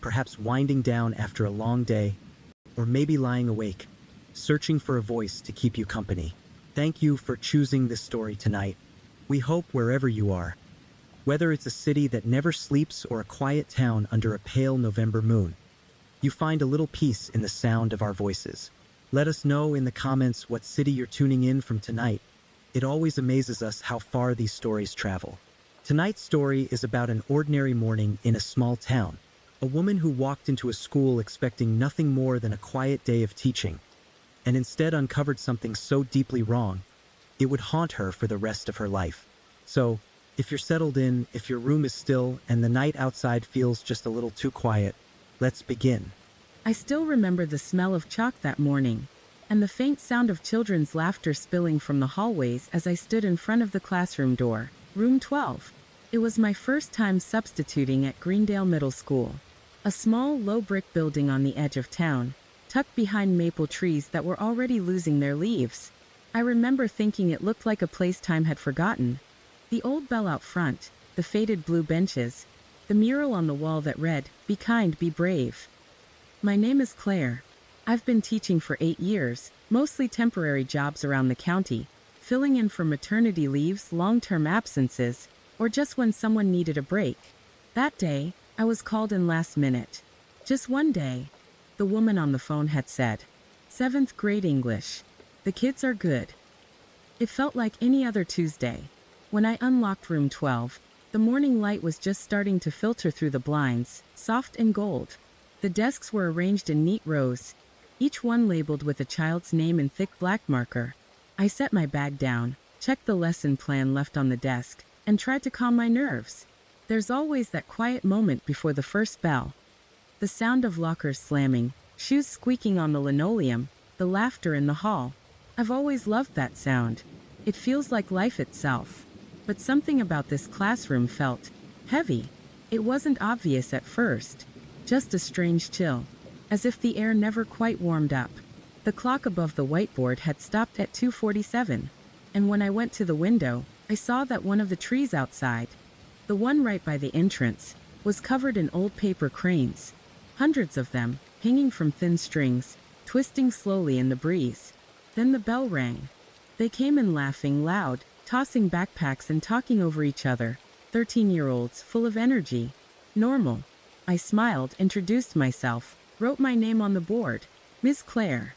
perhaps winding down after a long day, or maybe lying awake, searching for a voice to keep you company. Thank you for choosing this story tonight. We hope wherever you are, whether it's a city that never sleeps or a quiet town under a pale November moon, you find a little peace in the sound of our voices. Let us know in the comments what city you're tuning in from tonight. It always amazes us how far these stories travel. Tonight's story is about an ordinary morning in a small town. A woman who walked into a school expecting nothing more than a quiet day of teaching, and instead uncovered something so deeply wrong, it would haunt her for the rest of her life. So, if you're settled in, if your room is still, and the night outside feels just a little too quiet, let's begin. I still remember the smell of chalk that morning, and the faint sound of children's laughter spilling from the hallways as I stood in front of the classroom door, room 12. It was my first time substituting at Greendale Middle School, a small, low-brick building on the edge of town, tucked behind maple trees that were already losing their leaves. I remember thinking it looked like a place time had forgotten. The old bell out front, the faded blue benches, the mural on the wall that read, "Be kind, be brave." My name is Claire. I've been teaching for 8 years, mostly temporary jobs around the county, filling in for maternity leaves, long-term absences, or just when someone needed a break. That day, I was called in last minute. Just one day, the woman on the phone had said. 7th grade English. The kids are good. It felt like any other Tuesday. When I unlocked room 12, the morning light was just starting to filter through the blinds, soft and gold. The desks were arranged in neat rows, each one labeled with a child's name in thick black marker. I set my bag down, checked the lesson plan left on the desk, and tried to calm my nerves. There's always that quiet moment before the first bell. The sound of lockers slamming, shoes squeaking on the linoleum, the laughter in the hall. I've always loved that sound. It feels like life itself. But something about this classroom felt heavy. It wasn't obvious at first, just a strange chill, as if the air never quite warmed up. The clock above the whiteboard had stopped at 2:47, and when I went to the window, I saw that one of the trees outside, the one right by the entrance, was covered in old paper cranes, hundreds of them, hanging from thin strings, twisting slowly in the breeze. Then the bell rang. They came in laughing loud, tossing backpacks and talking over each other, 13-year-olds full of energy. Normal. I smiled, introduced myself, wrote my name on the board, Miss Claire.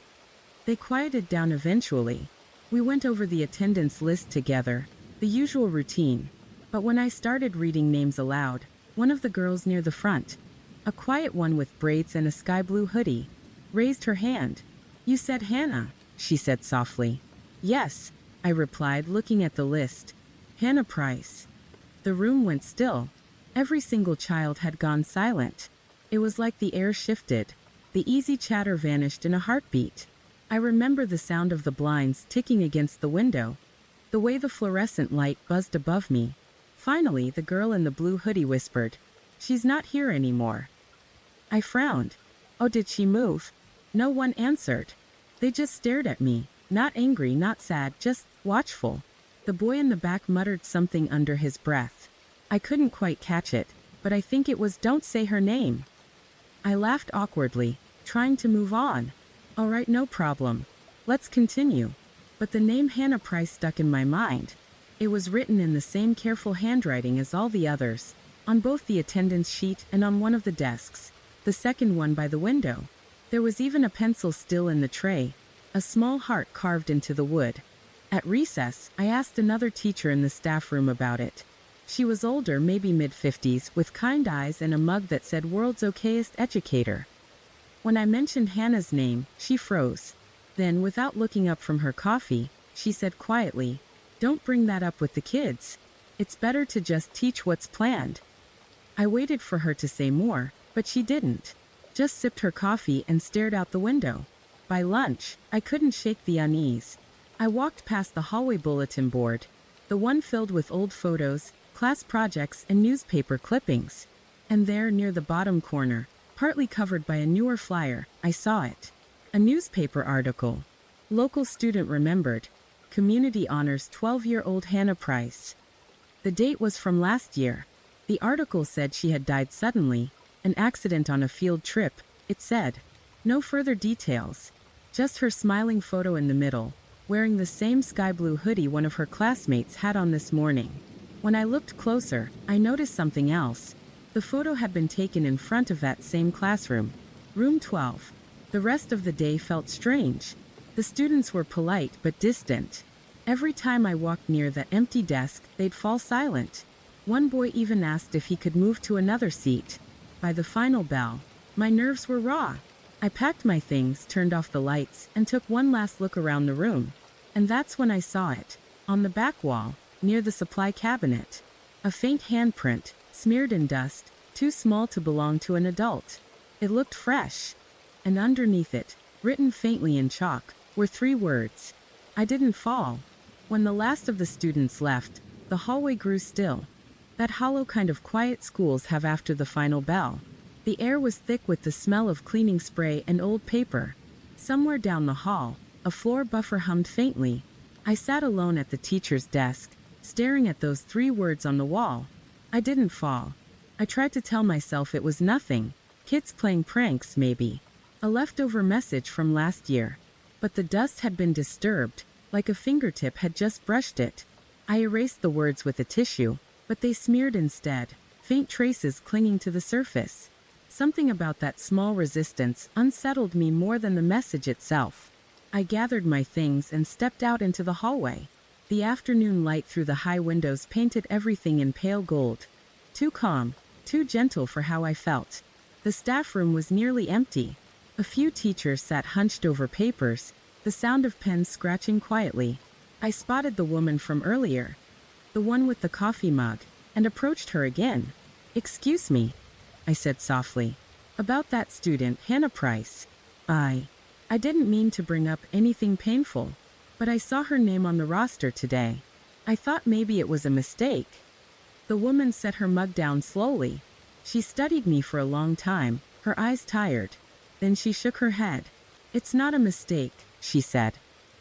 They quieted down eventually. We went over the attendance list together, the usual routine. But when I started reading names aloud, one of the girls near the front, a quiet one with braids and a sky blue hoodie, raised her hand. "You said Hannah," she said softly. "Yes," I replied, looking at the list. "Hannah Price." The room went still. Every single child had gone silent. It was like the air shifted. The easy chatter vanished in a heartbeat. I remember the sound of the blinds ticking against the window, the way the fluorescent light buzzed above me. Finally, the girl in the blue hoodie whispered, "She's not here anymore." I frowned. Oh, did she move? No one answered. They just stared at me, not angry, not sad, just watchful. The boy in the back muttered something under his breath. I couldn't quite catch it, but I think it was "Don't say her name." I laughed awkwardly, trying to move on. "All right, no problem. Let's continue." But the name Hannah Price stuck in my mind. It was written in the same careful handwriting as all the others, on both the attendance sheet and on one of the desks, the second one by the window. There was even a pencil still in the tray, a small heart carved into the wood. At recess, I asked another teacher in the staff room about it. She was older, maybe mid-50s, with kind eyes and a mug that said "World's Okayest Educator." When I mentioned Hannah's name, she froze. Then, without looking up from her coffee, she said quietly, "Don't bring that up with the kids. It's better to just teach what's planned." I waited for her to say more, but she didn't. Just sipped her coffee and stared out the window. By lunch, I couldn't shake the unease. I walked past the hallway bulletin board, the one filled with old photos, class projects, and newspaper clippings. And there, near the bottom corner, partly covered by a newer flyer, I saw it. A newspaper article. Local student remembered. Community honors 12-year-old Hannah Price. The date was from last year. The article said she had died suddenly, An accident on a field trip, it said. No further details. Just her smiling photo in the middle, wearing the same sky blue hoodie one of her classmates had on this morning. When I looked closer, I noticed something else. The photo had been taken in front of that same classroom. Room 12. The rest of the day felt strange. The students were polite but distant. Every time I walked near the empty desk, they'd fall silent. One boy even asked if he could move to another seat. By the final bell, my nerves were raw. I packed my things, turned off the lights, and took one last look around the room. And that's when I saw it. On the back wall, near the supply cabinet. A faint handprint, smeared in dust, too small to belong to an adult. It looked fresh. And underneath it, written faintly in chalk, were 3 words. I didn't fall. When the last of the students left, the hallway grew still. That hollow kind of quiet schools have after the final bell. The air was thick with the smell of cleaning spray and old paper. Somewhere down the hall, a floor buffer hummed faintly. I sat alone at the teacher's desk, staring at those 3 words on the wall. I didn't fall. I tried to tell myself it was nothing. Kids playing pranks, maybe. A leftover message from last year. But the dust had been disturbed, like a fingertip had just brushed it. I erased the words with a tissue, but they smeared instead, faint traces clinging to the surface. Something about that small resistance unsettled me more than the message itself. I gathered my things and stepped out into the hallway. The afternoon light through the high windows painted everything in pale gold. Too calm, too gentle for how I felt. The staff room was nearly empty. A few teachers sat hunched over papers, the sound of pens scratching quietly. I spotted the woman from earlier, the one with the coffee mug, and approached her again. "Excuse me," I said softly. "About that student, Hannah Price. I didn't mean to bring up anything painful, but I saw her name on the roster today. I thought maybe it was a mistake." The woman set her mug down slowly. She studied me for a long time, her eyes tired. Then she shook her head. "It's not a mistake," she said.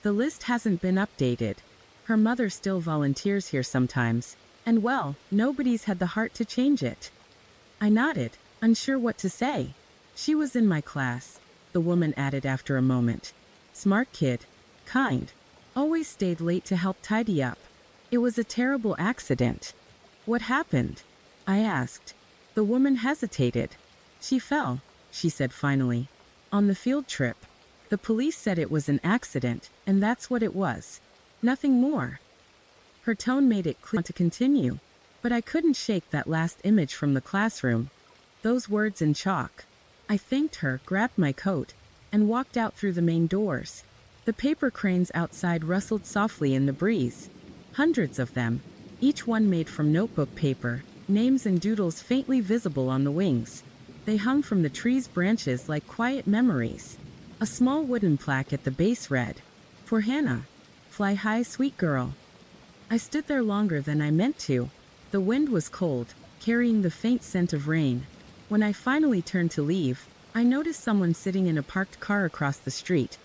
"The list hasn't been updated. Her mother still volunteers here sometimes, and well, nobody's had the heart to change it." I nodded, unsure what to say. "She was in my class," the woman added after a moment. "Smart kid. Kind. Always stayed late to help tidy up. It was a terrible accident." "What happened?" I asked. The woman hesitated. "She fell," she said finally. "On the field trip. The police said it was an accident, and that's what it was. Nothing more." Her tone made it clear to continue, but I couldn't shake that last image from the classroom. Those words in chalk. I thanked her, grabbed my coat, and walked out through the main doors. The paper cranes outside rustled softly in the breeze. Hundreds of them, each one made from notebook paper, names and doodles faintly visible on the wings. They hung from the tree's branches like quiet memories. A small wooden plaque at the base read, "For Hannah. Fly high, sweet girl." I stood there longer than I meant to. The wind was cold, carrying the faint scent of rain. When I finally turned to leave, I noticed someone sitting in a parked car across the street.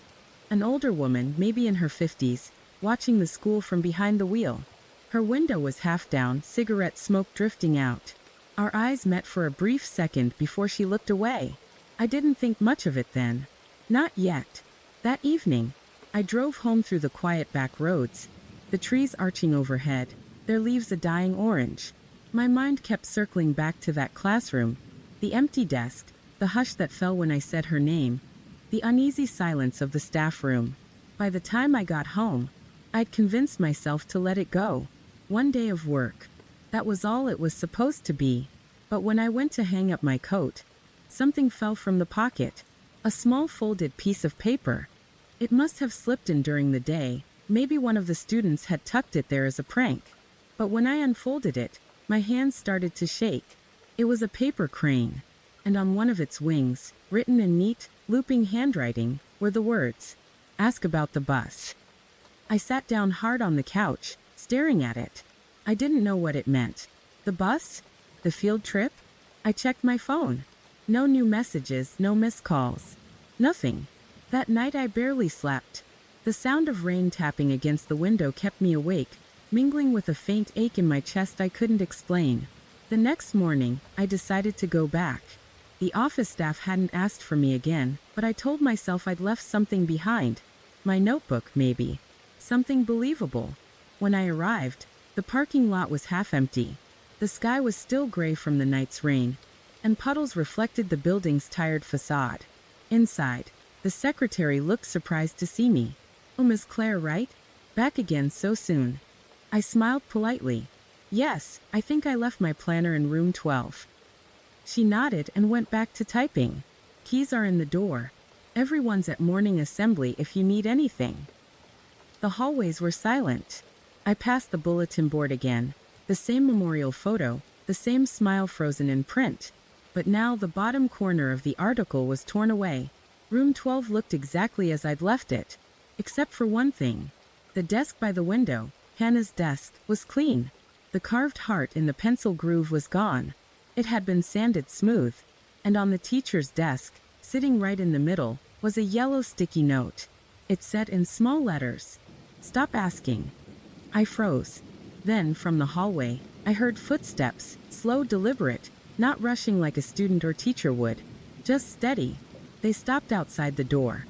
An older woman, maybe in her 50s, watching the school from behind the wheel. Her window was half down, cigarette smoke drifting out. Our eyes met for a brief second before she looked away. I didn't think much of it then. Not yet. That evening, I drove home through the quiet back roads, the trees arching overhead, their leaves a dying orange. My mind kept circling back to that classroom, the empty desk, the hush that fell when I said her name, the uneasy silence of the staff room. By the time I got home, I'd convinced myself to let it go. One day of work. That was all it was supposed to be. But when I went to hang up my coat, something fell from the pocket. A small folded piece of paper. It must have slipped in during the day. Maybe one of the students had tucked it there as a prank. But when I unfolded it, my hands started to shake. It was a paper crane, and on one of its wings, written in neat, looping handwriting, were the words, "Ask about the bus." I sat down hard on the couch, staring at it. I didn't know what it meant. The bus? The field trip? I checked my phone. No new messages, no missed calls. Nothing. That night I barely slept. The sound of rain tapping against the window kept me awake, mingling with a faint ache in my chest I couldn't explain. The next morning, I decided to go back. The office staff hadn't asked for me again, but I told myself I'd left something behind. My notebook, maybe. Something believable. When I arrived, the parking lot was half empty. The sky was still gray from the night's rain, and puddles reflected the building's tired facade. Inside, the secretary looked surprised to see me. "Oh, Miss Claire, right? Back again so soon." I smiled politely. "Yes, I think I left my planner in room 12. She nodded and went back to typing. "Keys are in the door. Everyone's at morning assembly if you need anything." The hallways were silent. I passed the bulletin board again. The same memorial photo, the same smile frozen in print. But now the bottom corner of the article was torn away. Room 12 looked exactly as I'd left it. Except for one thing. The desk by the window, Hannah's desk, was clean. The carved heart in the pencil groove was gone. It had been sanded smooth. And on the teacher's desk, sitting right in the middle, was a yellow sticky note. It said in small letters, "Stop asking." I froze. Then, from the hallway, I heard footsteps, slow, deliberate, not rushing like a student or teacher would. Just steady. They stopped outside the door.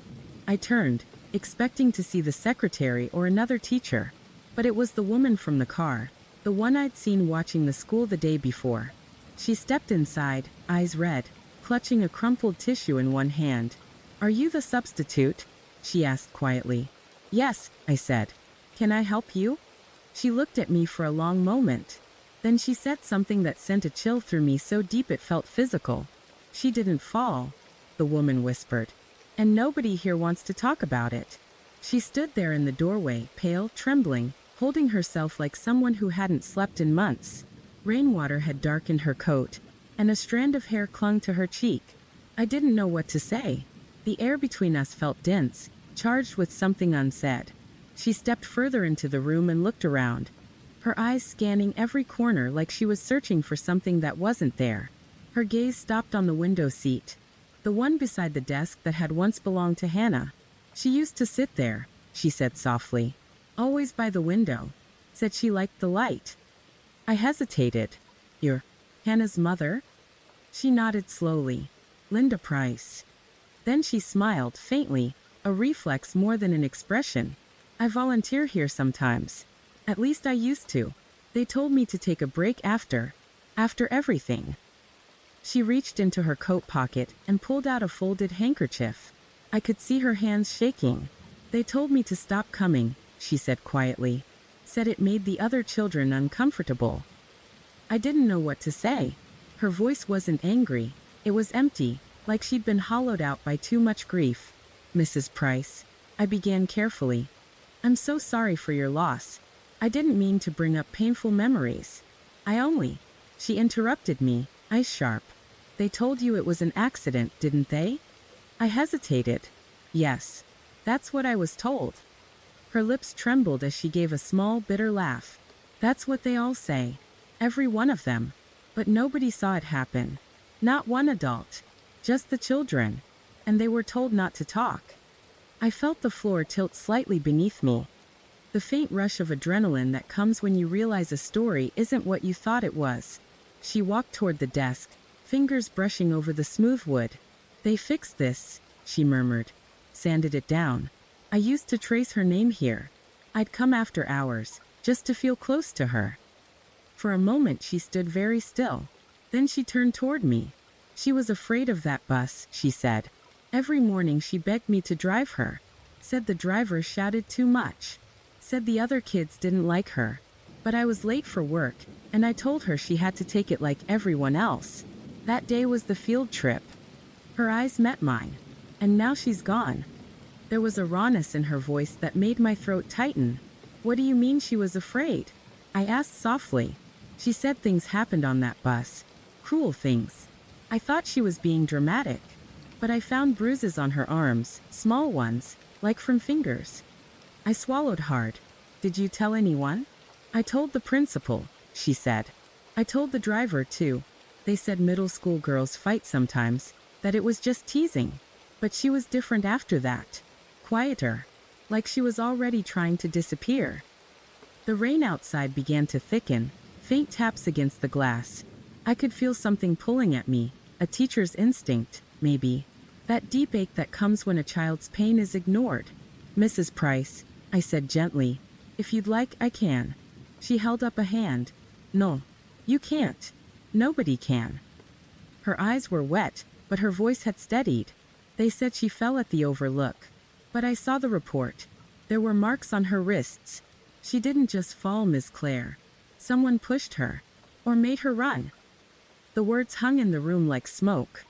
I turned, expecting to see the secretary or another teacher. But it was the woman from the car, the one I'd seen watching the school the day before. She stepped inside, eyes red, clutching a crumpled tissue in one hand. "Are you the substitute?" she asked quietly. "Yes," I said. "Can I help you?" She looked at me for a long moment. Then she said something that sent a chill through me so deep it felt physical. "She didn't fall," the woman whispered. "And nobody here wants to talk about it." She stood there in the doorway, pale, trembling, holding herself like someone who hadn't slept in months. Rainwater had darkened her coat, and a strand of hair clung to her cheek. I didn't know what to say. The air between us felt dense, charged with something unsaid. She stepped further into the room and looked around, her eyes scanning every corner like she was searching for something that wasn't there. Her gaze stopped on the window seat, the one beside the desk that had once belonged to Hannah. "She used to sit there," she said softly. "Always by the window. Said she liked the light." I hesitated. "You're Hannah's mother?" She nodded slowly. "Linda Price." Then she smiled, faintly, a reflex more than an expression. "I volunteer here sometimes. At least I used to. They told me to take a break after everything." She reached into her coat pocket and pulled out a folded handkerchief. I could see her hands shaking. "They told me to stop coming," she said quietly. "Said it made the other children uncomfortable." I didn't know what to say. Her voice wasn't angry. It was empty, like she'd been hollowed out by too much grief. "Mrs. Price," I began carefully. "I'm so sorry for your loss. I didn't mean to bring up painful memories. She interrupted me, eyes sharp. "They told you it was an accident, didn't they?" I hesitated. "Yes. That's what I was told." Her lips trembled as she gave a small, bitter laugh. "That's what they all say. Every one of them. But nobody saw it happen. Not one adult. Just the children. And they were told not to talk." I felt the floor tilt slightly beneath me. The faint rush of adrenaline that comes when you realize a story isn't what you thought it was. She walked toward the desk, fingers brushing over the smooth wood. "They fixed this," she murmured. "Sanded it down. I used to trace her name here. I'd come after hours, just to feel close to her." For a moment she stood very still. Then she turned toward me. She was afraid of that bus, she said. Every morning she begged me to drive her. Said the driver shouted too much. Said the other kids didn't like her. But I was late for work, and I told her she had to take it like everyone else. That day was the field trip. Her eyes met mine. And now she's gone. There was a rawness in her voice that made my throat tighten. "What do you mean she was afraid?" I asked softly. "She said things happened on that bus. Cruel things. I thought she was being dramatic. But I found bruises on her arms, small ones, like from fingers." I swallowed hard. "Did you tell anyone?" "I told the principal," she said. "I told the driver too. They said middle school girls fight sometimes, that it was just teasing. But she was different after that. Quieter. Like she was already trying to disappear." The rain outside began to thicken, faint taps against the glass. I could feel something pulling at me, A teacher's instinct, maybe. That deep ache that comes when a child's pain is ignored. Mrs. Price, I said gently, if you'd like, I can. She held up a hand. No, you can't. Nobody can. Her eyes were wet, but her voice had steadied. They said she fell at the overlook. But I saw the report. There were marks on her wrists. She didn't just fall, Miss Clare. Someone pushed her. Or made her run. The words hung in the room like smoke.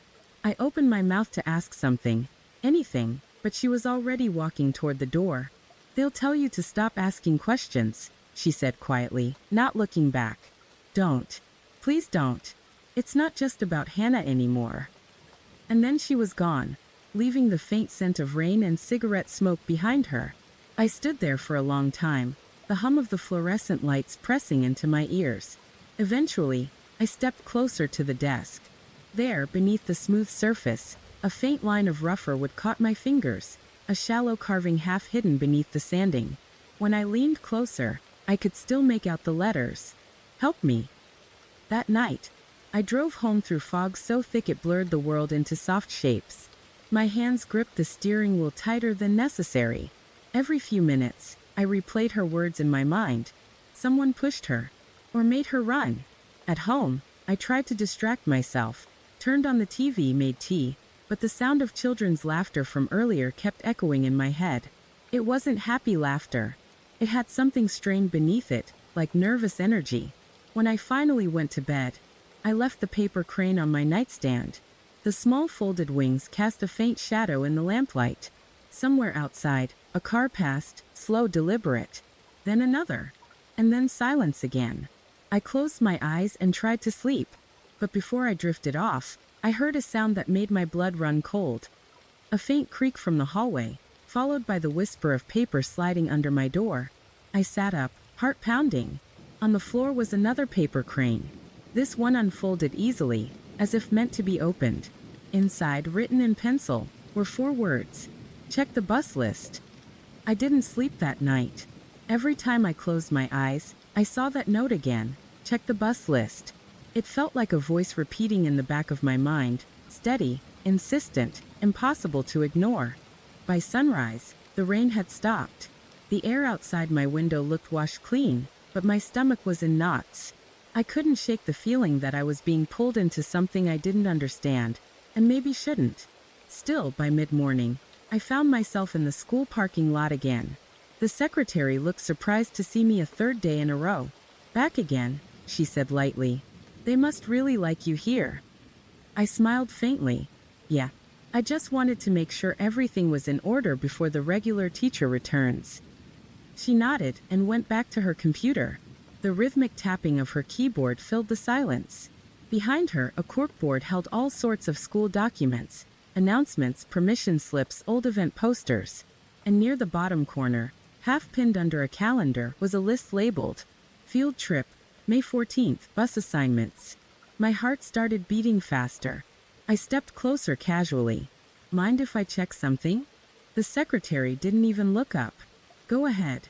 I opened my mouth to ask something. Anything, but she was already walking toward the door. They'll tell you to stop asking questions, she said quietly, not looking back. Don't. Please don't. It's not just about Hannah anymore. And then she was gone, leaving the faint scent of rain and cigarette smoke behind her. I stood there for a long time, the hum of the fluorescent lights pressing into my ears. Eventually, I stepped closer to the desk. There, beneath the smooth surface, a faint line of rougher wood caught my fingers, a shallow carving half hidden beneath the sanding. When I leaned closer, I could still make out the letters. Help me. That night, I drove home through fog so thick it blurred the world into soft shapes. My hands gripped the steering wheel tighter than necessary. Every few minutes, I replayed her words in my mind. Someone pushed her, or made her run. At home, I tried to distract myself, turned on the TV, made tea, but the sound of children's laughter from earlier kept echoing in my head. It wasn't happy laughter. It had something strained beneath it, like nervous energy. When I finally went to bed, I left the paper crane on my nightstand. The small folded wings cast a faint shadow in the lamplight. Somewhere outside, a car passed, slow, deliberate. Then another. And then silence again. I closed my eyes and tried to sleep. But before I drifted off, I heard a sound that made my blood run cold. A faint creak from the hallway, followed by the whisper of paper sliding under my door. I sat up, heart pounding. On the floor was another paper crane. This one unfolded easily, as if meant to be opened. Inside, written in pencil, were 4 words. Check the bus list. I didn't sleep that night. Every time I closed my eyes, I saw that note again. Check the bus list. It felt like a voice repeating in the back of my mind, steady, insistent, impossible to ignore. By sunrise, the rain had stopped. The air outside my window looked washed clean, but my stomach was in knots. I couldn't shake the feeling that I was being pulled into something I didn't understand, and maybe shouldn't. Still, by mid-morning, I found myself in the school parking lot again. The secretary looked surprised to see me a 3rd day in a row. Back again, she said lightly. They must really like you here. I smiled faintly. Yeah, I just wanted to make sure everything was in order before the regular teacher returns. She nodded and went back to her computer. The rhythmic tapping of her keyboard filled the silence. Behind her, a corkboard held all sorts of school documents, announcements, permission slips, old event posters. And near the bottom corner, half pinned under a calendar, was a list labeled, Field Trip, May 14th, Bus Assignments. My heart started beating faster. I stepped closer casually. Mind if I check something? The secretary didn't even look up. Go ahead.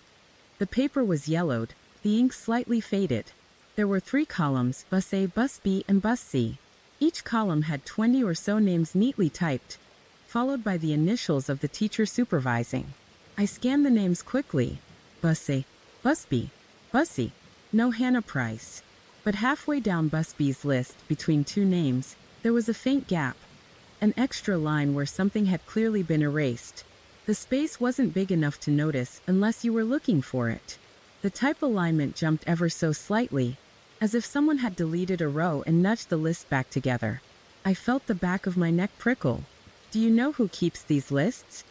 The paper was yellowed, the ink slightly faded. There were 3 columns, Bus A, Bus B, and Bus C. Each column had 20 or so names neatly typed, followed by the initials of the teacher supervising. I scanned the names quickly. Bus A, Bus B, Bus C. No Hannah Price. But halfway down Bus B's list, between 2 names, there was a faint gap. An extra line where something had clearly been erased. The space wasn't big enough to notice unless you were looking for it. The type alignment jumped ever so slightly, as if someone had deleted a row and nudged the list back together. I felt the back of my neck prickle. Do you know who keeps these lists?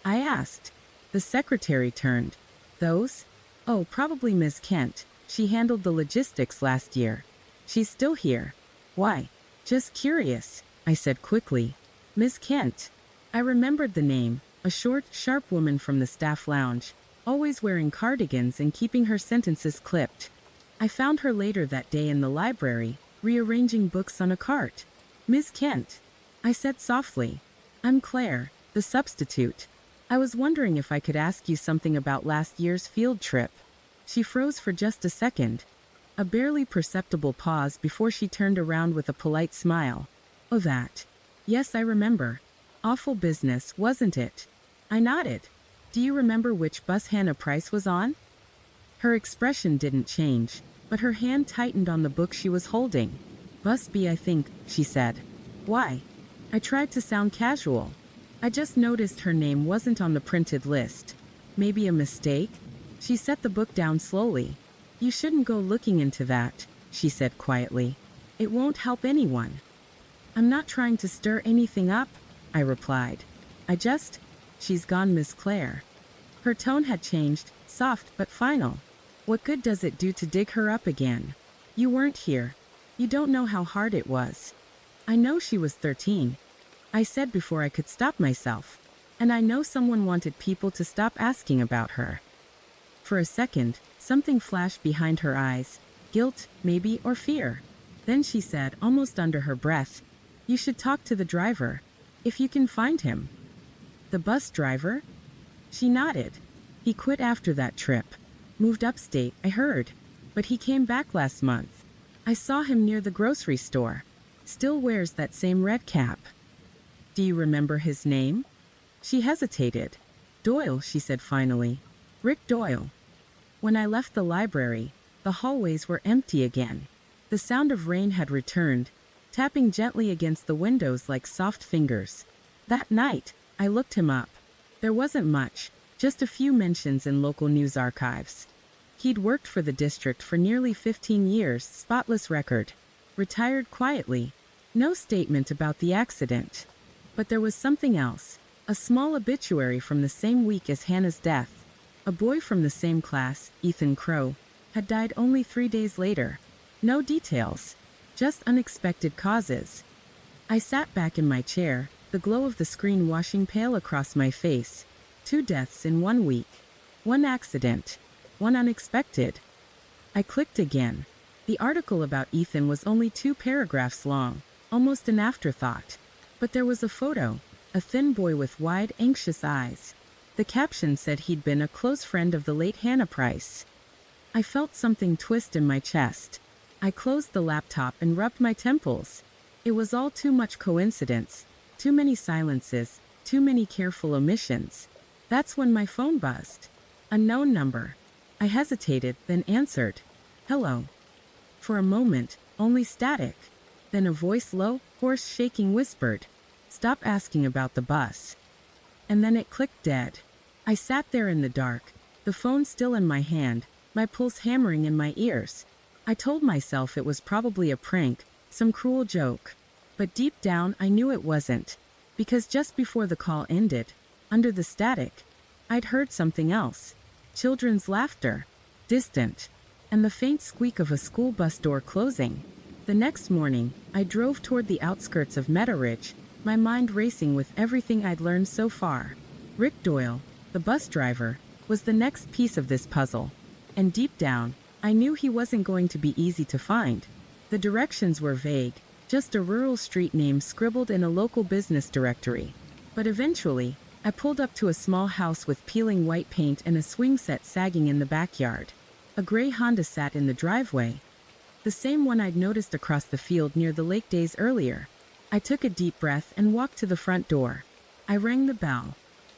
I asked. The secretary turned. Those? Oh, probably Ms. Kent. She handled the logistics last year. She's still here. Why? Just curious, I said quickly. Ms. Kent. I remembered the name, a short, sharp woman from the staff lounge, always wearing cardigans and keeping her sentences clipped. I found her later that day in the library, rearranging books on a cart. Miss Kent, I said softly. I'm Claire, the substitute. I was wondering if I could ask you something about last year's field trip. She froze for just a second, a barely perceptible pause before she turned around with a polite smile. Oh, that. Yes, I remember. Awful business, wasn't it? I nodded. Do you remember which bus Hannah Price was on? Her expression didn't change, but her hand tightened on the book she was holding. Bus B, I think, she said. Why? I tried to sound casual. I just noticed her name wasn't on the printed list. Maybe a mistake? She set the book down slowly. You shouldn't go looking into that, she said quietly. It won't help anyone. I'm not trying to stir anything up, I replied. She's gone, Miss Claire. Her tone had changed, soft but final. What good does it do to dig her up again? You weren't here. You don't know how hard it was. I know she was 13. I said before I could stop myself. And I know someone wanted people to stop asking about her. For a second, something flashed behind her eyes. Guilt, maybe, or fear. Then she said, almost under her breath, you should talk to the driver. If you can find him. The bus driver? She nodded. He quit after that trip. Moved upstate, I heard. But he came back last month. I saw him near the grocery store. Still wears that same red cap. Do you remember his name? She hesitated. Doyle, she said finally. Rick Doyle. When I left the library, the hallways were empty again. The sound of rain had returned, tapping gently against the windows like soft fingers. That night, I looked him up. There wasn't much, just a few mentions in local news archives. He'd worked for the district for nearly 15 years, spotless record. Retired quietly. No statement about the accident. But there was something else. A small obituary from the same week as Hannah's death. A boy from the same class, Ethan Crow, had died only 3 days later. No details. Just unexpected causes. I sat back in my chair, the glow of the screen washing pale across my face. 2 deaths in 1 week. 1 accident. 1 unexpected. I clicked again. The article about Ethan was only 2 paragraphs long, almost an afterthought. But there was a photo, a thin boy with wide, anxious eyes. The caption said he'd been a close friend of the late Hannah Price. I felt something twist in my chest. I closed the laptop and rubbed my temples. It was all too much coincidence. Too many silences, too many careful omissions. That's when my phone buzzed. Unknown number. I hesitated, then answered. Hello. For a moment, only static. Then a voice low, hoarse, shaking whispered, stop asking about the bus. And then it clicked dead. I sat there in the dark, the phone still in my hand, my pulse hammering in my ears. I told myself it was probably a prank, some cruel joke. But deep down, I knew it wasn't. Because just before the call ended, under the static, I'd heard something else. Children's laughter. Distant. And the faint squeak of a school bus door closing. The next morning, I drove toward the outskirts of Meadow Ridge, my mind racing with everything I'd learned so far. Rick Doyle, the bus driver, was the next piece of this puzzle. And deep down, I knew he wasn't going to be easy to find. The directions were vague, just a rural street name scribbled in a local business directory. But eventually, I pulled up to a small house with peeling white paint and a swing set sagging in the backyard. A gray Honda sat in the driveway. The same one I'd noticed across the field near the lake days earlier. I took a deep breath and walked to the front door. I rang the bell.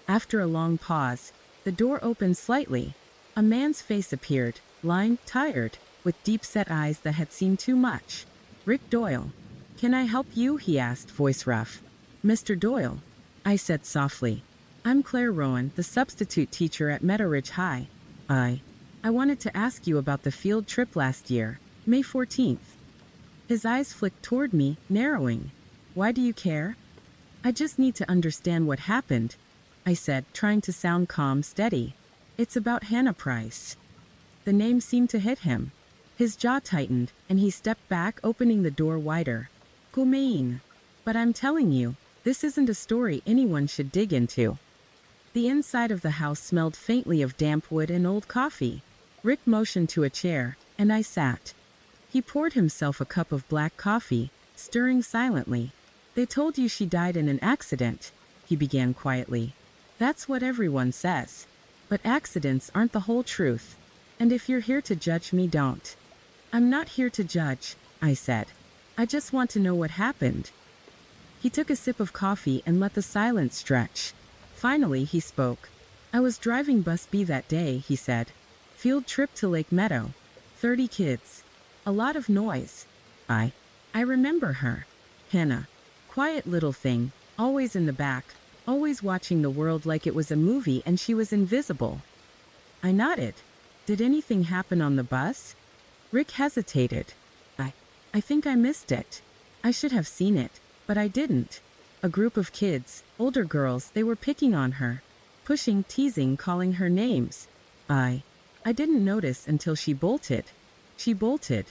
After a long pause, the door opened slightly. A man's face appeared, lined, tired, with deep-set eyes that had seen too much. Rick Doyle. Can I help you? He asked, voice rough. Mr. Doyle, I said softly. I'm Claire Rowan, the substitute teacher at Meadow Ridge High. I wanted to ask you about the field trip last year, May 14th. His eyes flicked toward me, narrowing. Why do you care? I just need to understand what happened, I said, trying to sound calm, steady. It's about Hannah Price. The name seemed to hit him. His jaw tightened, and he stepped back, opening the door wider. Gumain. But I'm telling you, this isn't a story anyone should dig into. The inside of the house smelled faintly of damp wood and old coffee. Rick motioned to a chair, and I sat. He poured himself a cup of black coffee, stirring silently. They told you she died in an accident, he began quietly. That's what everyone says. But accidents aren't the whole truth. And if you're here to judge me, don't. I'm not here to judge, I said. I just want to know what happened. He took a sip of coffee and let the silence stretch. Finally, he spoke. I was driving bus B that day, he said. Field trip to Lake Meadow. 30 kids. A lot of noise. I remember her. Hannah. Quiet little thing, always in the back, always watching the world like it was a movie and she was invisible. I nodded. Did anything happen on the bus? Rick hesitated. I think I missed it. I should have seen it, but I didn't. A group of kids, older girls, they were picking on her. Pushing, teasing, calling her names. I didn't notice until she bolted. She bolted.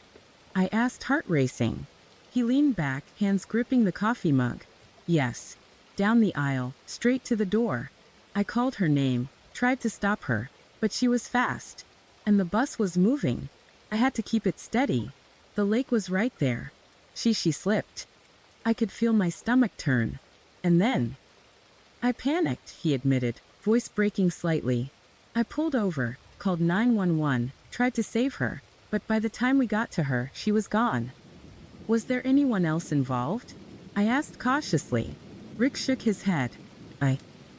I asked, heart racing. He leaned back, hands gripping the coffee mug. Yes. Down the aisle, straight to the door. I called her name, tried to stop her, but she was fast. And the bus was moving. I had to keep it steady. The lake was right there. She slipped. I could feel my stomach turn. And then I panicked, he admitted, voice breaking slightly. I pulled over, called 911, tried to save her, but by the time we got to her, she was gone. Was there anyone else involved? I asked cautiously. Rick shook his head. I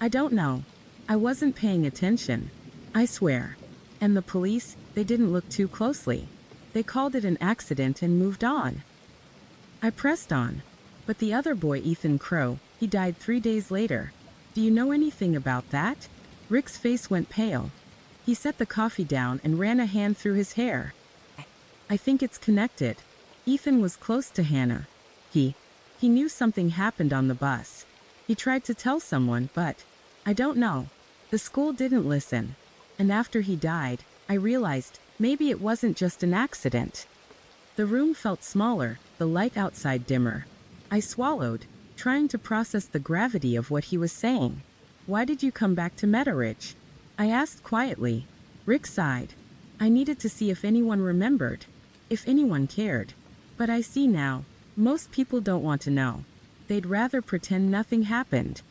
don't know. I wasn't paying attention. I swear. And the police, they didn't look too closely. They called it an accident and moved on. I pressed on. But the other boy, Ethan Crow, he died 3 days later. Do you know anything about that? Rick's face went pale. He set the coffee down and ran a hand through his hair. I think it's connected. Ethan was close to Hannah. He knew something happened on the bus. He tried to tell someone, but I don't know. The school didn't listen. And after he died, I realized maybe it wasn't just an accident. The room felt smaller, the light outside dimmer. I swallowed, trying to process the gravity of what he was saying. Why did you come back to Meadowridge? I asked quietly. Rick sighed. I needed to see if anyone remembered, if anyone cared. But I see now, most people don't want to know. They'd rather pretend nothing happened.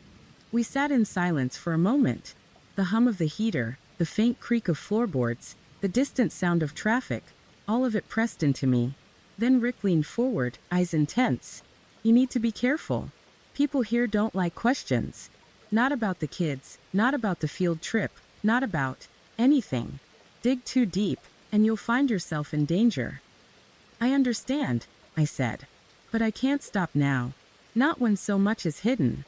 We sat in silence for a moment. The hum of the heater, the faint creak of floorboards, the distant sound of traffic, all of it pressed into me. Then Rick leaned forward, eyes intense. You need to be careful. People here don't like questions. Not about the kids, not about the field trip, not about anything. Dig too deep, and you'll find yourself in danger. I understand, I said. But I can't stop now. Not when so much is hidden.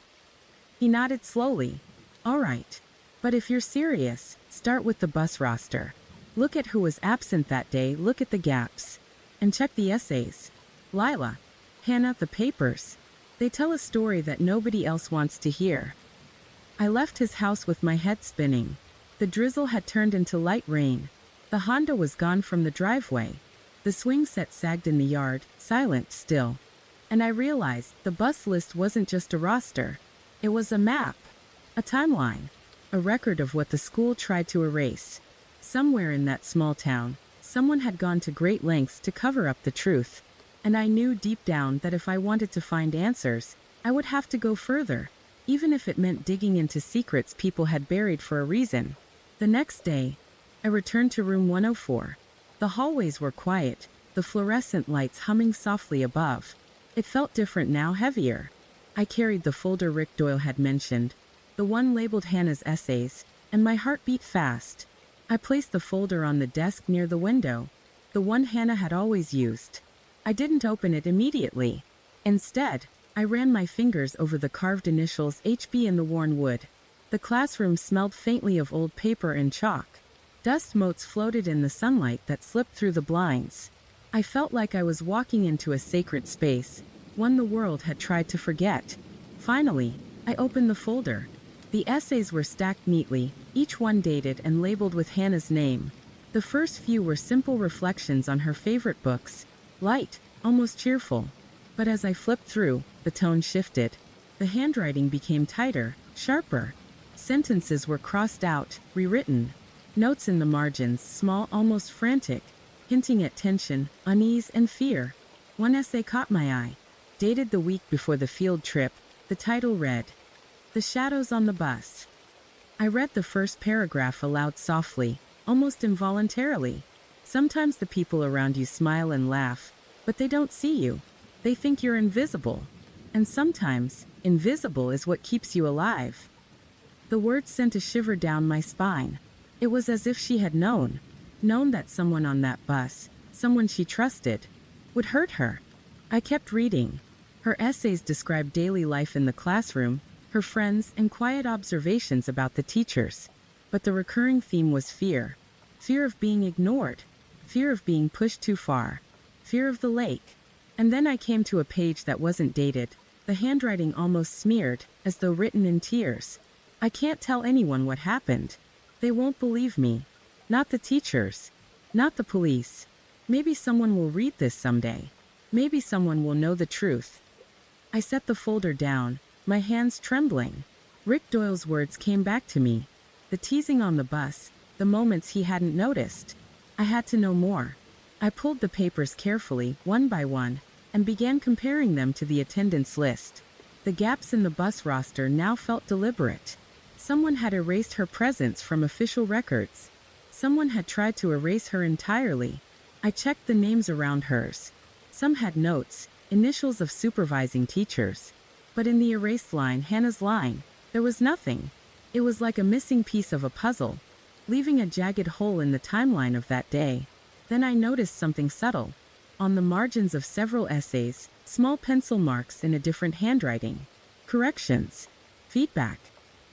He nodded slowly. All right. But if you're serious, start with the bus roster. Look at who was absent that day, look at the gaps. And check the essays. Lila, Hannah, the papers. They tell a story that nobody else wants to hear. I left his house with my head spinning. The drizzle had turned into light rain. The Honda was gone from the driveway. The swing set sagged in the yard, silent still. And I realized the bus list wasn't just a roster. It was a map, a timeline, a record of what the school tried to erase. Somewhere in that small town, someone had gone to great lengths to cover up the truth. And I knew deep down that if I wanted to find answers, I would have to go further, even if it meant digging into secrets people had buried for a reason. The next day, I returned to room 104. The hallways were quiet, the fluorescent lights humming softly above. It felt different now, heavier. I carried the folder Rick Doyle had mentioned, the one labeled Hannah's essays, and my heart beat fast. I placed the folder on the desk near the window, the one Hannah had always used. I didn't open it immediately. Instead, I ran my fingers over the carved initials HB in the worn wood. The classroom smelled faintly of old paper and chalk. Dust motes floated in the sunlight that slipped through the blinds. I felt like I was walking into a sacred space, one the world had tried to forget. Finally, I opened the folder. The essays were stacked neatly, each one dated and labeled with Hannah's name. The first few were simple reflections on her favorite books, light, almost cheerful. But as I flipped through, the tone shifted. The handwriting became tighter, sharper. Sentences were crossed out, rewritten. Notes in the margins, small, almost frantic, hinting at tension, unease, and fear. One essay caught my eye. Dated the week before the field trip, the title read, "The Shadows on the Bus." I read the first paragraph aloud softly, almost involuntarily. Sometimes the people around you smile and laugh, but they don't see you. They think you're invisible. And sometimes, invisible is what keeps you alive. The words sent a shiver down my spine. It was as if she had known that someone on that bus, someone she trusted, would hurt her. I kept reading. Her essays described daily life in the classroom, her friends, and quiet observations about the teachers. But the recurring theme was fear. Fear of being ignored. Fear of being pushed too far. Fear of the lake. And then I came to a page that wasn't dated, the handwriting almost smeared, as though written in tears. I can't tell anyone what happened. They won't believe me. Not the teachers. Not the police. Maybe someone will read this someday. Maybe someone will know the truth. I set the folder down, my hands trembling. Rick Doyle's words came back to me. The teasing on the bus, the moments he hadn't noticed. I had to know more. I pulled the papers carefully, one by one, and began comparing them to the attendance list. The gaps in the bus roster now felt deliberate. Someone had erased her presence from official records. Someone had tried to erase her entirely. I checked the names around hers. Some had notes, initials of supervising teachers. But in the erased line, Hannah's line, there was nothing. It was like a missing piece of a puzzle, leaving a jagged hole in the timeline of that day. Then I noticed something subtle. On the margins of several essays, small pencil marks in a different handwriting. Corrections. Feedback.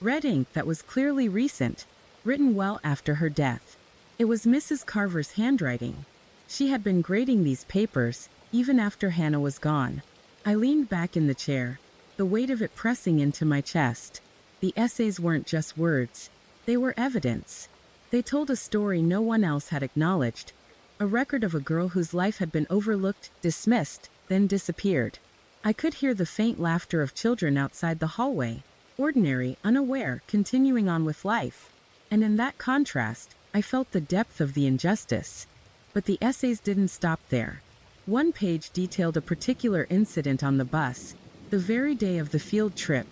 Red ink that was clearly recent, written well after her death. It was Mrs. Carver's handwriting. She had been grading these papers, even after Hannah was gone. I leaned back in the chair, the weight of it pressing into my chest. The essays weren't just words. They were evidence. They told a story no one else had acknowledged. A record of a girl whose life had been overlooked, dismissed, then disappeared. I could hear the faint laughter of children outside the hallway, ordinary, unaware, continuing on with life. And in that contrast, I felt the depth of the injustice. But the essays didn't stop there. One page detailed a particular incident on the bus, the very day of the field trip.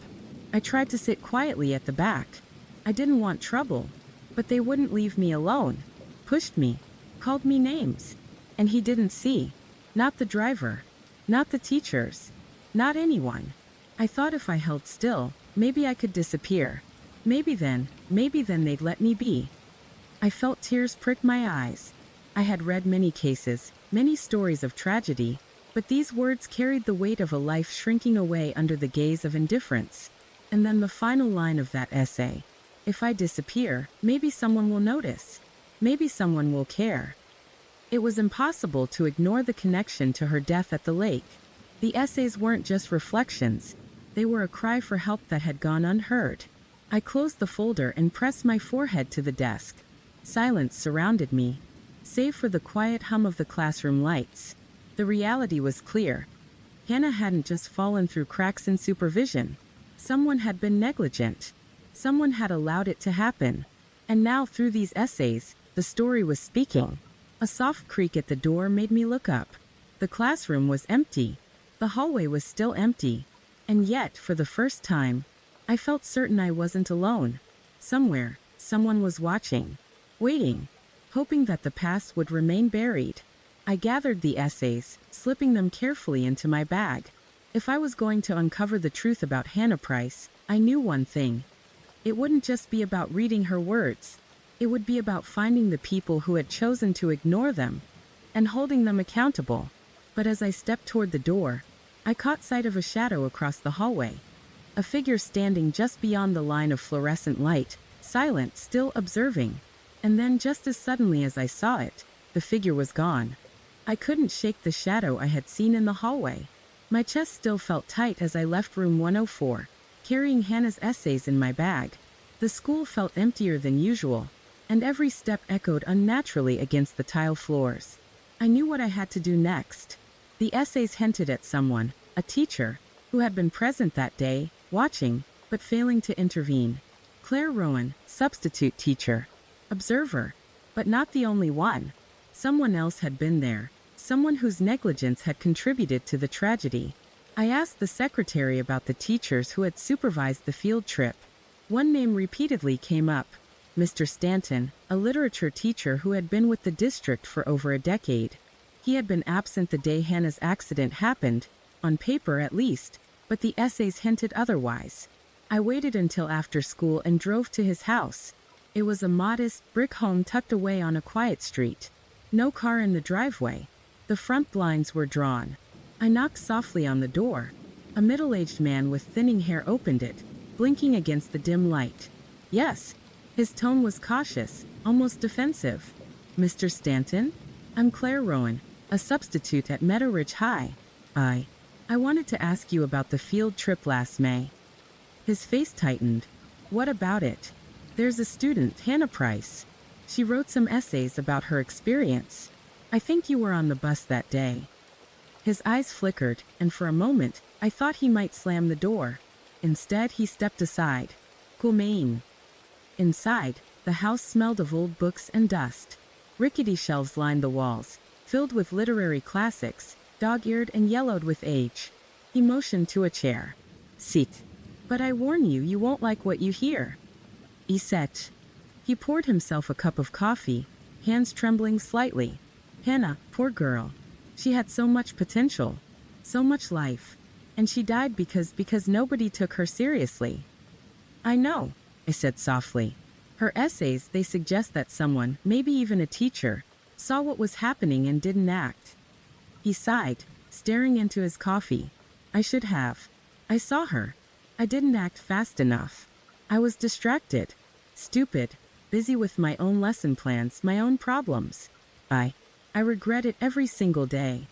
I tried to sit quietly at the back. I didn't want trouble, but they wouldn't leave me alone. Pushed me, called me names. And he didn't see. Not the driver. Not the teachers. Not anyone. I thought if I held still, maybe I could disappear. Maybe then they'd let me be. I felt tears prick my eyes. I had read many cases, many stories of tragedy, but these words carried the weight of a life shrinking away under the gaze of indifference. And then the final line of that essay. If I disappear, maybe someone will notice. Maybe someone will care. It was impossible to ignore the connection to her death at the lake. The essays weren't just reflections. They were a cry for help that had gone unheard. I closed the folder and pressed my forehead to the desk. Silence surrounded me, save for the quiet hum of the classroom lights. The reality was clear. Hannah hadn't just fallen through cracks in supervision. Someone had been negligent. Someone had allowed it to happen. And now through these essays, the story was speaking. A soft creak at the door made me look up. The classroom was empty. The hallway was still empty. And yet, for the first time, I felt certain I wasn't alone. Somewhere, someone was watching, waiting, hoping that the past would remain buried. I gathered the essays, slipping them carefully into my bag. If I was going to uncover the truth about Hannah Price, I knew one thing. It wouldn't just be about reading her words. It would be about finding the people who had chosen to ignore them and holding them accountable. But as I stepped toward the door, I caught sight of a shadow across the hallway. A figure standing just beyond the line of fluorescent light, silent, still observing. And then just as suddenly as I saw it, the figure was gone. I couldn't shake the shadow I had seen in the hallway. My chest still felt tight as I left room 104, carrying Hannah's essays in my bag. The school felt emptier than usual, and every step echoed unnaturally against the tile floors. I knew what I had to do next. The essays hinted at someone, a teacher, who had been present that day, watching, but failing to intervene. Claire Rowan, substitute teacher. Observer. But not the only one. Someone else had been there. Someone whose negligence had contributed to the tragedy. I asked the secretary about the teachers who had supervised the field trip. One name repeatedly came up. Mr. Stanton, a literature teacher who had been with the district for over a decade. He had been absent the day Hannah's accident happened, on paper at least, but the essays hinted otherwise. I waited until after school and drove to his house. It was a modest, brick home tucked away on a quiet street. No car in the driveway. The front blinds were drawn. I knocked softly on the door. A middle-aged man with thinning hair opened it, blinking against the dim light. Yes. His tone was cautious, almost defensive. Mr. Stanton? I'm Claire Rowan, a substitute at Meadow Ridge High. I wanted to ask you about the field trip last May. His face tightened. What about it? There's a student, Hannah Price. She wrote some essays about her experience. I think you were on the bus that day. His eyes flickered, and for a moment, I thought he might slam the door. Instead, he stepped aside. Gumain. Inside, the house smelled of old books and dust. Rickety shelves lined the walls, filled with literary classics, dog-eared and yellowed with age. He motioned to a chair. Sit. But I warn you, you won't like what you hear. He sat. He poured himself a cup of coffee, hands trembling slightly. Hannah, poor girl. She had so much potential, so much life. And she died because nobody took her seriously. I know, I said softly. Her essays, they suggest that someone, maybe even a teacher, saw what was happening and didn't act. He sighed, staring into his coffee. I should have. I saw her. I didn't act fast enough. I was distracted. Stupid. Busy with my own lesson plans, my own problems. I regret it every single day.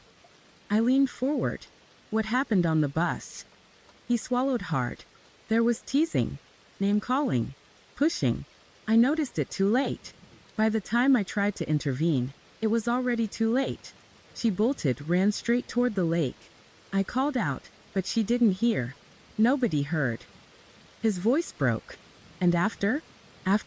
I leaned forward. What happened on the bus? He swallowed hard. There was teasing, name-calling, pushing. I noticed it too late. By the time I tried to intervene, it was already too late. She bolted, ran straight toward the lake. I called out, but she didn't hear. Nobody heard. His voice broke. And after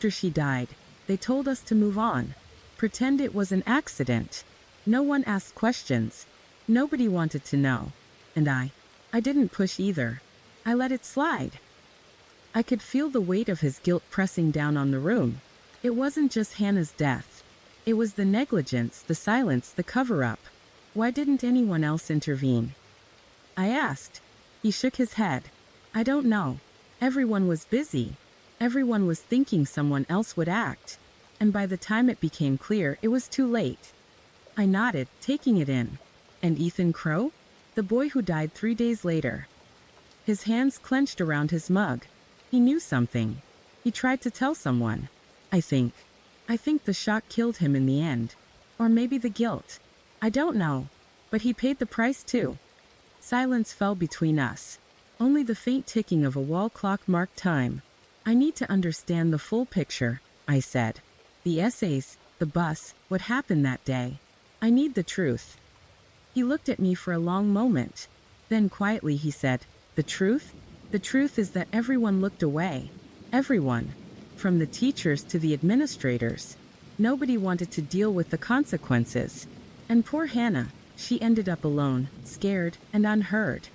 she died, they told us to move on. Pretend it was an accident. No one asked questions. Nobody wanted to know. And I didn't push either. I let it slide. I could feel the weight of his guilt pressing down on the room. It wasn't just Hannah's death. It was the negligence, the silence, the cover-up. Why didn't anyone else intervene? I asked. He shook his head. I don't know. Everyone was busy. Everyone was thinking someone else would act. And by the time it became clear, it was too late. I nodded, taking it in. And Ethan Crow? The boy who died 3 days later. His hands clenched around his mug. He knew something. He tried to tell someone. I think the shock killed him in the end. Or maybe the guilt. I don't know. But he paid the price too. Silence fell between us. Only the faint ticking of a wall clock marked time. I need to understand the full picture, I said. The essays, the bus, what happened that day. I need the truth. He looked at me for a long moment. Then quietly he said, The truth? The truth is that everyone looked away. Everyone. From the teachers to the administrators. Nobody wanted to deal with the consequences. And poor Hannah, she ended up alone, scared, and unheard.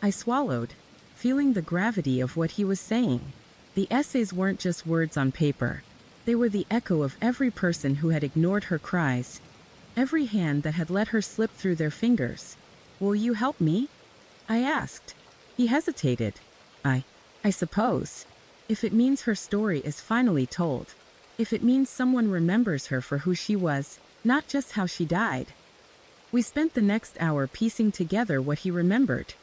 I swallowed, feeling the gravity of what he was saying. The essays weren't just words on paper. They were the echo of every person who had ignored her cries. Every hand that had let her slip through their fingers. Will you help me? I asked. He hesitated. I suppose. If it means her story is finally told. If it means someone remembers her for who she was, not just how she died. We spent the next hour piecing together what he remembered.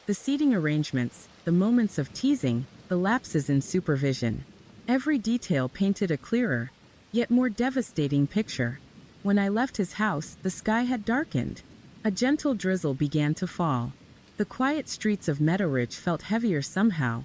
The seating arrangements, the moments of teasing, the lapses in supervision. Every detail painted a clearer, yet more devastating picture. When I left his house, the sky had darkened. A gentle drizzle began to fall. The quiet streets of Meadow Ridge felt heavier somehow,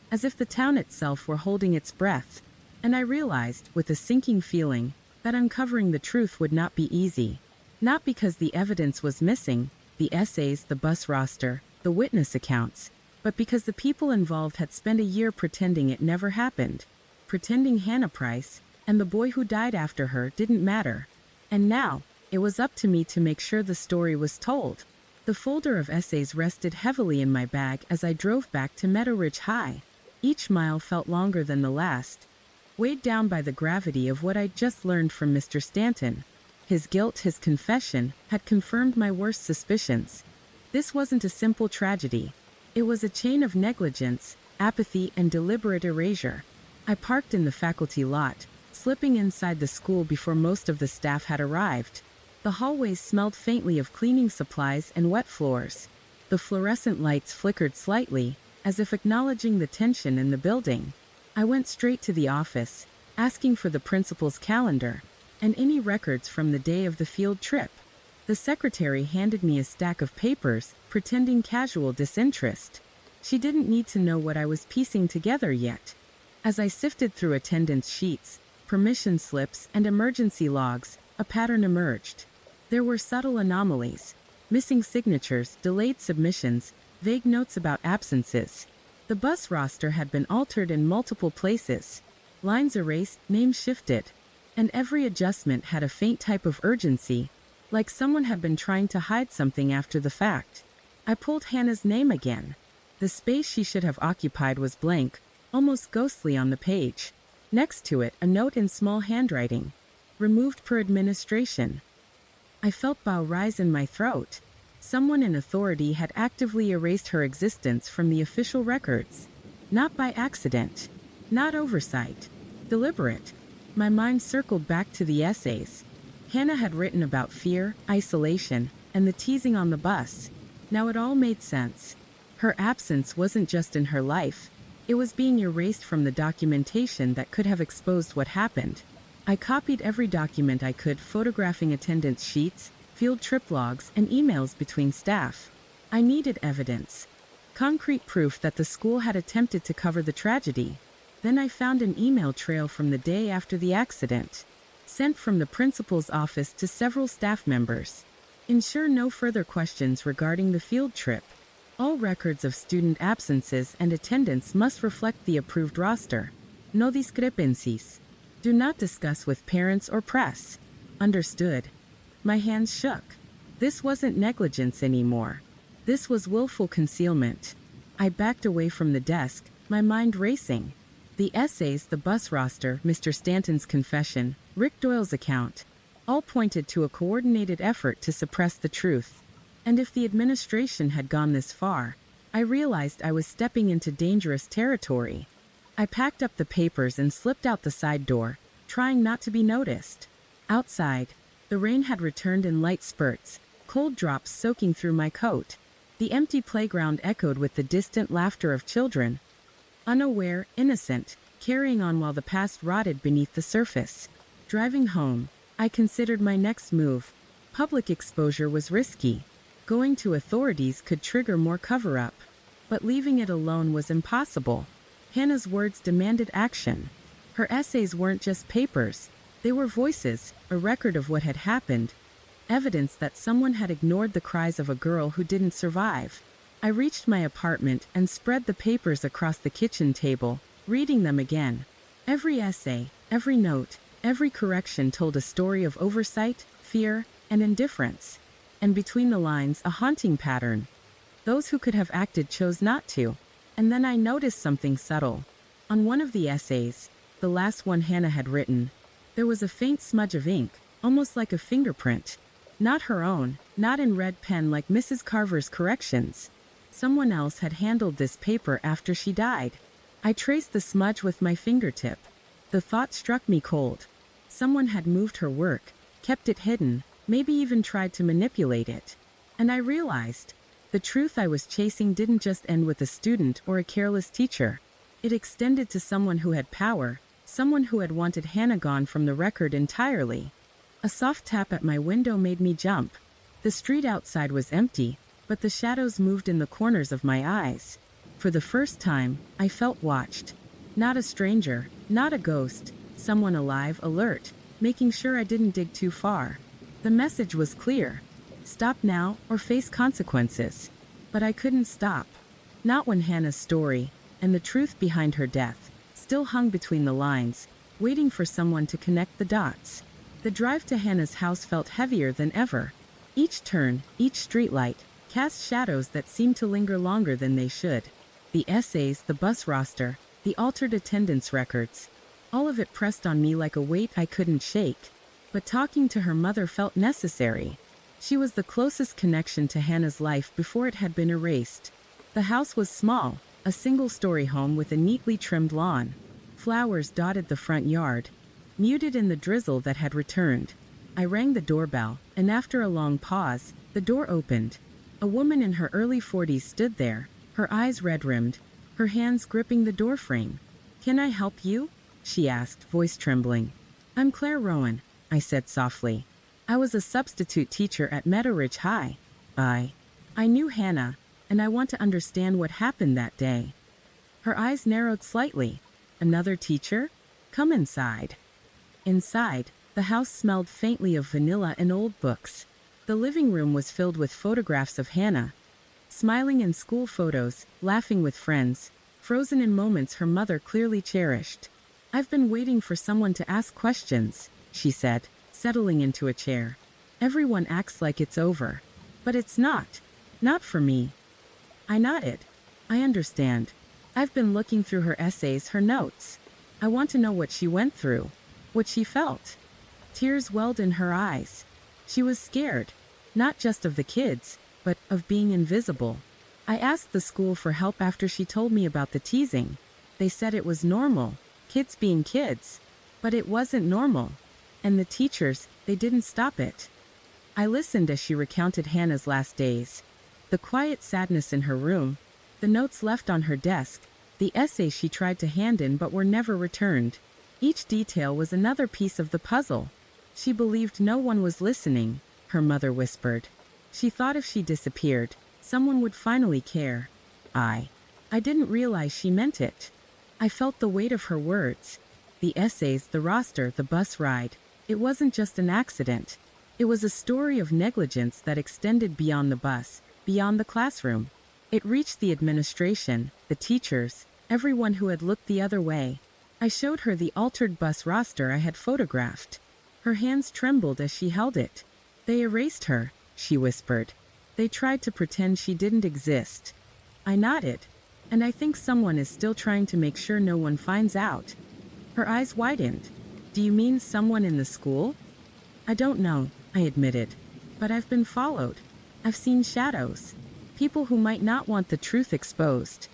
as if the town itself were holding its breath. And I realized, with a sinking feeling, that uncovering the truth would not be easy. Not because the evidence was missing, the essays, the bus roster, the witness accounts, but because the people involved had spent a year pretending it never happened. Pretending Hannah Price, and the boy who died after her, didn't matter. And now, it was up to me to make sure the story was told. The folder of essays rested heavily in my bag as I drove back to Meadow Ridge High. Each mile felt longer than the last, weighed down by the gravity of what I'd just learned from Mr. Stanton. His guilt, his confession, had confirmed my worst suspicions. This wasn't a simple tragedy. It was a chain of negligence, apathy, and deliberate erasure. I parked in the faculty lot, slipping inside the school before most of the staff had arrived. The hallways smelled faintly of cleaning supplies and wet floors. The fluorescent lights flickered slightly, as if acknowledging the tension in the building. I went straight to the office, asking for the principal's calendar and any records from the day of the field trip. The secretary handed me a stack of papers, pretending casual disinterest. She didn't need to know what I was piecing together yet. As I sifted through attendance sheets, permission slips, and emergency logs, a pattern emerged. There were subtle anomalies: missing signatures, delayed submissions, vague notes about absences. The bus roster had been altered in multiple places. Lines erased, names shifted. And every adjustment had a faint type of urgency, like someone had been trying to hide something after the fact. I pulled Hannah's name again. The space she should have occupied was blank, almost ghostly on the page. Next to it, a note in small handwriting: removed per administration. I felt bow rise in my throat. Someone in authority had actively erased her existence from the official records. Not by accident. Not oversight. Deliberate. My mind circled back to the essays. Hannah had written about fear, isolation, and the teasing on the bus. Now it all made sense. Her absence wasn't just in her life. It was being erased from the documentation that could have exposed what happened. I copied every document I could, photographing attendance sheets, field trip logs, and emails between staff. I needed evidence. Concrete proof that the school had attempted to cover the tragedy. Then I found an email trail from the day after the accident, sent from the principal's office to several staff members. Ensure no further questions regarding the field trip. All records of student absences and attendance must reflect the approved roster. No discrepancies. Do not discuss with parents or press. Understood. My hands shook. This wasn't negligence anymore. This was willful concealment. I backed away from the desk, my mind racing. The essays, the bus roster, Mr. Stanton's confession, Rick Doyle's account, all pointed to a coordinated effort to suppress the truth. And if the administration had gone this far, I realized I was stepping into dangerous territory. I packed up the papers and slipped out the side door, trying not to be noticed. Outside, the rain had returned in light spurts, cold drops soaking through my coat. The empty playground echoed with the distant laughter of children. Unaware, innocent, carrying on while the past rotted beneath the surface. Driving home, I considered my next move. Public exposure was risky. Going to authorities could trigger more cover-up. But leaving it alone was impossible. Hannah's words demanded action. Her essays weren't just papers. They were voices, a record of what had happened. Evidence that someone had ignored the cries of a girl who didn't survive. I reached my apartment and spread the papers across the kitchen table, reading them again. Every essay, every note, every correction told a story of oversight, fear, and indifference. And between the lines, a haunting pattern. Those who could have acted chose not to. And then I noticed something subtle. On one of the essays, the last one Hannah had written, there was a faint smudge of ink, almost like a fingerprint. Not her own, not in red pen like Mrs. Carver's corrections. Someone else had handled this paper after she died. I traced the smudge with my fingertip. The thought struck me cold. Someone had moved her work, kept it hidden, maybe even tried to manipulate it. And I realized, the truth I was chasing didn't just end with a student or a careless teacher. It extended to someone who had power, someone who had wanted Hannah gone from the record entirely. A soft tap at my window made me jump. The street outside was empty, but the shadows moved in the corners of my eyes. For the first time, I felt watched. Not a stranger, not a ghost, someone alive, alert, making sure I didn't dig too far. The message was clear. Stop now or face consequences. But I couldn't stop. Not when Hannah's story, and the truth behind her death, still hung between the lines, waiting for someone to connect the dots. The drive to Hannah's house felt heavier than ever. Each turn, each streetlight, cast shadows that seemed to linger longer than they should. The essays, the bus roster, the altered attendance records. All of it pressed on me like a weight I couldn't shake. But talking to her mother felt necessary. She was the closest connection to Hannah's life before it had been erased. The house was small, a single-story home with a neatly trimmed lawn. Flowers dotted the front yard, muted in the drizzle that had returned. I rang the doorbell, and after a long pause, the door opened. A woman in her early 40s stood there, her eyes red-rimmed, her hands gripping the doorframe. "Can I help you?" she asked, voice trembling. "I'm Claire Rowan," I said softly. "I was a substitute teacher at Meadowridge High. I knew Hannah, and I want to understand what happened that day." Her eyes narrowed slightly. "Another teacher? Come inside." Inside, the house smelled faintly of vanilla and old books. The living room was filled with photographs of Hannah, smiling in school photos, laughing with friends, frozen in moments her mother clearly cherished. "I've been waiting for someone to ask questions," she said, settling into a chair. "Everyone acts like it's over. But it's not. Not for me." I nodded. "I understand. I've been looking through her essays, her notes. I want to know what she went through, what she felt." Tears welled in her eyes. She was scared, not just of the kids, but of being invisible. I asked the school for help after she told me about the teasing. They said it was normal, kids being kids. But it wasn't normal. And the teachers, they didn't stop it. I listened as she recounted Hannah's last days. The quiet sadness in her room, the notes left on her desk, the essays she tried to hand in but were never returned. Each detail was another piece of the puzzle. She believed no one was listening, her mother whispered. She thought if she disappeared, someone would finally care. I didn't realize she meant it. I felt the weight of her words. The essays, the roster, the bus ride. It wasn't just an accident. It was a story of negligence that extended beyond the bus, beyond the classroom. It reached the administration, the teachers, everyone who had looked the other way. I showed her the altered bus roster I had photographed. Her hands trembled as she held it. "They erased her," she whispered. "They tried to pretend she didn't exist." I nodded. "And I think someone is still trying to make sure no one finds out." Her eyes widened. "Do you mean someone in the school?" "I don't know," I admitted. "But I've been followed. I've seen shadows. People who might not want the truth exposed."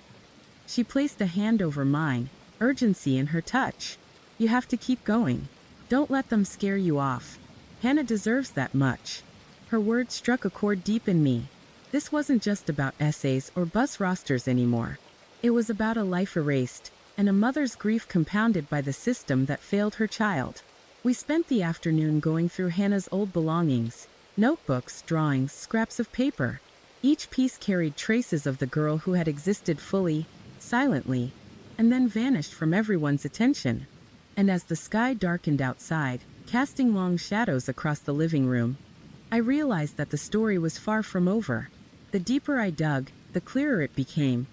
She placed a hand over mine, urgency in her touch. "You have to keep going. Don't let them scare you off. Hannah deserves that much." Her words struck a chord deep in me. This wasn't just about essays or bus rosters anymore. It was about a life erased, and a mother's grief compounded by the system that failed her child. We spent the afternoon going through Hannah's old belongings, notebooks, drawings, scraps of paper. Each piece carried traces of the girl who had existed fully, silently, and then vanished from everyone's attention. And as the sky darkened outside, casting long shadows across the living room, I realized that the story was far from over. The deeper I dug, the clearer it became.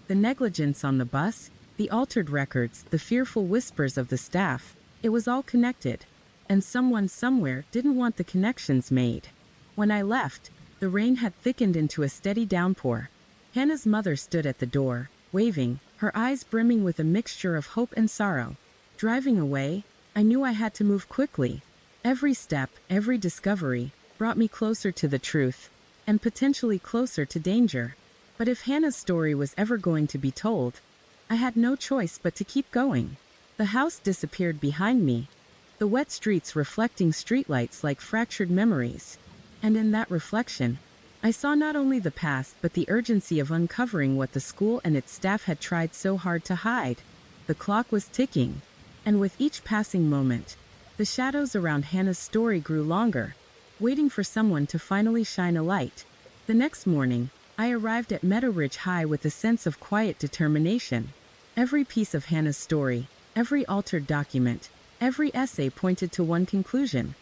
The negligence on the bus, the altered records, the fearful whispers of the staff, it was all connected. And someone somewhere didn't want the connections made. When I left, the rain had thickened into a steady downpour. Hannah's mother stood at the door, waving, her eyes brimming with a mixture of hope and sorrow. Driving away, I knew I had to move quickly. Every step, every discovery, brought me closer to the truth, and potentially closer to danger. But if Hannah's story was ever going to be told, I had no choice but to keep going. The house disappeared behind me, the wet streets reflecting streetlights like fractured memories. And in that reflection, I saw not only the past but the urgency of uncovering what the school and its staff had tried so hard to hide. The clock was ticking, and with each passing moment, the shadows around Hannah's story grew longer, waiting for someone to finally shine a light. The next morning, I arrived at Meadowridge High with a sense of quiet determination. Every piece of Hannah's story, every altered document, every essay pointed to one conclusion.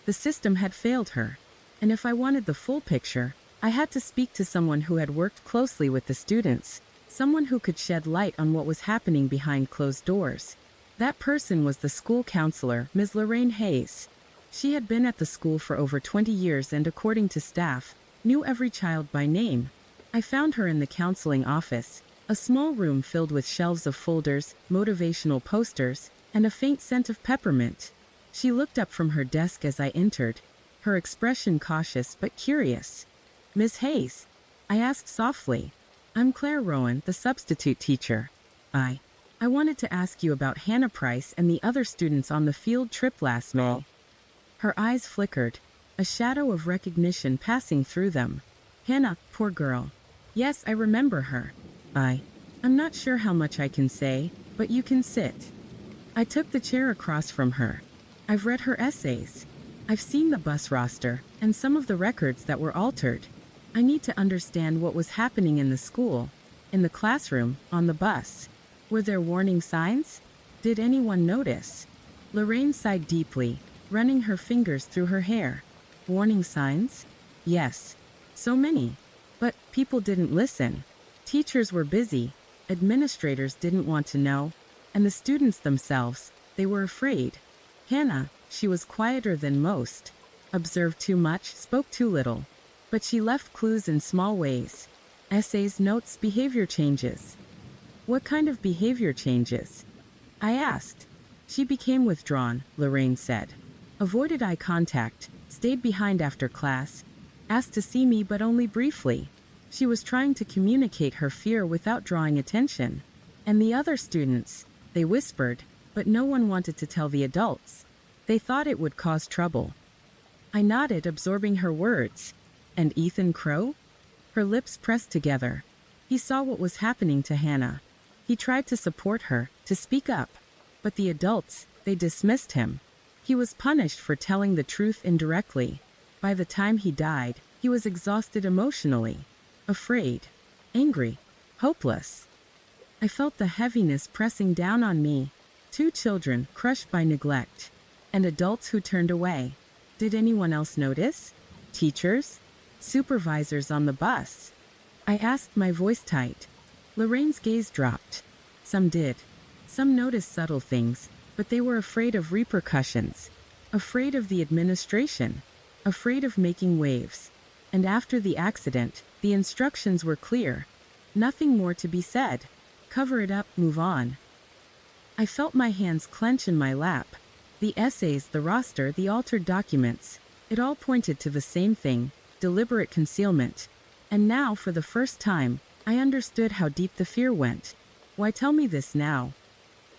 The system had failed her, and if I wanted the full picture, I had to speak to someone who had worked closely with the students, someone who could shed light on what was happening behind closed doors. That person was the school counselor, Ms. Lorraine Hayes. She had been at the school for over 20 years and, according to staff, knew every child by name. I found her in the counseling office, a small room filled with shelves of folders, motivational posters, and a faint scent of peppermint. She looked up from her desk as I entered, her expression cautious but curious. "Miss Hayes?" I asked softly. I'm Claire Rowan, the substitute teacher. I wanted to ask you about Hannah Price and the other students on the field trip last May. Her eyes flickered, a shadow of recognition passing through them. Hannah, poor girl. Yes, I remember her. I'm not sure how much I can say, but you can sit. I took the chair across from her. I've read her essays. I've seen the bus roster and some of the records that were altered. I need to understand what was happening in the school, in the classroom, on the bus. Were there warning signs? Did anyone notice? Lorraine sighed deeply, running her fingers through her hair. Warning signs? Yes. So many. But people didn't listen. Teachers were busy. Administrators didn't want to know. And the students themselves, they were afraid. Hannah, she was quieter than most. Observed too much, spoke too little. But she left clues in small ways. Essays, notes, behavior changes. What kind of behavior changes? I asked. She became withdrawn, Lorraine said. Avoided eye contact, stayed behind after class, asked to see me but only briefly. She was trying to communicate her fear without drawing attention. And the other students, they whispered, but no one wanted to tell the adults. They thought it would cause trouble. I nodded, absorbing her words. And Ethan Crow? Her lips pressed together. He saw what was happening to Hannah. He tried to support her, to speak up. But the adults, they dismissed him. He was punished for telling the truth indirectly. By the time he died, he was exhausted emotionally. Afraid. Angry. Hopeless. I felt the heaviness pressing down on me. 2 children crushed by neglect. And adults who turned away. Did anyone else notice? Teachers? Supervisors on the bus? I asked, my voice tight. Lorraine's gaze dropped. Some did. Some noticed subtle things, but they were afraid of repercussions. Afraid of the administration. Afraid of making waves. And after the accident, the instructions were clear. Nothing more to be said. Cover it up, move on. I felt my hands clench in my lap. The essays, the roster, the altered documents. It all pointed to the same thing, deliberate concealment. And now, for the first time, I understood how deep the fear went. Why tell me this now?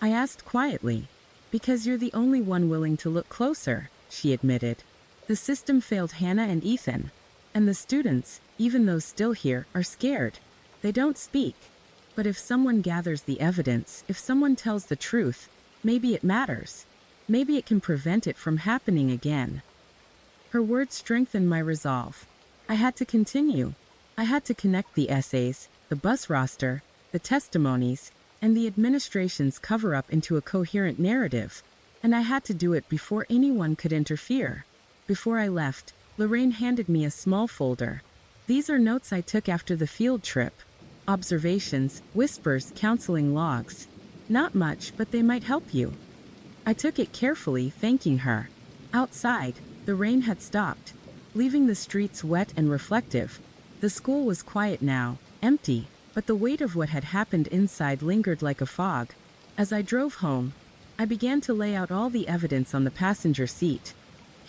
I asked quietly. Because you're the only one willing to look closer, she admitted. The system failed Hannah and Ethan. And the students, even those still here, are scared. They don't speak. But if someone gathers the evidence, if someone tells the truth, maybe it matters. Maybe it can prevent it from happening again. Her words strengthened my resolve. I had to continue. I had to connect the essays, the bus roster, the testimonies, and the administration's cover-up into a coherent narrative. And I had to do it before anyone could interfere. Before I left, Lorraine handed me a small folder. These are notes I took after the field trip. Observations, whispers, counseling logs. Not much, but they might help you. I took it carefully, thanking her. Outside, the rain had stopped, leaving the streets wet and reflective. The school was quiet now, empty, but the weight of what had happened inside lingered like a fog. As I drove home, I began to lay out all the evidence on the passenger seat.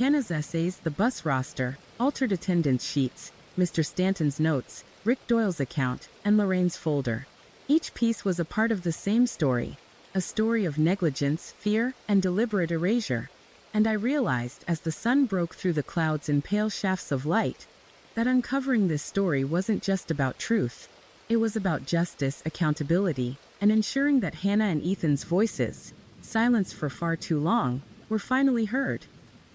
Hannah's essays, the bus roster, altered attendance sheets, Mr. Stanton's notes, Rick Doyle's account, and Lorraine's folder. Each piece was a part of the same story, a story of negligence, fear, and deliberate erasure. And I realized, as the sun broke through the clouds in pale shafts of light, that uncovering this story wasn't just about truth. It was about justice, accountability, and ensuring that Hannah and Ethan's voices, silenced for far too long, were finally heard.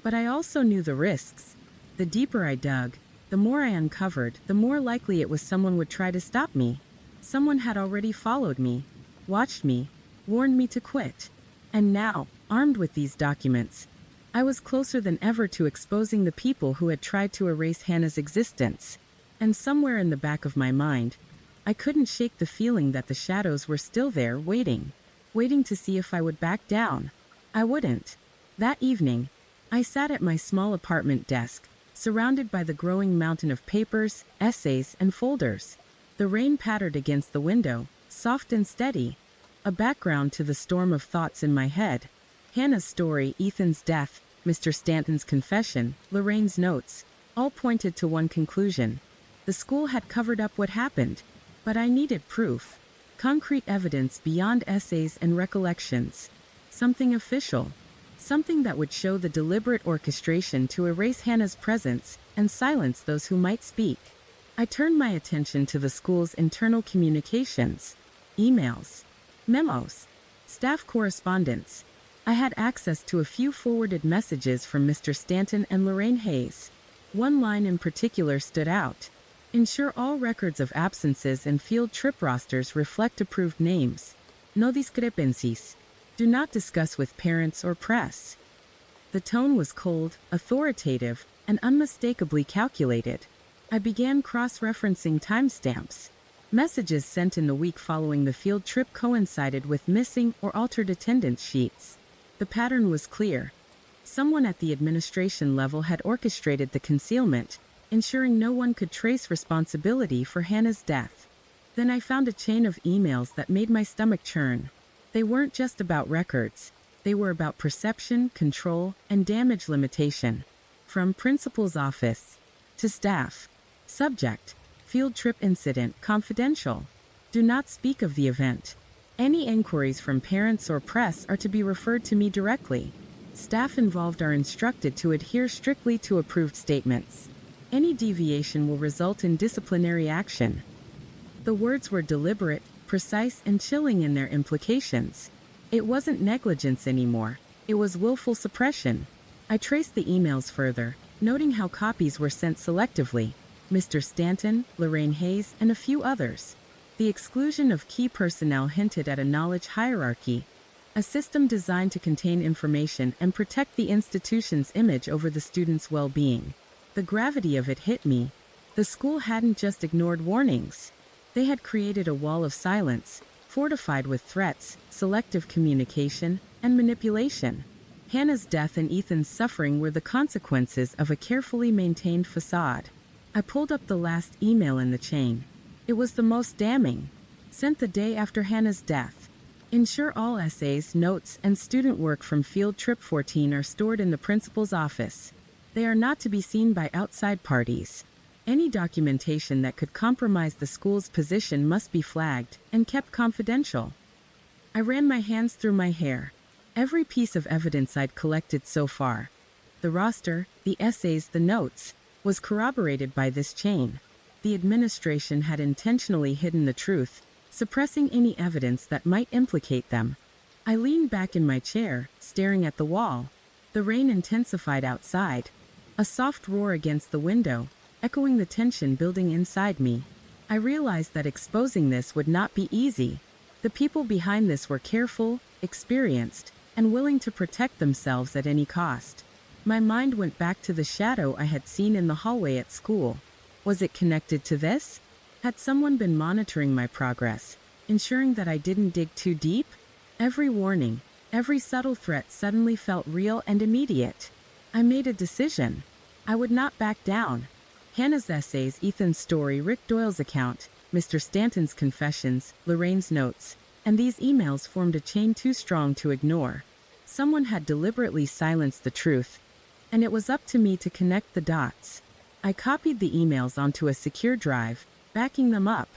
But I also knew the risks. The deeper I dug, the more I uncovered, the more likely it was someone would try to stop me. Someone had already followed me, watched me, warned me to quit. And now, armed with these documents, I was closer than ever to exposing the people who had tried to erase Hannah's existence. And somewhere in the back of my mind, I couldn't shake the feeling that the shadows were still there, waiting to see if I would back down. I wouldn't. That evening, I sat at my small apartment desk, surrounded by the growing mountain of papers, essays, and folders. The rain pattered against the window, soft and steady, a background to the storm of thoughts in my head. Hannah's story, Ethan's death, Mr. Stanton's confession, Lorraine's notes, all pointed to one conclusion. The school had covered up what happened. But I needed proof. Concrete evidence beyond essays and recollections. Something official. Something that would show the deliberate orchestration to erase Hannah's presence and silence those who might speak. I turned my attention to the school's internal communications. Emails. Memos. Staff correspondence. I had access to a few forwarded messages from Mr. Stanton and Lorraine Hayes. One line in particular stood out. Ensure all records of absences and field trip rosters reflect approved names. No discrepancies. Do not discuss with parents or press. The tone was cold, authoritative, and unmistakably calculated. I began cross-referencing timestamps. Messages sent in the week following the field trip coincided with missing or altered attendance sheets. The pattern was clear. Someone at the administration level had orchestrated the concealment, ensuring no one could trace responsibility for Hannah's death. Then I found a chain of emails that made my stomach churn. They weren't just about records. They were about perception, control, and damage limitation. From principal's office to staff. Subject: field trip incident, confidential. Do not speak of the event. Any inquiries from parents or press are to be referred to me directly. Staff involved are instructed to adhere strictly to approved statements. Any deviation will result in disciplinary action. The words were deliberate, precise, and chilling in their implications. It wasn't negligence anymore. It was willful suppression. I traced the emails further, noting how copies were sent selectively. Mr. Stanton, Lorraine Hayes, and a few others. The exclusion of key personnel hinted at a knowledge hierarchy, a system designed to contain information and protect the institution's image over the students' well-being. The gravity of it hit me. The school hadn't just ignored warnings. They had created a wall of silence, fortified with threats, selective communication, and manipulation. Hannah's death and Ethan's suffering were the consequences of a carefully maintained facade. I pulled up the last email in the chain. It was the most damning. Sent the day after Hannah's death. Ensure all essays, notes, and student work from Field Trip 14 are stored in the principal's office. They are not to be seen by outside parties. Any documentation that could compromise the school's position must be flagged and kept confidential. I ran my hands through my hair. Every piece of evidence I'd collected so far, the roster, the essays, the notes, was corroborated by this chain. The administration had intentionally hidden the truth, suppressing any evidence that might implicate them. I leaned back in my chair, staring at the wall. The rain intensified outside. A soft roar against the window, echoing the tension building inside me. I realized that exposing this would not be easy. The people behind this were careful, experienced, and willing to protect themselves at any cost. My mind went back to the shadow I had seen in the hallway at school. Was it connected to this? Had someone been monitoring my progress, ensuring that I didn't dig too deep? Every warning, every subtle threat suddenly felt real and immediate. I made a decision. I would not back down. Hannah's essays, Ethan's story, Rick Doyle's account, Mr. Stanton's confessions, Lorraine's notes, and these emails formed a chain too strong to ignore. Someone had deliberately silenced the truth, and it was up to me to connect the dots. I copied the emails onto a secure drive, backing them up.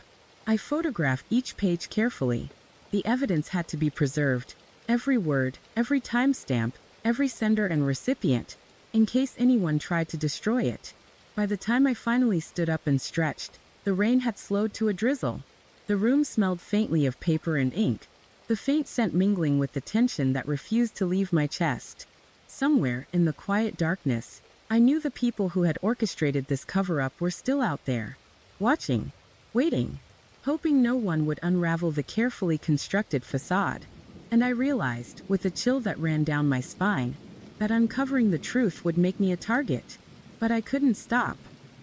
I photographed each page carefully. The evidence had to be preserved, every word, every timestamp, every sender and recipient, in case anyone tried to destroy it. By the time I finally stood up and stretched, the rain had slowed to a drizzle. The room smelled faintly of paper and ink, the faint scent mingling with the tension that refused to leave my chest. Somewhere, in the quiet darkness, I knew the people who had orchestrated this cover-up were still out there, watching, waiting, hoping no one would unravel the carefully constructed facade. And I realized, with a chill that ran down my spine, that uncovering the truth would make me a target. But I couldn't stop.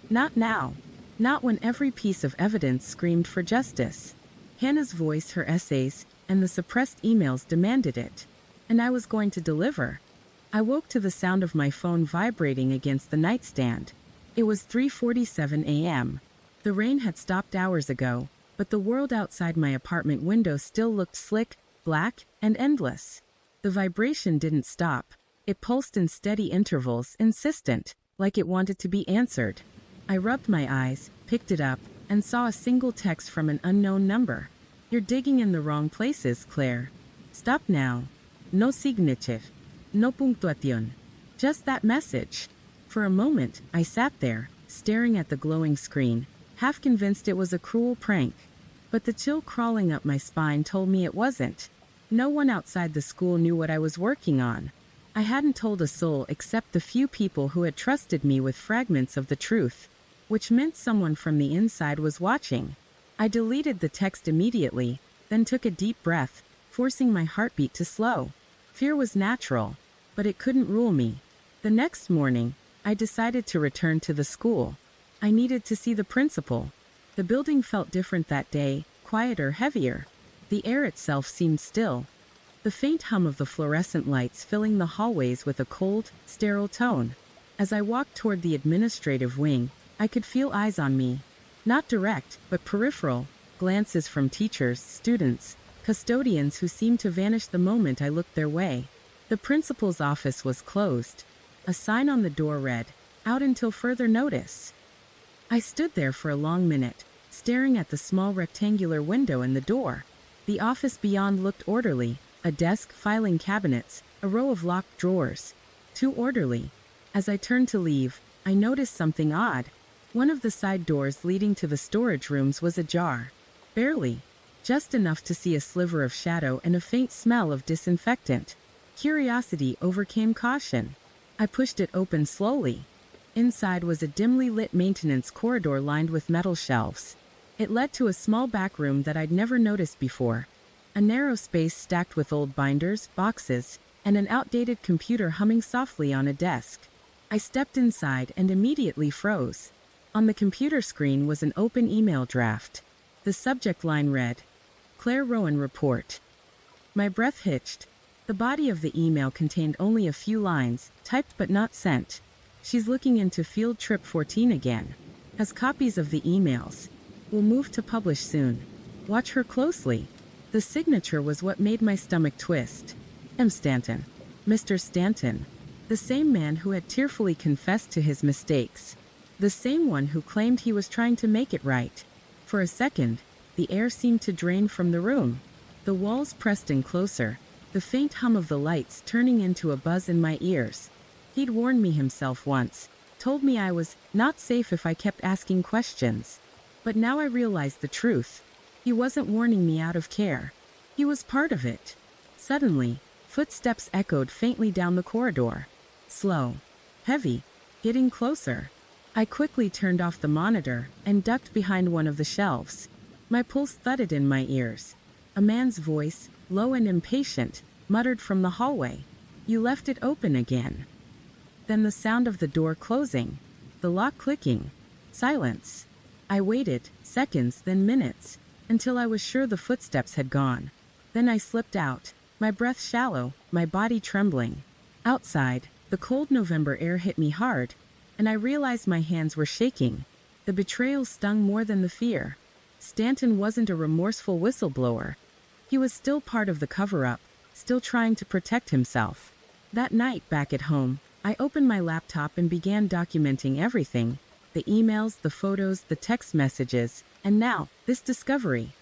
Not now. Not when every piece of evidence screamed for justice. Hannah's voice, her essays, and the suppressed emails demanded it. And I was going to deliver. I woke to the sound of my phone vibrating against the nightstand. It was 3:47 a.m. The rain had stopped hours ago, but the world outside my apartment window still looked slick, black, and endless. The vibration didn't stop. It pulsed in steady intervals, insistent, like it wanted to be answered. I rubbed my eyes, picked it up, and saw a single text from an unknown number. You're digging in the wrong places, Claire. Stop now. No signature. No punctuación. Just that message. For a moment, I sat there, staring at the glowing screen, half convinced it was a cruel prank. But the chill crawling up my spine told me it wasn't. No one outside the school knew what I was working on. I hadn't told a soul except the few people who had trusted me with fragments of the truth, which meant someone from the inside was watching. I deleted the text immediately, then took a deep breath, forcing my heartbeat to slow. Fear was natural, but it couldn't rule me. The next morning, I decided to return to the school. I needed to see the principal. The building felt different that day, quieter, heavier. The air itself seemed still. The faint hum of the fluorescent lights filling the hallways with a cold, sterile tone. As I walked toward the administrative wing, I could feel eyes on me. Not direct, but peripheral, glances from teachers, students, custodians who seemed to vanish the moment I looked their way. The principal's office was closed. A sign on the door read, "Out until further notice." I stood there for a long minute, staring at the small rectangular window in the door. The office beyond looked orderly, a desk, filing cabinets, a row of locked drawers. Too orderly. As I turned to leave, I noticed something odd. One of the side doors leading to the storage rooms was ajar. Barely. Just enough to see a sliver of shadow and a faint smell of disinfectant. Curiosity overcame caution. I pushed it open slowly. Inside was a dimly lit maintenance corridor lined with metal shelves. It led to a small back room that I'd never noticed before. A narrow space stacked with old binders, boxes, and an outdated computer humming softly on a desk. I stepped inside and immediately froze. On the computer screen was an open email draft. The subject line read, "Claire Rowan Report." My breath hitched. The body of the email contained only a few lines, typed but not sent. "She's looking into field trip 14 again. Has copies of the emails. Will move to publish soon. Watch her closely." The signature was what made my stomach twist. M. Stanton. Mr. Stanton. The same man who had tearfully confessed to his mistakes. The same one who claimed he was trying to make it right. For a second, the air seemed to drain from the room. The walls pressed in closer, the faint hum of the lights turning into a buzz in my ears. He'd warned me himself once, told me I was not safe if I kept asking questions. But now I realized the truth. He wasn't warning me out of care. He was part of it. Suddenly, footsteps echoed faintly down the corridor. Slow. Heavy. Getting closer. I quickly turned off the monitor and ducked behind one of the shelves. My pulse thudded in my ears. A man's voice, low and impatient, muttered from the hallway. "You left it open again." Then the sound of the door closing. The lock clicking. Silence. I waited, seconds, then minutes, until I was sure the footsteps had gone. Then I slipped out, my breath shallow, my body trembling. Outside, the cold November air hit me hard, and I realized my hands were shaking. The betrayal stung more than the fear. Stanton wasn't a remorseful whistleblower. He was still part of the cover-up, still trying to protect himself. That night, back at home, I opened my laptop and began documenting everything. The emails, the photos, the text messages, and now, this discovery.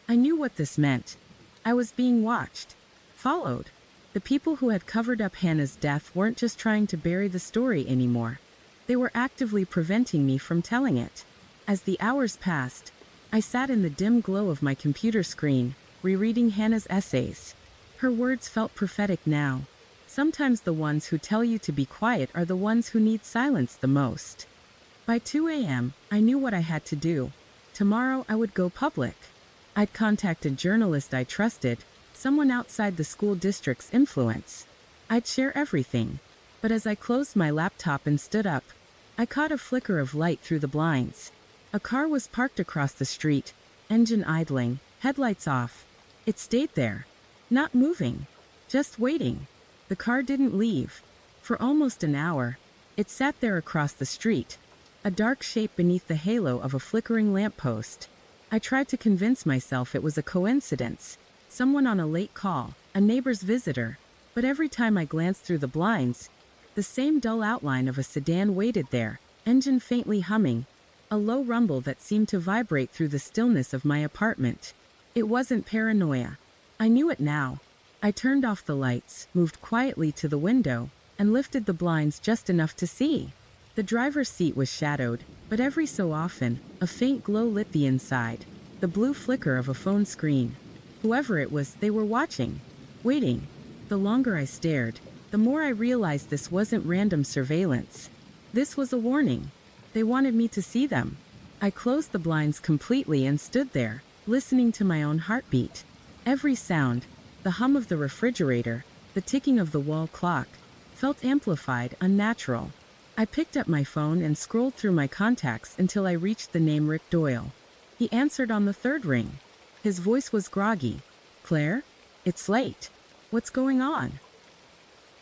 I knew what this meant. I was being watched, followed. The people who had covered up Hannah's death weren't just trying to bury the story anymore. They were actively preventing me from telling it. As the hours passed, I sat in the dim glow of my computer screen, rereading Hannah's essays. Her words felt prophetic now. Sometimes the ones who tell you to be quiet are the ones who need silence the most. By 2 a.m., I knew what I had to do. Tomorrow I would go public. I'd contact a journalist I trusted, someone outside the school district's influence. I'd share everything. But as I closed my laptop and stood up, I caught a flicker of light through the blinds. A car was parked across the street, engine idling, headlights off. It stayed there, not moving, just waiting. The car didn't leave. For almost an hour, it sat there across the street, a dark shape beneath the halo of a flickering lamppost. I tried to convince myself it was a coincidence, someone on a late call, a neighbor's visitor, but every time I glanced through the blinds, the same dull outline of a sedan waited there, engine faintly humming. a low rumble that seemed to vibrate through the stillness of my apartment. It wasn't paranoia. I knew it now. I turned off the lights, moved quietly to the window, and lifted the blinds just enough to see. The driver's seat was shadowed, but every so often, a faint glow lit the inside, the blue flicker of a phone screen. Whoever it was, they were watching, waiting. The longer I stared, the more I realized this wasn't random surveillance. This was a warning. They wanted me to see them. I closed the blinds completely and stood there, listening to my own heartbeat. Every sound, the hum of the refrigerator, the ticking of the wall clock, felt amplified, unnatural. I picked up my phone and scrolled through my contacts until I reached the name Rick Doyle. He answered on the third ring. His voice was groggy. "Claire? It's late. What's going on?"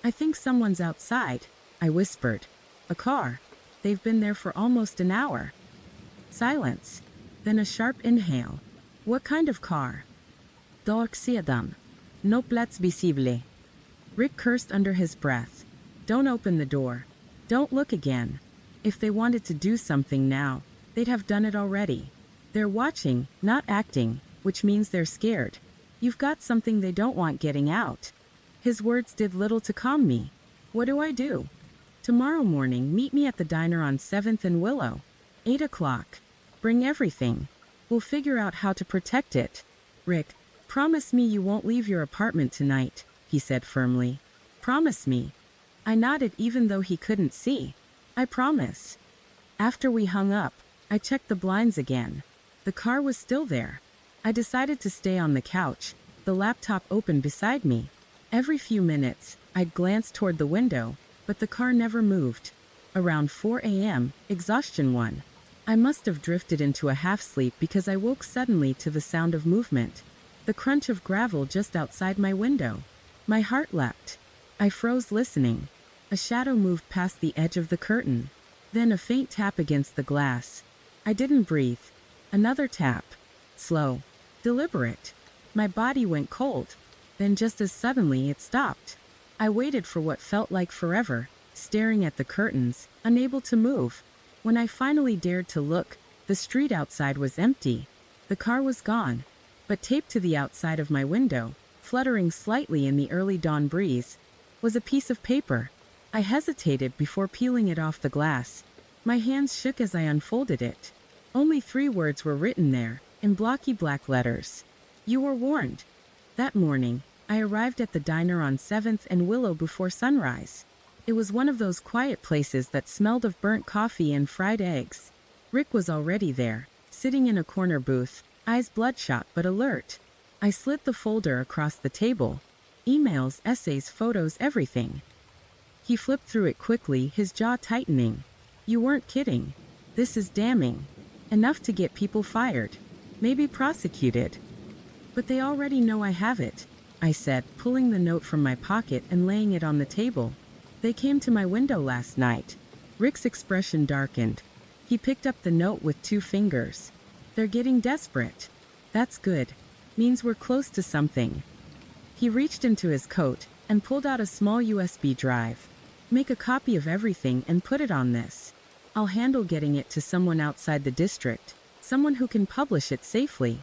"I think someone's outside," I whispered. "A car. They've been there for almost an hour." Silence. Then a sharp inhale. "What kind of car?" "Doorksiadam. No plates visible." Rick cursed under his breath. "Don't open the door. Don't look again. If they wanted to do something now, they'd have done it already. They're watching, not acting, which means they're scared. You've got something they don't want getting out." His words did little to calm me. What do I do? "Tomorrow morning, meet me at the diner on 7th and Willow. 8 o'clock. Bring everything. We'll figure out how to protect it." "Rick, promise me you won't leave your apartment tonight," he said firmly. "Promise me." I nodded even though he couldn't see. "I promise." After we hung up, I checked the blinds again. The car was still there. I decided to stay on the couch, the laptop open beside me. Every few minutes, I'd glance toward the window, but the car never moved. Around 4 a.m., exhaustion won. I must have drifted into a half-sleep because I woke suddenly to the sound of movement. The crunch of gravel just outside my window. My heart leapt. I froze listening. A shadow moved past the edge of the curtain. Then a faint tap against the glass. I didn't breathe. Another tap. Slow. Deliberate. My body went cold. Then just as suddenly it stopped. I waited for what felt like forever, staring at the curtains, unable to move. When I finally dared to look, the street outside was empty. The car was gone. But taped to the outside of my window, fluttering slightly in the early dawn breeze, was a piece of paper. I hesitated before peeling it off the glass. My hands shook as I unfolded it. Only 3 words were written there, in blocky black letters. "You were warned." That morning, I arrived at the diner on 7th and Willow before sunrise. It was one of those quiet places that smelled of burnt coffee and fried eggs. Rick was already there, sitting in a corner booth, eyes bloodshot but alert. I slid the folder across the table. Emails, essays, photos, everything. He flipped through it quickly, his jaw tightening. "You weren't kidding. This is damning. Enough to get people fired. Maybe prosecuted." "But they already know I have it," I said, pulling the note from my pocket and laying it on the table. "They came to my window last night." Rick's expression darkened. He picked up the note with 2 fingers. "They're getting desperate." "That's good. Means we're close to something." He reached into his coat and pulled out a small USB drive. "Make a copy of everything and put it on this. I'll handle getting it to someone outside the district, someone who can publish it safely."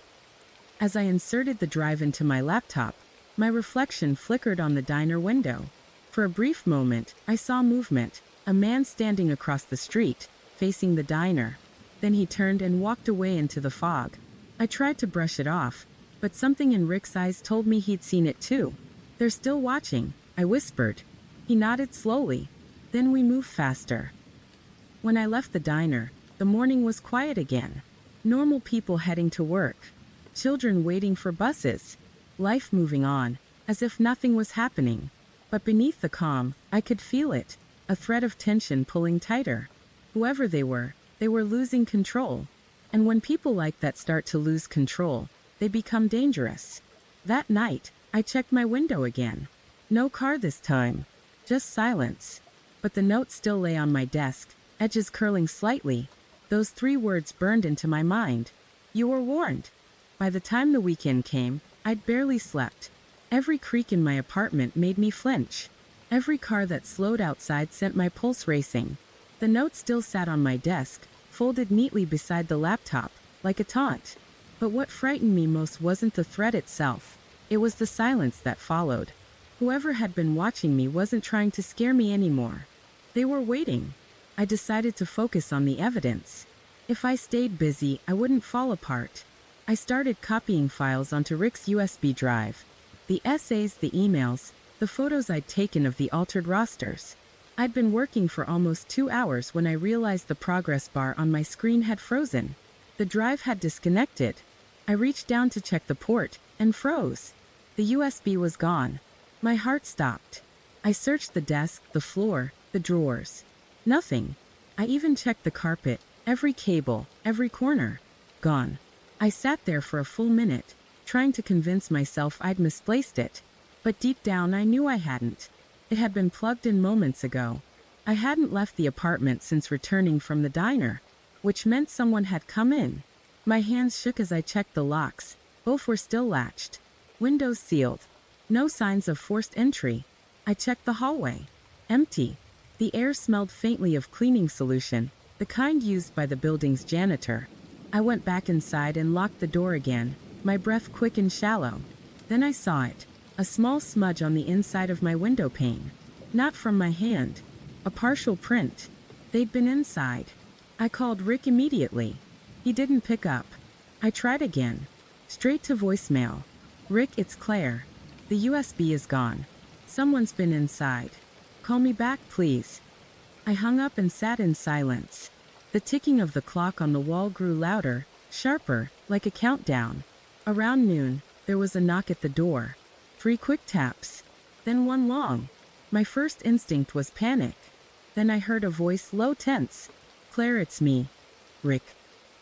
As I inserted the drive into my laptop, my reflection flickered on the diner window. For a brief moment, I saw movement, a man standing across the street, facing the diner. Then he turned and walked away into the fog. I tried to brush it off, but something in Rick's eyes told me he'd seen it too. "They're still watching," I whispered. He nodded slowly. Then we moved faster. When I left the diner, the morning was quiet again. Normal people heading to work. Children waiting for buses. Life moving on, as if nothing was happening. But beneath the calm, I could feel it, a thread of tension pulling tighter. Whoever they were losing control. And when people like that start to lose control, they become dangerous. That night, I checked my window again. No car this time. Just silence. But the note still lay on my desk, edges curling slightly. Those 3 words burned into my mind. "You were warned." By the time the weekend came, I'd barely slept. Every creak in my apartment made me flinch. Every car that slowed outside sent my pulse racing. The note still sat on my desk, folded neatly beside the laptop, like a taunt. But what frightened me most wasn't the threat itself. It was the silence that followed. Whoever had been watching me wasn't trying to scare me anymore. They were waiting. I decided to focus on the evidence. If I stayed busy, I wouldn't fall apart. I started copying files onto Rick's USB drive. The essays, the emails, the photos I'd taken of the altered rosters. I'd been working for almost 2 hours when I realized the progress bar on my screen had frozen. The drive had disconnected. I reached down to check the port, and froze. The USB was gone. My heart stopped. I searched the desk, the floor, the drawers. Nothing. I even checked the carpet, every cable, every corner. Gone. I sat there for a full minute, trying to convince myself I'd misplaced it. But deep down I knew I hadn't. It had been plugged in moments ago. I hadn't left the apartment since returning from the diner, which meant someone had come in. My hands shook as I checked the locks. Both were still latched. Windows sealed. No signs of forced entry. I checked the hallway. Empty. The air smelled faintly of cleaning solution, the kind used by the building's janitor. I went back inside and locked the door again, my breath quick and shallow. Then I saw it. A small smudge on the inside of my window pane. Not from my hand. A partial print. They'd been inside. I called Rick immediately. He didn't pick up. I tried again. Straight to voicemail. Rick, it's Claire. The USB is gone. Someone's been inside. Call me back, please. I hung up and sat in silence. The ticking of the clock on the wall grew louder, sharper, like a countdown. Around noon, there was a knock at the door. 3 quick taps. Then one long. My first instinct was panic. Then I heard a voice, low, tense. Claire, it's me. Rick.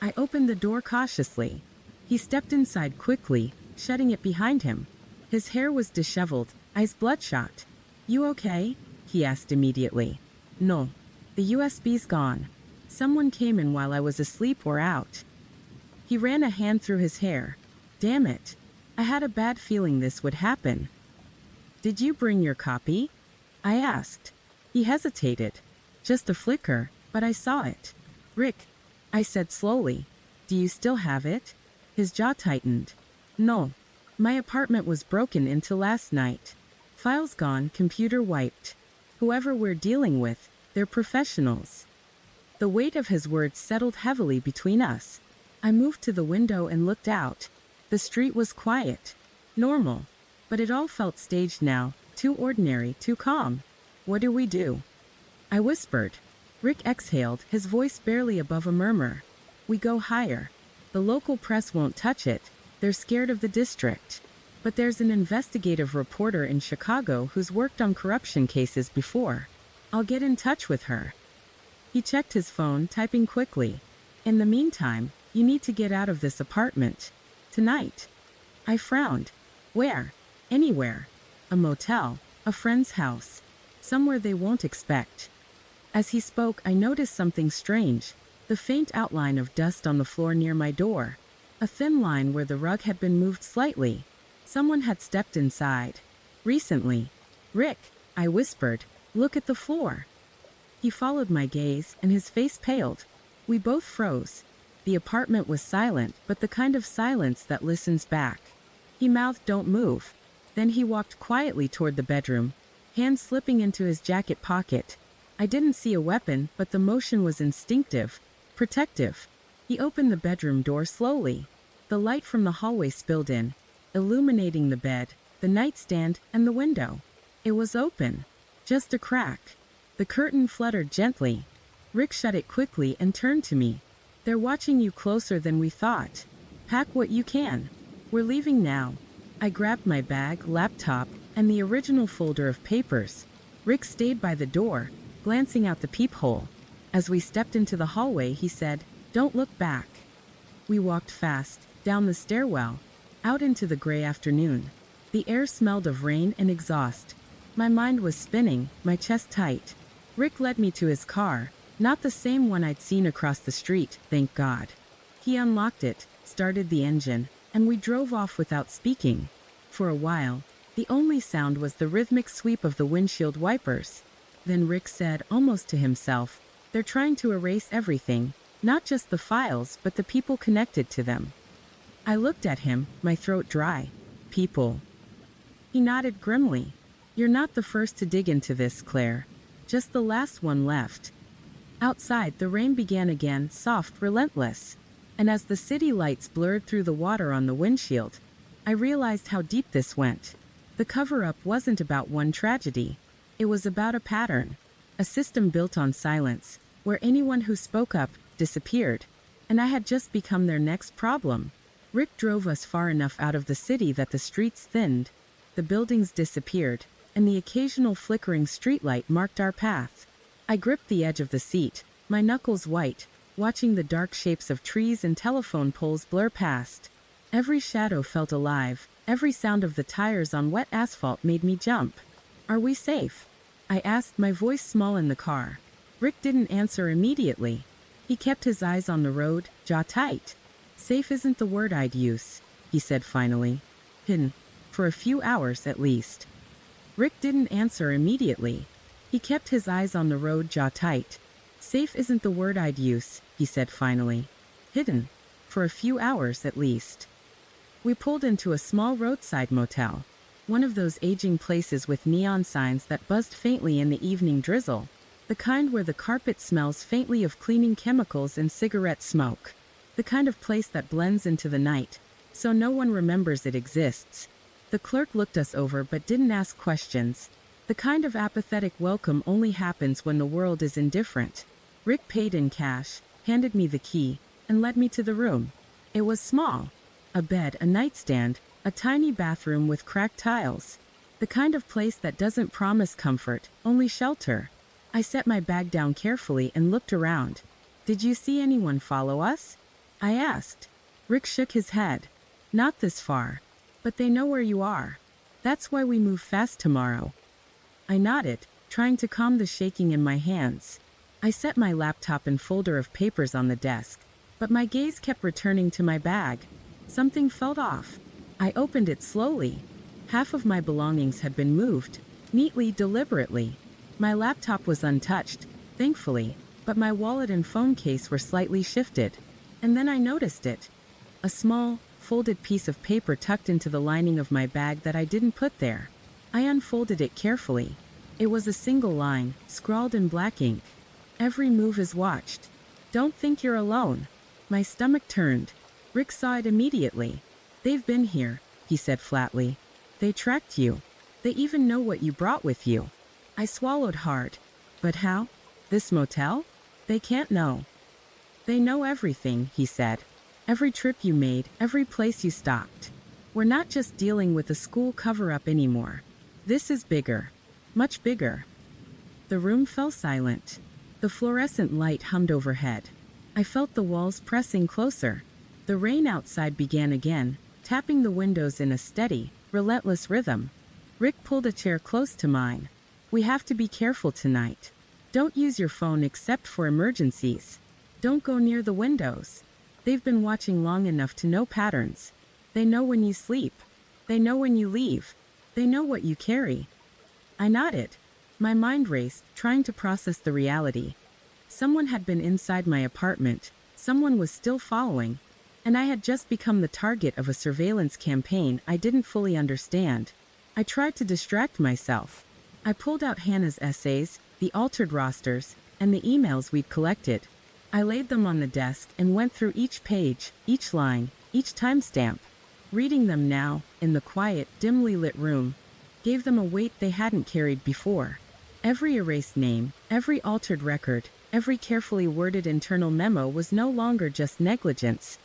I opened the door cautiously. He stepped inside quickly, shutting it behind him. His hair was disheveled, eyes bloodshot. You okay? He asked immediately. No. The USB's gone. Someone came in while I was asleep or out. He ran a hand through his hair. Damn it. I had a bad feeling this would happen. Did you bring your copy? I asked. He hesitated. Just a flicker, but I saw it. Rick, I said slowly. Do you still have it? His jaw tightened. No. My apartment was broken into last night. Files gone, computer wiped. Whoever we're dealing with, they're professionals. The weight of his words settled heavily between us. I moved to the window and looked out. The street was quiet. Normal. But it all felt staged now, too ordinary, too calm. What do we do? I whispered. Rick exhaled, his voice barely above a murmur. We go higher. The local press won't touch it. They're scared of the district. But there's an investigative reporter in Chicago who's worked on corruption cases before. I'll get in touch with her. He checked his phone, typing quickly. In the meantime, you need to get out of this apartment. Tonight. I frowned. Where? Anywhere. A motel, a friend's house. Somewhere they won't expect. As he spoke, I noticed something strange. The faint outline of dust on the floor near my door. A thin line where the rug had been moved slightly. Someone had stepped inside. Recently. Rick, I whispered, look at the floor. He followed my gaze, and his face paled. We both froze. The apartment was silent, but the kind of silence that listens back. He mouthed, don't move. Then he walked quietly toward the bedroom, hand slipping into his jacket pocket. I didn't see a weapon, but the motion was instinctive, protective. He opened the bedroom door slowly. The light from the hallway spilled in, illuminating the bed, the nightstand, and the window. It was open. Just a crack. The curtain fluttered gently. Rick shut it quickly and turned to me. They're watching you closer than we thought. Pack what you can. We're leaving now. I grabbed my bag, laptop, and the original folder of papers. Rick stayed by the door, glancing out the peephole. As we stepped into the hallway, he said, don't look back. We walked fast, down the stairwell, out into the gray afternoon. The air smelled of rain and exhaust. My mind was spinning, my chest tight. Rick led me to his car, not the same one I'd seen across the street, thank God. He unlocked it, started the engine, and we drove off without speaking. For a while, the only sound was the rhythmic sweep of the windshield wipers. Then Rick said, almost to himself, they're trying to erase everything. Not just the files, but the people connected to them. I looked at him, my throat dry. People. He nodded grimly. You're not the first to dig into this, Claire. Just the last one left. Outside, the rain began again, soft, relentless. And as the city lights blurred through the water on the windshield, I realized how deep this went. The cover-up wasn't about one tragedy. It was about a pattern. A system built on silence, where anyone who spoke up disappeared. And I had just become their next problem. Rick drove us far enough out of the city that the streets thinned, the buildings disappeared, and the occasional flickering streetlight marked our path. I gripped the edge of the seat, my knuckles white, watching the dark shapes of trees and telephone poles blur past. Every shadow felt alive, every sound of the tires on wet asphalt made me jump. Are we safe? I asked, my voice small in the car. Rick didn't answer immediately. He kept his eyes on the road, jaw tight. Safe isn't the word I'd use, he said finally. Hidden. For a few hours at least. Rick didn't answer immediately. He kept his eyes on the road, jaw tight. Safe isn't the word I'd use, he said finally. Hidden. For a few hours at least. We pulled into a small roadside motel. One of those aging places with neon signs that buzzed faintly in the evening drizzle. The kind where the carpet smells faintly of cleaning chemicals and cigarette smoke. The kind of place that blends into the night, so no one remembers it exists. The clerk looked us over but didn't ask questions. The kind of apathetic welcome only happens when the world is indifferent. Rick paid in cash, handed me the key, and led me to the room. It was small. A bed, a nightstand, a tiny bathroom with cracked tiles. The kind of place that doesn't promise comfort, only shelter. I set my bag down carefully and looked around. Did you see anyone follow us? I asked. Rick shook his head. Not this far. But they know where you are. That's why we move fast tomorrow. I nodded, trying to calm the shaking in my hands. I set my laptop and folder of papers on the desk, but my gaze kept returning to my bag. Something felt off. I opened it slowly. Half of my belongings had been moved, neatly, deliberately. My laptop was untouched, thankfully, but my wallet and phone case were slightly shifted. And then I noticed it. A small, folded piece of paper tucked into the lining of my bag that I didn't put there. I unfolded it carefully. It was a single line, scrawled in black ink. Every move is watched. Don't think you're alone. My stomach turned. Rick saw it immediately. They've been here, he said flatly. They tracked you. They even know what you brought with you. I swallowed hard. But how? This motel? They can't know. They know everything, he said. Every trip you made, every place you stopped. We're not just dealing with a school cover-up anymore. This is bigger. Much bigger. The room fell silent. The fluorescent light hummed overhead. I felt the walls pressing closer. The rain outside began again, tapping the windows in a steady, relentless rhythm. Rick pulled a chair close to mine. We have to be careful tonight. Don't use your phone except for emergencies. Don't go near the windows. They've been watching long enough to know patterns. They know when you sleep. They know when you leave. They know what you carry. I nodded. My mind raced, trying to process the reality. Someone had been inside my apartment. Someone was still following. And I had just become the target of a surveillance campaign I didn't fully understand. I tried to distract myself. I pulled out Hannah's essays, the altered rosters, and the emails we'd collected. I laid them on the desk and went through each page, each line, each timestamp. Reading them now, in the quiet, dimly lit room, gave them a weight they hadn't carried before. Every erased name, every altered record, every carefully worded internal memo was no longer just negligence.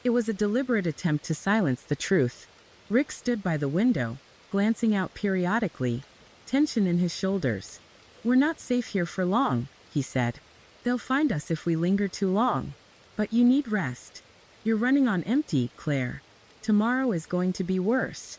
It was a deliberate attempt to silence the truth. Rick stood by the window, glancing out periodically, tension in his shoulders. We're not safe here for long, he said. They'll find us if we linger too long. But you need rest. You're running on empty, Claire. Tomorrow is going to be worse.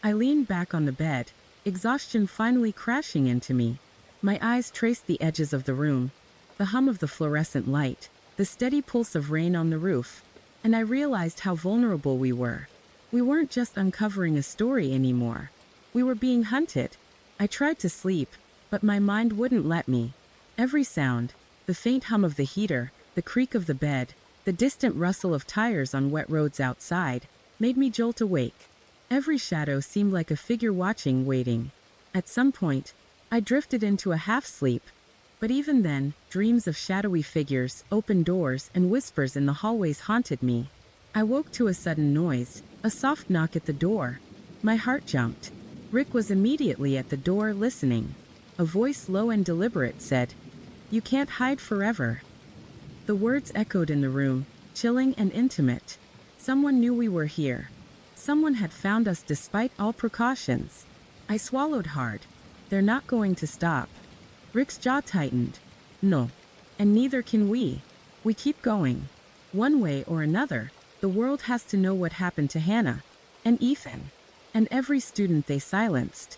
I leaned back on the bed, exhaustion finally crashing into me. My eyes traced the edges of the room, the hum of the fluorescent light, the steady pulse of rain on the roof, and I realized how vulnerable we were. We weren't just uncovering a story anymore. We were being hunted. I tried to sleep, but my mind wouldn't let me. Every sound, the faint hum of the heater, the creak of the bed, the distant rustle of tires on wet roads outside, made me jolt awake. Every shadow seemed like a figure watching, waiting. At some point, I drifted into a half-sleep, but even then, dreams of shadowy figures, open doors, and whispers in the hallways haunted me. I woke to a sudden noise, a soft knock at the door. My heart jumped. Rick was immediately at the door, listening. A voice low and deliberate said, "You can't hide forever." The words echoed in the room, chilling and intimate. Someone knew we were here. Someone had found us despite all precautions. I swallowed hard. They're not going to stop. Rick's jaw tightened. No. And neither can we. We keep going. One way or another, the world has to know what happened to Hannah, and Ethan, and every student they silenced.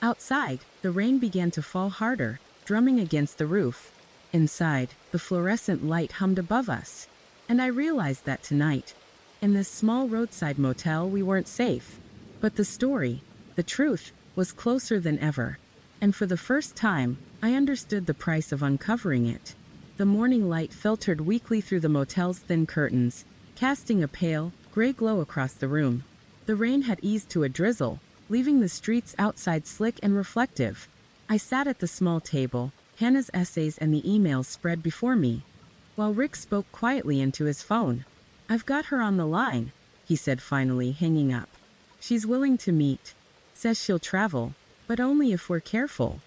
Outside, the rain began to fall harder, drumming against the roof. Inside, the fluorescent light hummed above us. And I realized that tonight, in this small roadside motel, we weren't safe. But the story, the truth, was closer than ever. And for the first time, I understood the price of uncovering it. The morning light filtered weakly through the motel's thin curtains, casting a pale, gray glow across the room. The rain had eased to a drizzle, leaving the streets outside slick and reflective. I sat at the small table, Hannah's essays and the emails spread before me, while Rick spoke quietly into his phone. "I've got her on the line," he said, finally hanging up. "She's willing to meet. Says she'll travel, but only if we're careful."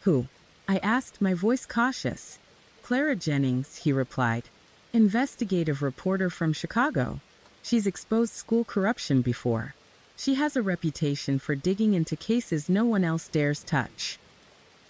"Who?" I asked, my voice cautious. "Clara Jennings," he replied. "Investigative reporter from Chicago. She's exposed school corruption before. She has a reputation for digging into cases no one else dares touch."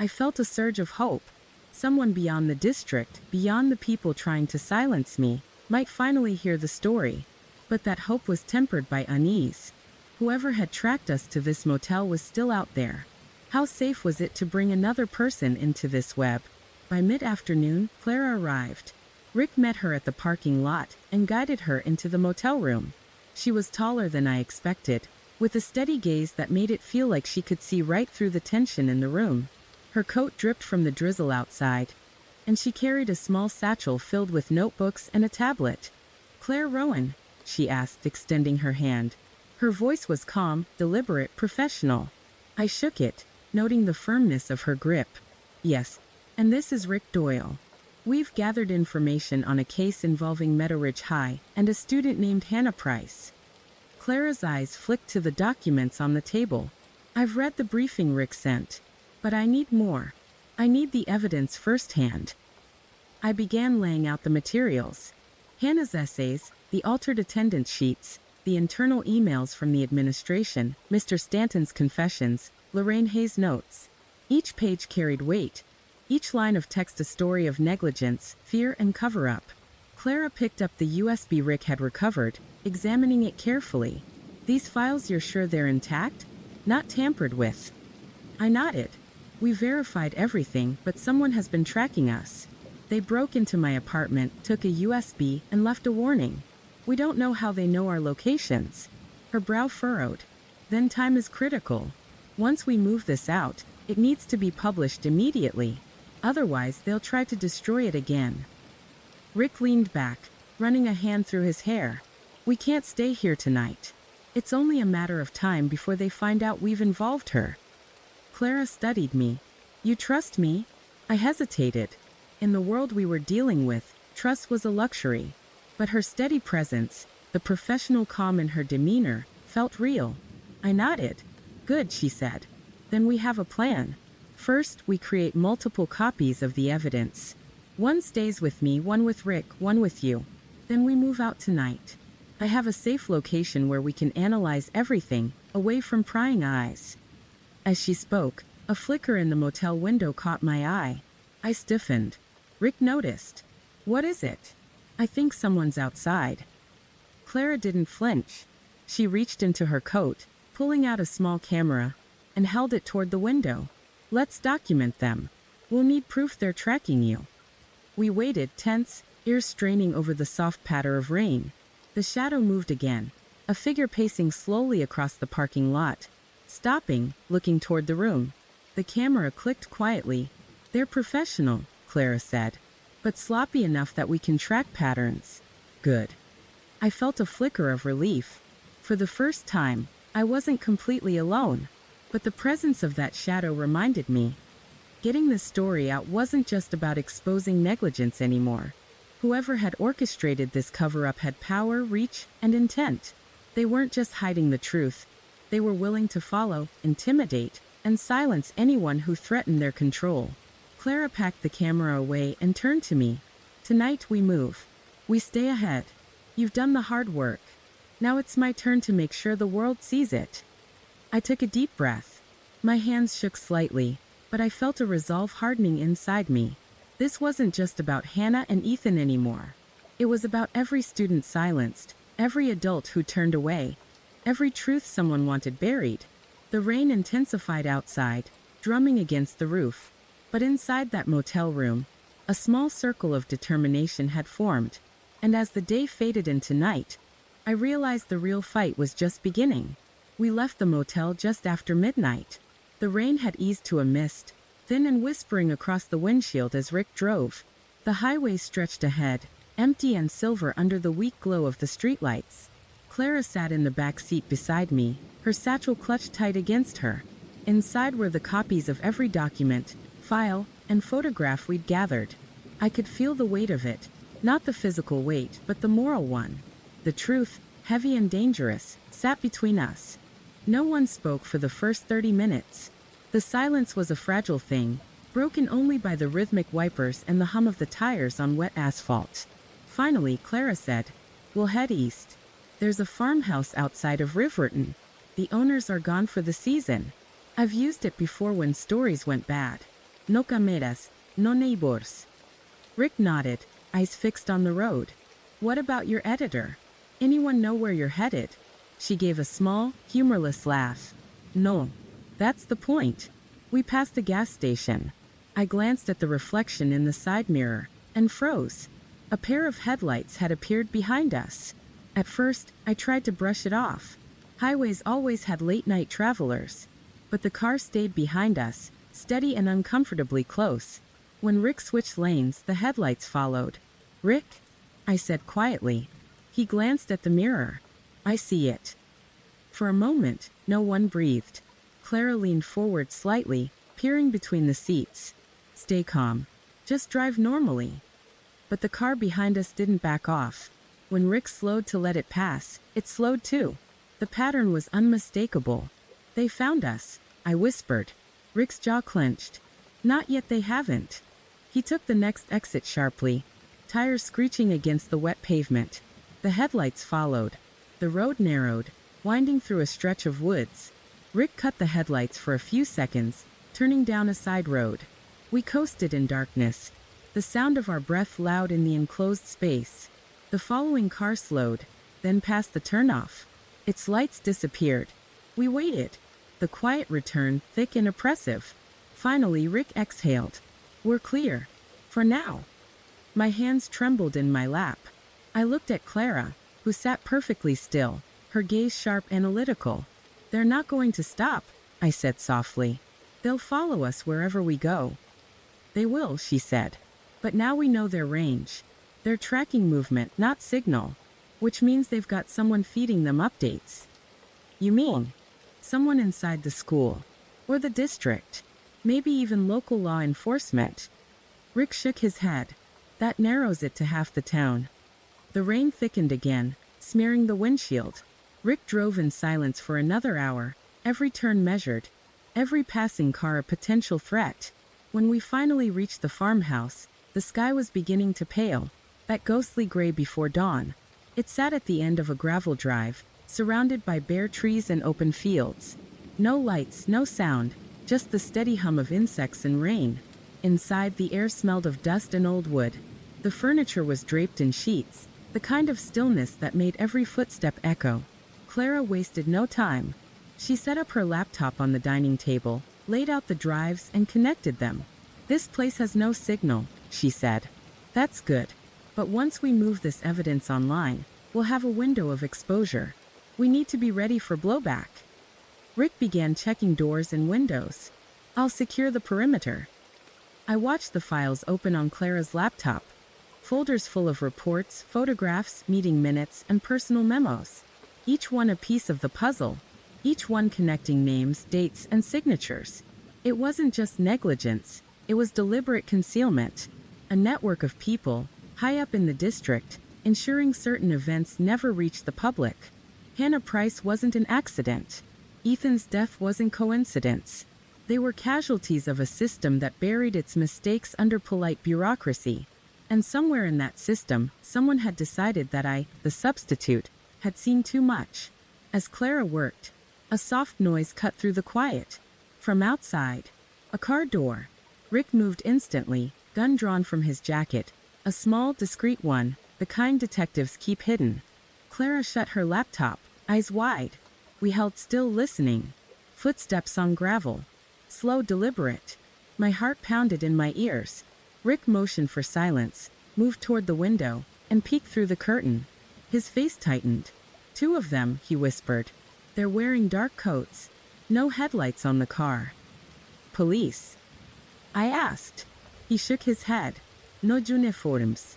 I felt a surge of hope. Someone beyond the district, beyond the people trying to silence me, might finally hear the story. But that hope was tempered by unease. Whoever had tracked us to this motel was still out there. How safe was it to bring another person into this web? By mid-afternoon, Clara arrived. Rick met her at the parking lot and guided her into the motel room. She was taller than I expected, with a steady gaze that made it feel like she could see right through the tension in the room. Her coat dripped from the drizzle outside, and she carried a small satchel filled with notebooks and a tablet. "Claire Rowan?" she asked, extending her hand. Her voice was calm, deliberate, professional. I shook it, noting the firmness of her grip. "Yes, and this is Rick Doyle. We've gathered information on a case involving Meadow Ridge High and a student named Hannah Price." Clara's eyes flicked to the documents on the table. "I've read the briefing Rick sent, but I need more. I need the evidence firsthand." I began laying out the materials. Hannah's essays, the altered attendance sheets, the internal emails from the administration, Mr. Stanton's confessions, Lorraine Hayes' notes. Each page carried weight. Each line of text a story of negligence, fear, and cover-up. Clara picked up the USB Rick had recovered, examining it carefully. "These files, you're sure they're intact? Not tampered with?" I nodded. "We verified everything, but someone has been tracking us. They broke into my apartment, took a USB, and left a warning. We don't know how they know our locations." Her brow furrowed. "Then time is critical. Once we move this out, it needs to be published immediately. Otherwise, they'll try to destroy it again." Rick leaned back, running a hand through his hair. "We can't stay here tonight. It's only a matter of time before they find out we've involved her." Clara studied me. "You trust me?" I hesitated. In the world we were dealing with, trust was a luxury. But her steady presence, the professional calm in her demeanor, felt real. I nodded. "Good," she said. "Then we have a plan. First, we create multiple copies of the evidence. One stays with me, one with Rick, one with you. Then we move out tonight. I have a safe location where we can analyze everything, away from prying eyes." As she spoke, a flicker in the motel window caught my eye. I stiffened. Rick noticed. "What is it?" "I think someone's outside." Clara didn't flinch. She reached into her coat, pulling out a small camera, and held it toward the window. "Let's document them. We'll need proof they're tracking you." We waited, tense, ears straining over the soft patter of rain. The shadow moved again, a figure pacing slowly across the parking lot, stopping, looking toward the room. The camera clicked quietly. "They're professional," Clara said. but sloppy enough that we can track patterns. Good. I felt a flicker of relief. For the first time, I wasn't completely alone. But the presence of that shadow reminded me. Getting this story out wasn't just about exposing negligence anymore. Whoever had orchestrated this cover-up had power, reach, and intent. They weren't just hiding the truth. They were willing to follow, intimidate, and silence anyone who threatened their control. Clara packed the camera away and turned to me. Tonight we move. We stay ahead. You've done the hard work. Now it's my turn to make sure the world sees it. I took a deep breath. My hands shook slightly, but I felt a resolve hardening inside me. This wasn't just about Hannah and Ethan anymore. It was about every student silenced, every adult who turned away, every truth someone wanted buried. The rain intensified outside, drumming against the roof. But inside that motel room, a small circle of determination had formed. And as the day faded into night, I realized the real fight was just beginning. We left the motel just after midnight. The rain had eased to a mist, thin and whispering across the windshield as Rick drove. The highway stretched ahead, empty and silver under the weak glow of the streetlights. Clara sat in the back seat beside me, her satchel clutched tight against her. Inside were the copies of every document, file, and photograph we'd gathered. I could feel the weight of it, not the physical weight, but the moral one. The truth, heavy and dangerous, sat between us. No one spoke for the first 30 minutes. The silence was a fragile thing, broken only by the rhythmic wipers and the hum of the tires on wet asphalt. Finally, Clara said, "We'll head east. There's a farmhouse outside of Riverton. The owners are gone for the season. I've used it before when stories went bad. No cameras, no neighbors." Rick nodded, eyes fixed on the road. "What about your editor? Anyone know where you're headed?" She gave a small, humorless laugh. "No. That's the point. We passed a gas station." I glanced at the reflection in the side mirror and froze. A pair of headlights had appeared behind us. At first, I tried to brush it off. Highways always had late-night travelers. But the car stayed behind us, steady and uncomfortably close. When Rick switched lanes, the headlights followed. "Rick?" I said quietly. He glanced at the mirror. "I see it." For a moment, no one breathed. Clara leaned forward slightly, peering between the seats. "Stay calm. Just drive normally." But the car behind us didn't back off. When Rick slowed to let it pass, it slowed too. The pattern was unmistakable. "They found us," I whispered. Rick's jaw clenched. "Not yet, they haven't." He took the next exit sharply, tires screeching against the wet pavement. The headlights followed. The road narrowed, winding through a stretch of woods. Rick cut the headlights for a few seconds, turning down a side road. We coasted in darkness, the sound of our breath loud in the enclosed space. The following car slowed, then passed the turnoff. Its lights disappeared. We waited. The quiet returned, thick and oppressive. Finally, Rick exhaled. "We're clear. For now." My hands trembled in my lap. I looked at Clara, who sat perfectly still, her gaze sharp, analytical. "They're not going to stop," I said softly. "They'll follow us wherever we go." "They will," she said. "But now we know their range. They're tracking movement, not signal. Which means they've got someone feeding them updates." "You mean?" "Someone inside the school. Or the district. Maybe even local law enforcement." Rick shook his head. "That narrows it to half the town." The rain thickened again, smearing the windshield. Rick drove in silence for another hour, every turn measured, every passing car a potential threat. When we finally reached the farmhouse, the sky was beginning to pale, that ghostly gray before dawn. It sat at the end of a gravel drive, surrounded by bare trees and open fields. No lights, no sound, just the steady hum of insects and rain. Inside, the air smelled of dust and old wood. The furniture was draped in sheets, the kind of stillness that made every footstep echo. Clara wasted no time. She set up her laptop on the dining table, laid out the drives, and connected them. "This place has no signal," she said. "That's good. But once we move this evidence online, we'll have a window of exposure. We need to be ready for blowback." Rick began checking doors and windows. "I'll secure the perimeter." I watched the files open on Clara's laptop. Folders full of reports, photographs, meeting minutes, and personal memos. Each one a piece of the puzzle. Each one connecting names, dates, and signatures. It wasn't just negligence. It was deliberate concealment. A network of people, high up in the district, ensuring certain events never reached the public. Hannah Price wasn't an accident. Ethan's death wasn't coincidence. They were casualties of a system that buried its mistakes under polite bureaucracy. And somewhere in that system, someone had decided that I, the substitute, had seen too much. As Clara worked, a soft noise cut through the quiet. From outside, a car door. Rick moved instantly, gun drawn from his jacket. A small, discreet one, the kind detectives keep hidden. Clara shut her laptop, eyes wide. We held still, listening. Footsteps on gravel. Slow, deliberate. My heart pounded in my ears. Rick motioned for silence, moved toward the window, and peeked through the curtain. His face tightened. "Two of them," he whispered. "They're wearing dark coats. No headlights on the car." "Police?" I asked. He shook his head. "No uniforms."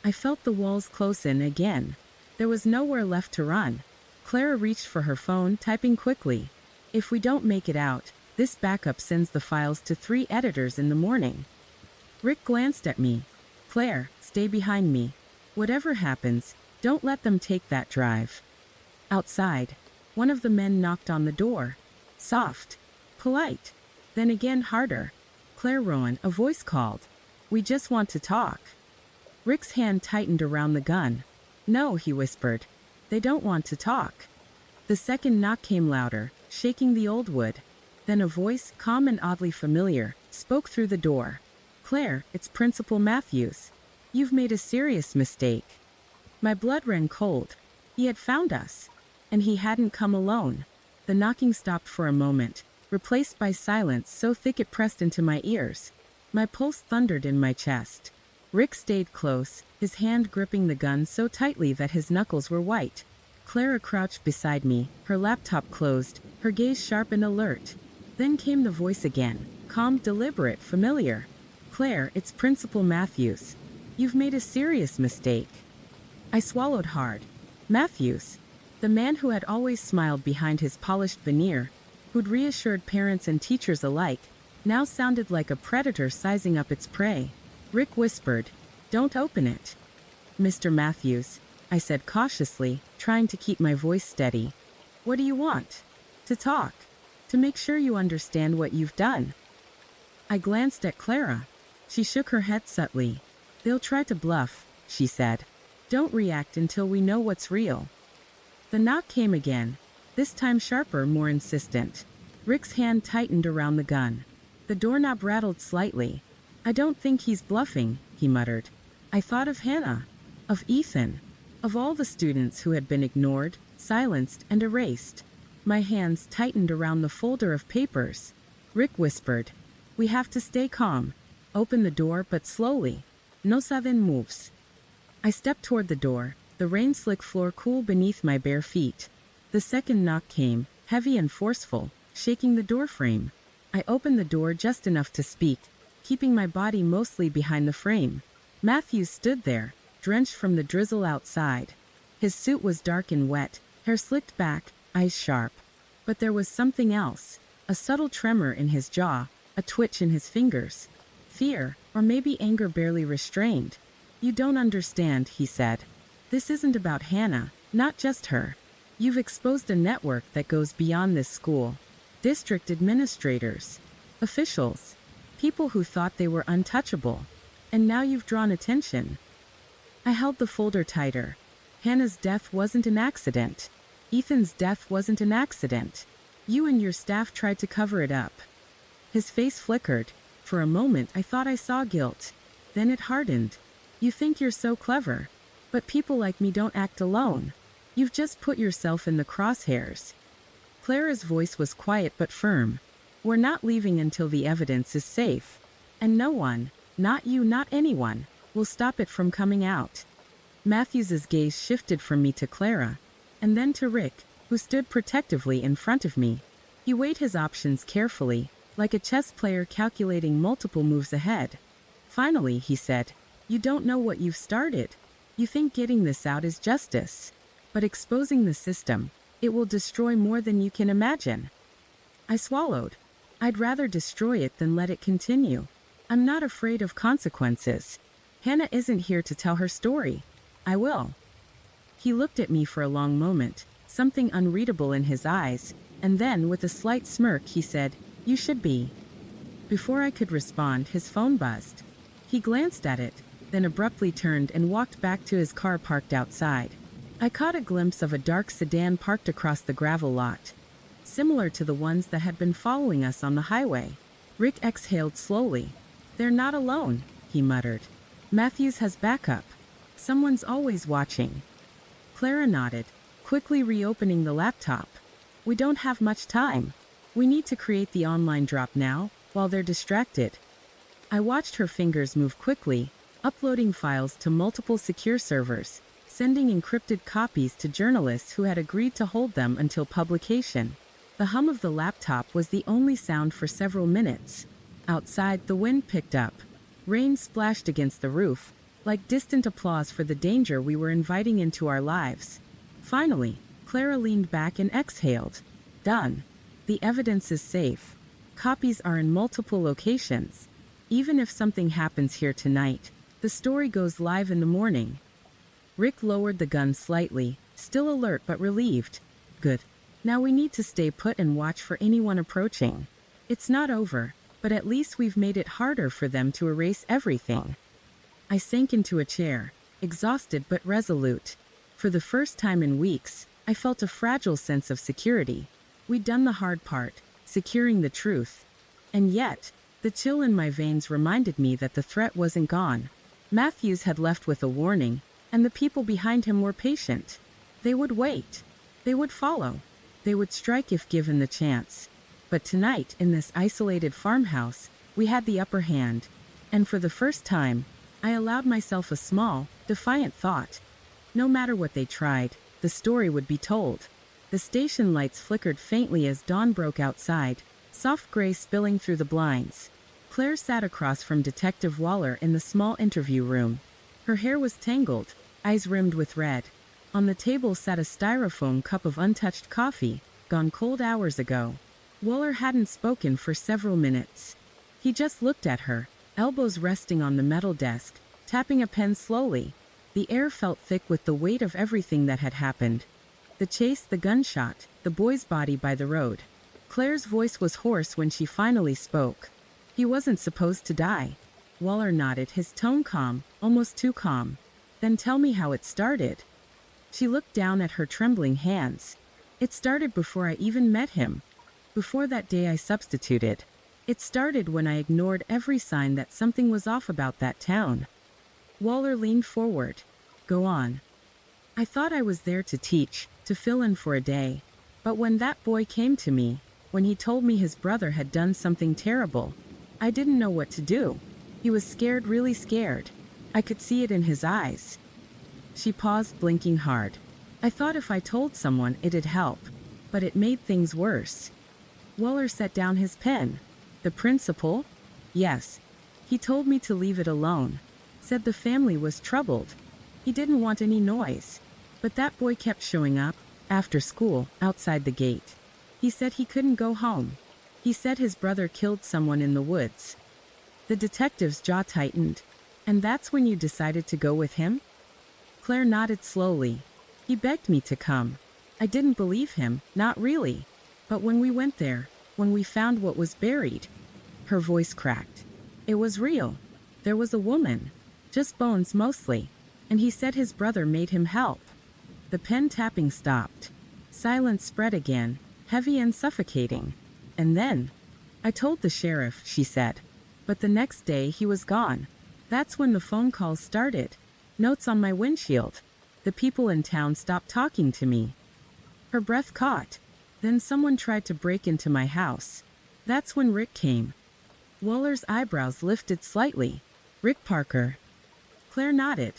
I felt the walls close in again. There was nowhere left to run. Clara reached for her phone, typing quickly. "If we don't make it out, this backup sends the files to 3 editors in the morning." Rick glanced at me. "Claire, stay behind me. Whatever happens, don't let them take that drive." Outside, one of the men knocked on the door. Soft. Polite. Then again harder. "Claire Rowan," a voice called. "We just want to talk." Rick's hand tightened around the gun. "No," he whispered. "They don't want to talk." The second knock came louder, shaking the old wood. Then a voice, calm and oddly familiar, spoke through the door. "Claire, it's Principal Matthews. You've made a serious mistake." My blood ran cold. He had found us. And he hadn't come alone. The knocking stopped for a moment, replaced by silence so thick it pressed into my ears. My pulse thundered in my chest. Rick stayed close, his hand gripping the gun so tightly that his knuckles were white. Clara crouched beside me, her laptop closed, her gaze sharp and alert. Then came the voice again, calm, deliberate, familiar. "Claire, it's Principal Matthews. You've made a serious mistake." I swallowed hard. Matthews, the man who had always smiled behind his polished veneer, who'd reassured parents and teachers alike, now sounded like a predator sizing up its prey. Rick whispered, "Don't open it." "Mr. Matthews," I said cautiously, trying to keep my voice steady. "What do you want?" "To talk. To make sure you understand what you've done." I glanced at Clara. She shook her head subtly. "They'll try to bluff," she said. "Don't react until we know what's real." The knock came again, this time sharper, more insistent. Rick's hand tightened around the gun. The doorknob rattled slightly. "I don't think he's bluffing," he muttered. I thought of Hannah, of Ethan, of all the students who had been ignored, silenced, and erased. My hands tightened around the folder of papers. Rick whispered, "We have to stay calm. Open the door, but slowly. No sudden moves." I stepped toward the door, the rain-slick floor cool beneath my bare feet. The second knock came, heavy and forceful, shaking the doorframe. I opened the door just enough to speak, keeping my body mostly behind the frame. Matthews stood there, drenched from the drizzle outside. His suit was dark and wet, hair slicked back, eyes sharp. But there was something else, a subtle tremor in his jaw, a twitch in his fingers. Fear, or maybe anger barely restrained. "You don't understand," he said. "This isn't about Hannah, not just her. You've exposed a network that goes beyond this school. District administrators, officials, people who thought they were untouchable. And now you've drawn attention." I held the folder tighter. Hannah's death wasn't an accident. Ethan's death wasn't an accident. You and your staff tried to cover it up. His face flickered. For a moment I thought I saw guilt. Then it hardened. "You think you're so clever. But people like me don't act alone. You've just put yourself in the crosshairs." Clara's voice was quiet but firm. "We're not leaving until the evidence is safe. And no one, not you, not anyone, will stop it from coming out." Matthews's gaze shifted from me to Clara, and then to Rick, who stood protectively in front of me. He weighed his options carefully, like a chess player calculating multiple moves ahead. Finally, he said, "You don't know what you've started. You think getting this out is justice. But exposing the system, it will destroy more than you can imagine." I swallowed. I'd rather destroy it than let it continue. I'm not afraid of consequences. Hannah isn't here to tell her story. I will. He looked at me for a long moment, something unreadable in his eyes, and then, with a slight smirk, he said, "You should be." Before I could respond, his phone buzzed. He glanced at it, then abruptly turned and walked back to his car parked outside. I caught a glimpse of a dark sedan parked across the gravel lot, similar to the ones that had been following us on the highway. Rick exhaled slowly. "They're not alone," he muttered. "Matthews has backup. Someone's always watching." Clara nodded, quickly reopening the laptop. "We don't have much time. We need to create the online drop now, while they're distracted." I watched her fingers move quickly, uploading files to multiple secure servers, sending encrypted copies to journalists who had agreed to hold them until publication. The hum of the laptop was the only sound for several minutes. Outside, the wind picked up. Rain splashed against the roof, like distant applause for the danger we were inviting into our lives. Finally, Clara leaned back and exhaled. "Done. The evidence is safe. Copies are in multiple locations. Even if something happens here tonight, the story goes live in the morning." Rick lowered the gun slightly, still alert but relieved. "Good. Now we need to stay put and watch for anyone approaching. It's not over, but at least we've made it harder for them to erase everything." I sank into a chair, exhausted but resolute. For the first time in weeks, I felt a fragile sense of security. We'd done the hard part, securing the truth. And yet, the chill in my veins reminded me that the threat wasn't gone. Matthews had left with a warning, and the people behind him were patient. They would wait. They would follow. They would strike if given the chance. But tonight, in this isolated farmhouse, we had the upper hand. And for the first time, I allowed myself a small, defiant thought. No matter what they tried, the story would be told. The station lights flickered faintly as dawn broke outside, soft gray spilling through the blinds. Claire sat across from Detective Waller in the small interview room. Her hair was tangled, eyes rimmed with red. On the table sat a styrofoam cup of untouched coffee, gone cold hours ago. Waller hadn't spoken for several minutes. He just looked at her, elbows resting on the metal desk, tapping a pen slowly. The air felt thick with the weight of everything that had happened. The chase, the gunshot, the boy's body by the road. Claire's voice was hoarse when she finally spoke. "He wasn't supposed to die." Waller nodded, his tone calm, almost too calm. "Then tell me how it started." She looked down at her trembling hands. "It started before I even met him. Before that day I substituted. It started when I ignored every sign that something was off about that town." Waller leaned forward. "Go on." "I thought I was there to teach, to fill in for a day. But when that boy came to me, when he told me his brother had done something terrible, I didn't know what to do. He was scared, really scared. I could see it in his eyes." She paused, blinking hard. "I thought if I told someone it'd help, but it made things worse." Waller set down his pen. "The principal?" "Yes. He told me to leave it alone. Said the family was troubled. He didn't want any noise. But that boy kept showing up, after school, outside the gate. He said he couldn't go home. He said his brother killed someone in the woods." The detective's jaw tightened. "And that's when you decided to go with him?" Claire nodded slowly. "He begged me to come. I didn't believe him, not really. But when we went there, when we found what was buried..." Her voice cracked. "It was real. There was a woman. Just bones mostly. And he said his brother made him help." The pen tapping stopped. Silence spread again, heavy and suffocating. "And then, I told the sheriff," she said. "But the next day he was gone. That's when the phone calls started. Notes on my windshield. The people in town stopped talking to me." Her breath caught. "Then someone tried to break into my house. That's when Rick came." Waller's eyebrows lifted slightly. "Rick Parker?" Claire nodded.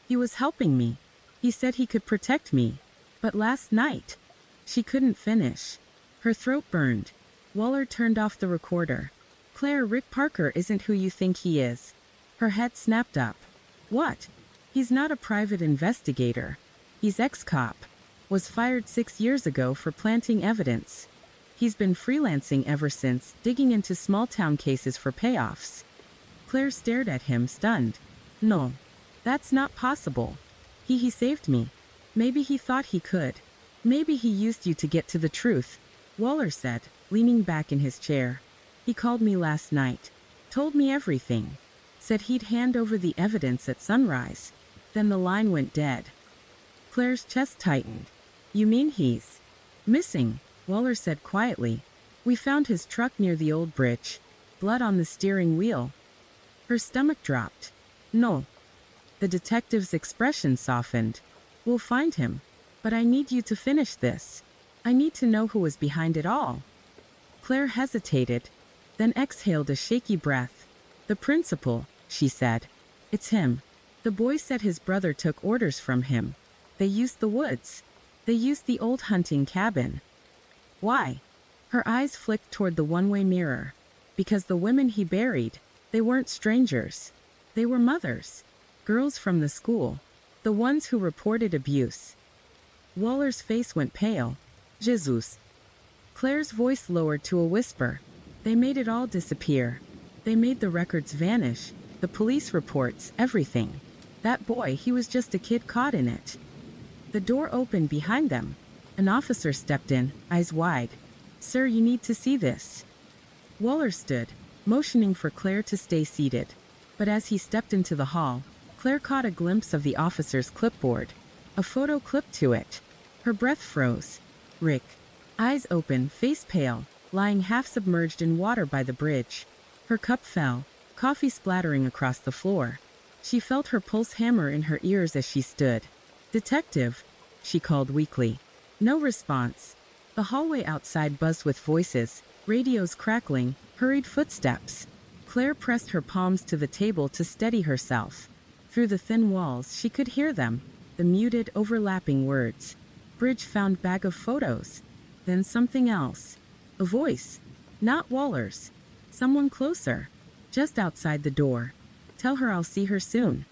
"He was helping me. He said he could protect me. But last night..." She couldn't finish. Her throat burned. Waller turned off the recorder. Claire, Rick Parker isn't who you think he is. Her head snapped up. What? He's not a private investigator. He's ex-cop. Was fired 6 years ago for planting evidence. He's been freelancing ever since, digging into small-town cases for payoffs. Claire stared at him, stunned. No. That's not possible. He saved me. Maybe he thought he could. Maybe he used you to get to the truth, Waller said, leaning back in his chair. He called me last night. Told me everything. Said he'd hand over the evidence at sunrise. Then the line went dead. Claire's chest tightened. You mean he's missing? Waller said quietly. We found his truck near the old bridge. Blood on the steering wheel. Her stomach dropped. No. The detective's expression softened. We'll find him. But I need you to finish this. I need to know who was behind it all. Claire hesitated, then exhaled a shaky breath. The principal, she said. It's him. The boy said his brother took orders from him. They used the woods. They used the old hunting cabin. Why? Her eyes flicked toward the one-way mirror. Because the women he buried, they weren't strangers. They were mothers. Girls from the school. The ones who reported abuse. Waller's face went pale. Jesus. Claire's voice lowered to a whisper. They made it all disappear. They made the records vanish. The police reports, everything. That boy, he was just a kid caught in it. The door opened behind them. An officer stepped in, eyes wide. Sir, you need to see this. Waller stood, motioning for Claire to stay seated. But as he stepped into the hall, Claire caught a glimpse of the officer's clipboard. A photo clipped to it. Her breath froze. Rick. Eyes open, face pale, lying half submerged in water by the bridge. Her cup fell, coffee splattering across the floor. She felt her pulse hammer in her ears as she stood. Detective, she called weakly. No response. The hallway outside buzzed with voices, radios crackling, hurried footsteps. Claire pressed her palms to the table to steady herself. Through the thin walls, she could hear them, the muted, overlapping words. Bridge found bag of photos. Then something else. A voice. Not Waller's. Someone closer. Just outside the door. Tell her I'll see her soon.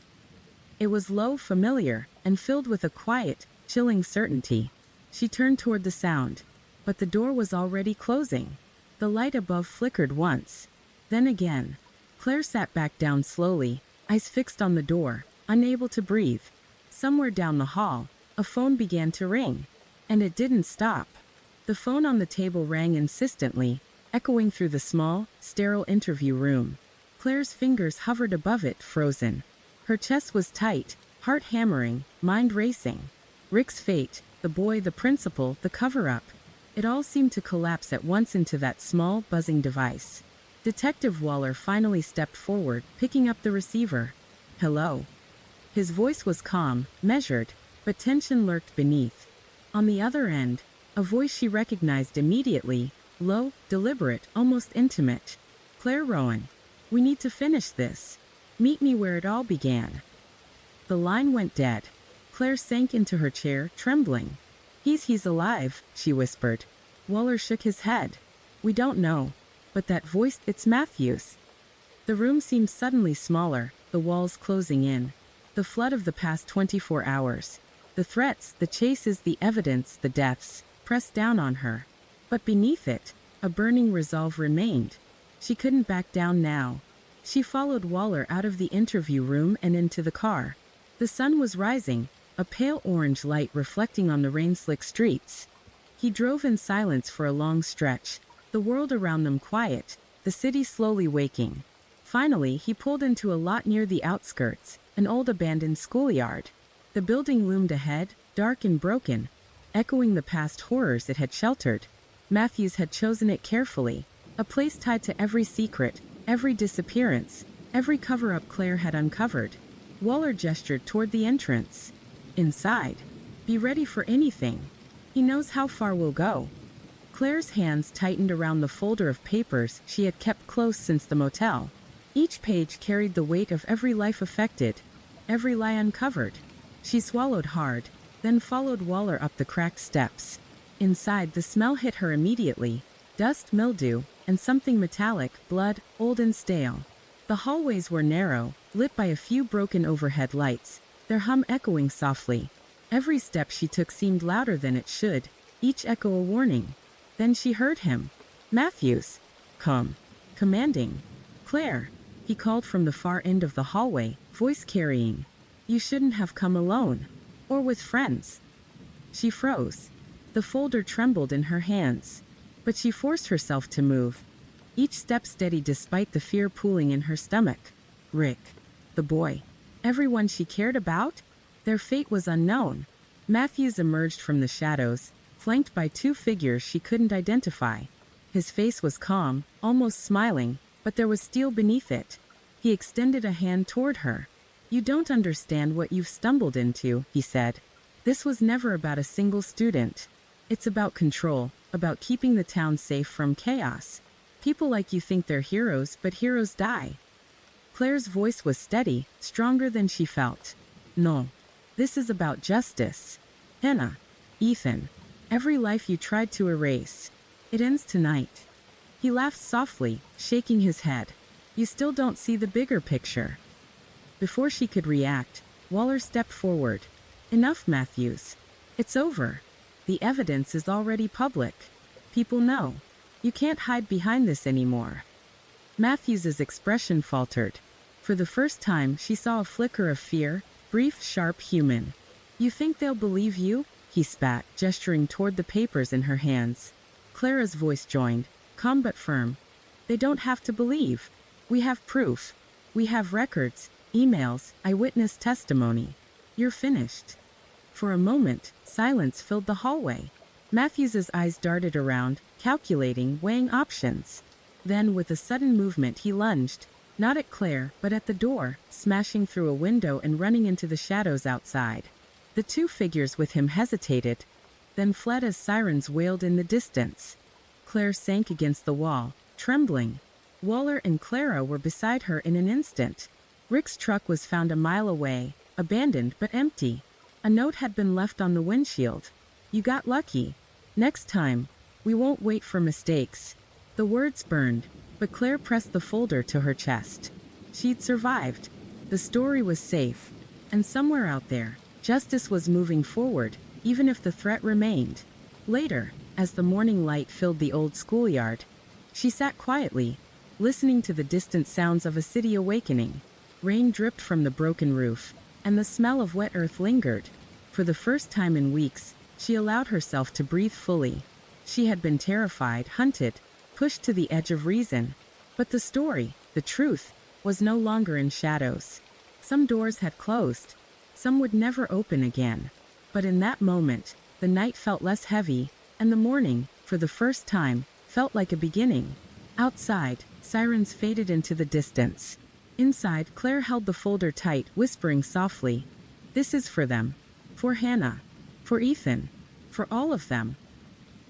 It was low, familiar, and filled with a quiet, chilling certainty. She turned toward the sound, but the door was already closing. The light above flickered once. Then again. Claire sat back down slowly, eyes fixed on the door, unable to breathe. Somewhere down the hall, a phone began to ring. And it didn't stop. The phone on the table rang insistently, echoing through the small, sterile interview room. Claire's fingers hovered above it, frozen. Her chest was tight, heart hammering, mind racing. Rick's fate, the boy, the principal, the cover-up. It all seemed to collapse at once into that small, buzzing device. Detective Waller finally stepped forward, picking up the receiver. Hello. His voice was calm, measured, but tension lurked beneath. On the other end, a voice she recognized immediately, low, deliberate, almost intimate. Claire Rowan. We need to finish this. Meet me where it all began. The line went dead. Claire sank into her chair, trembling. He's alive, she whispered. Waller shook his head. We don't know. But that voice, it's Matthews. The room seemed suddenly smaller, the walls closing in. The flood of the past 24 hours. The threats, the chases, the evidence, the deaths, pressed down on her. But beneath it, a burning resolve remained. She couldn't back down now. She followed Waller out of the interview room and into the car. The sun was rising, a pale orange light reflecting on the rain-slick streets. He drove in silence for a long stretch, the world around them quiet, the city slowly waking. Finally, he pulled into a lot near the outskirts, an old abandoned schoolyard. The building loomed ahead, dark and broken, echoing the past horrors it had sheltered. Matthews had chosen it carefully, a place tied to every secret, every disappearance, every cover-up Claire had uncovered. Waller gestured toward the entrance. Inside. Be ready for anything. He knows how far we'll go. Claire's hands tightened around the folder of papers she had kept close since the motel. Each page carried the weight of every life affected, every lie uncovered. She swallowed hard, then followed Waller up the cracked steps. Inside, the smell hit her immediately. dust, mildew, and something metallic, blood, old and stale. The hallways were narrow, lit by a few broken overhead lights, their hum echoing softly. Every step she took seemed louder than it should, each echo a warning. Then she heard him. Matthews. Come. Commanding. Claire. He called from the far end of the hallway, voice carrying. You shouldn't have come alone. Or with friends. She froze. The folder trembled in her hands. But she forced herself to move. Each step steady despite the fear pooling in her stomach. Rick. The boy. Everyone she cared about? Their fate was unknown. Matthews emerged from the shadows, flanked by two figures she couldn't identify. His face was calm, almost smiling, but there was steel beneath it. He extended a hand toward her. You don't understand what you've stumbled into, he said. This was never about a single student. It's about control, about keeping the town safe from chaos. People like you think they're heroes, but heroes die. Claire's voice was steady, stronger than she felt. No. This is about justice. Hannah. Ethan. Every life you tried to erase. It ends tonight. He laughed softly, shaking his head. You still don't see the bigger picture. Before she could react, Waller stepped forward. Enough, Matthews. It's over. The evidence is already public. People know. You can't hide behind this anymore. Matthews's expression faltered. For the first time, she saw a flicker of fear, brief, sharp, human. You think they'll believe you? He spat, gesturing toward the papers in her hands. Clara's voice joined, calm but firm. They don't have to believe. We have proof. We have records, emails, eyewitness testimony. You're finished. For a moment, silence filled the hallway. Matthews's eyes darted around, calculating, weighing options. Then, with a sudden movement, he lunged, not at Claire, but at the door, smashing through a window and running into the shadows outside. The two figures with him hesitated, then fled as sirens wailed in the distance. Claire sank against the wall, trembling. Waller and Clara were beside her in an instant. Rick's truck was found a mile away, abandoned but empty. A note had been left on the windshield. You got lucky. Next time, we won't wait for mistakes. The words burned, but Claire pressed the folder to her chest. She'd survived. The story was safe. And somewhere out there, justice was moving forward, even if the threat remained. Later, as the morning light filled the old schoolyard, she sat quietly, listening to the distant sounds of a city awakening. Rain dripped from the broken roof, and the smell of wet earth lingered. For the first time in weeks, she allowed herself to breathe fully. She had been terrified, hunted, pushed to the edge of reason. But the story, the truth, was no longer in shadows. Some doors had closed. Some would never open again. But in that moment, the night felt less heavy, and the morning, for the first time, felt like a beginning. Outside, sirens faded into the distance. Inside, Claire held the folder tight, whispering softly, "This is for them. For Hannah. For Ethan. For all of them."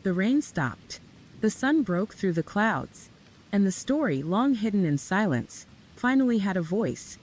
The rain stopped. The sun broke through the clouds. And the story, long hidden in silence, finally had a voice.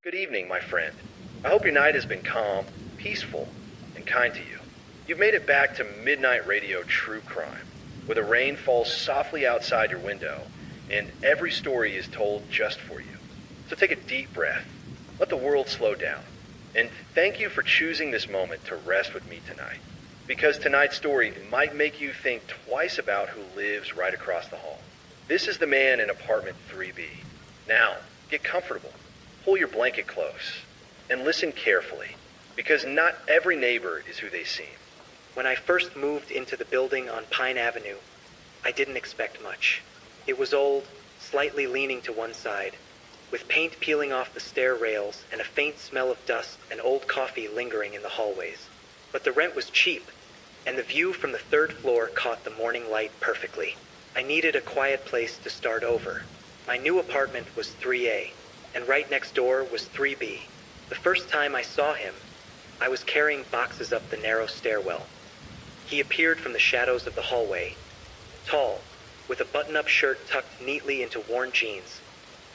Good evening, my friend. I hope your night has been calm, peaceful, and kind to you. You've made it back to Midnight Radio True Crime, where the rain falls softly outside your window, and every story is told just for you. So take a deep breath, let the world slow down, and thank you for choosing this moment to rest with me tonight. Because tonight's story might make you think twice about who lives right across the hall. This is the man in apartment 3B. Now, get comfortable, pull your blanket close, and listen carefully, because not every neighbor is who they seem. When I first moved into the building on Pine Avenue, I didn't expect much. It was old, slightly leaning to one side, with paint peeling off the stair rails and a faint smell of dust and old coffee lingering in the hallways. But the rent was cheap, and the view from the third floor caught the morning light perfectly. I needed a quiet place to start over. My new apartment was 3A, and right next door was 3B. The first time I saw him, I was carrying boxes up the narrow stairwell. He appeared from the shadows of the hallway, tall, with a button-up shirt tucked neatly into worn jeans,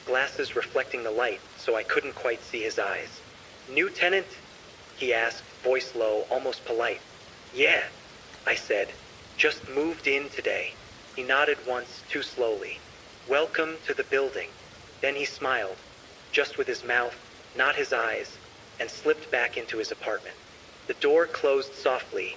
glasses reflecting the light so I couldn't quite see his eyes. "New tenant?" he asked, voice low, almost polite. "Yeah," I said. "Just moved in today." He nodded once, too slowly. "Welcome to the building." Then he smiled, just with his mouth, not his eyes, and slipped back into his apartment. The door closed softly,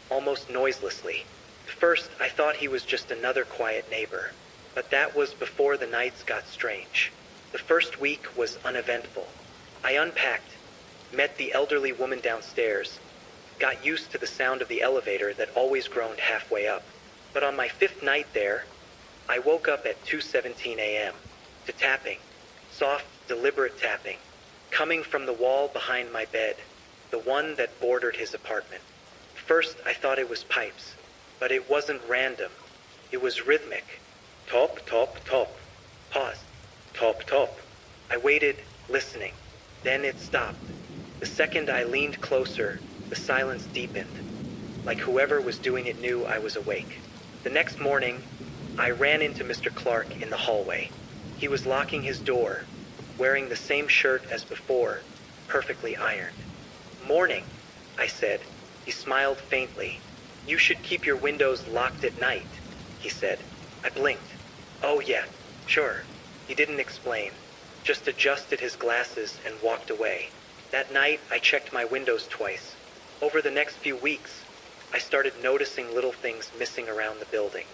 almost noiselessly. At first, I thought he was just another quiet neighbor, but that was before the nights got strange. The first week was uneventful. I unpacked, met the elderly woman downstairs, got used to the sound of the elevator that always groaned halfway up. But on my fifth night there, I woke up at 2:17 a.m. to tapping, soft, deliberate tapping, coming from the wall behind my bed, the one that bordered his apartment. First, I thought it was pipes, but it wasn't random. It was rhythmic. Top, top, top. Pause. Top, top. I waited, listening. Then it stopped. The second I leaned closer, the silence deepened, like whoever was doing it knew I was awake. The next morning, I ran into Mr. Clark in the hallway. He was locking his door, wearing the same shirt as before, perfectly ironed. "Morning," I said. He smiled faintly. "You should keep your windows locked at night," he said. I blinked. "Oh yeah, sure." He didn't explain, just adjusted his glasses and walked away. That night, I checked my windows twice. Over the next few weeks, I started noticing little things missing around the building.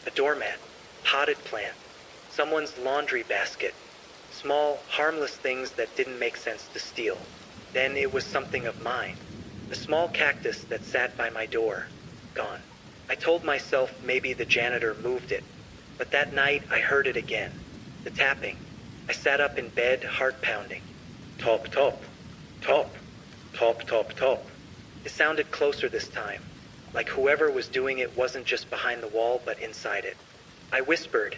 A doormat, potted plant, someone's laundry basket, small, harmless things that didn't make sense to steal. Then it was something of mine. The small cactus that sat by my door, gone. I told myself maybe the janitor moved it, but that night I heard it again. The tapping. I sat up in bed, heart pounding. Top, top, top, top, top, top. It sounded closer this time, like whoever was doing it wasn't just behind the wall, but inside it. I whispered,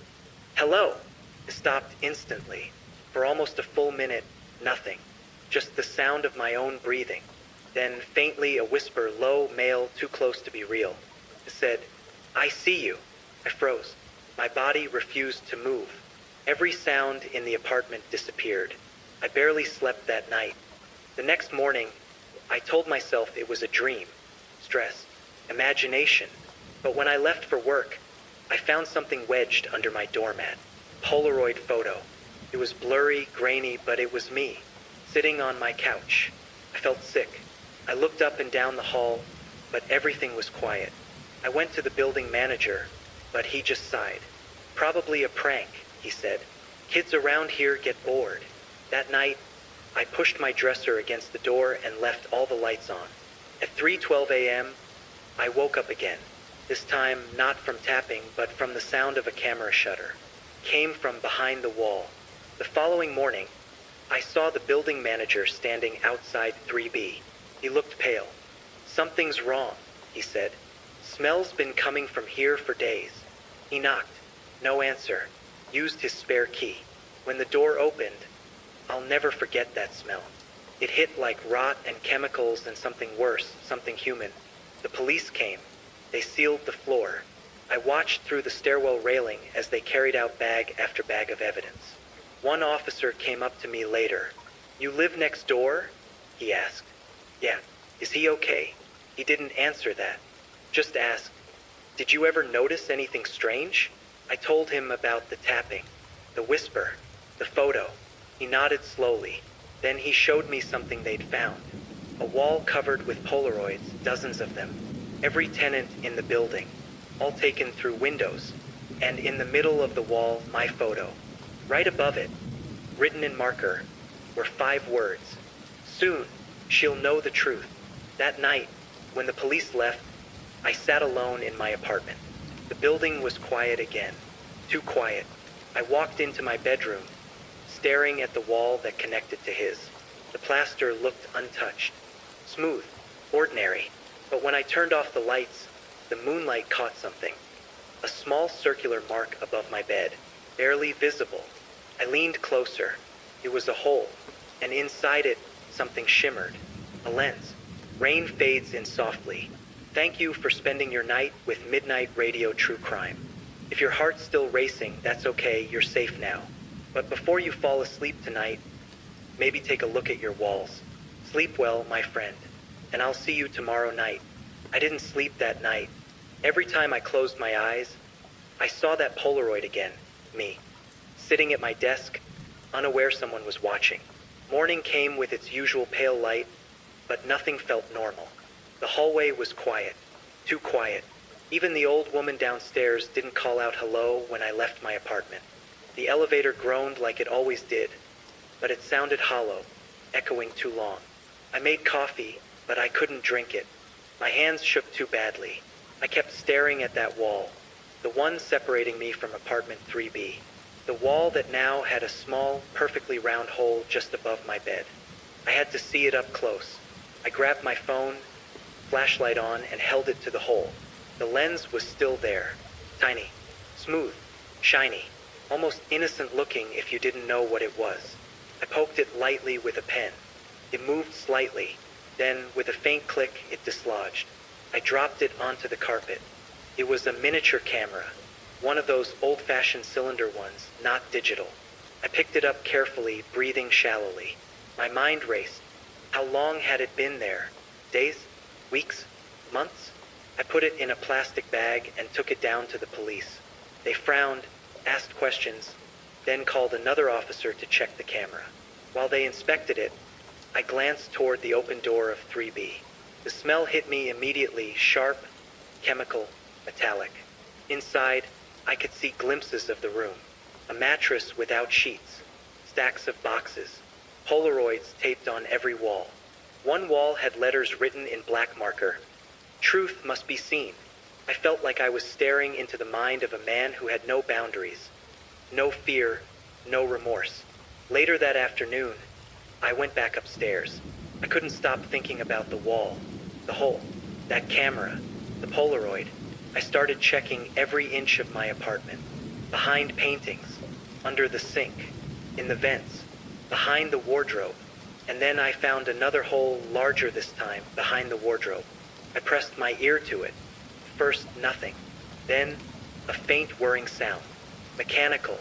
"Hello." It stopped instantly. For almost a full minute, nothing. Just the sound of my own breathing. Then faintly a whisper, low, male, too close to be real. It said, "I see you." I froze. My body refused to move. Every sound in the apartment disappeared. I barely slept that night. The next morning, I told myself it was a dream, stress, imagination. But when I left for work, I found something wedged under my doormat. Polaroid photo. It was blurry, grainy, but it was me, sitting on my couch. I felt sick. I looked up and down the hall, but everything was quiet. I went to the building manager, but he just sighed. "Probably a prank," he said. "Kids around here get bored." That night, I pushed my dresser against the door and left all the lights on. At 3:12 a.m., I woke up again. This time, not from tapping, but from the sound of a camera shutter. Came from behind the wall. The following morning, I saw the building manager standing outside 3B. He looked pale. "Something's wrong," he said. "Smell's been coming from here for days." He knocked. No answer. Used his spare key. When the door opened, I'll never forget that smell. It hit like rot and chemicals and something worse, something human. The police came. They sealed the floor. I watched through the stairwell railing as they carried out bag after bag of evidence. One officer came up to me later, "You live next door?" he asked. "Yeah. Is he okay?" He didn't answer that. Just asked, "Did you ever notice anything strange?" I told him about the tapping, the whisper, the photo. He nodded slowly. Then he showed me something they'd found. A wall covered with Polaroids, dozens of them. Every tenant in the building, all taken through windows. And in the middle of the wall, my photo. Right above it, written in marker, were 5 words. "Soon, she'll know the truth." That night, when the police left, I sat alone in my apartment. The building was quiet again. Too quiet. I walked into my bedroom, staring at the wall that connected to his. The plaster looked untouched. Smooth. Ordinary. But when I turned off the lights, the moonlight caught something. A small circular mark above my bed, barely visible. I leaned closer. It was a hole, and inside it, something shimmered. A lens. Rain fades in softly. Thank you for spending your night with Midnight Radio True Crime. If your heart's still racing, that's okay, you're safe now. But before you fall asleep tonight, maybe take a look at your walls. Sleep well, my friend, and I'll see you tomorrow night. I didn't sleep that night. Every time I closed my eyes, I saw that Polaroid again, me, sitting at my desk, unaware someone was watching. Morning came with its usual pale light, but nothing felt normal. The hallway was quiet, too quiet. Even the old woman downstairs didn't call out hello when I left my apartment. The elevator groaned like it always did, but it sounded hollow, echoing too long. I made coffee, but I couldn't drink it. My hands shook too badly. I kept staring at that wall, the one separating me from apartment 3B. The wall that now had a small, perfectly round hole just above my bed. I had to see it up close. I grabbed my phone, flashlight on, and held it to the hole. The lens was still there, tiny, smooth, shiny, almost innocent looking if you didn't know what it was. I poked it lightly with a pen. It moved slightly, then with a faint click it dislodged. I dropped it onto the carpet. It was a miniature camera, one of those old-fashioned cylinder ones, not digital. I picked it up carefully, breathing shallowly. My mind raced. How long had it been there? Days? Weeks? Months? I put it in a plastic bag and took it down to the police. They frowned, asked questions, then called another officer to check the camera. While they inspected it, I glanced toward the open door of 3B. The smell hit me immediately, sharp, chemical, metallic. Inside, I could see glimpses of the room. A mattress without sheets, stacks of boxes, Polaroids taped on every wall. One wall had letters written in black marker. Truth must be seen. I felt like I was staring into the mind of a man who had no boundaries, no fear, no remorse. Later that afternoon, I went back upstairs. I couldn't stop thinking about the wall, the hole, that camera, the Polaroid. I started checking every inch of my apartment. Behind paintings, under the sink, in the vents, behind the wardrobe. And then I found another hole larger this time, behind the wardrobe. I pressed my ear to it. First, nothing. Then, a faint whirring sound. Mechanical.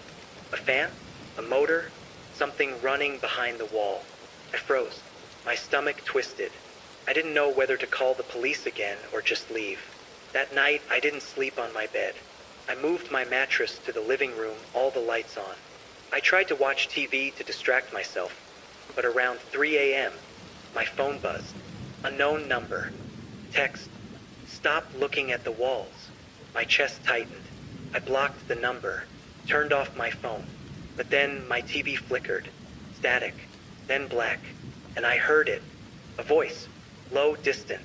A fan? A motor? Something running behind the wall. I froze. My stomach twisted. I didn't know whether to call the police again or just leave. That night, I didn't sleep on my bed. I moved my mattress to the living room, all the lights on. I tried to watch TV to distract myself, but around 3 a.m., my phone buzzed. Unknown number. Text. Stop looking at the walls. My chest tightened. I blocked the number, turned off my phone. But then my TV flickered. Static. Then black. And I heard it. A voice. Low, distant.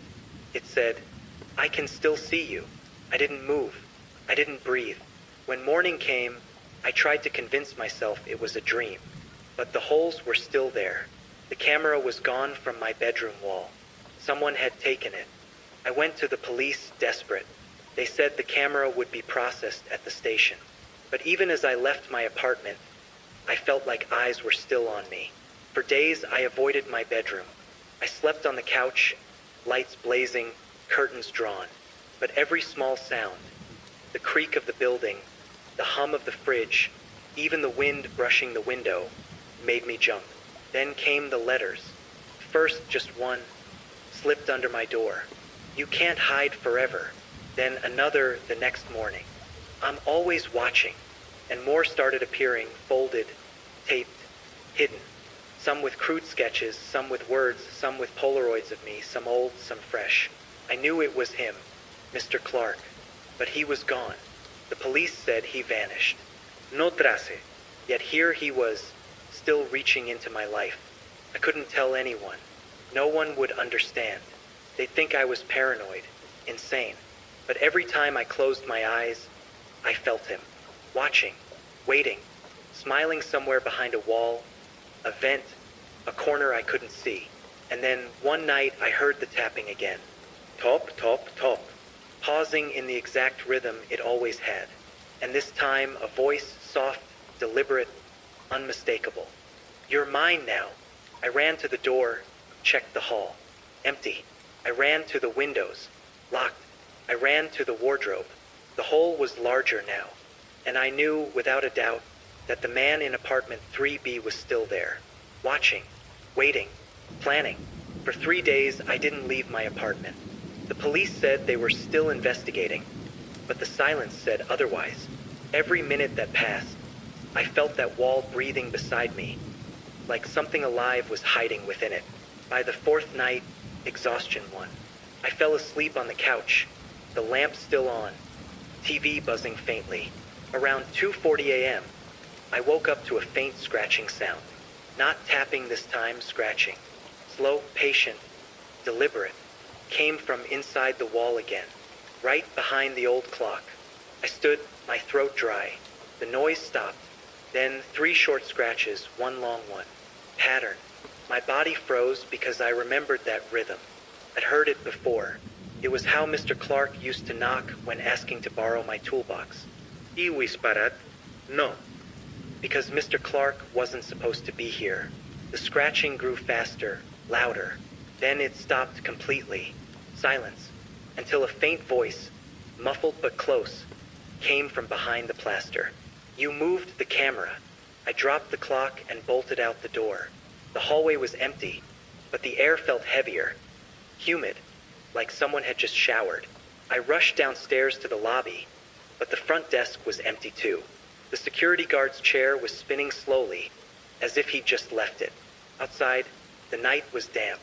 It said, "I can still see you." I didn't move. I didn't breathe. When morning came, I tried to convince myself it was a dream. But the holes were still there. The camera was gone from my bedroom wall. Someone had taken it. I went to the police, desperate. They said the camera would be processed at the station. But even as I left my apartment, I felt like eyes were still on me. For days, I avoided my bedroom. I slept on the couch, lights blazing, curtains drawn. But every small sound, the creak of the building, the hum of the fridge, even the wind brushing the window, made me jump. Then came the letters. First just one, slipped under my door. You can't hide forever. Then another the next morning. I'm always watching. And more started appearing, folded, taped, hidden. Some with crude sketches, some with words, some with Polaroids of me, some old, some fresh. I knew it was him, Mr. Clark, but he was gone. The police said he vanished. No trace. Yet here he was, still reaching into my life. I couldn't tell anyone. No one would understand. They'd think I was paranoid, insane. But every time I closed my eyes, I felt him. Watching, waiting, smiling somewhere behind a wall, a vent, a corner I couldn't see. And then one night I heard the tapping again. Top, top, top. Pausing in the exact rhythm it always had. And this time a voice, soft, deliberate, unmistakable. You're mine now. I ran to the door, checked the hall. Empty. I ran to the windows. Locked. I ran to the wardrobe. The hole was larger now. And I knew, without a doubt, that the man in apartment 3B was still there. Watching. Waiting. Planning. For 3 days I didn't leave my apartment. The police said they were still investigating, but the silence said otherwise. Every minute that passed, I felt that wall breathing beside me, like something alive was hiding within it. By the fourth night, exhaustion won. I fell asleep on the couch, the lamp still on, TV buzzing faintly. Around 2:40 a.m., I woke up to a faint scratching sound. Not tapping this time, scratching. Slow, patient, deliberate. Came from inside the wall again, right behind the old clock. I stood, my throat dry. The noise stopped. Then 3 short scratches, 1 long one. Pattern. My body froze because I remembered that rhythm. I'd heard it before. It was how Mr. Clark used to knock when asking to borrow my toolbox. Y whisperat, no. Because Mr. Clark wasn't supposed to be here. The scratching grew faster, louder. Then it stopped completely. Silence. Until a faint voice, muffled but close, came from behind the plaster. You moved the camera. I dropped the clock and bolted out the door. The hallway was empty, but the air felt heavier, humid, like someone had just showered. I rushed downstairs to the lobby, but the front desk was empty too. The security guard's chair was spinning slowly, as if he'd just left it. Outside, the night was damp.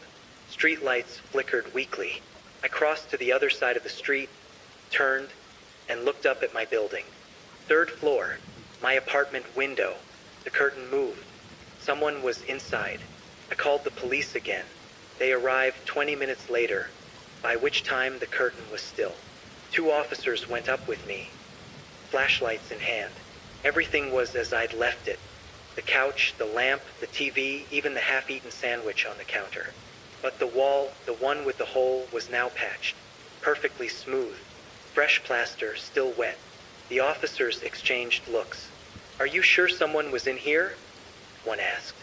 Street lights flickered weakly. I crossed to the other side of the street, turned, and looked up at my building. 3rd floor, my apartment window. The curtain moved. Someone was inside. I called the police again. They arrived 20 minutes later, by which time the curtain was still. 2 officers went up with me, flashlights in hand. Everything was as I'd left it. The couch, the lamp, the TV, even the half-eaten sandwich on the counter. But the wall, the one with the hole, was now patched, perfectly smooth. Fresh plaster, still wet. The officers exchanged looks. Are you sure someone was in here? One asked.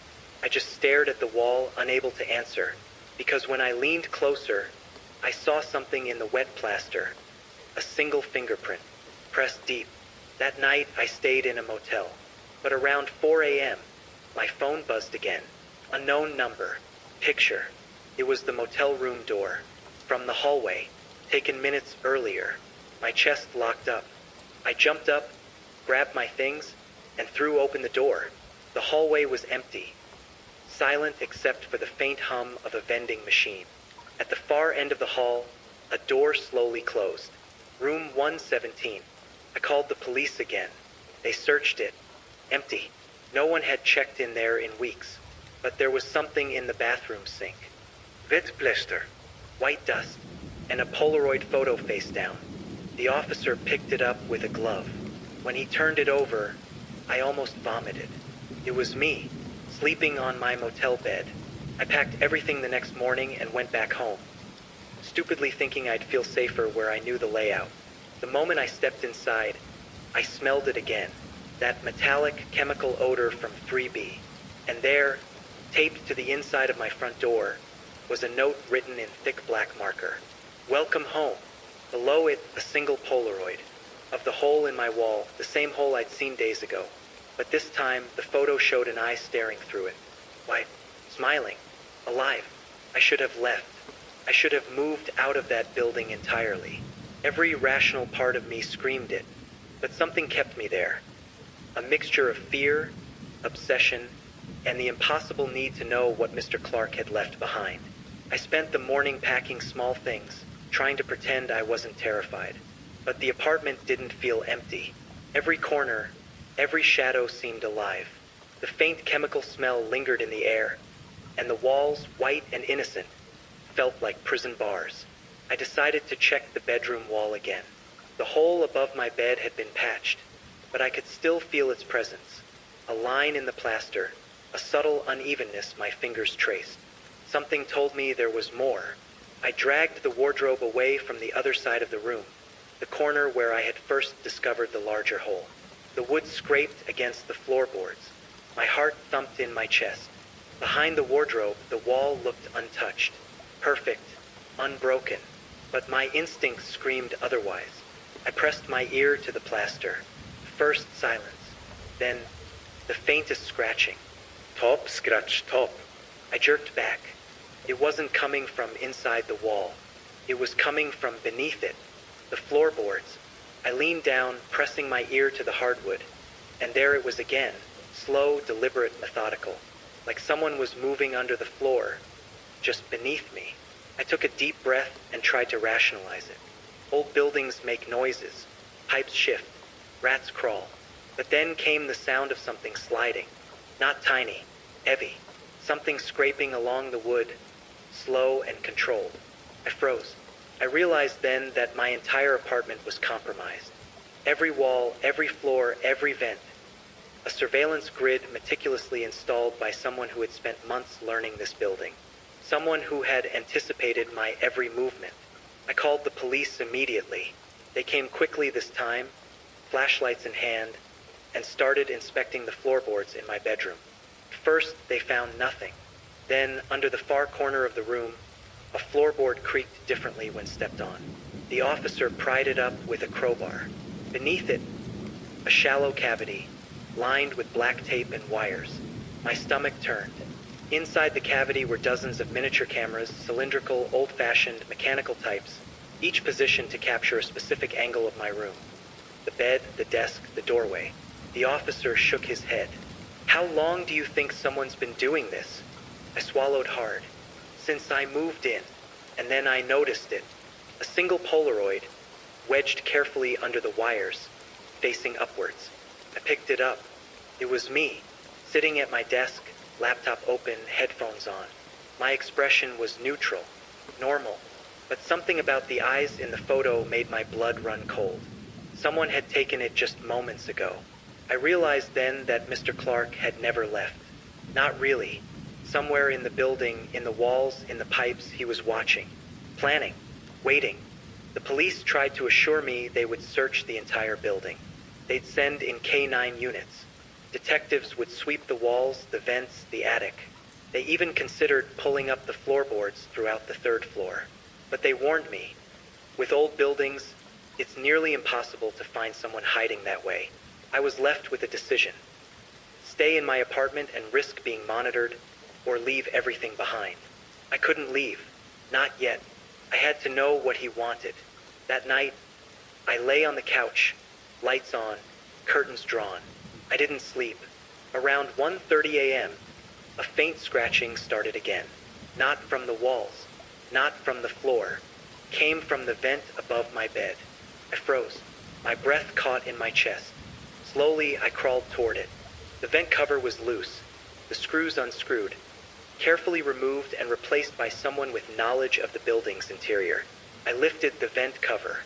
I just stared at the wall, unable to answer, because when I leaned closer, I saw something in the wet plaster. A single fingerprint, pressed deep. That night, I stayed in a motel. But around 4 a.m., my phone buzzed again. Unknown number. Picture. It was the motel room door. From the hallway. Taken minutes earlier. My chest locked up. I jumped up, grabbed my things, and threw open the door. The hallway was empty. Silent except for the faint hum of a vending machine. At the far end of the hall, a door slowly closed. Room 117. I called the police again. They searched it. Empty. No one had checked in there in weeks. But there was something in the bathroom sink. Wet plaster. White dust. And a Polaroid photo face down. The officer picked it up with a glove. When he turned it over, I almost vomited. It was me, sleeping on my motel bed. I packed everything the next morning and went back home, stupidly thinking I'd feel safer where I knew the layout. The moment I stepped inside, I smelled it again, that metallic chemical odor from 3B. And there, taped to the inside of my front door, was a note written in thick black marker. Welcome home. Below it, a single Polaroid of the hole in my wall, the same hole I'd seen days ago. But this time, the photo showed an eye staring through it. Why, smiling, alive. I should have left. I should have moved out of that building entirely. Every rational part of me screamed it, but something kept me there. A mixture of fear, obsession, and the impossible need to know what Mr. Clark had left behind. I spent the morning packing small things, trying to pretend I wasn't terrified. But the apartment didn't feel empty. Every corner, every shadow seemed alive. The faint chemical smell lingered in the air, and the walls, white and innocent, felt like prison bars. I decided to check the bedroom wall again. The hole above my bed had been patched, but I could still feel its presence. A line in the plaster, a subtle unevenness my fingers traced. Something told me there was more. I dragged the wardrobe away from the other side of the room, the corner where I had first discovered the larger hole. The wood scraped against the floorboards. My heart thumped in my chest. Behind the wardrobe, the wall looked untouched, perfect, unbroken, but my instincts screamed otherwise. I pressed my ear to the plaster. First silence, then the faintest scratching. Top, scratch, top. I jerked back. It wasn't coming from inside the wall. It was coming from beneath it, the floorboards. I leaned down, pressing my ear to the hardwood, and there it was again, slow, deliberate, methodical, like someone was moving under the floor, just beneath me. I took a deep breath and tried to rationalize it. Old buildings make noises, pipes shift, rats crawl. But then came the sound of something sliding, not tiny, heavy, something scraping along the wood, slow and controlled. I froze. I realized then that my entire apartment was compromised. Every wall, every floor, every vent. A surveillance grid meticulously installed by someone who had spent months learning this building. Someone who had anticipated my every movement. I called the police immediately. They came quickly this time, flashlights in hand, and started inspecting the floorboards in my bedroom. First, they found nothing. Then, under the far corner of the room, a floorboard creaked differently when stepped on. The officer pried it up with a crowbar. Beneath it, a shallow cavity, lined with black tape and wires. My stomach turned. Inside the cavity were dozens of miniature cameras, cylindrical, old-fashioned, mechanical types, each positioned to capture a specific angle of my room. The bed, the desk, the doorway. The officer shook his head. How long do you think someone's been doing this? I swallowed hard. Since I moved in, and then I noticed it. A single Polaroid, wedged carefully under the wires, facing upwards. I picked it up. It was me, sitting at my desk, laptop open, headphones on. My expression was neutral, normal, but something about the eyes in the photo made my blood run cold. Someone had taken it just moments ago. I realized then that Mr. Clark had never left. Not really. Somewhere in the building, in the walls, in the pipes, he was watching, planning, waiting. The police tried to assure me they would search the entire building. They'd send in K9 units. Detectives would sweep the walls, the vents, the attic. They even considered pulling up the floorboards throughout the third floor. But they warned me, with old buildings, it's nearly impossible to find someone hiding that way. I was left with a decision. Stay in my apartment and risk being monitored, or leave everything behind. I couldn't leave. Not yet. I had to know what he wanted. That night, I lay on the couch, lights on, curtains drawn. I didn't sleep. Around 1:30 a.m., a faint scratching started again. Not from the walls, not from the floor. Came from the vent above my bed. I froze. My breath caught in my chest. Slowly, I crawled toward it. The vent cover was loose, the screws unscrewed, carefully removed and replaced by someone with knowledge of the building's interior. I lifted the vent cover.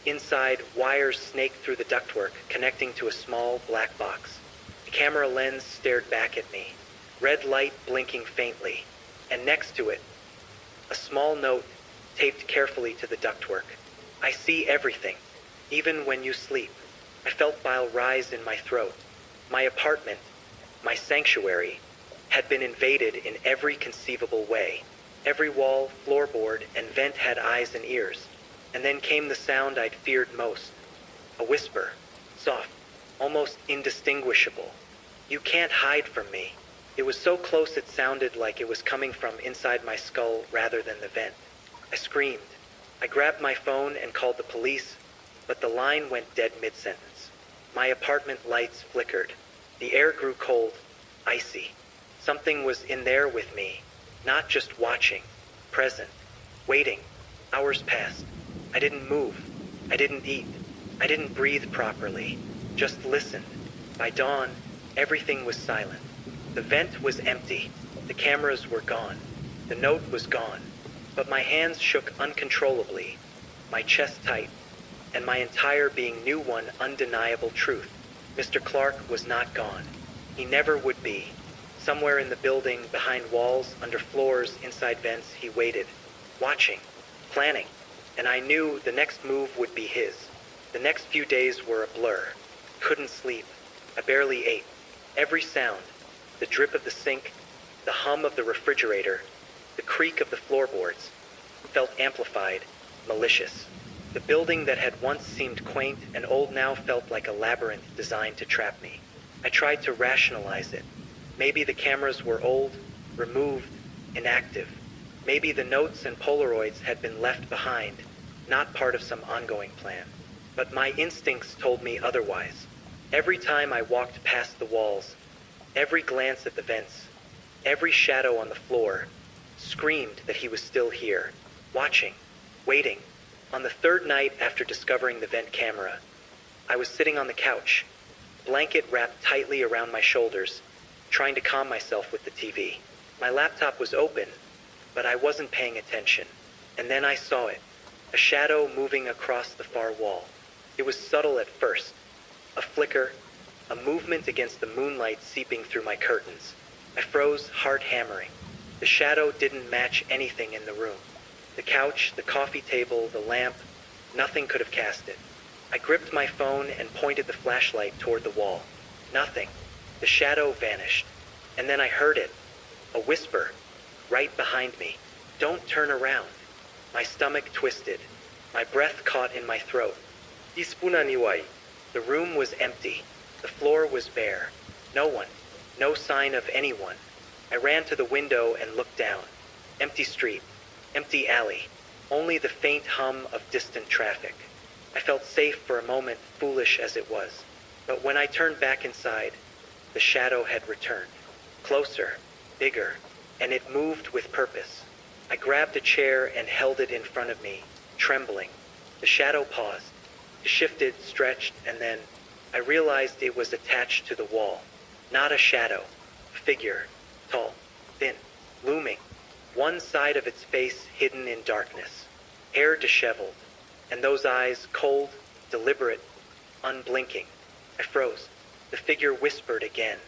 Inside, wires snaked through the ductwork, connecting to a small black box. The camera lens stared back at me, red light blinking faintly, and next to it, a small note taped carefully to the ductwork. I see everything, even when you sleep. I felt bile rise in my throat. My apartment, my sanctuary, had been invaded in every conceivable way. Every wall, floorboard, and vent had eyes and ears. And then came the sound I'd feared most. A whisper, soft, almost indistinguishable. You can't hide from me. It was so close it sounded like it was coming from inside my skull rather than the vent. I screamed. I grabbed my phone and called the police, but the line went dead mid-sentence. My apartment lights flickered. The air grew cold, icy. Something was in there with me, not just watching, present, waiting. Hours passed. I didn't move. I didn't eat. I didn't breathe properly. Just listened. By dawn, everything was silent. The vent was empty. The cameras were gone. The note was gone. But my hands shook uncontrollably, my chest tight, and my entire being knew one undeniable truth. Mr. Clark was not gone. He never would be. Somewhere in the building, behind walls, under floors, inside vents, he waited, watching, planning, and I knew the next move would be his. The next few days were a blur. Couldn't sleep. I barely ate. Every sound, the drip of the sink, the hum of the refrigerator, the creak of the floorboards, felt amplified, malicious. The building that had once seemed quaint and old now felt like a labyrinth designed to trap me. I tried to rationalize it. Maybe the cameras were old, removed, inactive. Maybe the notes and Polaroids had been left behind, not part of some ongoing plan. But my instincts told me otherwise. Every time I walked past the walls, every glance at the vents, every shadow on the floor, screamed that he was still here, watching, waiting. On the third night after discovering the vent camera, I was sitting on the couch, blanket wrapped tightly around my shoulders, trying to calm myself with the TV. My laptop was open, but I wasn't paying attention. And then I saw it, a shadow moving across the far wall. It was subtle at first, a flicker, a movement against the moonlight seeping through my curtains. I froze, heart hammering. The shadow didn't match anything in the room. The couch, the coffee table, the lamp, nothing could have cast it. I gripped my phone and pointed the flashlight toward the wall. Nothing. The shadow vanished. And then I heard it, a whisper, right behind me. Don't turn around. My stomach twisted. My breath caught in my throat. Ispunaniwai. The room was empty. The floor was bare. No one. No sign of anyone. I ran to the window and looked down. Empty street. Empty alley. Only the faint hum of distant traffic. I felt safe for a moment, foolish as it was. But when I turned back inside, the shadow had returned. Closer, bigger, and it moved with purpose. I grabbed a chair and held it in front of me, trembling. The shadow paused. It shifted, stretched, and then I realized it was attached to the wall. Not a shadow. A figure. Tall. Thin. Looming. One side of its face hidden in darkness. Hair disheveled. And those eyes cold, deliberate, unblinking. I froze. The figure whispered again.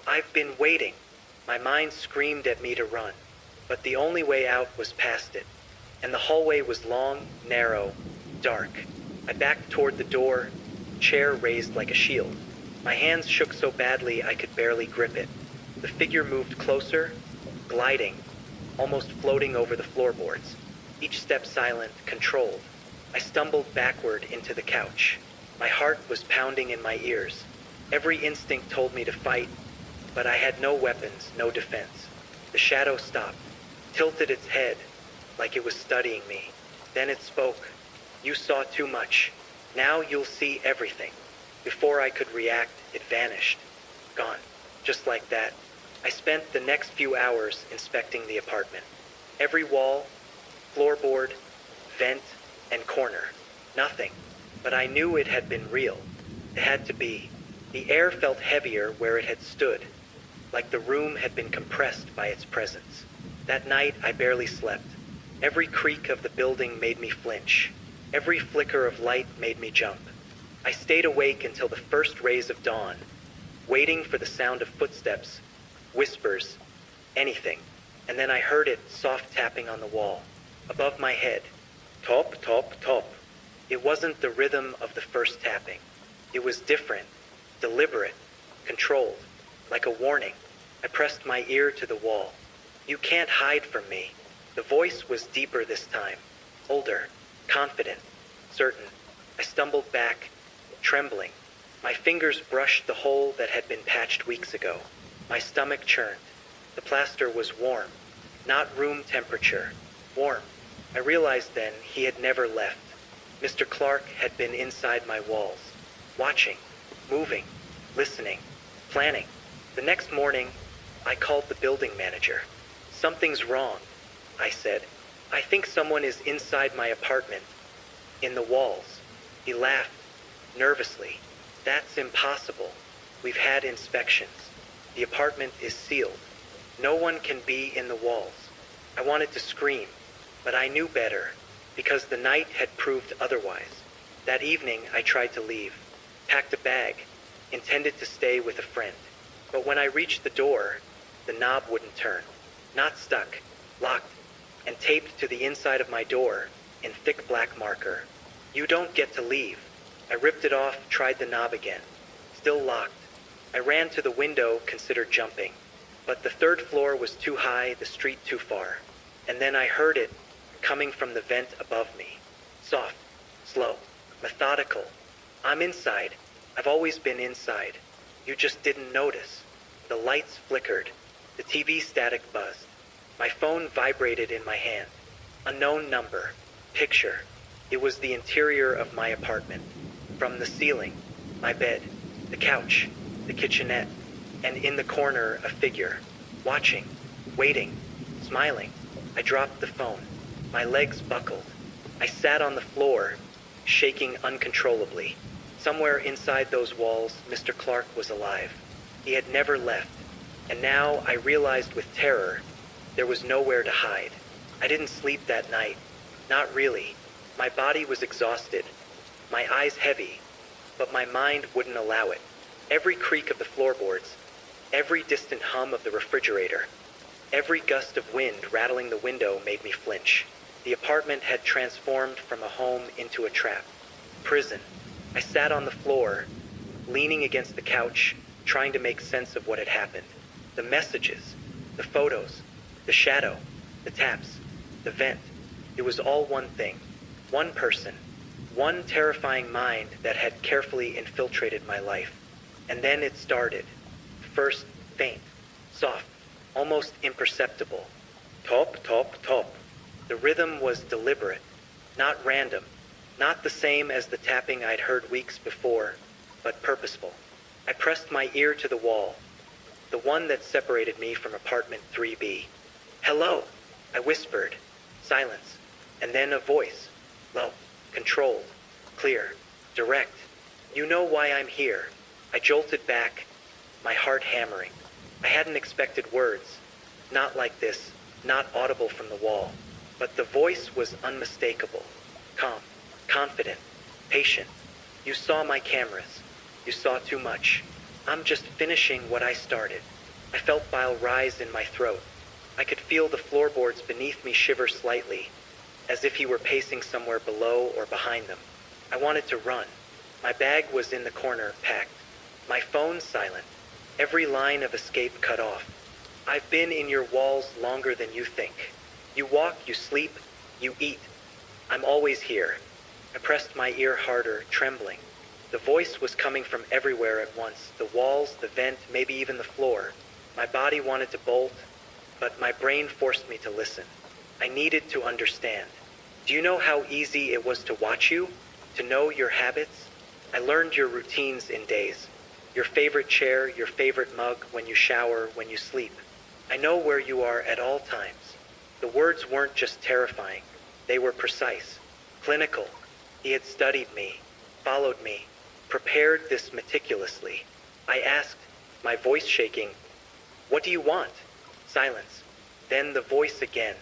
I've been waiting. My mind screamed at me to run. But the only way out was past it. And the hallway was long, narrow, dark. I backed toward the door, chair raised like a shield. My hands shook so badly I could barely grip it. The figure moved closer, gliding, almost floating over the floorboards. Each step silent, controlled. I stumbled backward into the couch. My heart was pounding in my ears. Every instinct told me to fight, but I had no weapons, no defense. The shadow stopped, tilted its head, like it was studying me. Then it spoke. You saw too much. Now you'll see everything. Before I could react, it vanished. Gone. Just like that. I spent the next few hours inspecting the apartment. Every wall, floorboard, vent, and corner. Nothing. But I knew it had been real. It had to be. The air felt heavier where it had stood, like the room had been compressed by its presence. That night, I barely slept. Every creak of the building made me flinch. Every flicker of light made me jump. I stayed awake until the first rays of dawn, waiting for the sound of footsteps, whispers, anything. And then I heard it soft tapping on the wall, above my head. Top, top, top. It wasn't the rhythm of the first tapping. It was different, deliberate, controlled, like a warning. I pressed my ear to the wall. You can't hide from me. The voice was deeper this time, older, confident, certain. I stumbled back, trembling. My fingers brushed the hole that had been patched weeks ago. My stomach churned. The plaster was warm, not room temperature, warm. I realized then he had never left. Mr. Clark had been inside my walls, watching, moving, listening, planning. The next morning, I called the building manager. "Something's wrong," I said. "I think someone is inside my apartment, in the walls." He laughed, nervously. "That's impossible. We've had inspections. The apartment is sealed. No one can be in the walls." I wanted to scream, but I knew better, because the night had proved otherwise. That evening, I tried to leave, packed a bag, intended to stay with a friend. But when I reached the door, the knob wouldn't turn. Not stuck, locked, and taped to the inside of my door in thick black marker. "You don't get to leave." I ripped it off, tried the knob again. Still locked. I ran to the window, considered jumping. But the third floor was too high, the street too far. And then I heard it, coming from the vent above me. Soft, slow, methodical. I'm inside. I've always been inside. You just didn't notice. The lights flickered. The TV static buzzed. My phone vibrated in my hand. Unknown number. Picture. It was the interior of my apartment. From the ceiling, my bed, the couch, the kitchenette, and in the corner a figure. Watching, waiting, smiling. I dropped the phone. My legs buckled. I sat on the floor, shaking uncontrollably. Somewhere inside those walls, Mr. Clark was alive. He had never left. And now I realized with terror, there was nowhere to hide. I didn't sleep that night. Not really. My body was exhausted, my eyes heavy, but my mind wouldn't allow it. Every creak of the floorboards, every distant hum of the refrigerator, every gust of wind rattling the window made me flinch. The apartment had transformed from a home into a trap. Prison. I sat on the floor, leaning against the couch, trying to make sense of what had happened. The messages, the photos, the shadow, the taps, the vent. It was all one thing. One person. One terrifying mind that had carefully infiltrated my life. And then it started. First, faint, soft, almost imperceptible. Top, top, top. The rhythm was deliberate, not random, not the same as the tapping I'd heard weeks before, but purposeful. I pressed my ear to the wall, the one that separated me from apartment 3B. "Hello," I whispered. Silence, and then a voice. Low, controlled, clear, direct. "You know why I'm here." I jolted back, my heart hammering. I hadn't expected words, not like this, not audible from the wall. But the voice was unmistakable, calm, confident, patient. "You saw my cameras. You saw too much. I'm just finishing what I started." I felt bile rise in my throat. I could feel the floorboards beneath me shiver slightly, as if he were pacing somewhere below or behind them. I wanted to run. My bag was in the corner, packed. My phone silent. Every line of escape cut off. "I've been in your walls longer than you think. You walk, you sleep, you eat. I'm always here." I pressed my ear harder, trembling. The voice was coming from everywhere at once, the walls, the vent, maybe even the floor. My body wanted to bolt, but my brain forced me to listen. I needed to understand. "Do you know how easy it was to watch you? To know your habits? I learned your routines in days. Your favorite chair, your favorite mug, when you shower, when you sleep. I know where you are at all times." The words weren't just terrifying. They were precise, clinical. He had studied me, followed me, prepared this meticulously. I asked, my voice shaking, "What do you want?" Silence. Then the voice again.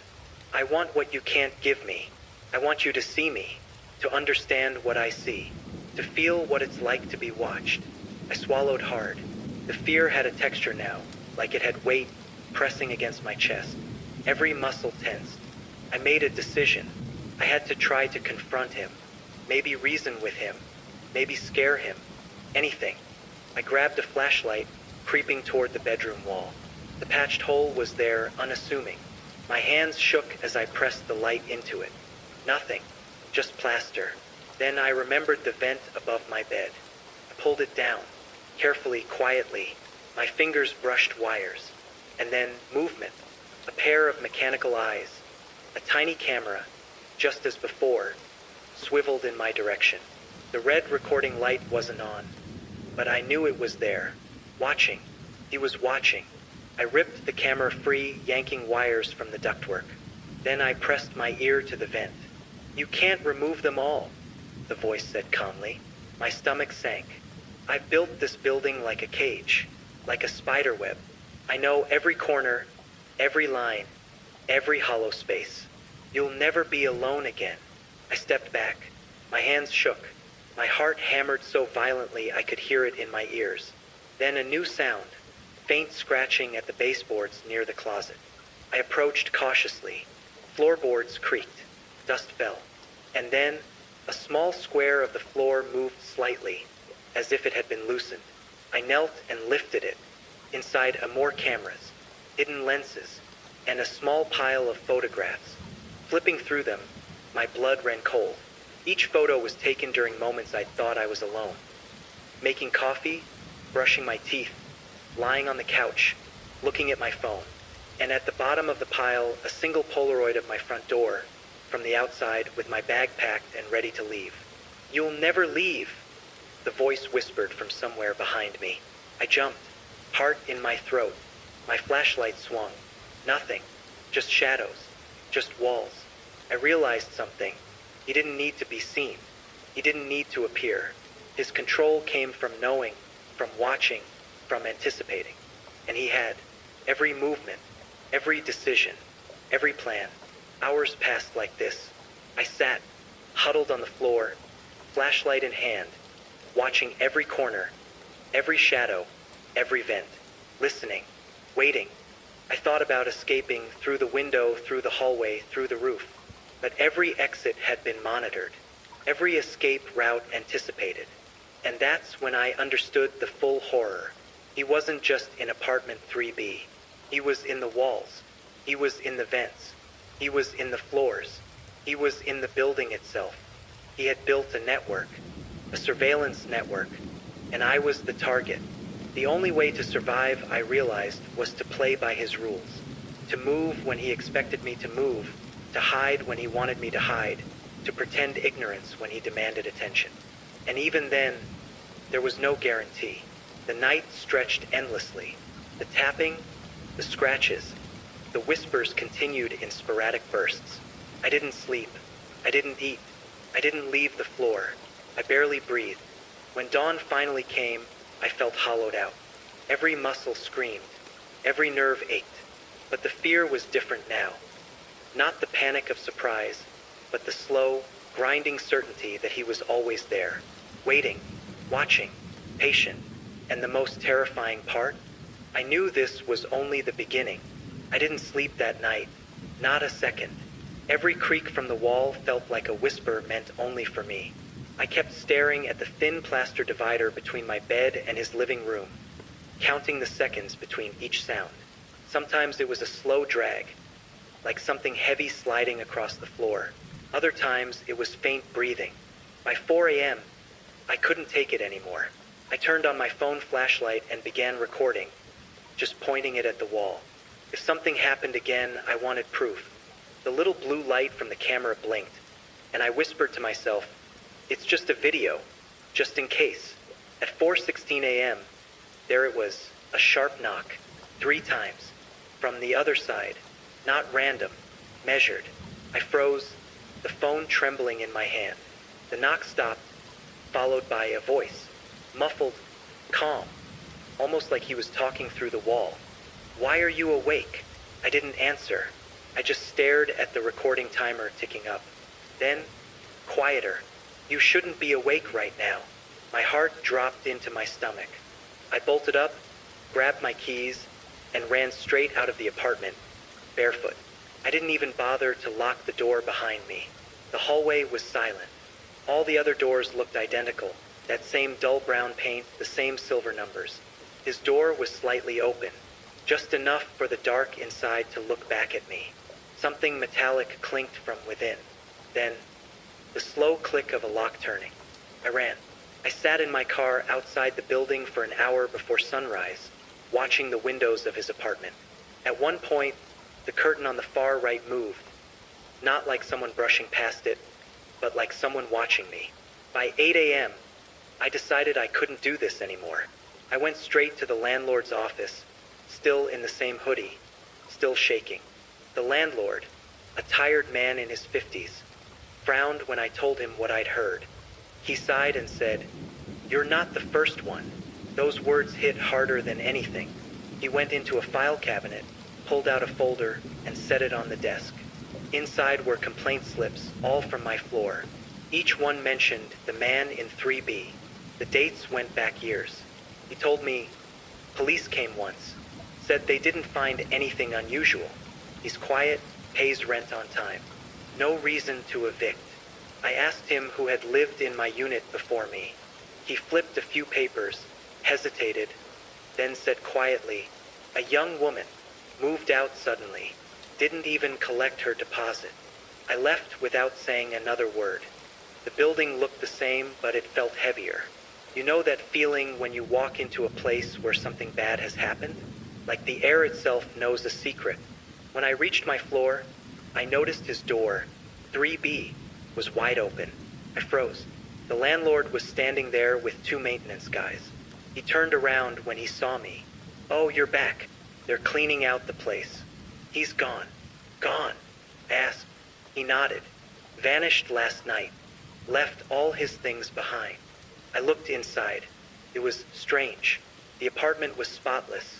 "I want what you can't give me. I want you to see me, to understand what I see, to feel what it's like to be watched." I swallowed hard. The fear had a texture now, like it had weight pressing against my chest. Every muscle tensed. I made a decision. I had to try to confront him, maybe reason with him, maybe scare him, anything. I grabbed a flashlight, creeping toward the bedroom wall. The patched hole was there, unassuming. My hands shook as I pressed the light into it. Nothing, just plaster. Then I remembered the vent above my bed. I pulled it down, carefully, quietly, My fingers brushed wires, and then movement, a pair of mechanical eyes, a tiny camera, just as before, swiveled in my direction. The red recording light wasn't on, but I knew it was there, watching. He was watching. I ripped the camera free, yanking wires from the ductwork. Then I pressed my ear to the vent. "You can't remove them all," the voice said calmly. My stomach sank. I've built this building like a cage, like a spider web. I know every corner, every line, every hollow space. You'll never be alone again. I stepped back. My hands shook. My heart hammered so violently I could hear it in my ears. Then a new sound, faint scratching at the baseboards near the closet. I approached cautiously. Floorboards creaked. Dust fell. And then a small square of the floor moved slightly, as if it had been loosened. I knelt and lifted it. Inside more cameras, hidden lenses, and a small pile of photographs. Flipping through them, my blood ran cold. Each photo was taken during moments I thought I was alone. Making coffee, brushing my teeth, lying on the couch, looking at my phone. And at the bottom of the pile, a single Polaroid of my front door, from the outside with my bag packed and ready to leave. "You'll never leave," the voice whispered from somewhere behind me. I jumped, heart in my throat. My flashlight swung. Nothing. Just shadows. Just walls. I realized something. He didn't need to be seen. He didn't need to appear. His control came from knowing, from watching, from anticipating. And he had every movement, every decision, every plan. Hours passed like this. I sat, huddled on the floor, flashlight in hand, watching every corner, every shadow, every vent, listening, waiting. I thought about escaping through the window, through the hallway, through the roof. But every exit had been monitored, every escape route anticipated. And that's when I understood the full horror. He wasn't just in apartment 3B. He was in the walls. He was in the vents. He was in the floors. He was in the building itself. He had built a network, a surveillance network, and I was the target. The only way to survive, I realized, was to play by his rules. To move when he expected me to move, to hide when he wanted me to hide, to pretend ignorance when he demanded attention. And even then, there was no guarantee. The night stretched endlessly. The tapping, the scratches, the whispers continued in sporadic bursts. I didn't sleep. I didn't eat. I didn't leave the floor. I barely breathed. When dawn finally came, I felt hollowed out. Every muscle screamed. Every nerve ached. But the fear was different now. Not the panic of surprise, but the slow, grinding certainty that he was always there, waiting, watching, patient. And the most terrifying part? I knew this was only the beginning. I didn't sleep that night, not a second. Every creak from the wall felt like a whisper meant only for me. I kept staring at the thin plaster divider between my bed and his living room, counting the seconds between each sound. Sometimes it was a slow drag, like something heavy sliding across the floor. Other times it was faint breathing. By 4 a.m., I couldn't take it anymore. I turned on my phone flashlight and began recording, just pointing it at the wall. If something happened again, I wanted proof. The little blue light from the camera blinked, and I whispered to myself, "It's just a video, just in case." At 4:16 a.m., there it was, a sharp knock, 3 times, from the other side, not random, measured. I froze, the phone trembling in my hand. The knock stopped, followed by a voice, muffled, calm, almost like he was talking through the wall. "Why are you awake?" I didn't answer. I just stared at the recording timer ticking up. Then, quieter. "You shouldn't be awake right now." My heart dropped into my stomach. I bolted up, grabbed my keys, and ran straight out of the apartment, barefoot. I didn't even bother to lock the door behind me. The hallway was silent. All the other doors looked identical, that same dull brown paint, the same silver numbers. His door was slightly open, just enough for the dark inside to look back at me. Something metallic clinked from within. Then, the slow click of a lock turning. I ran. I sat in my car outside the building for an hour before sunrise, watching the windows of his apartment. At one point, the curtain on the far right moved, not like someone brushing past it, but like someone watching me. By 8 a.m., I decided I couldn't do this anymore. I went straight to the landlord's office, still in the same hoodie, still shaking. The landlord, a tired man in his 50s, frowned when I told him what I'd heard. He sighed and said, "You're not the first one." Those words hit harder than anything. He went into a file cabinet, pulled out a folder, and set it on the desk. Inside were complaint slips, all from my floor. Each one mentioned the man in 3B. The dates went back years. He told me, "Police came once, said they didn't find anything unusual. He's quiet, pays rent on time. No reason to evict." I asked him who had lived in my unit before me. He flipped a few papers, hesitated, then said quietly, "A young woman, moved out suddenly, didn't even collect her deposit." I left without saying another word. The building looked the same, but it felt heavier. You know that feeling when you walk into a place where something bad has happened? Like the air itself knows a secret. When I reached my floor, I noticed his door, 3B, was wide open. I froze. The landlord was standing there with two maintenance guys. He turned around when he saw me. "Oh, you're back. They're cleaning out the place." "He's gone." "Gone?" I asked. He nodded. "Vanished last night. Left all his things behind." I looked inside. It was strange. The apartment was spotless,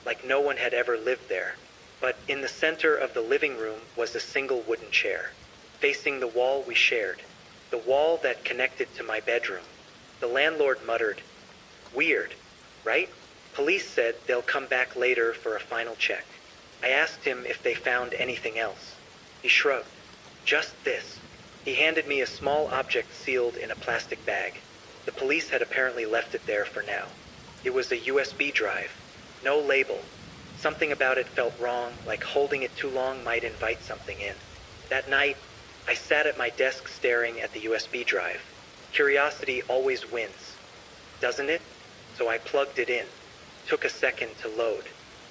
like no one had ever lived there. But in the center of the living room was a single wooden chair, facing the wall we shared, the wall that connected to my bedroom. The landlord muttered, "Weird, right? Police said they'll come back later for a final check." I asked him if they found anything else. He shrugged. "Just this." He handed me a small object sealed in a plastic bag. The police had apparently left it there for now. It was a USB drive. No label. Something about it felt wrong, like holding it too long might invite something in. That night, I sat at my desk staring at the USB drive. Curiosity always wins, doesn't it? So I plugged it in. Took a second to load.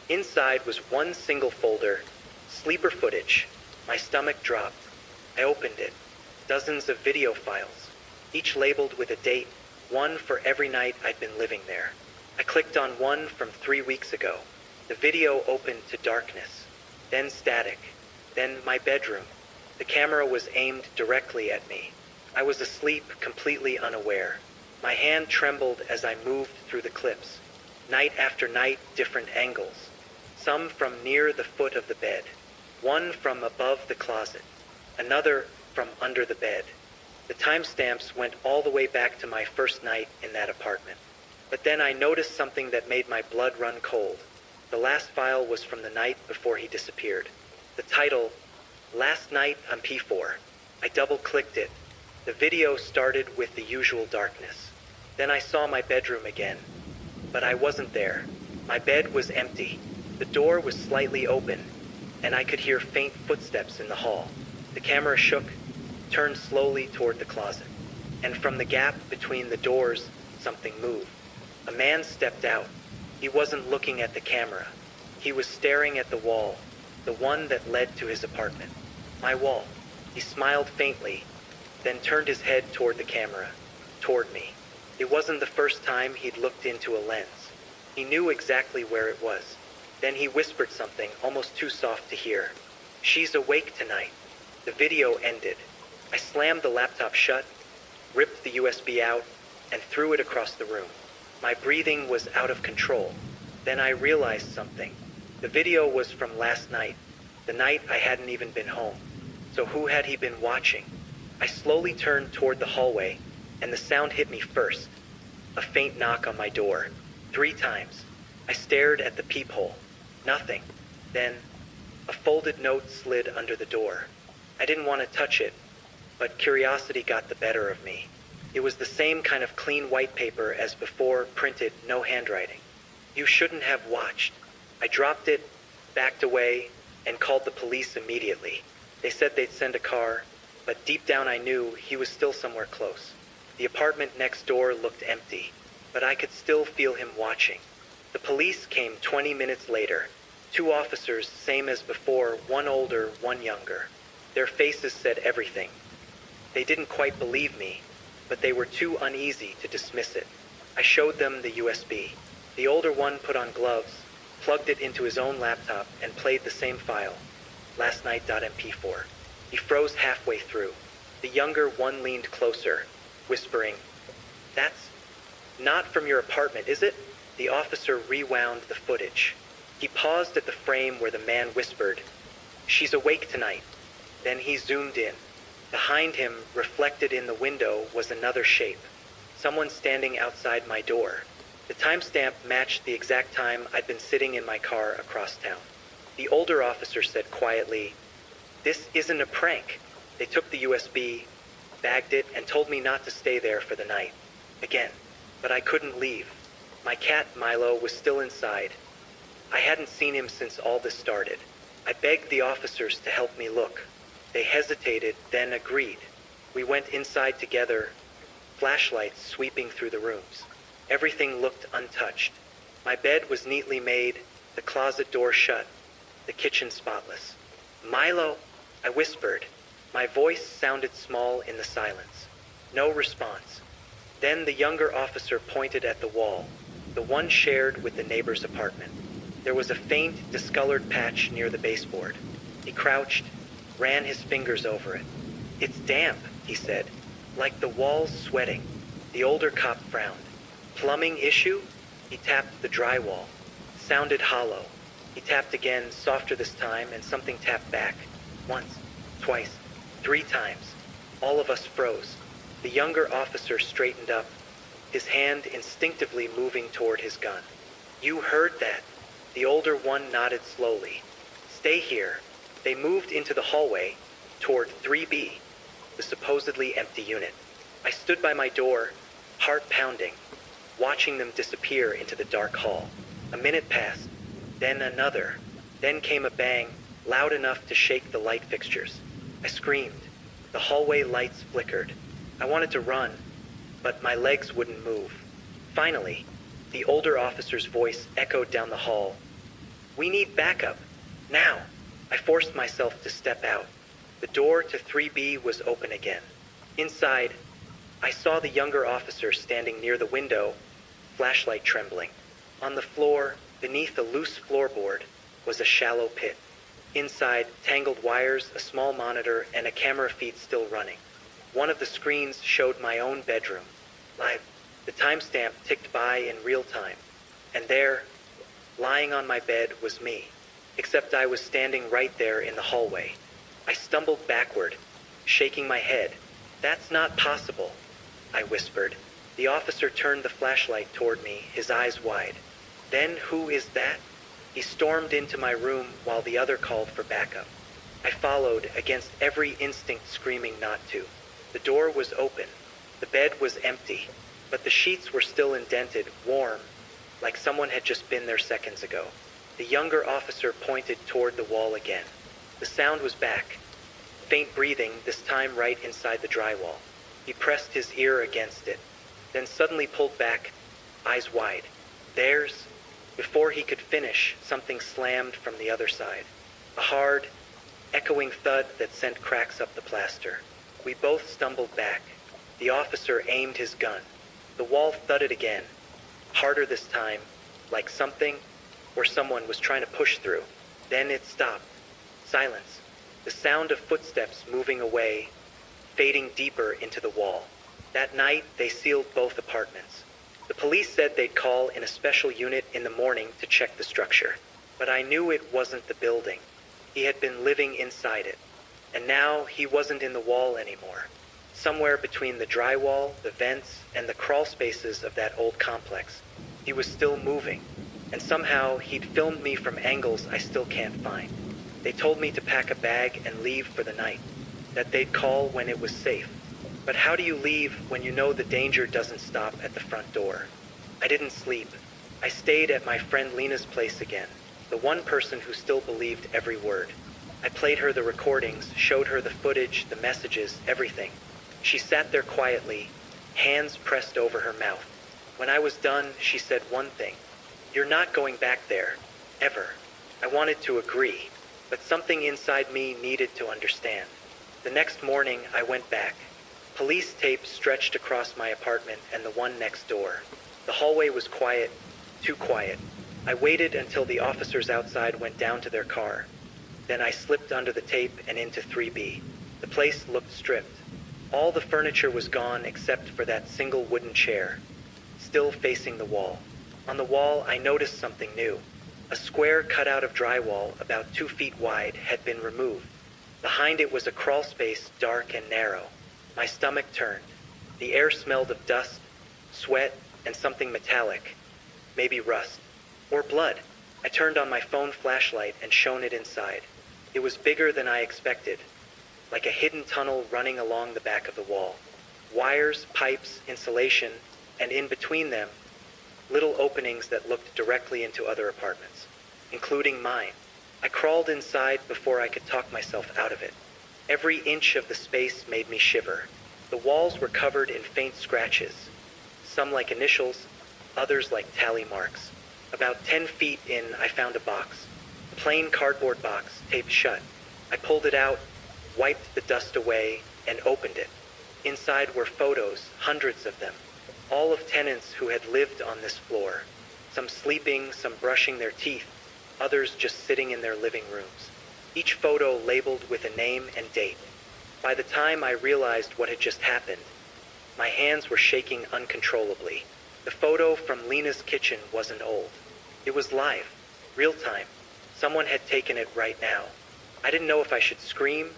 Inside was one single folder, sleeper footage. My stomach dropped. I opened it. Dozens of video files, each labeled with a date, one for every night I'd been living there. I clicked on one from 3 weeks ago. The video opened to darkness, then static, then my bedroom. The camera was aimed directly at me. I was asleep, completely unaware. My hand trembled as I moved through the clips. Night after night, different angles. Some from near the foot of the bed. One from above the closet. Another from under the bed. The timestamps went all the way back to my first night in that apartment. But then I noticed something that made my blood run cold. The last file was from the night before he disappeared. The title, "Last Night on P4. I double-clicked it. The video started with the usual darkness. Then I saw my bedroom again. But I wasn't there. My bed was empty. The door was slightly open, and I could hear faint footsteps in the hall. The camera shook, turned slowly toward the closet. And from the gap between the doors, something moved. A man stepped out. He wasn't looking at the camera. He was staring at the wall, the one that led to his apartment. My wall. He smiled faintly, then turned his head toward the camera, toward me. It wasn't the first time he'd looked into a lens. He knew exactly where it was. Then he whispered something almost too soft to hear. "She's awake tonight." The video ended. I slammed the laptop shut, ripped the USB out, and threw it across the room. My breathing was out of control. Then I realized something. The video was from last night, the night I hadn't even been home. So who had he been watching? I slowly turned toward the hallway, and the sound hit me first. A faint knock on my door. 3 times. I stared at the peephole. Nothing. Then, a folded note slid under the door. I didn't want to touch it, but curiosity got the better of me. It was the same kind of clean white paper as before, printed, no handwriting. "You shouldn't have watched." I dropped it, backed away, and called the police immediately. They said they'd send a car, but deep down I knew he was still somewhere close. The apartment next door looked empty, but I could still feel him watching. The police came 20 minutes later. 2 officers, same as before, one older, one younger. Their faces said everything. They didn't quite believe me, but they were too uneasy to dismiss it. I showed them the USB. The older one put on gloves, plugged it into his own laptop, and played the same file, lastnight.mp4. He froze halfway through. The younger one leaned closer, whispering, "That's not from your apartment, is it?" The officer rewound the footage. He paused at the frame where the man whispered, "She's awake tonight." Then he zoomed in. Behind him, reflected in the window, was another shape. Someone standing outside my door. The timestamp matched the exact time I'd been sitting in my car across town. The older officer said quietly, "This isn't a prank." They took the USB, bagged it, and told me not to stay there for the night. Again. But I couldn't leave. My cat, Milo, was still inside. I hadn't seen him since all this started. I begged the officers to help me look. They hesitated, then agreed. We went inside together, flashlights sweeping through the rooms. Everything looked untouched. My bed was neatly made, the closet door shut, the kitchen spotless. "Milo," I whispered. My voice sounded small in the silence. No response. Then the younger officer pointed at the wall, the one shared with the neighbor's apartment. There was a faint, discolored patch near the baseboard. He crouched, ran his fingers over it. "It's damp," he said, "like the wall's sweating." The older cop frowned. "Plumbing issue?" He tapped the drywall. Sounded hollow. He tapped again, softer this time, and something tapped back. Once, twice, 3 times. All of us froze. The younger officer straightened up, his hand instinctively moving toward his gun. "You heard that?" The older one nodded slowly. "Stay here." They moved into the hallway, toward 3B, the supposedly empty unit. I stood by my door, heart pounding, watching them disappear into the dark hall. A minute passed, then another. Then came a bang, loud enough to shake the light fixtures. I screamed. The hallway lights flickered. I wanted to run, but my legs wouldn't move. Finally, the older officer's voice echoed down the hall. "We need backup. Now." I forced myself to step out. The door to 3B was open again. Inside, I saw the younger officer standing near the window, flashlight trembling. On the floor, beneath a loose floorboard, was a shallow pit. Inside, tangled wires, a small monitor, and a camera feed still running. One of the screens showed my own bedroom. Live. The timestamp ticked by in real time. And there, lying on my bed, was me. Except I was standing right there in the hallway. I stumbled backward, shaking my head. "That's not possible," I whispered. The officer turned the flashlight toward me, his eyes wide. "Then who is that?" He stormed into my room while the other called for backup. I followed, against every instinct screaming not to. The door was open. The bed was empty, but the sheets were still indented, warm, like someone had just been there seconds ago. The younger officer pointed toward the wall again. The sound was back. Faint breathing, this time right inside the drywall. He pressed his ear against it, then suddenly pulled back, eyes wide. "There's..." Before he could finish, something slammed from the other side. A hard, echoing thud that sent cracks up the plaster. We both stumbled back. The officer aimed his gun. The wall thudded again, harder this time, like something or someone was trying to push through. Then it stopped. Silence. The sound of footsteps moving away, fading deeper into the wall. That night, they sealed both apartments. The police said they'd call in a special unit in the morning to check the structure. But I knew it wasn't the building. He had been living inside it. And now he wasn't in the wall anymore. Somewhere between the drywall, the vents, and the crawl spaces of that old complex, he was still moving. And somehow he'd filmed me from angles I still can't find. They told me to pack a bag and leave for the night, that they'd call when it was safe. But how do you leave when you know the danger doesn't stop at the front door? I didn't sleep. I stayed at my friend Lena's place again, the one person who still believed every word. I played her the recordings, showed her the footage, the messages, everything. She sat there quietly, hands pressed over her mouth. When I was done, she said one thing. "You're not going back there. Ever." I wanted to agree, but something inside me needed to understand. The next morning, I went back. Police tape stretched across my apartment and the one next door. The hallway was quiet, too quiet. I waited until the officers outside went down to their car. Then I slipped under the tape and into 3B. The place looked stripped. All the furniture was gone except for that single wooden chair, still facing the wall. On the wall, I noticed something new. A square cut out of drywall about 2 feet wide had been removed. Behind it was a crawl space, dark and narrow. My stomach turned. The air smelled of dust, sweat, and something metallic. Maybe rust. Or blood. I turned on my phone flashlight and shone it inside. It was bigger than I expected, like a hidden tunnel running along the back of the wall. Wires, pipes, insulation, and in between them, little openings that looked directly into other apartments, including mine. I crawled inside before I could talk myself out of it. Every inch of the space made me shiver. The walls were covered in faint scratches, some like initials, others like tally marks. About 10 feet in, I found a box. A plain cardboard box, taped shut. I pulled it out, wiped the dust away, and opened it. Inside were photos, hundreds of them, all of tenants who had lived on this floor. Some sleeping, some brushing their teeth, others just sitting in their living rooms. Each photo labeled with a name and date. By the time I realized what had just happened, my hands were shaking uncontrollably. The photo from Lena's kitchen wasn't old. It was live, real time. Someone had taken it right now. I didn't know if I should scream,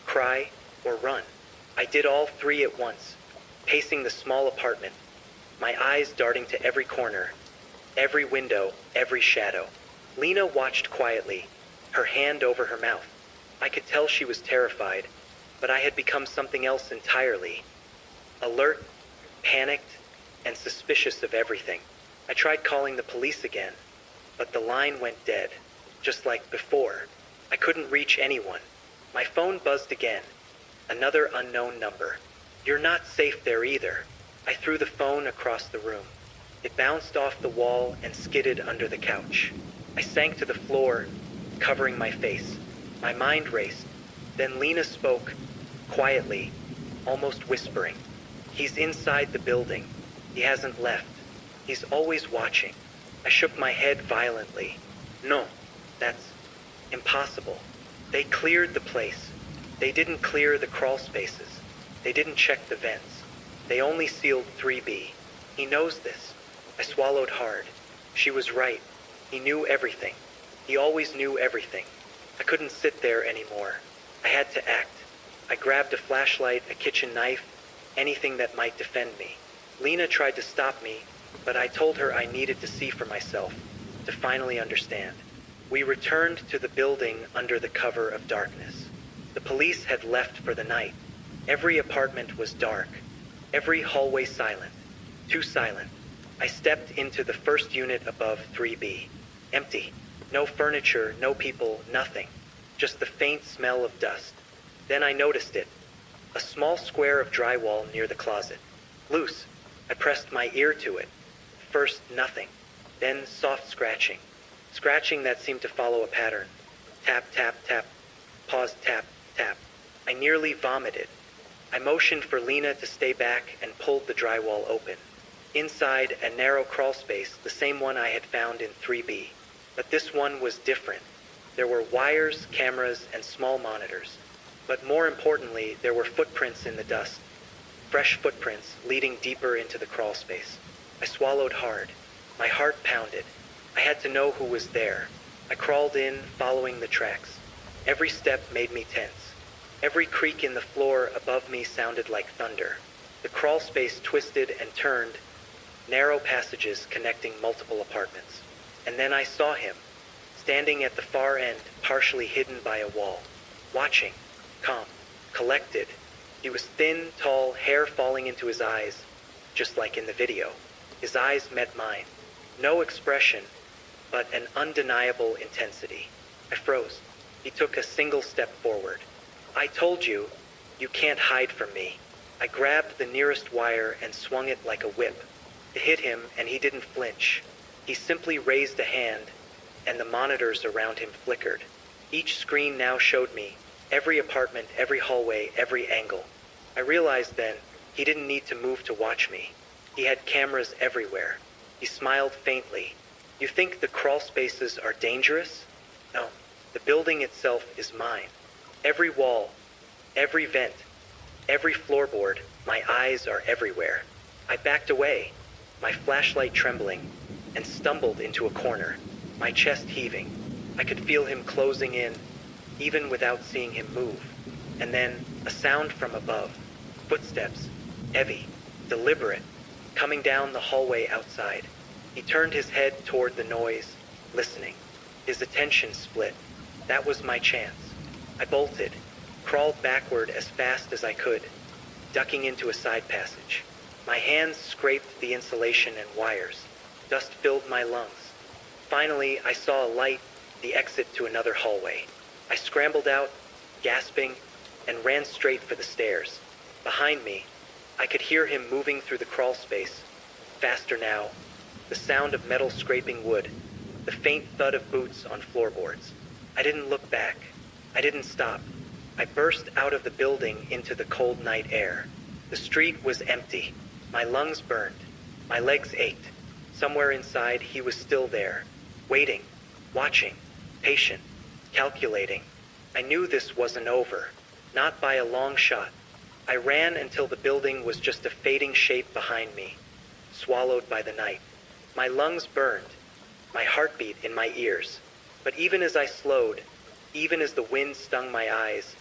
cry, or run. I did all three at once, pacing the small apartment, my eyes darting to every corner, every window, every shadow. Lena watched quietly, her hand over her mouth. I could tell she was terrified, but I had become something else entirely. Alert, panicked, and suspicious of everything. I tried calling the police again, but the line went dead, just like before. I couldn't reach anyone. My phone buzzed again. Another unknown number. "You're not safe there either." I threw the phone across the room. It bounced off the wall and skidded under the couch. I sank to the floor, covering my face. My mind raced. Then Lena spoke, quietly, almost whispering. "He's inside the building. He hasn't left. He's always watching." I shook my head violently. "No, that's impossible. They cleared the place. They didn't clear the crawl spaces. They didn't check the vents. They only sealed 3B. He knows this." I swallowed hard. She was right. He knew everything. He always knew everything. I couldn't sit there anymore. I had to act. I grabbed a flashlight, a kitchen knife, anything that might defend me. Lena tried to stop me, but I told her I needed to see for myself, to finally understand. We returned to the building under the cover of darkness. The police had left for the night. Every apartment was dark. Every hallway silent. Too silent. I stepped into the first unit above 3B. Empty. No furniture, no people, nothing. Just the faint smell of dust. Then I noticed it. A small square of drywall near the closet. Loose. I pressed my ear to it. First, nothing. Then soft scratching. Scratching that seemed to follow a pattern. Tap, tap, tap. Pause, tap, tap. I nearly vomited. I motioned for Lena to stay back and pulled the drywall open. Inside, a narrow crawl space, the same one I had found in 3B. But this one was different. There were wires, cameras, and small monitors. But more importantly, there were footprints in the dust. Fresh footprints leading deeper into the crawl space. I swallowed hard. My heart pounded. I had to know who was there. I crawled in, following the tracks. Every step made me tense. Every creak in the floor above me sounded like thunder. The crawl space twisted and turned, narrow passages connecting multiple apartments. And then I saw him, standing at the far end, partially hidden by a wall. Watching, calm, collected. He was thin, tall, hair falling into his eyes, just like in the video. His eyes met mine. No expression, but an undeniable intensity. I froze. He took a single step forward. "I told you, you can't hide from me." I grabbed the nearest wire and swung it like a whip. It hit him, and he didn't flinch. He simply raised a hand, and the monitors around him flickered. Each screen now showed me every apartment, every hallway, every angle. I realized then he didn't need to move to watch me. He had cameras everywhere. He smiled faintly. You think the crawl spaces are dangerous? No, the building itself is mine. Every wall, every vent, every floorboard, my eyes are everywhere. I backed away, my flashlight trembling, and stumbled into a corner, my chest heaving. I could feel him closing in, even without seeing him move. And then a sound from above. Footsteps, heavy, deliberate, coming down the hallway outside. He turned his head toward the noise, listening. His attention split. That was my chance. I bolted, crawled backward as fast as I could, ducking into a side passage. My hands scraped the insulation and wires. Dust filled my lungs. Finally, I saw a light, the exit to another hallway. I scrambled out, gasping, and ran straight for the stairs. Behind me, I could hear him moving through the crawl space. Faster now, the sound of metal scraping wood, the faint thud of boots on floorboards. I didn't look back. I didn't stop. I burst out of the building into the cold night air. The street was empty. My lungs burned. My legs ached. Somewhere inside, he was still there, waiting, watching, patient, calculating. I knew this wasn't over, not by a long shot. I ran until the building was just a fading shape behind me, swallowed by the night. My lungs burned, my heartbeat in my ears. But even as I slowed, even as the wind stung my eyes,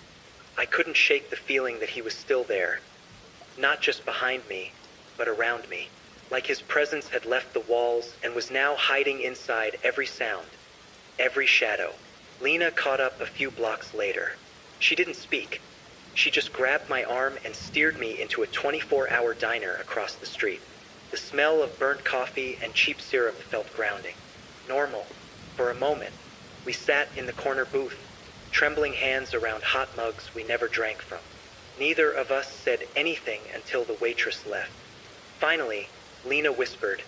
I couldn't shake the feeling that he was still there. Not just behind me, but around me. Like his presence had left the walls and was now hiding inside every sound, every shadow. Lena caught up a few blocks later. She didn't speak. She just grabbed my arm and steered me into a 24-hour diner across the street. The smell of burnt coffee and cheap syrup felt grounding. Normal. For a moment, we sat in the corner booth, trembling hands around hot mugs we never drank from. Neither of us said anything until the waitress left. Finally, Lena whispered,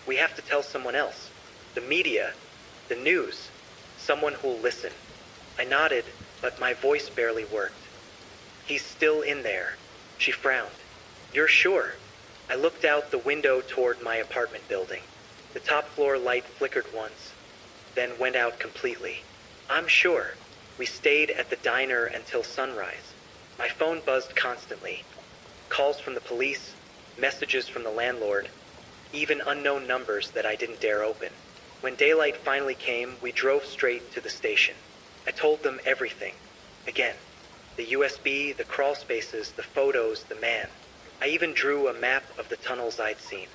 "We have to tell someone else. The media, the news, someone who'll listen." I nodded, but my voice barely worked. "He's still in there." She frowned. "You're sure?" I looked out the window toward my apartment building. The top floor light flickered once, then went out completely. "I'm sure." We stayed at the diner until sunrise. My phone buzzed constantly. Calls from the police, messages from the landlord, even unknown numbers that I didn't dare open. When daylight finally came, we drove straight to the station. I told them everything. Again, the USB, the crawl spaces, the photos, the man. I even drew a map of the tunnels I'd seen.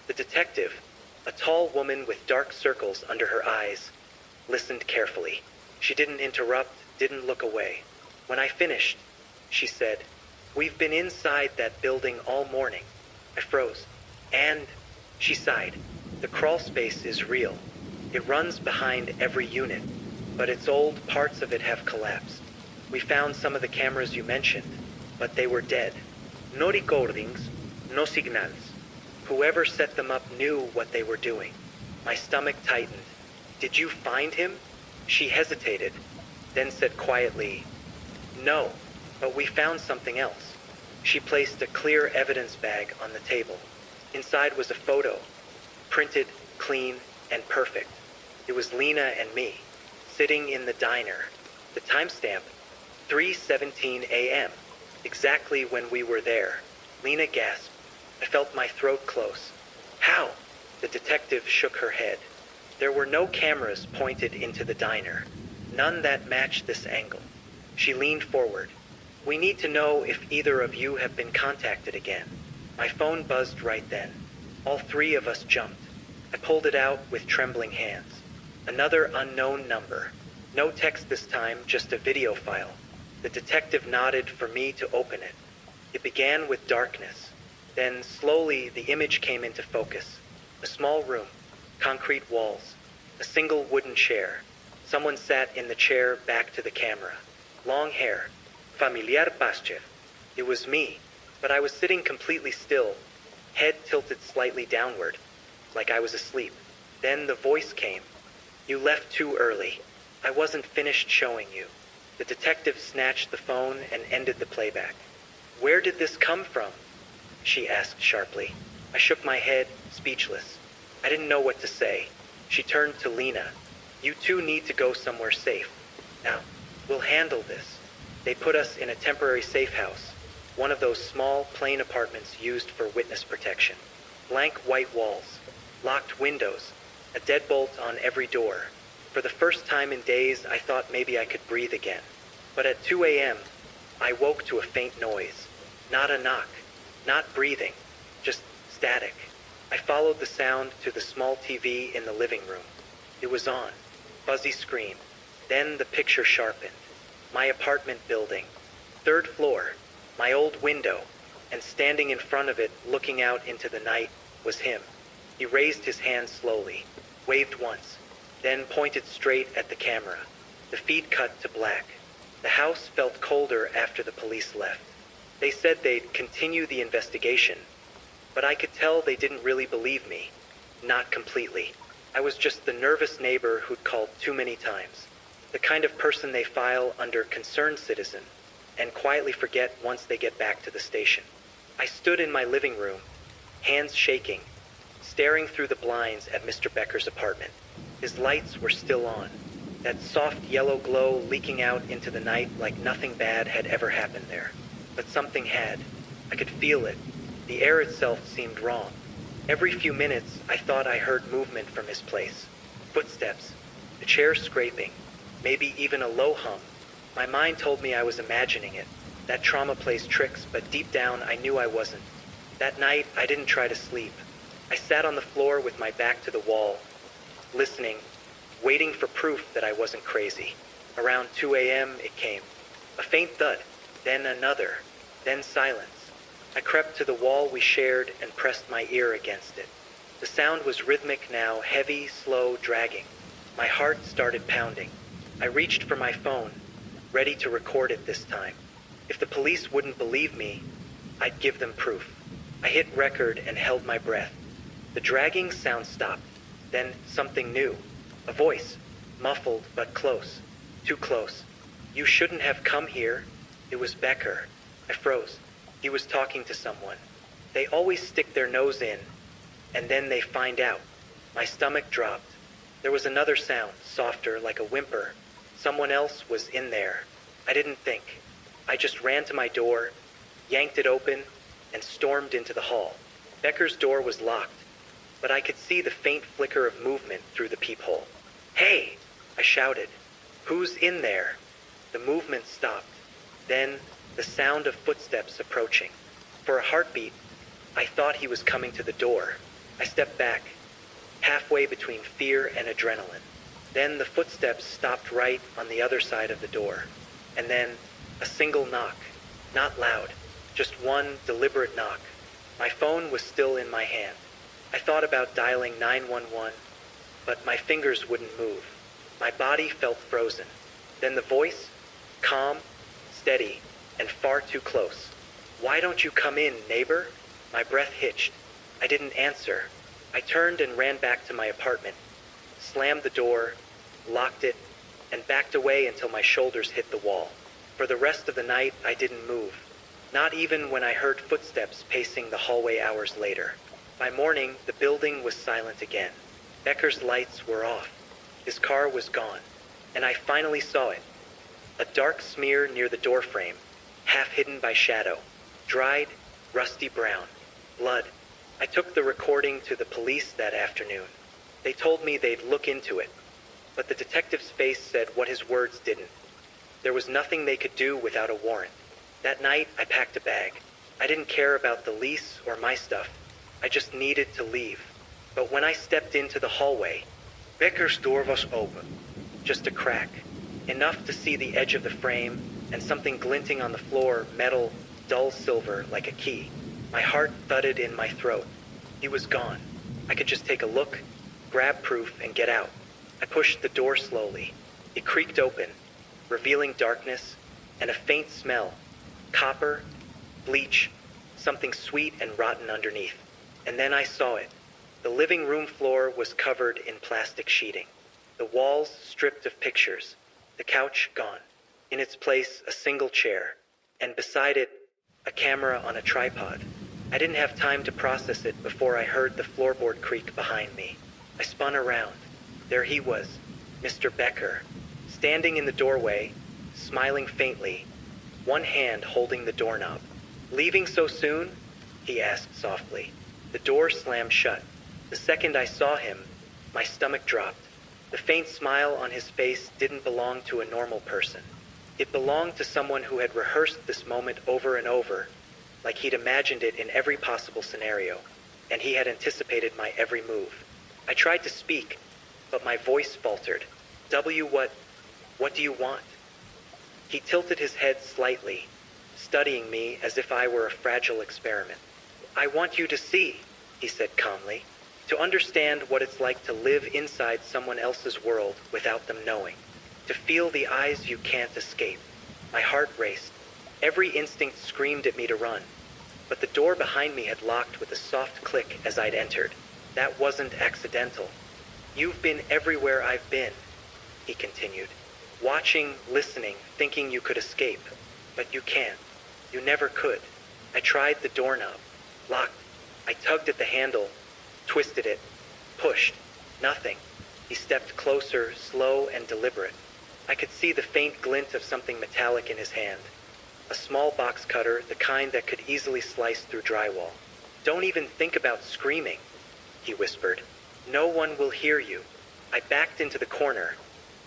The detective, a tall woman with dark circles under her eyes, listened carefully. She didn't interrupt, didn't look away. When I finished, she said, "We've been inside that building all morning." I froze. "And," she sighed, "the crawl space is real. It runs behind every unit, but it's old, parts of it have collapsed. We found some of the cameras you mentioned, but they were dead. No recordings, no signals. Whoever set them up knew what they were doing." My stomach tightened. "Did you find him?" She hesitated, then said quietly, "No, but we found something else." She placed a clear evidence bag on the table. Inside was a photo, printed, clean, and perfect. It was Lena and me, sitting in the diner. The timestamp, 3:17 a.m., exactly when we were there. Lena gasped. I felt my throat close. "How?" The detective shook her head. There were no cameras pointed into the diner, none that matched this angle. She leaned forward. "We need to know if either of you have been contacted again." My phone buzzed right then. All three of us jumped. I pulled it out with trembling hands. Another unknown number. No text this time, just a video file. The detective nodded for me to open it. It began with darkness. Then, slowly, the image came into focus. A small room, concrete walls, a single wooden chair. Someone sat in the chair back to the camera. Long hair. Familiar Pastchev. It was me, but I was sitting completely still, head tilted slightly downward, like I was asleep. Then the voice came. "You left too early. I wasn't finished showing you." The detective snatched the phone and ended the playback. "Where did this come from?" she asked sharply. I shook my head, speechless. I didn't know what to say. She turned to Lena. "You two need to go somewhere safe. Now, we'll handle this." They put us in a temporary safe house, one of those small, plain apartments used for witness protection. Blank white walls, locked windows, a deadbolt on every door. For the first time in days, I thought maybe I could breathe again. But at 2 a.m., I woke to a faint noise. Not a knock, not breathing, just static. I followed the sound to the small TV in the living room. It was on, fuzzy screen. Then the picture sharpened. My apartment building, 3rd floor, my old window, and standing in front of it, looking out into the night, was him. He raised his hand slowly, waved once, then pointed straight at the camera. The feed cut to black. The house felt colder after the police left. They said they'd continue the investigation, but I could tell they didn't really believe me. Not completely. I was just the nervous neighbor who'd called too many times. The kind of person they file under concerned citizen and quietly forget once they get back to the station. I stood in my living room, hands shaking, staring through the blinds at Mr. Becker's apartment. His lights were still on, that soft yellow glow leaking out into the night like nothing bad had ever happened there. But something had. I could feel it. The air itself seemed wrong. Every few minutes, I thought I heard movement from his place. Footsteps, the chair scraping, maybe even a low hum. My mind told me I was imagining it. That trauma plays tricks, but deep down I knew I wasn't. That night, I didn't try to sleep. I sat on the floor with my back to the wall, listening, waiting for proof that I wasn't crazy. Around 2 a.m. it came. A faint thud, then another, then silence. I crept to the wall we shared and pressed my ear against it. The sound was rhythmic now, heavy, slow, dragging. My heart started pounding. I reached for my phone, ready to record it this time. If the police wouldn't believe me, I'd give them proof. I hit record and held my breath. The dragging sound stopped. Then something new. A voice, muffled but close. Too close. "You shouldn't have come here." It was Becker. I froze. He was talking to someone. They always stick their nose in, and then they find out. My stomach dropped. There was another sound, softer, like a whimper. Someone else was in there. I didn't think. I just ran to my door, yanked it open, and stormed into the hall. Becker's door was locked, but I could see the faint flicker of movement through the peephole. "Hey!" I shouted. "Who's in there?" The movement stopped. Then the sound of footsteps approaching. For a heartbeat, I thought he was coming to the door. I stepped back, halfway between fear and adrenaline. Then the footsteps stopped right on the other side of the door. And then a single knock. Not loud, just one deliberate knock. My phone was still in my hand. I thought about dialing 911, but my fingers wouldn't move. My body felt frozen. Then the voice, calm, steady, and far too close. "Why don't you come in, neighbor?" My breath hitched. I didn't answer. I turned and ran back to my apartment, slammed the door, locked it, and backed away until my shoulders hit the wall. For the rest of the night, I didn't move. Not even when I heard footsteps pacing the hallway hours later. By morning, the building was silent again. Becker's lights were off. His car was gone. And I finally saw it. A dark smear near the doorframe, half hidden by shadow. Dried, rusty brown. Blood. I took the recording to the police that afternoon. They told me they'd look into it. But the detective's face said what his words didn't. There was nothing they could do without a warrant. That night, I packed a bag. I didn't care about the lease or my stuff. I just needed to leave. But when I stepped into the hallway, Becker's door was open. Just a crack. Enough to see the edge of the frame and something glinting on the floor, metal, dull silver, like a key. My heart thudded in my throat. He was gone. I could just take a look, grab proof, and get out. I pushed the door slowly. It creaked open, revealing darkness and a faint smell. Copper, bleach, something sweet and rotten underneath. And then I saw it. The The living room floor was covered in plastic sheeting. The walls stripped of pictures. The couch gone. In its place, a single chair. And beside it, a camera on a tripod. I didn't have time to process it before I heard the floorboard creak behind me. I spun around. There he was, Mr. Becker, standing in the doorway, smiling faintly, one hand holding the doorknob. "Leaving so soon?" he asked softly. The door slammed shut. The second I saw him, my stomach dropped. The faint smile on his face didn't belong to a normal person. It belonged to someone who had rehearsed this moment over and over, like he'd imagined it in every possible scenario, and he had anticipated my every move. I tried to speak, but my voice faltered. What do you want?" He tilted his head slightly, studying me as if I were a fragile experiment. "I want you to see," he said calmly, "to understand what it's like to live inside someone else's world without them knowing, to feel the eyes you can't escape." My heart raced. Every instinct screamed at me to run, but the door behind me had locked with a soft click as I'd entered. That wasn't accidental. "You've been everywhere I've been," he continued. "Watching, listening, thinking you could escape. But you can't. You never could." I tried the doorknob. Locked. I tugged at the handle, twisted it, pushed. Nothing. He stepped closer, slow and deliberate. I could see the faint glint of something metallic in his hand. A small box cutter, the kind that could easily slice through drywall. "Don't even think about screaming," he whispered. "No one will hear you." I backed into the corner,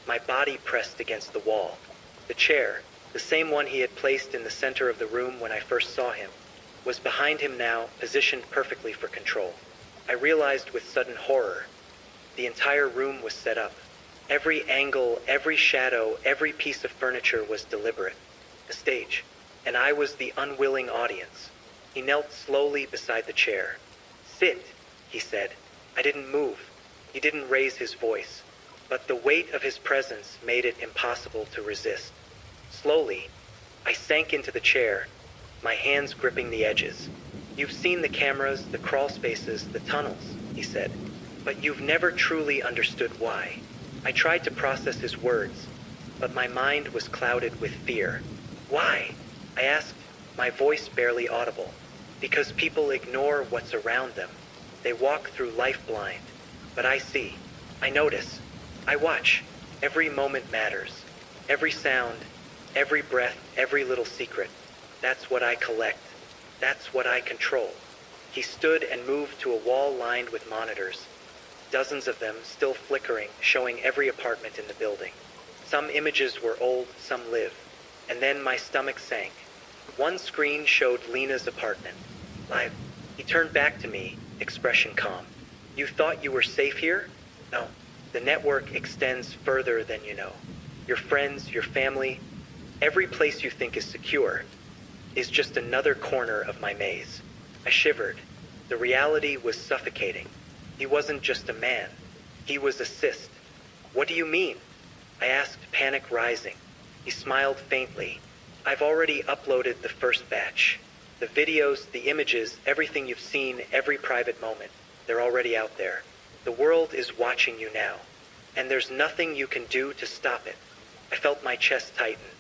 my body pressed against the wall. The chair, the same one he had placed in the center of the room when I first saw him, was behind him now, positioned perfectly for control. I realized with sudden horror, the entire room was set up. Every angle, every shadow, every piece of furniture was deliberate. A stage, and I was the unwilling audience. He knelt slowly beside the chair. "Sit," he said. I didn't move. He didn't raise his voice, but the weight of his presence made it impossible to resist. Slowly, I sank into the chair, my hands gripping the edges. "You've seen the cameras, the crawl spaces, the tunnels," he said, "but you've never truly understood why." I tried to process his words, but my mind was clouded with fear. "Why?" I asked, my voice barely audible. "Because people ignore what's around them. They walk through life blind. But I see. I notice. I watch. Every moment matters. Every sound, every breath, every little secret. That's what I collect. That's what I control." He stood and moved to a wall lined with monitors, dozens of them still flickering, showing every apartment in the building. Some images were old, some live. And then my stomach sank. One screen showed Lena's apartment. Live. He turned back to me, expression calm. "You thought you were safe here? No. The network extends further than you know. Your friends, your family, every place you think is secure, is just another corner of my maze." I shivered. The reality was suffocating. He wasn't just a man. He was a cyst. "What do you mean?" I asked, panic rising. He smiled faintly. "I've already uploaded the first batch. The videos, the images, everything you've seen, every private moment. They're already out there. The world is watching you now. And there's nothing you can do to stop it." I felt my chest tighten.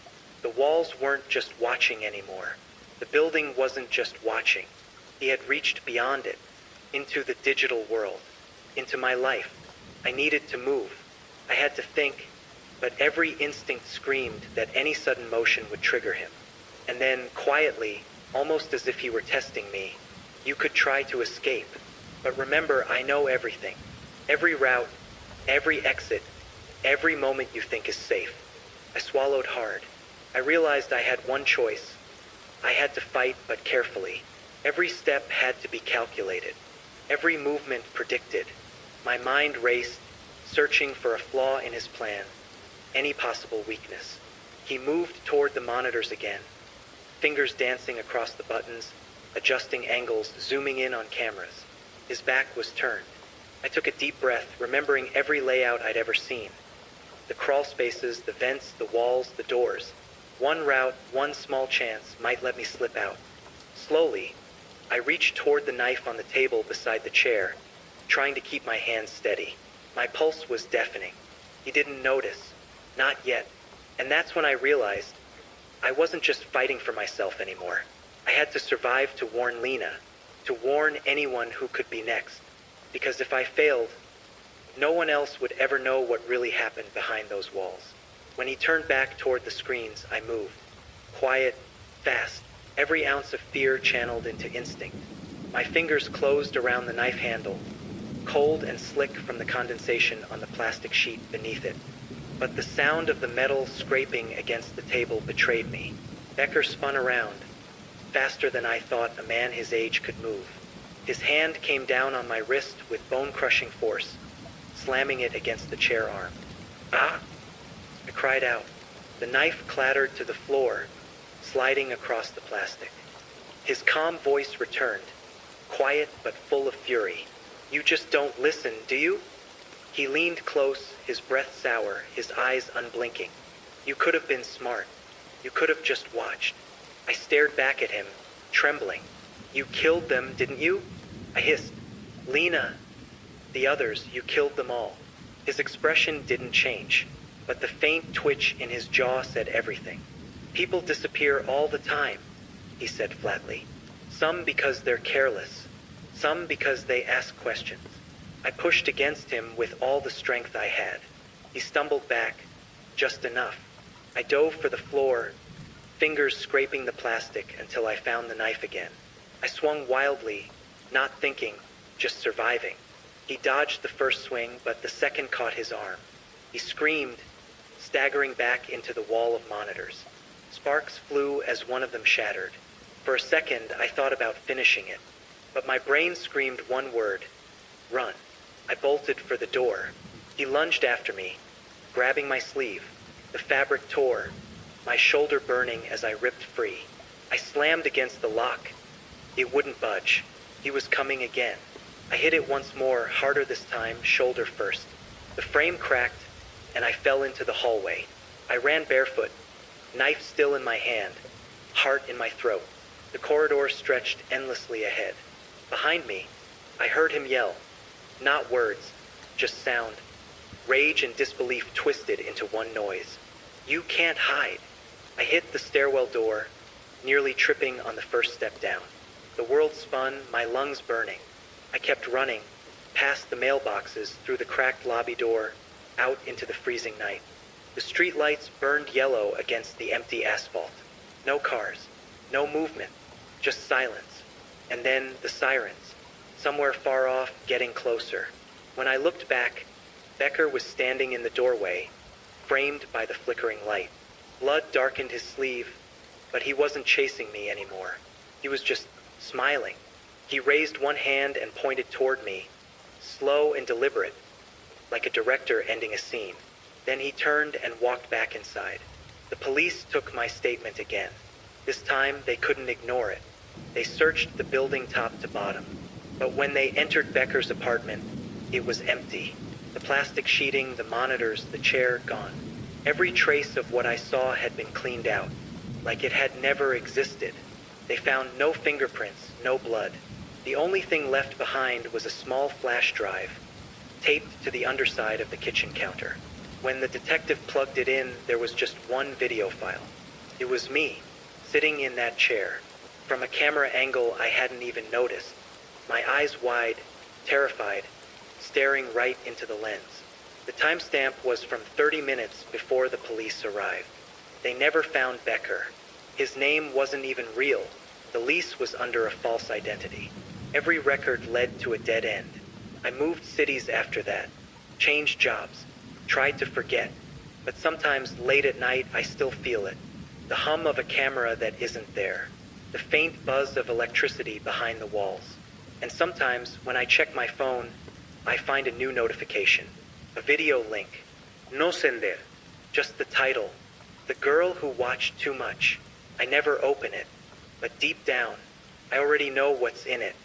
The walls weren't just watching anymore. The building wasn't just watching. He had reached beyond it, into the digital world, into my life. I needed to move. I had to think, but every instinct screamed that any sudden motion would trigger him. And then, quietly, almost as if he were testing me, "You could try to escape. But remember, I know everything. Every route, every exit, every moment you think is safe." I swallowed hard. I realized I had one choice. I had to fight, but carefully. Every step had to be calculated. Every movement predicted. My mind raced, searching for a flaw in his plan, any possible weakness. He moved toward the monitors again, fingers dancing across the buttons, adjusting angles, zooming in on cameras. His back was turned. I took a deep breath, remembering every layout I'd ever seen. The crawl spaces, the vents, the walls, the doors. One route, one small chance might let me slip out. Slowly, I reached toward the knife on the table beside the chair, trying to keep my hands steady. My pulse was deafening. He didn't notice. Not yet. And that's when I realized I wasn't just fighting for myself anymore. I had to survive to warn Lena, to warn anyone who could be next. Because if I failed, no one else would ever know what really happened behind those walls. When he turned back toward the screens, I moved. Quiet, fast, every ounce of fear channeled into instinct. My fingers closed around the knife handle, cold and slick from the condensation on the plastic sheet beneath it. But the sound of the metal scraping against the table betrayed me. Becker spun around, faster than I thought a man his age could move. His hand came down on my wrist with bone-crushing force, slamming it against the chair arm. "Ah!" I cried out. The knife clattered to the floor, sliding across the plastic. His calm voice returned, quiet but full of fury. "You just don't listen, do you?" He leaned close, his breath sour, his eyes unblinking. "You could have been smart. You could have just watched." I stared back at him, trembling. "You killed them, didn't you?" I hissed. "Lena, the others, you killed them all." His expression didn't change, but the faint twitch in his jaw said everything. "People disappear all the time," he said flatly. "Some because they're careless, some because they ask questions." I pushed against him with all the strength I had. He stumbled back, just enough. I dove for the floor, fingers scraping the plastic until I found the knife again. I swung wildly, not thinking, just surviving. He dodged the first swing, but the second caught his arm. He screamed, staggering back into the wall of monitors. Sparks flew as one of them shattered. For a second, I thought about finishing it, but my brain screamed one word: run. I bolted for the door. He lunged after me, grabbing my sleeve. The fabric tore, my shoulder burning as I ripped free. I slammed against the lock. It wouldn't budge. He was coming again. I hit it once more, harder this time, shoulder first. The frame cracked, and I fell into the hallway. I ran barefoot, knife still in my hand, heart in my throat. The corridor stretched endlessly ahead. Behind me, I heard him yell. Not words, just sound. Rage and disbelief twisted into one noise. "You can't hide." I hit the stairwell door, nearly tripping on the first step down. The world spun, my lungs burning. I kept running, past the mailboxes, through the cracked lobby door, out into the freezing night. The street lights burned yellow against the empty asphalt. No cars, no movement, just silence. And then the sirens, somewhere far off, getting closer. When I looked back, Becker was standing in the doorway, framed by the flickering light. Blood darkened his sleeve, but he wasn't chasing me anymore. He was just smiling. He raised one hand and pointed toward me, slow and deliberate, like a director ending a scene. Then he turned and walked back inside. The police took my statement again. This time they couldn't ignore it. They searched the building top to bottom. But when they entered Becker's apartment, it was empty. The plastic sheeting, the monitors, the chair, gone. Every trace of what I saw had been cleaned out, like it had never existed. They found no fingerprints, no blood. The only thing left behind was a small flash drive, taped to the underside of the kitchen counter. When the detective plugged it in, there was just one video file. It was me, sitting in that chair. From a camera angle I hadn't even noticed, my eyes wide, terrified, staring right into the lens. The timestamp was from 30 minutes before the police arrived. They never found Becker. His name wasn't even real. The lease was under a false identity. Every record led to a dead end. I moved cities after that, changed jobs, tried to forget. But sometimes late at night I still feel it. The hum of a camera that isn't there. The faint buzz of electricity behind the walls. And sometimes when I check my phone, I find a new notification. A video link. No sender. Just the title. The Girl Who Watched Too Much. I never open it. But deep down, I already know what's in it.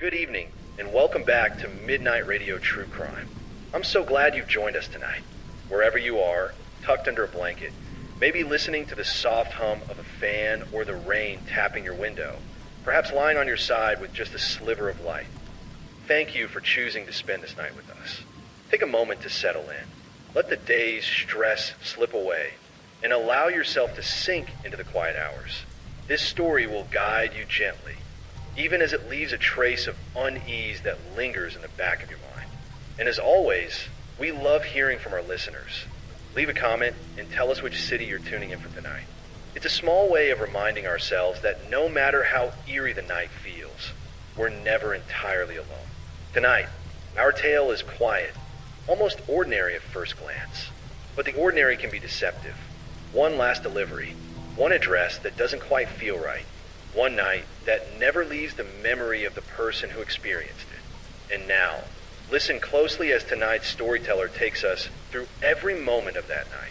Good evening, and welcome back to Midnight Radio True Crime. I'm so glad you've joined us tonight. Wherever you are, tucked under a blanket, maybe listening to the soft hum of a fan or the rain tapping your window, perhaps lying on your side with just a sliver of light. Thank you for choosing to spend this night with us. Take a moment to settle in. Let the day's stress slip away and allow yourself to sink into the quiet hours. This story will guide you gently, even as it leaves a trace of unease that lingers in the back of your mind. And as always, we love hearing from our listeners. Leave a comment and tell us which city you're tuning in from tonight. It's a small way of reminding ourselves that no matter how eerie the night feels, we're never entirely alone. Tonight, our tale is quiet, almost ordinary at first glance. But the ordinary can be deceptive. One last delivery, one address that doesn't quite feel right, one night that never leaves the memory of the person who experienced it. And now, listen closely as tonight's storyteller takes us through every moment of that night,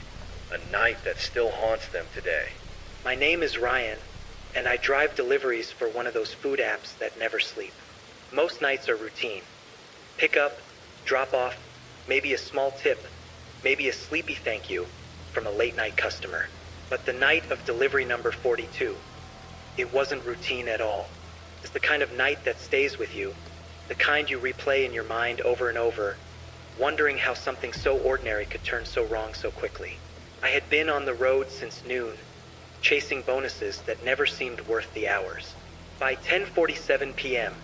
a night that still haunts them today. My name is Ryan, and I drive deliveries for one of those food apps that never sleep. Most nights are routine. Pick up, drop off, maybe a small tip, maybe a sleepy thank you from a late night customer. But the night of delivery number 42, it wasn't routine at all. It's the kind of night that stays with you, the kind you replay in your mind over and over, wondering how something so ordinary could turn so wrong so quickly. I had been on the road since noon, chasing bonuses that never seemed worth the hours. By 10:47 p.m.,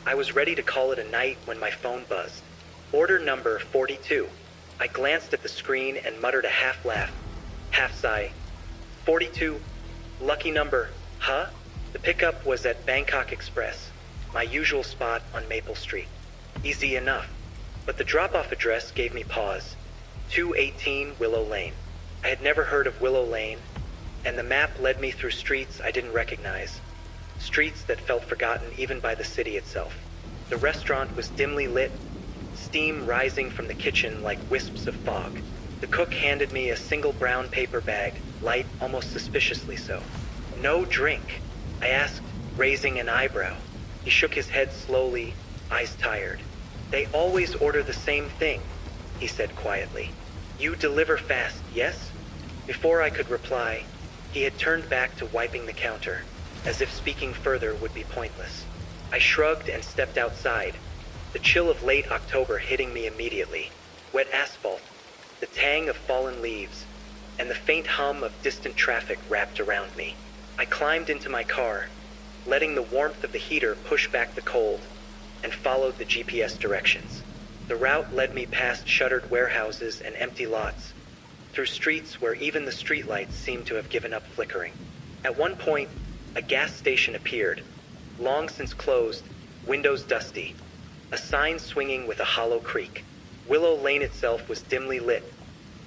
I was ready to call it a night when my phone buzzed. Order number 42. I glanced at the screen and muttered a half laugh, half sigh. 42, lucky number, huh? The pickup was at Bangkok Express, my usual spot on Maple Street. Easy enough. But the drop-off address gave me pause. 218 Willow Lane. I had never heard of Willow Lane, and the map led me through streets I didn't recognize. Streets that felt forgotten even by the city itself. The restaurant was dimly lit, steam rising from the kitchen like wisps of fog. The cook handed me a single brown paper bag, light, almost suspiciously so. No drink, I asked, raising an eyebrow. He shook his head slowly, eyes tired. They always order the same thing, he said quietly. You deliver fast, yes? Before I could reply, he had turned back to wiping the counter, as if speaking further would be pointless. I shrugged and stepped outside, the chill of late October hitting me immediately. Wet asphalt, the tang of fallen leaves, and the faint hum of distant traffic wrapped around me. I climbed into my car, letting the warmth of the heater push back the cold, and followed the GPS directions. The route led me past shuttered warehouses and empty lots, through streets where even the streetlights seemed to have given up flickering. At one point, a gas station appeared, long since closed, windows dusty, a sign swinging with a hollow creak. Willow Lane itself was dimly lit,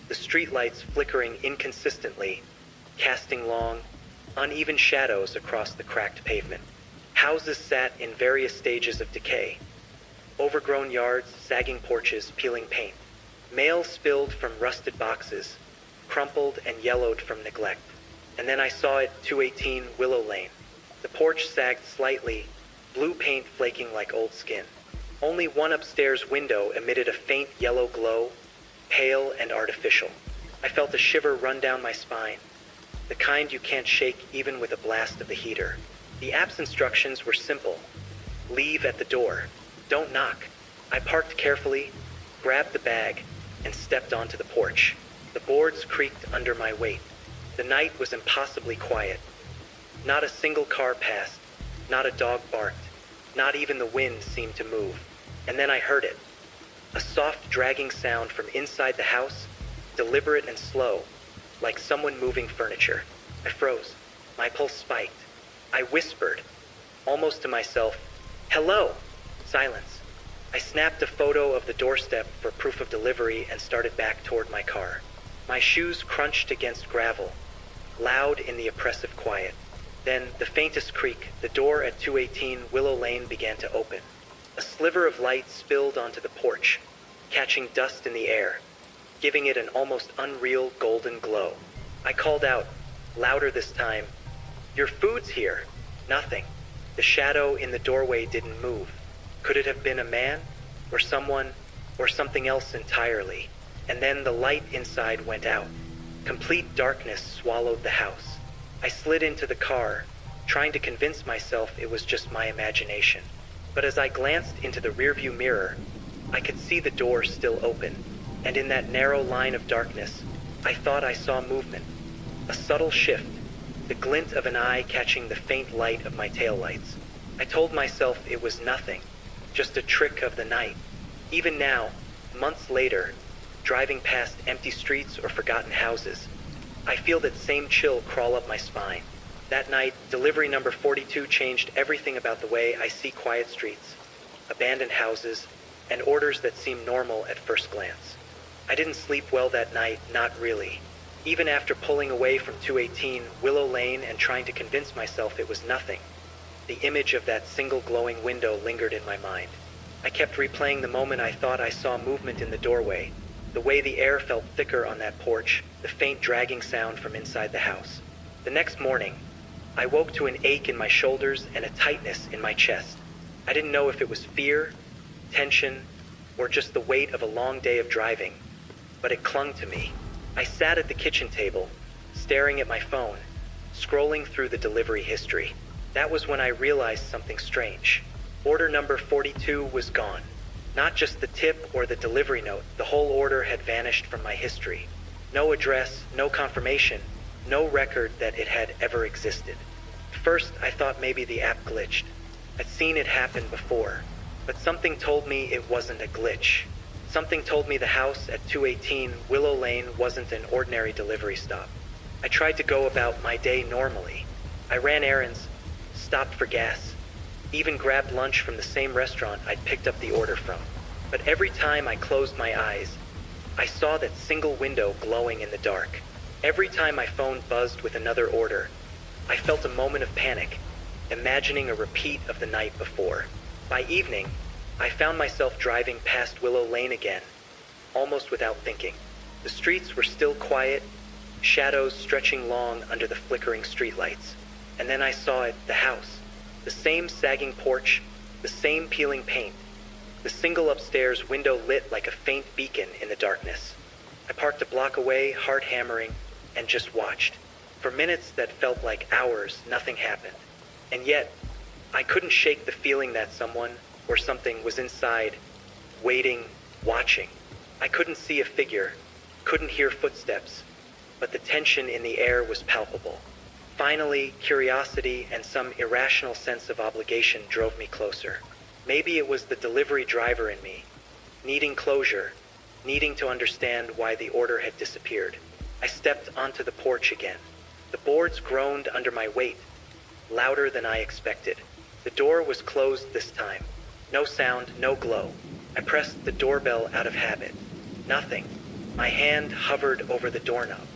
the streetlights flickering inconsistently, casting long, uneven shadows across the cracked pavement. Houses sat in various stages of decay. Overgrown yards, sagging porches, peeling paint. Mail spilled from rusted boxes, crumpled and yellowed from neglect. And then I saw it, 218 Willow Lane. The porch sagged slightly, blue paint flaking like old skin. Only one upstairs window emitted a faint yellow glow, pale and artificial. I felt a shiver run down my spine, the kind you can't shake even with a blast of the heater. The app's instructions were simple. Leave at the door. Don't knock. I parked carefully, grabbed the bag, and stepped onto the porch. The boards creaked under my weight. The night was impossibly quiet. Not a single car passed, not a dog barked, not even the wind seemed to move. And then I heard it. A soft dragging sound from inside the house, deliberate and slow, like someone moving furniture. I froze. My pulse spiked. I whispered, almost to myself, "Hello!" Silence. I snapped a photo of the doorstep for proof of delivery and started back toward my car. My shoes crunched against gravel, loud in the oppressive quiet. Then, the faintest creak, the door at 218 Willow Lane began to open. A sliver of light spilled onto the porch, catching dust in the air, giving it an almost unreal golden glow. I called out, louder this time, "Your food's here." Nothing. The shadow in the doorway didn't move. Could it have been a man, or someone, or something else entirely? And then the light inside went out. Complete darkness swallowed the house. I slid into the car, trying to convince myself it was just my imagination. But as I glanced into the rearview mirror, I could see the door still open, and in that narrow line of darkness, I thought I saw movement. A subtle shift, the glint of an eye catching the faint light of my taillights. I told myself it was nothing, just a trick of the night. Even now, months later, driving past empty streets or forgotten houses, I feel that same chill crawl up my spine. That night, delivery number 42 changed everything about the way I see quiet streets, abandoned houses, and orders that seem normal at first glance. I didn't sleep well that night, not really. Even after pulling away from 218 Willow Lane and trying to convince myself it was nothing, the image of that single glowing window lingered in my mind. I kept replaying the moment I thought I saw movement in the doorway, the way the air felt thicker on that porch, the faint dragging sound from inside the house. The next morning, I woke to an ache in my shoulders and a tightness in my chest. I didn't know if it was fear, tension, or just the weight of a long day of driving, but it clung to me. I sat at the kitchen table, staring at my phone, scrolling through the delivery history. That was when I realized something strange. Order number 42 was gone. Not just the tip or the delivery note, the whole order had vanished from my history. No address, no confirmation, no record that it had ever existed. At first, I thought maybe the app glitched. I'd seen it happen before, but something told me it wasn't a glitch. Something told me the house at 218 Willow Lane wasn't an ordinary delivery stop. I tried to go about my day normally. I ran errands, stopped for gas, even grabbed lunch from the same restaurant I'd picked up the order from. But every time I closed my eyes, I saw that single window glowing in the dark. Every time my phone buzzed with another order, I felt a moment of panic, imagining a repeat of the night before. By evening, I found myself driving past Willow Lane again, almost without thinking. The streets were still quiet, shadows stretching long under the flickering streetlights. And then I saw it, the house. The same sagging porch, the same peeling paint, the single upstairs window lit like a faint beacon in the darkness. I parked a block away, heart hammering, and just watched. For minutes that felt like hours, nothing happened. And yet, I couldn't shake the feeling that someone or something was inside, waiting, watching. I couldn't see a figure, couldn't hear footsteps, but the tension in the air was palpable. Finally, curiosity and some irrational sense of obligation drove me closer. Maybe it was the delivery driver in me, needing closure, needing to understand why the order had disappeared. I stepped onto the porch again. The boards groaned under my weight, louder than I expected. The door was closed this time. No sound, no glow. I pressed the doorbell out of habit. Nothing. My hand hovered over the doorknob.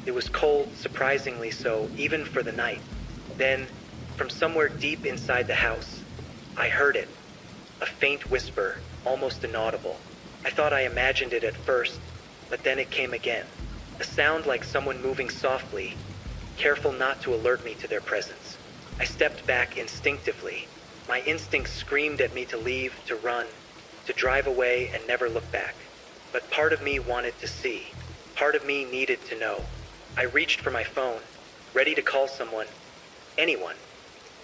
It was cold, surprisingly so, even for the night. Then, from somewhere deep inside the house, I heard it. A faint whisper, almost inaudible. I thought I imagined it at first, but then it came again. A sound like someone moving softly, careful not to alert me to their presence. I stepped back instinctively. My instincts screamed at me to leave, to run, to drive away and never look back. But part of me wanted to see. Part of me needed to know. I reached for my phone, ready to call someone, anyone,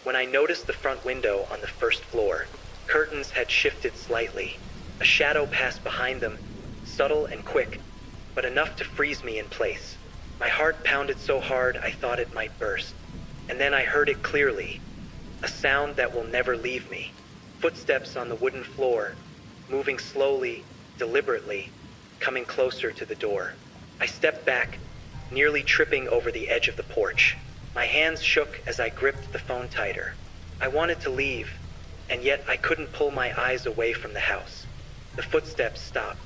when I noticed the front window on the first floor. Curtains had shifted slightly. A shadow passed behind them, subtle and quick, but enough to freeze me in place. My heart pounded so hard I thought it might burst. And then I heard it clearly, a sound that will never leave me. Footsteps on the wooden floor, moving slowly, deliberately, coming closer to the door. I stepped back, nearly tripping over the edge of the porch. My hands shook as I gripped the phone tighter. I wanted to leave, and yet I couldn't pull my eyes away from the house. The footsteps stopped.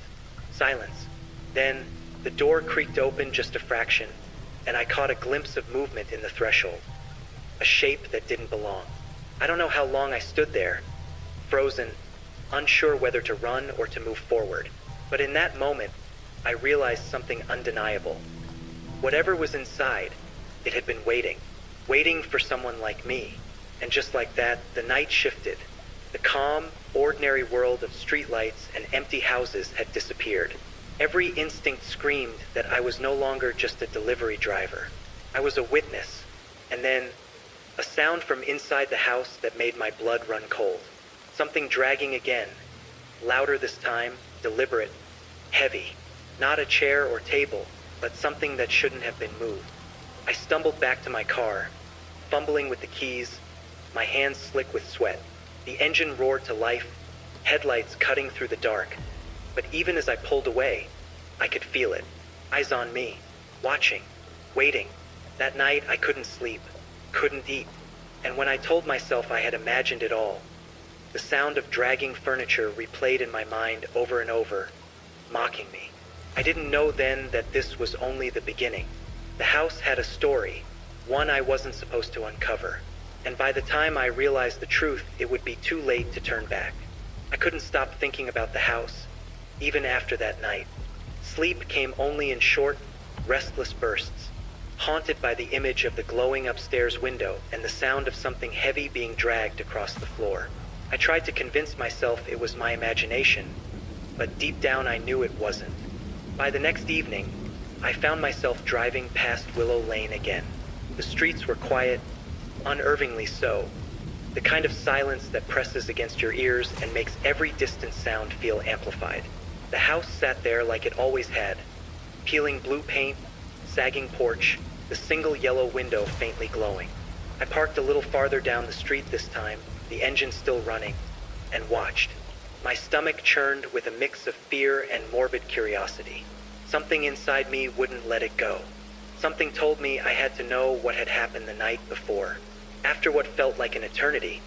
Silence. Then, the door creaked open just a fraction, and I caught a glimpse of movement in the threshold. A shape that didn't belong. I don't know how long I stood there, frozen, unsure whether to run or to move forward. But in that moment, I realized something undeniable. Whatever was inside, it had been waiting for someone like me. And just like that, the night shifted. The calm, ordinary world of streetlights and empty houses had disappeared. Every instinct screamed that I was no longer just a delivery driver. I was a witness, and then a sound from inside the house that made my blood run cold. Something dragging again, louder this time, deliberate, heavy. Not a chair or table, but something that shouldn't have been moved. I stumbled back to my car, fumbling with the keys, my hands slick with sweat. The engine roared to life, headlights cutting through the dark. But even as I pulled away, I could feel it. Eyes on me, watching, waiting. That night I couldn't sleep, couldn't eat. And when I told myself I had imagined it all, the sound of dragging furniture replayed in my mind over and over, mocking me. I didn't know then that this was only the beginning. The house had a story, one I wasn't supposed to uncover. And by the time I realized the truth, it would be too late to turn back. I couldn't stop thinking about the house, even after that night. Sleep came only in short, restless bursts, haunted by the image of the glowing upstairs window and the sound of something heavy being dragged across the floor. I tried to convince myself it was my imagination, but deep down I knew it wasn't. By the next evening, I found myself driving past Willow Lane again. The streets were quiet, unnervingly so, the kind of silence that presses against your ears and makes every distant sound feel amplified. The house sat there like it always had, peeling blue paint, sagging porch, the single yellow window faintly glowing. I parked a little farther down the street this time, the engine still running, and watched. My stomach churned with a mix of fear and morbid curiosity. Something inside me wouldn't let it go. Something told me I had to know what had happened the night before. After what felt like an eternity,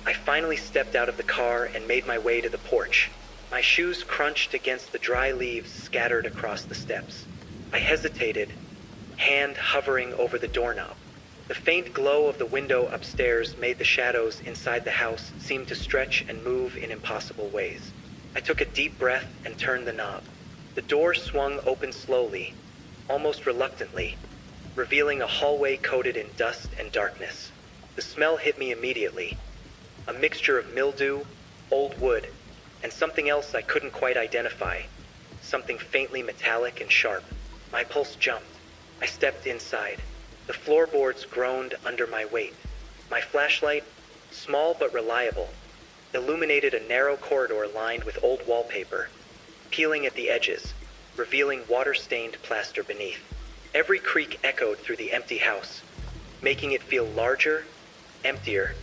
I finally stepped out of the car and made my way to the porch. My shoes crunched against the dry leaves scattered across the steps. I hesitated, hand hovering over the doorknob. The faint glow of the window upstairs made the shadows inside the house seem to stretch and move in impossible ways. I took a deep breath and turned the knob. The door swung open slowly, almost reluctantly, revealing a hallway coated in dust and darkness. The smell hit me immediately, a mixture of mildew, old wood, and something else I couldn't quite identify, something faintly metallic and sharp. My pulse jumped. I stepped inside. The floorboards groaned under my weight. My flashlight, small but reliable, illuminated a narrow corridor lined with old wallpaper, peeling at the edges, revealing water-stained plaster beneath. Every creak echoed through the empty house, making it feel larger, emptier,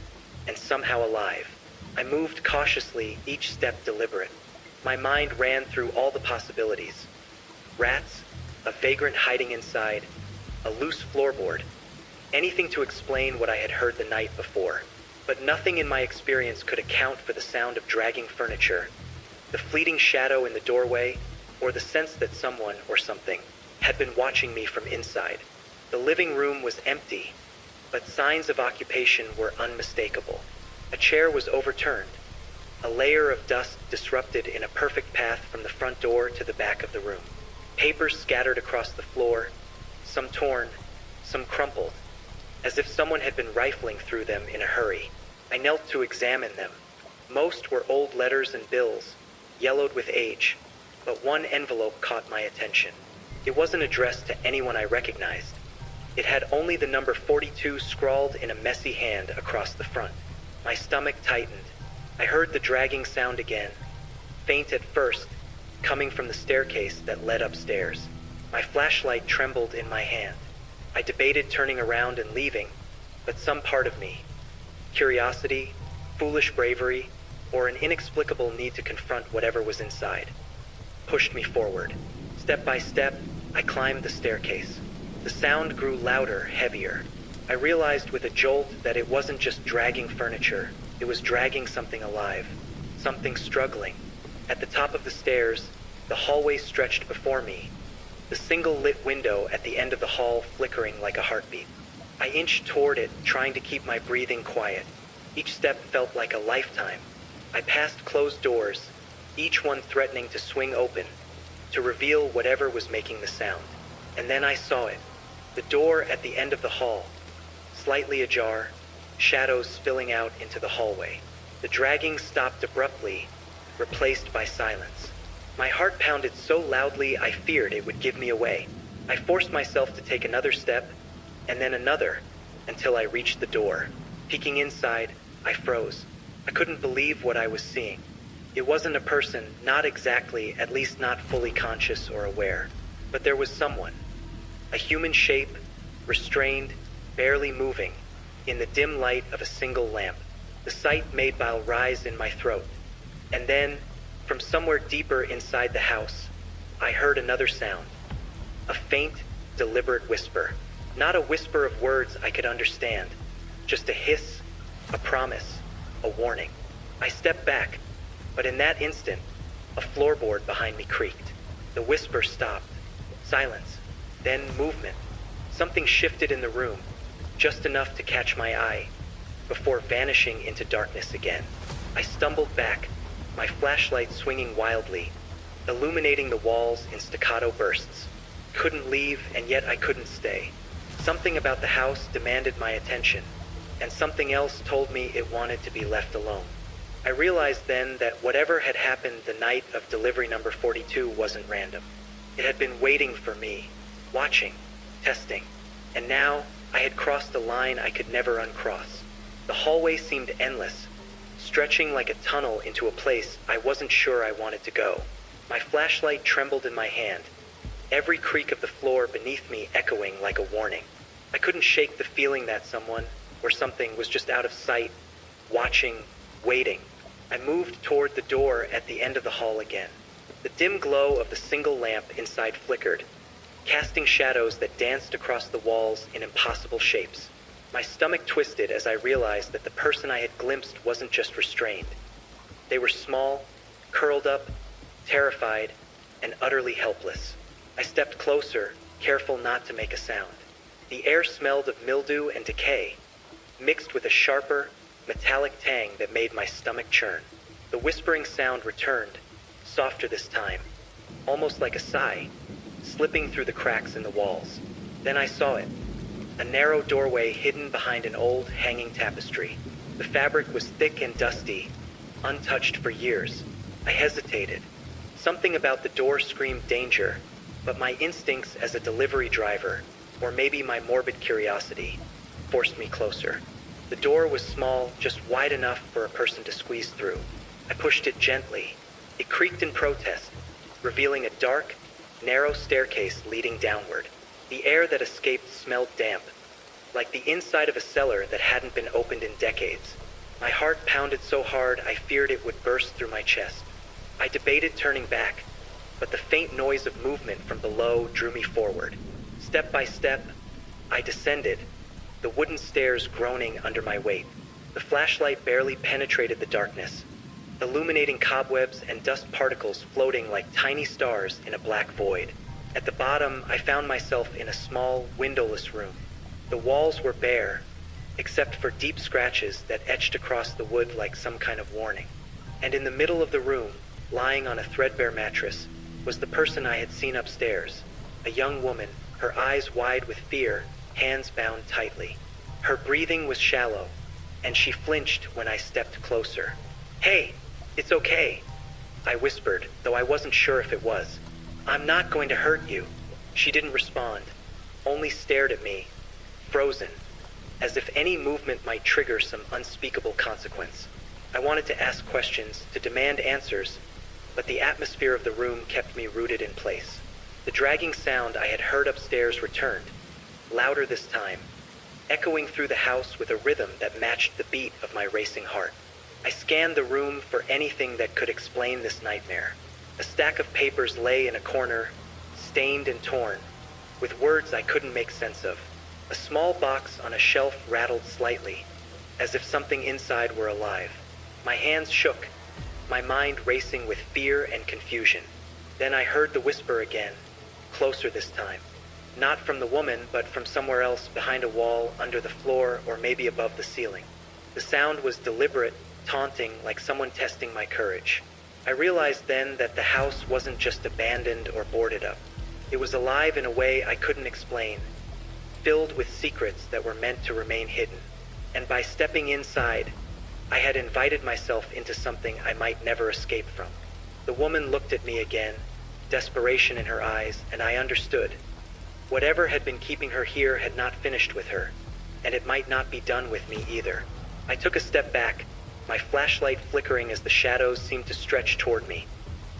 and somehow alive. I moved cautiously, each step deliberate. My mind ran through all the possibilities. Rats, a vagrant hiding inside, a loose floorboard, anything to explain what I had heard the night before. But nothing in my experience could account for the sound of dragging furniture, the fleeting shadow in the doorway, or the sense that someone or something had been watching me from inside. The living room was empty, but signs of occupation were unmistakable. A chair was overturned, a layer of dust disrupted in a perfect path from the front door to the back of the room. Papers scattered across the floor, some torn, some crumpled, as if someone had been rifling through them in a hurry. I knelt to examine them. Most were old letters and bills, yellowed with age, but one envelope caught my attention. It wasn't addressed to anyone I recognized. It had only the number 42 scrawled in a messy hand across the front. My stomach tightened. I heard the dragging sound again, faint at first, coming from the staircase that led upstairs. My flashlight trembled in my hand. I debated turning around and leaving, but some part of me, curiosity, foolish bravery, or an inexplicable need to confront whatever was inside, pushed me forward. Step by step, I climbed the staircase. The sound grew louder, heavier. I realized with a jolt that it wasn't just dragging furniture, it was dragging something alive, something struggling. At the top of the stairs, the hallway stretched before me, the single lit window at the end of the hall flickering like a heartbeat. I inched toward it, trying to keep my breathing quiet. Each step felt like a lifetime. I passed closed doors, each one threatening to swing open, to reveal whatever was making the sound. And then I saw it. The door at the end of the hall, slightly ajar, shadows spilling out into the hallway. The dragging stopped abruptly, replaced by silence. My heart pounded so loudly I feared it would give me away. I forced myself to take another step, and then another, until I reached the door. Peeking inside, I froze. I couldn't believe what I was seeing. It wasn't a person, not exactly, at least not fully conscious or aware. But there was someone. A human shape, restrained, barely moving, in the dim light of a single lamp. The sight made bile rise in my throat. And then, from somewhere deeper inside the house, I heard another sound. A faint, deliberate whisper. Not a whisper of words I could understand. Just a hiss, a promise, a warning. I stepped back, but in that instant, a floorboard behind me creaked. The whisper stopped. Silence. Then movement. Something shifted in the room, just enough to catch my eye, before vanishing into darkness again. I stumbled back, my flashlight swinging wildly, illuminating the walls in staccato bursts. Couldn't leave, and yet I couldn't stay. Something about the house demanded my attention, and something else told me it wanted to be left alone. I realized then that whatever had happened the night of delivery number 42 wasn't random. It had been waiting for me, watching, testing, and now I had crossed a line I could never uncross. The hallway seemed endless, stretching like a tunnel into a place I wasn't sure I wanted to go. My flashlight trembled in my hand, every creak of the floor beneath me echoing like a warning. I couldn't shake the feeling that someone, or something, was just out of sight, watching, waiting. I moved toward the door at the end of the hall again. The dim glow of the single lamp inside flickered, casting shadows that danced across the walls in impossible shapes. My stomach twisted as I realized that the person I had glimpsed wasn't just restrained. They were small, curled up, terrified, and utterly helpless. I stepped closer, careful not to make a sound. The air smelled of mildew and decay, mixed with a sharper, metallic tang that made my stomach churn. The whispering sound returned, softer this time, almost like a sigh, slipping through the cracks in the walls. Then I saw it, a narrow doorway hidden behind an old, hanging tapestry. The fabric was thick and dusty, untouched for years. I hesitated. Something about the door screamed danger, but my instincts as a delivery driver, or maybe my morbid curiosity, forced me closer. The door was small, just wide enough for a person to squeeze through. I pushed it gently. It creaked in protest, revealing a dark, narrow staircase leading downward. The air that escaped smelled damp, like the inside of a cellar that hadn't been opened in decades. My heart pounded so hard I feared it would burst through my chest. I debated turning back, but the faint noise of movement from below drew me forward. Step by step, I descended, the wooden stairs groaning under my weight. The flashlight barely penetrated the darkness, illuminating cobwebs and dust particles floating like tiny stars in a black void. At the bottom, I found myself in a small, windowless room. The walls were bare, except for deep scratches that etched across the wood like some kind of warning. And in the middle of the room, lying on a threadbare mattress, was the person I had seen upstairs, a young woman, her eyes wide with fear, hands bound tightly. Her breathing was shallow, and she flinched when I stepped closer. "Hey, it's okay," I whispered, though I wasn't sure if it was. "I'm not going to hurt you." She didn't respond, only stared at me, frozen, as if any movement might trigger some unspeakable consequence. I wanted to ask questions, to demand answers, but the atmosphere of the room kept me rooted in place. The dragging sound I had heard upstairs returned, louder this time, echoing through the house with a rhythm that matched the beat of my racing heart. I scanned the room for anything that could explain this nightmare. A stack of papers lay in a corner, stained and torn, with words I couldn't make sense of. A small box on a shelf rattled slightly, as if something inside were alive. My hands shook, my mind racing with fear and confusion. Then I heard the whisper again, closer this time. Not from the woman, but from somewhere else behind a wall, under the floor, or maybe above the ceiling. The sound was deliberate, taunting, like someone testing my courage. I realized then that the house wasn't just abandoned or boarded up. It was alive in a way I couldn't explain, filled with secrets that were meant to remain hidden. And by stepping inside, I had invited myself into something I might never escape from. The woman looked at me again, desperation in her eyes, and I understood. Whatever had been keeping her here had not finished with her, and it might not be done with me either. I took a step back, my flashlight flickering as the shadows seemed to stretch toward me,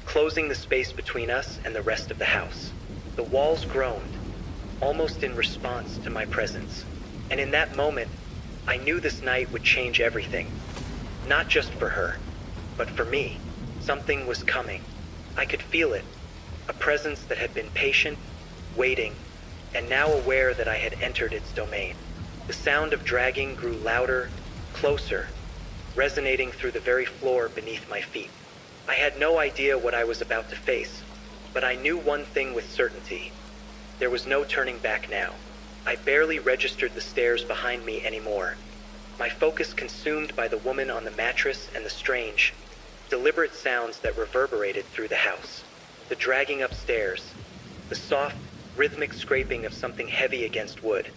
closing the space between us and the rest of the house. The walls groaned, almost in response to my presence. And in that moment, I knew this night would change everything. Not just for her, but for me. Something was coming. I could feel it. A presence that had been patient, waiting, and now aware that I had entered its domain. The sound of dragging grew louder, closer, resonating through the very floor beneath my feet. I had no idea what I was about to face, but I knew one thing with certainty. There was no turning back now. I barely registered the stairs behind me anymore, my focus consumed by the woman on the mattress and the strange, deliberate sounds that reverberated through the house. The dragging upstairs, the soft, rhythmic scraping of something heavy against wood,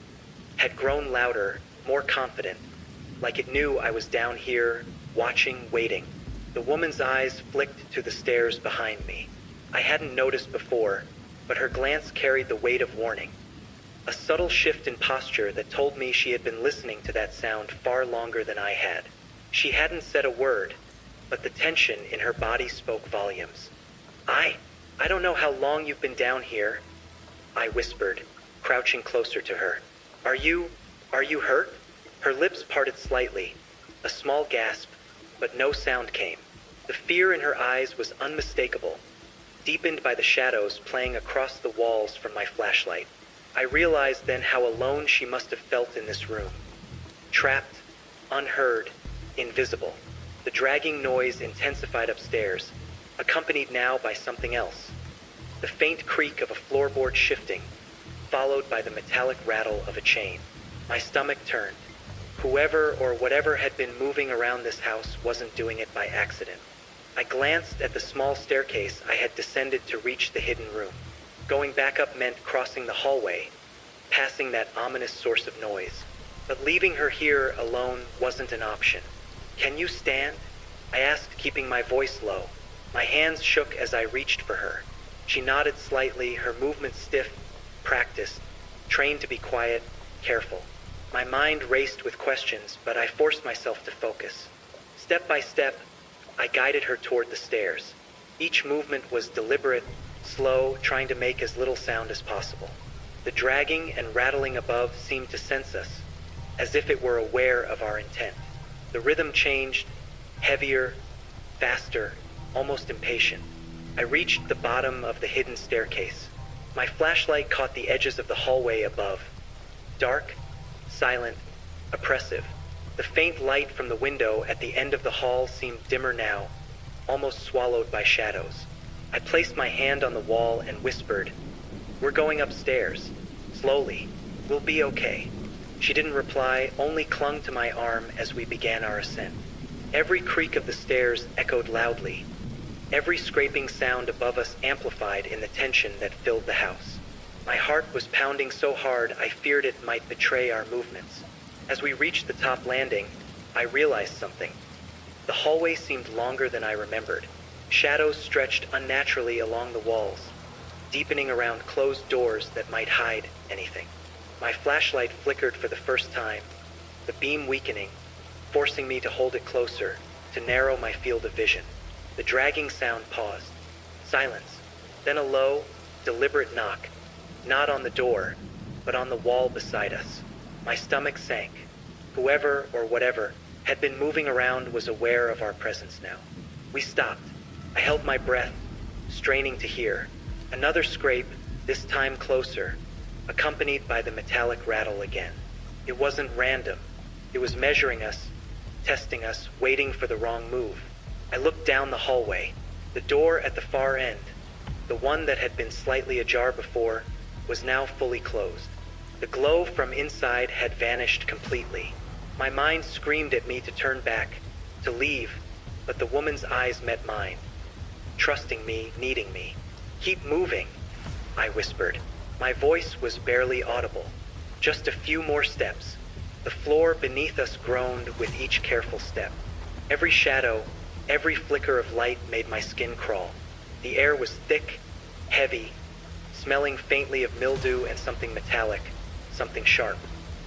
had grown louder, more confident, like it knew I was down here, watching, waiting. The woman's eyes flicked to the stairs behind me. I hadn't noticed before, but her glance carried the weight of warning. A subtle shift in posture that told me she had been listening to that sound far longer than I had. She hadn't said a word, but the tension in her body spoke volumes. I don't know how long you've been down here, I whispered, crouching closer to her. Are you hurt? Her lips parted slightly, a small gasp, but no sound came. The fear in her eyes was unmistakable, deepened by the shadows playing across the walls from my flashlight. I realized then how alone she must have felt in this room. Trapped, unheard, invisible. The dragging noise intensified upstairs, accompanied now by something else. The faint creak of a floorboard shifting, followed by the metallic rattle of a chain. My stomach turned. Whoever or whatever had been moving around this house wasn't doing it by accident. I glanced at the small staircase I had descended to reach the hidden room. Going back up meant crossing the hallway, passing that ominous source of noise. But leaving her here alone wasn't an option. Can you stand? I asked, keeping my voice low. My hands shook as I reached for her. She nodded slightly, her movements stiff, practiced, trained to be quiet, careful. My mind raced with questions, but I forced myself to focus. Step by step, I guided her toward the stairs. Each movement was deliberate, slow, trying to make as little sound as possible. The dragging and rattling above seemed to sense us, as if it were aware of our intent. The rhythm changed, heavier, faster, almost impatient. I reached the bottom of the hidden staircase. My flashlight caught the edges of the hallway above. Dark, silent, oppressive. The faint light from the window at the end of the hall seemed dimmer now, almost swallowed by shadows. I placed my hand on the wall and whispered, "We're going upstairs. Slowly. We'll be okay." She didn't reply, only clung to my arm as we began our ascent. Every creak of the stairs echoed loudly. Every scraping sound above us amplified in the tension that filled the house. My heart was pounding so hard I feared it might betray our movements. As we reached the top landing, I realized something. The hallway seemed longer than I remembered. Shadows stretched unnaturally along the walls, deepening around closed doors that might hide anything. My flashlight flickered for the first time, the beam weakening, forcing me to hold it closer, to narrow my field of vision. The dragging sound paused. Silence. Then a low, deliberate knock. Not on the door, but on the wall beside us. My stomach sank. Whoever or whatever had been moving around was aware of our presence now. We stopped. I held my breath, straining to hear. Another scrape, this time closer, accompanied by the metallic rattle again. It wasn't random. It was measuring us, testing us, waiting for the wrong move. I looked down the hallway. The door at the far end, the one that had been slightly ajar before, was now fully closed. The glow from inside had vanished completely. My mind screamed at me to turn back, to leave, but the woman's eyes met mine, trusting me, needing me. "Keep moving," I whispered. My voice was barely audible. Just a few more steps. The floor beneath us groaned with each careful step. Every shadow, every flicker of light made my skin crawl. The air was thick, heavy, smelling faintly of mildew and something metallic, something sharp.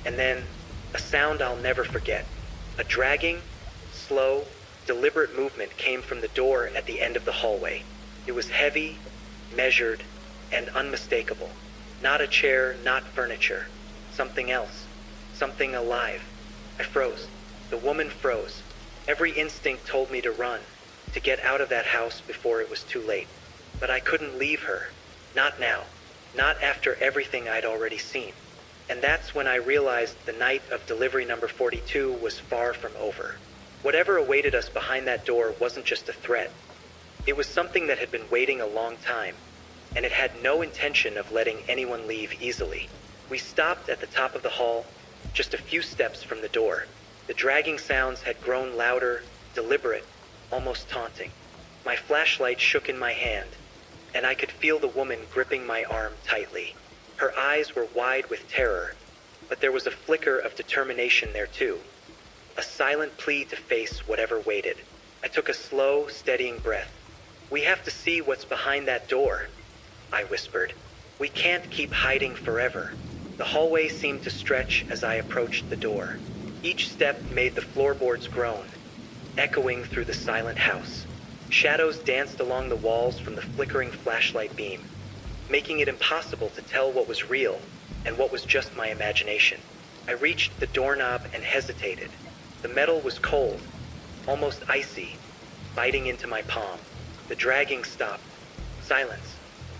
And then, a sound I'll never forget. A dragging, slow, deliberate movement came from the door at the end of the hallway. It was heavy, measured, and unmistakable. Not a chair, not furniture. Something else. Something alive. I froze. The woman froze. Every instinct told me to run, to get out of that house before it was too late. But I couldn't leave her. Not now. Not after everything I'd already seen. And that's when I realized the night of delivery number 42 was far from over. Whatever awaited us behind that door wasn't just a threat. It was something that had been waiting a long time, and it had no intention of letting anyone leave easily. We stopped at the top of the hall, just a few steps from the door. The dragging sounds had grown louder, deliberate, almost taunting. My flashlight shook in my hand, and I could feel the woman gripping my arm tightly. Her eyes were wide with terror, but there was a flicker of determination there too. A silent plea to face whatever waited. I took a slow, steadying breath. "We have to see what's behind that door," I whispered. "We can't keep hiding forever." The hallway seemed to stretch as I approached the door. Each step made the floorboards groan, echoing through the silent house. Shadows danced along the walls from the flickering flashlight beam, making it impossible to tell what was real and what was just my imagination. I reached the doorknob and hesitated. The metal was cold, almost icy, biting into my palm. The dragging stopped. Silence.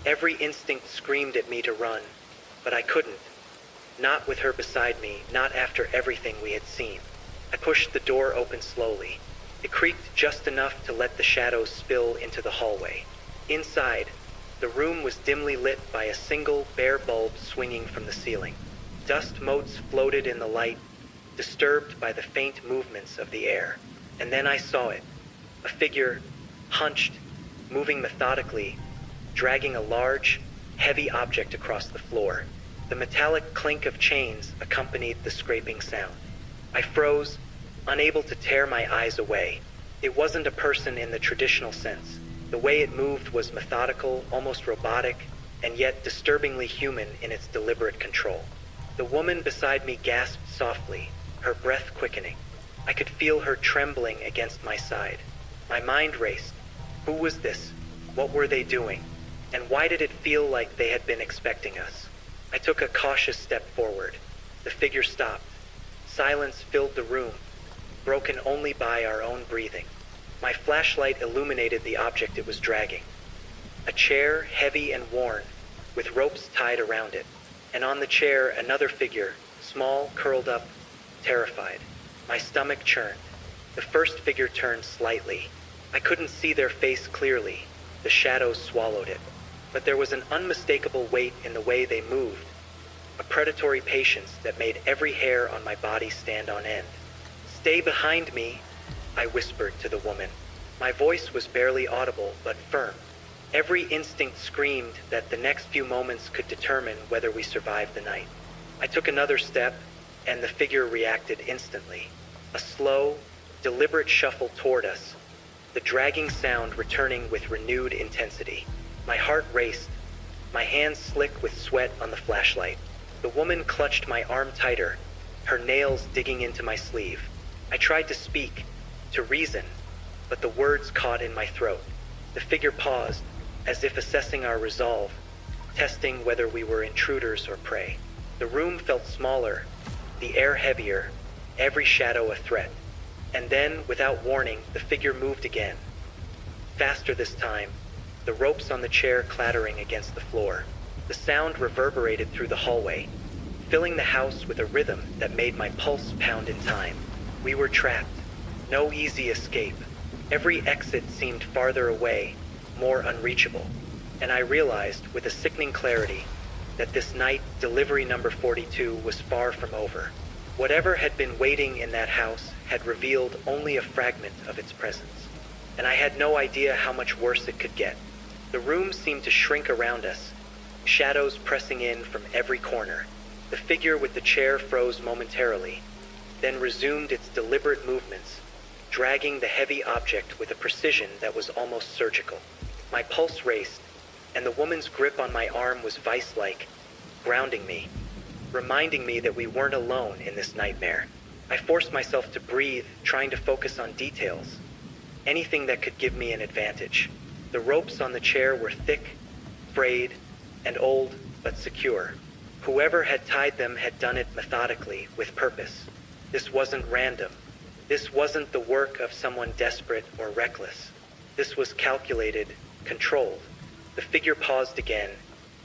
Every instinct screamed at me to run, but I couldn't. Not with her beside me, not after everything we had seen. I pushed the door open slowly. It creaked just enough to let the shadows spill into the hallway. Inside, the room was dimly lit by a single bare bulb swinging from the ceiling. Dust motes floated in the light, disturbed by the faint movements of the air. And then I saw it. A figure, hunched, moving methodically, dragging a large, heavy object across the floor. The metallic clink of chains accompanied the scraping sound. I froze, unable to tear my eyes away. It wasn't a person in the traditional sense. The way it moved was methodical, almost robotic, and yet disturbingly human in its deliberate control. The woman beside me gasped softly, her breath quickening. I could feel her trembling against my side. My mind raced. Who was this? What were they doing? And why did it feel like they had been expecting us? I took a cautious step forward. The figure stopped. Silence filled the room, broken only by our own breathing. My flashlight illuminated the object it was dragging. A chair, heavy and worn, with ropes tied around it. And on the chair, another figure, small, curled up, terrified. My stomach churned. The first figure turned slightly. I couldn't see their face clearly. The shadows swallowed it. But there was an unmistakable weight in the way they moved, a predatory patience that made every hair on my body stand on end. "Stay behind me," I whispered to the woman. My voice was barely audible, but firm. Every instinct screamed that the next few moments could determine whether we survived the night. I took another step, and the figure reacted instantly. A slow, deliberate shuffle toward us, the dragging sound returning with renewed intensity. My heart raced, my hands slick with sweat on the flashlight. The woman clutched my arm tighter, her nails digging into my sleeve. I tried to speak, to reason, but the words caught in my throat. The figure paused, as if assessing our resolve, testing whether we were intruders or prey. The room felt smaller, the air heavier, every shadow a threat. And then, without warning, the figure moved again. Faster this time, the ropes on the chair clattering against the floor. The sound reverberated through the hallway, filling the house with a rhythm that made my pulse pound in time. We were trapped. No easy escape. Every exit seemed farther away, more unreachable. And I realized, with a sickening clarity, that this night, delivery number 42 was far from over. Whatever had been waiting in that house had revealed only a fragment of its presence. And I had no idea how much worse it could get. The room seemed to shrink around us, shadows pressing in from every corner. The figure with the chair froze momentarily, then resumed its deliberate movements, dragging the heavy object with a precision that was almost surgical. My pulse raced, and the woman's grip on my arm was vice-like, grounding me, reminding me that we weren't alone in this nightmare. I forced myself to breathe, trying to focus on details, anything that could give me an advantage. The ropes on the chair were thick, frayed, and old, but secure. Whoever had tied them had done it methodically, with purpose. This wasn't random. This wasn't the work of someone desperate or reckless. This was calculated, controlled. The figure paused again,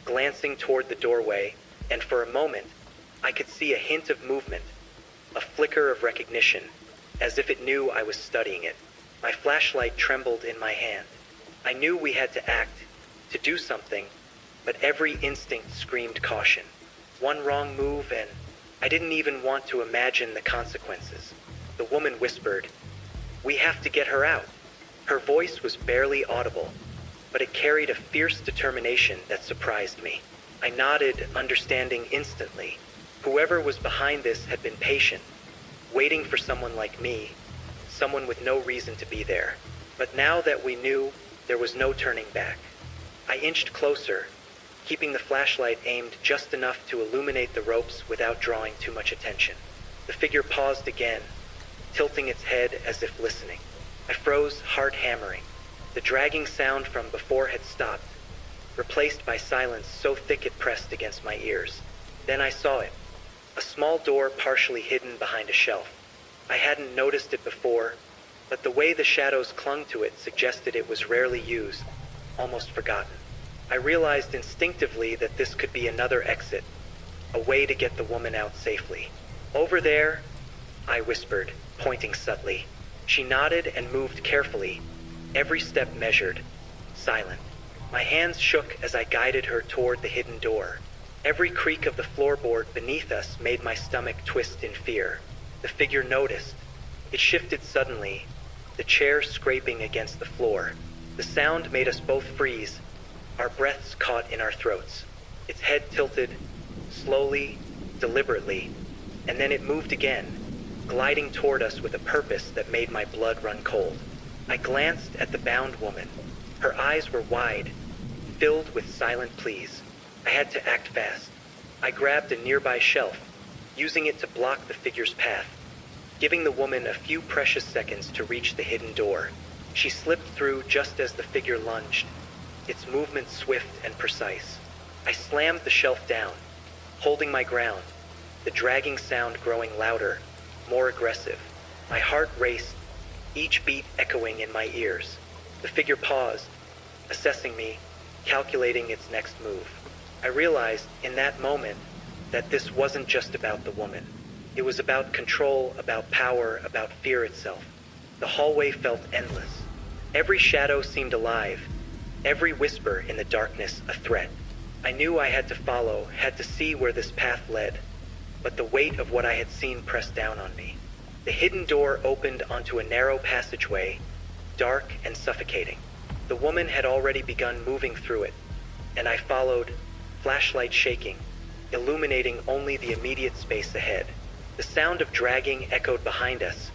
glancing toward the doorway, and for a moment, I could see a hint of movement, a flicker of recognition, as if it knew I was studying it. My flashlight trembled in my hand. I knew we had to act, to do something, but every instinct screamed caution. One wrong move and I didn't even want to imagine the consequences. The woman whispered, "We have to get her out." Her voice was barely audible, but it carried a fierce determination that surprised me. I nodded, understanding instantly. Whoever was behind this had been patient, waiting for someone like me, someone with no reason to be there. But now that we knew, there was no turning back. I inched closer, keeping the flashlight aimed just enough to illuminate the ropes without drawing too much attention. The figure paused again, tilting its head as if listening. I froze, heart hammering. The dragging sound from before had stopped, replaced by silence so thick it pressed against my ears. Then I saw it, a small door partially hidden behind a shelf. I hadn't noticed it before, but the way the shadows clung to it suggested it was rarely used, almost forgotten. I realized instinctively that this could be another exit, a way to get the woman out safely. "Over there," I whispered, pointing subtly. She nodded and moved carefully, every step measured, silent. My hands shook as I guided her toward the hidden door. Every creak of the floorboard beneath us made my stomach twist in fear. The figure noticed. It shifted suddenly, the chair scraping against the floor. The sound made us both freeze, our breaths caught in our throats. Its head tilted, slowly, deliberately, and then it moved again, gliding toward us with a purpose that made my blood run cold. I glanced at the bound woman. Her eyes were wide, filled with silent pleas. I had to act fast. I grabbed a nearby shelf, using it to block the figure's path, giving the woman a few precious seconds to reach the hidden door. She slipped through just as the figure lunged, its movement swift and precise. I slammed the shelf down, holding my ground, the dragging sound growing louder, more aggressive. My heart raced, each beat echoing in my ears. The figure paused, assessing me, calculating its next move. I realized in that moment that this wasn't just about the woman. It was about control, about power, about fear itself. The hallway felt endless. Every shadow seemed alive, every whisper in the darkness a threat. I knew I had to follow, had to see where this path led, but the weight of what I had seen pressed down on me. The hidden door opened onto a narrow passageway, dark and suffocating. The woman had already begun moving through it, and I followed, flashlight shaking, illuminating only the immediate space ahead. The sound of dragging echoed behind us,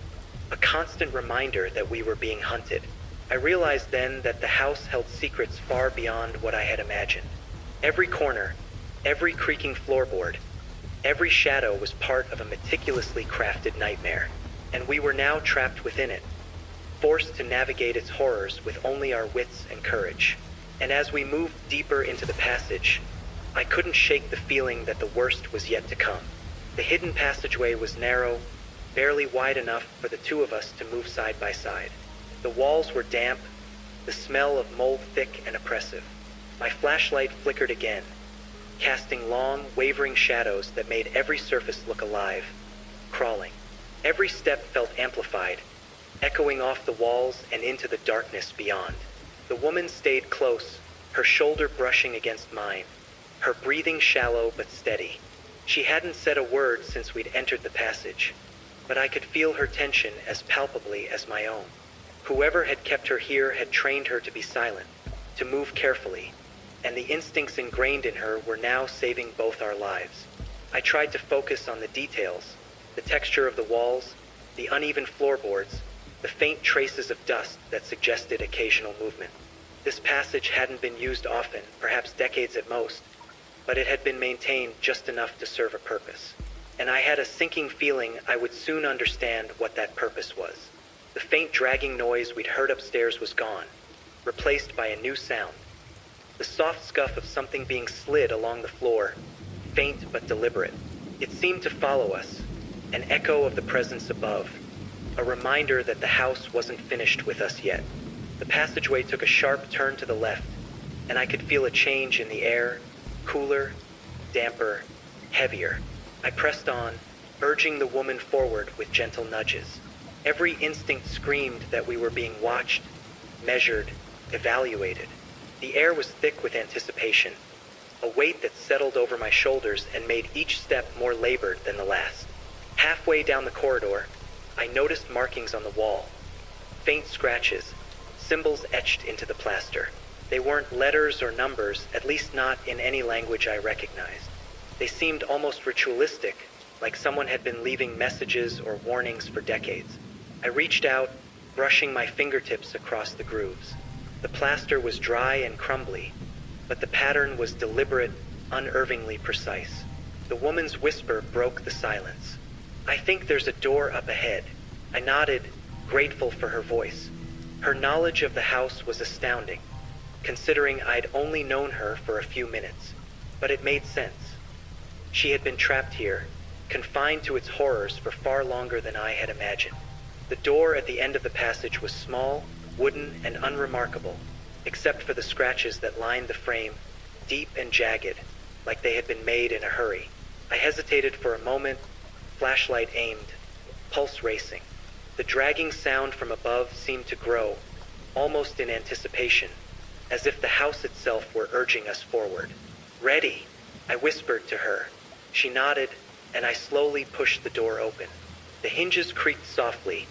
a constant reminder that we were being hunted. I realized then that the house held secrets far beyond what I had imagined. Every corner, every creaking floorboard, every shadow was part of a meticulously crafted nightmare, and we were now trapped within it, forced to navigate its horrors with only our wits and courage. And as we moved deeper into the passage, I couldn't shake the feeling that the worst was yet to come. The hidden passageway was narrow, barely wide enough for the two of us to move side by side. The walls were damp, the smell of mold thick and oppressive. My flashlight flickered again, casting long, wavering shadows that made every surface look alive, crawling. Every step felt amplified, echoing off the walls and into the darkness beyond. The woman stayed close, her shoulder brushing against mine, her breathing shallow but steady. She hadn't said a word since we'd entered the passage, but I could feel her tension as palpably as my own. Whoever had kept her here had trained her to be silent, to move carefully, and the instincts ingrained in her were now saving both our lives. I tried to focus on the details, the texture of the walls, the uneven floorboards, the faint traces of dust that suggested occasional movement. This passage hadn't been used often, perhaps decades at most, but it had been maintained just enough to serve a purpose. And I had a sinking feeling I would soon understand what that purpose was. The faint dragging noise we'd heard upstairs was gone, replaced by a new sound. The soft scuff of something being slid along the floor, faint but deliberate. It seemed to follow us, an echo of the presence above, a reminder that the house wasn't finished with us yet. The passageway took a sharp turn to the left, and I could feel a change in the air, cooler, damper, heavier. I pressed on, urging the woman forward with gentle nudges. Every instinct screamed that we were being watched, measured, evaluated. The air was thick with anticipation, a weight that settled over my shoulders and made each step more labored than the last. Halfway down the corridor, I noticed markings on the wall, faint scratches, symbols etched into the plaster. They weren't letters or numbers, at least not in any language I recognized. They seemed almost ritualistic, like someone had been leaving messages or warnings for decades. I reached out, brushing my fingertips across the grooves. The plaster was dry and crumbly, but the pattern was deliberate, unervingly precise. The woman's whisper broke the silence. "I think there's a door up ahead." I nodded, grateful for her voice. Her knowledge of the house was astounding, considering I'd only known her for a few minutes. But it made sense. She had been trapped here, confined to its horrors for far longer than I had imagined. The door at the end of the passage was small, wooden, and unremarkable, except for the scratches that lined the frame, deep and jagged, like they had been made in a hurry. I hesitated for a moment, flashlight aimed, pulse racing. The dragging sound from above seemed to grow, almost in anticipation, as if the house itself were urging us forward. "Ready," I whispered to her. She nodded, and I slowly pushed the door open. The hinges creaked softly,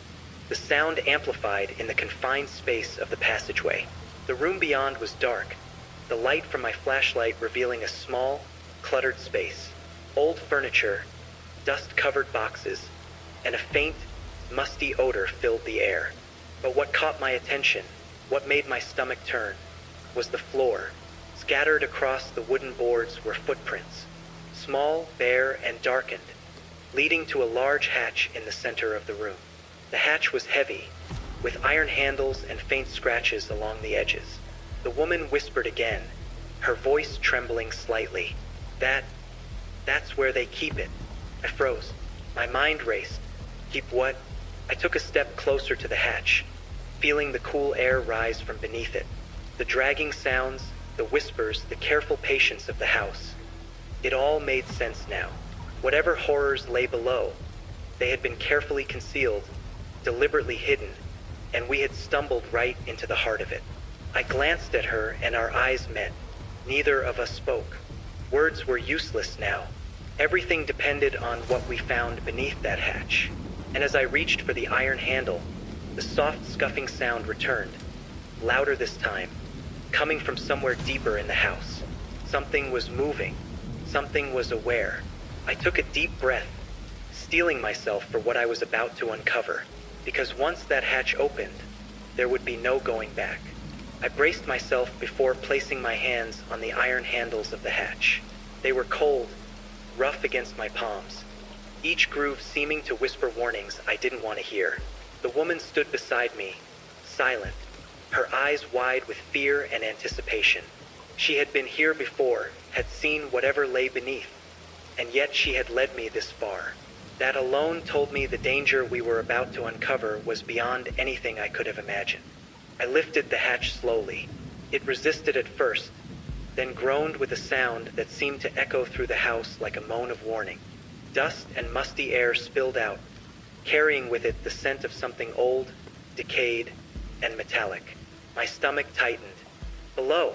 the sound amplified in the confined space of the passageway. The room beyond was dark, the light from my flashlight revealing a small, cluttered space. Old furniture, dust-covered boxes, and a faint, musty odor filled the air. But what caught my attention, what made my stomach turn, was the floor. Scattered across the wooden boards were footprints, small, bare, and darkened, leading to a large hatch in the center of the room. The hatch was heavy, with iron handles and faint scratches along the edges. The woman whispered again, her voice trembling slightly. That's where they keep it." I froze. My mind raced. Keep what? I took a step closer to the hatch, feeling the cool air rise from beneath it. The dragging sounds, the whispers, the careful patience of the house. It all made sense now. Whatever horrors lay below, they had been carefully concealed, deliberately hidden, and we had stumbled right into the heart of it. I glanced at her and our eyes met. Neither of us spoke. Words were useless now. Everything depended on what we found beneath that hatch. And as I reached for the iron handle, the soft scuffing sound returned, louder this time, coming from somewhere deeper in the house. Something was moving. Something was aware. I took a deep breath, steeling myself for what I was about to uncover, because once that hatch opened, there would be no going back. I braced myself before placing my hands on the iron handles of the hatch. They were cold, rough against my palms, each groove seeming to whisper warnings I didn't want to hear. The woman stood beside me, silent, her eyes wide with fear and anticipation. She had been here before, had seen whatever lay beneath, and yet she had led me this far. That alone told me the danger we were about to uncover was beyond anything I could have imagined. I lifted the hatch slowly. It resisted at first, then groaned with a sound that seemed to echo through the house like a moan of warning. Dust and musty air spilled out, carrying with it the scent of something old, decayed, and metallic. My stomach tightened. Below,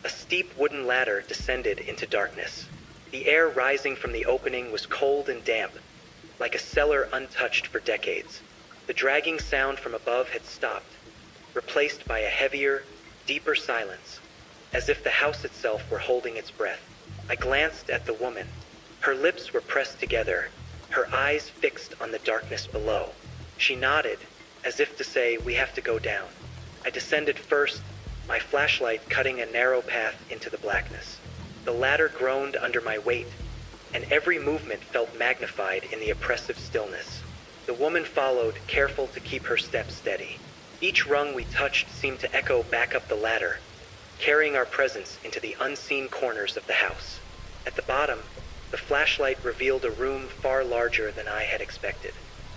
a steep wooden ladder descended into darkness. The air rising from the opening was cold and damp, like a cellar untouched for decades. The dragging sound from above had stopped, replaced by a heavier, deeper silence, as if the house itself were holding its breath. I glanced at the woman. Her lips were pressed together, her eyes fixed on the darkness below. She nodded, as if to say, "We have to go down." I descended first, my flashlight cutting a narrow path into the blackness. The ladder groaned under my weight, and every movement felt magnified in the oppressive stillness. The woman followed, careful to keep her steps steady. Each rung we touched seemed to echo back up the ladder, carrying our presence into the unseen corners of the house. At the bottom, the flashlight revealed a room far larger than I had expected.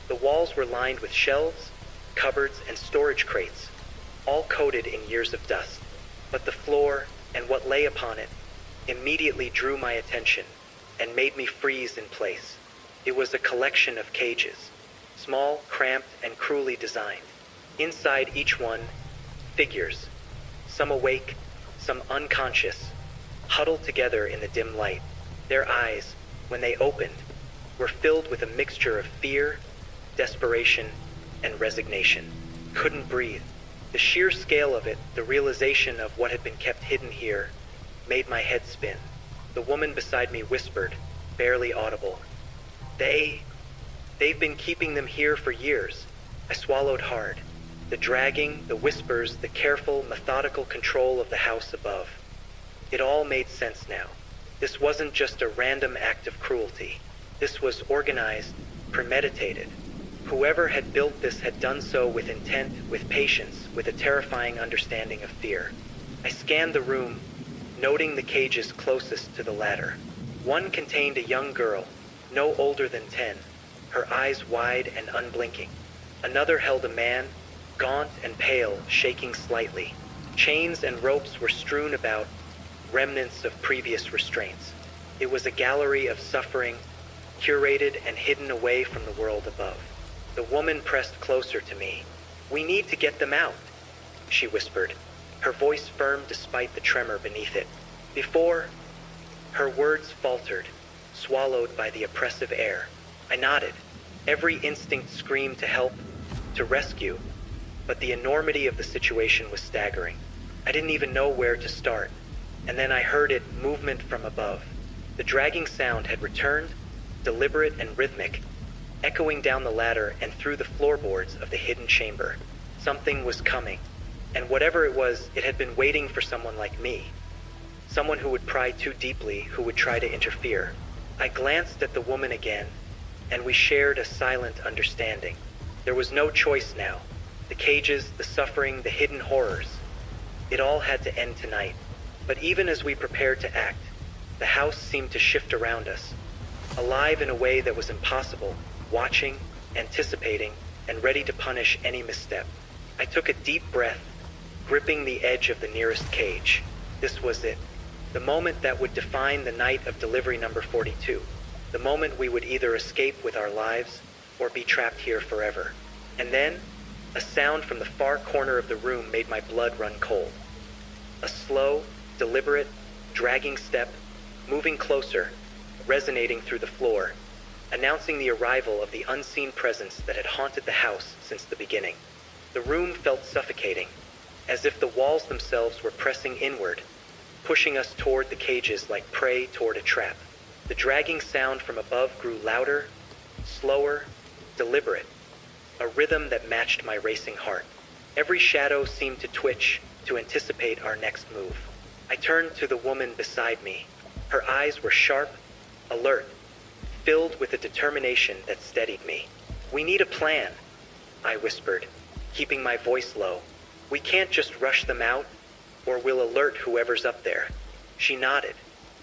The walls were lined with shelves, cupboards, and storage crates, all coated in years of dust. But the floor, and what lay upon it, immediately drew my attention and made me freeze in place. It was a collection of cages, small, cramped, and cruelly designed. Inside each one, figures, some awake, some unconscious, huddled together in the dim light. Their eyes, when they opened, were filled with a mixture of fear, desperation, and resignation. Couldn't breathe. The sheer scale of it, the realization of what had been kept hidden here, made my head spin. The woman beside me whispered, barely audible, They've been keeping them here for years." I swallowed hard. The dragging, the whispers, the careful, methodical control of the house above. It all made sense now. This wasn't just a random act of cruelty. This was organized, premeditated. Whoever had built this had done so with intent, with patience, with a terrifying understanding of fear. I scanned the room, noting the cages closest to the ladder. One contained a young girl, no older than 10, her eyes wide and unblinking. Another held a man, gaunt and pale, shaking slightly. Chains and ropes were strewn about, remnants of previous restraints. It was a gallery of suffering, curated and hidden away from the world above. The woman pressed closer to me. "We need to get them out," she whispered, her voice firm despite the tremor beneath it. Before, her words faltered, swallowed by the oppressive air. I nodded. Every instinct screamed to help, to rescue, but the enormity of the situation was staggering. I didn't even know where to start, and then I heard it, movement from above. The dragging sound had returned, deliberate and rhythmic, echoing down the ladder and through the floorboards of the hidden chamber. Something was coming, and whatever it was, it had been waiting for someone like me. Someone who would pry too deeply, who would try to interfere. I glanced at the woman again, and we shared a silent understanding. There was no choice now. The cages, the suffering, the hidden horrors. It all had to end tonight. But even as we prepared to act, the house seemed to shift around us, alive in a way that was impossible, watching, anticipating, and ready to punish any misstep. I took a deep breath, gripping the edge of the nearest cage. This was it. The moment that would define the night of delivery number 42. The moment we would either escape with our lives or be trapped here forever. And then, a sound from the far corner of the room made my blood run cold. A slow, deliberate, dragging step, moving closer, resonating through the floor, announcing the arrival of the unseen presence that had haunted the house since the beginning. The room felt suffocating, as if the walls themselves were pressing inward, pushing us toward the cages like prey toward a trap. The dragging sound from above grew louder, slower, deliberate, a rhythm that matched my racing heart. Every shadow seemed to twitch, to anticipate our next move. I turned to the woman beside me. Her eyes were sharp, alert, filled with a determination that steadied me. "We need a plan," I whispered, keeping my voice low. "We can't just rush them out, or we'll alert whoever's up there." She nodded.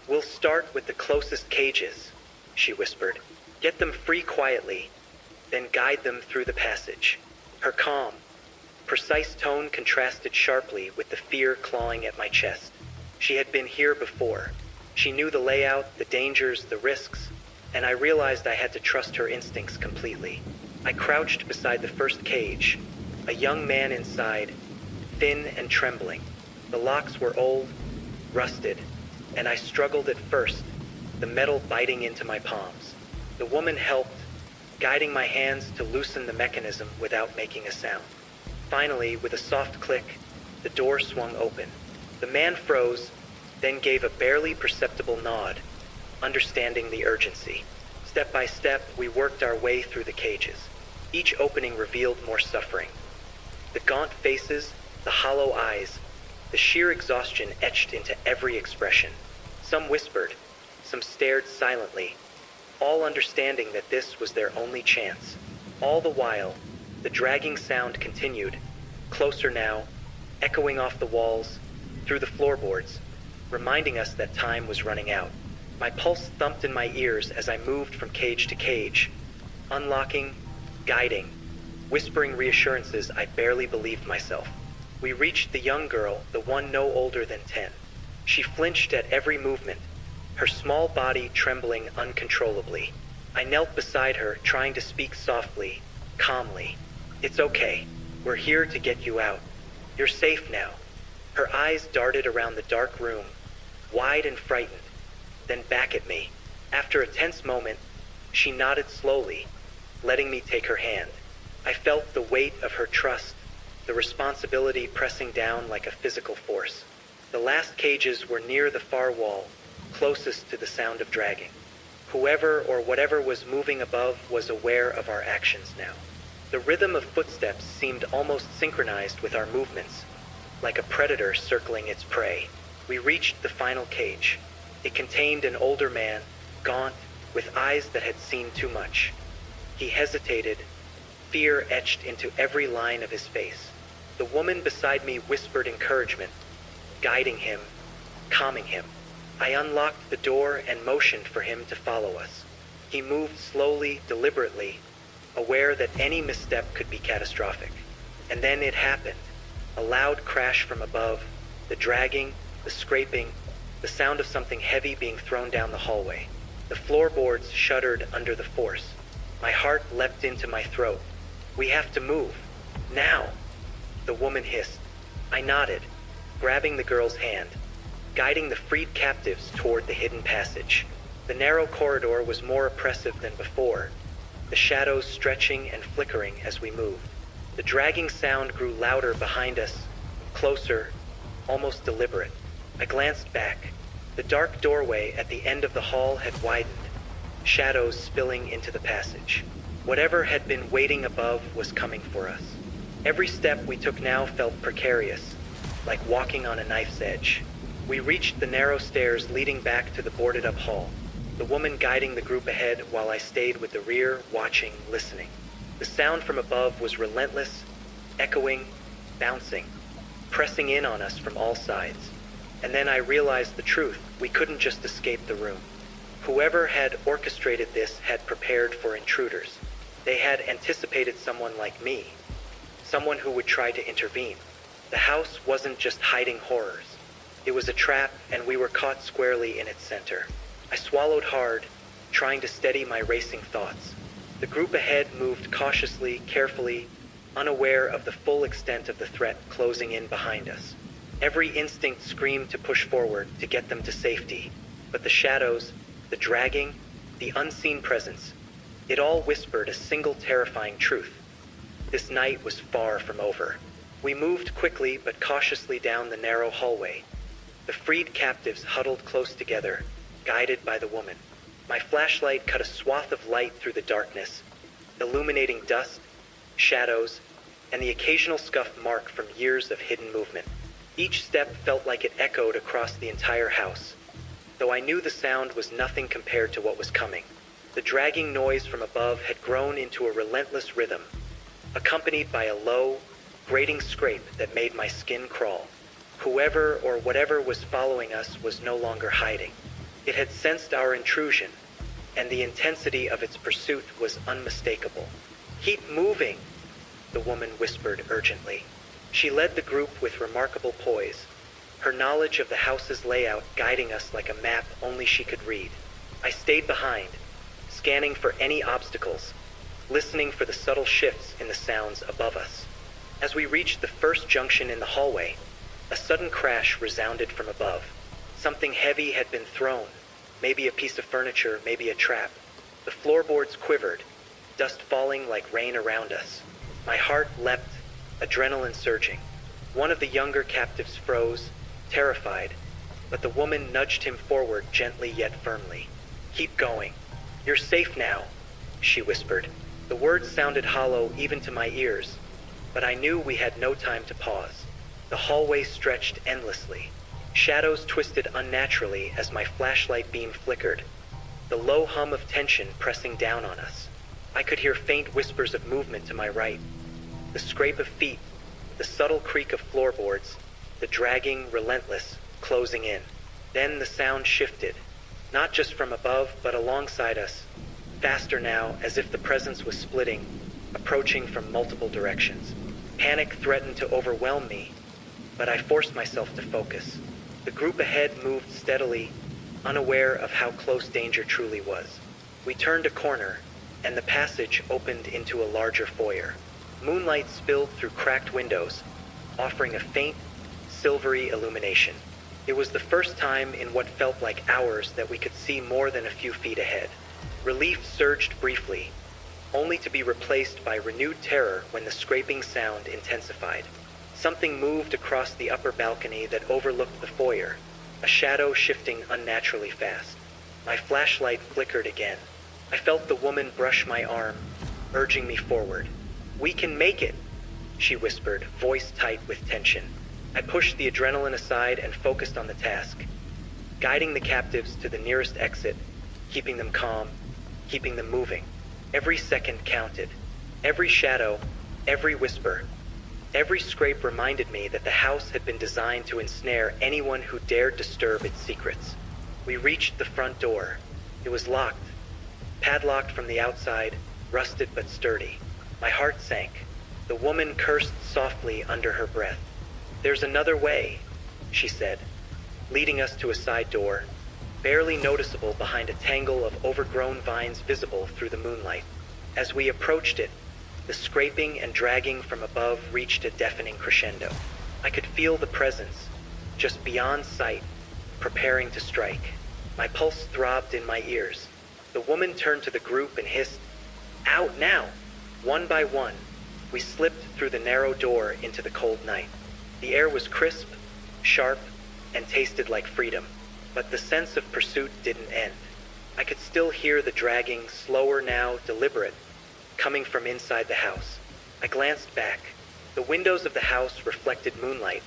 "We'll start with the closest cages," she whispered. "Get them free quietly, then guide them through the passage." Her calm, precise tone contrasted sharply with the fear clawing at my chest. She had been here before. She knew the layout, the dangers, the risks, and I realized I had to trust her instincts completely. I crouched beside the first cage, a young man inside, thin and trembling. The locks were old, rusted, and I struggled at first, the metal biting into my palms. The woman helped, guiding my hands to loosen the mechanism without making a sound. Finally, with a soft click, the door swung open. The man froze, then gave a barely perceptible nod, understanding the urgency. Step by step, we worked our way through the cages. Each opening revealed more suffering. The gaunt faces, the hollow eyes, the sheer exhaustion etched into every expression. Some whispered, some stared silently, all understanding that this was their only chance. All the while, the dragging sound continued, closer now, echoing off the walls, through the floorboards, reminding us that time was running out. My pulse thumped in my ears as I moved from cage to cage, unlocking, guiding, whispering reassurances I barely believed myself. We reached the young girl, the one no older than 10. She flinched at every movement, her small body trembling uncontrollably. I knelt beside her, trying to speak softly, calmly. "It's okay. We're here to get you out. You're safe now." Her eyes darted around the dark room, wide and frightened, then back at me. After a tense moment, she nodded slowly, letting me take her hand. I felt the weight of her trust, the responsibility pressing down like a physical force. The last cages were near the far wall, closest to the sound of dragging. Whoever or whatever was moving above was aware of our actions now. The rhythm of footsteps seemed almost synchronized with our movements, like a predator circling its prey. We reached the final cage. It contained an older man, gaunt, with eyes that had seen too much. He hesitated, fear etched into every line of his face. The woman beside me whispered encouragement, guiding him, calming him. I unlocked the door and motioned for him to follow us. He moved slowly, deliberately, aware that any misstep could be catastrophic. And then it happened. A loud crash from above, the dragging, the scraping, the sound of something heavy being thrown down the hallway. The floorboards shuddered under the force. My heart leapt into my throat. "We have to move. Now!" The woman hissed. I nodded, grabbing the girl's hand, guiding the freed captives toward the hidden passage. The narrow corridor was more oppressive than before, the shadows stretching and flickering as we moved. The dragging sound grew louder behind us, closer, almost deliberate. I glanced back. The dark doorway at the end of the hall had widened, shadows spilling into the passage. Whatever had been waiting above was coming for us. Every step we took now felt precarious, like walking on a knife's edge. We reached the narrow stairs leading back to the boarded-up hall, the woman guiding the group ahead while I stayed with the rear, watching, listening. The sound from above was relentless, echoing, bouncing, pressing in on us from all sides. And then I realized the truth. We couldn't just escape the room. Whoever had orchestrated this had prepared for intruders. They had anticipated someone like me, someone who would try to intervene. The house wasn't just hiding horrors. It was a trap, and we were caught squarely in its center. I swallowed hard, trying to steady my racing thoughts. The group ahead moved cautiously, carefully, unaware of the full extent of the threat closing in behind us. Every instinct screamed to push forward, to get them to safety. But the shadows, the dragging, the unseen presence, it all whispered a single terrifying truth. This night was far from over. We moved quickly but cautiously down the narrow hallway. The freed captives huddled close together, guided by the woman. My flashlight cut a swath of light through the darkness, illuminating dust, shadows, and the occasional scuff mark from years of hidden movement. Each step felt like it echoed across the entire house, though I knew the sound was nothing compared to what was coming. The dragging noise from above had grown into a relentless rhythm, accompanied by a low, grating scrape that made my skin crawl. Whoever or whatever was following us was no longer hiding. It had sensed our intrusion, and the intensity of its pursuit was unmistakable. "Keep moving," the woman whispered urgently. She led the group with remarkable poise, her knowledge of the house's layout guiding us like a map only she could read. I stayed behind, scanning for any obstacles, listening for the subtle shifts in the sounds above us. As we reached the first junction in the hallway, a sudden crash resounded from above. Something heavy had been thrown, maybe a piece of furniture, maybe a trap. The floorboards quivered, dust falling like rain around us. My heart leapt, adrenaline surging. One of the younger captives froze, terrified, but the woman nudged him forward gently yet firmly. "Keep going. You're safe now," she whispered. The words sounded hollow even to my ears, but I knew we had no time to pause. The hallway stretched endlessly. Shadows twisted unnaturally as my flashlight beam flickered, the low hum of tension pressing down on us. I could hear faint whispers of movement to my right, the scrape of feet, the subtle creak of floorboards, the dragging, relentless, closing in. Then the sound shifted, not just from above, but alongside us, faster now, as if the presence was splitting, approaching from multiple directions. Panic threatened to overwhelm me, but I forced myself to focus. The group ahead moved steadily, unaware of how close danger truly was. We turned a corner, and the passage opened into a larger foyer. Moonlight spilled through cracked windows, offering a faint, silvery illumination. It was the first time in what felt like hours that we could see more than a few feet ahead. Relief surged briefly, only to be replaced by renewed terror when the scraping sound intensified. Something moved across the upper balcony that overlooked the foyer, a shadow shifting unnaturally fast. My flashlight flickered again. I felt the woman brush my arm, urging me forward. "We can make it," she whispered, voice tight with tension. I pushed the adrenaline aside and focused on the task, guiding the captives to the nearest exit, keeping them calm, keeping them moving. Every second counted. Every shadow, every whisper, every scrape reminded me that the house had been designed to ensnare anyone who dared disturb its secrets. We reached the front door. It was locked, padlocked from the outside, rusted but sturdy. My heart sank. The woman cursed softly under her breath. "There's another way," she said, leading us to a side door, barely noticeable behind a tangle of overgrown vines visible through the moonlight. As we approached it, the scraping and dragging from above reached a deafening crescendo. I could feel the presence, just beyond sight, preparing to strike. My pulse throbbed in my ears. The woman turned to the group and hissed, "Out now!" One by one, we slipped through the narrow door into the cold night. The air was crisp, sharp, and tasted like freedom, but the sense of pursuit didn't end. I could still hear the dragging, slower now, deliberate, coming from inside the house. I glanced back. The windows of the house reflected moonlight,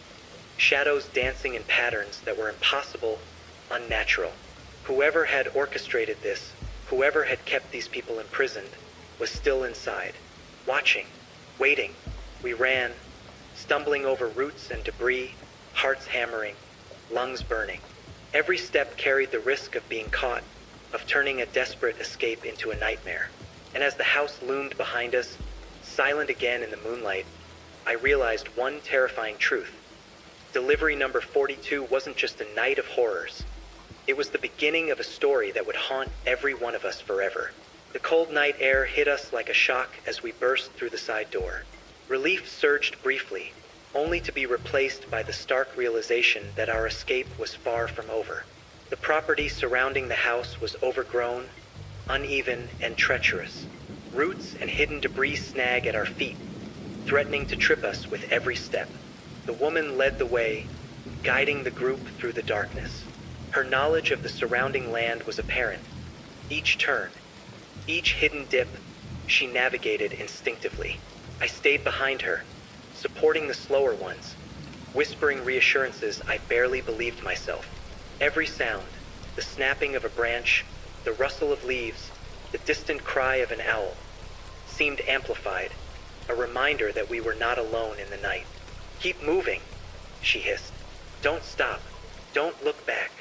shadows dancing in patterns that were impossible, unnatural. Whoever had orchestrated this, whoever had kept these people imprisoned, was still inside, watching, waiting. We ran, stumbling over roots and debris, hearts hammering, lungs burning. Every step carried the risk of being caught, of turning a desperate escape into a nightmare. And as the house loomed behind us, silent again in the moonlight, I realized one terrifying truth. Delivery number 42 wasn't just a night of horrors. It was the beginning of a story that would haunt every one of us forever. The cold night air hit us like a shock as we burst through the side door. Relief surged briefly, only to be replaced by the stark realization that our escape was far from over. The property surrounding the house was overgrown, uneven, and treacherous. Roots and hidden debris snag at our feet, threatening to trip us with every step. The woman led the way, guiding the group through the darkness. Her knowledge of the surrounding land was apparent. Each turn, each hidden dip, she navigated instinctively. I stayed behind her, supporting the slower ones, whispering reassurances I barely believed myself. Every sound, the snapping of a branch, the rustle of leaves, the distant cry of an owl, seemed amplified, a reminder that we were not alone in the night. "Keep moving," she hissed. "Don't stop. Don't look back."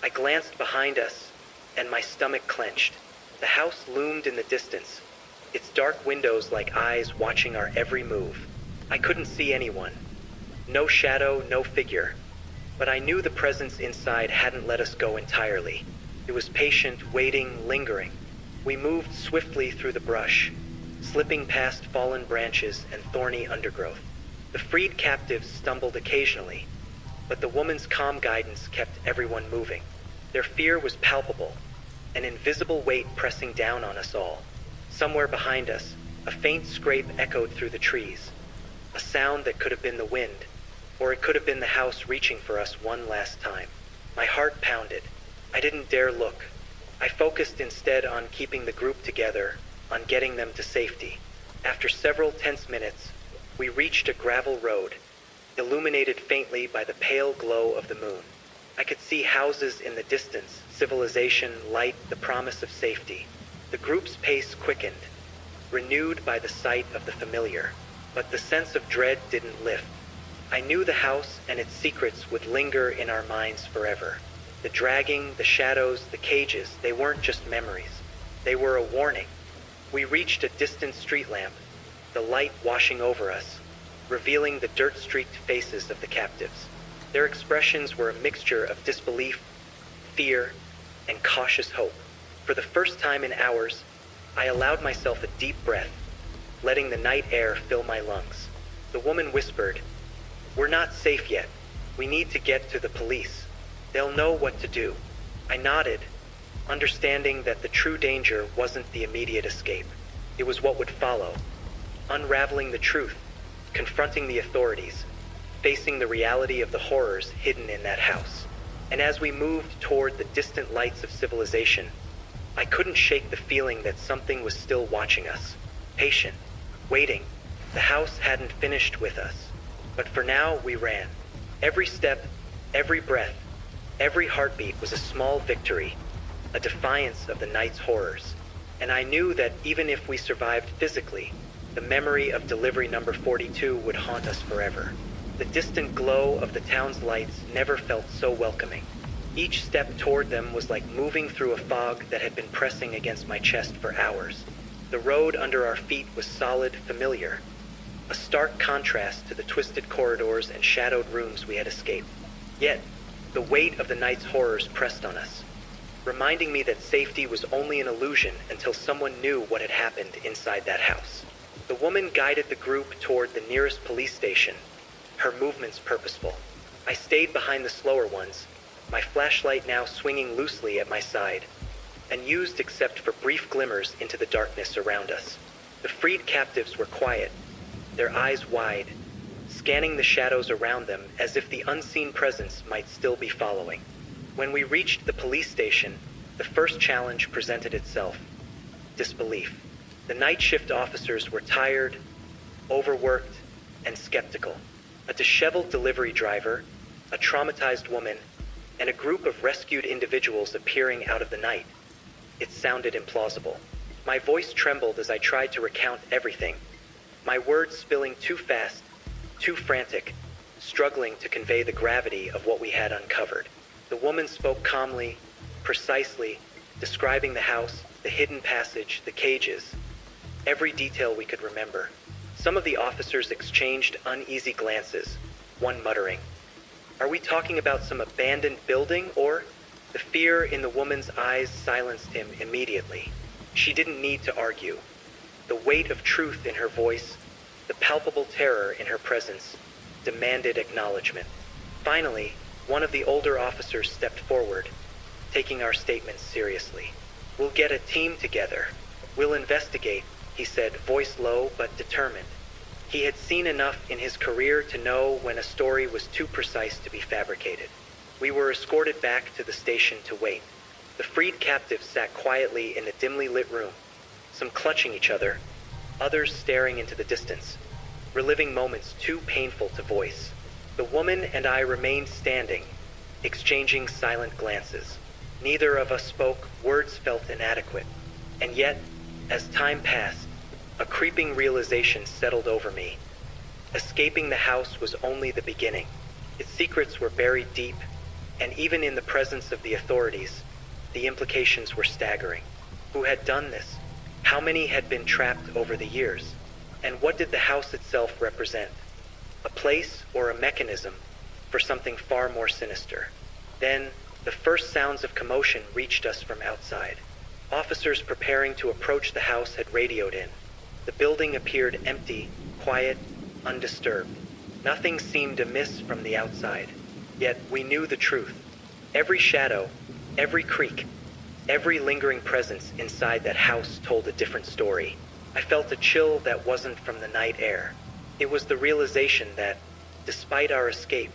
I glanced behind us, and my stomach clenched. The house loomed in the distance, its dark windows like eyes watching our every move. I couldn't see anyone. No shadow, no figure. But I knew the presence inside hadn't let us go entirely. It was patient, waiting, lingering. We moved swiftly through the brush, slipping past fallen branches and thorny undergrowth. The freed captives stumbled occasionally, but the woman's calm guidance kept everyone moving. Their fear was palpable, an invisible weight pressing down on us all. Somewhere behind us, a faint scrape echoed through the trees, a sound that could have been the wind, or it could have been the house reaching for us one last time. My heart pounded. I didn't dare look. I focused instead on keeping the group together, on getting them to safety. After several tense minutes, we reached a gravel road, illuminated faintly by the pale glow of the moon. I could see houses in the distance, civilization, light, the promise of safety. The group's pace quickened, renewed by the sight of the familiar, but the sense of dread didn't lift. I knew the house and its secrets would linger in our minds forever. The dragging, the shadows, the cages, they weren't just memories. They were a warning. We reached a distant street lamp, the light washing over us, revealing the dirt-streaked faces of the captives. Their expressions were a mixture of disbelief, fear, and cautious hope. For the first time in hours, I allowed myself a deep breath, letting the night air fill my lungs. The woman whispered, "We're not safe yet. We need to get to the police. They'll know what to do." I nodded, understanding that the true danger wasn't the immediate escape. It was what would follow. Unraveling the truth, confronting the authorities, facing the reality of the horrors hidden in that house. And as we moved toward the distant lights of civilization, I couldn't shake the feeling that something was still watching us, patient, waiting. The house hadn't finished with us. But for now, we ran. Every step, every breath, every heartbeat was a small victory, a defiance of the night's horrors. And I knew that even if we survived physically, the memory of delivery number 42 would haunt us forever. The distant glow of the town's lights never felt so welcoming. Each step toward them was like moving through a fog that had been pressing against my chest for hours. The road under our feet was solid, familiar, a stark contrast to the twisted corridors and shadowed rooms we had escaped. Yet, the weight of the night's horrors pressed on us, reminding me that safety was only an illusion until someone knew what had happened inside that house. The woman guided the group toward the nearest police station, her movements purposeful. I stayed behind the slower ones, my flashlight now swinging loosely at my side, unused except for brief glimmers into the darkness around us. The freed captives were quiet, their eyes wide, scanning the shadows around them as if the unseen presence might still be following. When we reached the police station, the first challenge presented itself: disbelief. The night shift officers were tired, overworked, and skeptical. A disheveled delivery driver, a traumatized woman, and a group of rescued individuals appearing out of the night. It sounded implausible. My voice trembled as I tried to recount everything, my words spilling too fast, too frantic, struggling to convey the gravity of what we had uncovered. The woman spoke calmly, precisely, describing the house, the hidden passage, the cages, every detail we could remember. Some of the officers exchanged uneasy glances, one muttering, "Are we talking about some abandoned building?" Or, the fear in the woman's eyes silenced him immediately. She didn't need to argue. The weight of truth in her voice, the palpable terror in her presence, demanded acknowledgement. Finally, one of the older officers stepped forward, taking our statements seriously. "We'll get a team together. We'll investigate," he said, voice low but determined. He had seen enough in his career to know when a story was too precise to be fabricated. We were escorted back to the station to wait. The freed captives sat quietly in the dimly lit room, some clutching each other, others staring into the distance, reliving moments too painful to voice. The woman and I remained standing, exchanging silent glances. Neither of us spoke, words felt inadequate. And yet, as time passed, a creeping realization settled over me. Escaping the house was only the beginning. Its secrets were buried deep, and even in the presence of the authorities, the implications were staggering. Who had done this? How many had been trapped over the years? And what did the house itself represent? A place or a mechanism for something far more sinister? Then, the first sounds of commotion reached us from outside. Officers preparing to approach the house had radioed in. The building appeared empty, quiet, undisturbed. Nothing seemed amiss from the outside. Yet we knew the truth. Every shadow, every creak, every lingering presence inside that house told a different story. I felt a chill that wasn't from the night air. It was the realization that, despite our escape,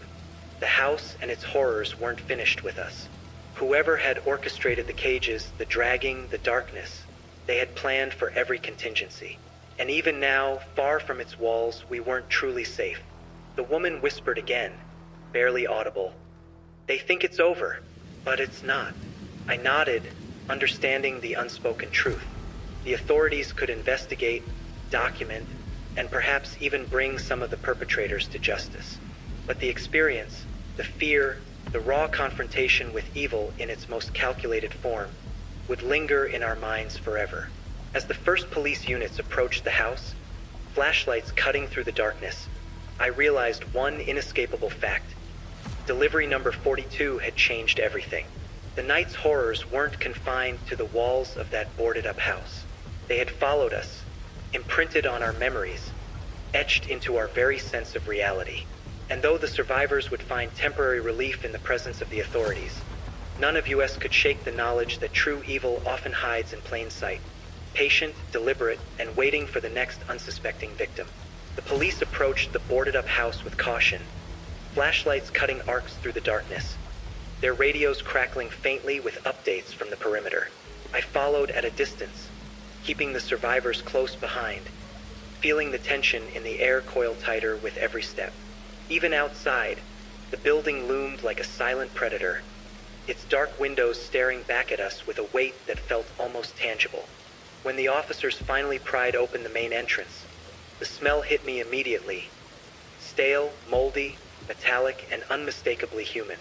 the house and its horrors weren't finished with us. Whoever had orchestrated the cages, the dragging, the darkness, They had planned for every contingency. And even now, far from its walls, we weren't truly safe. The woman whispered again, barely audible. "They think it's over, but it's not." I nodded, understanding the unspoken truth. The authorities could investigate, document, and perhaps even bring some of the perpetrators to justice. But the experience, the fear, the raw confrontation with evil in its most calculated form, would linger in our minds forever. As the first police units approached the house, flashlights cutting through the darkness, I realized one inescapable fact. Delivery number 42 had changed everything. The night's horrors weren't confined to the walls of that boarded-up house. They had followed us, imprinted on our memories, etched into our very sense of reality. And though the survivors would find temporary relief in the presence of the authorities, none of us could shake the knowledge that true evil often hides in plain sight, patient, deliberate, and waiting for the next unsuspecting victim. The police approached the boarded-up house with caution, flashlights cutting arcs through the darkness, their radios crackling faintly with updates from the perimeter. I followed at a distance, keeping the survivors close behind, feeling the tension in the air coil tighter with every step. Even outside, the building loomed like a silent predator, its dark windows staring back at us with a weight that felt almost tangible. When the officers finally pried open the main entrance, the smell hit me immediately. Stale, moldy, metallic, and unmistakably human.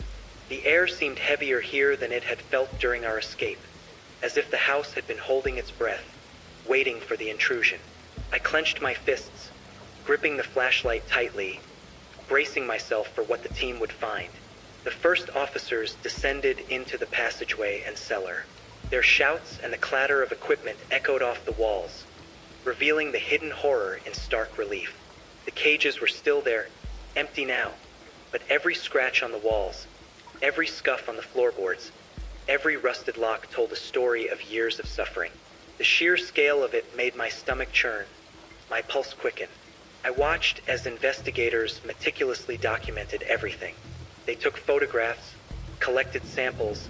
The air seemed heavier here than it had felt during our escape, as if the house had been holding its breath, waiting for the intrusion. I clenched my fists, gripping the flashlight tightly, bracing myself for what the team would find. The first officers descended into the passageway and cellar. Their shouts and the clatter of equipment echoed off the walls, revealing the hidden horror in stark relief. The cages were still there, empty now, but every scratch on the walls, every scuff on the floorboards, every rusted lock told a story of years of suffering. The sheer scale of it made my stomach churn, my pulse quicken. I watched as investigators meticulously documented everything. They took photographs, collected samples,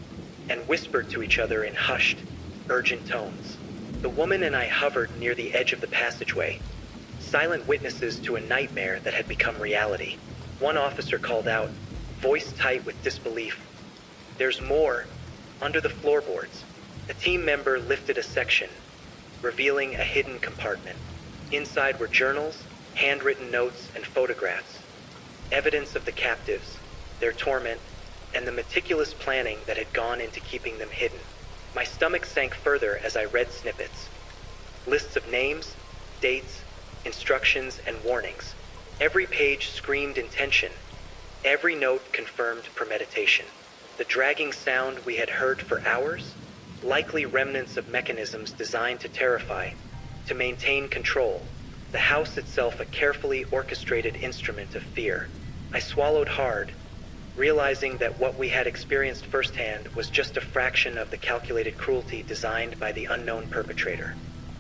and whispered to each other in hushed, urgent tones. The woman and I hovered near the edge of the passageway, silent witnesses to a nightmare that had become reality. One officer called out, voice tight with disbelief, "There's more, under the floorboards." A team member lifted a section, revealing a hidden compartment. Inside were journals, handwritten notes, and photographs, evidence of the captives, their torment, and the meticulous planning that had gone into keeping them hidden. My stomach sank further as I read snippets. Lists of names, dates, instructions, and warnings. Every page screamed intention. Every note confirmed premeditation. The dragging sound we had heard for hours, likely remnants of mechanisms designed to terrify, to maintain control. The house itself a carefully orchestrated instrument of fear. I swallowed hard, realizing that what we had experienced firsthand was just a fraction of the calculated cruelty designed by the unknown perpetrator.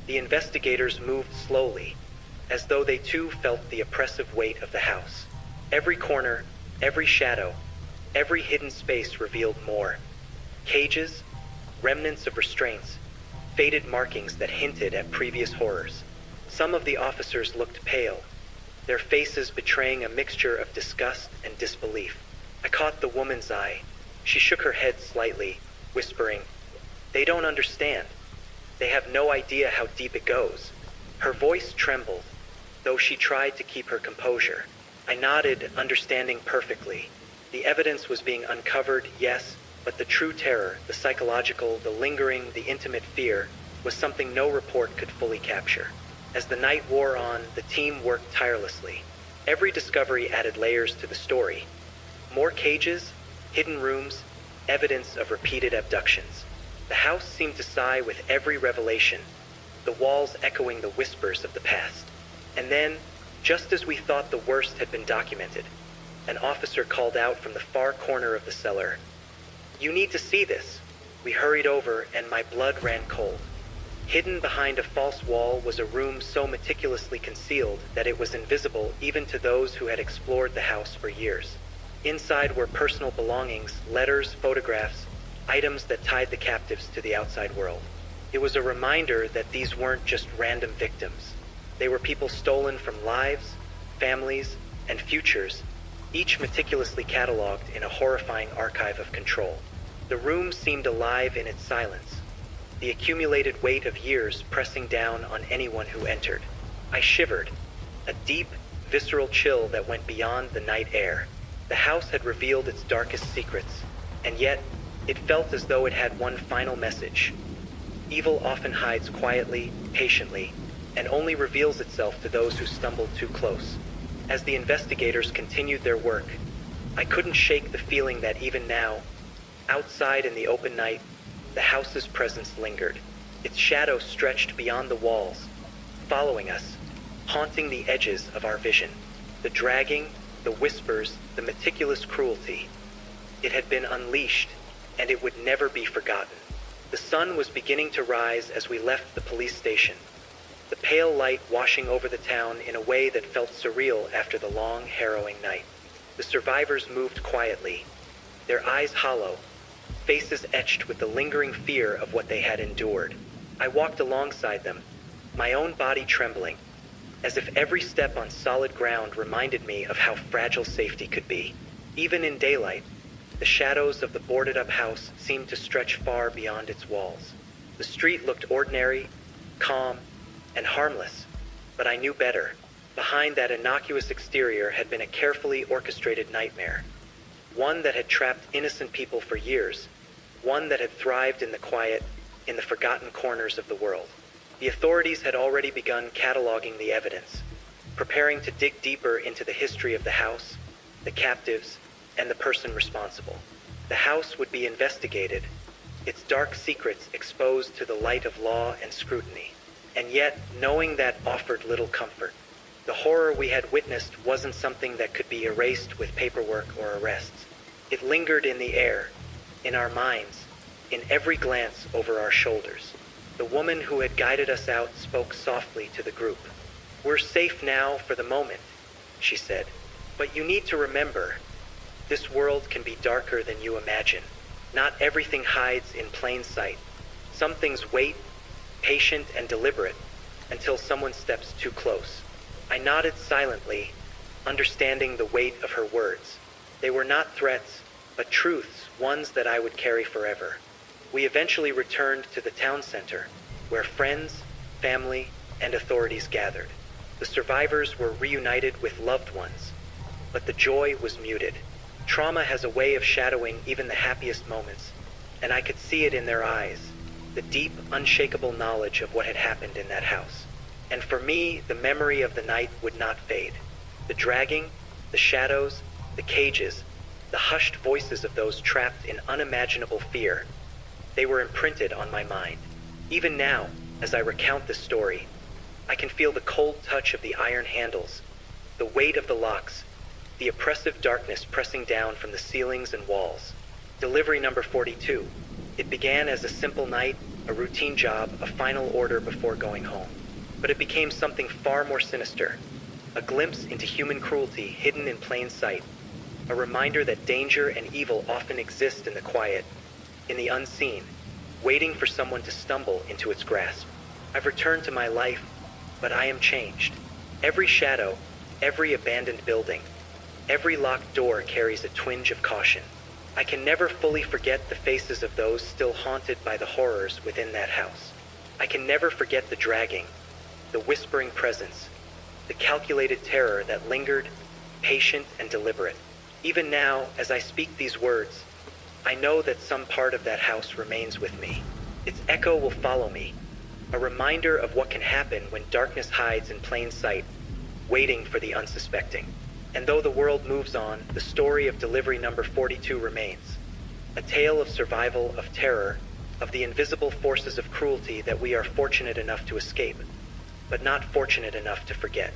The investigators moved slowly, as though they too felt the oppressive weight of the house. Every corner, every shadow, every hidden space revealed more. Cages, remnants of restraints, faded markings that hinted at previous horrors. Some of the officers looked pale, their faces betraying a mixture of disgust and disbelief. I caught the woman's eye. She shook her head slightly, whispering, "They don't understand. They have no idea how deep it goes." Her voice trembled, though she tried to keep her composure. I nodded, understanding perfectly. The evidence was being uncovered, yes, but the true terror, the psychological, the lingering, the intimate fear, was something no report could fully capture. As the night wore on, the team worked tirelessly. Every discovery added layers to the story. More cages, hidden rooms, evidence of repeated abductions. The house seemed to sigh with every revelation, the walls echoing the whispers of the past. And then, just as we thought the worst had been documented, an officer called out from the far corner of the cellar, "You need to see this." We hurried over, and my blood ran cold. Hidden behind a false wall was a room so meticulously concealed that it was invisible even to those who had explored the house for years. Inside were personal belongings, letters, photographs, items that tied the captives to the outside world. It was a reminder that these weren't just random victims. They were people stolen from lives, families, and futures, each meticulously cataloged in a horrifying archive of control. The room seemed alive in its silence, the accumulated weight of years pressing down on anyone who entered. I shivered, a deep, visceral chill that went beyond the night air. The house had revealed its darkest secrets, and yet it felt as though it had one final message. Evil often hides quietly, patiently, and only reveals itself to those who stumble too close. As the investigators continued their work, I couldn't shake the feeling that even now, outside in the open night, the house's presence lingered. Its shadow stretched beyond the walls, following us, haunting the edges of our vision. The dragging, the whispers, the meticulous cruelty. It had been unleashed, and it would never be forgotten. The sun was beginning to rise as we left the police station, the pale light washing over the town in a way that felt surreal after the long, harrowing night. The survivors moved quietly, their eyes hollow, faces etched with the lingering fear of what they had endured. I walked alongside them, my own body trembling, as if every step on solid ground reminded me of how fragile safety could be. Even in daylight, the shadows of the boarded-up house seemed to stretch far beyond its walls. The street looked ordinary, calm, and harmless, but I knew better. Behind that innocuous exterior had been a carefully orchestrated nightmare, one that had trapped innocent people for years, one that had thrived in the quiet, in the forgotten corners of the world. The authorities had already begun cataloging the evidence, preparing to dig deeper into the history of the house, the captives, and the person responsible. The house would be investigated, its dark secrets exposed to the light of law and scrutiny. And yet, knowing that offered little comfort. The horror we had witnessed wasn't something that could be erased with paperwork or arrests. It lingered in the air, in our minds, in every glance over our shoulders. The woman who had guided us out spoke softly to the group. "We're safe now for the moment," she said. "But you need to remember, this world can be darker than you imagine. Not everything hides in plain sight. Some things wait, patient and deliberate, until someone steps too close." I nodded silently, understanding the weight of her words. They were not threats, but truths, ones that I would carry forever. We eventually returned to the town center, where friends, family, and authorities gathered. The survivors were reunited with loved ones, but the joy was muted. Trauma has a way of shadowing even the happiest moments, and I could see it in their eyes, the deep, unshakable knowledge of what had happened in that house. And for me, the memory of the night would not fade. The dragging, the shadows, the cages, the hushed voices of those trapped in unimaginable fear, they were imprinted on my mind. Even now, as I recount this story, I can feel the cold touch of the iron handles, the weight of the locks, the oppressive darkness pressing down from the ceilings and walls. Delivery number 42. It began as a simple night, a routine job, a final order before going home. But it became something far more sinister, a glimpse into human cruelty hidden in plain sight, a reminder that danger and evil often exist in the quiet, in the unseen, waiting for someone to stumble into its grasp. I've returned to my life, but I am changed. Every shadow, every abandoned building, every locked door carries a twinge of caution. I can never fully forget the faces of those still haunted by the horrors within that house. I can never forget the dragging, the whispering presence, the calculated terror that lingered, patient and deliberate. Even now, as I speak these words, I know that some part of that house remains with me. Its echo will follow me, a reminder of what can happen when darkness hides in plain sight, waiting for the unsuspecting. And though the world moves on, the story of delivery number 42 remains. A tale of survival, of terror, of the invisible forces of cruelty that we are fortunate enough to escape, but not fortunate enough to forget.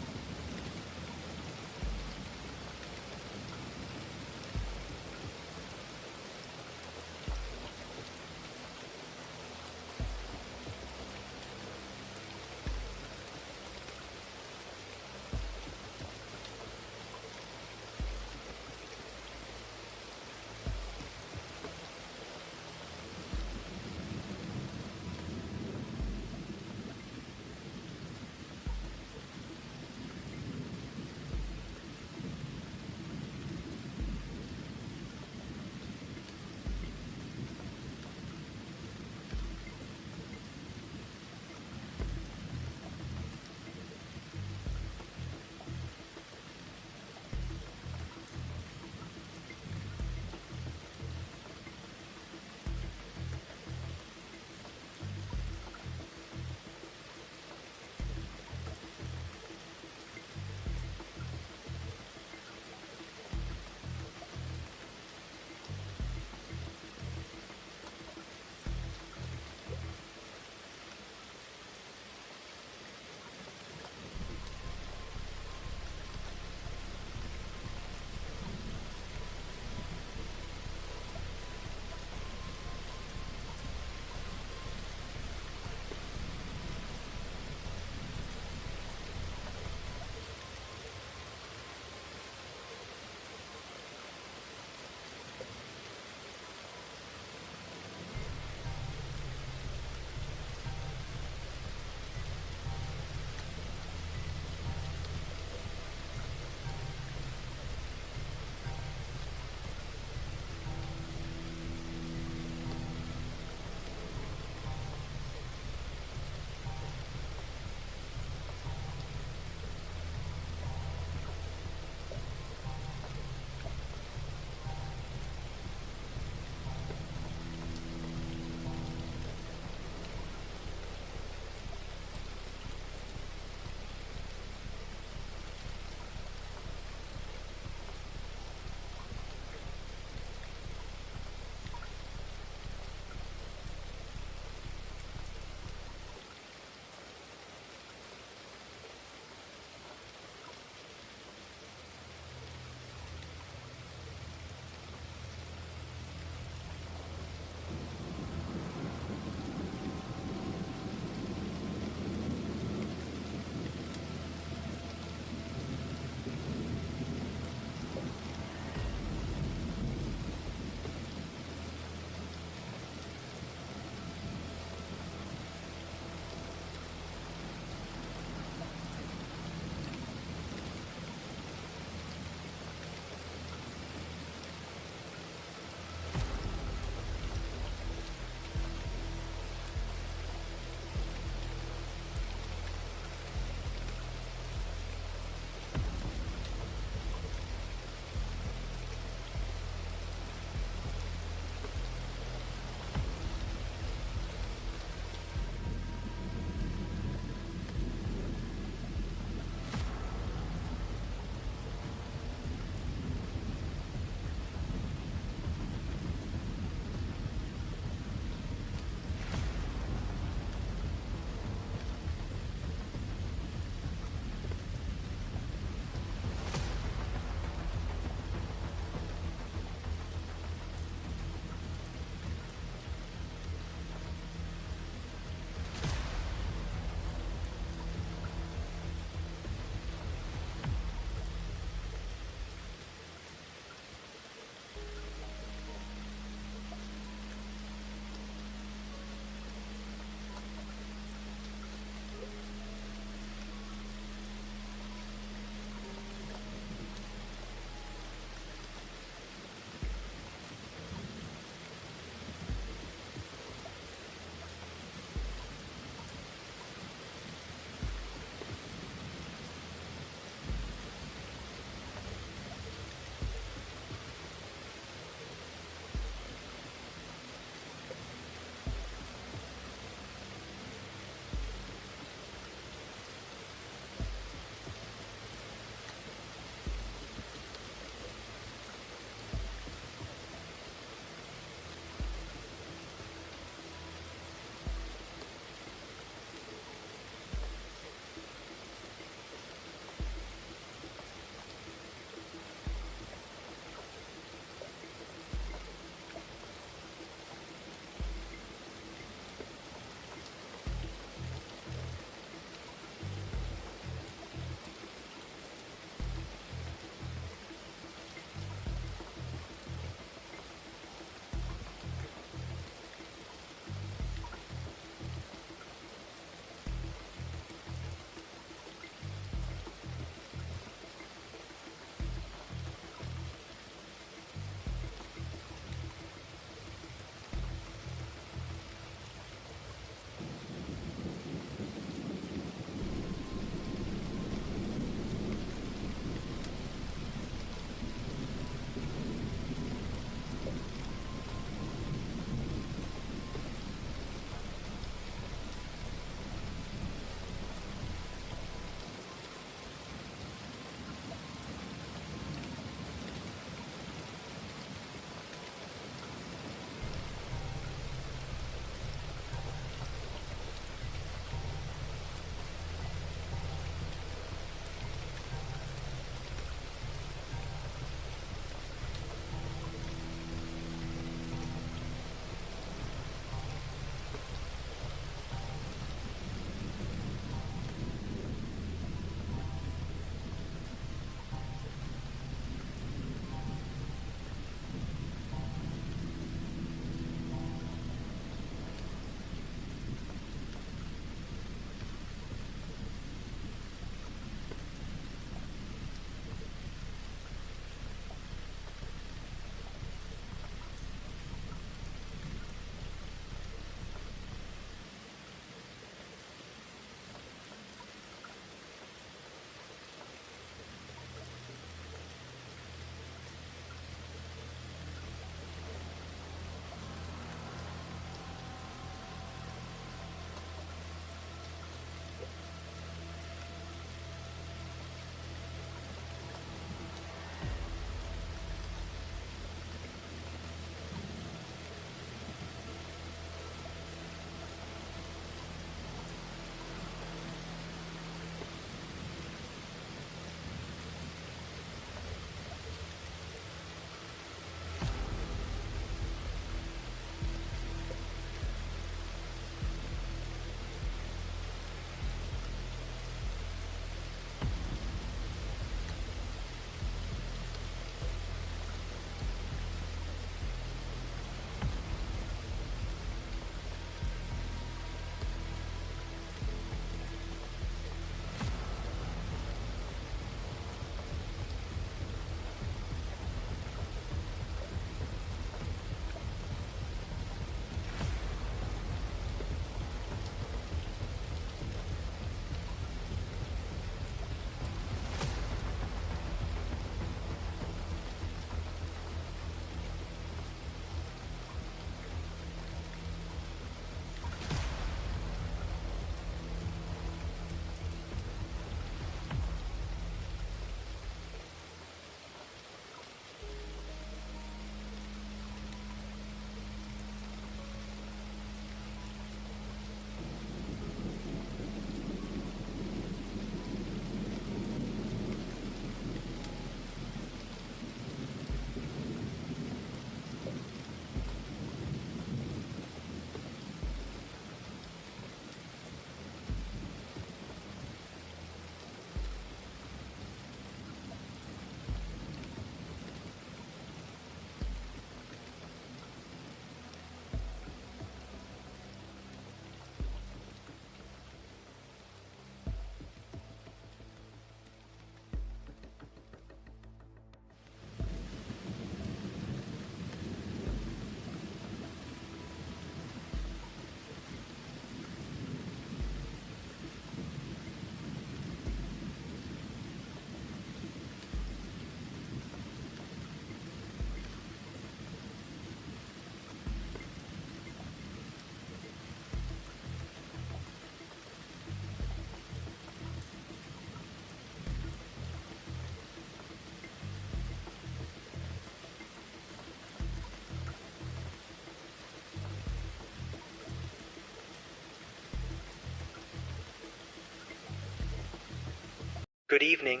Good evening,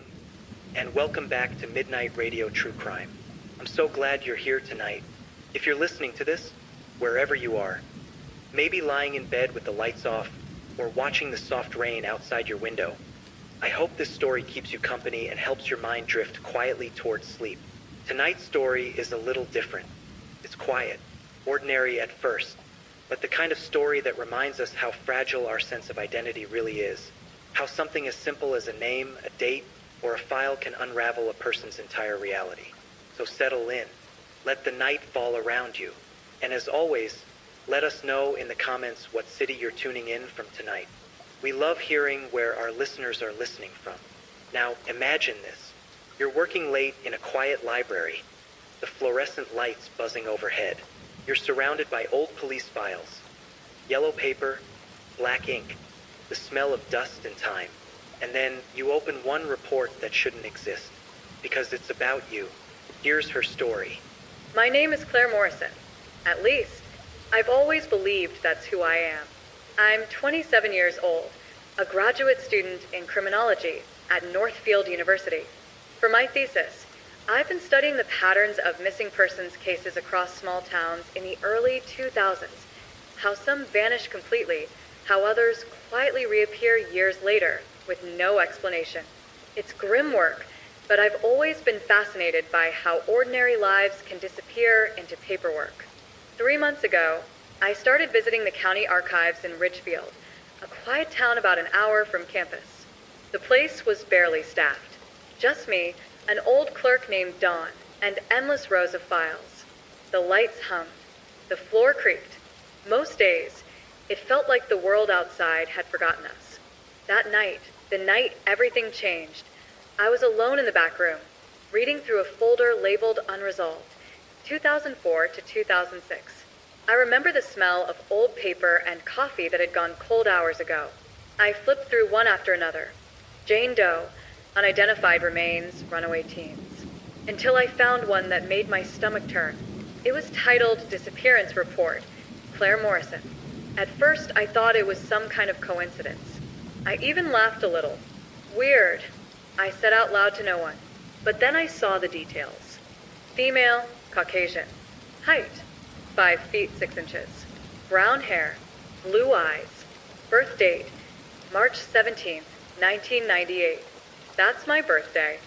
and welcome back to Midnight Radio True Crime. I'm so glad you're here tonight. If you're listening to this, wherever you are, maybe lying in bed with the lights off, or watching the soft rain outside your window, I hope this story keeps you company and helps your mind drift quietly towards sleep. Tonight's story is a little different. It's quiet, ordinary at first, but the kind of story that reminds us how fragile our sense of identity really is. How something as simple as a name, a date, or a file can unravel a person's entire reality. So settle in. Let the night fall around you. And as always, let us know in the comments what city you're tuning in from tonight. We love hearing where our listeners are listening from. Now, imagine this. You're working late in a quiet library, the fluorescent lights buzzing overhead. You're surrounded by old police files, yellow paper, black ink, the smell of dust and time. And then you open one report that shouldn't exist, because it's about you. Here's her story. My name is Claire Morrison. At least, I've always believed that's who I am. I'm 27 years old, a graduate student in criminology at Northfield University. For my thesis, I've been studying the patterns of missing persons cases across small towns in the early 2000s, how some vanish completely, how others quietly reappear years later with no explanation. It's grim work, but I've always been fascinated by how ordinary lives can disappear into paperwork. 3 months ago, I started visiting the county archives in Ridgefield, a quiet town about an hour from campus. The place was barely staffed. Just me, an old clerk named Dawn, and endless rows of files. The lights hummed. The floor creaked. Most days, it felt like the world outside had forgotten us. That night, the night everything changed, I was alone in the back room, reading through a folder labeled Unresolved, 2004 to 2006. I remember the smell of old paper and coffee that had gone cold hours ago. I flipped through one after another. Jane Doe, unidentified remains, runaway teens. Until I found one that made my stomach turn. It was titled Disappearance Report, Claire Morrison. At first, I thought it was some kind of coincidence. I even laughed a little. Weird, I said out loud to no one. But then I saw the details. Female, Caucasian. Height, 5 feet 6 inches. Brown hair, blue eyes. Birth date, March 17th, 1998. That's my birthday.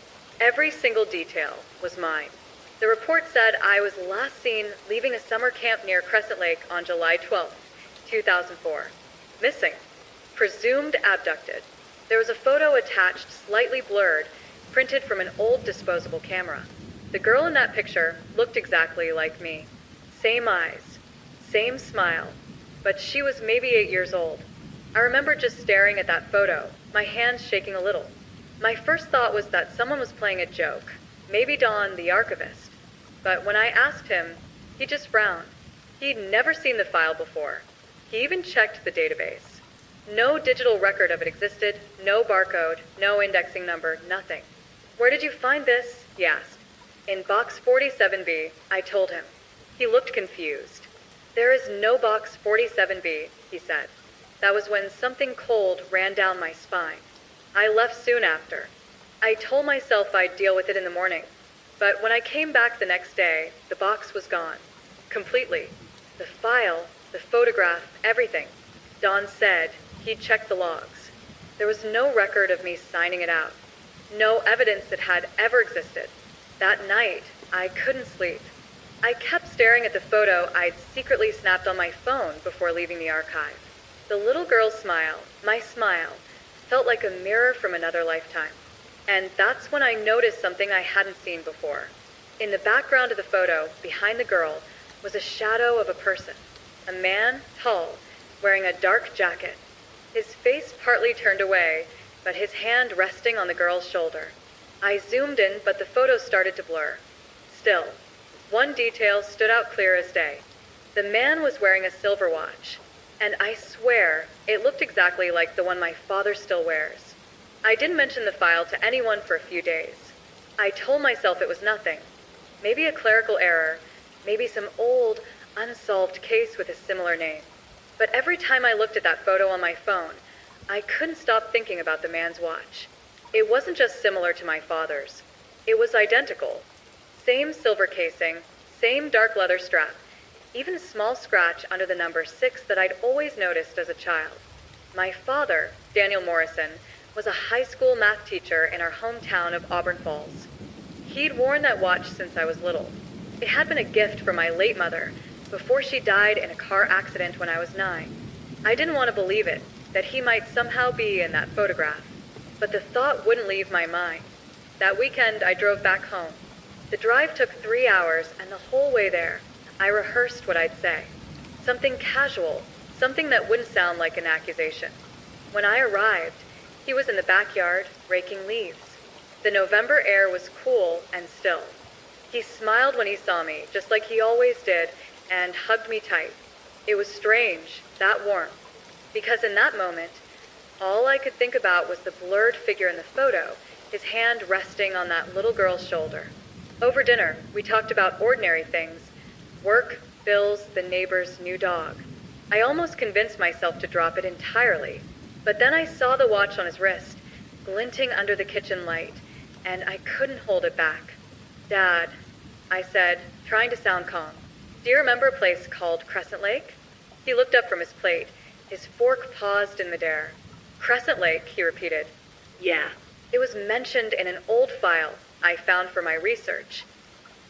Every single detail was mine. The report said I was last seen leaving a summer camp near Crescent Lake on July 12th, 2004. Missing. Presumed abducted. There was a photo attached, slightly blurred, printed from an old disposable camera. The girl in that picture looked exactly like me. Same eyes, same smile, but she was maybe 8 years old. I remember just staring at that photo, my hands shaking a little. My first thought was that someone was playing a joke, maybe Don, the archivist. But when I asked him, he just frowned. He'd never seen the file before. He even checked the database. No digital record of it existed, no barcode, no indexing number, nothing. Where did you find this? He asked. In box 47B, I told him. He looked confused. There is no box 47B, he said. That was when something cold ran down my spine. I left soon after. I told myself I'd deal with it in the morning. But when I came back the next day, the box was gone. Completely. The file, the photograph, everything. Don said he'd checked the logs. There was no record of me signing it out. No evidence it had ever existed. That night, I couldn't sleep. I kept staring at the photo I'd secretly snapped on my phone before leaving the archive. The little girl's smile, my smile, felt like a mirror from another lifetime. And that's when I noticed something I hadn't seen before. In the background of the photo, behind the girl, was a shadow of a person. A man, tall, wearing a dark jacket. His face partly turned away, but his hand resting on the girl's shoulder. I zoomed in, but the photo started to blur. Still, one detail stood out clear as day. The man was wearing a silver watch, and I swear it looked exactly like the one my father still wears. I didn't mention the file to anyone for a few days. I told myself it was nothing. Maybe a clerical error, maybe some old, unsolved case with a similar name. But every time I looked at that photo on my phone, I couldn't stop thinking about the man's watch. It wasn't just similar to my father's. It was identical. Same silver casing, same dark leather strap, even a small scratch under the number 6 that I'd always noticed as a child. My father, Daniel Morrison, was a high school math teacher in our hometown of Auburn Falls. He'd worn that watch since I was little. It had been a gift from my late mother before she died in a car accident when I was 9. I didn't want to believe it, that he might somehow be in that photograph. But the thought wouldn't leave my mind. That weekend, I drove back home. The drive took 3 hours, and the whole way there, I rehearsed what I'd say. Something casual, something that wouldn't sound like an accusation. When I arrived, he was in the backyard, raking leaves. The November air was cool and still. He smiled when he saw me, just like he always did, and hugged me tight. It was strange, that warmth, because in that moment, all I could think about was the blurred figure in the photo, his hand resting on that little girl's shoulder. Over dinner, we talked about ordinary things: work, bills, the neighbor's new dog. I almost convinced myself to drop it entirely, but then I saw the watch on his wrist, glinting under the kitchen light, and I couldn't hold it back. "Dad," I said, trying to sound calm, "do you remember a place called Crescent Lake?" He looked up from his plate. His fork paused in midair. "Crescent Lake," he repeated. "Yeah. It was mentioned in an old file I found for my research."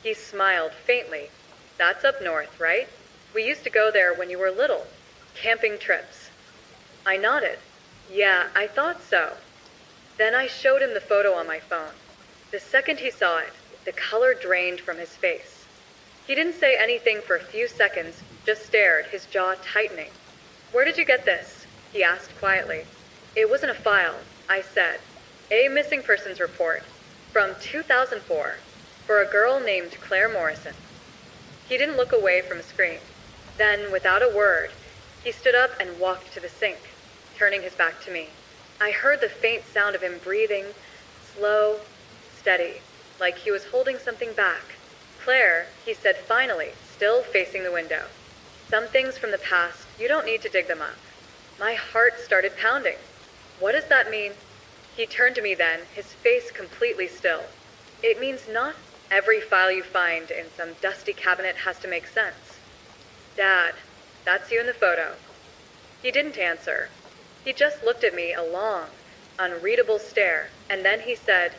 He smiled faintly. "That's up north, right? We used to go there when you were little. Camping trips." I nodded. "Yeah, I thought so." Then I showed him the photo on my phone. The second he saw it, the color drained from his face. He didn't say anything for a few seconds, just stared, his jaw tightening. "Where did you get this?" he asked quietly. "It wasn't a file," I said. "A missing persons report from 2004 for a girl named Claire Morrison." He didn't look away from the screen. Then, without a word, he stood up and walked to the sink, turning his back to me. I heard the faint sound of him breathing, slow, steady, like he was holding something back. "Claire," he said finally, still facing the window. "Some things from the past, you don't need to dig them up." My heart started pounding. "What does that mean?" He turned to me then, his face completely still. "It means not every file you find in some dusty cabinet has to make sense." "Dad, that's you in the photo." He didn't answer. He just looked at me a long, unreadable stare, and then he said,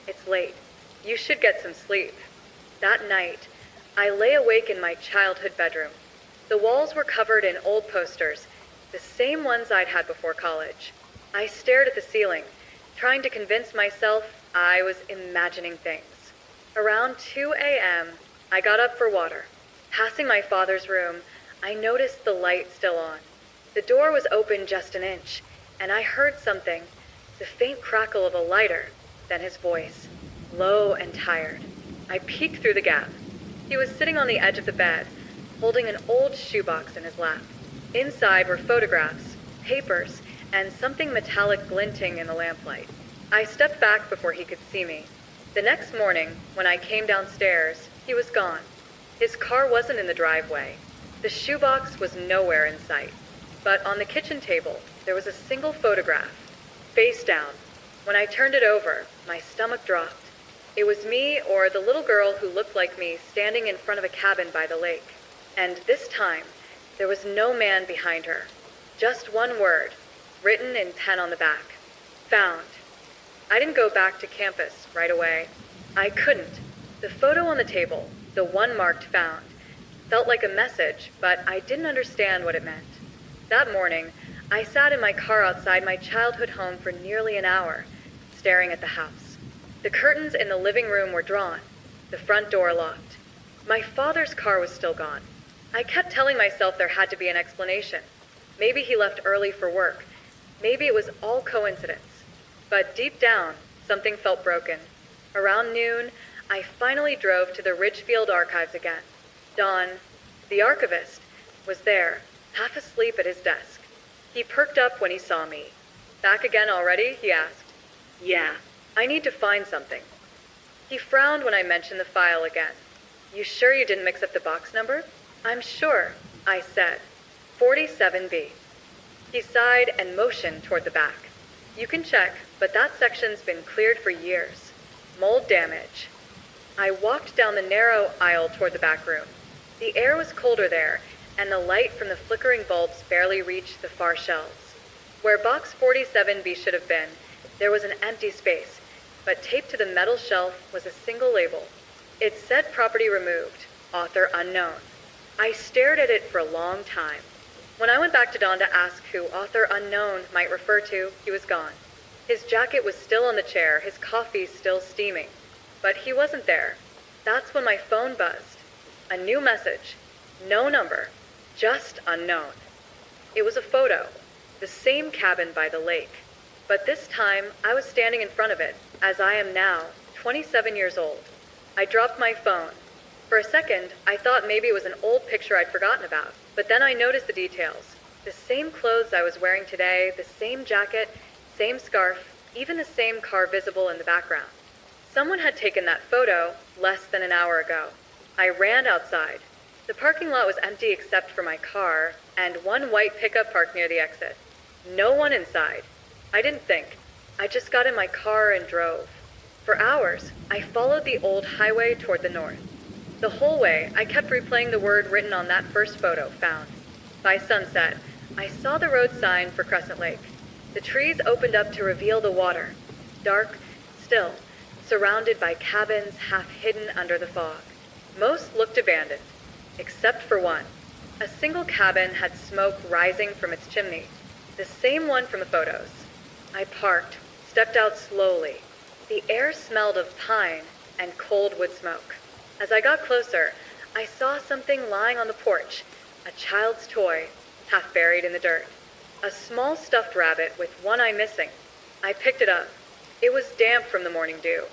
"It's late. You should get some sleep." That night, I lay awake in my childhood bedroom. The walls were covered in old posters, the same ones I'd had before college. I stared at the ceiling, trying to convince myself I was imagining things. Around 2 a.m., I got up for water. Passing my father's room, I noticed the light still on. The door was open just an inch, and I heard something, the faint crackle of a lighter, then his voice, low and tired. I peeked through the gap. He was sitting on the edge of the bed, holding an old shoebox in his lap. Inside were photographs, papers, and something metallic glinting in the lamplight. I stepped back before he could see me. The next morning, when I came downstairs, he was gone. His car wasn't in the driveway. The shoebox was nowhere in sight. But on the kitchen table, there was a single photograph, face down. When I turned it over, my stomach dropped. It was me or the little girl who looked like me standing in front of a cabin by the lake. And this time, there was no man behind her. Just one word, written in pen on the back. Found. I didn't go back to campus right away. I couldn't. The photo on the table, the one marked found, felt like a message, but I didn't understand what it meant. That morning, I sat in my car outside my childhood home for nearly an hour, staring at the house. The curtains in the living room were drawn, the front door locked. My father's car was still gone. I kept telling myself there had to be an explanation. Maybe he left early for work. Maybe it was all coincidence. But deep down, something felt broken. Around noon, I finally drove to the Ridgefield archives again. Don, the archivist, was there, half asleep at his desk. He perked up when he saw me. "Back again already?" he asked. "Yeah, I need to find something." He frowned when I mentioned the file again. "You sure you didn't mix up the box number?" "I'm sure," I said. 47B. He sighed and motioned toward the back. You can check, but that section's been cleared for years. Mold damage. I walked down the narrow aisle toward the back room. The air was colder there, and the light from the flickering bulbs barely reached the far shelves. Where box 47B should have been, there was an empty space, but taped to the metal shelf was a single label. It said property removed, author unknown. I stared at it for a long time. When I went back to Don to ask who author unknown might refer to, he was gone. His jacket was still on the chair, his coffee still steaming. But he wasn't there. That's when my phone buzzed. A new message. No number. Just unknown. It was a photo. The same cabin by the lake. But this time, I was standing in front of it, as I am now, 27 years old. I dropped my phone. For a second, I thought maybe it was an old picture I'd forgotten about. But then I noticed the details. The same clothes I was wearing today, the same jacket, same scarf, even the same car visible in the background. Someone had taken that photo less than an hour ago. I ran outside. The parking lot was empty except for my car and one white pickup parked near the exit. No one inside. I didn't think. I just got in my car and drove. For hours, I followed the old highway toward the north. The whole way, I kept replaying the word written on that first photo found. By sunset, I saw the road sign for Crescent Lake. The trees opened up to reveal the water. Dark, still, surrounded by cabins half hidden under the fog. Most looked abandoned, except for one. A single cabin had smoke rising from its chimney, the same one from the photos. I parked, stepped out slowly. The air smelled of pine and cold wood smoke. As I got closer, I saw something lying on the porch, a child's toy, half buried in the dirt. A small stuffed rabbit with one eye missing. I picked it up. It was damp from the morning dew.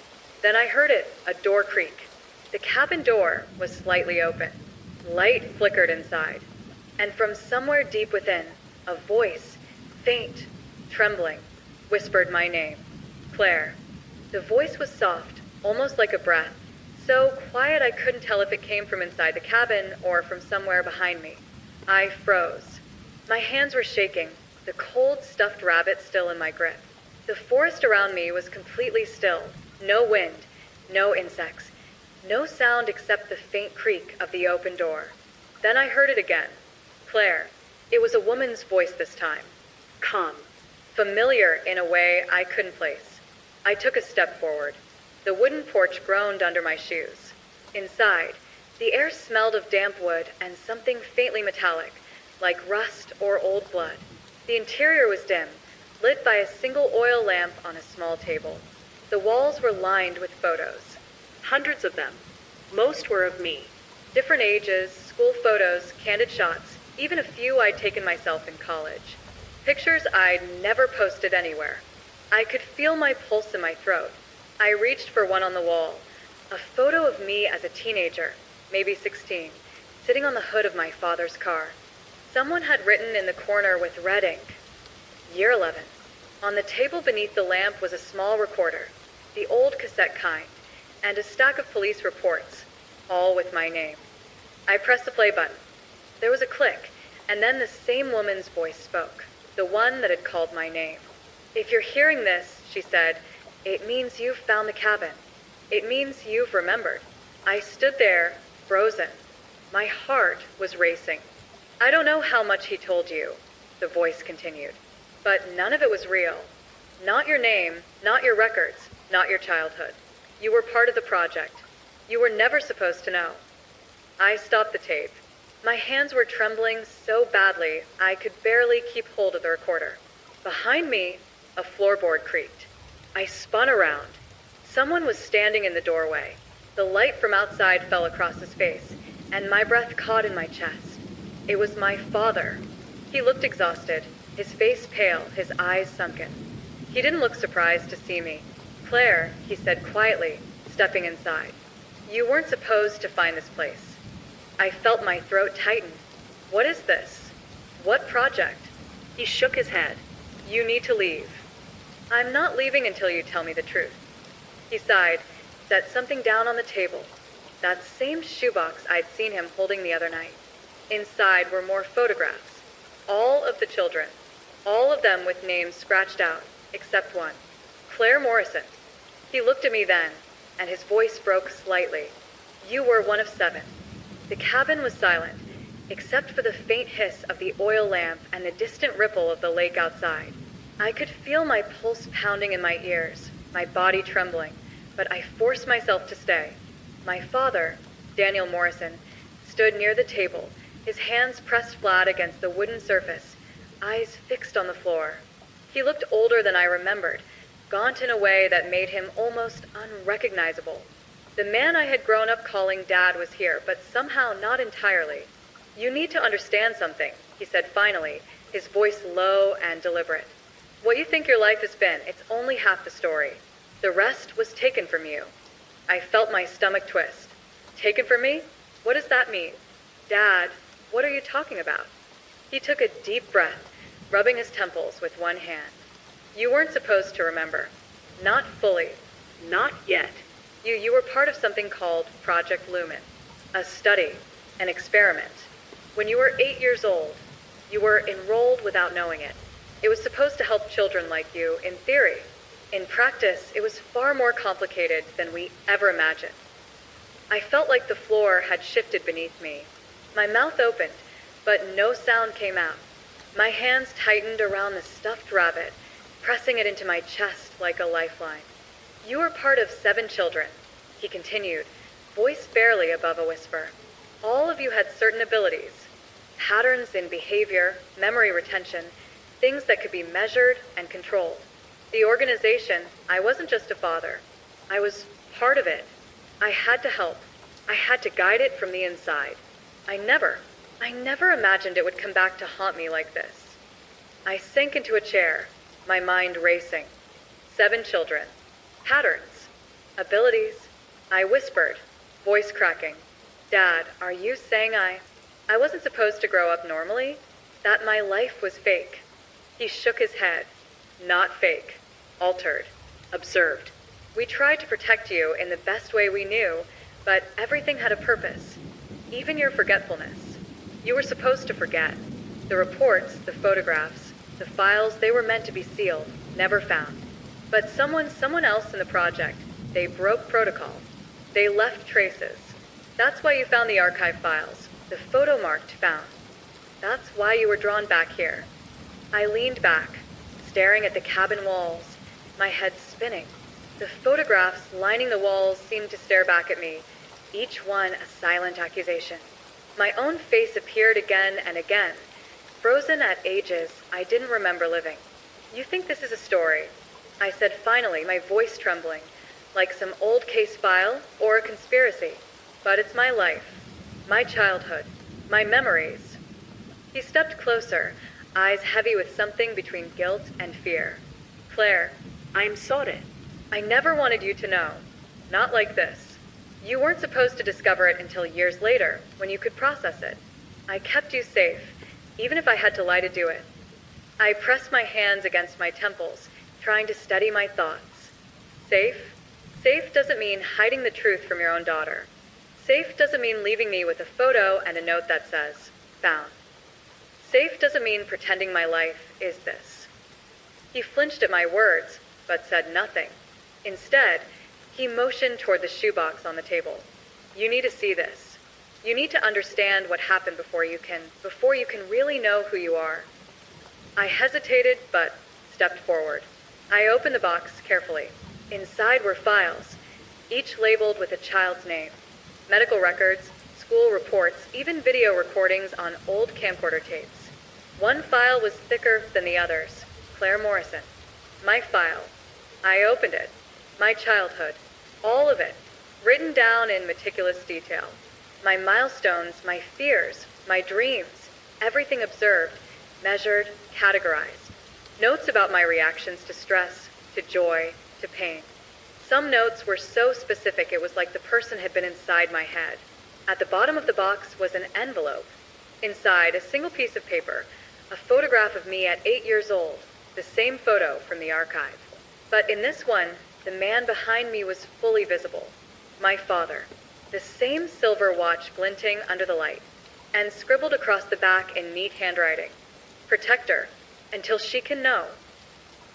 Then I heard it, a door creak. The cabin door was slightly open. Light flickered inside. And from somewhere deep within, a voice, faint, trembling, whispered my name. Claire. The voice was soft, almost like a breath, so quiet I couldn't tell if it came from inside the cabin or from somewhere behind me. I froze. My hands were shaking, the cold stuffed rabbit still in my grip. The forest around me was completely still. No wind, no insects, no sound except the faint creak of the open door. Then I heard it again. Claire. It was a woman's voice this time. Calm. Familiar in a way I couldn't place. I took a step forward. The wooden porch groaned under my shoes. Inside, the air smelled of damp wood and something faintly metallic, like rust or old blood. The interior was dim, lit by a single oil lamp on a small table. The walls were lined with photos. Hundreds of them. Most were of me. Different ages, school photos, candid shots, even a few I'd taken myself in college. Pictures I'd never posted anywhere. I could feel my pulse in my throat. I reached for one on the wall. A photo of me as a teenager, maybe 16, sitting on the hood of my father's car. Someone had written in the corner with red ink, Year 11. On the table beneath the lamp was a small recorder, the old cassette kind, and a stack of police reports, all with my name. I pressed the play button. There was a click, and then the same woman's voice spoke, the one that had called my name. If you're hearing this, she said, it means you've found the cabin. It means you've remembered. I stood there, frozen. My heart was racing. I don't know how much he told you, the voice continued, but none of it was real. Not your name, not your records, not your childhood. You were part of the project. You were never supposed to know. I stopped the tape. My hands were trembling so badly I could barely keep hold of the recorder. Behind me, a floorboard creaked. I spun around. Someone was standing in the doorway. The light from outside fell across his face, and my breath caught in my chest. It was my father. He looked exhausted, his face pale, his eyes sunken. He didn't look surprised to see me. Claire, he said quietly, stepping inside. You weren't supposed to find this place. I felt my throat tighten. What is this? What project? He shook his head. You need to leave. I'm not leaving until you tell me the truth. He sighed, set something down on the table. That same shoebox I'd seen him holding the other night. Inside were more photographs. All of the children. All of them with names scratched out, except one. Claire Morrison. He looked at me then, and his voice broke slightly. You were one of 7. The cabin was silent, except for the faint hiss of the oil lamp and the distant ripple of the lake outside. I could feel my pulse pounding in my ears, my body trembling, but I forced myself to stay. My father, Daniel Morrison, stood near the table, his hands pressed flat against the wooden surface, eyes fixed on the floor. He looked older than I remembered, gaunt in a way that made him almost unrecognizable. The man I had grown up calling Dad was here, but somehow not entirely. You need to understand something, he said finally, his voice low and deliberate. What you think your life has been, it's only half the story. The rest was taken from you. I felt my stomach twist. Taken from me? What does that mean? Dad, what are you talking about? He took a deep breath, rubbing his temples with one hand. You weren't supposed to remember. Not fully. Not yet. You were part of something called Project Lumen. A study, an experiment. When you were 8 years old, you were enrolled without knowing it. It was supposed to help children like you, in theory. In practice, it was far more complicated than we ever imagined. I felt like the floor had shifted beneath me. My mouth opened, but no sound came out. My hands tightened around the stuffed rabbit, pressing it into my chest like a lifeline. You were part of 7 children, he continued, voice barely above a whisper. All of you had certain abilities, patterns in behavior, memory retention, things that could be measured and controlled. The organization, I wasn't just a father. I was part of it. I had to help. I had to guide it from the inside. I never imagined it would come back to haunt me like this. I sank into a chair, my mind racing. 7 children. Patterns. Abilities. I whispered, voice cracking. Dad, are you saying I wasn't supposed to grow up normally? That my life was fake? He shook his head. Not fake. Altered. Observed. We tried to protect you in the best way we knew, but everything had a purpose. Even your forgetfulness. You were supposed to forget. The reports, the photographs, the files, they were meant to be sealed, never found. But someone else in the project, they broke protocol. They left traces. That's why you found the archive files, the photo marked found. That's why you were drawn back here. I leaned back, staring at the cabin walls, my head spinning. The photographs lining the walls seemed to stare back at me, each one a silent accusation. My own face appeared again and again, frozen at ages I didn't remember living. You think this is a story? I said finally, my voice trembling, like some old case file or a conspiracy. But it's my life, my childhood, my memories. He stepped closer, eyes heavy with something between guilt and fear. Claire, I'm sorry. I never wanted you to know. Not like this. You weren't supposed to discover it until years later, when you could process it. I kept you safe, even if I had to lie to do it. I pressed my hands against my temples, trying to steady my thoughts. Safe? Safe doesn't mean hiding the truth from your own daughter. Safe doesn't mean leaving me with a photo and a note that says, found. Safe doesn't mean pretending my life is this. He flinched at my words, but said nothing. Instead, he motioned toward the shoebox on the table. You need to see this. You need to understand what happened before you can really know who you are. I hesitated, but stepped forward. I opened the box carefully. Inside were files, each labeled with a child's name. Medical records, school reports, even video recordings on old camcorder tapes. One file was thicker than the others. Claire Morrison. My file. I opened it. My childhood. All of it. Written down in meticulous detail. My milestones, my fears, my dreams. Everything observed, measured, categorized. Notes about my reactions to stress, to joy, to pain. Some notes were so specific it was like the person had been inside my head. At the bottom of the box was an envelope. Inside, a single piece of paper, a photograph of me at 8 years old, the same photo from the archive. But in this one, the man behind me was fully visible. My father. The same silver watch glinting under the light, and scribbled across the back in neat handwriting. Protect her, until she can know.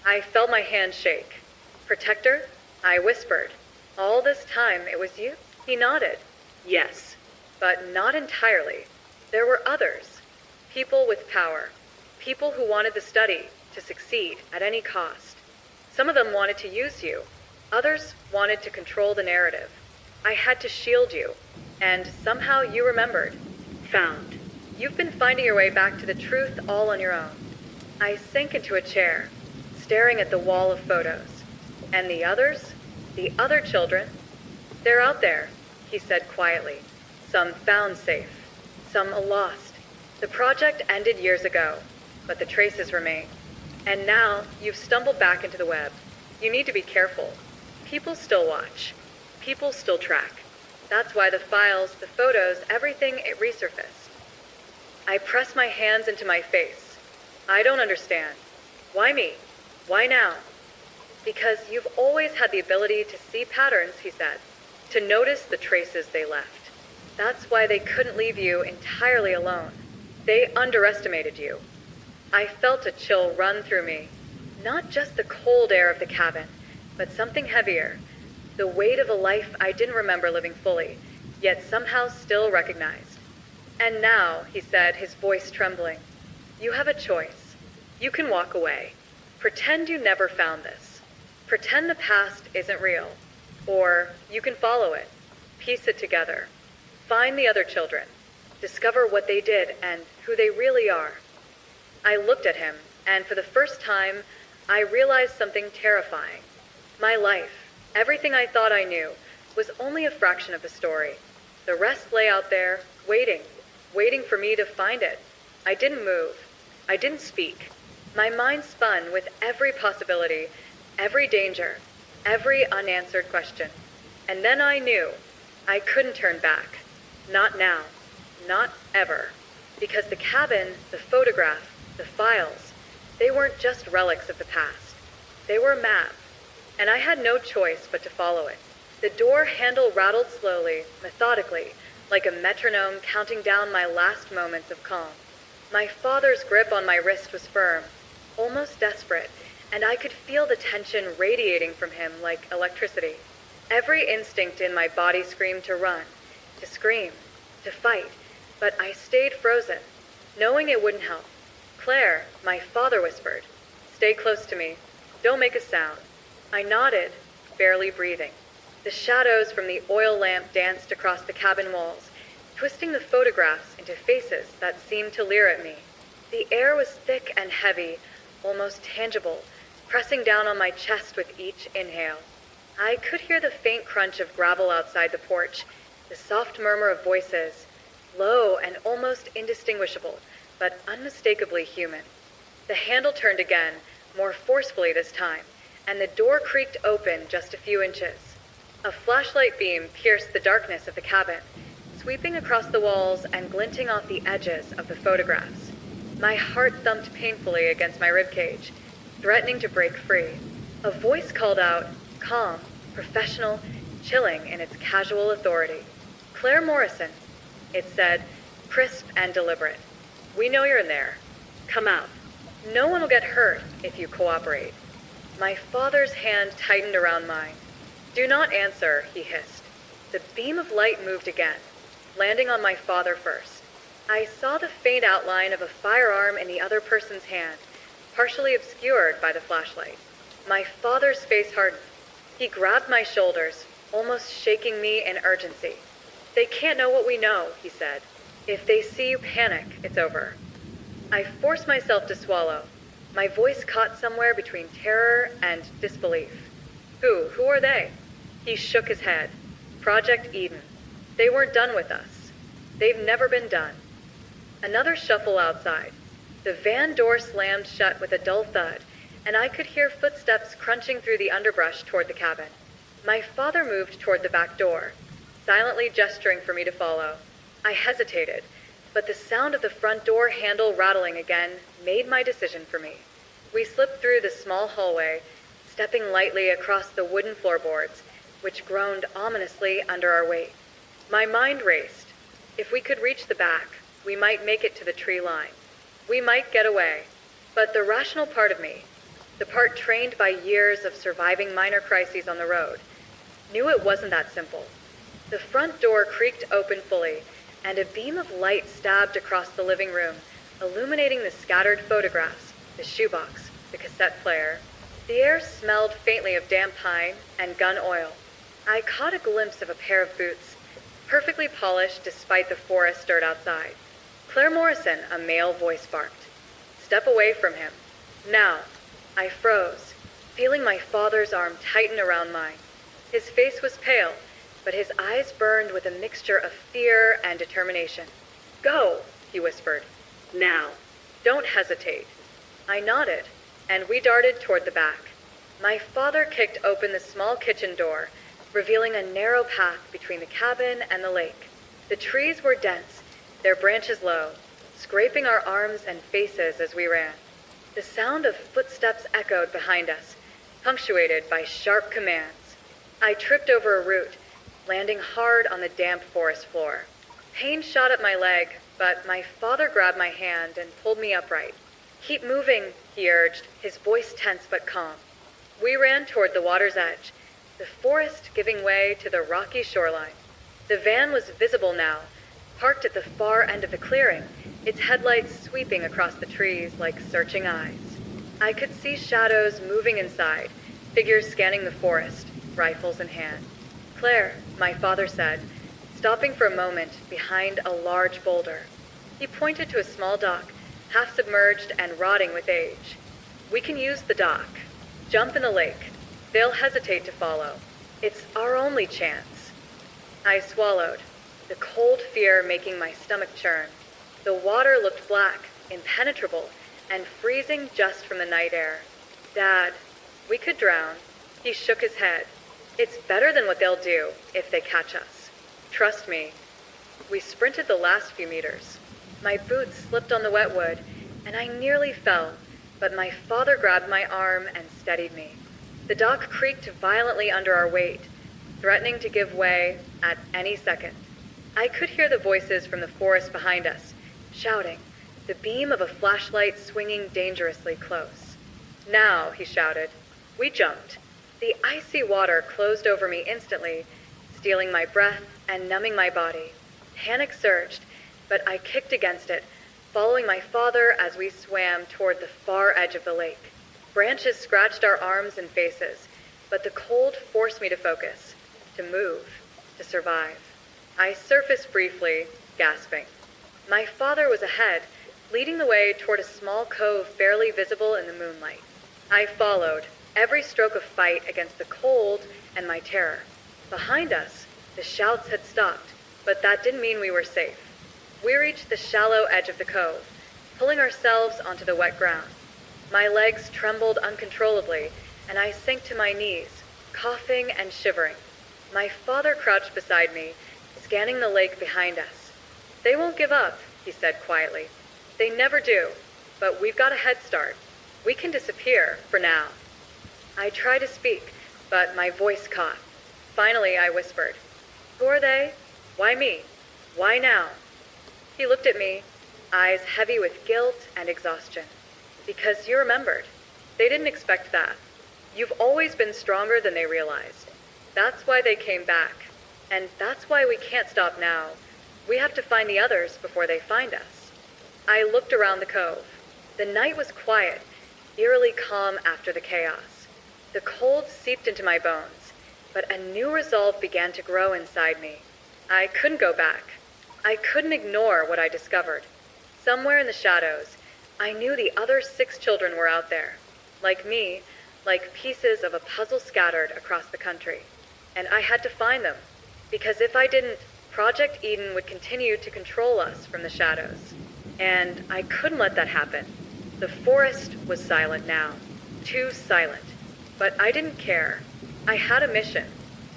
I felt my hand shake. Protector? I whispered. All this time it was you? He nodded. Yes, but not entirely. There were others. People with power. People who wanted the study to succeed at any cost. Some of them wanted to use you. Others wanted to control the narrative. I had to shield you. And somehow you remembered. Found. You've been finding your way back to the truth all on your own. I sank into a chair, staring at the wall of photos. And the others? The other children? They're out there, he said quietly. Some found safe. Some lost. The project ended years ago, but the traces remain. And now you've stumbled back into the web. You need to be careful. People still watch. People still track. That's why the files, the photos, everything, it resurfaced. I pressed my hands into my face. I don't understand. Why me? Why now? Because you've always had the ability to see patterns, he said, to notice the traces they left. That's why they couldn't leave you entirely alone. They underestimated you. I felt a chill run through me. Not just the cold air of the cabin, but something heavier. The weight of a life I didn't remember living fully, yet somehow still recognized. And now, he said, his voice trembling, you have a choice. You can walk away. Pretend you never found this. Pretend the past isn't real. Or you can follow it. Piece it together. Find the other children. Discover what they did and who they really are. I looked at him, and for the first time, I realized something terrifying. My life, everything I thought I knew, was only a fraction of the story. The rest lay out there, waiting for me to find it. I didn't move. I didn't speak. My mind spun with every possibility, every danger, every unanswered question. And then I knew I couldn't turn back. Not now. Not ever. Because the cabin, the photograph, the files, they weren't just relics of the past. They were a map. And I had no choice but to follow it. The door handle rattled slowly, methodically, like a metronome counting down my last moments of calm. My father's grip on my wrist was firm, almost desperate, and I could feel the tension radiating from him like electricity. Every instinct in my body screamed to run, to scream, to fight, but I stayed frozen, knowing it wouldn't help. Claire, my father whispered, stay close to me. Don't make a sound. I nodded, barely breathing. The shadows from the oil lamp danced across the cabin walls, twisting the photographs into faces that seemed to leer at me. The air was thick and heavy, almost tangible, pressing down on my chest with each inhale. I could hear the faint crunch of gravel outside the porch, the soft murmur of voices, low and almost indistinguishable, but unmistakably human. The handle turned again, more forcefully this time, and the door creaked open just a few inches. A flashlight beam pierced the darkness of the cabin, sweeping across the walls and glinting off the edges of the photographs. My heart thumped painfully against my ribcage, threatening to break free. A voice called out, calm, professional, chilling in its casual authority. Claire Morrison, it said, crisp and deliberate. We know you're in there. Come out. No one will get hurt if you cooperate. My father's hand tightened around mine. Do not answer, he hissed. The beam of light moved again, landing on my father first. I saw the faint outline of a firearm in the other person's hand, partially obscured by the flashlight. My father's face hardened. He grabbed my shoulders, almost shaking me in urgency. They can't know what we know, he said. If they see you panic, it's over. I forced myself to swallow. My voice caught somewhere between terror and disbelief. Who are they? He shook his head. Project Eden. They weren't done with us. They've never been done. Another shuffle outside. The van door slammed shut with a dull thud, and I could hear footsteps crunching through the underbrush toward the cabin. My father moved toward the back door, silently gesturing for me to follow. I hesitated, but the sound of the front door handle rattling again made my decision for me. We slipped through the small hallway, stepping lightly across the wooden floorboards, which groaned ominously under our weight. My mind raced. If we could reach the back, we might make it to the tree line. We might get away. But the rational part of me, the part trained by years of surviving minor crises on the road, knew it wasn't that simple. The front door creaked open fully, and a beam of light stabbed across the living room, illuminating the scattered photographs, the shoebox, the cassette player. The air smelled faintly of damp pine and gun oil. I caught a glimpse of a pair of boots, perfectly polished despite the forest dirt outside. Claire Morrison, a male voice barked. Step away from him. Now. I froze, feeling my father's arm tighten around mine. His face was pale, but his eyes burned with a mixture of fear and determination. Go, he whispered. Now. Don't hesitate. I nodded, and we darted toward the back. My father kicked open the small kitchen door, revealing a narrow path between the cabin and the lake. The trees were dense, their branches low, scraping our arms and faces as we ran. The sound of footsteps echoed behind us, punctuated by sharp commands. I tripped over a root, landing hard on the damp forest floor. Pain shot up my leg, but my father grabbed my hand and pulled me upright. Keep moving, he urged, his voice tense but calm. We ran toward the water's edge, the forest giving way to the rocky shoreline. The van was visible now, parked at the far end of the clearing, its headlights sweeping across the trees like searching eyes. I could see shadows moving inside, figures scanning the forest, rifles in hand. Claire, my father said, stopping for a moment behind a large boulder. He pointed to a small dock, half submerged and rotting with age. We can use the dock. Jump in the lake. They'll hesitate to follow. It's our only chance. I swallowed, the cold fear making my stomach churn. The water looked black, impenetrable, and freezing just from the night air. Dad, we could drown. He shook his head. It's better than what they'll do if they catch us. Trust me. We sprinted the last few meters. My boots slipped on the wet wood, and I nearly fell, but my father grabbed my arm and steadied me. The dock creaked violently under our weight, threatening to give way at any second. I could hear the voices from the forest behind us, shouting, the beam of a flashlight swinging dangerously close. Now, he shouted. We jumped. The icy water closed over me instantly, stealing my breath and numbing my body. Panic surged, but I kicked against it, following my father as we swam toward the far edge of the lake. Branches scratched our arms and faces, but the cold forced me to focus, to move, to survive. I surfaced briefly, gasping. My father was ahead, leading the way toward a small cove barely visible in the moonlight. I followed, every stroke a fight against the cold and my terror. Behind us, the shouts had stopped, but that didn't mean we were safe. We reached the shallow edge of the cove, pulling ourselves onto the wet ground. My legs trembled uncontrollably, and I sank to my knees, coughing and shivering. My father crouched beside me, scanning the lake behind us. They won't give up, he said quietly. They never do, but we've got a head start. We can disappear, for now. I tried to speak, but my voice caught. Finally, I whispered, Who are they? Why me? Why now? He looked at me, eyes heavy with guilt and exhaustion. Because you remembered. They didn't expect that. You've always been stronger than they realized. That's why they came back. And that's why we can't stop now. We have to find the others before they find us. I looked around the cove. The night was quiet, eerily calm after the chaos. The cold seeped into my bones, but a new resolve began to grow inside me. I couldn't go back. I couldn't ignore what I discovered. Somewhere in the shadows, I knew the other 6 children were out there, like me, like pieces of a puzzle scattered across the country. And I had to find them, because if I didn't, Project Eden would continue to control us from the shadows. And I couldn't let that happen. The forest was silent now, too silent. But I didn't care. I had a mission,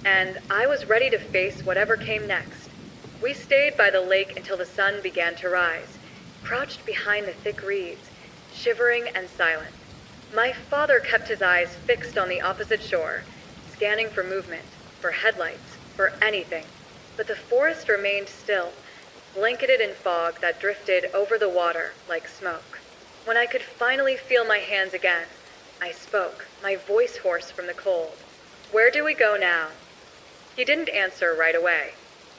and I was ready to face whatever came next. We stayed by the lake until the sun began to rise, crouched behind the thick reeds, shivering and silent. My father kept his eyes fixed on the opposite shore, scanning for movement, for headlights, for anything. But the forest remained still, blanketed in fog that drifted over the water like smoke. When I could finally feel my hands again, I spoke, my voice hoarse from the cold. "Where do we go now?" He didn't answer right away.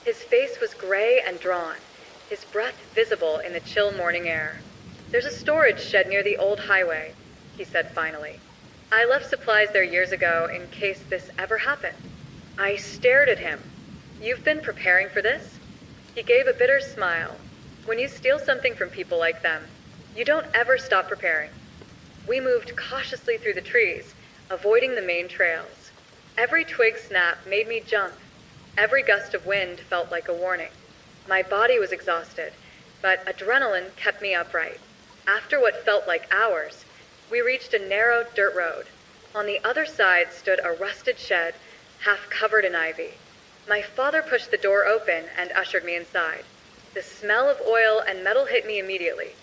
His face was gray and drawn, his breath visible in the chill morning air. "There's a storage shed near the old highway," he said finally. "I left supplies there years ago in case this ever happened." I stared at him. "You've been preparing for this?" He gave a bitter smile. "When you steal something from people like them, you don't ever stop preparing." We moved cautiously through the trees, avoiding the main trails. Every twig snap made me jump. Every gust of wind felt like a warning. My body was exhausted, but adrenaline kept me upright. After what felt like hours, we reached a narrow dirt road. On the other side stood a rusted shed, half covered in ivy. My father pushed the door open and ushered me inside. The smell of oil and metal hit me immediately.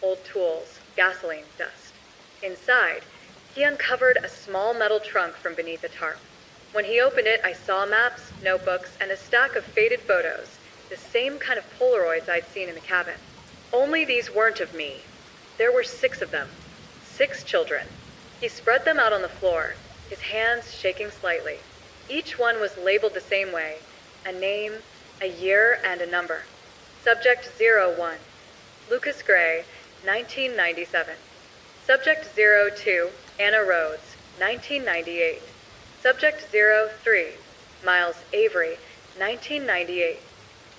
Old tools, gasoline, dust. Inside, he uncovered a small metal trunk from beneath a tarp. When he opened it, I saw maps, notebooks, and a stack of faded photos, the same kind of Polaroids I'd seen in the cabin. Only these weren't of me. There were 6 of them. 6 children. He spread them out on the floor, his hands shaking slightly. Each one was labeled the same way, a name, a year, and a number. Subject 01, Lucas Gray, 1997. Subject 02, Anna Rhodes, 1998. Subject 03, Miles Avery, 1998.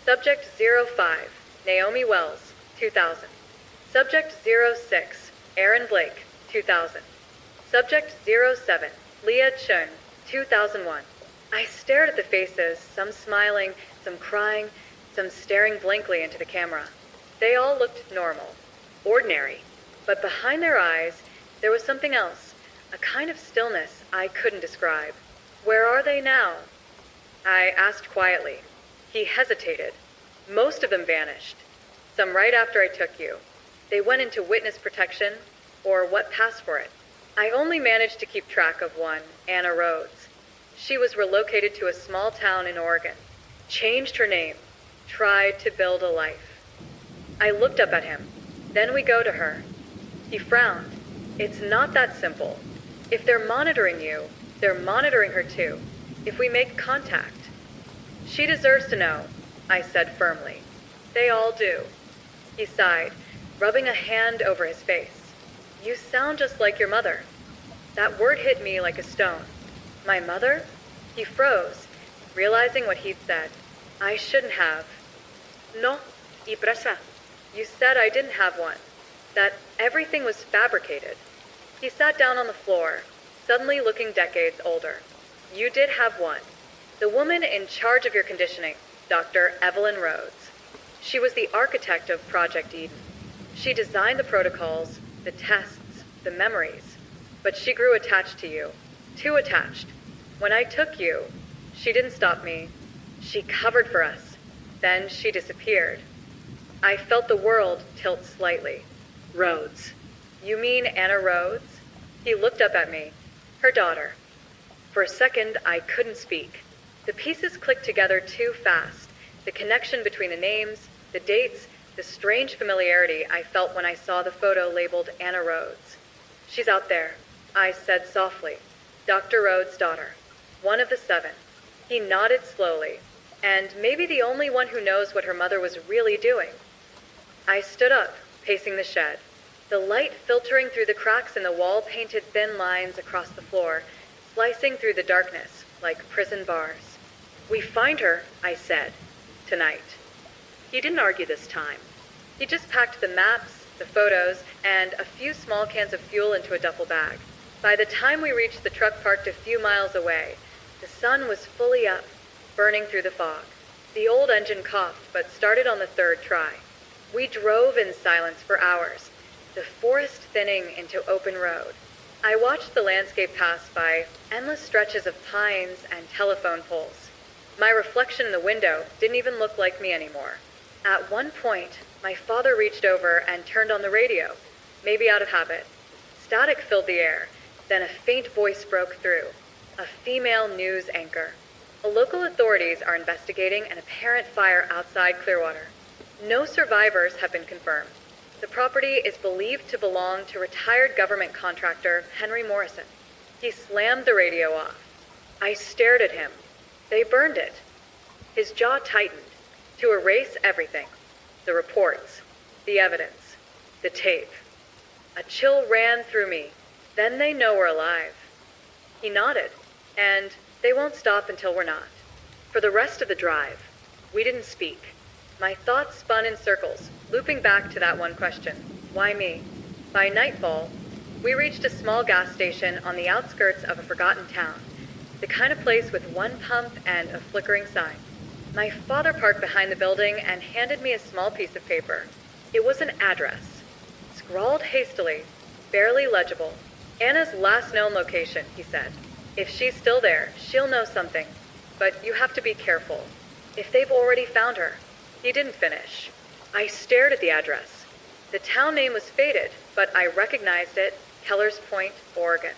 Subject 05, Naomi Wells, 2000. Subject 06, Aaron Blake, 2000. Subject 07, Leah Chun, 2001. I stared at the faces, some smiling, some crying, some staring blankly into the camera. They all looked normal, ordinary, but behind their eyes, there was something else, a kind of stillness I couldn't describe. "Where are they now?" I asked quietly. He hesitated. "Most of them vanished. Some right after I took you. They went into witness protection, or what passed for it. I only managed to keep track of one, Anna Rhodes. She was relocated to a small town in Oregon, changed her name, tried to build a life." I looked up at him. "Then we go to her." He frowned. "It's not that simple. If they're monitoring you, they're monitoring her too. If we make contact." "She deserves to know," I said firmly. "They all do." He sighed, rubbing a hand over his face. "You sound just like your mother." That word hit me like a stone. My mother? He froze, realizing what he'd said. I shouldn't have. "No, y presa." You said I didn't have one, that everything was fabricated. He sat down on the floor, suddenly looking decades older. "You did have one. The woman in charge of your conditioning, Dr. Evelyn Rhodes. She was the architect of Project Eden. She designed the protocols, the tests, the memories. But she grew attached to you. Too attached. When I took you, she didn't stop me. She covered for us. Then she disappeared. I felt the world tilt slightly. Rhodes. You mean Anna Rhodes?" He looked up at me. "Her daughter." For a second, I couldn't speak. The pieces clicked together too fast. The connection between the names, the dates, the strange familiarity I felt when I saw the photo labeled Anna Rhodes. "She's out there," I said softly. "Dr. Rhodes' daughter. One of the 7. He nodded slowly. "And maybe the only one who knows what her mother was really doing." I stood up, pacing the shed. The light filtering through the cracks in the wall painted thin lines across the floor, slicing through the darkness like prison bars. "We find her," I said, "tonight." He didn't argue this time. He just packed the maps, the photos, and a few small cans of fuel into a duffel bag. By the time we reached the truck parked a few miles away, the sun was fully up, burning through the fog. The old engine coughed, but started on the 3rd try. We drove in silence for hours, the forest thinning into open road. I watched the landscape pass by, endless stretches of pines and telephone poles. My reflection in the window didn't even look like me anymore. At one point, my father reached over and turned on the radio, maybe out of habit. Static filled the air, then a faint voice broke through, a female news anchor. Local authorities are investigating an apparent fire outside Clearwater. No survivors have been confirmed. The property is believed to belong to retired government contractor Henry Morrison. He slammed the radio off. I stared at him. They burned it. His jaw tightened to erase everything. The reports, the evidence, the tape. A chill ran through me. Then they know we're alive. He nodded, and they won't stop until we're not. For the rest of the drive, we didn't speak. My thoughts spun in circles, looping back to that one question. Why me? By nightfall, we reached a small gas station on the outskirts of a forgotten town. The kind of place with one pump and a flickering sign. My father parked behind the building and handed me a small piece of paper. It was an address. Scrawled hastily, barely legible. Anna's last known location, he said. If she's still there, she'll know something. But you have to be careful. If they've already found her. He didn't finish. I stared at the address. The town name was faded, but I recognized it, Keller's Point, Oregon.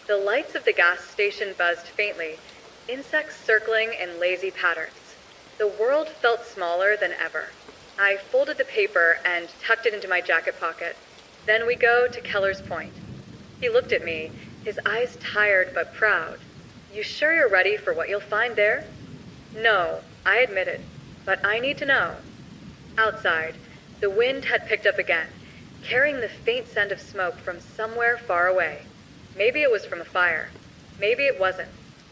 The lights of the gas station buzzed faintly, insects circling in lazy patterns. The world felt smaller than ever. I folded the paper and tucked it into my jacket pocket. Then we go to Keller's Point. He looked at me, his eyes tired but proud. You sure you're ready for what you'll find there? No, I admitted, but I need to know. Outside, the wind had picked up again, carrying the faint scent of smoke from somewhere far away. Maybe it was from a fire. Maybe it wasn't.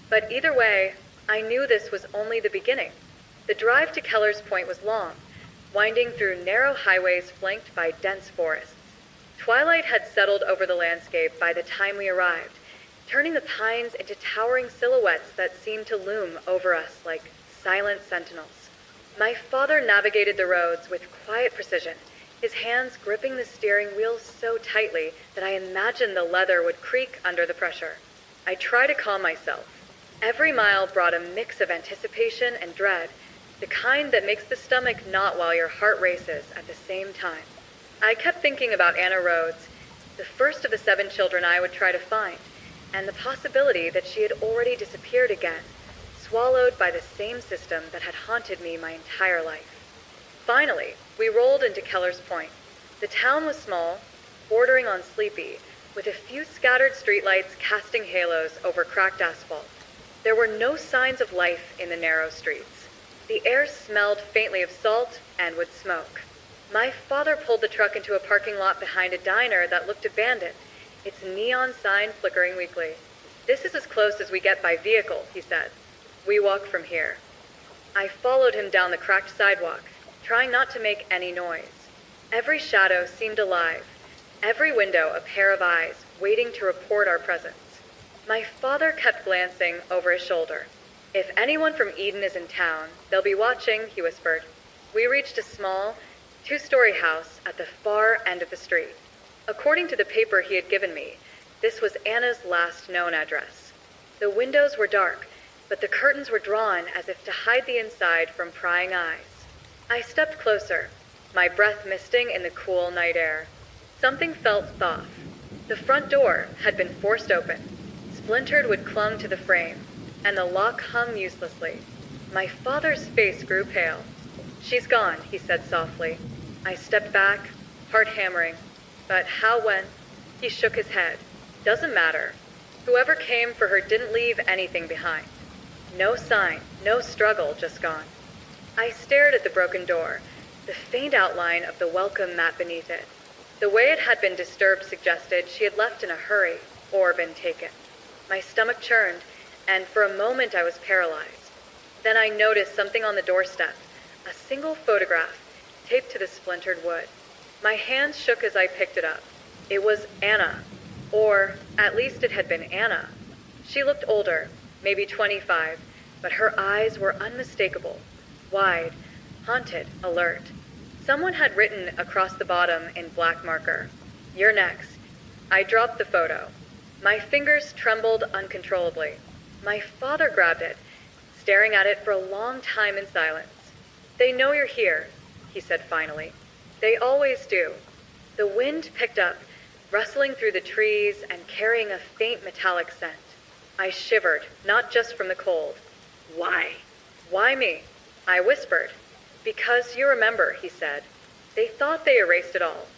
But either way, I knew this was only the beginning. The drive to Keller's Point was long, winding through narrow highways flanked by dense forests. Twilight had settled over the landscape by the time we arrived, turning the pines into towering silhouettes that seemed to loom over us like silent sentinels. My father navigated the roads with quiet precision, his hands gripping the steering wheel so tightly that I imagined the leather would creak under the pressure. I tried to calm myself. Every mile brought a mix of anticipation and dread, the kind that makes the stomach knot while your heart races at the same time. I kept thinking about Anna Rhodes, the first of the 7 children I would try to find, and the possibility that she had already disappeared again, swallowed by the same system that had haunted me my entire life. Finally, we rolled into Keller's Point. The town was small, bordering on sleepy, with a few scattered streetlights casting halos over cracked asphalt. There were no signs of life in the narrow streets. The air smelled faintly of salt and wood smoke. My father pulled the truck into a parking lot behind a diner that looked abandoned, its neon sign flickering weakly. This is as close as we get by vehicle, he said. We walk from here. I followed him down the cracked sidewalk, trying not to make any noise. Every shadow seemed alive, every window a pair of eyes waiting to report our presence. My father kept glancing over his shoulder. If anyone from Eden is in town, they'll be watching, he whispered. We reached a small, 2-story house at the far end of the street. According to the paper he had given me, this was Anna's last known address. The windows were dark, but the curtains were drawn as if to hide the inside from prying eyes. I stepped closer, my breath misting in the cool night air. Something felt off. The front door had been forced open. Splintered wood clung to the frame, and the lock hung uselessly. My father's face grew pale. She's gone, he said softly. I stepped back, heart hammering. But how when? He shook his head. Doesn't matter. Whoever came for her didn't leave anything behind. No sign, no struggle, just gone. I stared at the broken door, the faint outline of the welcome mat beneath it. The way it had been disturbed suggested she had left in a hurry or been taken. My stomach churned, and for a moment I was paralyzed. Then I noticed something on the doorstep, a single photograph taped to the splintered wood. My hands shook as I picked it up. It was Anna, or at least it had been Anna. She looked older, maybe 25, but her eyes were unmistakable, wide, haunted, alert. Someone had written across the bottom in black marker, "You're next." I dropped the photo. My fingers trembled uncontrollably. My father grabbed it, staring at it for a long time in silence. "They know you're here," he said finally. "They always do." The wind picked up, rustling through the trees and carrying a faint metallic scent. I shivered, not just from the cold. Why? Why me? I whispered. "Because you remember," he said. "They thought they erased it all.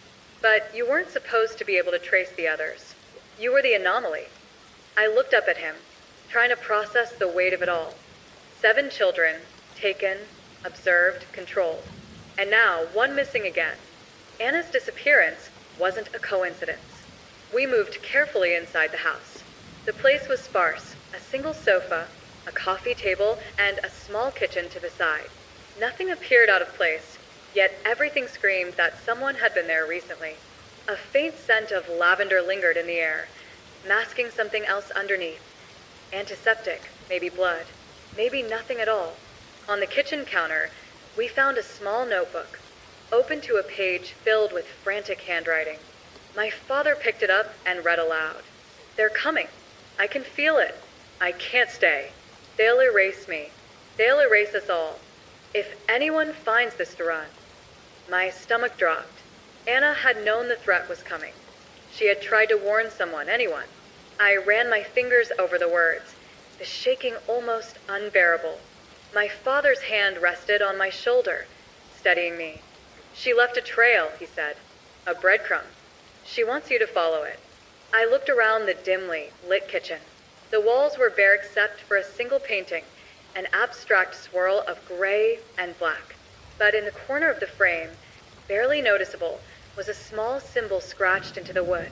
But you weren't supposed to be able to trace the others. You were the anomaly. I looked up at him, trying to process the weight of it all. 7 children, taken, observed, controlled. And now, one missing again. Anna's disappearance wasn't a coincidence. We moved carefully inside the house. The place was sparse, a single sofa, a coffee table, and a small kitchen to the side. Nothing appeared out of place, yet everything screamed that someone had been there recently. A faint scent of lavender lingered in the air, masking something else underneath. Antiseptic, maybe blood, maybe nothing at all. On the kitchen counter, we found a small notebook, open to a page filled with frantic handwriting. My father picked it up and read aloud. "They're coming. I can feel it. I can't stay. They'll erase me. They'll erase us all. If anyone finds this to run." My stomach dropped. Anna had known the threat was coming. She had tried to warn someone, anyone. I ran my fingers over the words, the shaking almost unbearable. My father's hand rested on my shoulder, steadying me. "She left a trail," he said. "A breadcrumb. She wants you to follow it." I looked around the dimly lit kitchen. The walls were bare except for a single painting, an abstract swirl of gray and black. But in the corner of the frame, barely noticeable, was a small symbol scratched into the wood,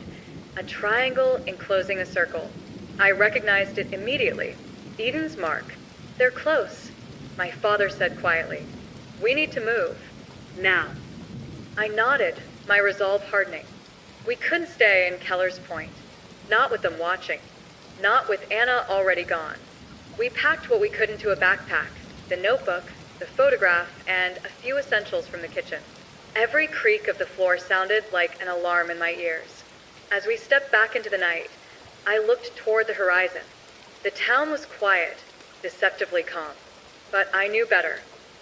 a triangle enclosing a circle. I recognized it immediately. Eden's mark. "They're close," my father said quietly. "We need to move. Now." I nodded, my resolve hardening. We couldn't stay in Keller's Point. Not with them watching. Not with Anna already gone. We packed what we could into a backpack, the notebook, the photograph, and a few essentials from the kitchen. Every creak of the floor sounded like an alarm in my ears. As we stepped back into the night, I looked toward the horizon. The town was quiet, deceptively calm. But I knew better.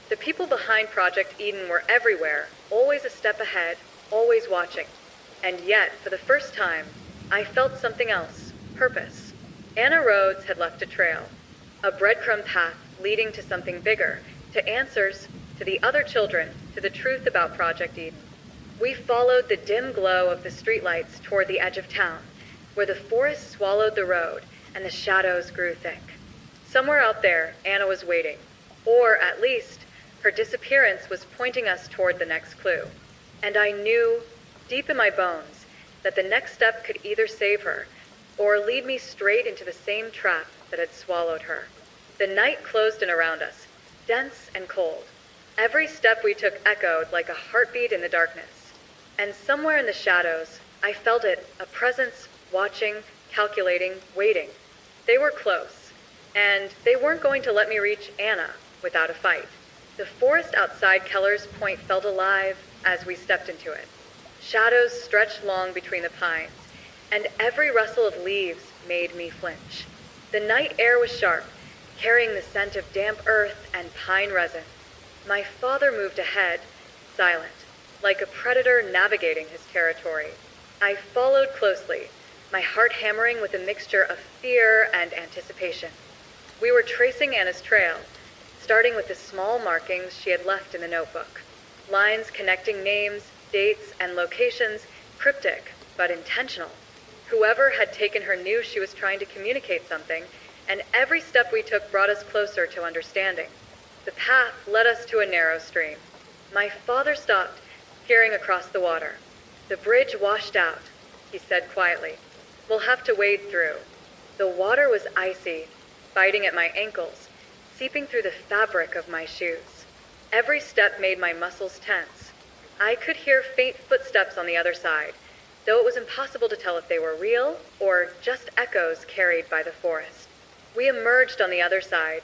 The people behind Project Eden were everywhere, always a step ahead, always watching. And yet, for the first time, I felt something else, purpose. Anna Rhodes had left a trail, a breadcrumb path leading to something bigger, to answers, to the other children, to the truth about Project Eden. We followed the dim glow of the streetlights toward the edge of town, where the forest swallowed the road and the shadows grew thick. Somewhere out there, Anna was waiting, or at least, her disappearance was pointing us toward the next clue. And I knew, deep in my bones, that the next step could either save her or lead me straight into the same trap that had swallowed her. The night closed in around us, dense and cold. Every step we took echoed like a heartbeat in the darkness. And somewhere in the shadows, I felt it, a presence watching, calculating, waiting. They were close, and they weren't going to let me reach Anna without a fight. The forest outside Keller's Point felt alive as we stepped into it. Shadows stretched long between the pines, and every rustle of leaves made me flinch. The night air was sharp, carrying the scent of damp earth and pine resin. My father moved ahead, silent, like a predator navigating his territory. I followed closely, my heart hammering with a mixture of fear and anticipation. We were tracing Anna's trail, starting with the small markings she had left in the notebook. Lines connecting names, dates, and locations, cryptic, but intentional. Whoever had taken her knew she was trying to communicate something, and every step we took brought us closer to understanding. The path led us to a narrow stream. My father stopped, peering across the water. "The bridge washed out," he said quietly. "We'll have to wade through." The water was icy, biting at my ankles, seeping through the fabric of my shoes. Every step made my muscles tense. I could hear faint footsteps on the other side, though it was impossible to tell if they were real or just echoes carried by the forest. We emerged on the other side,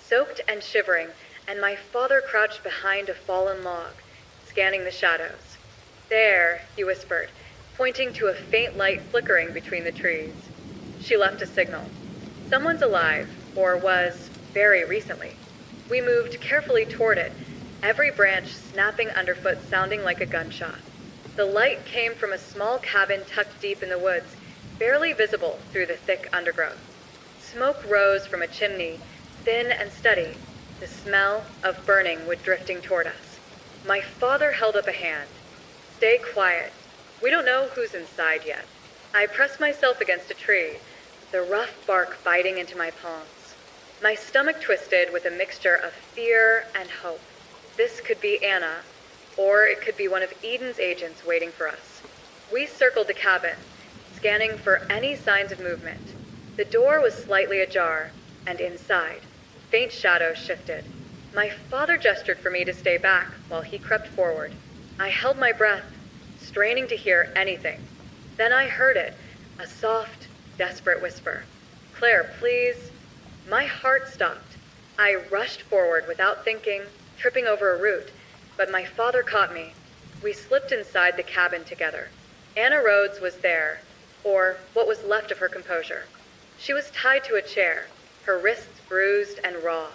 soaked and shivering, and my father crouched behind a fallen log, scanning the shadows. "There," he whispered, pointing to a faint light flickering between the trees. "She left a signal. Someone's alive, or was, very recently." We moved carefully toward it, every branch snapping underfoot sounding like a gunshot. The light came from a small cabin tucked deep in the woods, barely visible through the thick undergrowth. Smoke rose from a chimney, thin and steady, the smell of burning wood drifting toward us. My father held up a hand. "Stay quiet. We don't know who's inside yet. I press myself against a tree, the rough bark biting into my palms. My stomach twisted with a mixture of fear and hope. This could be Anna, or it could be one of Eden's agents waiting for us. We circled the cabin, scanning for any signs of movement. The door was slightly ajar, and inside, faint shadows shifted. My father gestured for me to stay back while he crept forward. I held my breath, straining to hear anything. Then I heard it, a soft, desperate whisper. "Claire, please." My heart stopped. I rushed forward without thinking, tripping over a root, but my father caught me. We slipped inside the cabin together. Anna Rhodes was there, or what was left of her composure. She was tied to a chair, her wrists bruised and raw.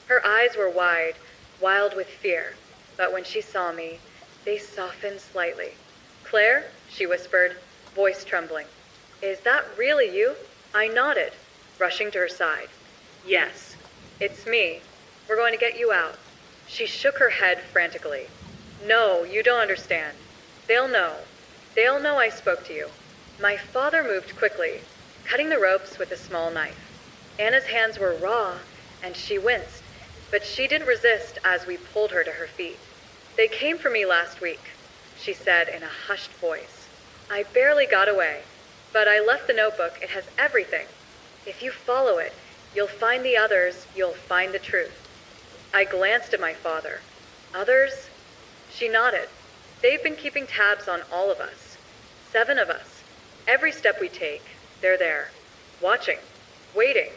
Her eyes were wide, wild with fear, but when she saw me, they softened slightly. "Claire," she whispered, voice trembling. "Is that really you?" I nodded, rushing to her side. "Yes, it's me. We're going to get you out." She shook her head frantically. "No, you don't understand. They'll know. They'll know I spoke to you." My father moved quickly, cutting the ropes with a small knife. Anna's hands were raw, and she winced, but she didn't resist as we pulled her to her feet. "They came for me last week," she said in a hushed voice. "I barely got away, but I left the notebook. It has everything. If you follow it, you'll find the others, you'll find the truth." I glanced at my father. "Others?" She nodded. "They've been keeping tabs on all of us. 7 of us. Every step we take, they're there, watching, waiting.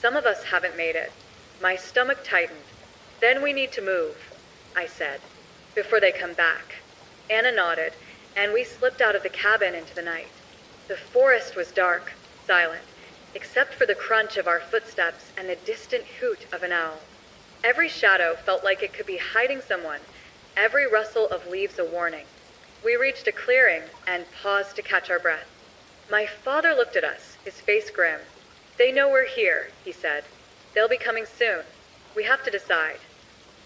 Some of us haven't made it." My stomach tightened. "Then we need to move," I said, "before they come back." Anna nodded, and we slipped out of the cabin into the night. The forest was dark, silent, except for the crunch of our footsteps and the distant hoot of an owl. Every shadow felt like it could be hiding someone, every rustle of leaves a warning. We reached a clearing and paused to catch our breath. My father looked at us, his face grim. "They know we're here," he said. "They'll be coming soon. We have to decide.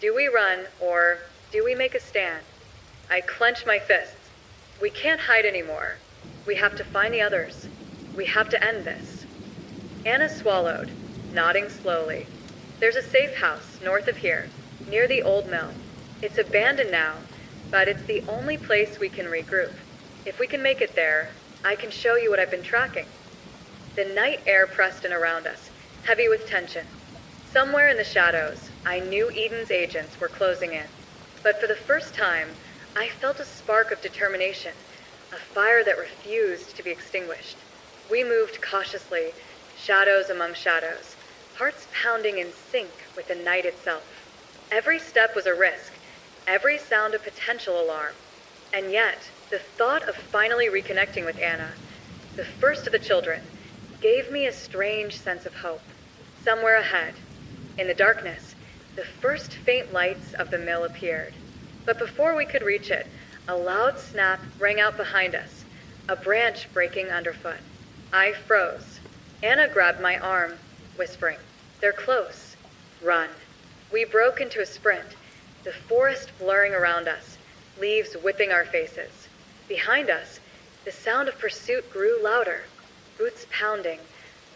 Do we run, or do we make a stand?" I clenched my fists. We can't hide anymore. We have to find the others. We have to end this. Anna swallowed, nodding slowly. "There's a safe house north of here, near the old mill. It's abandoned now, but it's the only place we can regroup. If we can make it there, I can show you what I've been tracking." The night air pressed in around us, heavy with tension. Somewhere in the shadows, I knew Eden's agents were closing in. But for the first time, I felt a spark of determination, a fire that refused to be extinguished. We moved cautiously, shadows among shadows, hearts pounding in sync with the night itself. Every step was a risk, every sound a potential alarm. And yet, the thought of finally reconnecting with Anna, the first of the children, gave me a strange sense of hope. Somewhere ahead, in the darkness, the first faint lights of the mill appeared. But before we could reach it, a loud snap rang out behind us, a branch breaking underfoot. I froze. Anna grabbed my arm, whispering, "They're close. Run." We broke into a sprint, the forest blurring around us, leaves whipping our faces. Behind us, the sound of pursuit grew louder, boots pounding,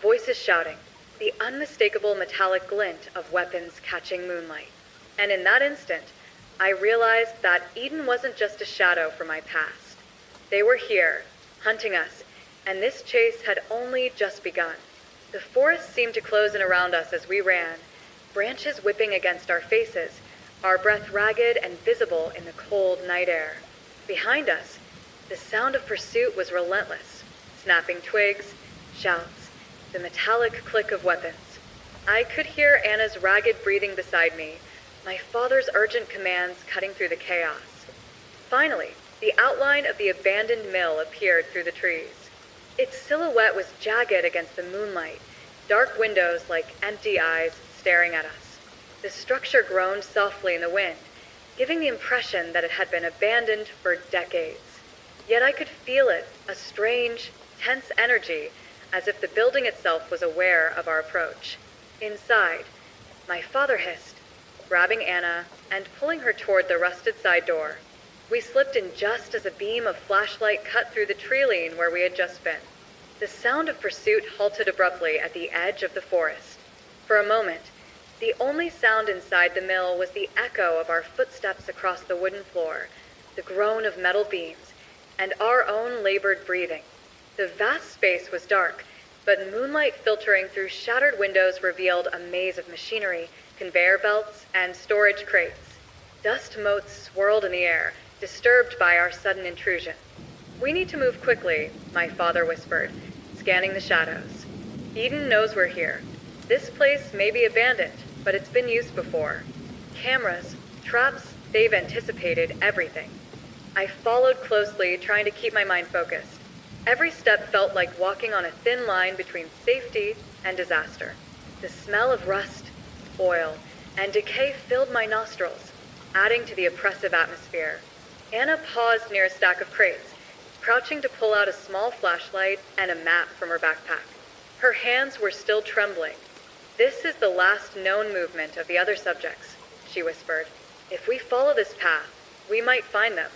voices shouting, the unmistakable metallic glint of weapons catching moonlight. And in that instant, I realized that Eden wasn't just a shadow from my past. They were here, hunting us, and this chase had only just begun. The forest seemed to close in around us as we ran, branches whipping against our faces, our breath ragged and visible in the cold night air. Behind us, the sound of pursuit was relentless, snapping twigs, shouts, the metallic click of weapons. I could hear Anna's ragged breathing beside me, my father's urgent commands cutting through the chaos. Finally, the outline of the abandoned mill appeared through the trees. Its silhouette was jagged against the moonlight, dark windows like empty eyes staring at us. The structure groaned softly in the wind, giving the impression that it had been abandoned for decades. Yet I could feel it, a strange, tense energy, as if the building itself was aware of our approach. Inside, my father hissed, grabbing Anna and pulling her toward the rusted side door. We slipped in just as a beam of flashlight cut through the tree where we had just been. The sound of pursuit halted abruptly at the edge of the forest. For a moment, the only sound inside the mill was the echo of our footsteps across the wooden floor, the groan of metal beams, and our own labored breathing. The vast space was dark, but moonlight filtering through shattered windows revealed a maze of machinery, conveyor belts, and storage crates. Dust motes swirled in the air, disturbed by our sudden intrusion. "We need to move quickly," my father whispered, scanning the shadows. "Eden knows we're here. This place may be abandoned, but it's been used before. Cameras, traps, they've anticipated everything." I followed closely, trying to keep my mind focused. Every step felt like walking on a thin line between safety and disaster. The smell of rust, oil, and decay filled my nostrils, adding to the oppressive atmosphere. Anna paused near a stack of crates, crouching to pull out a small flashlight and a map from her backpack. Her hands were still trembling. "This is the last known movement of the other subjects," she whispered. "If we follow this path, we might find them.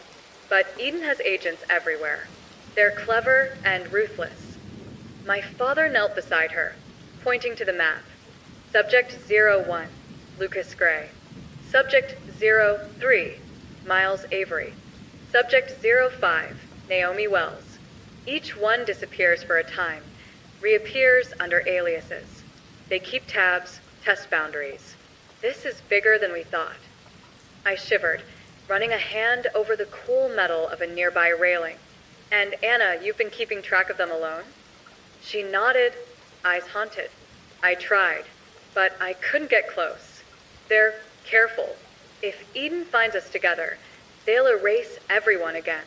But Eden has agents everywhere. They're clever and ruthless." My father knelt beside her, pointing to the map. "Subject 01, Lucas Gray. Subject 03, Miles Avery. Subject 05, Naomi Wells. Each one disappears for a time, reappears under aliases. They keep tabs, test boundaries. This is bigger than we thought." I shivered, running a hand over the cool metal of a nearby railing. "And Anna, you've been keeping track of them alone?" She nodded, eyes haunted. I tried, but I couldn't get close. "They're careful. If Eden finds us together, they'll erase everyone again."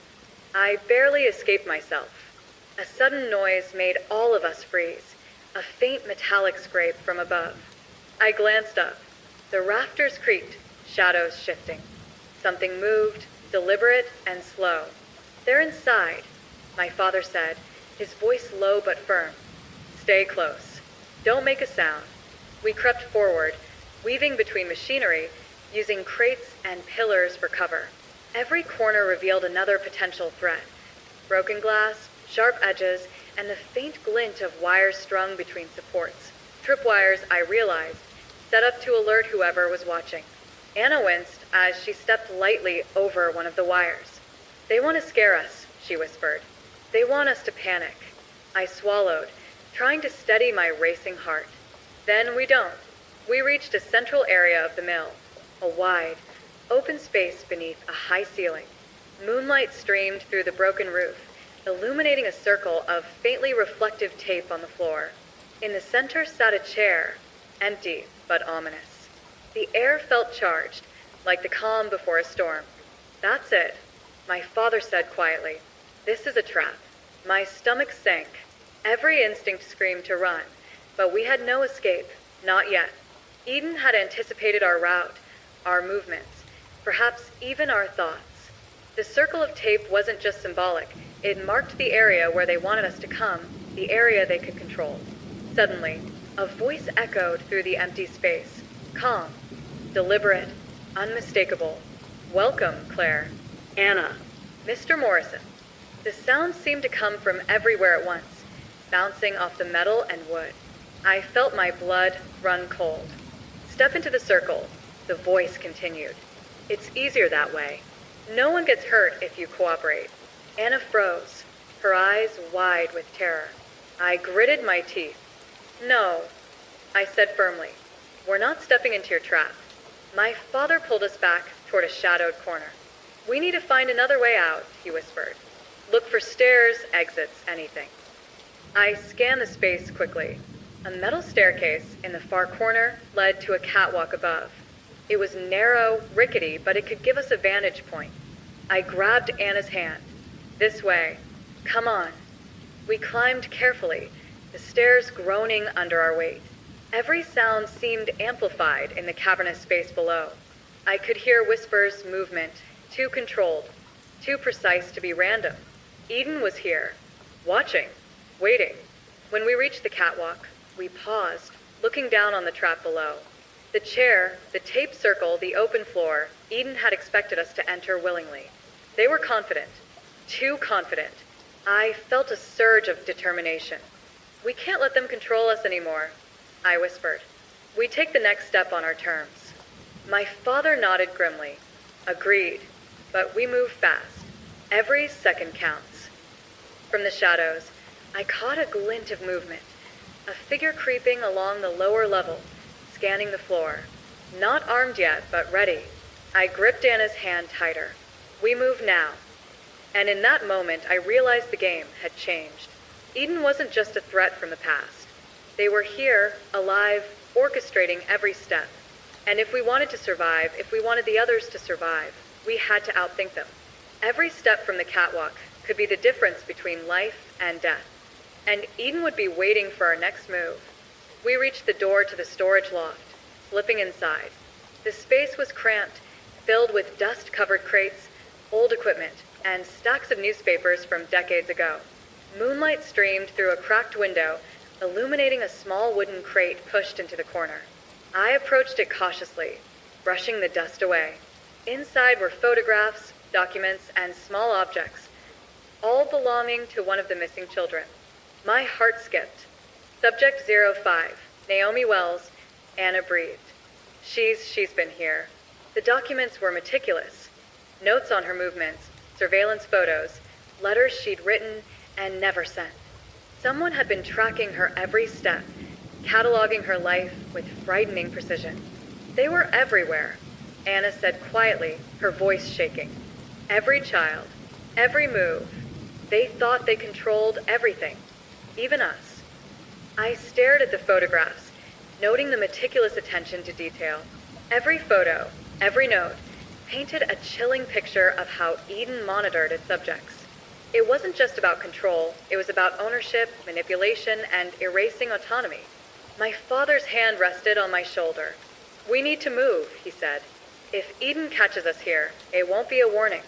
I barely escaped myself. A sudden noise made all of us freeze, a faint metallic scrape from above. I glanced up. The rafters creaked, shadows shifting. Something moved, deliberate and slow. "They're inside," my father said, his voice low but firm. "Stay close. Don't make a sound." We crept forward, weaving between machinery, using crates and pillars for cover. Every corner revealed another potential threat. Broken glass, sharp edges, and the faint glint of wires strung between supports. Tripwires, I realized, set up to alert whoever was watching. Anna winced as she stepped lightly over one of the wires. "They want to scare us," she whispered. "They want us to panic." I swallowed, trying to steady my racing heart. Then we don't. We reached a central area of the mill, a wide, open space beneath a high ceiling. Moonlight streamed through the broken roof, illuminating a circle of faintly reflective tape on the floor. In the center sat a chair, empty but ominous. The air felt charged, like the calm before a storm. "That's it," my father said quietly. "This is a trap." My stomach sank. Every instinct screamed to run, but we had no escape, not yet. Eden had anticipated our route, our movements, perhaps even our thoughts. The circle of tape wasn't just symbolic. It marked the area where they wanted us to come, the area they could control. Suddenly, a voice echoed through the empty space, calm, deliberate, unmistakable. "Welcome, Claire." "Anna." "Mr. Morrison." The sound seemed to come from everywhere at once, bouncing off the metal and wood. I felt my blood run cold. "Step into the circle," the voice continued. "It's easier that way. No one gets hurt if you cooperate." Anna froze, her eyes wide with terror. I gritted my teeth. "No," I said firmly. "We're not stepping into your trap." My father pulled us back toward a shadowed corner. "We need to find another way out," he whispered. "Look for stairs, exits, anything." I scanned the space quickly. A metal staircase in the far corner led to a catwalk above. It was narrow, rickety, but it could give us a vantage point. I grabbed Anna's hand. "This way. Come on." We climbed carefully, the stairs groaning under our weight. Every sound seemed amplified in the cavernous space below. I could hear whispers, movement, too controlled, too precise to be random. Eden was here, watching, waiting. When we reached the catwalk, we paused, looking down on the trap below. The chair, the tape circle, the open floor, Eden had expected us to enter willingly. They were confident. Too confident. I felt a surge of determination. We can't let them control us anymore, I whispered. We take the next step on our terms. My father nodded grimly. Agreed. But we move fast. Every second counts. From the shadows, I caught a glint of movement. A figure creeping along the lower level, scanning the floor. Not armed yet, but ready. I gripped Anna's hand tighter. We move now. And in that moment, I realized the game had changed. Eden wasn't just a threat from the past. They were here, alive, orchestrating every step. And if we wanted to survive, if we wanted the others to survive, we had to outthink them. Every step from the catwalk could be the difference between life and death. And Eden would be waiting for our next move. We reached the door to the storage loft, slipping inside. The space was cramped, filled with dust-covered crates, old equipment, and stacks of newspapers from decades ago. Moonlight streamed through a cracked window, illuminating a small wooden crate pushed into the corner. I approached it cautiously, brushing the dust away. Inside were photographs, documents, and small objects, all belonging to one of the missing children. My heart skipped. Subject 05, Naomi Wells, Anna breathed. She's been here. The documents were meticulous. Notes on her movements, surveillance photos, letters she'd written and never sent. Someone had been tracking her every step, cataloging her life with frightening precision. They were everywhere, Anna said quietly, her voice shaking. Every child, every move. They thought they controlled everything, even us. I stared at the photographs, noting the meticulous attention to detail. Every photo, every note, painted a chilling picture of how Eden monitored its subjects. It wasn't just about control, it was about ownership, manipulation, and erasing autonomy. My father's hand rested on my shoulder. We need to move, he said. If Eden catches us here, it won't be a warning.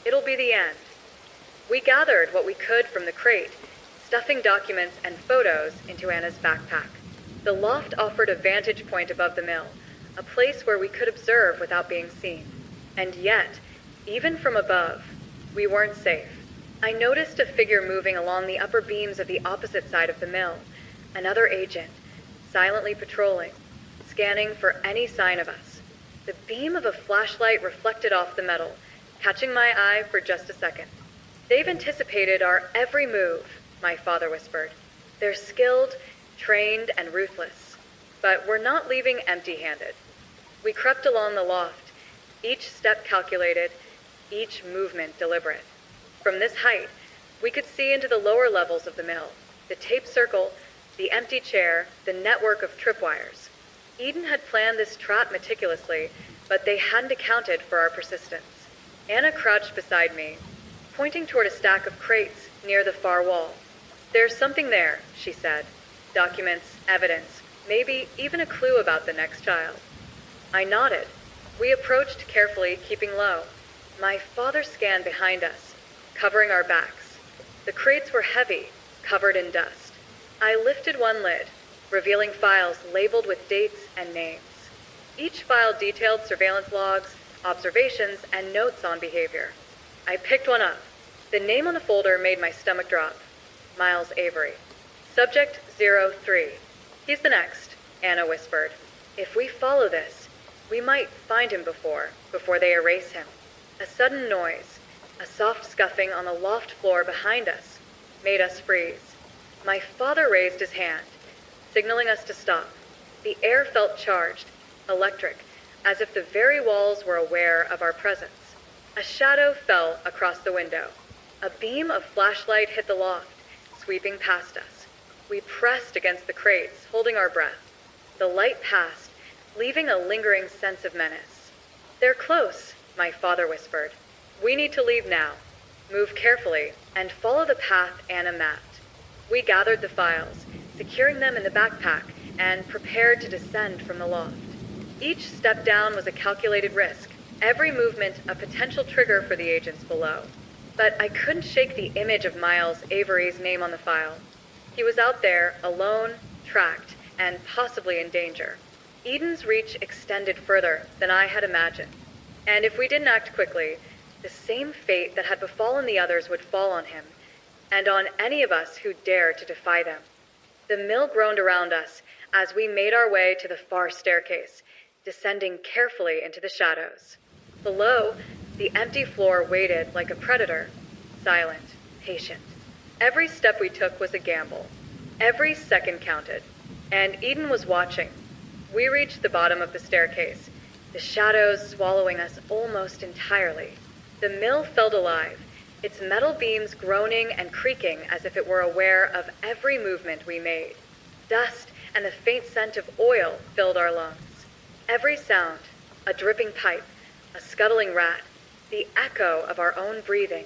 It'll be the end. We gathered what we could from the crate, stuffing documents and photos into Anna's backpack. The loft offered a vantage point above the mill, a place where we could observe without being seen. And yet, even from above, we weren't safe. I noticed a figure moving along the upper beams of the opposite side of the mill, another agent, silently patrolling, scanning for any sign of us. The beam of a flashlight reflected off the metal, catching my eye for just a second. They've anticipated our every move, my father whispered. They're skilled, trained, and ruthless. But we're not leaving empty-handed. We crept along the loft, each step calculated, each movement deliberate. From this height, we could see into the lower levels of the mill, the taped circle, the empty chair, the network of tripwires. Eden had planned this trap meticulously, but they hadn't accounted for our persistence. Anna crouched beside me, pointing toward a stack of crates near the far wall. There's something there, she said. Documents, evidence, maybe even a clue about the next child. I nodded. We approached carefully, keeping low. My father scanned behind us, covering our backs. The crates were heavy, covered in dust. I lifted one lid, revealing files labeled with dates and names. Each file detailed surveillance logs, observations, and notes on behavior. I picked one up. The name on the folder made my stomach drop. Miles Avery. Subject 03. He's the next, Anna whispered. If we follow this, we might find him before they erase him. A sudden noise, a soft scuffing on the loft floor behind us, made us freeze. My father raised his hand, signaling us to stop. The air felt charged, electric, as if the very walls were aware of our presence. A shadow fell across the window. A beam of flashlight hit the loft, sweeping past us. We pressed against the crates, holding our breath. The light passed, leaving a lingering sense of menace. They're close, my father whispered. We need to leave now. Move carefully and follow the path Anna mapped. We gathered the files, securing them in the backpack, and prepared to descend from the loft. Each step down was a calculated risk, every movement a potential trigger for the agents below. But I couldn't shake the image of Miles Avery's name on the file. He was out there, alone, tracked, and possibly in danger. Eden's reach extended further than I had imagined. And if we didn't act quickly, The same fate that had befallen the others would fall on him, and on any of us who dared to defy them. The mill groaned around us as we made our way to the far staircase, descending carefully into the shadows. Below, the empty floor waited like a predator, silent, patient. Every step we took was a gamble. Every second counted, and Eden was watching. We reached the bottom of the staircase, the shadows swallowing us almost entirely. The mill felt alive, its metal beams groaning and creaking as if it were aware of every movement we made. Dust and the faint scent of oil filled our lungs. Every sound, a dripping pipe, a scuttling rat, the echo of our own breathing,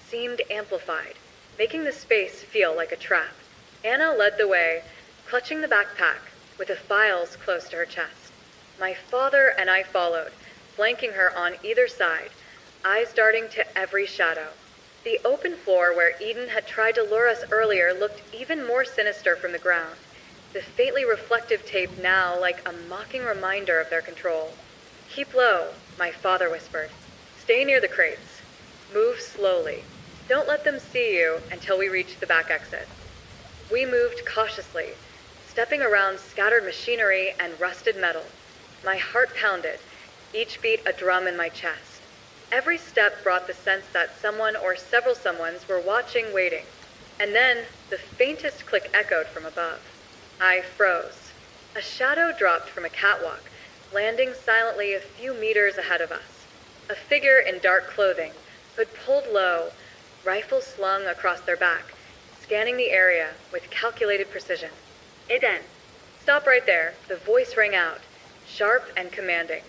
seemed amplified, making the space feel like a trap. Anna led the way, clutching the backpack, with the files close to her chest. My father and I followed, flanking her on either side, eyes darting to every shadow. The open floor where Eden had tried to lure us earlier looked even more sinister from the ground, the faintly reflective tape now like a mocking reminder of their control. "Keep low," my father whispered. "Stay near the crates. Move slowly. Don't let them see you until we reach the back exit." We moved cautiously, stepping around scattered machinery and rusted metal. My heart pounded, each beat a drum in my chest. Every step brought the sense that someone or several someones were watching, waiting. And then the faintest click echoed from above. I froze. A shadow dropped from a catwalk, landing silently a few meters ahead of us. A figure in dark clothing, hood pulled low, rifle slung across their back, scanning the area with calculated precision. "Eden!" "Stop right there," the voice rang out, sharp and commanding.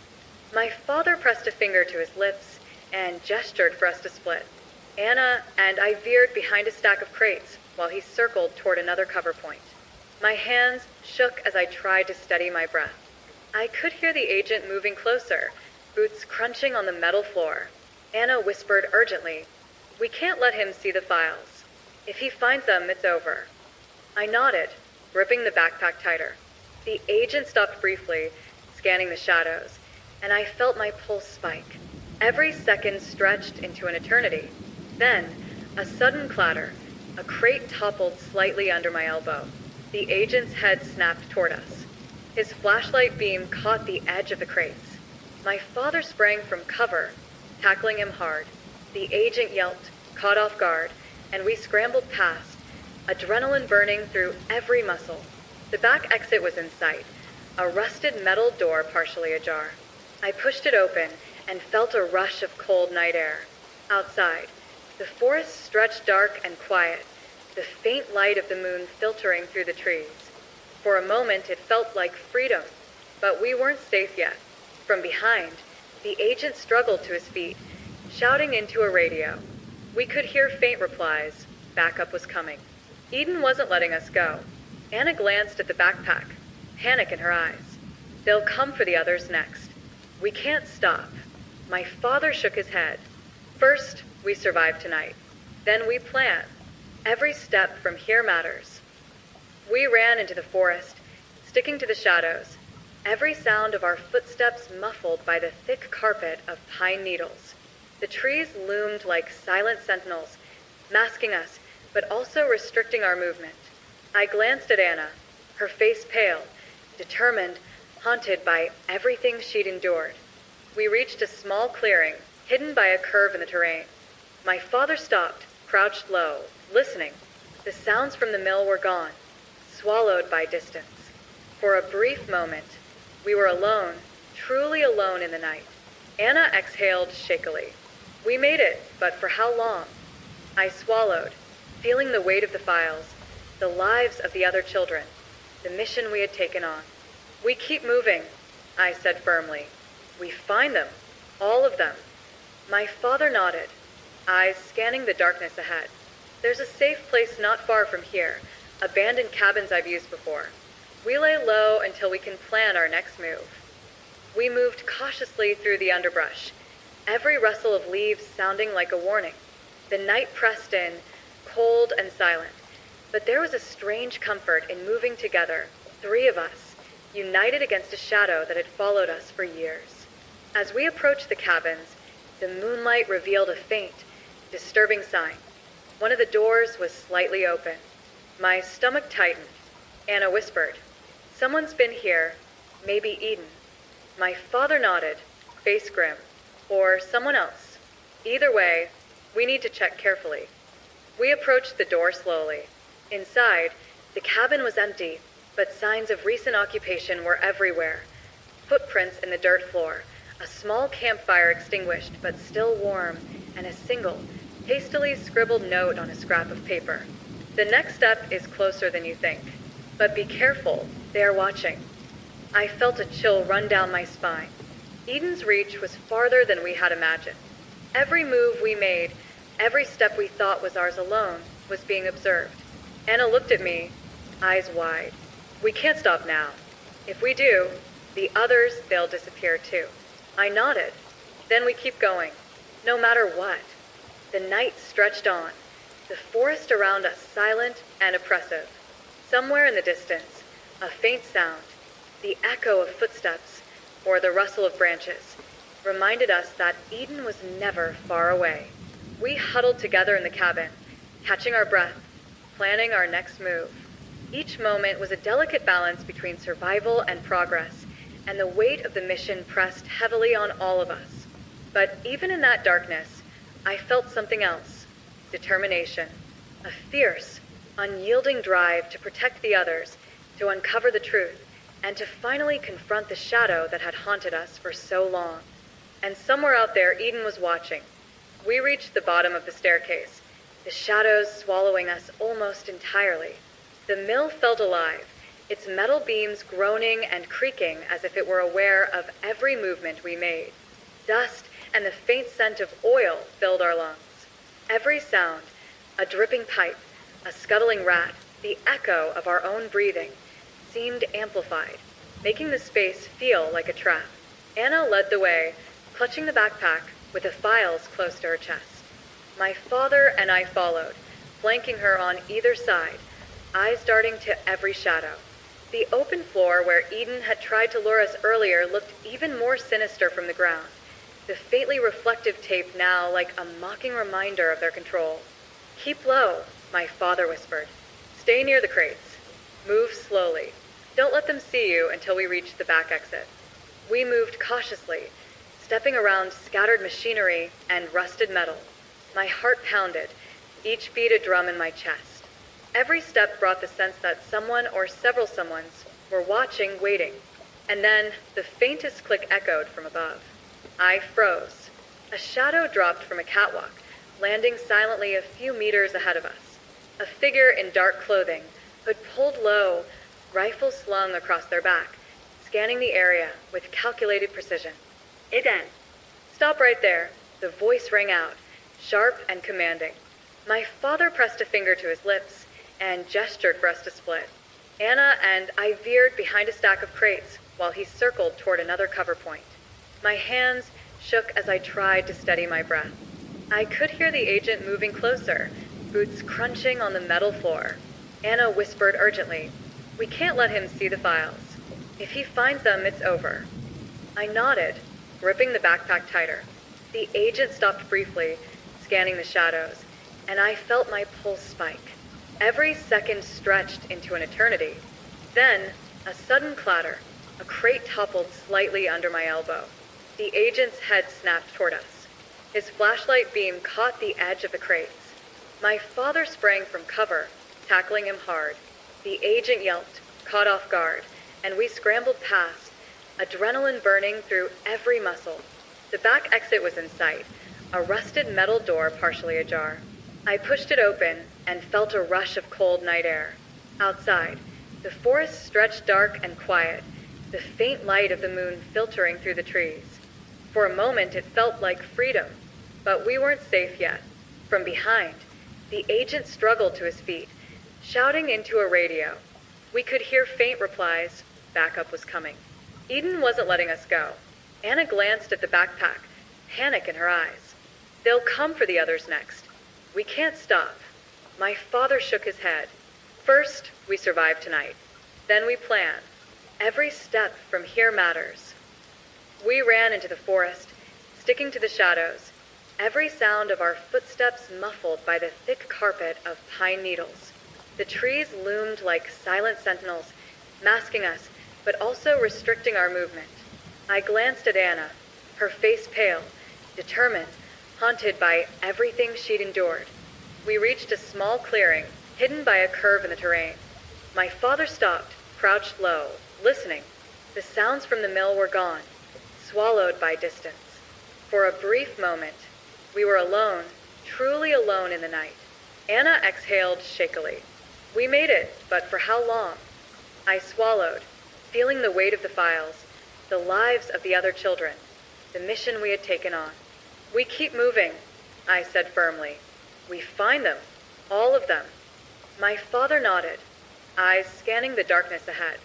My father pressed a finger to his lips and gestured for us to split. Anna and I veered behind a stack of crates while he circled toward another cover point. My hands shook as I tried to steady my breath. I could hear the agent moving closer, boots crunching on the metal floor. Anna whispered urgently, "We can't let him see the files. If he finds them, it's over." I nodded, gripping the backpack tighter. The agent stopped briefly, scanning the shadows, and I felt my pulse spike. Every second stretched into an eternity. Then, a sudden clatter. A crate toppled slightly under my elbow. The agent's head snapped toward us. His flashlight beam caught the edge of the crates. My father sprang from cover, tackling him hard. The agent yelped, caught off guard, and we scrambled past, adrenaline burning through every muscle. The back exit was in sight, a rusted metal door partially ajar. I pushed it open and felt a rush of cold night air. Outside, the forest stretched dark and quiet, the faint light of the moon filtering through the trees. For a moment, it felt like freedom, but we weren't safe yet. From behind, the agent struggled to his feet, shouting into a radio. We could hear faint replies. Backup was coming. Eden wasn't letting us go. Anna glanced at the backpack, panic in her eyes. "They'll come for the others next. We can't stop." My father shook his head. "First, we survive tonight. Then we plan. Every step from here matters." We ran into the forest, sticking to the shadows, every sound of our footsteps muffled by the thick carpet of pine needles. The trees loomed like silent sentinels, masking us, but also restricting our movement. I glanced at Anna, her face pale, determined, haunted by everything she'd endured. We reached a small clearing, hidden by a curve in the terrain. My father stopped, crouched low, listening. The sounds from the mill were gone, swallowed by distance. For a brief moment, we were alone, truly alone in the night. Anna exhaled shakily. We made it, but for how long? I swallowed, feeling the weight of the files, the lives of the other children, the mission we had taken on. "We keep moving," I said firmly. "We find them, all of them." My father nodded, eyes scanning the darkness ahead. "There's a safe place not far from here, abandoned cabins I've used before. We lay low until we can plan our next move." We moved cautiously through the underbrush, every rustle of leaves sounding like a warning. The night pressed in, cold and silent, but there was a strange comfort in moving together, three of us, united against a shadow that had followed us for years. As we approached the cabins, The moonlight revealed a faint, disturbing sign. One of the doors was slightly open. My stomach tightened. Anna whispered, "Someone's been here. Maybe Eden." My father nodded, face grim. Or someone else. Either way, we need to check carefully. We approached the door slowly. Inside, the cabin was empty, but signs of recent occupation were everywhere. Footprints in the dirt floor, a small campfire extinguished but still warm, and a single, hastily scribbled note on a scrap of paper. "The next step is closer than you think. But be careful, they are watching." I felt a chill run down my spine. Eden's reach was farther than we had imagined. Every move we made, every step we thought was ours alone, was being observed. Anna looked at me, eyes wide. "We can't stop now. If we do, the others, they'll disappear too." I nodded. "Then we keep going, no matter what." The night stretched on, the forest around us silent and oppressive. Somewhere in the distance, a faint sound, the echo of footsteps, or the rustle of branches, reminded us that Eden was never far away. We huddled together in the cabin, catching our breath, planning our next move. Each moment was a delicate balance between survival and progress, and the weight of the mission pressed heavily on all of us. But even in that darkness, I felt something else: determination. A fierce, unyielding drive to protect the others, to uncover the truth, and to finally confront the shadow that had haunted us for so long. And somewhere out there, Eden was watching. We reached the bottom of the staircase, the shadows swallowing us almost entirely. The mill felt alive, its metal beams groaning and creaking as if it were aware of every movement we made. Dust and the faint scent of oil filled our lungs. Every sound, a dripping pipe, a scuttling rat, the echo of our own breathing, seemed amplified, making the space feel like a trap. Anna led the way, clutching the backpack with the files close to her chest. My father and I followed, flanking her on either side, eyes darting to every shadow. The open floor where Eden had tried to lure us earlier looked even more sinister from the ground, the faintly reflective tape now like a mocking reminder of their control. "Keep low," my father whispered. "Stay near the crates. Move slowly. Don't let them see you until we reach the back exit." We moved cautiously, stepping around scattered machinery and rusted metal. My heart pounded, each beat a drum in my chest. Every step brought the sense that someone or several someones were watching, waiting. And then the faintest click echoed from above. I froze. A shadow dropped from a catwalk, landing silently a few meters ahead of us. A figure in dark clothing, hood pulled low, rifle slung across their back, scanning the area with calculated precision. "Eden!" "Stop right there," the voice rang out, sharp and commanding. My father pressed a finger to his lips and gestured for us to split. Anna and I veered behind a stack of crates while he circled toward another cover point. My hands shook as I tried to steady my breath. I could hear the agent moving closer, boots crunching on the metal floor. Anna whispered urgently, "We can't let him see the files. If he finds them, it's over." I nodded, gripping the backpack tighter. The agent stopped briefly, scanning the shadows, and I felt my pulse spike. Every second stretched into an eternity. Then, a sudden clatter. A crate toppled slightly under my elbow. The agent's head snapped toward us. His flashlight beam caught the edge of the crates. My father sprang from cover, tackling him hard. The agent yelped, caught off guard, and we scrambled past, adrenaline burning through every muscle. The back exit was in sight, a rusted metal door partially ajar. I pushed it open and felt a rush of cold night air. Outside, the forest stretched dark and quiet, the faint light of the moon filtering through the trees. For a moment it felt like freedom, but we weren't safe yet. From behind, the agent struggled to his feet, shouting into a radio. We could hear faint replies. Backup was coming. Eden wasn't letting us go. Anna glanced at the backpack, panic in her eyes. "They'll come for the others next. We can't stop." My father shook his head. "First, we survive tonight. Then we plan. Every step from here matters." We ran into the forest, sticking to the shadows, every sound of our footsteps muffled by the thick carpet of pine needles. The trees loomed like silent sentinels, masking us, but also restricting our movement. I glanced at Anna, her face pale, determined, haunted by everything she'd endured. We reached a small clearing, hidden by a curve in the terrain. My father stopped, crouched low, listening. The sounds from the mill were gone, swallowed by distance. For a brief moment, we were alone, truly alone in the night. Anna exhaled shakily. We made it, but for how long? I swallowed, feeling the weight of the files, the lives of the other children, the mission we had taken on. We keep moving, I said firmly. We find them, all of them. My father nodded, eyes scanning the darkness ahead.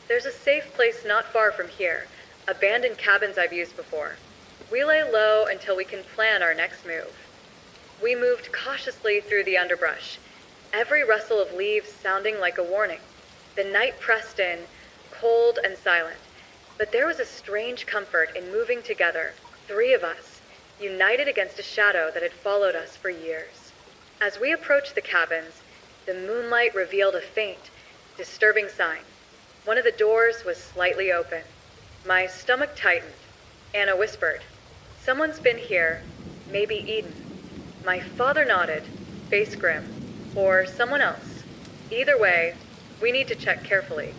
There's a safe place not far from here, abandoned cabins I've used before. We lay low until we can plan our next move. We moved cautiously through the underbrush, every rustle of leaves sounding like a warning. The night pressed in, cold and silent, but there was a strange comfort in moving together, three of us, united against a shadow that had followed us for years. As we approached the cabins, the moonlight revealed a faint, disturbing sign. One of the doors was slightly open. My stomach tightened. Anna whispered, "Someone's been here, maybe Eden." My father nodded, face grim. Or someone else. Either way, we need to check carefully.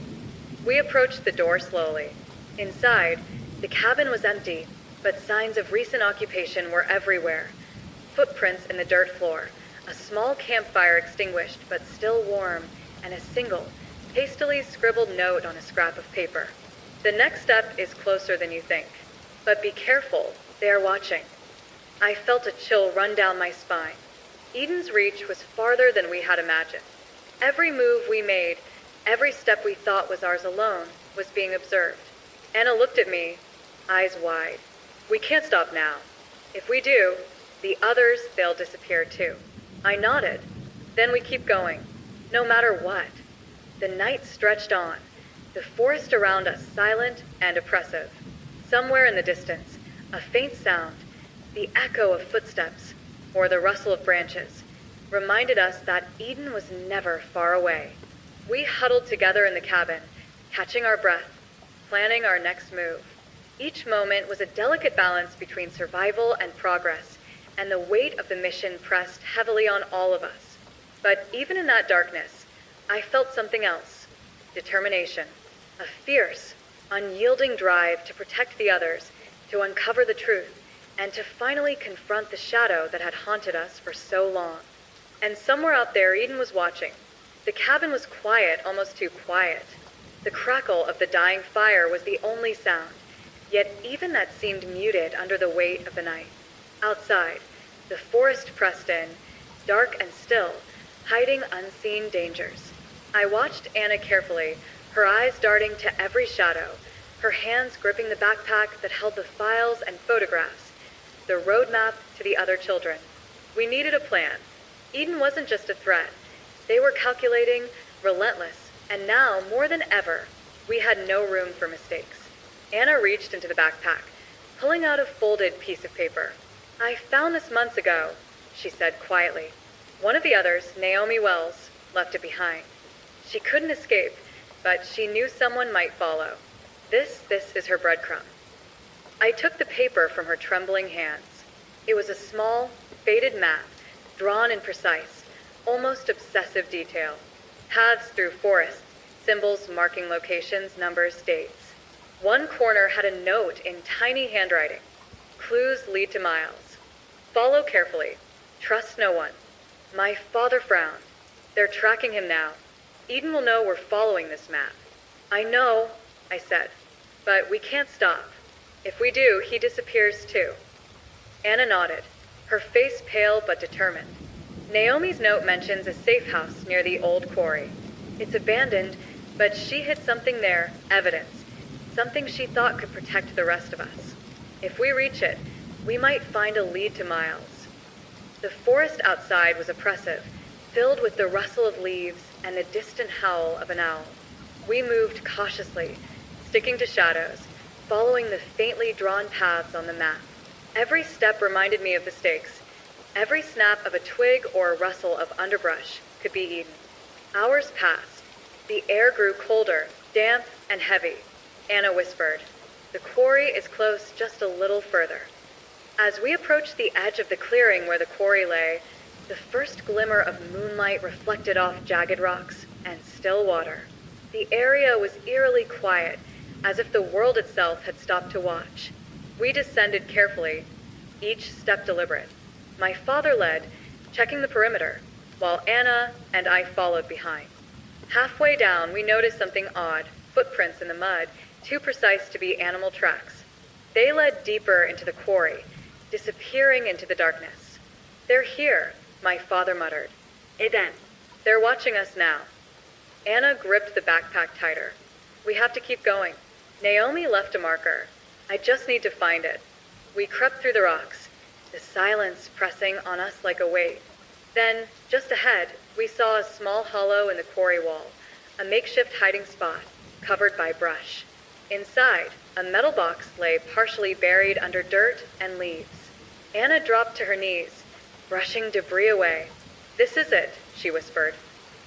We approached the door slowly. Inside, the cabin was empty, but signs of recent occupation were everywhere. Footprints in the dirt floor, a small campfire extinguished but still warm, and a single, hastily scribbled note on a scrap of paper. The next step is closer than you think. But be careful, they are watching. I felt a chill run down my spine. Eden's reach was farther than we had imagined. Every move we made, every step we thought was ours alone, was being observed. Anna looked at me, eyes wide. We can't stop now. If we do, the others, they'll disappear too. I nodded. Then we keep going, no matter what. The night stretched on, the forest around us silent and oppressive. Somewhere in the distance, a faint sound, the echo of footsteps, or the rustle of branches, reminded us that Eden was never far away. We huddled together in the cabin, catching our breath, planning our next move. Each moment was a delicate balance between survival and progress, and the weight of the mission pressed heavily on all of us. But even in that darkness, I felt something else. Determination. A fierce, unyielding drive to protect the others, to uncover the truth, and to finally confront the shadow that had haunted us for so long. And somewhere out there, Eden was watching. The cabin was quiet, almost too quiet. The crackle of the dying fire was the only sound, yet even that seemed muted under the weight of the night. Outside, the forest pressed in, dark and still, hiding unseen dangers. I watched Anna carefully, her eyes darting to every shadow, her hands gripping the backpack that held the files and photographs, the roadmap to the other children. We needed a plan. Eden wasn't just a threat. They were calculating, relentless, and now, more than ever, we had no room for mistakes. Anna reached into the backpack, pulling out a folded piece of paper. "I found this months ago," she said quietly. One of the others, Naomi Wells, left it behind. She couldn't escape, but she knew someone might follow. This is her breadcrumb. I took the paper from her trembling hands. It was a small, faded map, drawn in precise, almost obsessive detail. Paths through forests, symbols marking locations, numbers, dates. One corner had a note in tiny handwriting. Clues lead to miles. Follow carefully. Trust no one. My father frowned. They're tracking him now. Eden will know we're following this map. "I know," I said, "but we can't stop. If we do, he disappears too." Anna nodded, her face pale but determined. Naomi's note mentions a safe house near the old quarry. It's abandoned, but she hid something there, evidence, something she thought could protect the rest of us. If we reach it, we might find a lead to Miles. The forest outside was oppressive, filled with the rustle of leaves and the distant howl of an owl. We moved cautiously, sticking to shadows, following the faintly drawn paths on the map. Every step reminded me of the stakes. Every snap of a twig or rustle of underbrush could be Eden. Hours passed. The air grew colder, damp, and heavy. Anna whispered, "The quarry is close, just a little further." As we approached the edge of the clearing where the quarry lay, the first glimmer of moonlight reflected off jagged rocks and still water. The area was eerily quiet, as if the world itself had stopped to watch. We descended carefully, each step deliberate. My father led, checking the perimeter, while Anna and I followed behind. Halfway down, we noticed something odd, footprints in the mud, too precise to be animal tracks. They led deeper into the quarry, disappearing into the darkness. "They're here," my father muttered. "Eden." "They're watching us now." Anna gripped the backpack tighter. "We have to keep going." Naomi left a marker. "I just need to find it." We crept through the rocks, the silence pressing on us like a weight. Then, just ahead, we saw a small hollow in the quarry wall, a makeshift hiding spot, covered by brush. Inside, a metal box lay partially buried under dirt and leaves. Anna dropped to her knees, brushing debris away. "This is it," she whispered.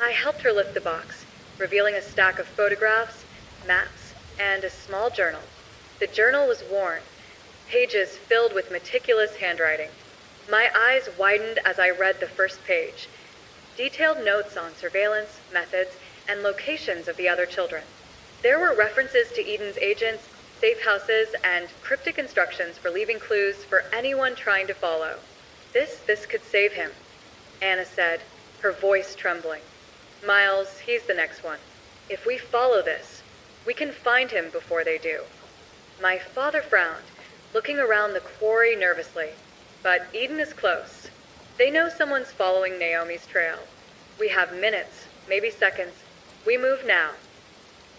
I helped her lift the box, revealing a stack of photographs, maps, and a small journal. The journal was worn, pages filled with meticulous handwriting. My eyes widened as I read the first page. Detailed notes on surveillance, methods, and locations of the other children. There were references to Eden's agents, safe houses, and cryptic instructions for leaving clues for anyone trying to follow. This could save him," Anna said, her voice trembling. "Miles, he's the next one. If we follow this, we can find him before they do." My father frowned, looking around the quarry nervously. "But Eden is close. They know someone's following Naomi's trail. We have minutes, maybe seconds. We move now."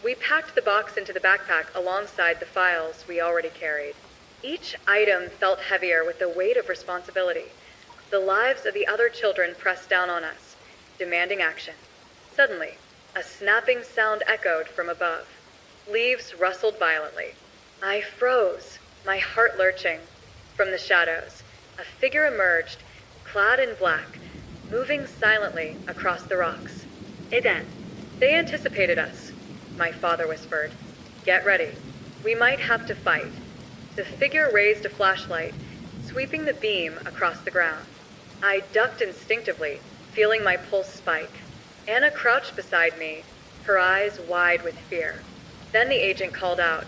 We packed the box into the backpack alongside the files we already carried. Each item felt heavier with the weight of responsibility. The lives of the other children pressed down on us, demanding action. Suddenly, a snapping sound echoed from above. Leaves rustled violently. I froze, my heart lurching. From the shadows, a figure emerged, clad in black, moving silently across the rocks. "Eden." "They anticipated us," my father whispered. "Get ready. We might have to fight." The figure raised a flashlight, sweeping the beam across the ground. I ducked instinctively, feeling my pulse spike. Anna crouched beside me, her eyes wide with fear. Then the agent called out,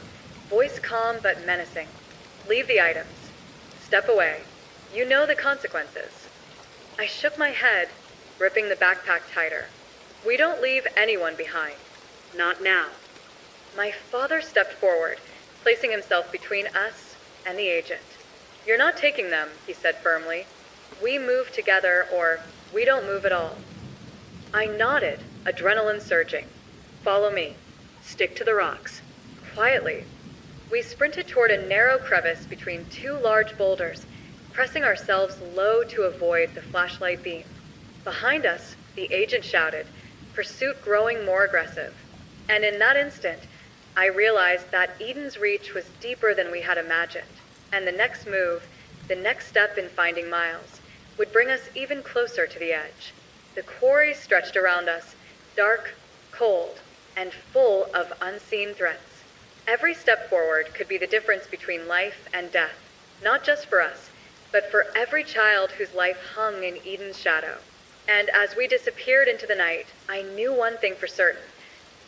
voice calm but menacing. "Leave the items. Step away. You know the consequences." I shook my head, gripping the backpack tighter. "We don't leave anyone behind. Not now." My father stepped forward, placing himself between us and the agent. "You're not taking them," he said firmly. "We move together or we don't move at all." I nodded, adrenaline surging. "Follow me. Stick to the rocks." Quietly, we sprinted toward a narrow crevice between two large boulders, pressing ourselves low to avoid the flashlight beam. Behind us, the agent shouted, pursuit growing more aggressive. And in that instant, I realized that Eden's reach was deeper than we had imagined, and the next move, the next step in finding Miles, would bring us even closer to the edge. The quarry stretched around us, dark, cold, and full of unseen threats. Every step forward could be the difference between life and death, not just for us, but for every child whose life hung in Eden's shadow. And as we disappeared into the night, I knew one thing for certain.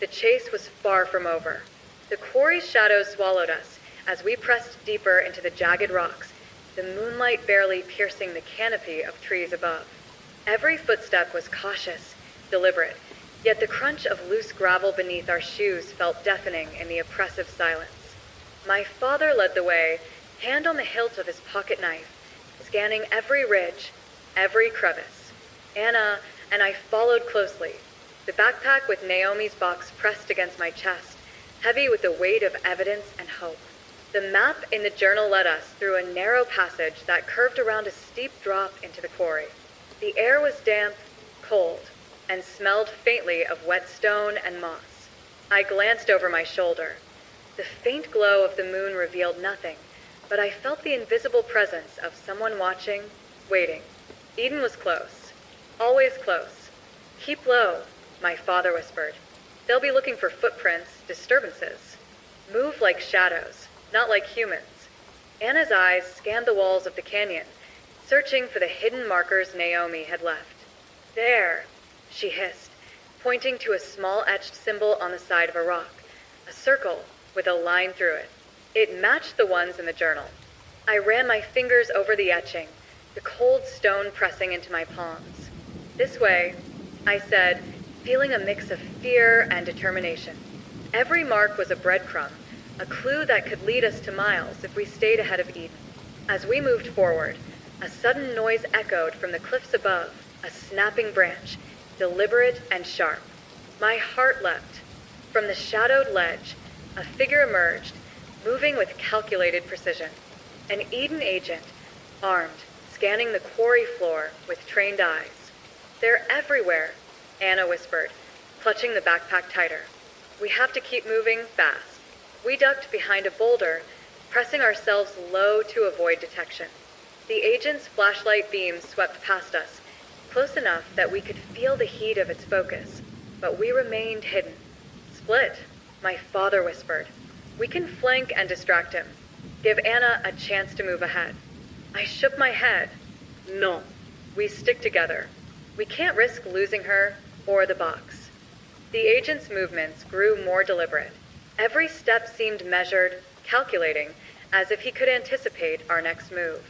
The chase was far from over. The quarry's shadows swallowed us as we pressed deeper into the jagged rocks, the moonlight barely piercing the canopy of trees above. Every footstep was cautious, deliberate, yet the crunch of loose gravel beneath our shoes felt deafening in the oppressive silence. My father led the way, hand on the hilt of his pocket knife, scanning every ridge, every crevice. Anna and I followed closely, the backpack with Naomi's box pressed against my chest, heavy with the weight of evidence and hope. The map in the journal led us through a narrow passage that curved around a steep drop into the quarry. The air was damp, cold, and smelled faintly of wet stone and moss. I glanced over my shoulder. The faint glow of the moon revealed nothing, but I felt the invisible presence of someone watching, waiting. Eden was close. Always close. Keep low, my father whispered. They'll be looking for footprints, disturbances. Move like shadows, not like humans. Anna's eyes scanned the walls of the canyon, searching for the hidden markers Naomi had left. There, she hissed, pointing to a small etched symbol on the side of a rock, a circle with a line through it. It matched the ones in the journal. I ran my fingers over the etching, the cold stone pressing into my palms. This way, I said, feeling a mix of fear and determination. Every mark was a breadcrumb, a clue that could lead us to Miles if we stayed ahead of Eden. As we moved forward, a sudden noise echoed from the cliffs above, a snapping branch, deliberate and sharp. My heart leapt. From the shadowed ledge, a figure emerged, moving with calculated precision. An Eden agent, armed, scanning the quarry floor with trained eyes. They're everywhere, Anna whispered, clutching the backpack tighter. We have to keep moving fast. We ducked behind a boulder, pressing ourselves low to avoid detection. The agent's flashlight beam swept past us, close enough that we could feel the heat of its focus, but we remained hidden. Split, my father whispered. We can flank and distract him. Give Anna a chance to move ahead. I shook my head. No. We stick together. We can't risk losing her or the box. The agent's movements grew more deliberate. Every step seemed measured, calculating, as if he could anticipate our next move.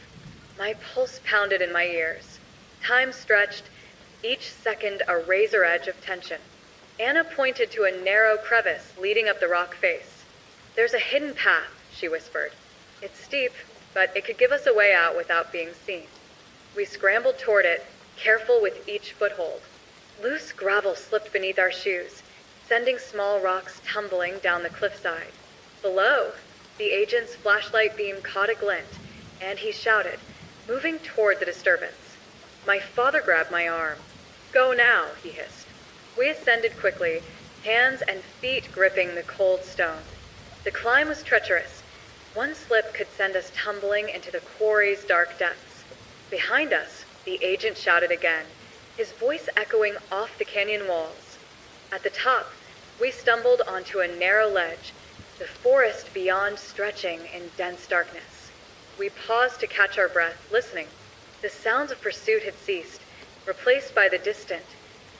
My pulse pounded in my ears. Time stretched, each second a razor edge of tension. Anna pointed to a narrow crevice leading up the rock face. There's a hidden path, she whispered. It's steep, but it could give us a way out without being seen. We scrambled toward it, careful with each foothold. Loose gravel slipped beneath our shoes, sending small rocks tumbling down the cliffside. Below, the agent's flashlight beam caught a glint, and he shouted, moving toward the disturbance. My father grabbed my arm. Go now, he hissed. We ascended quickly, hands and feet gripping the cold stone. The climb was treacherous. One slip could send us tumbling into the quarry's dark depths. Behind us, the agent shouted again, his voice echoing off the canyon walls. At the top, we stumbled onto a narrow ledge, the forest beyond stretching in dense darkness. We paused to catch our breath, listening. The sounds of pursuit had ceased, replaced by the distant,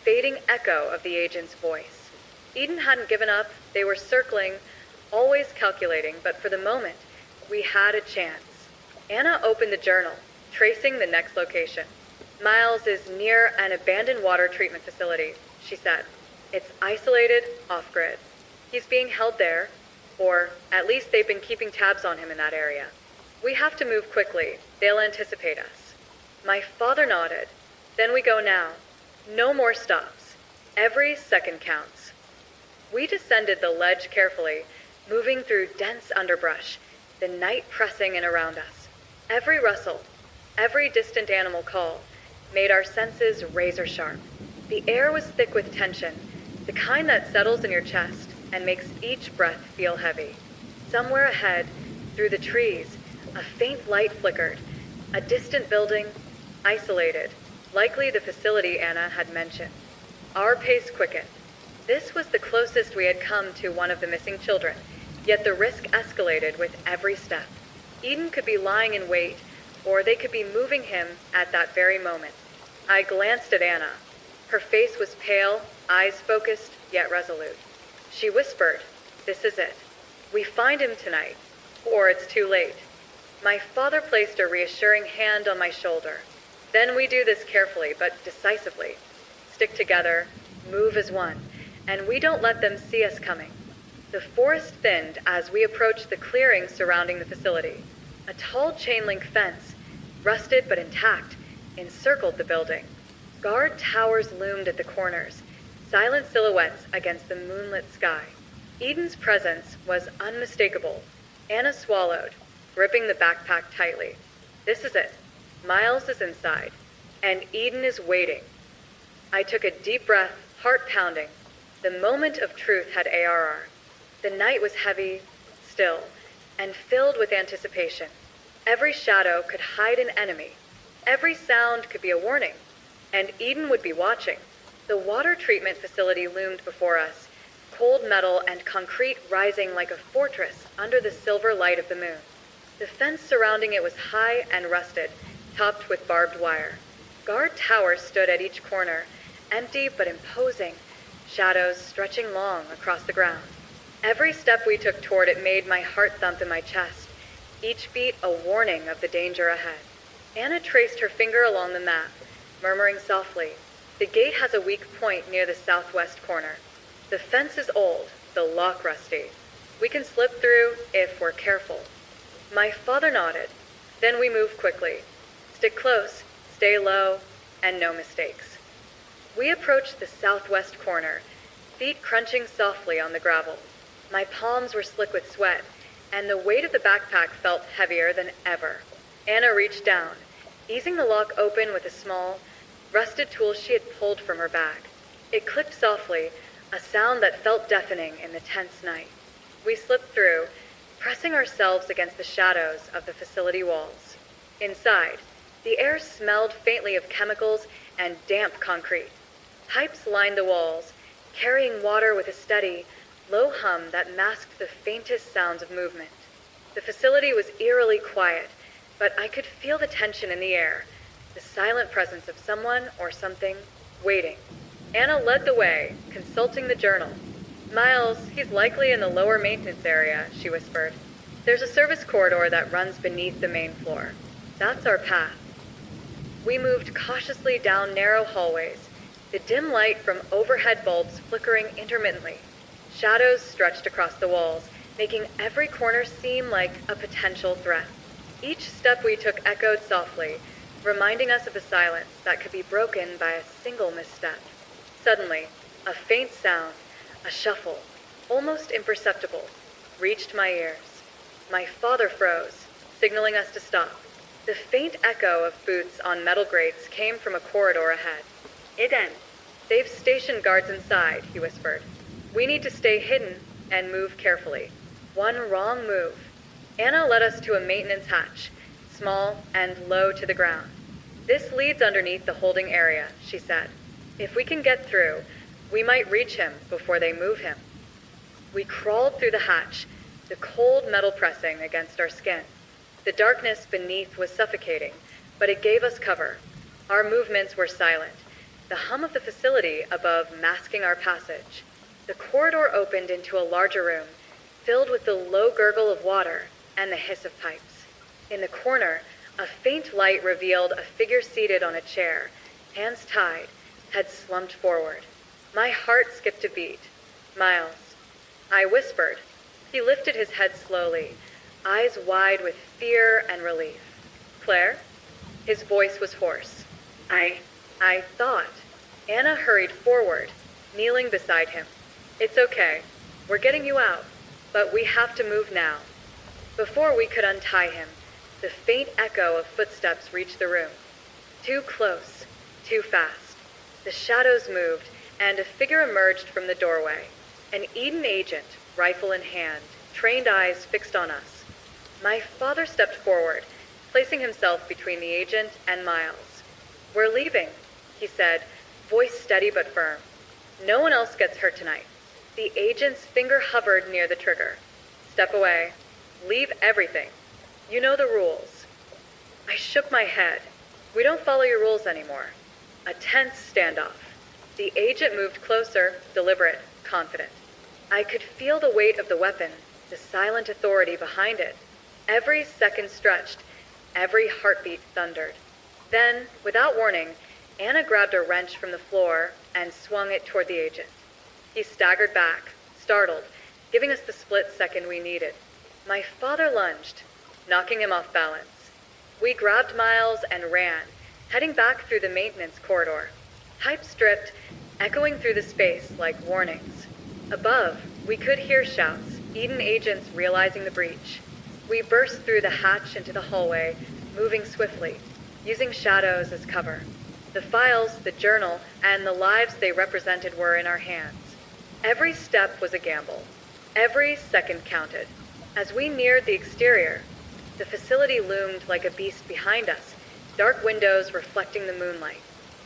fading echo of the agent's voice. Eden hadn't given up. They were circling, always calculating, but for the moment, we had a chance. Anna opened the journal, tracing the next location. Miles is near an abandoned water treatment facility, she said. It's isolated, off-grid. He's being held there, or at least they've been keeping tabs on him in that area. We have to move quickly. They'll anticipate us. My father nodded. Then we go now. No more stops. Every second counts. We descended the ledge carefully, moving through dense underbrush, the night pressing in around us. Every rustle, every distant animal call, made our senses razor sharp. The air was thick with tension, the kind that settles in your chest and makes each breath feel heavy. Somewhere ahead, through the trees, a faint light flickered. A distant building, isolated, likely the facility Anna had mentioned. Our pace quickened. This was the closest we had come to one of the missing children, yet the risk escalated with every step. Eden could be lying in wait, or they could be moving him at that very moment. I glanced at Anna. Her face was pale, eyes focused, yet resolute. She whispered, "This is it. We find him tonight, or it's too late." My father placed a reassuring hand on my shoulder. Then we do this carefully, but decisively. Stick together, move as one, and we don't let them see us coming. The forest thinned as we approached the clearing surrounding the facility. A tall chain-link fence, rusted but intact, encircled the building. Guard towers loomed at the corners, silent silhouettes against the moonlit sky. Eden's presence was unmistakable. Anna swallowed, gripping the backpack tightly. This is it. Miles is inside, and Eden is waiting. I took a deep breath, heart pounding. The moment of truth had ARR. The night was heavy, still, and filled with anticipation. Every shadow could hide an enemy. Every sound could be a warning. And Eden would be watching. The water treatment facility loomed before us, cold metal and concrete rising like a fortress under the silver light of the moon. The fence surrounding it was high and rusted, topped with barbed wire. Guard towers stood at each corner, empty but imposing, shadows stretching long across the ground. Every step we took toward it made my heart thump in my chest, each beat a warning of the danger ahead. Anna traced her finger along the map, murmuring softly, "The gate has a weak point near the southwest corner. The fence is old, the lock rusty. We can slip through if we're careful." My father nodded. Then we moved quickly. Stick close, stay low, and no mistakes. We approached the southwest corner, feet crunching softly on the gravel. My palms were slick with sweat, and the weight of the backpack felt heavier than ever. Anna reached down, easing the lock open with a small, rusted tool she had pulled from her bag. It clicked softly, a sound that felt deafening in the tense night. We slipped through, pressing ourselves against the shadows of the facility walls. Inside, the air smelled faintly of chemicals and damp concrete. Pipes lined the walls, carrying water with a steady, low hum that masked the faintest sounds of movement. The facility was eerily quiet, but I could feel the tension in the air, the silent presence of someone or something waiting. Anna led the way, consulting the journal. "Miles, he's likely in the lower maintenance area," she whispered. "There's a service corridor that runs beneath the main floor. That's our path." We moved cautiously down narrow hallways, the dim light from overhead bulbs flickering intermittently. Shadows stretched across the walls, making every corner seem like a potential threat. Each step we took echoed softly, reminding us of the silence that could be broken by a single misstep. Suddenly, a faint sound, a shuffle, almost imperceptible, reached my ears. My father froze, signaling us to stop. The faint echo of boots on metal grates came from a corridor ahead. "Eden, they've stationed guards inside," he whispered. "We need to stay hidden and move carefully. One wrong move." Anna led us to a maintenance hatch, small and low to the ground. "This leads underneath the holding area," she said. "If we can get through, we might reach him before they move him." We crawled through the hatch, the cold metal pressing against our skin. The darkness beneath was suffocating, but it gave us cover. Our movements were silent, the hum of the facility above masking our passage. The corridor opened into a larger room, filled with the low gurgle of water and the hiss of pipes. In the corner, a faint light revealed a figure seated on a chair, hands tied, head slumped forward. My heart skipped a beat. "Miles," I whispered. He lifted his head slowly, eyes wide with fear and relief. "Claire?" His voice was hoarse. I thought." Anna hurried forward, kneeling beside him. "It's okay. We're getting you out, but we have to move now." Before we could untie him, the faint echo of footsteps reached the room. Too close, too fast. The shadows moved, and a figure emerged from the doorway. An Eden agent, rifle in hand, trained eyes fixed on us. My father stepped forward, placing himself between the agent and Miles. "We're leaving," he said, voice steady but firm. "No one else gets hurt tonight." The agent's finger hovered near the trigger. "Step away. Leave everything. You know the rules." I shook my head. "We don't follow your rules anymore." A tense standoff. The agent moved closer, deliberate, confident. I could feel the weight of the weapon, the silent authority behind it. Every second stretched, every heartbeat thundered. Then, without warning, Anna grabbed a wrench from the floor and swung it toward the agent. He staggered back, startled, giving us the split second we needed. My father lunged, knocking him off balance. We grabbed Miles and ran, heading back through the maintenance corridor. Pipes dripped, echoing through the space like warnings. Above, we could hear shouts, Eden agents realizing the breach. We burst through the hatch into the hallway, moving swiftly, using shadows as cover. The files, the journal, and the lives they represented were in our hands. Every step was a gamble. Every second counted. As we neared the exterior, The facility loomed like a beast behind us, dark windows reflecting the moonlight.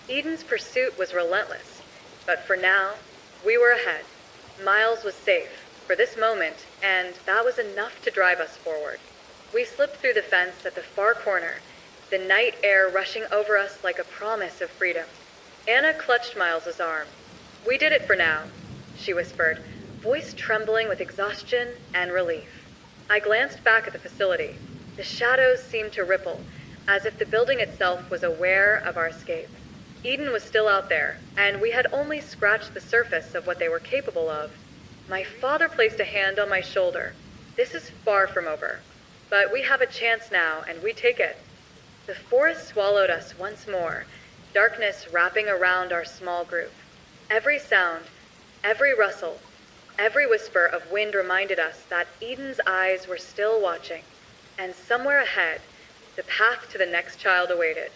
Eden's pursuit was relentless, but for now, we were ahead. Miles was safe, for this moment, and that was enough to drive us forward. We slipped through the fence at the far corner, the night air rushing over us like a promise of freedom. Anna clutched Miles's arm. "We did it for now," she whispered, voice trembling with exhaustion and relief. I glanced back at the facility. The shadows seemed to ripple, as if the building itself was aware of our escape. Eden was still out there, and we had only scratched the surface of what they were capable of. My father placed a hand on my shoulder. "This is far from over, but we have a chance now, and we take it." The forest swallowed us once more, darkness wrapping around our small group. Every sound, every rustle, every whisper of wind reminded us that Eden's eyes were still watching, and somewhere ahead, the path to the next child awaited.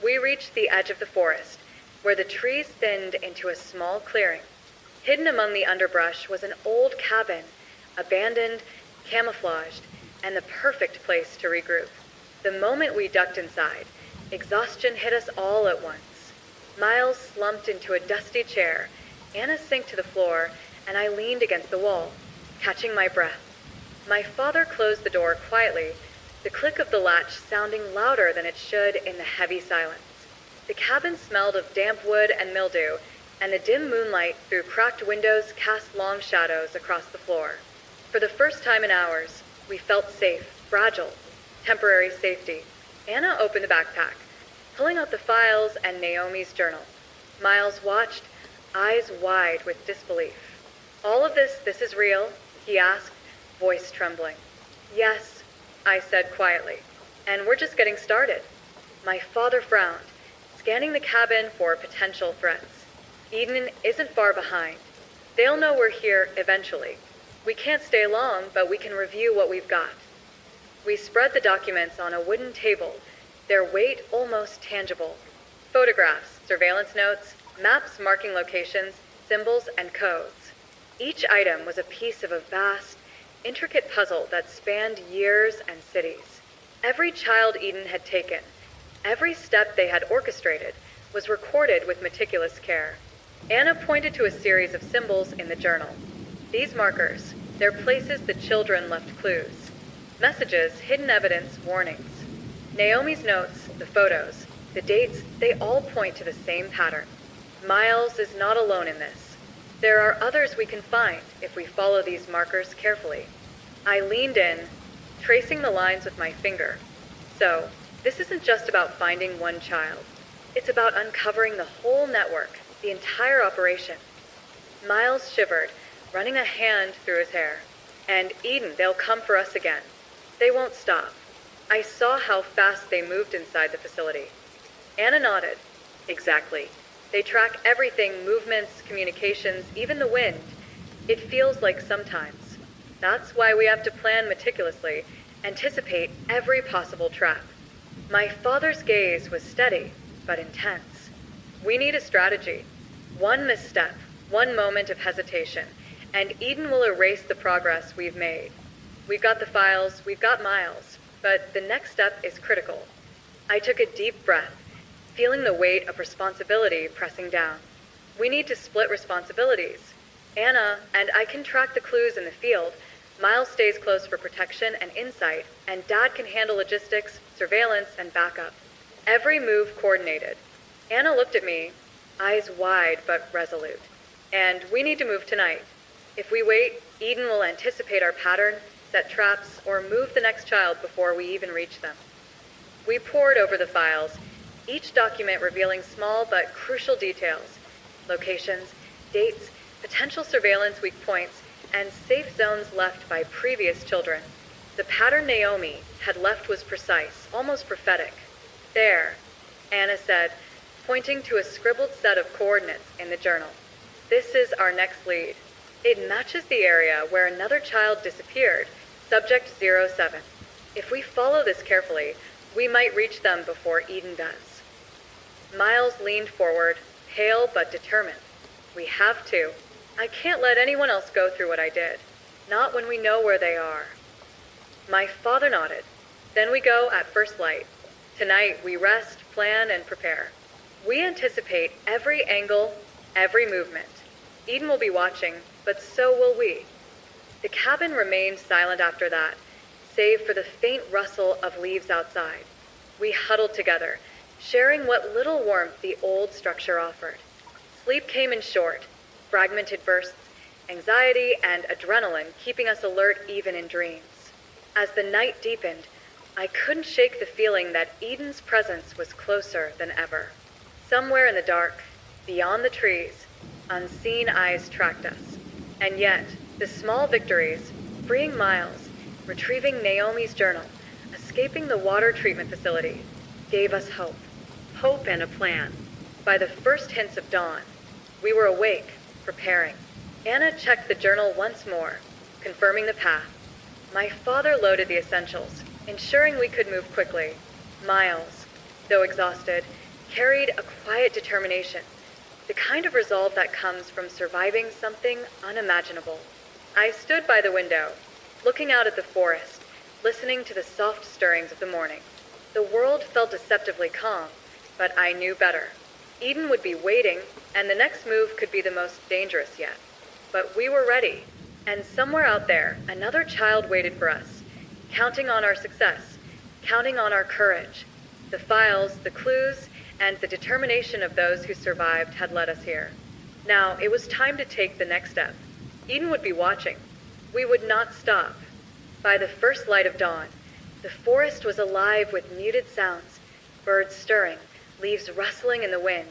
We reached the edge of the forest, where the trees thinned into a small clearing. Hidden among the underbrush was an old cabin, abandoned, camouflaged, and the perfect place to regroup. The moment we ducked inside, exhaustion hit us all at once. Miles slumped into a dusty chair, Anna sank to the floor, and I leaned against the wall, catching my breath. My father closed the door quietly, the click of the latch sounding louder than it should in the heavy silence. The cabin smelled of damp wood and mildew, and the dim moonlight through cracked windows cast long shadows across the floor. For the first time in hours, we felt safe, fragile, temporary safety. Anna opened the backpack, pulling out the files and Naomi's journal. Miles watched, eyes wide with disbelief. "All of this is real?" he asked, voice trembling. "Yes," I said quietly, "and we're just getting started." My father frowned, scanning the cabin for potential threats. "Eden isn't far behind. They'll know we're here eventually. We can't stay long, but we can review what we've got." We spread the documents on a wooden table, their weight almost tangible. Photographs, surveillance notes, maps marking locations, symbols, and codes. Each item was a piece of a vast, intricate puzzle that spanned years and cities. Every child Eden had taken, every step they had orchestrated, was recorded with meticulous care. Anna pointed to a series of symbols in the journal. These markers, they're places the children left clues. Messages, hidden evidence, warnings. Naomi's notes, the photos, the dates, they all point to the same pattern. Miles is not alone in this. There are others we can find if we follow these markers carefully. I leaned in, tracing the lines with my finger. So, this isn't just about finding one child. It's about uncovering the whole network, the entire operation. Miles shivered, running a hand through his hair. "And Eden, they'll come for us again. They won't stop." I saw how fast they moved inside the facility. Anna nodded. "Exactly. They track everything, movements, communications, even the wind. It feels like sometimes. That's why we have to plan meticulously, anticipate every possible trap." My father's gaze was steady, but intense. "We need a strategy. One misstep, one moment of hesitation, and Eden will erase the progress we've made. We've got the files, we've got Miles, but the next step is critical." I took a deep breath, feeling the weight of responsibility pressing down. "We need to split responsibilities. Anna and I can track the clues in the field. Miles stays close for protection and insight, and Dad can handle logistics, surveillance, and backup. Every move coordinated." Anna looked at me, eyes wide but resolute. "And we need to move tonight. If we wait, Eden will anticipate our pattern, set traps, or move the next child before we even reach them." We pored over the files, each document revealing small but crucial details: locations, dates, potential surveillance weak points, and safe zones left by previous children. The pattern Naomi had left was precise, almost prophetic. "There," Anna said, pointing to a scribbled set of coordinates in the journal. "This is our next lead. It matches the area where another child disappeared, subject 07. If we follow this carefully, we might reach them before Eden does." Miles leaned forward, pale but determined. "We have to. I can't let anyone else go through what I did. Not when we know where they are." My father nodded. Then we go at first light. Tonight we rest, plan, and prepare. We anticipate every angle, every movement. Eden will be watching, but so will we. The cabin remained silent after that, save for the faint rustle of leaves outside. We huddled together, sharing what little warmth the old structure offered. Sleep came in short, fragmented bursts, anxiety and adrenaline keeping us alert even in dreams. As the night deepened, I couldn't shake the feeling that Eden's presence was closer than ever. Somewhere in the dark, beyond the trees, unseen eyes tracked us. And yet, the small victories, freeing Miles, retrieving Naomi's journal, escaping the water treatment facility, gave us hope. Hope and a plan. By the first hints of dawn, we were awake, preparing. Anna checked the journal once more, confirming the path. My father loaded the essentials, ensuring we could move quickly. Miles, though exhausted, carried a quiet determination, the kind of resolve that comes from surviving something unimaginable. I stood by the window, looking out at the forest, listening to the soft stirrings of the morning. The world felt deceptively calm, but I knew better. Eden would be waiting, and the next move could be the most dangerous yet. But we were ready, and somewhere out there, another child waited for us, counting on our success, counting on our courage. The files, the clues, and the determination of those who survived had led us here. Now, it was time to take the next step. Eden would be watching. We would not stop. By the first light of dawn, the forest was alive with muted sounds, birds stirring, leaves rustling in the wind,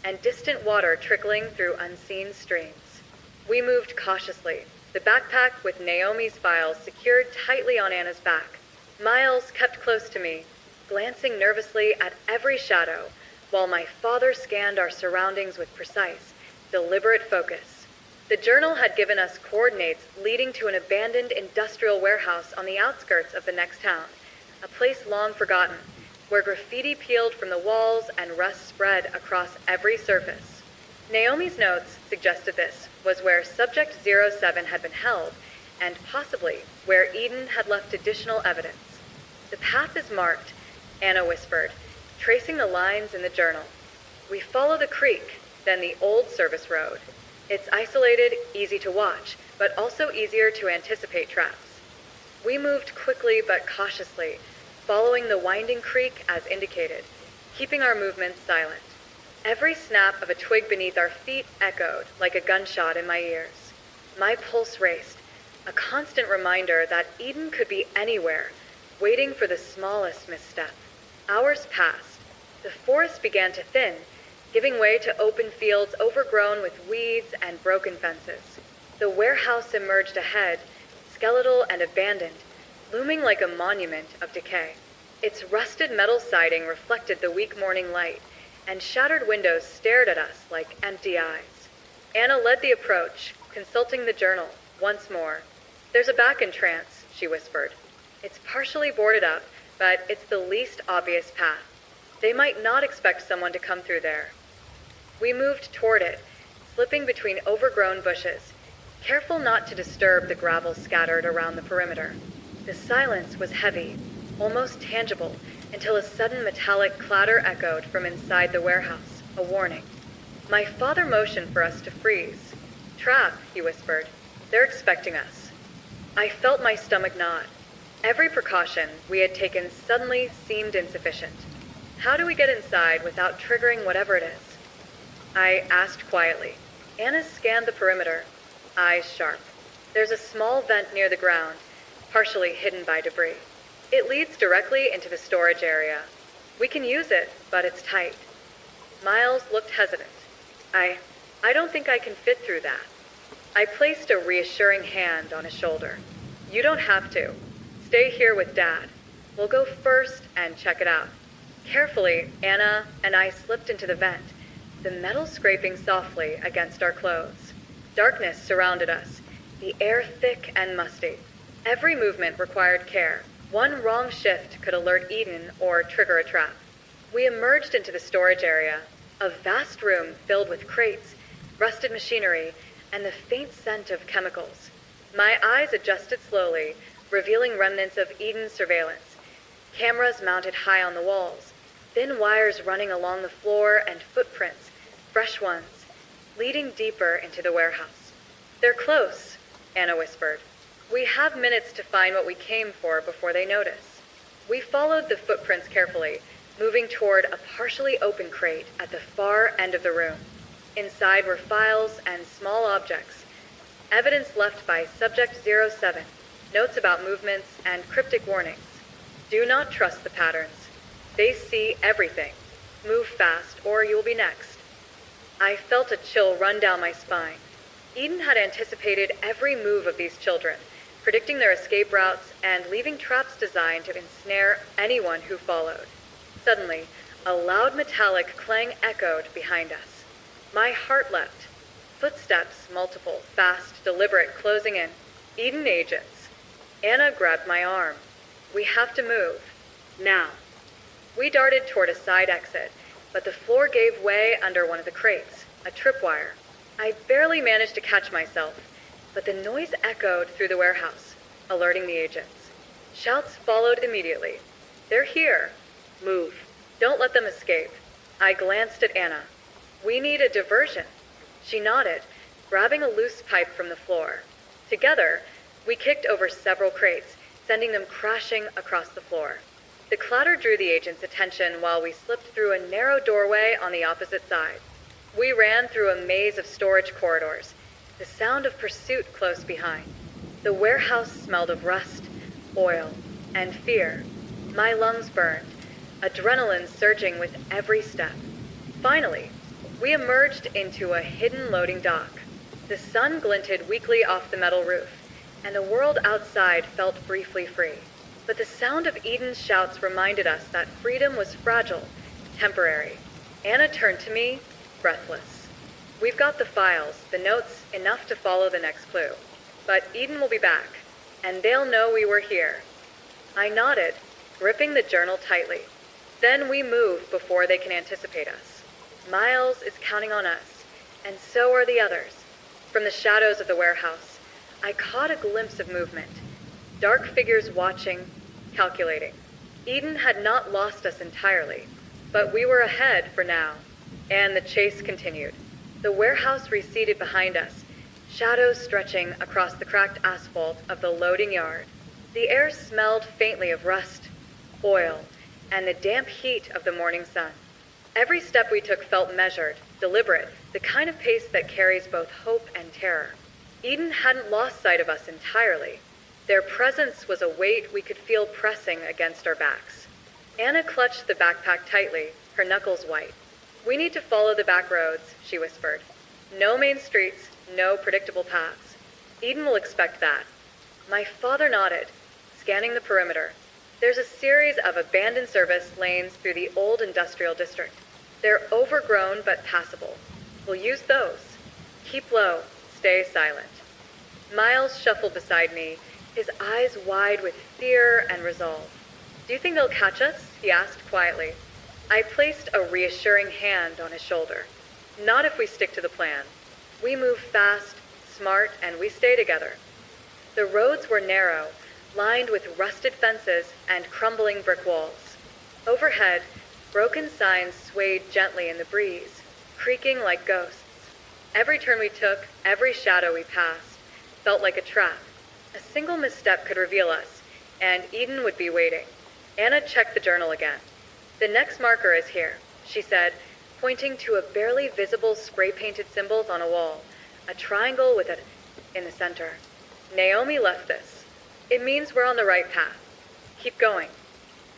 and distant water trickling through unseen streams. We moved cautiously, the backpack with Naomi's files secured tightly on Anna's back. Miles kept close to me, glancing nervously at every shadow, while my father scanned our surroundings with precise, deliberate focus. The journal had given us coordinates leading to an abandoned industrial warehouse on the outskirts of the next town, a place long forgotten, where graffiti peeled from the walls and rust spread across every surface. Naomi's notes suggested this was where Subject 07 had been held, and possibly where Eden had left additional evidence. "The path is marked," Anna whispered, tracing the lines in the journal. "We follow the creek, then the old service road. It's isolated, easy to watch, but also easier to anticipate traps." We moved quickly but cautiously, following the winding creek as indicated, keeping our movements silent. Every snap of a twig beneath our feet echoed like a gunshot in my ears. My pulse raced, a constant reminder that Eden could be anywhere, waiting for the smallest misstep. Hours passed. The forest began to thin, giving way to open fields overgrown with weeds and broken fences. The warehouse emerged ahead, skeletal and abandoned, looming like a monument of decay. Its rusted metal siding reflected the weak morning light, and shattered windows stared at us like empty eyes. Anna led the approach, consulting the journal once more. "There's a back entrance," she whispered. "It's partially boarded up, but it's the least obvious path. They might not expect someone to come through there." We moved toward it, slipping between overgrown bushes, careful not to disturb the gravel scattered around the perimeter. The silence was heavy, almost tangible, until a sudden metallic clatter echoed from inside the warehouse, a warning. My father motioned for us to freeze. "Trap," he whispered. "They're expecting us." I felt my stomach knot. Every precaution we had taken suddenly seemed insufficient. How do we get inside without triggering whatever it is? I asked quietly. Anna scanned the perimeter, eyes sharp. There's a small vent near the ground, partially hidden by debris. It leads directly into the storage area. We can use it, but it's tight. Miles looked hesitant. I don't think I can fit through that." I placed a reassuring hand on his shoulder. "You don't have to. Stay here with Dad. We'll go first and check it out." Carefully, Anna and I slipped into the vent, the metal scraping softly against our clothes. Darkness surrounded us, the air thick and musty. Every movement required care. One wrong shift could alert Eden or trigger a trap. We emerged into the storage area, a vast room filled with crates, rusted machinery, and the faint scent of chemicals. My eyes adjusted slowly, revealing remnants of Eden's surveillance. Cameras mounted high on the walls, thin wires running along the floor, and footprints, fresh ones, leading deeper into the warehouse. "They're close," Anna whispered. "We have minutes to find what we came for before they notice." We followed the footprints carefully, moving toward a partially open crate at the far end of the room. Inside were files and small objects, evidence left by Subject 07, notes about movements, and cryptic warnings. Do not trust the patterns. They see everything. Move fast, or you'll be next. I felt a chill run down my spine. Eden had anticipated every move of these children, predicting their escape routes and leaving traps designed to ensnare anyone who followed. Suddenly, a loud metallic clang echoed behind us. My heart leapt. Footsteps, multiple, fast, deliberate, closing in. Eden agents. Anna grabbed my arm. "We have to move. Now." We darted toward a side exit, but the floor gave way under one of the crates, a tripwire. I barely managed to catch myself, but the noise echoed through the warehouse, alerting the agents. Shouts followed immediately. "They're here. Move. Don't let them escape." I glanced at Anna. "We need a diversion." She nodded, grabbing a loose pipe from the floor. Together, we kicked over several crates, sending them crashing across the floor. The clatter drew the agent's attention while we slipped through a narrow doorway on the opposite side. We ran through a maze of storage corridors, the sound of pursuit close behind. The warehouse smelled of rust, oil, and fear. My lungs burned, adrenaline surging with every step. Finally, we emerged into a hidden loading dock. The sun glinted weakly off the metal roof, and the world outside felt briefly free. But the sound of Eden's shouts reminded us that freedom was fragile, temporary. Anna turned to me, breathless. "We've got the files, the notes, enough to follow the next clue. But Eden will be back, and they'll know we were here." I nodded, gripping the journal tightly. "Then we move before they can anticipate us. Miles is counting on us, and so are the others." From the shadows of the warehouse, I caught a glimpse of movement. Dark figures watching, calculating. Eden had not lost us entirely, but we were ahead for now, and the chase continued. The warehouse receded behind us, shadows stretching across the cracked asphalt of the loading yard. The air smelled faintly of rust, oil, and the damp heat of the morning sun. Every step we took felt measured, deliberate, the kind of pace that carries both hope and terror. Eden hadn't lost sight of us entirely. Their presence was a weight we could feel pressing against our backs. Anna clutched the backpack tightly, her knuckles white. "We need to follow the back roads," she whispered. "No main streets, no predictable paths. Eden will expect that." My father nodded, scanning the perimeter. "There's a series of abandoned service lanes through the old industrial district. They're overgrown but passable. We'll use those. Keep low, stay silent." Miles shuffled beside me, his eyes wide with fear and resolve. "Do you think they'll catch us?" he asked quietly. I placed a reassuring hand on his shoulder. "Not if we stick to the plan. We move fast, smart, and we stay together." The roads were narrow, lined with rusted fences and crumbling brick walls. Overhead, broken signs swayed gently in the breeze, creaking like ghosts. Every turn we took, every shadow we passed, felt like a trap. A single misstep could reveal us, and Eden would be waiting. Anna checked the journal again. "The next marker is here," she said, pointing to a barely visible spray-painted symbol on a wall, a triangle with it in the center. "Naomi left this. It means we're on the right path. Keep going."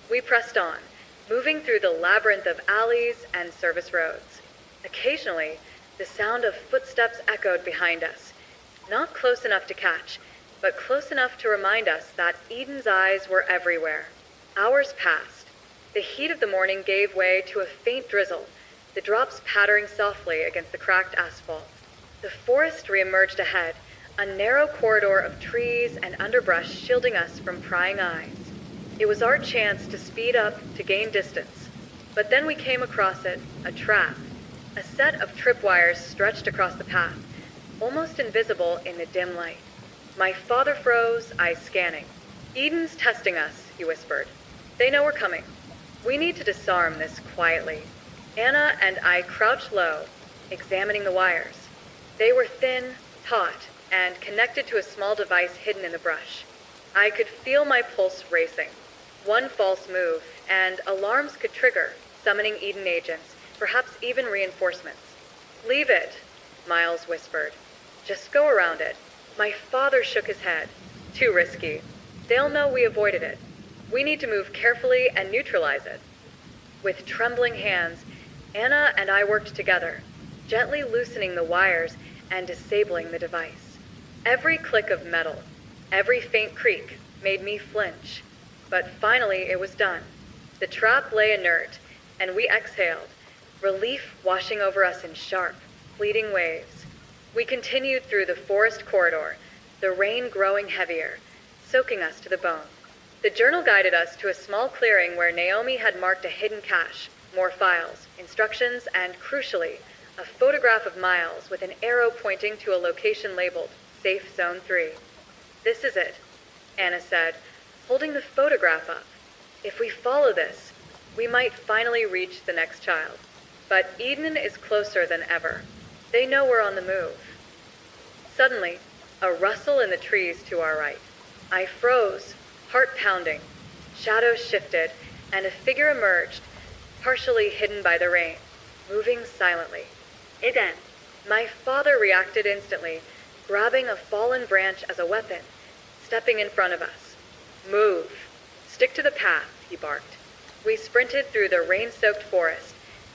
We pressed on, moving through the labyrinth of alleys and service roads. Occasionally, the sound of footsteps echoed behind us, not close enough to catch, but close enough to remind us that Eden's eyes were everywhere. Hours passed. The heat of the morning gave way to a faint drizzle, the drops pattering softly against the cracked asphalt. The forest reemerged ahead, a narrow corridor of trees and underbrush shielding us from prying eyes. It was our chance to speed up, to gain distance. But then we came across it, a trap. A set of tripwires stretched across the path, almost invisible in the dim light. My father froze, eyes scanning. "Eden's testing us," he whispered. They know we're coming. We need to disarm this quietly. Anna and I crouched low, examining the wires. They were thin, taut, and connected to a small device hidden in the brush. I could feel my pulse racing. One false move, and alarms could trigger, summoning Eden agents, perhaps even reinforcements. "Leave it," Miles whispered. "Just go around it." My father shook his head. "Too risky. They'll know we avoided it. We need to move carefully and neutralize it." With trembling hands, Anna and I worked together, gently loosening the wires and disabling the device. Every click of metal, every faint creak made me flinch. But finally it was done. The trap lay inert, and we exhaled, relief washing over us in sharp, fleeting waves. We continued through the forest corridor, the rain growing heavier, soaking us to the bone. The journal guided us to a small clearing where Naomi had marked a hidden cache, more files, instructions, and, crucially, a photograph of Miles with an arrow pointing to a location labeled Safe Zone 3. "This is it," Anna said, holding the photograph up. "If we follow this, we might finally reach the next child. But Eden is closer than ever. They know we're on the move." Suddenly, a rustle in the trees to our right. I froze, heart pounding. Shadows shifted, and a figure emerged, partially hidden by the rain, moving silently. "Eden!" My father reacted instantly, grabbing a fallen branch as a weapon, stepping in front of us. "Move! Stick to the path," he barked. We sprinted through the rain-soaked forest,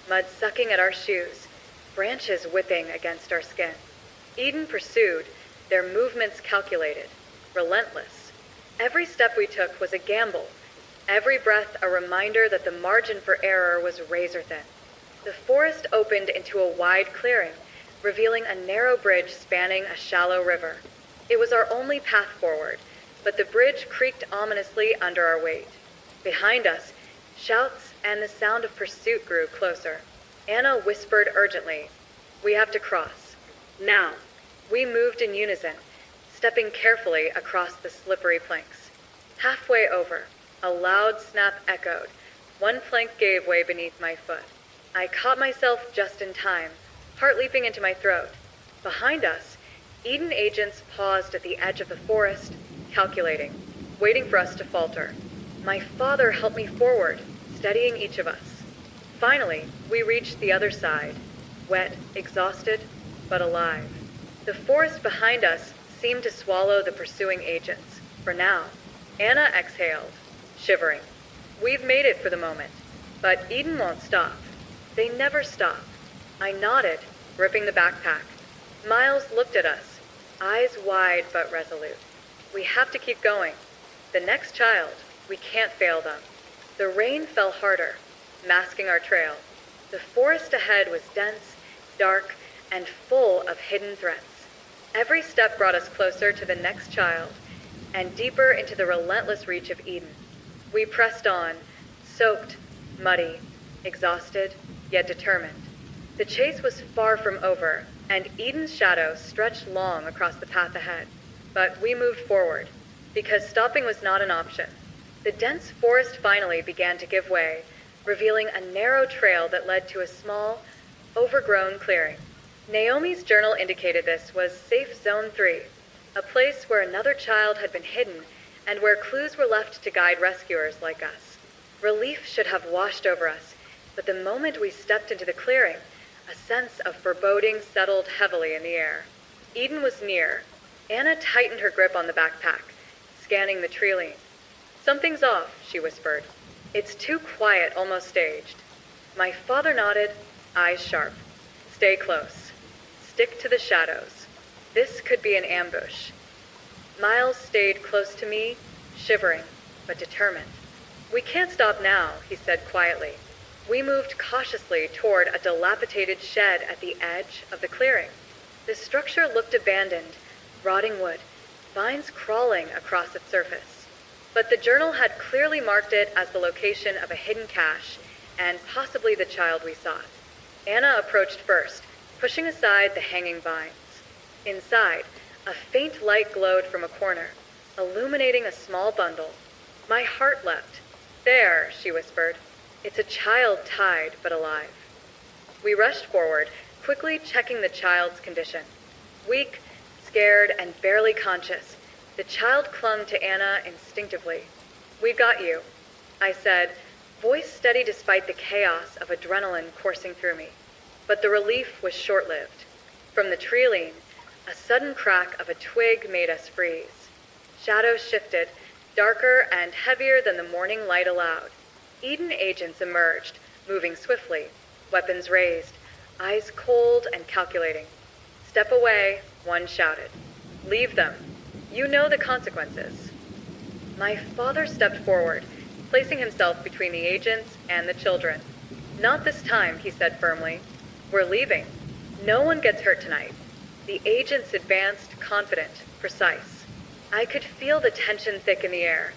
mud sucking at our shoes, branches whipping against our skin. Eden pursued, their movements calculated, relentless. Every step we took was a gamble, every breath a reminder that the margin for error was razor-thin. The forest opened into a wide clearing, revealing a narrow bridge spanning a shallow river. It was our only path forward, but the bridge creaked ominously under our weight. Behind us, shouts and the sound of pursuit grew closer. Anna whispered urgently, "We have to cross. Now." We moved in unison, stepping carefully across the slippery planks. Halfway over, a loud snap echoed. One plank gave way beneath my foot. I caught myself just in time, heart leaping into my throat. Behind us, Eden agents paused at the edge of the forest, calculating, waiting for us to falter. My father helped me forward, steadying each of us. Finally, we reached the other side, wet, exhausted, but alive. The forest behind us seemed to swallow the pursuing agents, for now. Anna exhaled, shivering. We've made it for the moment, but Eden won't stop. They never stop. I nodded, gripping the backpack. Miles looked at us, eyes wide but resolute. We have to keep going. The next child, we can't fail them. The rain fell harder, masking our trail. The forest ahead was dense, dark, and full of hidden threats. Every step brought us closer to the next child, and deeper into the relentless reach of Eden. We pressed on, soaked, muddy, exhausted, yet determined. The chase was far from over, and Eden's shadow stretched long across the path ahead. But we moved forward, because stopping was not an option. The dense forest finally began to give way, revealing a narrow trail that led to a small, overgrown clearing. Naomi's journal indicated this was Safe Zone 3, a place where another child had been hidden and where clues were left to guide rescuers like us. Relief should have washed over us, but the moment we stepped into the clearing, a sense of foreboding settled heavily in the air. Eden was near. Anna tightened her grip on the backpack, scanning the tree line. "Something's off," she whispered. "It's too quiet, almost staged." My father nodded, eyes sharp. "Stay close. Stick to the shadows. This could be an ambush." Miles stayed close to me, shivering, but determined. "We can't stop now," he said quietly. We moved cautiously toward a dilapidated shed at the edge of the clearing. The structure looked abandoned, rotting wood, vines crawling across its surface. But the journal had clearly marked it as the location of a hidden cache, and possibly the child we sought. Anna approached first, pushing aside the hanging vines. Inside, a faint light glowed from a corner, illuminating a small bundle. My heart leapt. There, she whispered. It's a child tied but alive. We rushed forward, quickly checking the child's condition. Weak, scared, and barely conscious, the child clung to Anna instinctively. "We've got you," I said, voice steady despite the chaos of adrenaline coursing through me. But the relief was short-lived. From the treeline, a sudden crack of a twig made us freeze. Shadows shifted, darker and heavier than the morning light allowed. Eden agents emerged, moving swiftly, weapons raised, eyes cold and calculating. "Step away," one shouted. "Leave them. You know the consequences." My father stepped forward, placing himself between the agents and the children. "Not this time," he said firmly. "We're leaving. No one gets hurt tonight." The agents advanced, confident, precise. I could feel the tension thick in the air,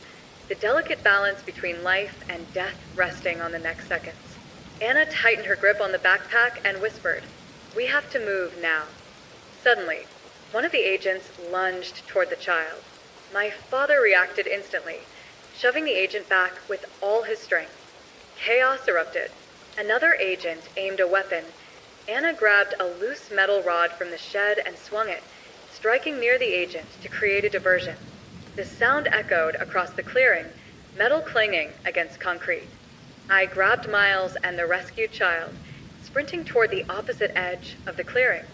the delicate balance between life and death resting on the next seconds. Anna tightened her grip on the backpack and whispered, "We have to move now." Suddenly, one of the agents lunged toward the child. My father reacted instantly, shoving the agent back with all his strength. Chaos erupted. Another agent aimed a weapon. Anna grabbed a loose metal rod from the shed and swung it, striking near the agent to create a diversion. The sound echoed across the clearing, metal clanging against concrete. I grabbed Miles and the rescued child, sprinting toward the opposite edge of the clearing.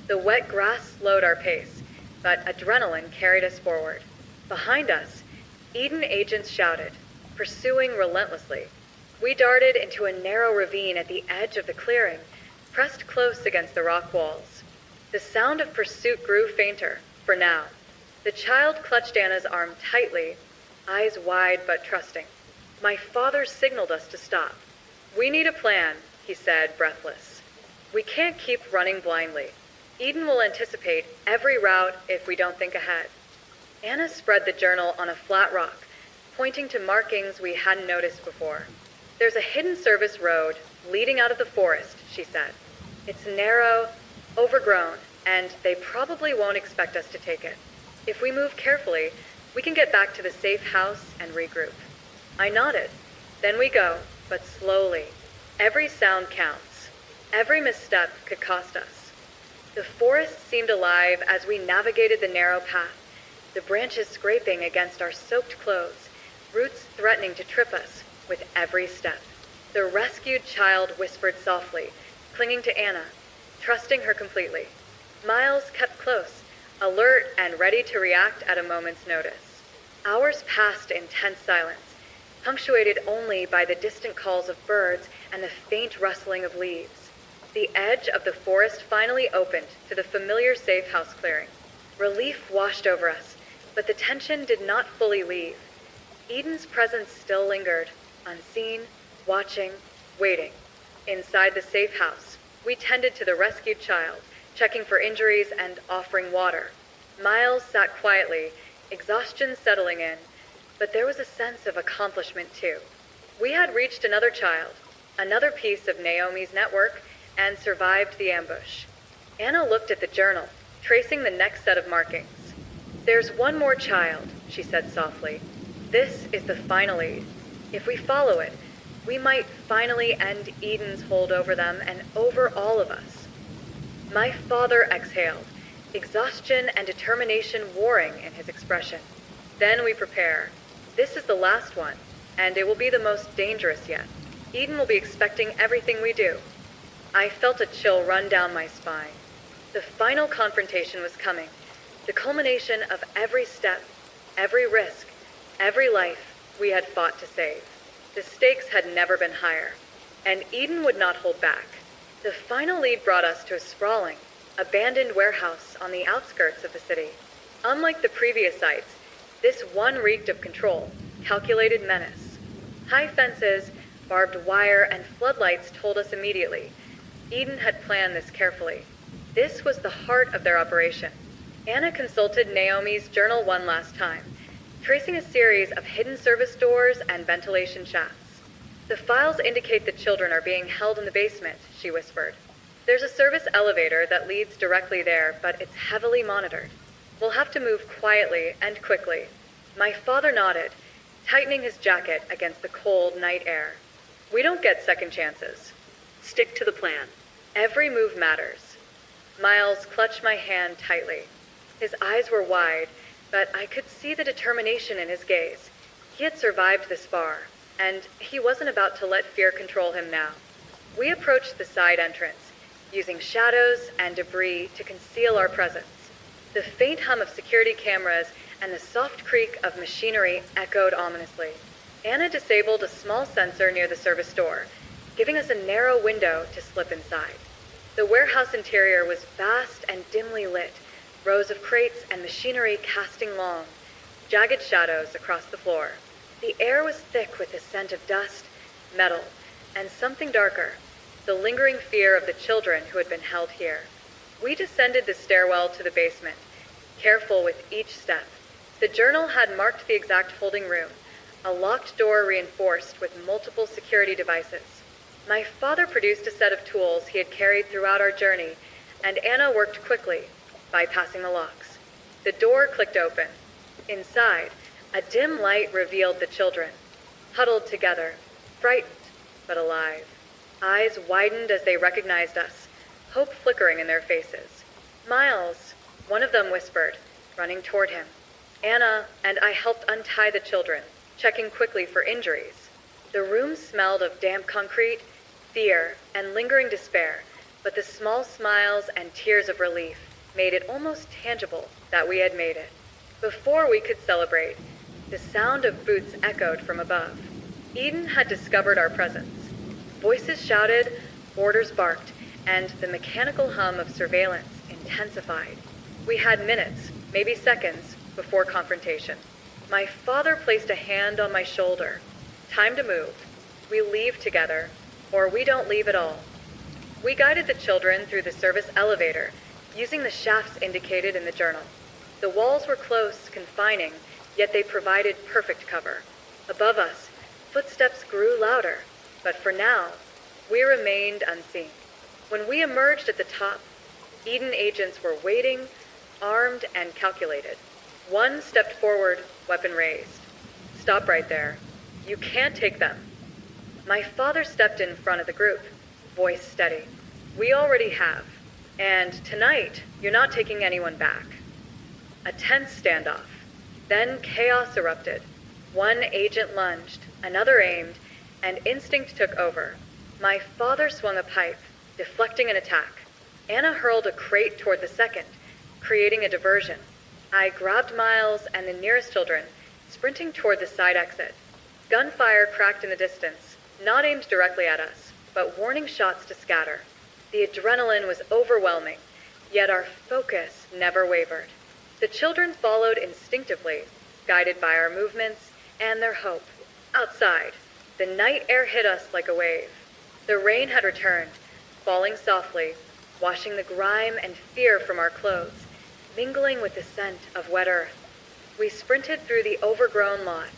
The wet grass slowed our pace, but adrenaline carried us forward. Behind us, Eden agents shouted, pursuing relentlessly. We darted into a narrow ravine at the edge of the clearing, pressed close against the rock walls. The sound of pursuit grew fainter, for now. The child clutched Anna's arm tightly, eyes wide but trusting. My father signaled us to stop. "We need a plan," he said, breathless. "We can't keep running blindly. Eden will anticipate every route if we don't think ahead." Anna spread the journal on a flat rock, pointing to markings we hadn't noticed before. "There's a hidden service road leading out of the forest," she said. "It's narrow, overgrown, and they probably won't expect us to take it. If we move carefully, we can get back to the safe house and regroup." I nodded. "Then we go, but slowly. Every sound counts. Every misstep could cost us." The forest seemed alive as we navigated the narrow path, the branches scraping against our soaked clothes, roots threatening to trip us with every step. The rescued child whispered softly, clinging to Anna, trusting her completely. Miles kept close, alert and ready to react at a moment's notice. Hours passed in tense silence, punctuated only by the distant calls of birds and the faint rustling of leaves. The edge of the forest finally opened to the familiar safe house clearing. Relief washed over us, but the tension did not fully leave. Eden's presence still lingered, unseen, watching, waiting. Inside the safe house, we tended to the rescued child, checking for injuries and offering water. Miles sat quietly, exhaustion settling in, but there was a sense of accomplishment too. We had reached another child, another piece of Naomi's network, and survived the ambush. Anna looked at the journal, tracing the next set of markings. "There's one more child," she said softly. "This is the final lead. If we follow it, we might finally end Eden's hold over them and over all of us." My father exhaled, exhaustion and determination warring in his expression. "Then we prepare. This is the last one, and it will be the most dangerous yet. Eden will be expecting everything we do." I felt a chill run down my spine. The final confrontation was coming, the culmination of every step, every risk, every life we had fought to save. The stakes had never been higher, and Eden would not hold back. The final lead brought us to a sprawling, abandoned warehouse on the outskirts of the city. Unlike the previous sites, this one reeked of control, calculated menace. High fences, barbed wire, and floodlights told us immediately. Eden had planned this carefully. This was the heart of their operation. Anna consulted Naomi's journal one last time, tracing a series of hidden service doors and ventilation shafts. "The files indicate the children are being held in the basement," she whispered. "There's a service elevator that leads directly there, but it's heavily monitored. We'll have to move quietly and quickly." My father nodded, tightening his jacket against the cold night air. We don't get second chances. Stick to the plan. Every move matters. Miles clutched my hand tightly. His eyes were wide, but I could see the determination in his gaze. He had survived this far, and he wasn't about to let fear control him now. We approached the side entrance, using shadows and debris to conceal our presence. The faint hum of security cameras and the soft creak of machinery echoed ominously. Anna disabled a small sensor near the service door, giving us a narrow window to slip inside. The warehouse interior was vast and dimly lit, rows of crates and machinery casting long, jagged shadows across the floor. The air was thick with the scent of dust, metal, and something darker, the lingering fear of the children who had been held here. We descended the stairwell to the basement, careful with each step. The journal had marked the exact holding room, a locked door reinforced with multiple security devices. My father produced a set of tools he had carried throughout our journey, and Anna worked quickly, bypassing the locks. The door clicked open. Inside, a dim light revealed the children, huddled together, frightened but alive. Eyes widened as they recognized us, hope flickering in their faces. "Miles," one of them whispered, running toward him. Anna and I helped untie the children, checking quickly for injuries. The room smelled of damp concrete, fear, and lingering despair, but the small smiles and tears of relief made it almost tangible that we had made it. Before we could celebrate, the sound of boots echoed from above. Eden had discovered our presence. Voices shouted, orders barked, and the mechanical hum of surveillance intensified. We had minutes, maybe seconds, before confrontation. My father placed a hand on my shoulder. "Time to move. We leave together, or we don't leave at all." We guided the children through the service elevator, using the shafts indicated in the journal. The walls were close, confining, yet they provided perfect cover. Above us, footsteps grew louder, but for now, we remained unseen. When we emerged at the top, Eden agents were waiting, armed and calculated. One stepped forward, weapon raised. "Stop right there. You can't take them." My father stepped in front of the group, voice steady. "We already have. And tonight, you're not taking anyone back." A tense standoff. Then chaos erupted. One agent lunged, another aimed, and instinct took over. My father swung a pipe, deflecting an attack. Anna hurled a crate toward the second, creating a diversion. I grabbed Miles and the nearest children, sprinting toward the side exit. Gunfire cracked in the distance, not aimed directly at us, but warning shots to scatter. The adrenaline was overwhelming, yet our focus never wavered. The children followed instinctively, guided by our movements and their hope. Outside, the night air hit us like a wave. The rain had returned, falling softly, washing the grime and fear from our clothes, mingling with the scent of wet earth. We sprinted through the overgrown lot,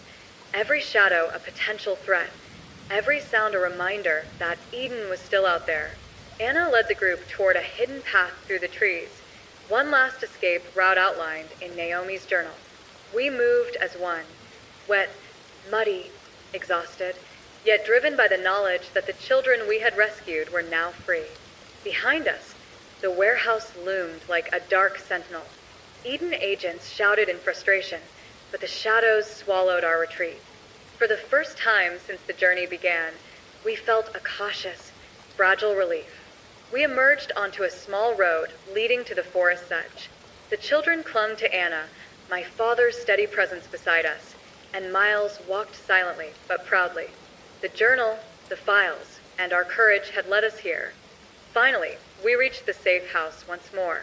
every shadow a potential threat, every sound a reminder that Eden was still out there. Anna led the group toward a hidden path through the trees, one last escape route outlined in Naomi's journal. We moved as one, wet, muddy, exhausted, yet driven by the knowledge that the children we had rescued were now free. Behind us, the warehouse loomed like a dark sentinel. Eden agents shouted in frustration, but the shadows swallowed our retreat. For the first time since the journey began, we felt a cautious, fragile relief. We emerged onto a small road leading to the forest's edge. The children clung to Anna, my father's steady presence beside us, and Miles walked silently but proudly. The journal, the files, and our courage had led us here. Finally, we reached the safe house once more.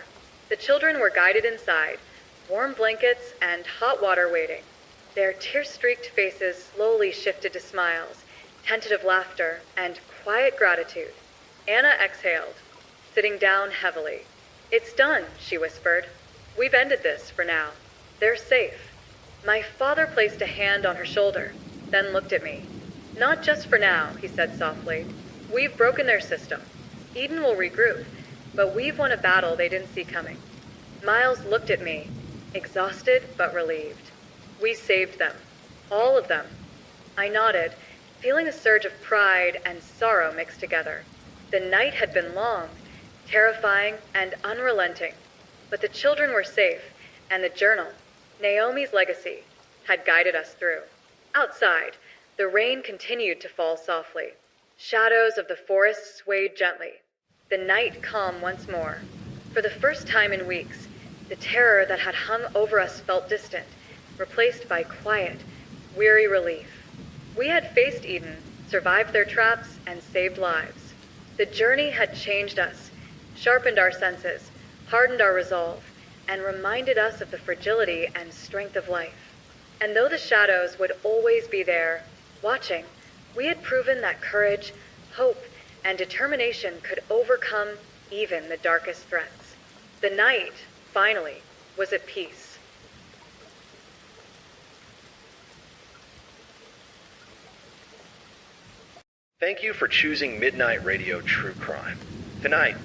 The children were guided inside, warm blankets and hot water waiting. Their tear-streaked faces slowly shifted to smiles, tentative laughter, and quiet gratitude. Anna exhaled, sitting down heavily. "It's done," she whispered. "We've ended this for now. They're safe." My father placed a hand on her shoulder, then looked at me. "Not just for now," he said softly. "We've broken their system. Eden will regroup, but we've won a battle they didn't see coming." Miles looked at me, exhausted but relieved. "We saved them. All of them. I nodded, feeling a surge of pride and sorrow mixed together. The night had been long, terrifying, and unrelenting, but the children were safe, and the journal, Naomi's legacy, had guided us through. Outside, the rain continued to fall softly. Shadows of the forest swayed gently. The night calm once more. For the first time in weeks, the terror that had hung over us felt distant, replaced by quiet, weary relief. We had faced Eden, survived their traps, and saved lives. The journey had changed us, sharpened our senses, hardened our resolve, and reminded us of the fragility and strength of life. And though the shadows would always be there, watching, we had proven that courage, hope, and determination could overcome even the darkest threats. The night, finally, was at peace. Thank you for choosing Midnight Radio True Crime. Tonight,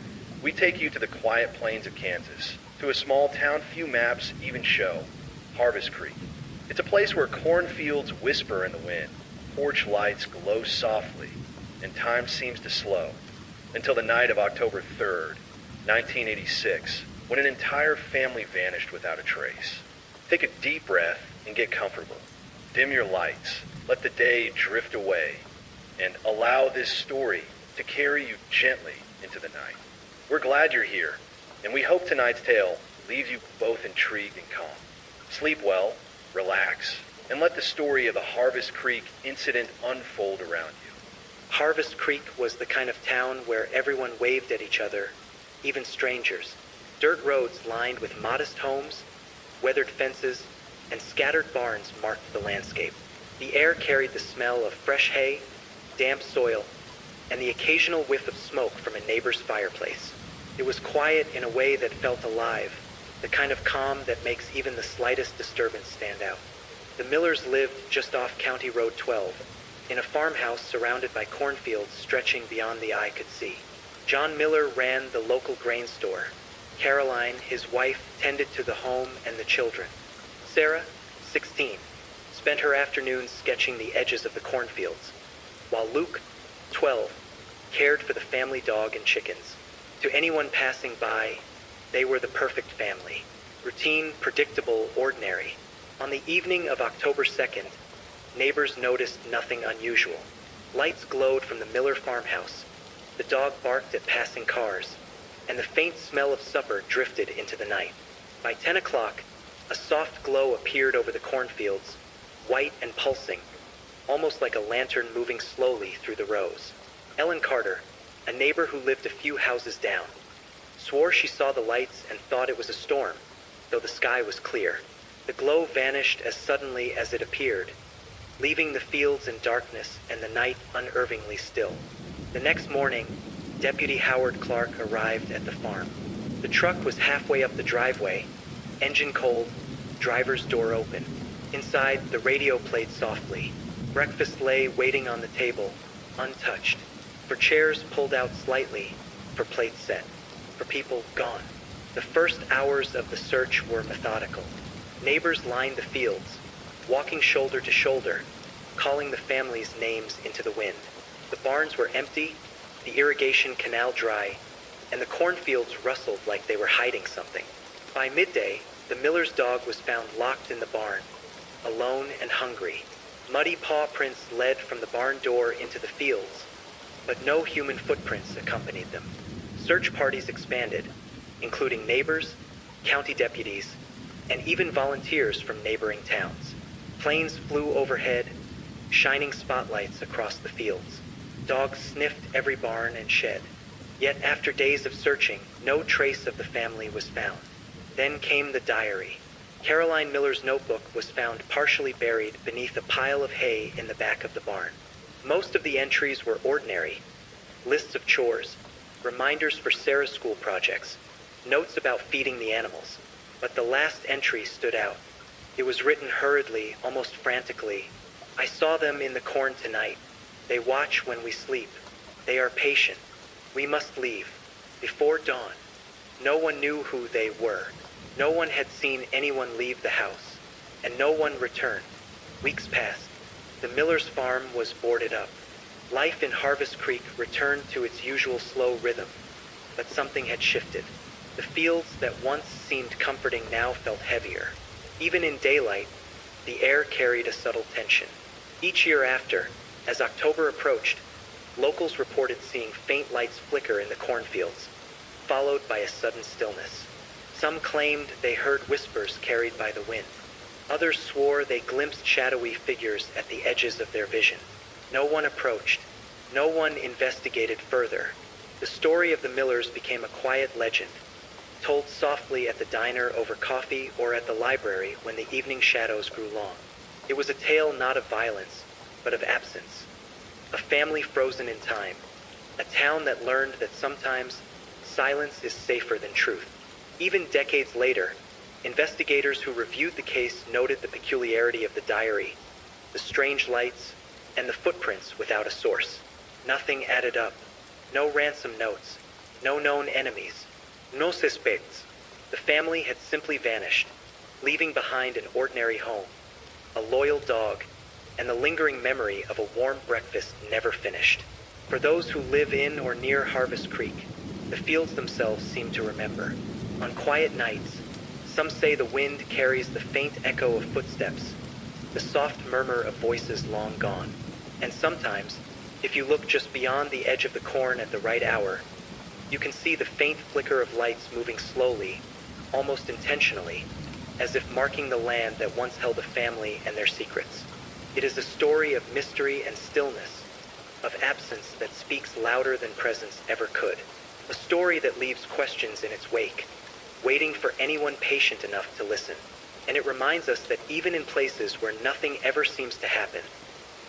we take you to the quiet plains of Kansas, to a small town few maps even show, Harvest Creek. It's a place where cornfields whisper in the wind, porch lights glow softly, and time seems to slow, until the night of October 3rd, 1986, when an entire family vanished without a trace. Take a deep breath and get comfortable. Dim your lights, let the day drift away, and allow this story to carry you gently into the night. We're glad you're here, and we hope tonight's tale leaves you both intrigued and calm. Sleep well, relax, and let the story of the Harvest Creek incident unfold around you. Harvest Creek was the kind of town where everyone waved at each other, even strangers. Dirt roads lined with modest homes, weathered fences, and scattered barns marked the landscape. The air carried the smell of fresh hay, damp soil, and the occasional whiff of smoke from a neighbor's fireplace. It was quiet in a way that felt alive, the kind of calm that makes even the slightest disturbance stand out. The Millers lived just off County Road 12, in a farmhouse surrounded by cornfields stretching beyond the eye could see. John Miller ran the local grain store. Caroline, his wife, tended to the home and the children. Sarah, 16, spent her afternoons sketching the edges of the cornfields, while Luke, 12, cared for the family dog and chickens. To anyone passing by, they were the perfect family. Routine, predictable, ordinary. On the evening of October 2nd, neighbors noticed nothing unusual. Lights glowed from the Miller farmhouse. The dog barked at passing cars, and the faint smell of supper drifted into the night. By 10 o'clock, a soft glow appeared over the cornfields, white and pulsing, almost like a lantern moving slowly through the rows. Ellen Carter, a neighbor who lived a few houses down, swore she saw the lights and thought it was a storm, though the sky was clear. The glow vanished as suddenly as it appeared, leaving the fields in darkness and the night unnervingly still. The next morning, Deputy Howard Clark arrived at the farm. The truck was halfway up the driveway, engine cold, driver's door open. Inside, the radio played softly. Breakfast lay waiting on the table, untouched, for chairs pulled out slightly, for plates set, for people gone. The first hours of the search were methodical. Neighbors lined the fields, walking shoulder to shoulder, calling the family's names into the wind. The barns were empty, the irrigation canal dry, and the cornfields rustled like they were hiding something. By midday, the Miller's dog was found locked in the barn, alone and hungry. Muddy paw prints led from the barn door into the fields, but no human footprints accompanied them. Search parties expanded, including neighbors, county deputies, and even volunteers from neighboring towns. Planes flew overhead, shining spotlights across the fields. Dogs sniffed every barn and shed. Yet after days of searching, no trace of the family was found. Then came the diary. Caroline Miller's notebook was found partially buried beneath a pile of hay in the back of the barn. Most of the entries were ordinary. Lists of chores, reminders for Sarah's school projects, notes about feeding the animals. But the last entry stood out. It was written hurriedly, almost frantically. I saw them in the corn tonight. They watch when we sleep. They are patient. We must leave. Before dawn. No one knew who they were. No one had seen anyone leave the house. And no one returned. Weeks passed. The Miller's farm was boarded up. Life in Harvest Creek returned to its usual slow rhythm, but something had shifted. The fields that once seemed comforting now felt heavier. Even in daylight, the air carried a subtle tension. Each year after, as October approached, locals reported seeing faint lights flicker in the cornfields, followed by a sudden stillness. Some claimed they heard whispers carried by the wind. Others swore they glimpsed shadowy figures at the edges of their vision. No one approached. No one investigated further. The story of the Millers became a quiet legend, told softly at the diner over coffee or at the library when the evening shadows grew long. It was a tale not of violence, but of absence. A family frozen in time. A town that learned that sometimes silence is safer than truth. Even decades later, investigators who reviewed the case noted the peculiarity of the diary, the strange lights, and the footprints without a source. Nothing added up. No ransom notes. No known enemies. No suspects. The family had simply vanished, leaving behind an ordinary home, a loyal dog, and the lingering memory of a warm breakfast never finished. For those who live in or near Harvest Creek, the fields themselves seem to remember. On quiet nights, some say the wind carries the faint echo of footsteps, the soft murmur of voices long gone. And sometimes, if you look just beyond the edge of the corn at the right hour, you can see the faint flicker of lights moving slowly, almost intentionally, as if marking the land that once held a family and their secrets. It is a story of mystery and stillness, of absence that speaks louder than presence ever could. A story that leaves questions in its wake, waiting for anyone patient enough to listen. And it reminds us that even in places where nothing ever seems to happen,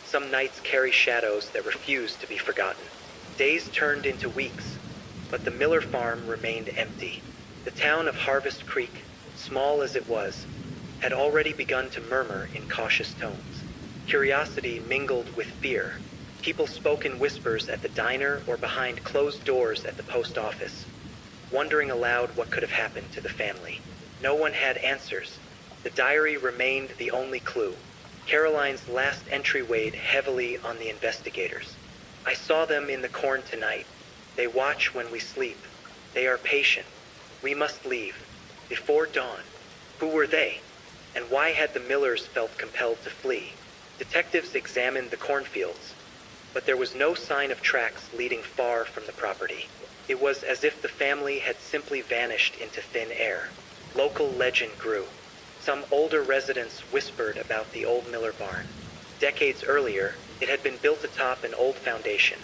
some nights carry shadows that refuse to be forgotten. Days turned into weeks, but the Miller farm remained empty. The town of Harvest Creek, small as it was, had already begun to murmur in cautious tones. Curiosity mingled with fear. People spoke in whispers at the diner or behind closed doors at the post office, wondering aloud what could have happened to the family. No one had answers. The diary remained the only clue. Caroline's last entry weighed heavily on the investigators. I saw them in the corn tonight. They watch when we sleep. They are patient. We must leave. Before dawn. Who were they? And why had the Millers felt compelled to flee? Detectives examined the cornfields, but there was no sign of tracks leading far from the property. It was as if the family had simply vanished into thin air. Local legend grew. Some older residents whispered about the old Miller barn. Decades earlier, it had been built atop an old foundation,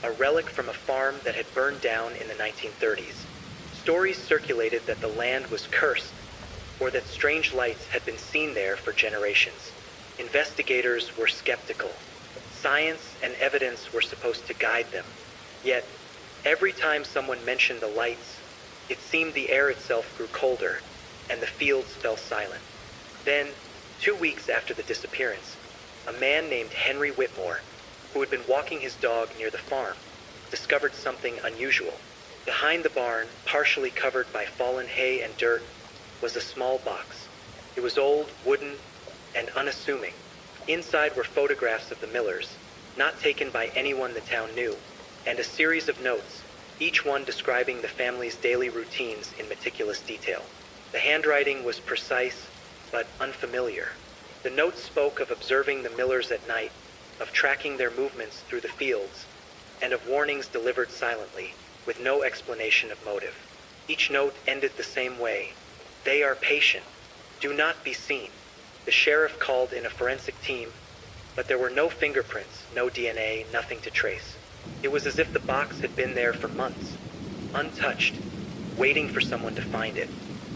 a relic from a farm that had burned down in the 1930s. Stories circulated that the land was cursed, or that strange lights had been seen there for generations. Investigators were skeptical. Science and evidence were supposed to guide them. Yet, every time someone mentioned the lights, it seemed the air itself grew colder, and the fields fell silent. Then, 2 weeks after the disappearance, a man named Henry Whitmore, who had been walking his dog near the farm, discovered something unusual. Behind the barn, partially covered by fallen hay and dirt, was a small box. It was old, wooden, and unassuming. Inside were photographs of the Millers, not taken by anyone the town knew, and a series of notes, each one describing the family's daily routines in meticulous detail. The handwriting was precise, but unfamiliar. The notes spoke of observing the Millers at night, of tracking their movements through the fields, and of warnings delivered silently, with no explanation of motive. Each note ended the same way. They are patient. Do not be seen. The sheriff called in a forensic team, but there were no fingerprints, no DNA, nothing to trace. It was as if the box had been there for months, untouched, waiting for someone to find it.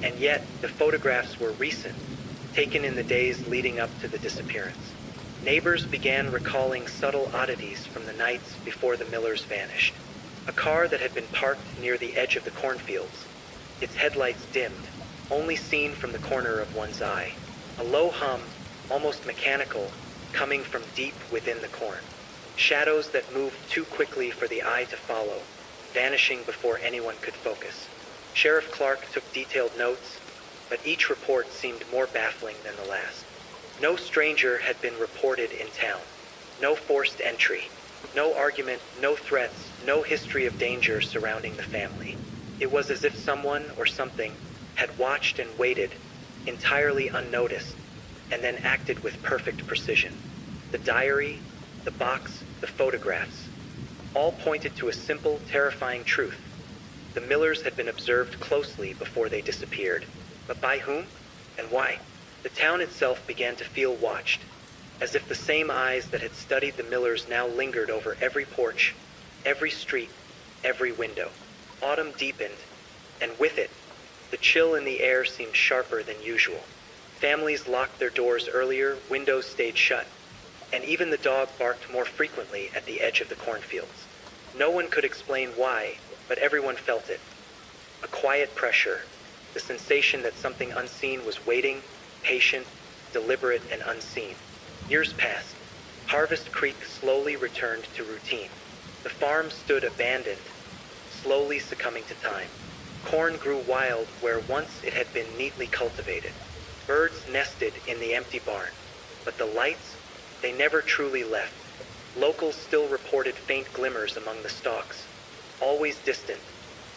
And yet, the photographs were recent, taken in the days leading up to the disappearance. Neighbors began recalling subtle oddities from the nights before the Millers vanished. A car that had been parked near the edge of the cornfields, its headlights dimmed, only seen from the corner of one's eye. A low hum, almost mechanical, coming from deep within the corn. Shadows that moved too quickly for the eye to follow, vanishing before anyone could focus. Sheriff Clark took detailed notes, but each report seemed more baffling than the last. No stranger had been reported in town. No forced entry. No argument, no threats, no history of danger surrounding the family. It was as if someone or something had watched and waited, entirely unnoticed, and then acted with perfect precision. The diary, the box, the photographs, all pointed to a simple, terrifying truth. The Millers had been observed closely before they disappeared. But by whom and why? The town itself began to feel watched, as if the same eyes that had studied the Millers now lingered over every porch, every street, every window. Autumn deepened, and with it, the chill in the air seemed sharper than usual. Families locked their doors earlier, windows stayed shut, and even the dog barked more frequently at the edge of the cornfields. No one could explain why, but everyone felt it. A quiet pressure, the sensation that something unseen was waiting, patient, deliberate, and unseen. Years passed. Harvest Creek slowly returned to routine. The farm stood abandoned, slowly succumbing to time. Corn grew wild where once it had been neatly cultivated. Birds nested in the empty barn, but the lights, they never truly left. Locals still reported faint glimmers among the stalks, always distant,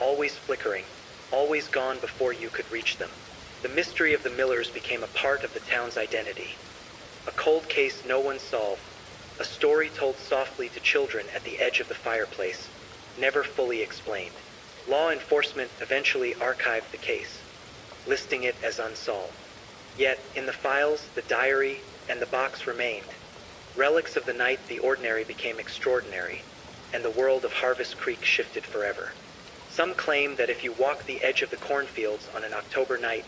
always flickering, always gone before you could reach them. The mystery of the Millers became a part of the town's identity. A cold case no one solved, a story told softly to children at the edge of the fireplace, never fully explained. Law enforcement eventually archived the case, listing it as unsolved. Yet, in the files, the diary, and the box remained. Relics of the night the ordinary became extraordinary, and the world of Harvest Creek shifted forever. Some claim that if you walk the edge of the cornfields on an October night,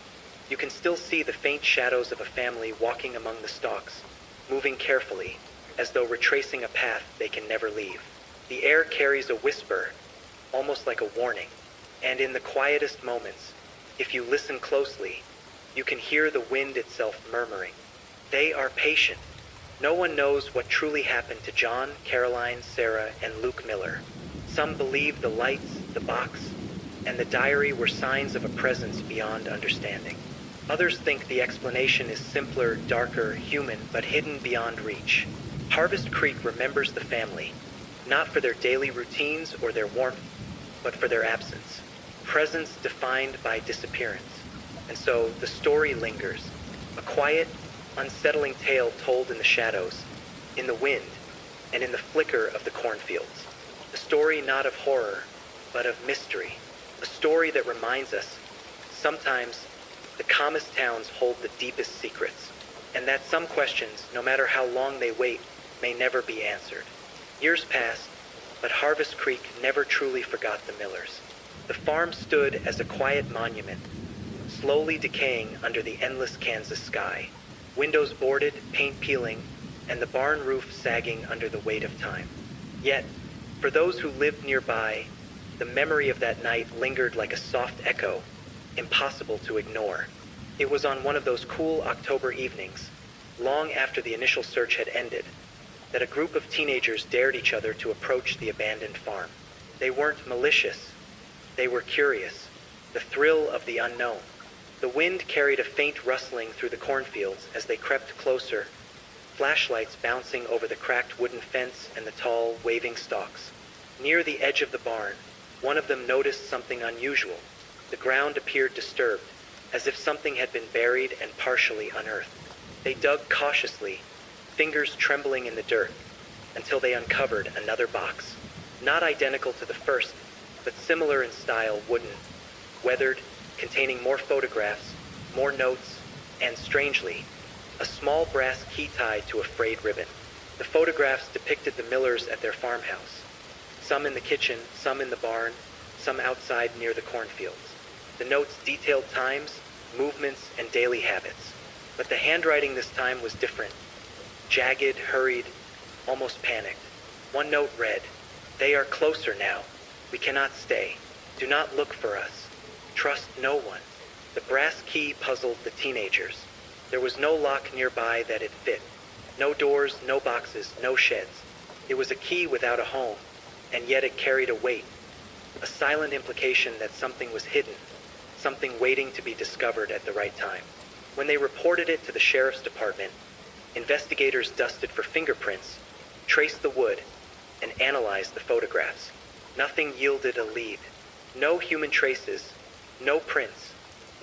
you can still see the faint shadows of a family walking among the stalks, moving carefully, as though retracing a path they can never leave. The air carries a whisper, almost like a warning, and in the quietest moments, if you listen closely, you can hear the wind itself murmuring. They are patient. No one knows what truly happened to John, Caroline, Sarah, and Luke Miller. Some believe the lights, the box, and the diary were signs of a presence beyond understanding. Others think the explanation is simpler, darker, human, but hidden beyond reach. Harvest Creek remembers the family, not for their daily routines or their warmth, but for their absence. Presence defined by disappearance. And so the story lingers, a quiet, unsettling tale told in the shadows, in the wind, and in the flicker of the cornfields. A story not of horror, but of mystery. A story that reminds us, sometimes, the calmest towns hold the deepest secrets, and that some questions, no matter how long they wait, may never be answered. Years passed, but Harvest Creek never truly forgot the Millers. The farm stood as a quiet monument, slowly decaying under the endless Kansas sky. Windows boarded, paint peeling, and the barn roof sagging under the weight of time. Yet, for those who lived nearby, the memory of that night lingered like a soft echo, impossible to ignore. It was on one of those cool October evenings, long after the initial search had ended, that a group of teenagers dared each other to approach the abandoned farm. They weren't malicious. They were curious, the thrill of the unknown. The wind carried a faint rustling through the cornfields as they crept closer, flashlights bouncing over the cracked wooden fence and the tall, waving stalks. Near the edge of the barn, one of them noticed something unusual. The ground appeared disturbed, as if something had been buried and partially unearthed. They dug cautiously, fingers trembling in the dirt, until they uncovered another box. Not identical to the first, but similar in style, wooden, weathered, containing more photographs, more notes, and strangely, a small brass key tied to a frayed ribbon. The photographs depicted the Millers at their farmhouse, some in the kitchen, some in the barn, some outside near the cornfields. The notes detailed times, movements, and daily habits. But the handwriting this time was different. Jagged, hurried, almost panicked. One note read, "They are closer now. We cannot stay. Do not look for us. Trust no one." The brass key puzzled the teenagers. There was no lock nearby that it fit. No doors, no boxes, no sheds. It was a key without a home, and yet it carried a weight. A silent implication that something was hidden, something waiting to be discovered at the right time. When they reported it to the sheriff's department, Investigators dusted for fingerprints, traced the wood, and analyzed the photographs. Nothing yielded a lead. No human traces, no prints,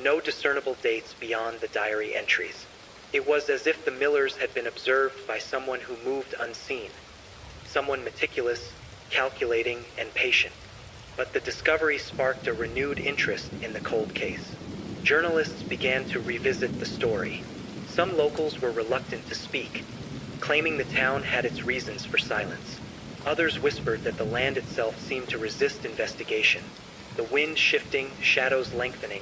no discernible dates beyond the diary entries. It was as if the Millers had been observed by someone who moved unseen, someone meticulous, calculating, and patient. But the discovery sparked a renewed interest in the cold case. Journalists began to revisit the story. Some locals were reluctant to speak, claiming the town had its reasons for silence. Others whispered that the land itself seemed to resist investigation. The wind shifting, shadows lengthening,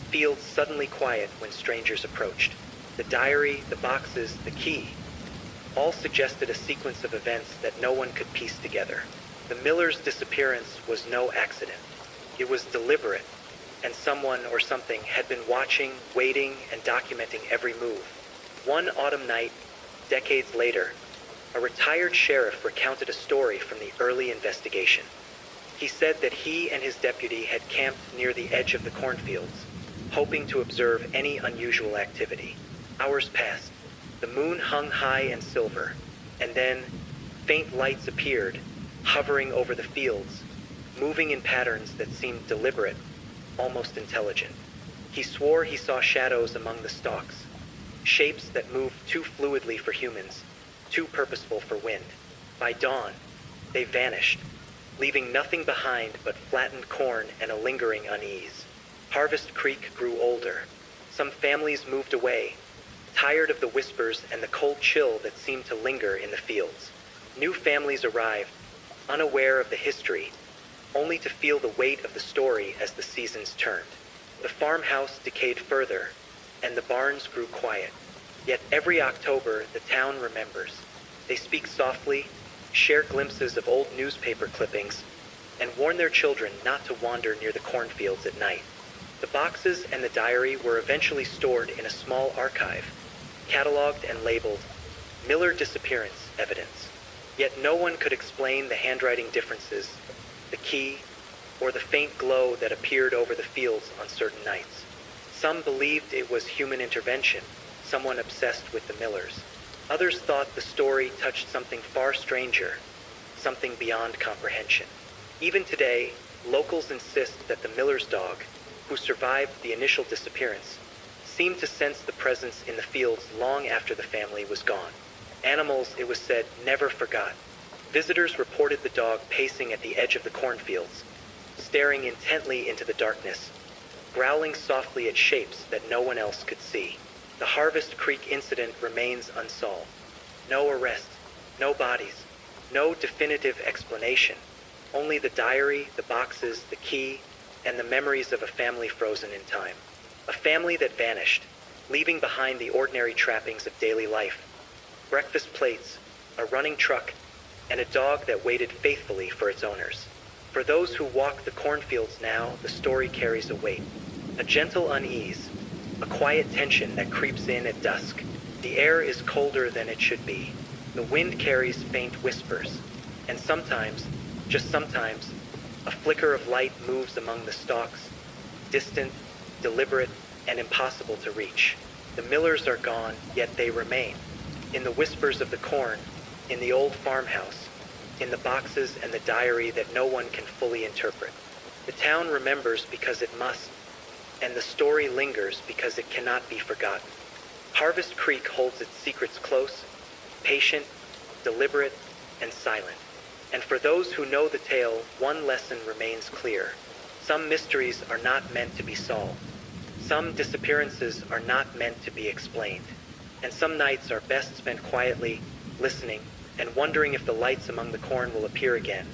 fields suddenly quiet when strangers approached. The diary, the boxes, the key, all suggested a sequence of events that no one could piece together. The Millers' disappearance was no accident. It was deliberate, and someone or something had been watching, waiting, and documenting every move. One autumn night, decades later, a retired sheriff recounted a story from the early investigation. He said that he and his deputy had camped near the edge of the cornfields, hoping to observe any unusual activity. Hours passed. The moon hung high and silver, and then faint lights appeared, hovering over the fields, moving in patterns that seemed deliberate, almost intelligent. He swore he saw shadows among the stalks, shapes that moved too fluidly for humans, too purposeful for wind. By dawn, they vanished, leaving nothing behind but flattened corn and a lingering unease. Harvest Creek grew older. Some families moved away, tired of the whispers and the cold chill that seemed to linger in the fields. New families arrived, unaware of the history, only to feel the weight of the story as the seasons turned. The farmhouse decayed further, and the barns grew quiet. Yet every October, the town remembers. They speak softly, share glimpses of old newspaper clippings, and warn their children not to wander near the cornfields at night. The boxes and the diary were eventually stored in a small archive, cataloged and labeled Miller Disappearance Evidence. Yet no one could explain the handwriting differences, the key, or the faint glow that appeared over the fields on certain nights. Some believed it was human intervention, someone obsessed with the Millers. Others thought the story touched something far stranger, something beyond comprehension. Even today, locals insist that the Miller's dog, who survived the initial disappearance, seemed to sense the presence in the fields long after the family was gone. Animals, it was said, never forgot. Visitors reported the dog pacing at the edge of the cornfields, staring intently into the darkness, growling softly at shapes that no one else could see. The Harvest Creek incident remains unsolved. No arrest, no bodies, no definitive explanation. Only the diary, the boxes, the key, and the memories of a family frozen in time. A family that vanished, leaving behind the ordinary trappings of daily life. Breakfast plates, a running truck, and a dog that waited faithfully for its owners. For those who walk the cornfields now, the story carries a weight. A gentle unease, a quiet tension that creeps in at dusk. The air is colder than it should be. The wind carries faint whispers. And sometimes, just sometimes, a flicker of light moves among the stalks, distant, deliberate, and impossible to reach. The Millers are gone, yet they remain. In the whispers of the corn, in the old farmhouse, in the boxes and the diary that no one can fully interpret. The town remembers because it must, and the story lingers because it cannot be forgotten. Harvest Creek holds its secrets close, patient, deliberate, and silent. And for those who know the tale, one lesson remains clear. Some mysteries are not meant to be solved. Some disappearances are not meant to be explained. And some nights are best spent quietly, listening, and wondering if the lights among the corn will appear again.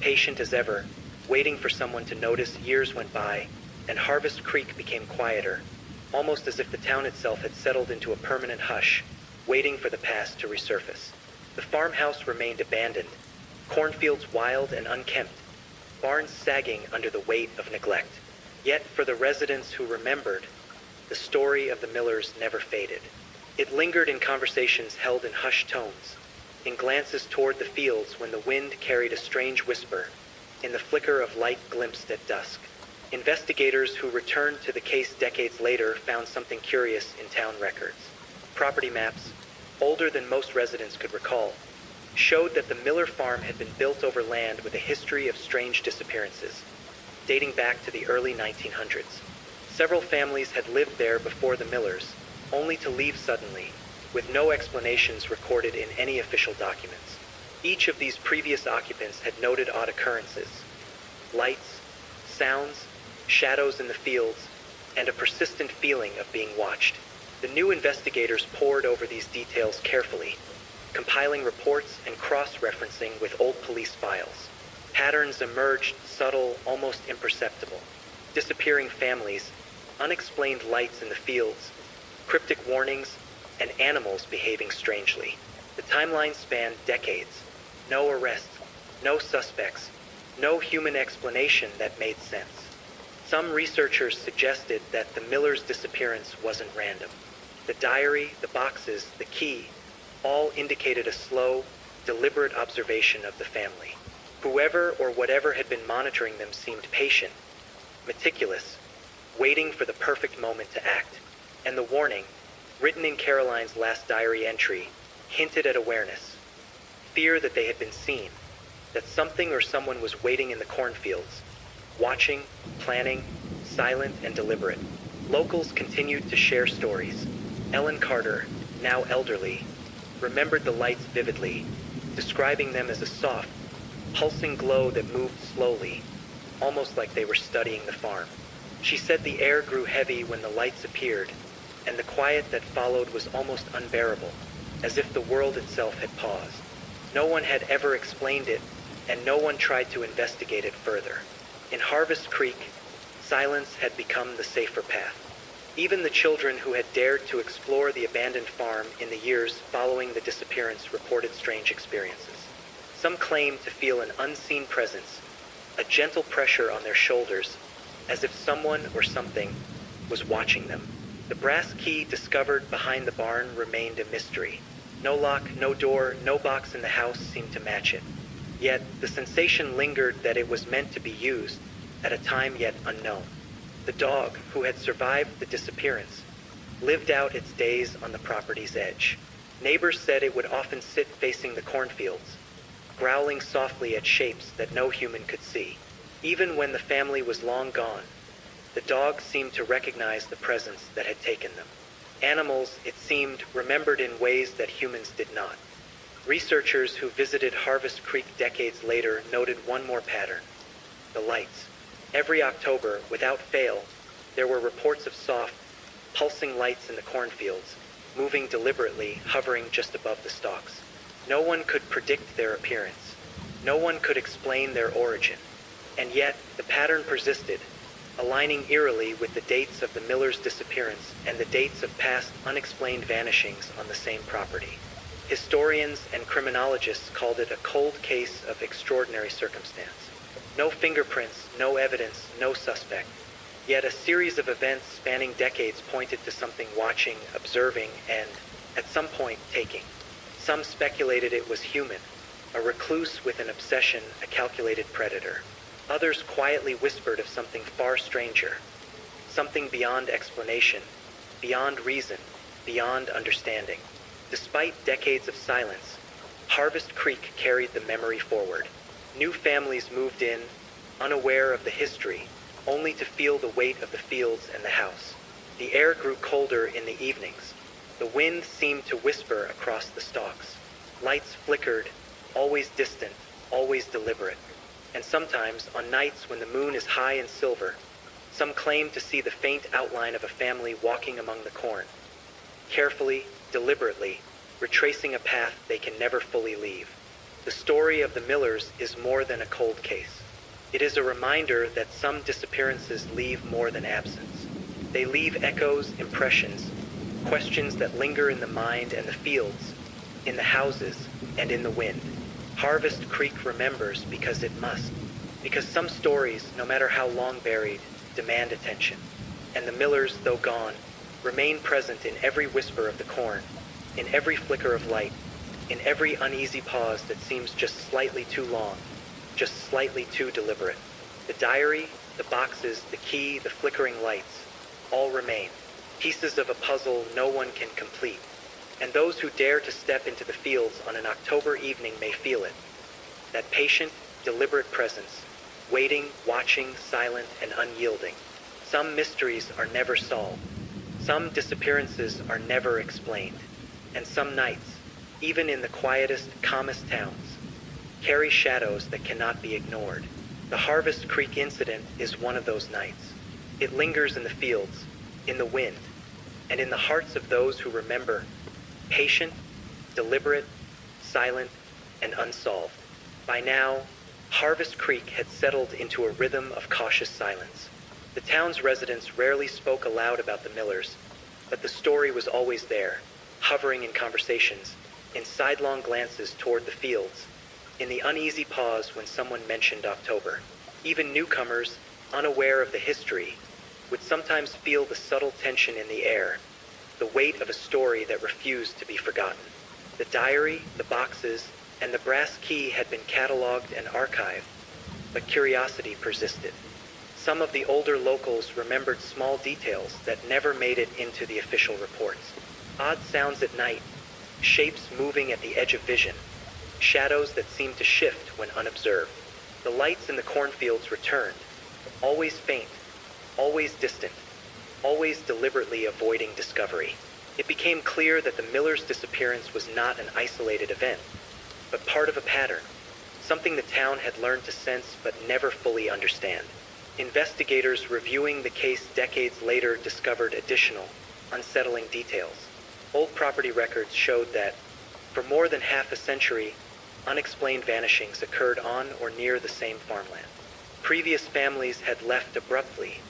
Patient as ever, waiting for someone to notice. Years went by, and Harvest Creek became quieter, almost as if the town itself had settled into a permanent hush, waiting for the past to resurface. The farmhouse remained abandoned, cornfields wild and unkempt, barns sagging under the weight of neglect. Yet for the residents who remembered, the story of the Millers never faded. It lingered in conversations held in hushed tones, in glances toward the fields when the wind carried a strange whisper, in the flicker of light glimpsed at dusk. Investigators who returned to the case decades later found something curious in town records. Property maps, older than most residents could recall, showed that the Miller farm had been built over land with a history of strange disappearances, dating back to the early 1900s. Several families had lived there before the Millers, only to leave suddenly, with no explanations recorded in any official documents. Each of these previous occupants had noted odd occurrences: lights, sounds, shadows in the fields, and a persistent feeling of being watched. The new investigators pored over these details carefully, compiling reports and cross-referencing with old police files. Patterns emerged, subtle, almost imperceptible. Disappearing families, unexplained lights in the fields, cryptic warnings, and animals behaving strangely. The timeline spanned decades. No arrests, no suspects, no human explanation that made sense. Some researchers suggested that the Millers' disappearance wasn't random. The diary, the boxes, the key, all indicated a slow, deliberate observation of the family. Whoever or whatever had been monitoring them seemed patient, meticulous, waiting for the perfect moment to act. And the warning, written in Caroline's last diary entry, hinted at awareness, fear that they had been seen, that something or someone was waiting in the cornfields, watching, planning, silent and deliberate. Locals continued to share stories. Ellen Carter, now elderly, remembered the lights vividly, describing them as a soft, pulsing glow that moved slowly, almost like they were studying the farm. She said the air grew heavy when the lights appeared, and the quiet that followed was almost unbearable, as if the world itself had paused. No one had ever explained it, and no one tried to investigate it further. In Harvest Creek, silence had become the safer path. Even the children who had dared to explore the abandoned farm in the years following the disappearance reported strange experiences. Some claimed to feel an unseen presence, a gentle pressure on their shoulders, as if someone or something was watching them. The brass key discovered behind the barn remained a mystery. No lock, no door, no box in the house seemed to match it. Yet the sensation lingered that it was meant to be used at a time yet unknown. The dog, who had survived the disappearance, lived out its days on the property's edge. Neighbors said it would often sit facing the cornfields, growling softly at shapes that no human could see. Even when the family was long gone, the dog seemed to recognize the presence that had taken them. Animals, it seemed, remembered in ways that humans did not. Researchers who visited Harvest Creek decades later noted one more pattern: the lights. Every October, without fail, there were reports of soft, pulsing lights in the cornfields, moving deliberately, hovering just above the stalks. No one could predict their appearance. No one could explain their origin. And yet, the pattern persisted, aligning eerily with the dates of the Millers' disappearance and the dates of past unexplained vanishings on the same property. Historians and criminologists called it a cold case of extraordinary circumstance. No fingerprints, no evidence, no suspect. Yet a series of events spanning decades pointed to something watching, observing, and, at some point, taking. Some speculated it was human, a recluse with an obsession, a calculated predator. Others quietly whispered of something far stranger, something beyond explanation, beyond reason, beyond understanding. Despite decades of silence, Harvest Creek carried the memory forward. New families moved in, unaware of the history, only to feel the weight of the fields and the house. The air grew colder in the evenings. The wind seemed to whisper across the stalks. Lights flickered, always distant, always deliberate. And sometimes, on nights when the moon is high and silver, some claim to see the faint outline of a family walking among the corn, carefully, deliberately, retracing a path they can never fully leave. The story of the Millers is more than a cold case. It is a reminder that some disappearances leave more than absence. They leave echoes, impressions, questions that linger in the mind and the fields, in the houses, and in the wind. Harvest Creek remembers because it must. Because some stories, no matter how long buried, demand attention. And the Millers, though gone, remain present in every whisper of the corn, in every flicker of light, in every uneasy pause that seems just slightly too long, just slightly too deliberate. The diary, the boxes, the key, the flickering lights, all remain. Pieces of a puzzle no one can complete, And those who dare to step into the fields on an October evening may feel it. That patient, deliberate presence, waiting, watching, silent, and unyielding. Some mysteries are never solved. Some disappearances are never explained. And some nights, even in the quietest, calmest towns, carry shadows that cannot be ignored. The Harvest Creek incident is one of those nights. It lingers in the fields, in the wind, and in the hearts of those who remember, patient, deliberate, silent, and unsolved. By now, Harvest Creek had settled into a rhythm of cautious silence. The town's residents rarely spoke aloud about the Millers, but the story was always there, hovering in conversations, in sidelong glances toward the fields, in the uneasy pause when someone mentioned October. Even newcomers, unaware of the history, would sometimes feel the subtle tension in the air, the weight of a story that refused to be forgotten. The diary, the boxes, and the brass key had been cataloged and archived, but curiosity persisted. Some of the older locals remembered small details that never made it into the official reports. Odd sounds at night, shapes moving at the edge of vision, shadows that seemed to shift when unobserved. The lights in the cornfields returned, always faint, always distant, always deliberately avoiding discovery. It became clear that the Millers' disappearance was not an isolated event, but part of a pattern, something the town had learned to sense but never fully understand. Investigators reviewing the case decades later discovered additional, unsettling details. Old property records showed that, for more than half a century, unexplained vanishings occurred on or near the same farmland. Previous families had left abruptly,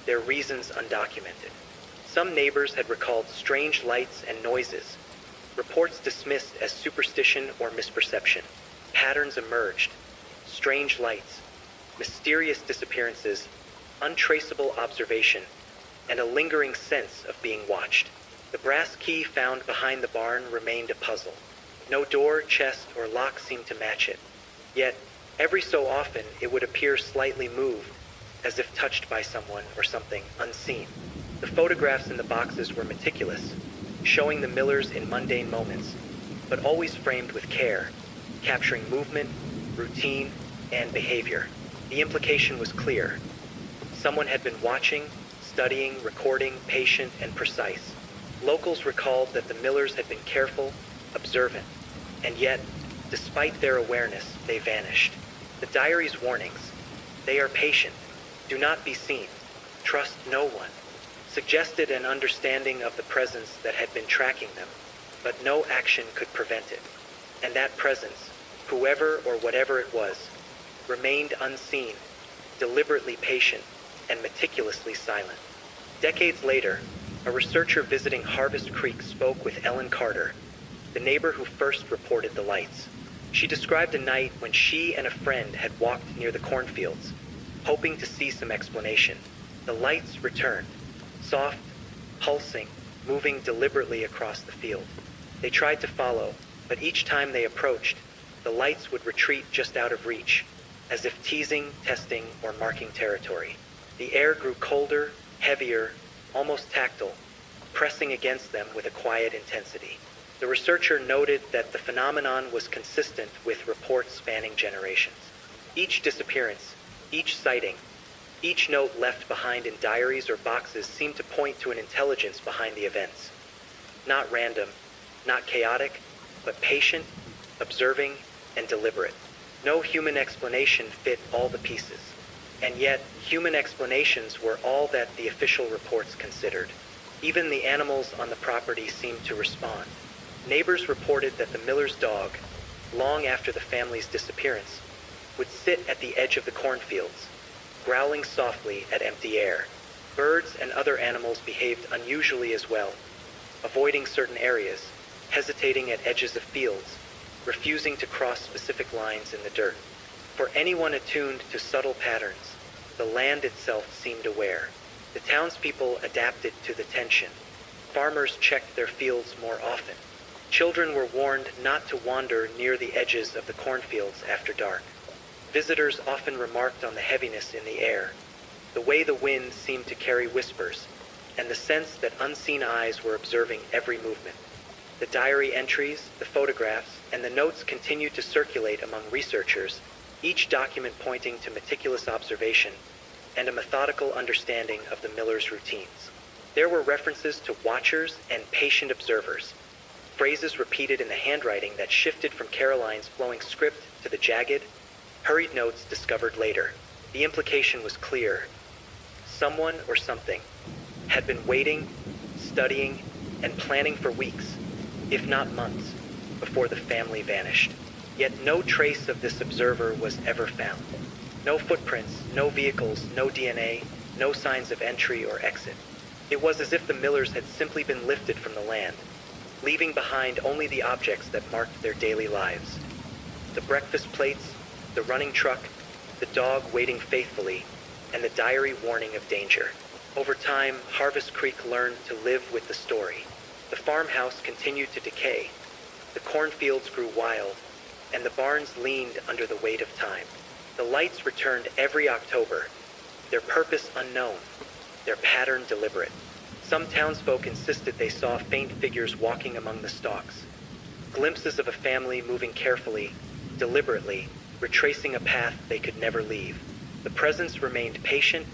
their reasons undocumented. Some neighbors had recalled strange lights and noises, reports dismissed as superstition or misperception. Patterns emerged, strange lights, mysterious disappearances, untraceable observation, and a lingering sense of being watched. The brass key found behind the barn remained a puzzle. No door, chest, or lock seemed to match it. Yet, every so often, it would appear slightly moved, as if touched by someone or something unseen. The photographs in the boxes were meticulous, showing the Millers in mundane moments, but always framed with care, capturing movement, routine, and behavior. The implication was clear. Someone had been watching, studying, recording, patient, and precise. Locals recalled that the Millers had been careful, observant, and yet, despite their awareness, they vanished. The diary's warnings, "They are patient, do not be seen, trust no one," suggested an understanding of the presence that had been tracking them, but no action could prevent it. And that presence, whoever or whatever it was, remained unseen, deliberately patient, and meticulously silent. Decades later, a researcher visiting Harvest Creek spoke with Ellen Carter, the neighbor who first reported the lights. She described a night when she and a friend had walked near the cornfields, hoping to see some explanation. The lights returned, soft, pulsing, moving deliberately across the field. They tried to follow, but each time they approached, the lights would retreat just out of reach, as if teasing, testing, or marking territory. The air grew colder, heavier, almost tactile, pressing against them with a quiet intensity. The researcher noted that the phenomenon was consistent with reports spanning generations. Each disappearance, each sighting, each note left behind in diaries or boxes seemed to point to an intelligence behind the events. Not random, not chaotic, but patient, observing, and deliberate. No human explanation fit all the pieces. And yet, human explanations were all that the official reports considered. Even the animals on the property seemed to respond. Neighbors reported that the Miller's dog, long after the family's disappearance, would sit at the edge of the cornfields, growling softly at empty air. Birds and other animals behaved unusually as well, avoiding certain areas, hesitating at edges of fields, refusing to cross specific lines in the dirt. For anyone attuned to subtle patterns, the land itself seemed aware. The townspeople adapted to the tension. Farmers checked their fields more often. Children were warned not to wander near the edges of the cornfields after dark. Visitors often remarked on the heaviness in the air, the way the wind seemed to carry whispers, and the sense that unseen eyes were observing every movement. The diary entries, the photographs, and the notes continued to circulate among researchers, each document pointing to meticulous observation and a methodical understanding of the Millers' routines. There were references to watchers and patient observers, phrases repeated in the handwriting that shifted from Caroline's flowing script to the jagged, hurried notes discovered later. The implication was clear. Someone or something had been waiting, studying, and planning for weeks, if not months, before the family vanished. Yet no trace of this observer was ever found. No footprints, no vehicles, no DNA, no signs of entry or exit. It was as if the Millers had simply been lifted from the land, leaving behind only the objects that marked their daily lives. The breakfast plates, the running truck, the dog waiting faithfully, and the diary warning of danger. Over time, Harvest Creek learned to live with the story. The farmhouse continued to decay, the cornfields grew wild, and the barns leaned under the weight of time. The lights returned every October, their purpose unknown, their pattern deliberate. Some townsfolk insisted they saw faint figures walking among the stalks, glimpses of a family moving carefully, deliberately, retracing a path they could never leave. The presence remained patient,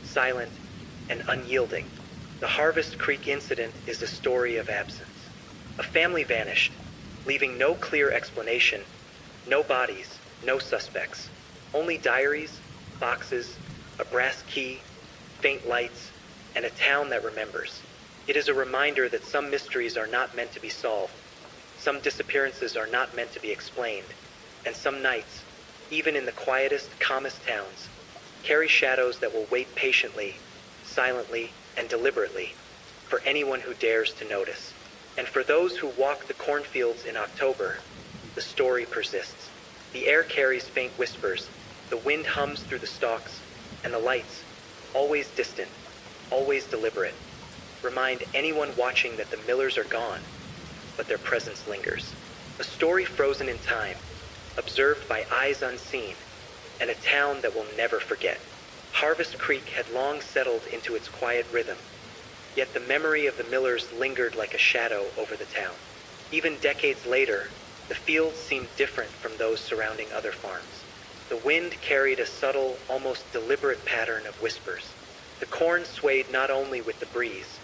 silent, and unyielding. The Harvest Creek incident is a story of absence. A family vanished, leaving no clear explanation, no bodies, no suspects, only diaries, boxes, a brass key, faint lights, and a town that remembers. It is a reminder that some mysteries are not meant to be solved, some disappearances are not meant to be explained, and some nights, even in the quietest, calmest towns, carry shadows that will wait patiently, silently, and deliberately for anyone who dares to notice. And for those who walk the cornfields in October, the story persists. The air carries faint whispers, the wind hums through the stalks, and the lights, always distant, always deliberate, remind anyone watching that the Millers are gone, but their presence lingers. A story frozen in time, observed by eyes unseen, and a town that will never forget. Harvest Creek had long settled into its quiet rhythm, yet the memory of the Millers lingered like a shadow over the town. Even decades later, the fields seemed different from those surrounding other farms. The wind carried a subtle, almost deliberate pattern of whispers. The corn swayed not only with the breeze,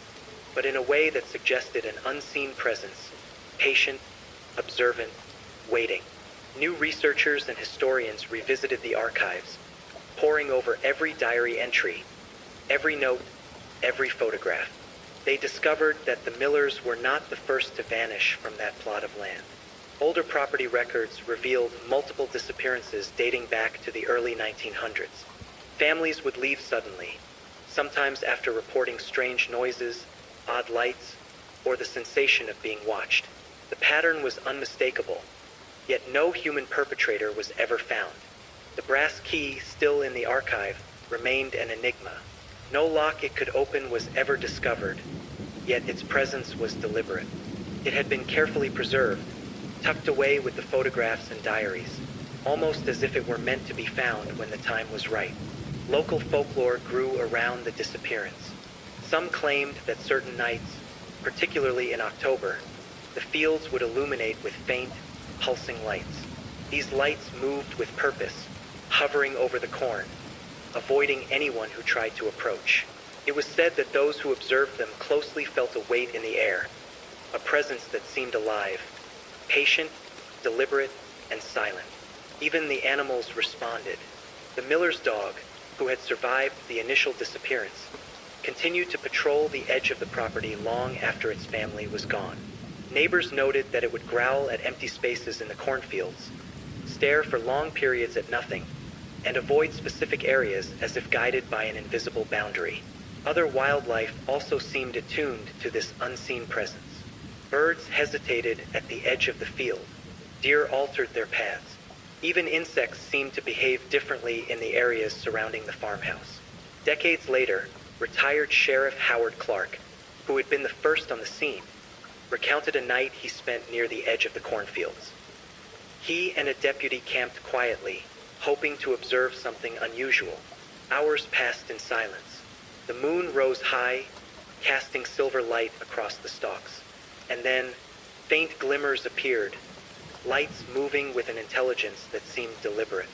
but in a way that suggested an unseen presence, patient, observant, waiting. New researchers and historians revisited the archives, poring over every diary entry, every note, every photograph. They discovered that the Millers were not the first to vanish from that plot of land. Older property records revealed multiple disappearances dating back to the early 1900s. Families would leave suddenly, sometimes after reporting strange noises, odd lights, or the sensation of being watched. The pattern was unmistakable, yet no human perpetrator was ever found. The brass key, still in the archive, remained an enigma. No lock it could open was ever discovered, yet its presence was deliberate. It had been carefully preserved, tucked away with the photographs and diaries, almost as if it were meant to be found when the time was right. Local folklore grew around the disappearance. Some claimed that certain nights, particularly in October, the fields would illuminate with faint, pulsing lights. These lights moved with purpose, hovering over the corn, avoiding anyone who tried to approach. It was said that those who observed them closely felt a weight in the air, a presence that seemed alive, patient, deliberate, and silent. Even the animals responded. The Miller's dog, who had survived the initial disappearance, continued to patrol the edge of the property long after its family was gone. Neighbors noted that it would growl at empty spaces in the cornfields, stare for long periods at nothing, and avoid specific areas as if guided by an invisible boundary. Other wildlife also seemed attuned to this unseen presence. Birds hesitated at the edge of the field. Deer altered their paths. Even insects seemed to behave differently in the areas surrounding the farmhouse. Decades later, retired Sheriff Howard Clark, who had been the first on the scene, recounted a night he spent near the edge of the cornfields. He and a deputy camped quietly, hoping to observe something unusual. Hours passed in silence. The moon rose high, casting silver light across the stalks. And then, Faint glimmers appeared, lights moving with an intelligence that seemed deliberate.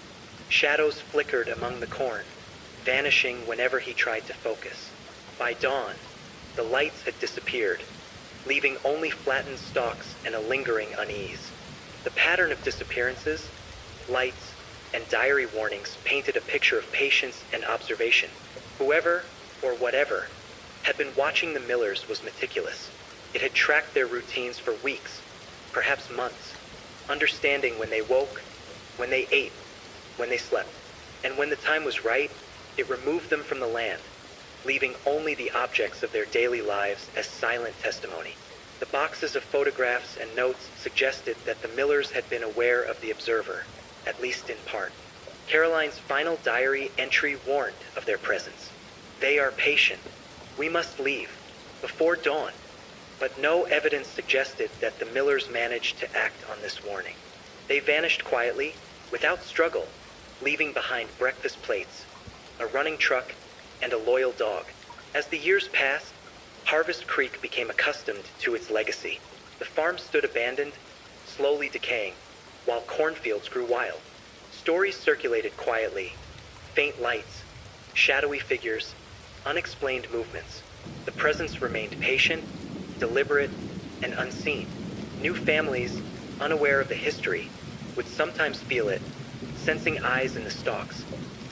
Shadows flickered among the corn, vanishing whenever he tried to focus. By dawn, the lights had disappeared, leaving only flattened stalks and a lingering unease. The pattern of disappearances, lights, and diary warnings painted a picture of patience and observation. Whoever, or whatever, had been watching the Millers was meticulous. It had tracked their routines for weeks, perhaps months, understanding when they woke, when they ate, when they slept. And when the time was right, it removed them from the land, leaving only the objects of their daily lives as silent testimony. The boxes of photographs and notes suggested that the Millers had been aware of the observer, at least in part. Caroline's final diary entry warned of their presence. They are patient. We must leave, before dawn. But no evidence suggested that the Millers managed to act on this warning. They vanished quietly, without struggle, leaving behind breakfast plates, a running truck, and a loyal dog. As the years passed, Harvest Creek became accustomed to its legacy. The farm stood abandoned, slowly decaying, while cornfields grew wild. Stories circulated quietly, faint lights, shadowy figures, unexplained movements. The presence remained patient, deliberate, and unseen. New families, unaware of the history, would sometimes feel it, sensing eyes in the stalks,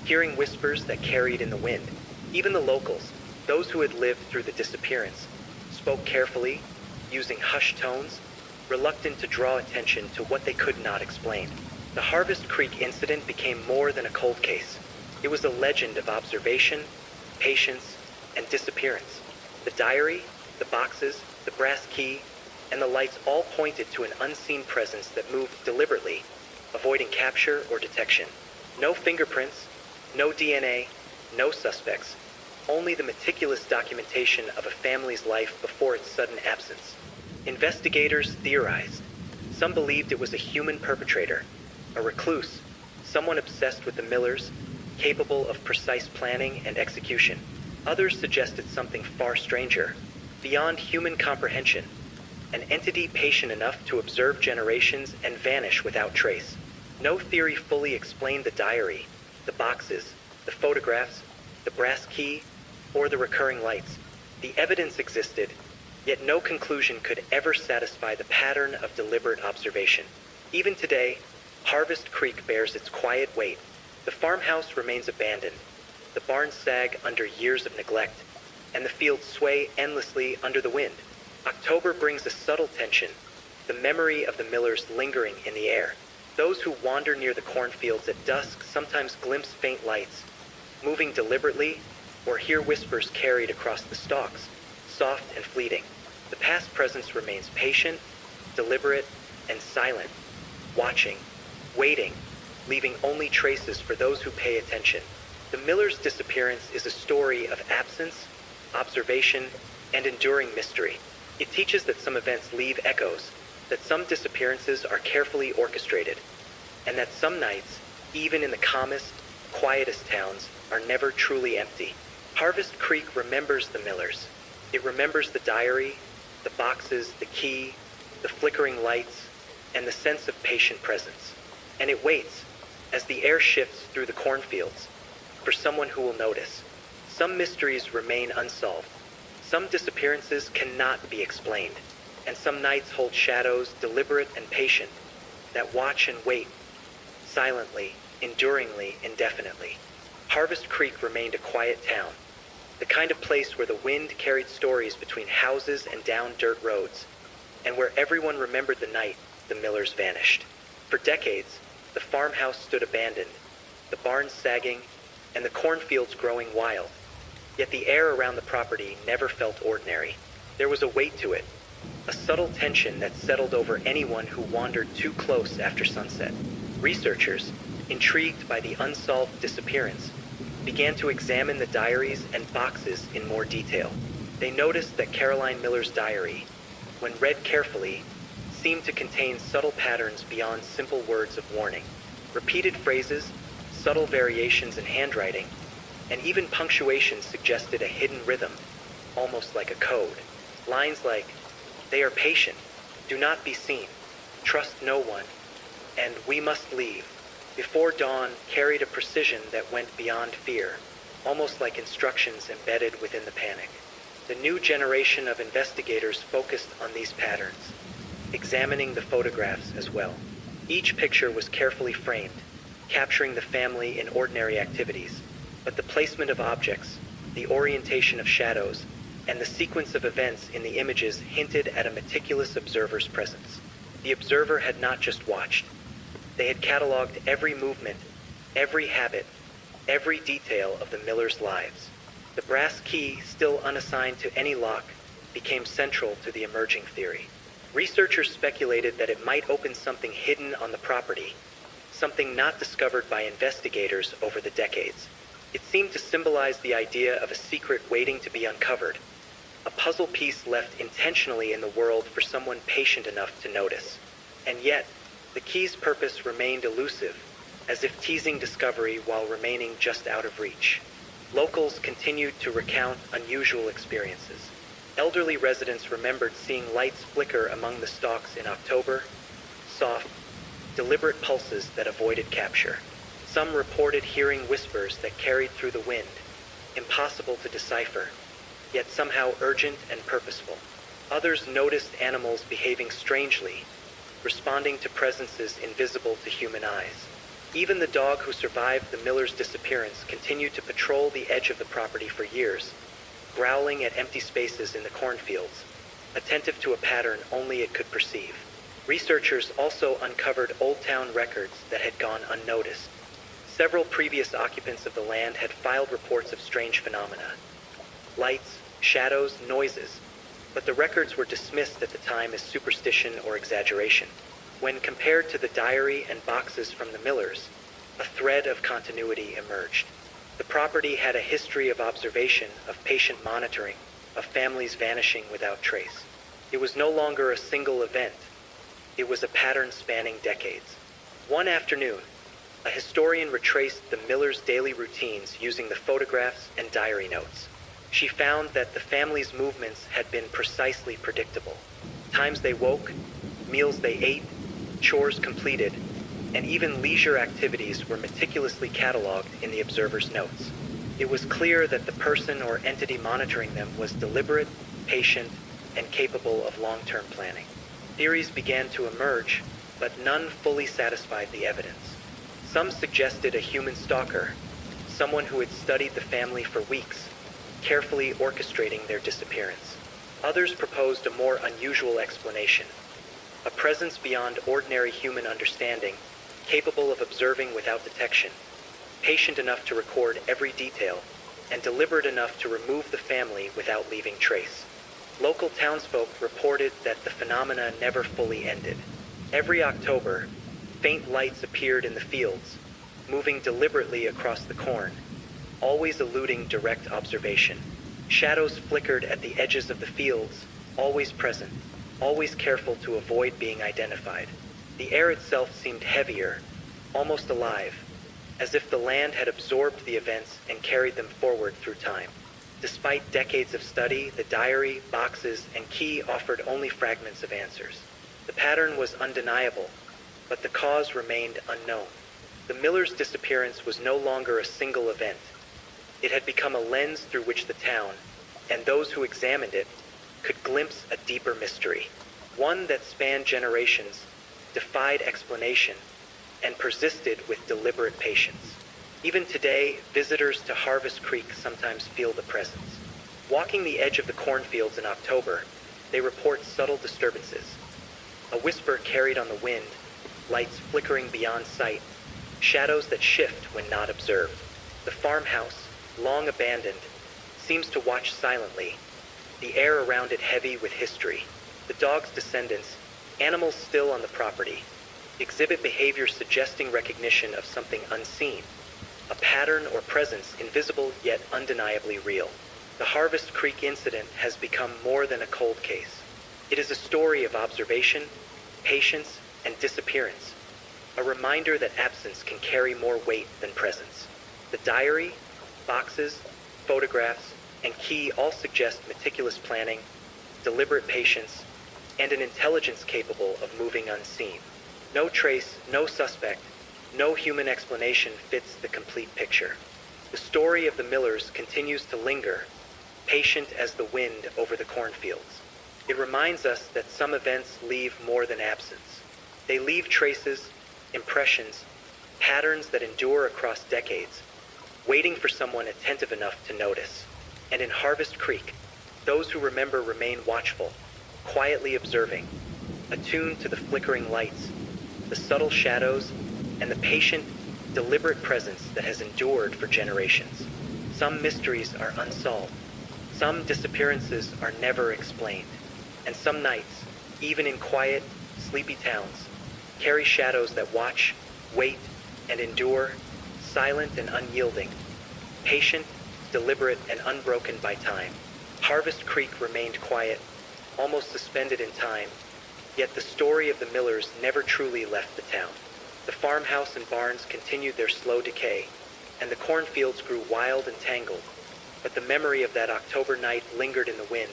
hearing whispers that carried in the wind. Even the locals, those who had lived through the disappearance, spoke carefully, using hushed tones, reluctant to draw attention to what they could not explain. The Harvest Creek incident became more than a cold case. It was a legend of observation, patience, and disappearance. The diary, the boxes, the brass key, and the lights all pointed to an unseen presence that moved deliberately, avoiding capture or detection. No fingerprints, no DNA, no suspects, only the meticulous documentation of a family's life before its sudden absence. Investigators theorized. Some believed it was a human perpetrator, a recluse, someone obsessed with the Millers, capable of precise planning and execution. Others suggested something far stranger, beyond human comprehension, an entity patient enough to observe generations and vanish without trace. No theory fully explained the diary, the boxes, the photographs, the brass key, or the recurring lights. The evidence existed, yet no conclusion could ever satisfy the pattern of deliberate observation. Even today, Harvest Creek bears its quiet weight. The farmhouse remains abandoned, the barns sag under years of neglect, and the fields sway endlessly under the wind. October brings a subtle tension, the memory of the Millers lingering in the air. Those who wander near the cornfields at dusk sometimes glimpse faint lights, moving deliberately, or hear whispers carried across the stalks, soft and fleeting. The past presence remains patient, deliberate, and silent, watching, waiting, leaving only traces for those who pay attention. The Millers' disappearance is a story of absence, observation, and enduring mystery. It teaches that some events leave echoes, that some disappearances are carefully orchestrated, and that some nights, even in the calmest, quietest towns, are never truly empty. Harvest Creek remembers the Millers. It remembers the diary, the boxes, the key, the flickering lights, and the sense of patient presence. And it waits, as the air shifts through the cornfields, for someone who will notice. Some mysteries remain unsolved. Some disappearances cannot be explained, and some nights hold shadows deliberate and patient that watch and wait, silently, enduringly, indefinitely. Harvest Creek remained a quiet town, the kind of place where the wind carried stories between houses and down dirt roads, and where everyone remembered the night the Millers vanished. For decades, the farmhouse stood abandoned, the barns sagging, and the cornfields growing wild. Yet the air around the property never felt ordinary. There was a weight to it, a subtle tension that settled over anyone who wandered too close after sunset. Researchers, intrigued by the unsolved disappearance, began to examine the diaries and boxes in more detail. They noticed that Caroline Miller's diary, when read carefully, seemed to contain subtle patterns beyond simple words of warning. Repeated phrases, subtle variations in handwriting, and even punctuation suggested a hidden rhythm, almost like a code. Lines like, "They are patient. "Do not be seen. Trust no one," and "We must leave," before dawn carried a precision that went beyond fear, almost like instructions embedded within the panic. The new generation of investigators focused on these patterns, examining the photographs as well. Each picture was carefully framed, capturing the family in ordinary activities, but the placement of objects, the orientation of shadows, and the sequence of events in the images hinted at a meticulous observer's presence. The observer had not just watched. They had cataloged every movement, every habit, every detail of the Millers' lives. The brass key, still unassigned to any lock, became central to the emerging theory. Researchers speculated that it might open something hidden on the property, something not discovered by investigators over the decades. It seemed to symbolize the idea of a secret waiting to be uncovered, a puzzle piece left intentionally in the world for someone patient enough to notice. And yet, the key's purpose remained elusive, as if teasing discovery while remaining just out of reach. Locals continued to recount unusual experiences. Elderly residents remembered seeing lights flicker among the stalks in October, soft, deliberate pulses that avoided capture. Some reported hearing whispers that carried through the wind, impossible to decipher, yet somehow urgent and purposeful. Others noticed animals behaving strangely, responding to presences invisible to human eyes. Even the dog who survived the Millers' disappearance continued to patrol the edge of the property for years, growling at empty spaces in the cornfields, attentive to a pattern only it could perceive. Researchers also uncovered Old Town records that had gone unnoticed. Several previous occupants of the land had filed reports of strange phenomena. Lights, shadows, noises, but the records were dismissed at the time as superstition or exaggeration. When compared to the diary and boxes from the Millers, a thread of continuity emerged. The property had a history of observation, of patient monitoring, of families vanishing without trace. It was no longer a single event. It was a pattern spanning decades. One afternoon, a historian retraced the Millers' daily routines using the photographs and diary notes. She found that the family's movements had been precisely predictable. Times they woke, meals they ate, chores completed, and even leisure activities were meticulously cataloged in the observer's notes. It was clear that the person or entity monitoring them was deliberate, patient, and capable of long-term planning. Theories began to emerge, but none fully satisfied the evidence. Some suggested a human stalker, someone who had studied the family for weeks, carefully orchestrating their disappearance. Others proposed a more unusual explanation, a presence beyond ordinary human understanding, capable of observing without detection, patient enough to record every detail, and deliberate enough to remove the family without leaving trace. Local townsfolk reported that the phenomena never fully ended. Every October, faint lights appeared in the fields, moving deliberately across the corn, always eluding direct observation. Shadows flickered at the edges of the fields, always present, always careful to avoid being identified. The air itself seemed heavier, almost alive, as if the land had absorbed the events and carried them forward through time. Despite decades of study, the diary, boxes, and key offered only fragments of answers. The pattern was undeniable, but the cause remained unknown. The Millers' disappearance was no longer a single event. It had become a lens through which the town, and those who examined it, could glimpse a deeper mystery, one that spanned generations, defied explanation, and persisted with deliberate patience. Even today, visitors to Harvest Creek sometimes feel the presence. Walking the edge of the cornfields in October, they report subtle disturbances. A whisper carried on the wind, lights flickering beyond sight, shadows that shift when not observed. The farmhouse, long abandoned, seems to watch silently, the air around it heavy with history. The dog's descendants, animals still on the property, exhibit behavior suggesting recognition of something unseen, a pattern or presence invisible yet undeniably real. The Harvest Creek incident has become more than a cold case. It is a story of observation, patience, and disappearance, a reminder that absence can carry more weight than presence. The diary, boxes, photographs, and key all suggest meticulous planning, deliberate patience, and an intelligence capable of moving unseen. No trace, no suspect, no human explanation fits the complete picture. The story of the Millers continues to linger, patient as the wind over the cornfields. It reminds us that some events leave more than absence. They leave traces, impressions, patterns that endure across decades, waiting for someone attentive enough to notice. And in Harvest Creek, those who remember remain watchful, quietly observing, attuned to the flickering lights, the subtle shadows, and the patient, deliberate presence that has endured for generations. Some mysteries are unsolved. Some disappearances are never explained. And some nights, even in quiet, sleepy towns, carry shadows that watch, wait, and endure, silent and unyielding, patient, deliberate, and unbroken by time. Harvest Creek remained quiet, almost suspended in time, yet the story of the Millers never truly left the town. The farmhouse and barns continued their slow decay, and the cornfields grew wild and tangled, but the memory of that October night lingered in the wind,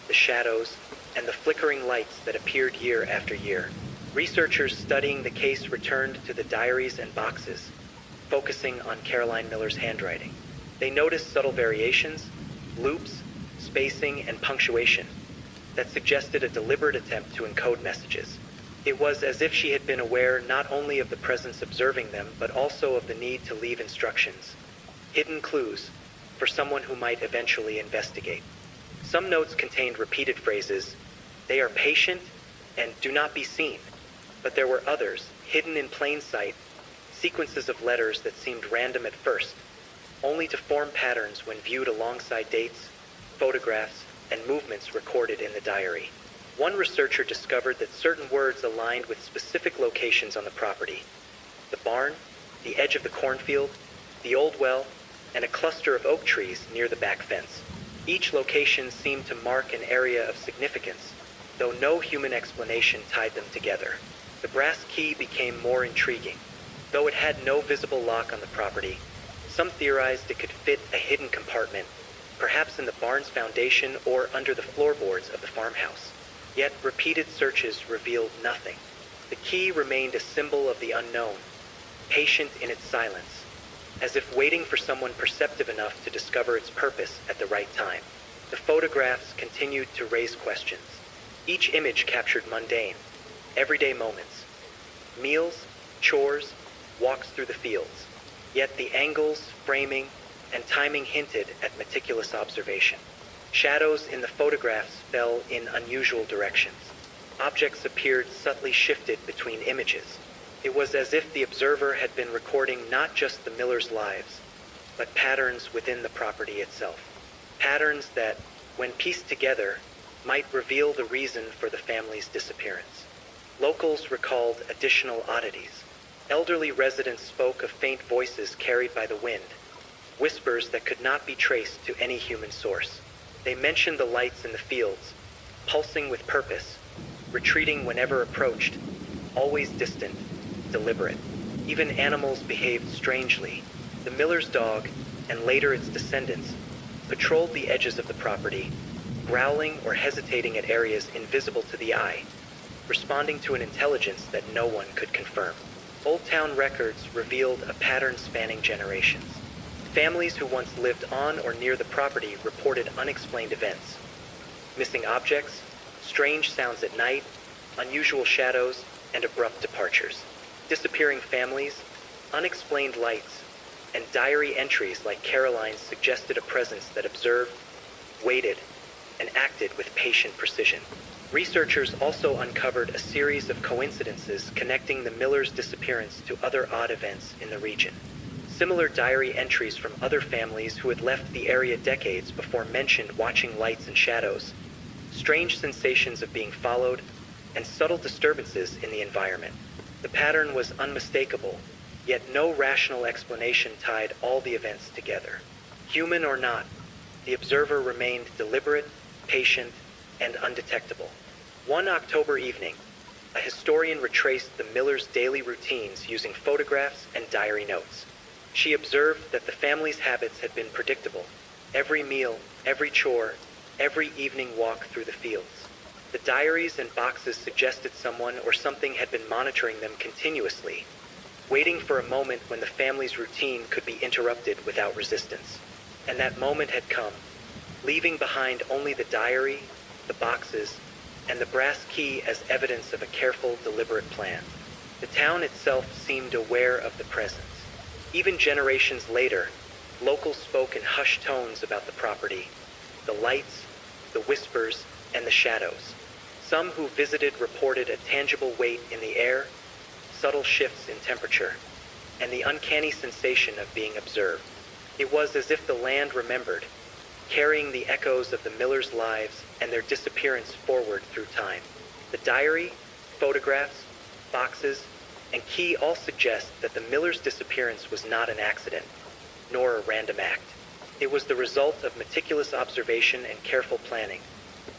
the shadows, and the flickering lights that appeared year after year. Researchers studying the case returned to the diaries and boxes, focusing on Caroline Miller's handwriting. They noticed subtle variations, loops, spacing, and punctuation that suggested a deliberate attempt to encode messages. It was as if she had been aware not only of the presence observing them, but also of the need to leave instructions, hidden clues, for someone who might eventually investigate. Some notes contained repeated phrases, "They are patient," and "do not be seen." But there were others, hidden in plain sight, sequences of letters that seemed random at first, only to form patterns when viewed alongside dates, photographs, and movements recorded in the diary. One researcher discovered that certain words aligned with specific locations on the property: the barn, the edge of the cornfield, the old well, and a cluster of oak trees near the back fence. Each location seemed to mark an area of significance, though no human explanation tied them together. The brass key became more intriguing. Though it had no visible lock on the property, some theorized it could fit a hidden compartment, perhaps in the barn's foundation or under the floorboards of the farmhouse. Yet repeated searches revealed nothing. The key remained a symbol of the unknown, patient in its silence, as if waiting for someone perceptive enough to discover its purpose at the right time. The photographs continued to raise questions. Each image captured mundane, everyday moments: meals, chores, walks through the fields. Yet the angles, framing, and timing hinted at meticulous observation. Shadows in the photographs fell in unusual directions. Objects appeared subtly shifted between images. It was as if the observer had been recording not just the Millers' lives, but patterns within the property itself. Patterns that, when pieced together, might reveal the reason for the family's disappearance. Locals recalled additional oddities. Elderly residents spoke of faint voices carried by the wind, whispers that could not be traced to any human source. They mentioned the lights in the fields, pulsing with purpose, retreating whenever approached, always distant, deliberate. Even animals behaved strangely. The Miller's dog, and later its descendants, patrolled the edges of the property, growling or hesitating at areas invisible to the eye, responding to an intelligence that no one could confirm. Old Town records revealed a pattern spanning generations. Families who once lived on or near the property reported unexplained events: missing objects, strange sounds at night, unusual shadows, and abrupt departures. Disappearing families, unexplained lights, and diary entries like Caroline's suggested a presence that observed, waited, and acted with patient precision. Researchers also uncovered a series of coincidences connecting the Millers' disappearance to other odd events in the region. Similar diary entries from other families who had left the area decades before mentioned watching lights and shadows, strange sensations of being followed, and subtle disturbances in the environment. The pattern was unmistakable, yet no rational explanation tied all the events together. Human or not, the observer remained deliberate, patient, and undetectable. One October evening, a historian retraced the Millers' daily routines using photographs and diary notes. She observed that the family's habits had been predictable: every meal, every chore, every evening walk through the fields. The diaries and boxes suggested someone or something had been monitoring them continuously, waiting for a moment when the family's routine could be interrupted without resistance. And that moment had come, leaving behind only the diary, the boxes, and the brass key as evidence of a careful, deliberate plan. The town itself seemed aware of the presence. Even generations later, locals spoke in hushed tones about the property, the lights, the whispers, and the shadows. Some who visited reported a tangible weight in the air, subtle shifts in temperature, and the uncanny sensation of being observed. It was as if the land remembered, carrying the echoes of the Millers' lives and their disappearance forward through time. The diary, photographs, boxes, and key all suggest that the Millers' disappearance was not an accident, nor a random act. It was the result of meticulous observation and careful planning,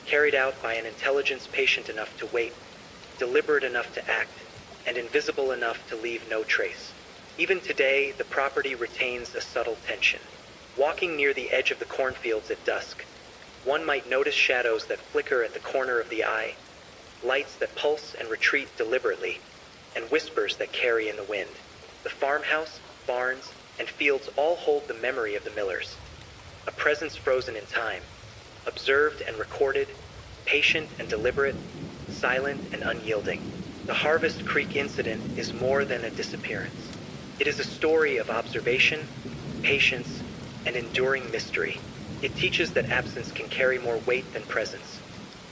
carried out by an intelligence patient enough to wait, deliberate enough to act, and invisible enough to leave no trace. Even today, the property retains a subtle tension. Walking near the edge of the cornfields at dusk, one might notice shadows that flicker at the corner of the eye, lights that pulse and retreat deliberately, and whispers that carry in the wind. The farmhouse, barns, and fields all hold the memory of the Millers, a presence frozen in time, observed and recorded, patient and deliberate, silent and unyielding. The Harvest Creek incident is more than a disappearance. It is a story of observation, patience, and enduring mystery. It teaches that absence can carry more weight than presence,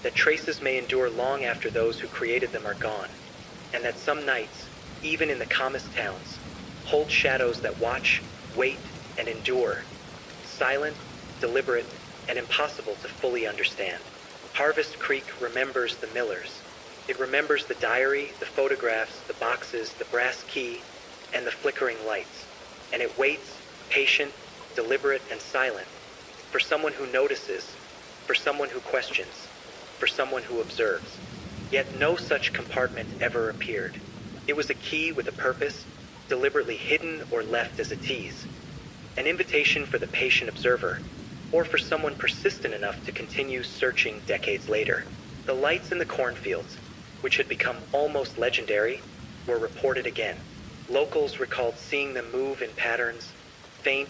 that traces may endure long after those who created them are gone, and that some nights, even in the calmest towns, hold shadows that watch, wait, and endure, silent, deliberate, and impossible to fully understand. Harvest Creek remembers the Millers. It remembers the diary, the photographs, the boxes, the brass key, and the flickering lights. And it waits, patient, deliberate, and silent, for someone who notices, for someone who questions, for someone who observes. Yet no such compartment ever appeared. It was a key with a purpose, deliberately hidden or left as a tease. An invitation for the patient observer, or for someone persistent enough to continue searching decades later. The lights in the cornfields, which had become almost legendary, were reported again. Locals recalled seeing them move in patterns, faint,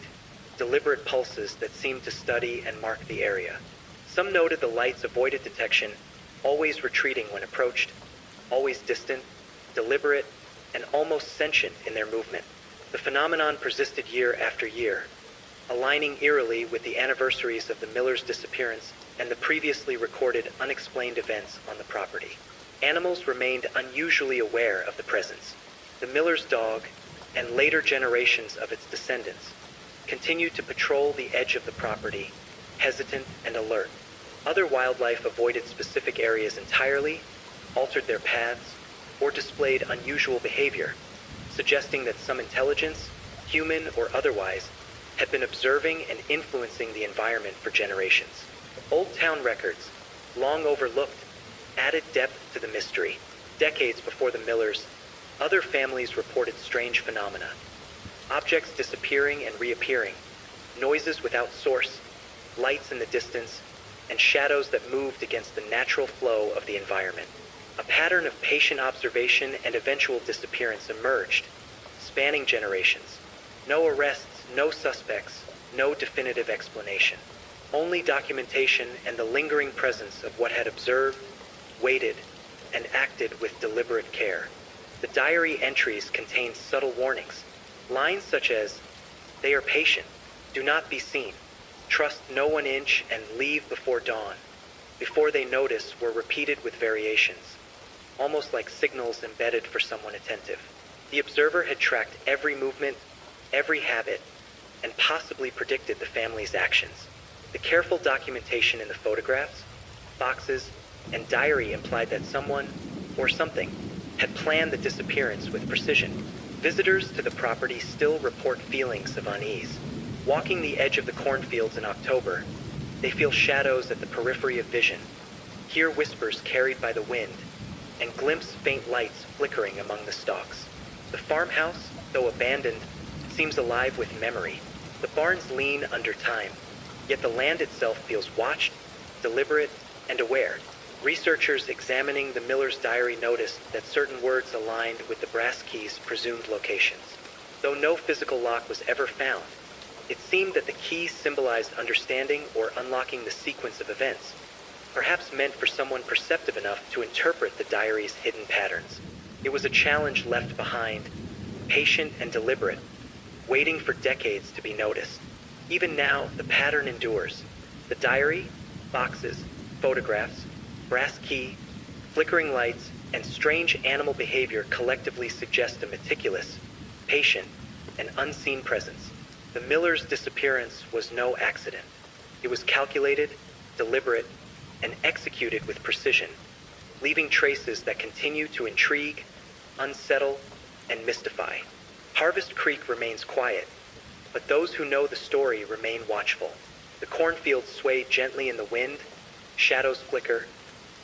deliberate pulses that seemed to study and mark the area. Some noted the lights avoided detection, always retreating when approached, always distant, deliberate, and almost sentient in their movement. The phenomenon persisted year after year, aligning eerily with the anniversaries of the Millers' disappearance and the previously recorded unexplained events on the property. Animals remained unusually aware of the presence. The Millers' dog, and later generations of its descendants, continued to patrol the edge of the property, hesitant and alert. Other wildlife avoided specific areas entirely, altered their paths, or displayed unusual behavior, suggesting that some intelligence, human or otherwise, had been observing and influencing the environment for generations. Old town records, long overlooked, added depth to the mystery. Decades before the Millers, other families reported strange phenomena. Objects disappearing and reappearing, noises without source, lights in the distance, and shadows that moved against the natural flow of the environment. A pattern of patient observation and eventual disappearance emerged, spanning generations. No arrests, no suspects, no definitive explanation. Only documentation and the lingering presence of what had observed, waited, and acted with deliberate care. The diary entries contained subtle warnings. Lines such as, "They are patient, do not be seen, trust no 1 inch and leave before dawn," before they notice, were repeated with variations, almost like signals embedded for someone attentive. The observer had tracked every movement, every habit, and possibly predicted the family's actions. The careful documentation in the photographs, boxes, and diary implied that someone, or something, had planned the disappearance with precision. Visitors to the property still report feelings of unease. Walking the edge of the cornfields in October, they feel shadows at the periphery of vision, hear whispers carried by the wind, and glimpse faint lights flickering among the stalks. The farmhouse, though abandoned, seems alive with memory. The barns lean under time, yet the land itself feels watched, deliberate, and aware. Researchers examining the Miller's diary noticed that certain words aligned with the brass key's presumed locations. Though no physical lock was ever found, it seemed that the key symbolized understanding or unlocking the sequence of events, perhaps meant for someone perceptive enough to interpret the diary's hidden patterns. It was a challenge left behind, patient and deliberate, waiting for decades to be noticed. Even now, the pattern endures. The diary, boxes, photographs, brass key, flickering lights, and strange animal behavior collectively suggest a meticulous, patient, and unseen presence. The Miller's disappearance was no accident. It was calculated, deliberate, and executed with precision, leaving traces that continue to intrigue, unsettle, and mystify. Harvest Creek remains quiet, but those who know the story remain watchful. The cornfields sway gently in the wind, shadows flicker,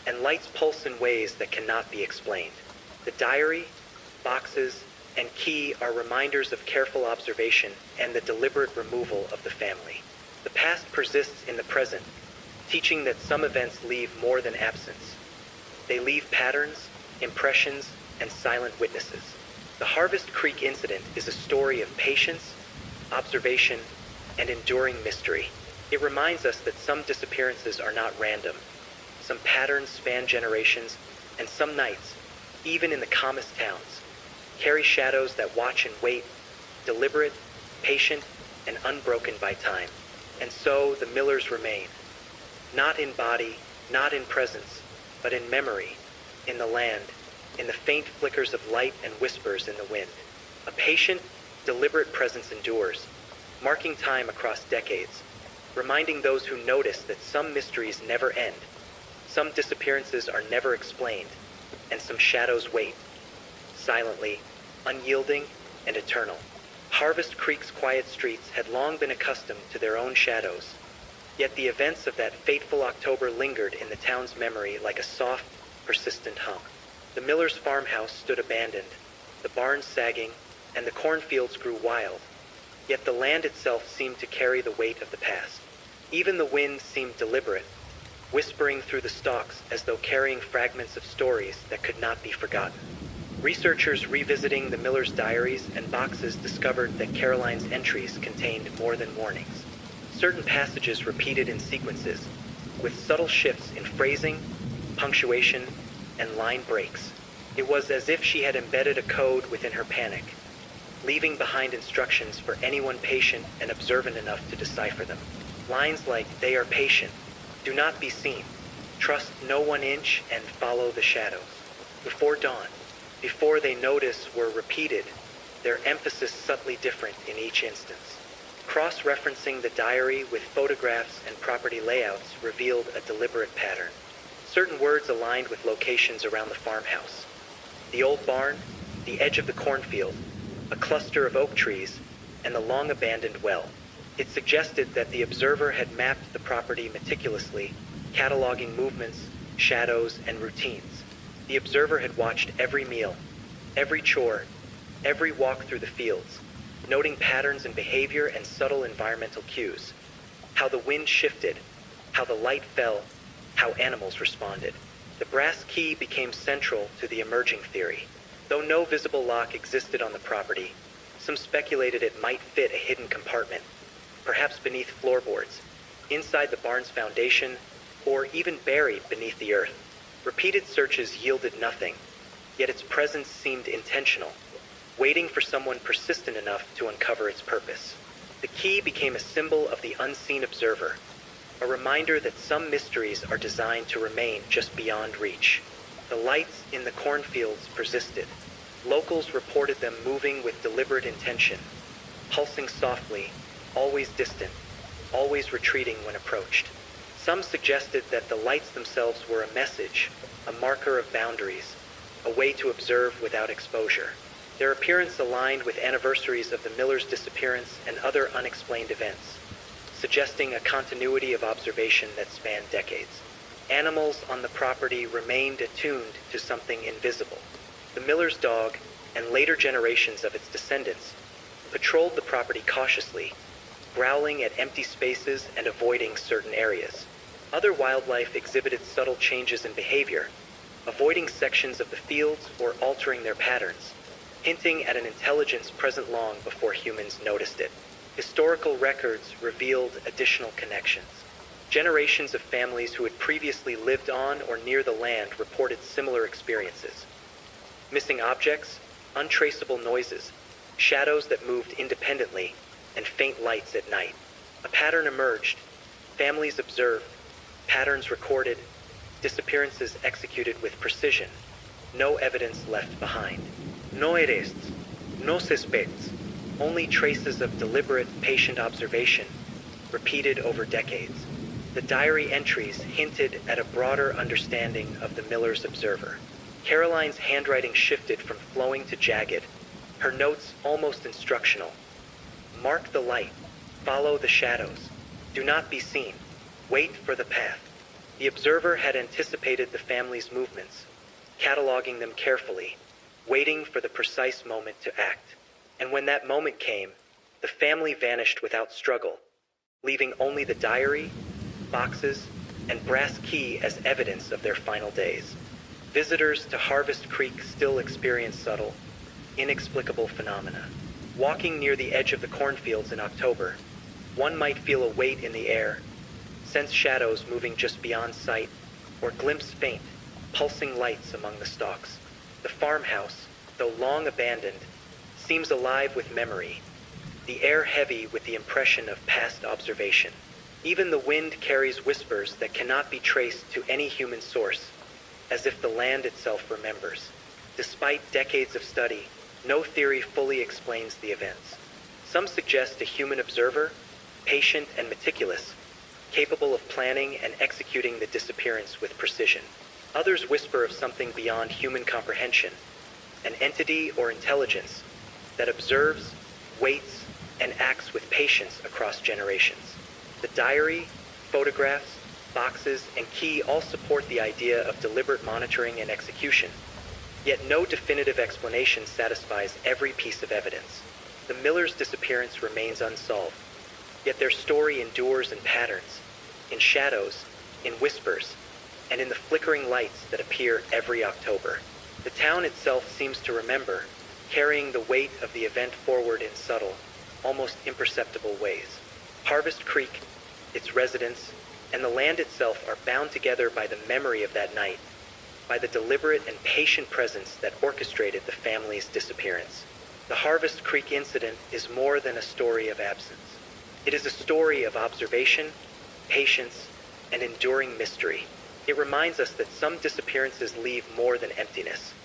and lights pulse in ways that cannot be explained. The diary, boxes, and key are reminders of careful observation and the deliberate removal of the family. The past persists in the present, teaching that some events leave more than absence. They leave patterns, impressions, and silent witnesses. The Harvest Creek incident is a story of patience, observation, and enduring mystery. It reminds us that some disappearances are not random. Some patterns span generations, and some nights, even in the calmest towns, carry shadows that watch and wait, deliberate, patient, and unbroken by time. And so the Millers remain, not in body, not in presence, but in memory, in the land, in the faint flickers of light and whispers in the wind. A patient, deliberate presence endures, marking time across decades, reminding those who notice that some mysteries never end, some disappearances are never explained, and some shadows wait, silently, unyielding, and eternal. Harvest Creek's quiet streets had long been accustomed to their own shadows, yet the events of that fateful October lingered in the town's memory like a soft, persistent hum. The Miller's farmhouse stood abandoned, the barns sagging, and the cornfields grew wild, yet the land itself seemed to carry the weight of the past. Even the wind seemed deliberate, whispering through the stalks as though carrying fragments of stories that could not be forgotten. Researchers revisiting the Miller's diaries and boxes discovered that Caroline's entries contained more than warnings. Certain passages repeated in sequences, with subtle shifts in phrasing, punctuation, and line breaks. It was as if she had embedded a code within her panic, leaving behind instructions for anyone patient and observant enough to decipher them. Lines like, "They are patient, do not be seen, trust no 1 inch and follow the shadows," "before dawn," "before they notice" were repeated, their emphasis subtly different in each instance. Cross-referencing the diary with photographs and property layouts revealed a deliberate pattern. Certain words aligned with locations around the farmhouse. The old barn, the edge of the cornfield, a cluster of oak trees, and the long-abandoned well. It suggested that the observer had mapped the property meticulously, cataloging movements, shadows, and routines. The observer had watched every meal, every chore, every walk through the fields, noting patterns in behavior and subtle environmental cues. How the wind shifted, how the light fell, how animals responded. The brass key became central to the emerging theory. Though no visible lock existed on the property, some speculated it might fit a hidden compartment, perhaps beneath floorboards, inside the barn's foundation, or even buried beneath the earth. Repeated searches yielded nothing, yet its presence seemed intentional, waiting for someone persistent enough to uncover its purpose. The key became a symbol of the unseen observer, a reminder that some mysteries are designed to remain just beyond reach. The lights in the cornfields persisted. Locals reported them moving with deliberate intention, pulsing softly, always distant, always retreating when approached. Some suggested that the lights themselves were a message, a marker of boundaries, a way to observe without exposure. Their appearance aligned with anniversaries of the Miller's disappearance and other unexplained events, suggesting a continuity of observation that spanned decades. Animals on the property remained attuned to something invisible. The Miller's dog, and later generations of its descendants, patrolled the property cautiously, growling at empty spaces and avoiding certain areas. Other wildlife exhibited subtle changes in behavior, avoiding sections of the fields or altering their patterns, hinting at an intelligence present long before humans noticed it. Historical records revealed additional connections. Generations of families who had previously lived on or near the land reported similar experiences. Missing objects, untraceable noises, shadows that moved independently, and faint lights at night. A pattern emerged. Families observed, patterns recorded, disappearances executed with precision. No evidence left behind. No arrests, no suspects, only traces of deliberate, patient observation, repeated over decades. The diary entries hinted at a broader understanding of the Miller's observer. Caroline's handwriting shifted from flowing to jagged, her notes almost instructional. Mark the light, follow the shadows, do not be seen, wait for the path. The observer had anticipated the family's movements, cataloging them carefully, waiting for the precise moment to act. And when that moment came, the family vanished without struggle, leaving only the diary, boxes, and brass key as evidence of their final days. Visitors to Harvest Creek still experience subtle, inexplicable phenomena. Walking near the edge of the cornfields in October, one might feel a weight in the air, sense shadows moving just beyond sight, or glimpse faint, pulsing lights among the stalks. The farmhouse, though long abandoned, seems alive with memory, the air heavy with the impression of past observation. Even the wind carries whispers that cannot be traced to any human source, as if the land itself remembers. Despite decades of study, no theory fully explains the events. Some suggest a human observer, patient and meticulous, capable of planning and executing the disappearance with precision. Others whisper of something beyond human comprehension, an entity or intelligence that observes, waits, and acts with patience across generations. The diary, photographs, boxes, and key all support the idea of deliberate monitoring and execution. Yet no definitive explanation satisfies every piece of evidence. The Millers' disappearance remains unsolved, yet their story endures in patterns, in shadows, in whispers, and in the flickering lights that appear every October. The town itself seems to remember, carrying the weight of the event forward in subtle, almost imperceptible ways. Harvest Creek, its residents, and the land itself are bound together by the memory of that night, by the deliberate and patient presence that orchestrated the family's disappearance. The Harvest Creek incident is more than a story of absence. It is a story of observation, patience, and enduring mystery. It reminds us that some disappearances leave more than emptiness.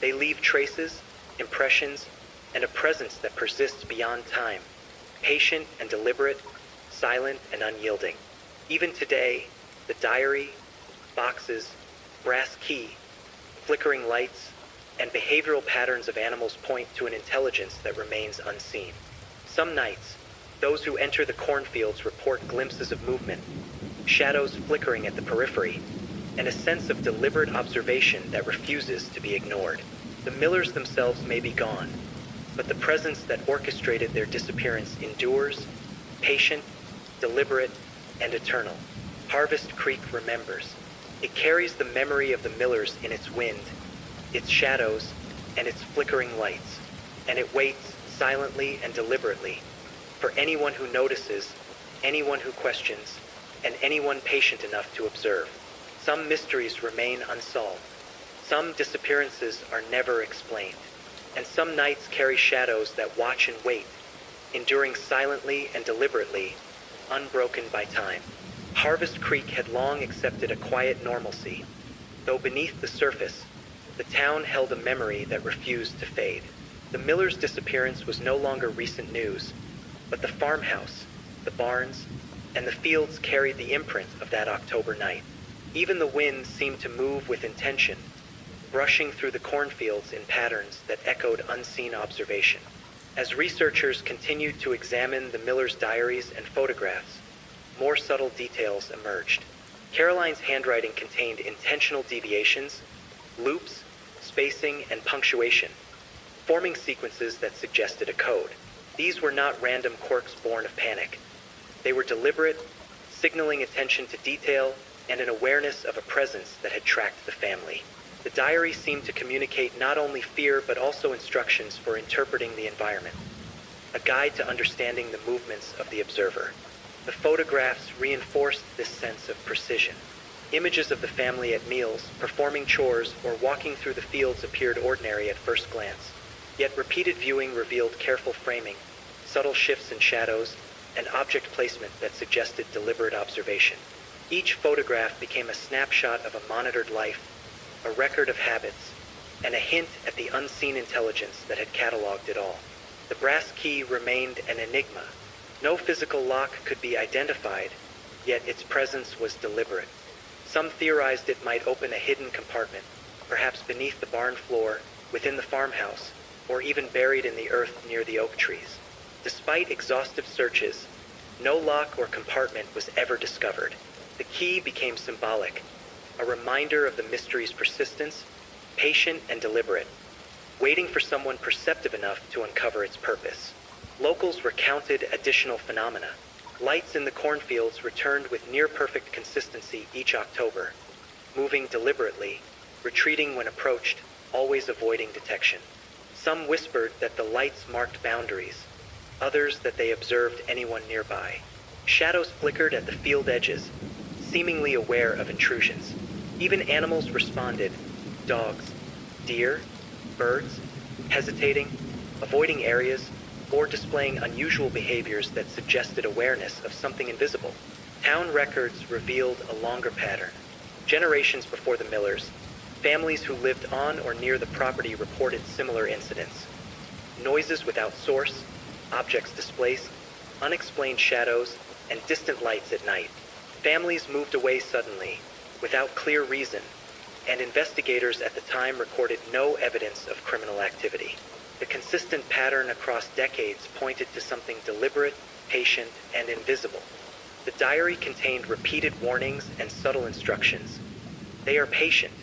They leave traces, impressions, and a presence that persists beyond time, patient and deliberate, silent and unyielding. Even today, the diary, boxes, brass key, flickering lights, and behavioral patterns of animals point to an intelligence that remains unseen. Some nights, those who enter the cornfields report glimpses of movement, shadows flickering at the periphery, and a sense of deliberate observation that refuses to be ignored. The Millers themselves may be gone, but the presence that orchestrated their disappearance endures, patient, deliberate, and eternal. Harvest Creek remembers. It carries the memory of the Millers in its wind, its shadows, and its flickering lights, and it waits silently and deliberately for anyone who notices, anyone who questions, and anyone patient enough to observe. Some mysteries remain unsolved. Some disappearances are never explained, and some nights carry shadows that watch and wait, enduring silently and deliberately, unbroken by time. Harvest Creek had long accepted a quiet normalcy, though beneath the surface, the town held a memory that refused to fade. The Millers' disappearance was no longer recent news, but the farmhouse, the barns, and the fields carried the imprint of that October night. Even the wind seemed to move with intention, brushing through the cornfields in patterns that echoed unseen observation. As researchers continued to examine the Millers' diaries and photographs, more subtle details emerged. Caroline's handwriting contained intentional deviations, loops, spacing, and punctuation, forming sequences that suggested a code. These were not random quirks born of panic. They were deliberate, signaling attention to detail and an awareness of a presence that had tracked the family. The diary seemed to communicate not only fear but also instructions for interpreting the environment, a guide to understanding the movements of the observer. The photographs reinforced this sense of precision. Images of the family at meals, performing chores, or walking through the fields appeared ordinary at first glance. Yet repeated viewing revealed careful framing, subtle shifts in shadows, and object placement that suggested deliberate observation. Each photograph became a snapshot of a monitored life, a record of habits, and a hint at the unseen intelligence that had cataloged it all. The brass key remained an enigma. No physical lock could be identified, yet its presence was deliberate. Some theorized it might open a hidden compartment, perhaps beneath the barn floor, within the farmhouse, or even buried in the earth near the oak trees. Despite exhaustive searches, no lock or compartment was ever discovered. The key became symbolic, a reminder of the mystery's persistence, patient and deliberate, waiting for someone perceptive enough to uncover its purpose. Locals recounted additional phenomena. Lights in the cornfields returned with near-perfect consistency each October, moving deliberately, retreating when approached, always avoiding detection. Some whispered that the lights marked boundaries, others that they observed anyone nearby. Shadows flickered at the field edges, seemingly aware of intrusions. Even animals responded: dogs, deer, birds, hesitating, avoiding areas, or displaying unusual behaviors that suggested awareness of something invisible. Town records revealed a longer pattern. Generations before the Millers, families who lived on or near the property reported similar incidents. Noises without source, objects displaced, unexplained shadows, and distant lights at night. Families moved away suddenly, without clear reason, and investigators at the time recorded no evidence of criminal activity. The consistent pattern across decades pointed to something deliberate, patient, and invisible. The diary contained repeated warnings and subtle instructions. They are patient.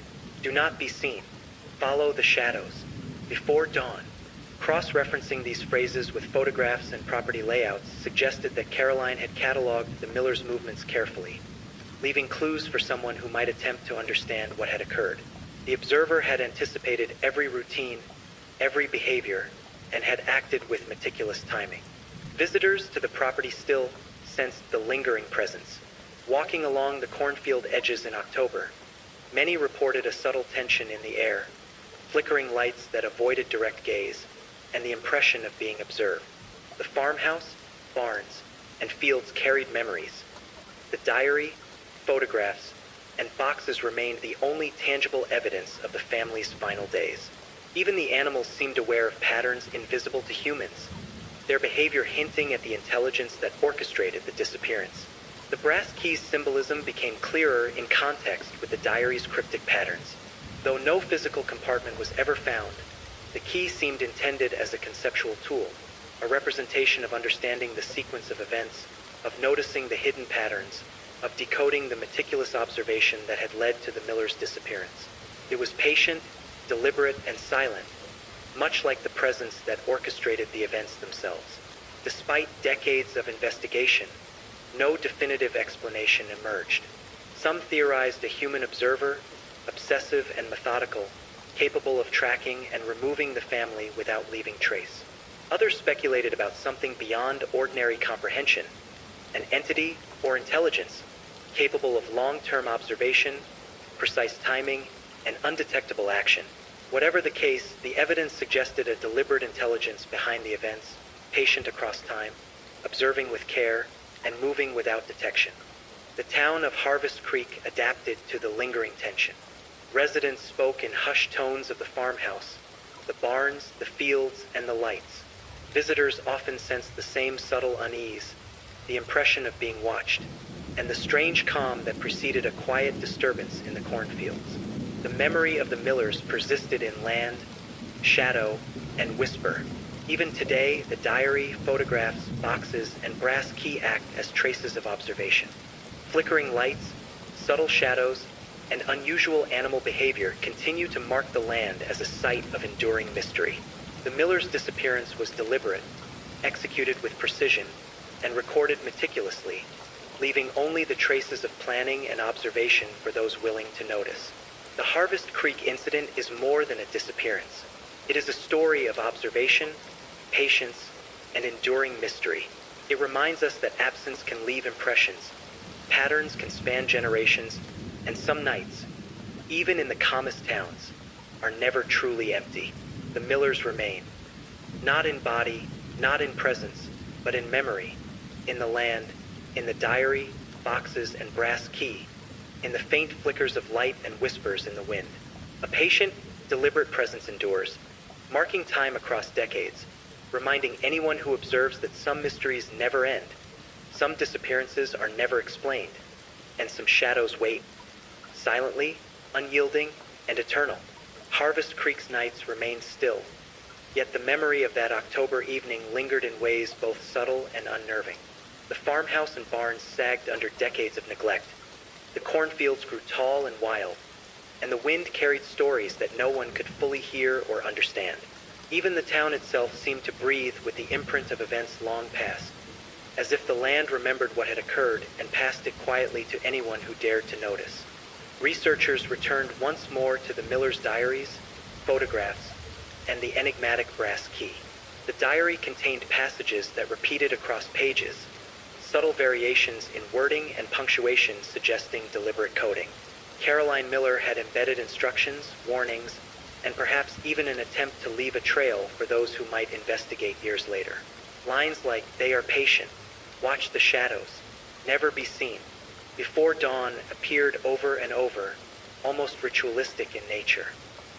Do not be seen. Follow the shadows. Before dawn. Cross-referencing these phrases with photographs and property layouts suggested that Caroline had cataloged the Millers' movements carefully, leaving clues for someone who might attempt to understand what had occurred. The observer had anticipated every routine, every behavior, and had acted with meticulous timing. Visitors to the property still sensed the lingering presence. Walking along the cornfield edges in October, many reported a subtle tension in the air, flickering lights that avoided direct gaze, and the impression of being observed. The farmhouse, barns, and fields carried memories. The diary, photographs, and boxes remained the only tangible evidence of the family's final days. Even the animals seemed aware of patterns invisible to humans, their behavior hinting at the intelligence that orchestrated the disappearance. The brass key's symbolism became clearer in context with the diary's cryptic patterns. Though no physical compartment was ever found, the key seemed intended as a conceptual tool, a representation of understanding the sequence of events, of noticing the hidden patterns, of decoding the meticulous observation that had led to the Millers' disappearance. It was patient, deliberate, and silent, much like the presence that orchestrated the events themselves. Despite decades of investigation, no definitive explanation emerged. Some theorized a human observer, obsessive and methodical, capable of tracking and removing the family without leaving trace. Others speculated about something beyond ordinary comprehension, an entity or intelligence capable of long-term observation, precise timing, and undetectable action. Whatever the case, the evidence suggested a deliberate intelligence behind the events, patient across time, observing with care, and moving without detection. The town of Harvest Creek adapted to the lingering tension. Residents spoke in hushed tones of the farmhouse, the barns, the fields, and the lights. Visitors often sensed the same subtle unease, the impression of being watched, and the strange calm that preceded a quiet disturbance in the cornfields. The memory of the Millers persisted in land, shadow, and whisper. Even today, the diary, photographs, boxes, and brass key act as traces of observation. Flickering lights, subtle shadows, and unusual animal behavior continue to mark the land as a site of enduring mystery. The Millers' disappearance was deliberate, executed with precision, and recorded meticulously, leaving only the traces of planning and observation for those willing to notice. The Harvest Creek incident is more than a disappearance. It is a story of observation, patience, and enduring mystery. It reminds us that absence can leave impressions, patterns can span generations, and some nights, even in the calmest towns, are never truly empty. The Millers remain, not in body, not in presence, but in memory, in the land, in the diary, boxes, and brass key, in the faint flickers of light and whispers in the wind. A patient, deliberate presence endures, marking time across decades, reminding anyone who observes that some mysteries never end, some disappearances are never explained, and some shadows wait, silently, unyielding, and eternal. Harvest Creek's nights remained still, yet the memory of that October evening lingered in ways both subtle and unnerving. The farmhouse and barns sagged under decades of neglect. The cornfields grew tall and wild, and the wind carried stories that no one could fully hear or understand. Even the town itself seemed to breathe with the imprint of events long past, as if the land remembered what had occurred and passed it quietly to anyone who dared to notice. Researchers returned once more to the Millers' diaries, photographs, and the enigmatic brass key. The diary contained passages that repeated across pages, subtle variations in wording and punctuation suggesting deliberate coding. Caroline Miller had embedded instructions, warnings, and perhaps even an attempt to leave a trail for those who might investigate years later. Lines like, "They are patient, watch the shadows, never be seen, before dawn" appeared over and over, almost ritualistic in nature.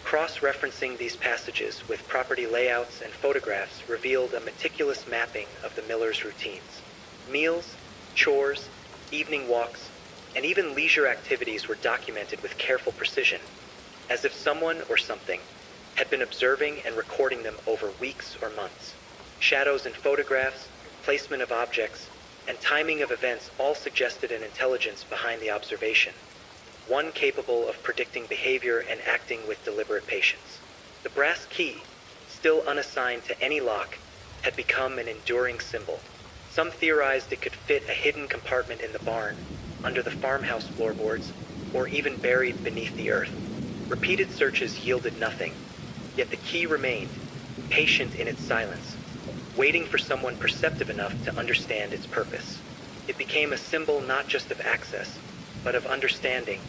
Cross-referencing these passages with property layouts and photographs revealed a meticulous mapping of the Millers' routines. Meals, chores, evening walks, and even leisure activities were documented with careful precision, as if someone or something had been observing and recording them over weeks or months. Shadows in photographs, placement of objects, and timing of events all suggested an intelligence behind the observation, one capable of predicting behavior and acting with deliberate patience. The brass key, still unassigned to any lock, had become an enduring symbol. Some theorized it could fit a hidden compartment in the barn, under the farmhouse floorboards, or even buried beneath the earth. Repeated searches yielded nothing, yet the key remained, patient in its silence, waiting for someone perceptive enough to understand its purpose. It became a symbol not just of access, but of understanding,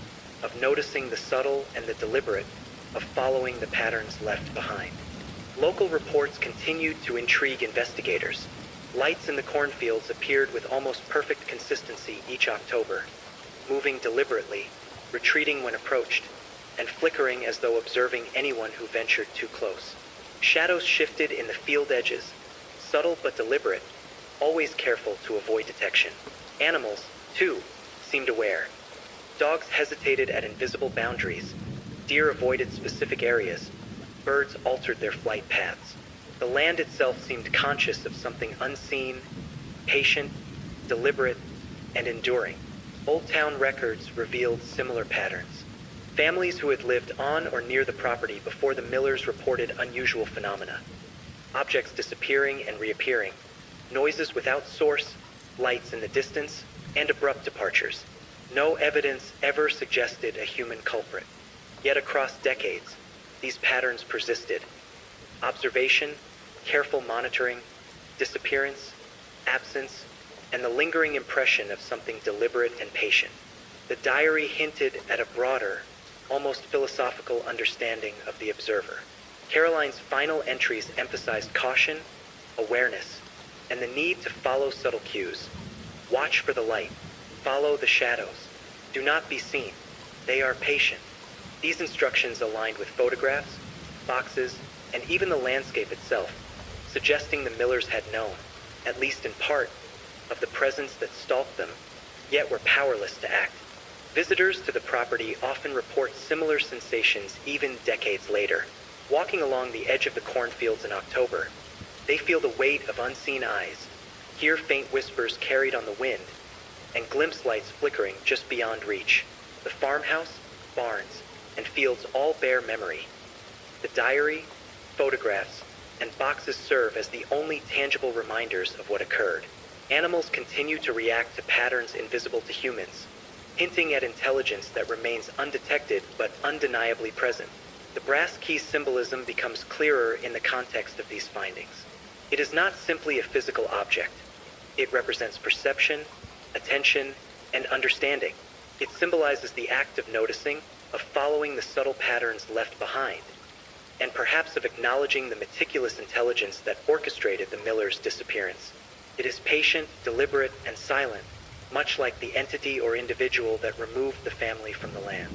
of noticing the subtle and the deliberate, of following the patterns left behind. Local reports continued to intrigue investigators. Lights in the cornfields appeared with almost perfect consistency each October, moving deliberately, retreating when approached, and flickering as though observing anyone who ventured too close. Shadows shifted in the field edges, subtle but deliberate, always careful to avoid detection. Animals, too, seemed aware. Dogs hesitated at invisible boundaries, deer avoided specific areas, birds altered their flight paths. The land itself seemed conscious of something unseen, patient, deliberate, and enduring. Old town records revealed similar patterns. Families who had lived on or near the property before the Millers reported unusual phenomena. Objects disappearing and reappearing, noises without source, lights in the distance, and abrupt departures. No evidence ever suggested a human culprit. Yet across decades, these patterns persisted. Observation, careful monitoring, disappearance, absence, and the lingering impression of something deliberate and patient. The diary hinted at a broader, almost philosophical understanding of the observer. Caroline's final entries emphasized caution, awareness, and the need to follow subtle cues. Watch for the light. Follow the shadows. Do not be seen. They are patient. These instructions aligned with photographs, boxes, and even the landscape itself, suggesting the Millers had known, at least in part, of the presence that stalked them, yet were powerless to act. Visitors to the property often report similar sensations even decades later. Walking along the edge of the cornfields in October, they feel the weight of unseen eyes, hear faint whispers carried on the wind, and glimpse lights flickering just beyond reach. The farmhouse, barns, and fields all bear memory. The diary, photographs, and boxes serve as the only tangible reminders of what occurred. Animals continue to react to patterns invisible to humans, hinting at intelligence that remains undetected but undeniably present. The brass key symbolism becomes clearer in the context of these findings. It is not simply a physical object. It represents perception, attention, and understanding. It symbolizes the act of noticing, of following the subtle patterns left behind, and perhaps of acknowledging the meticulous intelligence that orchestrated the Millers' disappearance. It is patient, deliberate, and silent, much like the entity or individual that removed the family from the land.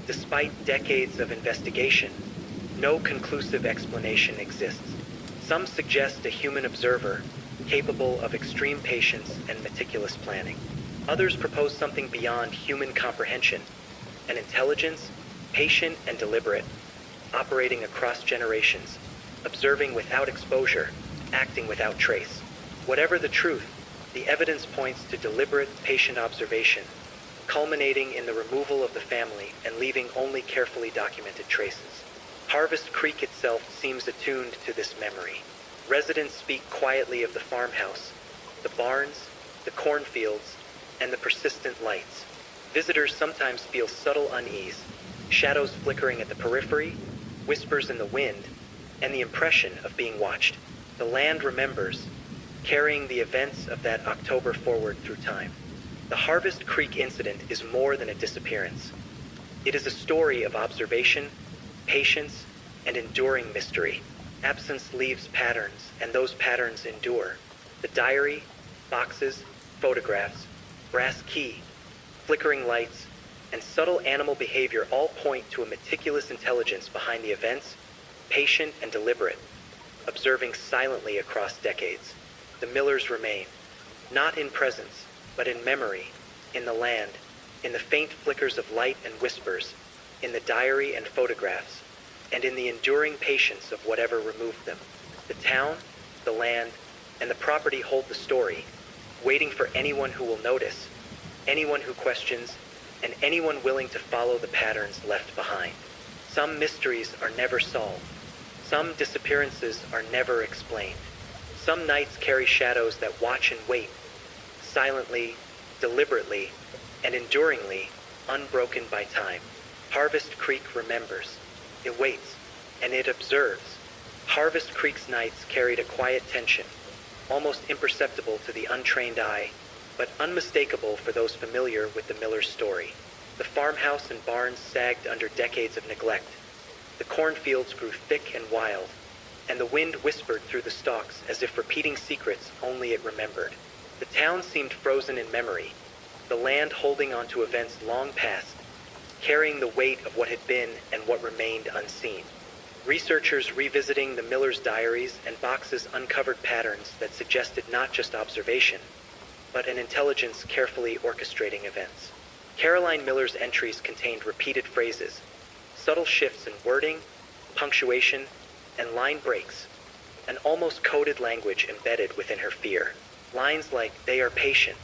Despite decades of investigation, no conclusive explanation exists. Some suggest a human observer capable of extreme patience and meticulous planning. Others propose something beyond human comprehension, an intelligence, patient and deliberate, operating across generations, observing without exposure, acting without trace. Whatever the truth, the evidence points to deliberate, patient observation, culminating in the removal of the family and leaving only carefully documented traces. Harvest Creek itself seems attuned to this memory. Residents speak quietly of the farmhouse, the barns, the cornfields, and the persistent lights. Visitors sometimes feel subtle unease, shadows flickering at the periphery, whispers in the wind, and the impression of being watched. The land remembers, carrying the events of that October forward through time. The Harvest Creek incident is more than a disappearance. It is a story of observation, patience, and enduring mystery. Absence leaves patterns, and those patterns endure. The diary, boxes, photographs, brass key, flickering lights, and subtle animal behavior all point to a meticulous intelligence behind the events, patient and deliberate, observing silently across decades. The Millers remain, not in presence, but in memory, in the land, in the faint flickers of light and whispers, in the diary and photographs, and in the enduring patience of whatever removed them. The town, the land, and the property hold the story, waiting for anyone who will notice, anyone who questions, and anyone willing to follow the patterns left behind. Some mysteries are never solved. Some disappearances are never explained. Some nights carry shadows that watch and wait, silently, deliberately, and enduringly, unbroken by time. Harvest Creek remembers. It waits, and it observes. Harvest Creek's nights carried a quiet tension, almost imperceptible to the untrained eye, but unmistakable for those familiar with the Millers' story. The farmhouse and barns sagged under decades of neglect. The cornfields grew thick and wild, and the wind whispered through the stalks as if repeating secrets only it remembered. The town seemed frozen in memory, the land holding on to events long past, carrying the weight of what had been and what remained unseen. Researchers revisiting the Millers' diaries and boxes uncovered patterns that suggested not just observation, but an intelligence carefully orchestrating events. Caroline Miller's entries contained repeated phrases, subtle shifts in wording, punctuation, and line breaks, an almost coded language embedded within her fear. Lines like, "They are patient,"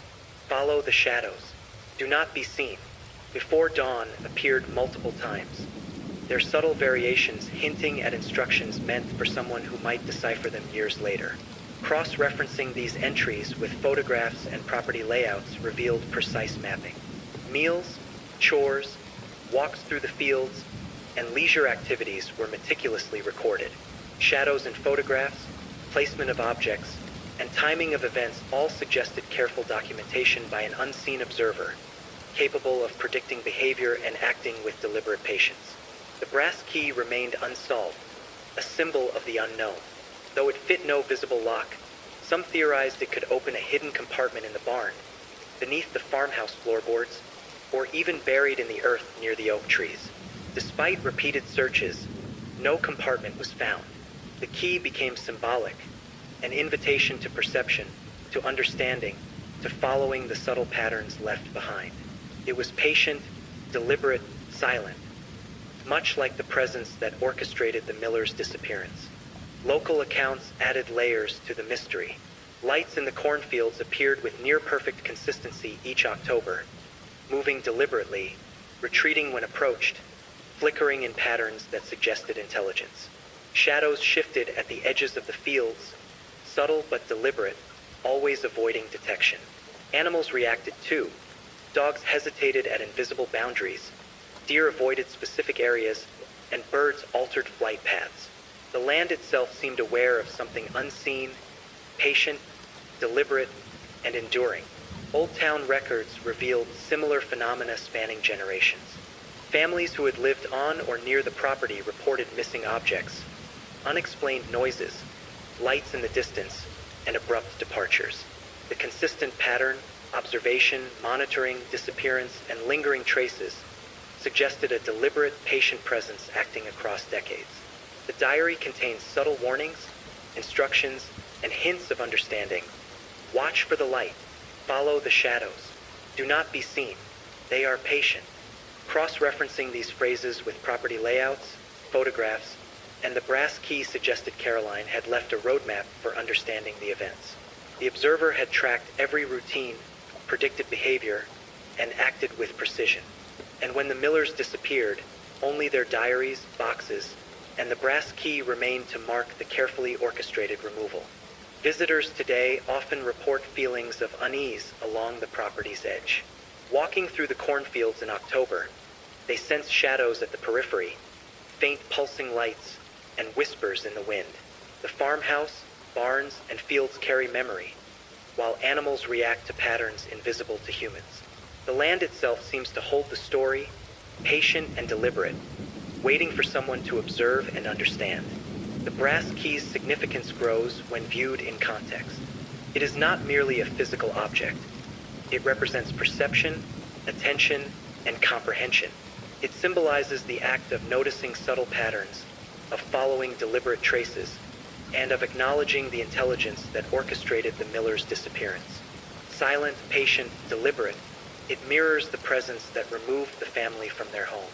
"Follow the shadows," "Do not be seen," "Before dawn" appeared multiple times, their subtle variations hinting at instructions meant for someone who might decipher them years later. Cross-referencing these entries with photographs and property layouts revealed precise mapping. Meals, chores, walks through the fields, and leisure activities were meticulously recorded. Shadows in photographs, placement of objects, and timing of events all suggested careful documentation by an unseen observer, capable of predicting behavior and acting with deliberate patience. The brass key remained unsolved, a symbol of the unknown. Though it fit no visible lock, some theorized it could open a hidden compartment in the barn, beneath the farmhouse floorboards, or even buried in the earth near the oak trees. Despite repeated searches, no compartment was found. The key became symbolic, an invitation to perception, to understanding, to following the subtle patterns left behind. It was patient, deliberate, silent, much like the presence that orchestrated the Millers' disappearance. Local accounts added layers to the mystery. Lights in the cornfields appeared with near-perfect consistency each October, moving deliberately, retreating when approached, flickering in patterns that suggested intelligence. Shadows shifted at the edges of the fields, subtle but deliberate, always avoiding detection. Animals reacted too. Dogs hesitated at invisible boundaries, deer avoided specific areas, and birds altered flight paths. The land itself seemed aware of something unseen, patient, deliberate, and enduring. Old town records revealed similar phenomena spanning generations. Families who had lived on or near the property reported missing objects, unexplained noises, lights in the distance, and abrupt departures. The consistent pattern, observation, monitoring, disappearance, and lingering traces suggested a deliberate, patient presence acting across decades. The diary contains subtle warnings, instructions, and hints of understanding. Watch for the light. Follow the shadows. Do not be seen. They are patient. Cross-referencing these phrases with property layouts, photographs, and the brass key suggested Caroline had left a roadmap for understanding the events. The observer had tracked every routine, predicted behavior, and acted with precision. And when the Millers disappeared, only their diaries, boxes, and the brass key remained to mark the carefully orchestrated removal. Visitors today often report feelings of unease along the property's edge. Walking through the cornfields in October, they sense shadows at the periphery, faint pulsing lights, and whispers in the wind. The farmhouse, barns, and fields carry memory, while animals react to patterns invisible to humans. The land itself seems to hold the story, patient and deliberate, waiting for someone to observe and understand. The brass key's significance grows when viewed in context. It is not merely a physical object. It represents perception, attention, and comprehension. It symbolizes the act of noticing subtle patterns, of following deliberate traces, and of acknowledging the intelligence that orchestrated the Millers' disappearance. Silent, patient, deliberate, it mirrors the presence that removed the family from their home.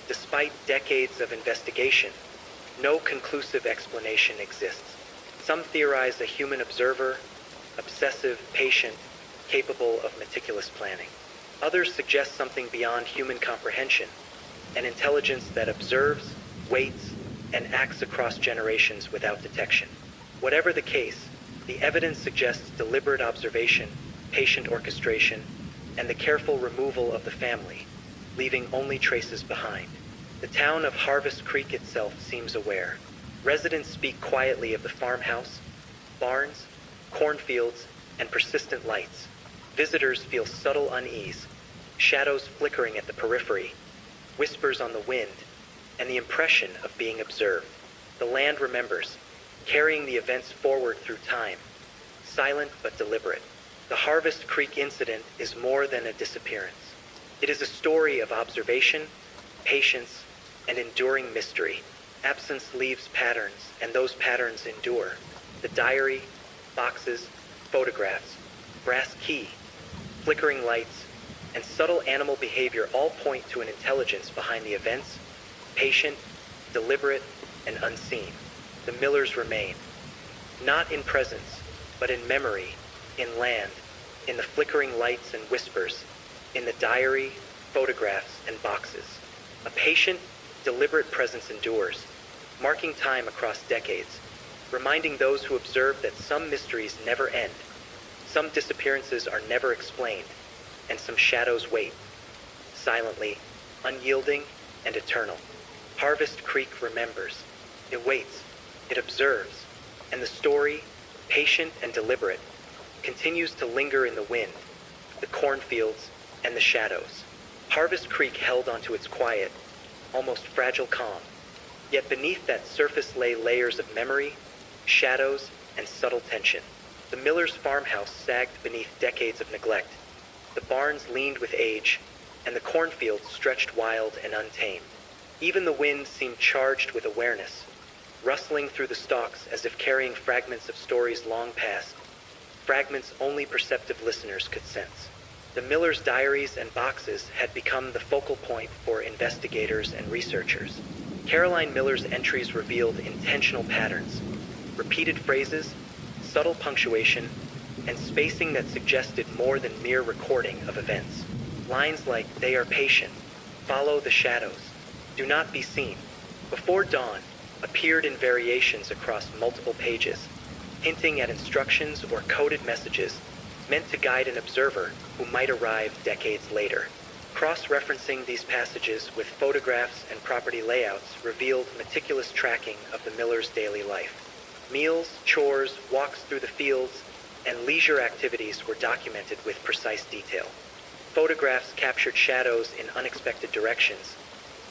Despite decades of investigation, no conclusive explanation exists. Some theorize a human observer, obsessive, patient, capable of meticulous planning. Others suggest something beyond human comprehension, an intelligence that observes, waits, and acts across generations without detection. Whatever the case, the evidence suggests deliberate observation, patient orchestration, and the careful removal of the family, leaving only traces behind. The town of Harvest Creek itself seems aware. Residents speak quietly of the farmhouse, barns, cornfields, and persistent lights. Visitors feel subtle unease, shadows flickering at the periphery, whispers on the wind, and the impression of being observed. The land remembers, carrying the events forward through time, silent but deliberate. The Harvest Creek incident is more than a disappearance. It is a story of observation, patience, and enduring mystery. Absence leaves patterns, and those patterns endure. The diary, boxes, photographs, brass key, flickering lights, and subtle animal behavior all point to an intelligence behind the events, patient, deliberate, and unseen. The Millers remain, not in presence, but in memory, in land, in the flickering lights and whispers, in the diary, photographs, and boxes. A patient, deliberate presence endures, marking time across decades, reminding those who observe that some mysteries never end, some disappearances are never explained, and some shadows wait, silently, unyielding, and eternal. Harvest Creek remembers. It waits. It observes. And the story, patient and deliberate, continues to linger in the wind, the cornfields, and the shadows. Harvest Creek held onto its quiet, almost fragile calm. Yet beneath that surface lay layers of memory, shadows, and subtle tension. The Millers' farmhouse sagged beneath decades of neglect. The barns leaned with age, and the cornfields stretched wild and untamed. Even the wind seemed charged with awareness, rustling through the stalks as if carrying fragments of stories long past, fragments only perceptive listeners could sense. The Millers' diaries and boxes had become the focal point for investigators and researchers. Caroline Miller's entries revealed intentional patterns, repeated phrases, subtle punctuation, and spacing that suggested more than mere recording of events. Lines like, "They are patient," "Follow the shadows," "Do not be seen," "Before dawn," appeared in variations across multiple pages, hinting at instructions or coded messages meant to guide an observer who might arrive decades later. Cross-referencing these passages with photographs and property layouts revealed meticulous tracking of the Millers' daily life. Meals, chores, walks through the fields, and leisure activities were documented with precise detail. Photographs captured shadows in unexpected directions,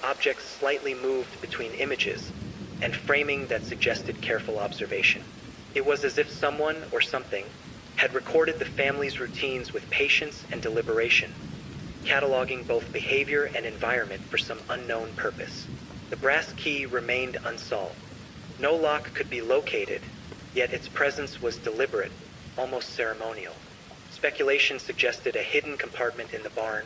objects slightly moved between images, and framing that suggested careful observation. It was as if someone or something had recorded the family's routines with patience and deliberation, cataloging both behavior and environment for some unknown purpose. The brass key remained unsolved. No lock could be located, yet its presence was deliberate, almost ceremonial. Speculation suggested a hidden compartment in the barn,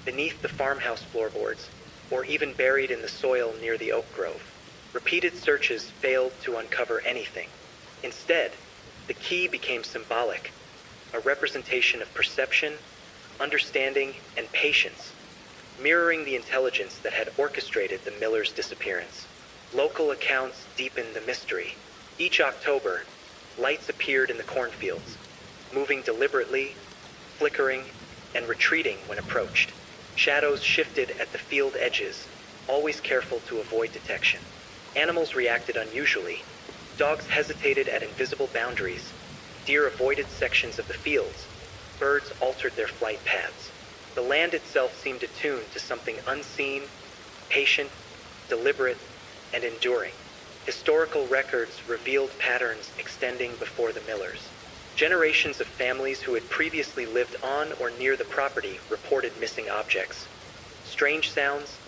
beneath the farmhouse floorboards, or even buried in the soil near the oak grove. Repeated searches failed to uncover anything. Instead, the key became symbolic, a representation of perception, understanding, and patience, mirroring the intelligence that had orchestrated the Millers' disappearance. Local accounts deepened the mystery. Each October, lights appeared in the cornfields, moving deliberately, flickering, and retreating when approached. Shadows shifted at the field edges, always careful to avoid detection. Animals reacted unusually. Dogs hesitated at invisible boundaries. Deer avoided sections of the fields. Birds altered their flight paths. The land itself seemed attuned to something unseen, patient, deliberate, and enduring. Historical records revealed patterns extending before the Millers. Generations of families who had previously lived on or near the property reported missing objects, strange sounds,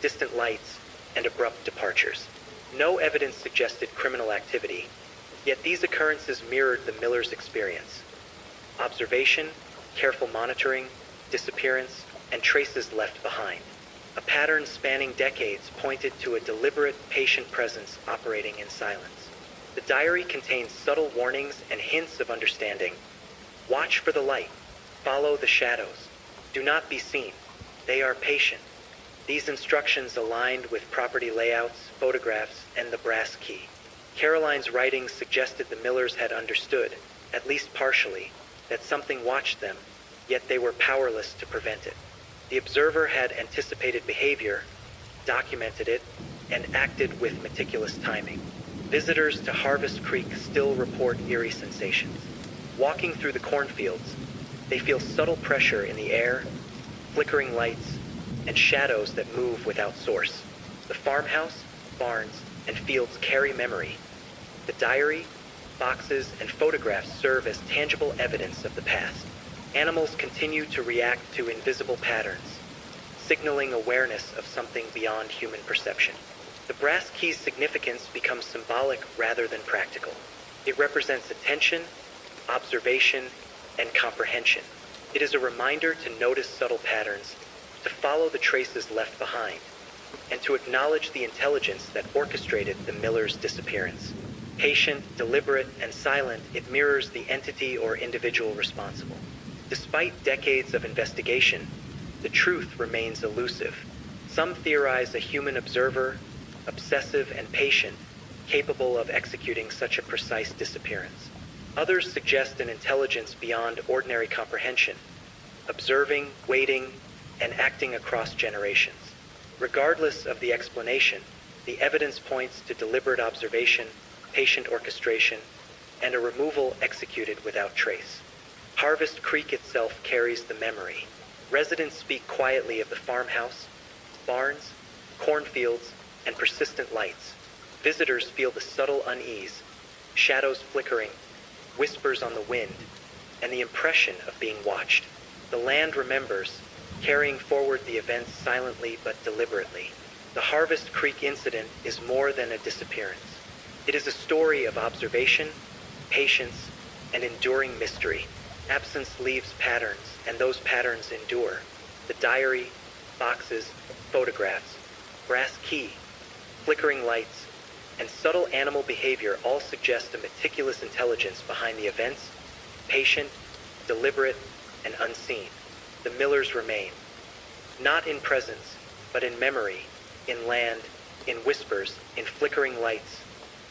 distant lights, and abrupt departures. No evidence suggested criminal activity, yet these occurrences mirrored the Millers' experience. Observation, careful monitoring, disappearance, and traces left behind. A pattern spanning decades pointed to a deliberate, patient presence operating in silence. The diary contains subtle warnings and hints of understanding. Watch for the light. Follow the shadows. Do not be seen. They are patient. These instructions aligned with property layouts, photographs, and the brass key. Caroline's writings suggested the Millers had understood, at least partially, that something watched them, yet they were powerless to prevent it. The observer had anticipated behavior, documented it, and acted with meticulous timing. Visitors to Harvest Creek still report eerie sensations. Walking through the cornfields, they feel subtle pressure in the air, flickering lights, and shadows that move without source. The farmhouse, barns, and fields carry memory. The diary, boxes, and photographs serve as tangible evidence of the past. Animals continue to react to invisible patterns, signaling awareness of something beyond human perception. The brass key's significance becomes symbolic rather than practical. It represents attention, observation, and comprehension. It is a reminder to notice subtle patterns, to follow the traces left behind, and to acknowledge the intelligence that orchestrated the Millers' disappearance. Patient, deliberate, and silent, it mirrors the entity or individual responsible. Despite decades of investigation, the truth remains elusive. Some theorize a human observer, obsessive and patient, capable of executing such a precise disappearance. Others suggest an intelligence beyond ordinary comprehension, observing, waiting, and acting across generations. Regardless of the explanation, the evidence points to deliberate observation, patient orchestration, and a removal executed without trace. Harvest Creek itself carries the memory. Residents speak quietly of the farmhouse, barns, cornfields, and persistent lights. Visitors feel the subtle unease, shadows flickering, whispers on the wind, and the impression of being watched. The land remembers, carrying forward the events silently but deliberately. The Harvest Creek incident is more than a disappearance. It is a story of observation, patience, and enduring mystery. Absence leaves patterns, and those patterns endure. The diary, boxes, photographs, brass key, flickering lights, and subtle animal behavior all suggest a meticulous intelligence behind the events, patient, deliberate, and unseen. The Millers remain, not in presence, but in memory, in land, in whispers, in flickering lights,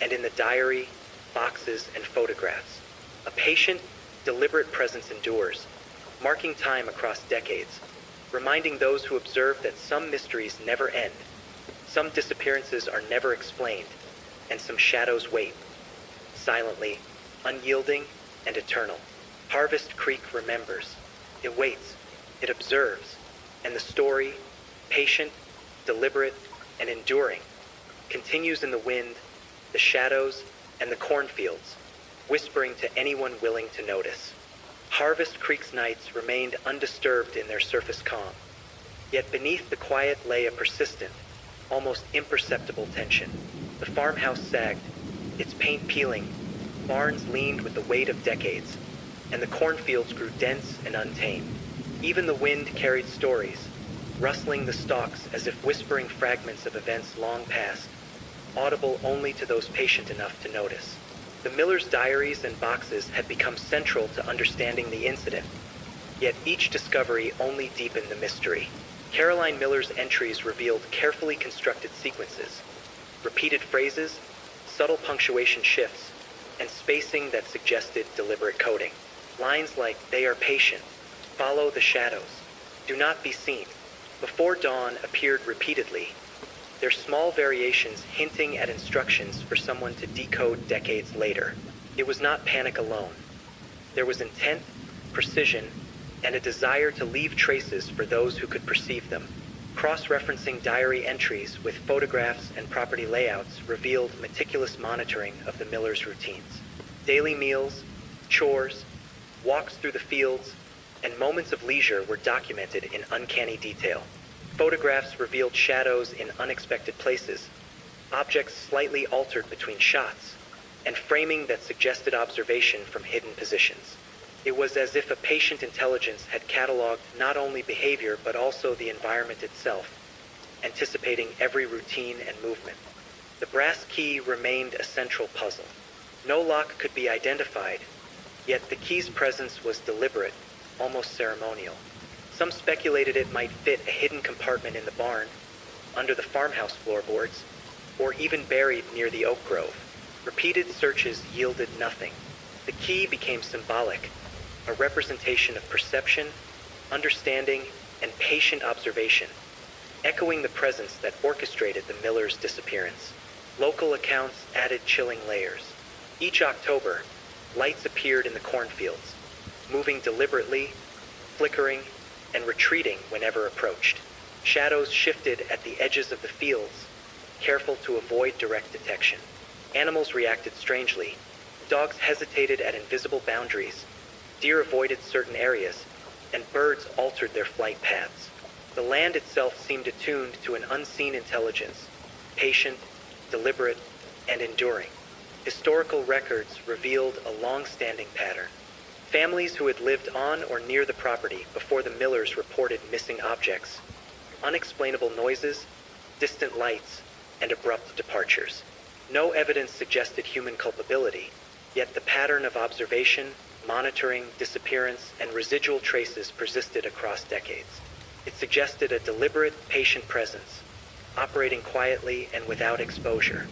and in the diary, boxes, and photographs. A patient, deliberate presence endures, marking time across decades, reminding those who observe that some mysteries never end, some disappearances are never explained, and some shadows wait, silently, unyielding, and eternal. Harvest Creek remembers. It waits. It observes. And the story, patient, deliberate, and enduring, continues in the wind, the shadows, and the cornfields, whispering to anyone willing to notice. Harvest Creek's nights remained undisturbed in their surface calm. Yet beneath the quiet lay a persistent, almost imperceptible tension. The farmhouse sagged, its paint peeling, barns leaned with the weight of decades, and the cornfields grew dense and untamed. Even the wind carried stories, rustling the stalks as if whispering fragments of events long past, audible only to those patient enough to notice. The miller's diaries and boxes had become central to understanding the incident, yet each discovery only deepened the mystery. Caroline Miller's entries revealed carefully constructed sequences, repeated phrases, subtle punctuation shifts, and spacing that suggested deliberate coding. Lines like, "They are patient," "Follow the shadows," "Do not be seen," "Before dawn" appeared repeatedly, their small variations hinting at instructions for someone to decode decades later. It was not panic alone. There was intent, precision, and a desire to leave traces for those who could perceive them. Cross-referencing diary entries with photographs and property layouts revealed meticulous monitoring of the Millers' routines. Daily meals, chores, walks through the fields, and moments of leisure were documented in uncanny detail. Photographs revealed shadows in unexpected places, objects slightly altered between shots, and framing that suggested observation from hidden positions. It was as if a patient intelligence had cataloged not only behavior but also the environment itself, anticipating every routine and movement. The brass key remained a central puzzle. No lock could be identified, yet the key's presence was deliberate, almost ceremonial. Some speculated it might fit a hidden compartment in the barn, under the farmhouse floorboards, or even buried near the oak grove. Repeated searches yielded nothing. The key became symbolic, a representation of perception, understanding, and patient observation, echoing the presence that orchestrated the Millers' disappearance. Local accounts added chilling layers. Each October, lights appeared in the cornfields, moving deliberately, flickering, and retreating whenever approached. Shadows shifted at the edges of the fields, careful to avoid direct detection. Animals reacted strangely. Dogs hesitated at invisible boundaries, deer avoided certain areas, and birds altered their flight paths. The land itself seemed attuned to an unseen intelligence, patient, deliberate, and enduring. Historical records revealed a long-standing pattern. Families who had lived on or near the property before the Millers reported missing objects, unexplainable noises, distant lights, and abrupt departures. No evidence suggested human culpability, yet the pattern of observation, monitoring, disappearance, and residual traces persisted across decades. It suggested a deliberate, patient presence, operating quietly and without exposure.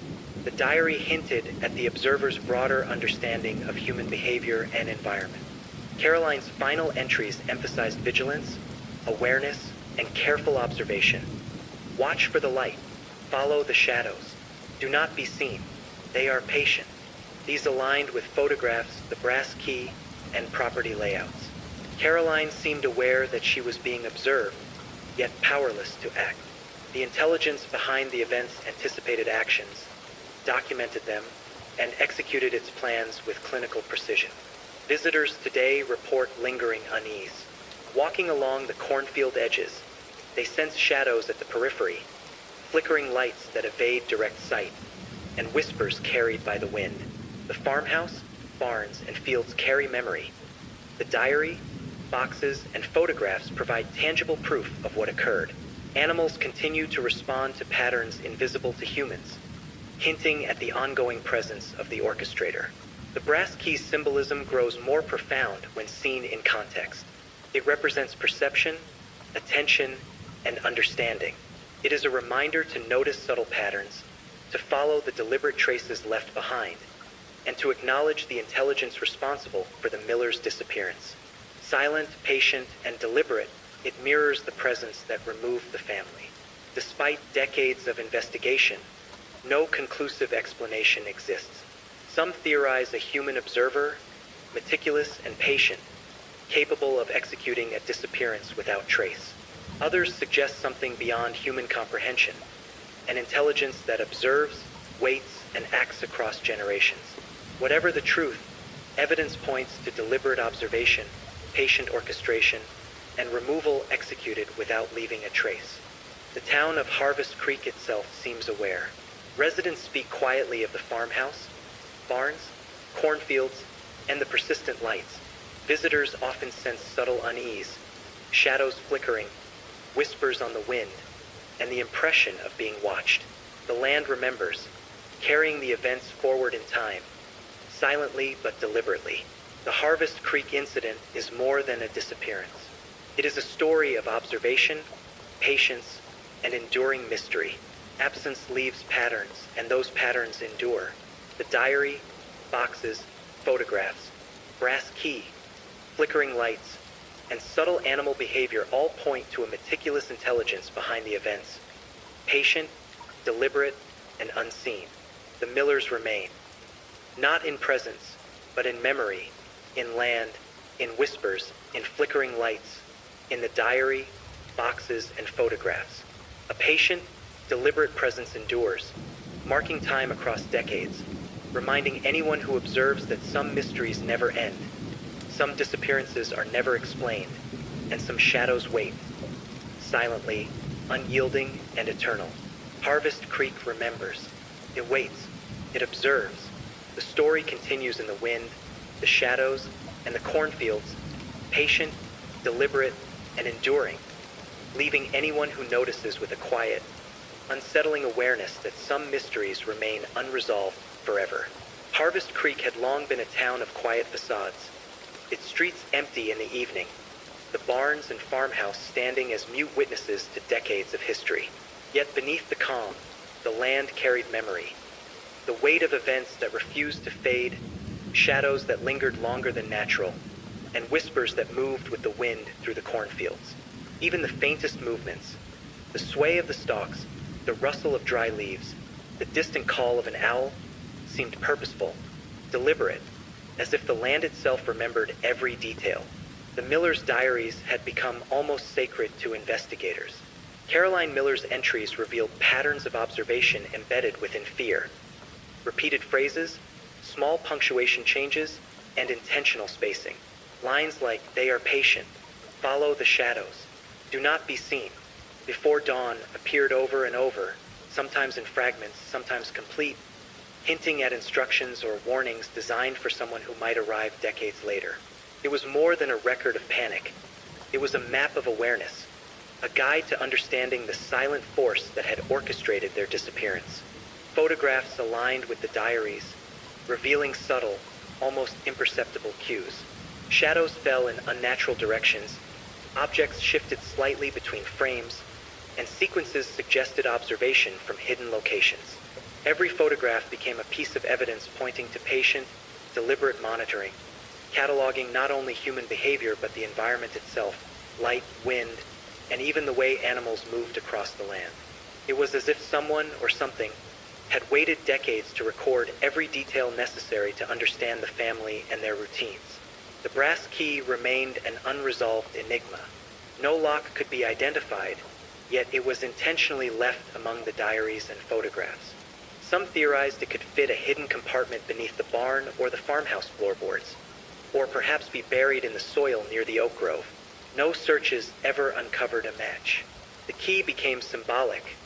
The diary hinted at the observer's broader understanding of human behavior and environment. Caroline's final entries emphasized vigilance, awareness, and careful observation. Watch for the light. Follow the shadows. Do not be seen. They are patient. These aligned with photographs, the brass key, and property layouts. Caroline seemed aware that she was being observed, yet powerless to act. The intelligence behind the events anticipated actions, documented them, and executed its plans with clinical precision. Visitors today report lingering unease. Walking along the cornfield edges, they sense shadows at the periphery, flickering lights that evade direct sight, and whispers carried by the wind. The farmhouse, barns, and fields carry memory. The diary, boxes, and photographs provide tangible proof of what occurred. Animals continue to respond to patterns invisible to humans, hinting at the ongoing presence of the orchestrator. The brass key's symbolism grows more profound when seen in context. It represents perception, attention, and understanding. It is a reminder to notice subtle patterns, to follow the deliberate traces left behind, and to acknowledge the intelligence responsible for the Millers' disappearance. Silent, patient, and deliberate, it mirrors the presence that removed the family. Despite decades of investigation, no conclusive explanation exists. Some theorize a human observer, meticulous and patient, capable of executing a disappearance without trace. Others suggest something beyond human comprehension, an intelligence that observes, waits, and acts across generations. Whatever the truth, evidence points to deliberate observation, patient orchestration, and removal executed without leaving a trace. The town of Harvest Creek itself seems aware. Residents speak quietly of the farmhouse, barns, cornfields, and the persistent lights. Visitors often sense subtle unease, shadows flickering, whispers on the wind, and the impression of being watched. The land remembers, carrying the events forward in time, silently but deliberately. The Harvest Creek incident is more than a disappearance. It is a story of observation, patience, and enduring mystery. Absence leaves patterns, and those patterns endure. The diary, boxes, photographs, brass key, flickering lights, and subtle animal behavior all point to a meticulous intelligence behind the events. Patient, deliberate, and unseen, the Millers remain. Not in presence, but in memory, in land, in whispers, in flickering lights, in the diary, boxes, and photographs. A patient, deliberate presence endures, marking time across decades, reminding anyone who observes that some mysteries never end, some disappearances are never explained, and some shadows wait, silently, unyielding, and eternal. Harvest Creek remembers. It waits. It observes. The story continues in the wind, the shadows, and the cornfields, patient, deliberate, and enduring, leaving anyone who notices with a quiet, unsettling awareness that some mysteries remain unresolved forever. Harvest Creek had long been a town of quiet facades, its streets empty in the evening, the barns and farmhouse standing as mute witnesses to decades of history. Yet beneath the calm, the land carried memory, the weight of events that refused to fade, shadows that lingered longer than natural, and whispers that moved with the wind through the cornfields. Even the faintest movements, the sway of the stalks, the rustle of dry leaves, the distant call of an owl, seemed purposeful, deliberate, as if the land itself remembered every detail. The Millers' diaries had become almost sacred to investigators. Caroline Miller's entries revealed patterns of observation embedded within fear. Repeated phrases, small punctuation changes, and intentional spacing. Lines like, "They are patient," "Follow the shadows," "Do not be seen," "Before dawn" appeared over and over, sometimes in fragments, sometimes complete, hinting at instructions or warnings designed for someone who might arrive decades later. It was more than a record of panic. It was a map of awareness, a guide to understanding the silent force that had orchestrated their disappearance. Photographs aligned with the diaries, revealing subtle, almost imperceptible cues. Shadows fell in unnatural directions, objects shifted slightly between frames, and sequences suggested observation from hidden locations. Every photograph became a piece of evidence pointing to patient, deliberate monitoring, cataloging not only human behavior but the environment itself, light, wind, and even the way animals moved across the land. It was as if someone or something had waited decades to record every detail necessary to understand the family and their routines. The brass key remained an unresolved enigma. No lock could be identified, yet it was intentionally left among the diaries and photographs. Some theorized it could fit a hidden compartment beneath the barn or the farmhouse floorboards, or perhaps be buried in the soil near the oak grove. No searches ever uncovered a match. The key became symbolic,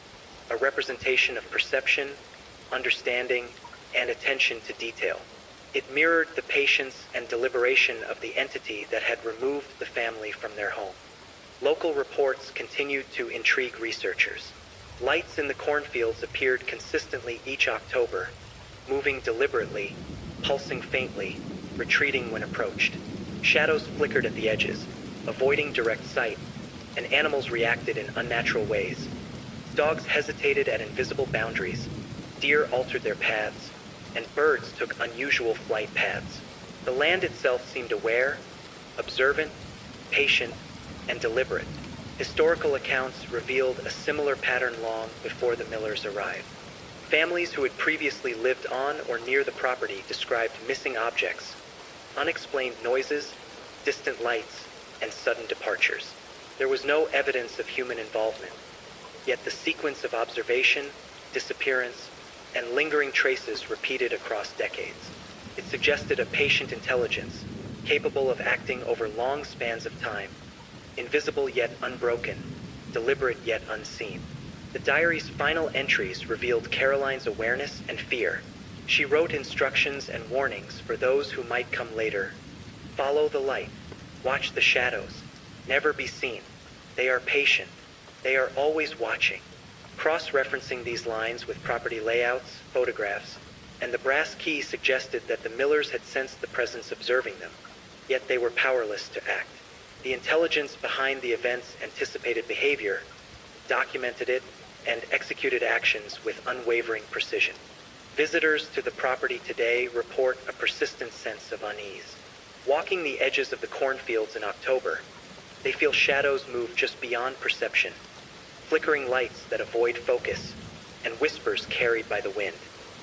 a representation of perception, understanding, and attention to detail. It mirrored the patience and deliberation of the entity that had removed the family from their home. Local reports continued to intrigue researchers. Lights in the cornfields appeared consistently each October, moving deliberately, pulsing faintly, retreating when approached. Shadows flickered at the edges, avoiding direct sight, and animals reacted in unnatural ways. Dogs hesitated at invisible boundaries, deer altered their paths, and birds took unusual flight paths. The land itself seemed aware, observant, patient, and deliberate. Historical accounts revealed a similar pattern long before the Millers arrived. Families who had previously lived on or near the property described missing objects, unexplained noises, distant lights, and sudden departures. There was no evidence of human involvement, yet the sequence of observation, disappearance, and lingering traces repeated across decades. It suggested a patient intelligence, capable of acting over long spans of time, invisible yet unbroken, deliberate yet unseen. The diary's final entries revealed Caroline's awareness and fear. She wrote instructions and warnings for those who might come later. Follow the light. Watch the shadows. Never be seen. They are patient. They are always watching. Cross-referencing these lines with property layouts, photographs, and the brass key suggested that the Millers had sensed the presence observing them, yet they were powerless to act. The intelligence behind the event's anticipated behavior, documented it, and executed actions with unwavering precision. Visitors to the property today report a persistent sense of unease. Walking the edges of the cornfields in October, they feel shadows move just beyond perception, flickering lights that avoid focus, and whispers carried by the wind.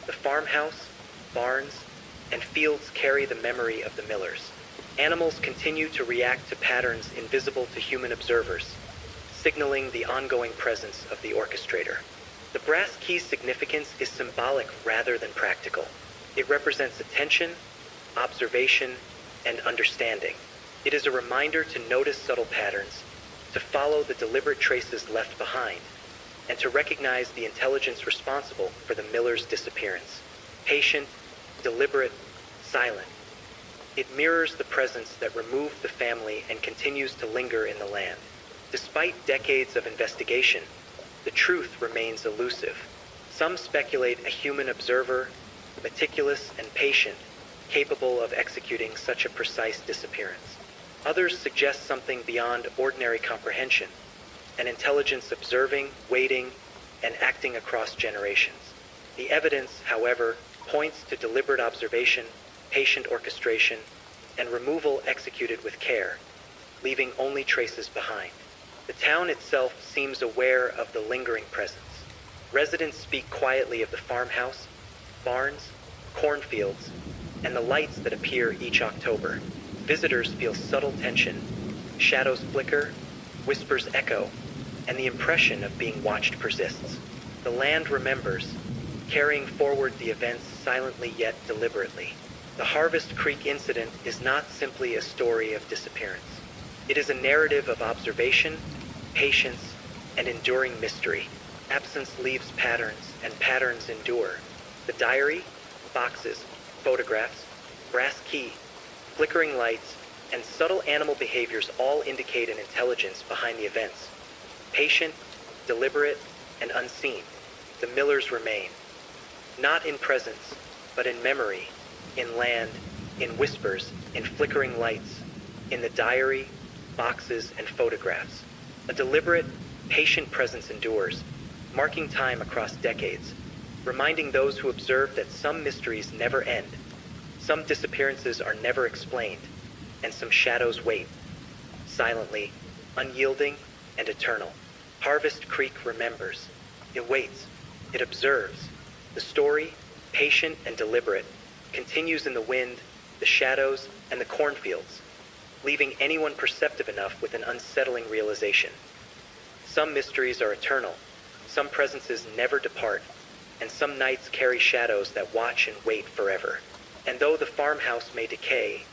The farmhouse, barns, and fields carry the memory of the Millers. Animals continue to react to patterns invisible to human observers, signaling the ongoing presence of the orchestrator. The brass key's significance is symbolic rather than practical. It represents attention, observation, and understanding. It is a reminder to notice subtle patterns, to follow the deliberate traces left behind, and to recognize the intelligence responsible for the Millers' disappearance. Patient, deliberate, silent. It mirrors the presence that removed the family and continues to linger in the land. Despite decades of investigation, the truth remains elusive. Some speculate a human observer, meticulous and patient, capable of executing such a precise disappearance. Others suggest something beyond ordinary comprehension, an intelligence observing, waiting, and acting across generations. The evidence, however, points to deliberate observation, patient orchestration, and removal executed with care, leaving only traces behind. The town itself seems aware of the lingering presence. Residents speak quietly of the farmhouse, barns, cornfields, and the lights that appear each October. Visitors feel subtle tension, shadows flicker, whispers echo, and the impression of being watched persists. The land remembers, carrying forward the events silently yet deliberately. The Harvest Creek incident is not simply a story of disappearance. It is a narrative of observation, patience, and enduring mystery. Absence leaves patterns, and patterns endure. The diary, boxes, photographs, brass key, flickering lights, and subtle animal behaviors all indicate an intelligence behind the events. Patient, deliberate, and unseen, the Millers remain. Not in presence, but in memory, in land, in whispers, in flickering lights, in the diary, boxes, and photographs. A deliberate, patient presence endures, marking time across decades, reminding those who observe that some mysteries never end, some disappearances are never explained, and some shadows wait, silently, unyielding, and eternal. Harvest Creek remembers. It waits. It observes. The story, patient and deliberate, continues in the wind, the shadows, and the cornfields, leaving anyone perceptive enough with an unsettling realization. Some mysteries are eternal, some presences never depart, and some nights carry shadows that watch and wait forever. And though the farmhouse may decay,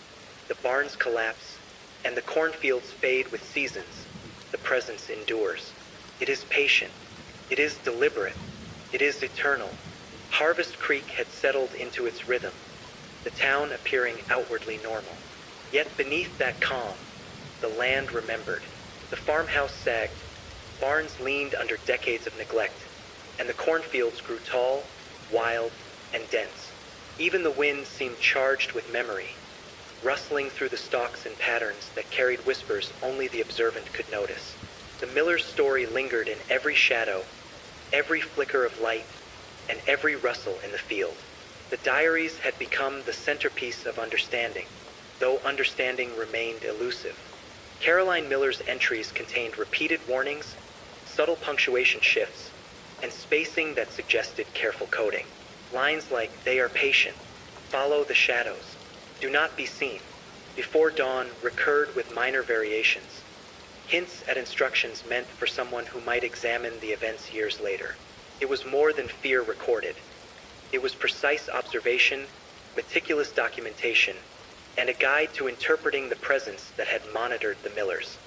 the barns collapse, and the cornfields fade with seasons, the presence endures. It is patient. It is deliberate. It is eternal. Harvest Creek had settled into its rhythm, the town appearing outwardly normal. Yet beneath that calm, the land remembered. The farmhouse sagged, barns leaned under decades of neglect, and the cornfields grew tall, wild, and dense. Even the wind seemed charged with memory, rustling through the stalks in patterns that carried whispers only the observant could notice. The Miller's story lingered in every shadow, every flicker of light, and every rustle in the field. The diaries had become the centerpiece of understanding, though understanding remained elusive. Caroline Miller's entries contained repeated warnings, subtle punctuation shifts, and spacing that suggested careful coding. Lines like, "They are patient," "Follow the shadows," "Do not be seen," "Before dawn" recurred with minor variations, hints at instructions meant for someone who might examine the events years later. It was more than fear recorded. It was precise observation, meticulous documentation, and a guide to interpreting the presence that had monitored the Millers.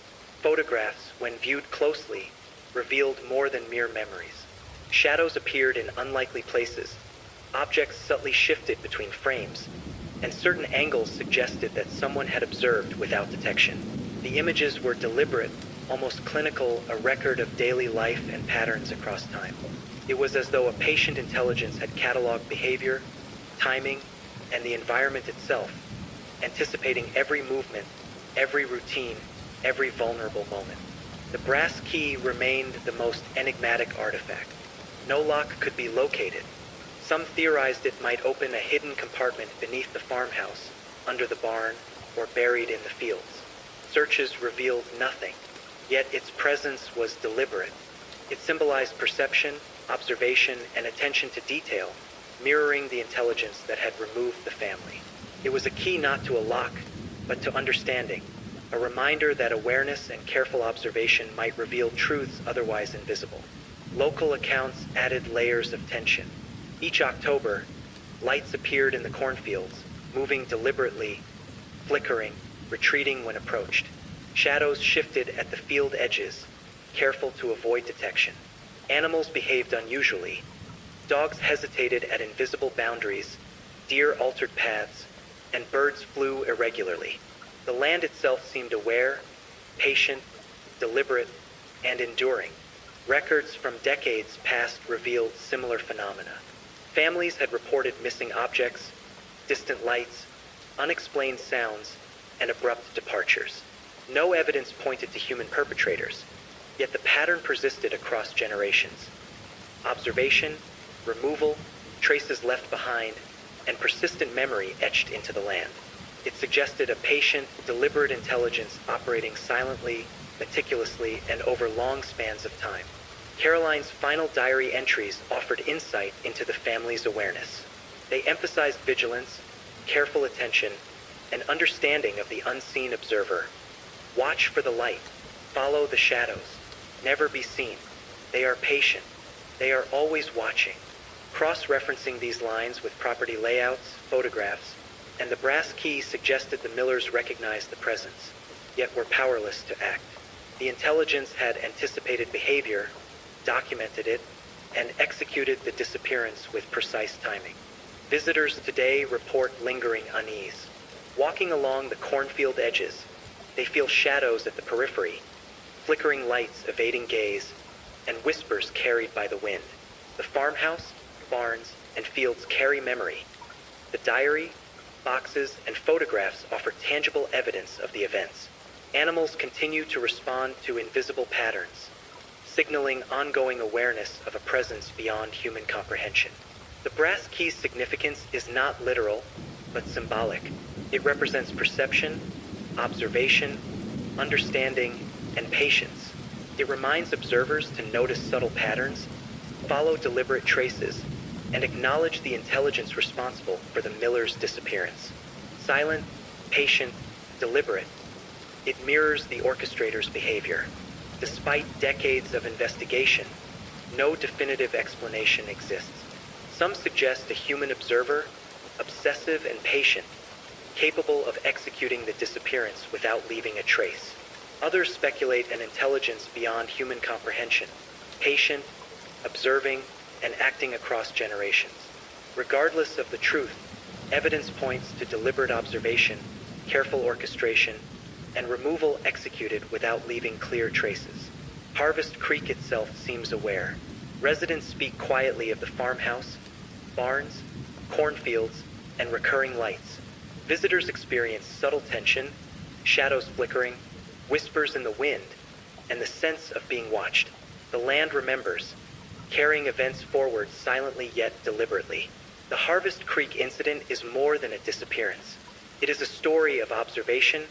Photographs, when viewed closely, revealed more than mere memories. Shadows appeared in unlikely places, objects subtly shifted between frames, and certain angles suggested that someone had observed without detection. The images were deliberate, almost clinical, a record of daily life and patterns across time. It was as though a patient intelligence had cataloged behavior, timing, and the environment itself, anticipating every movement, every routine, every vulnerable moment. The brass key remained the most enigmatic artifact. No lock could be located. Some theorized it might open a hidden compartment beneath the farmhouse, under the barn, or buried in the fields. Searches revealed nothing, yet its presence was deliberate. It symbolized perception, observation, and attention to detail, mirroring the intelligence that had removed the family. It was a key not to a lock, but to understanding, a reminder that awareness and careful observation might reveal truths otherwise invisible. Local accounts added layers of tension. Each October, lights appeared in the cornfields, moving deliberately, flickering, retreating when approached. Shadows shifted at the field edges, careful to avoid detection. Animals behaved unusually. Dogs hesitated at invisible boundaries, deer altered paths, and birds flew irregularly. The land itself seemed aware, patient, deliberate, and enduring. Records from decades past revealed similar phenomena. Families had reported missing objects, distant lights, unexplained sounds, and abrupt departures. No evidence pointed to human perpetrators, yet the pattern persisted across generations. Observation, removal, traces left behind, and persistent memory etched into the land. It suggested a patient, deliberate intelligence operating silently, meticulously, and over long spans of time. Caroline's final diary entries offered insight into the family's awareness. They emphasized vigilance, careful attention, and understanding of the unseen observer. Watch for the light, follow the shadows, never be seen. They are patient. They are always watching. Cross-referencing these lines with property layouts, photographs, and the brass key suggested the Millers recognized the presence, yet were powerless to act. The intelligence had anticipated behavior, documented it, and executed the disappearance with precise timing. Visitors today report lingering unease. Walking along the cornfield edges, they feel shadows at the periphery, flickering lights evading gaze, and whispers carried by the wind. The farmhouse, barns, and fields carry memory. The diary, boxes, and photographs offer tangible evidence of the events. Animals continue to respond to invisible patterns, signaling ongoing awareness of a presence beyond human comprehension. The brass key's significance is not literal, but symbolic. It represents perception, observation, understanding, and patience. It reminds observers to notice subtle patterns, follow deliberate traces, and acknowledge the intelligence responsible for the Millers' disappearance. Silent, patient, deliberate, it mirrors the orchestrator's behavior. Despite decades of investigation, no definitive explanation exists. Some suggest a human observer, obsessive and patient, capable of executing the disappearance without leaving a trace. Others speculate an intelligence beyond human comprehension, patient, observing, and acting across generations. Regardless of the truth, evidence points to deliberate observation, careful orchestration, and removal executed without leaving clear traces. Harvest Creek itself seems aware. Residents speak quietly of the farmhouse, barns, cornfields, and recurring lights. Visitors experience subtle tension, shadows flickering, whispers in the wind, and the sense of being watched. The land remembers, carrying events forward silently yet deliberately. The Harvest Creek incident is more than a disappearance. It is a story of observation,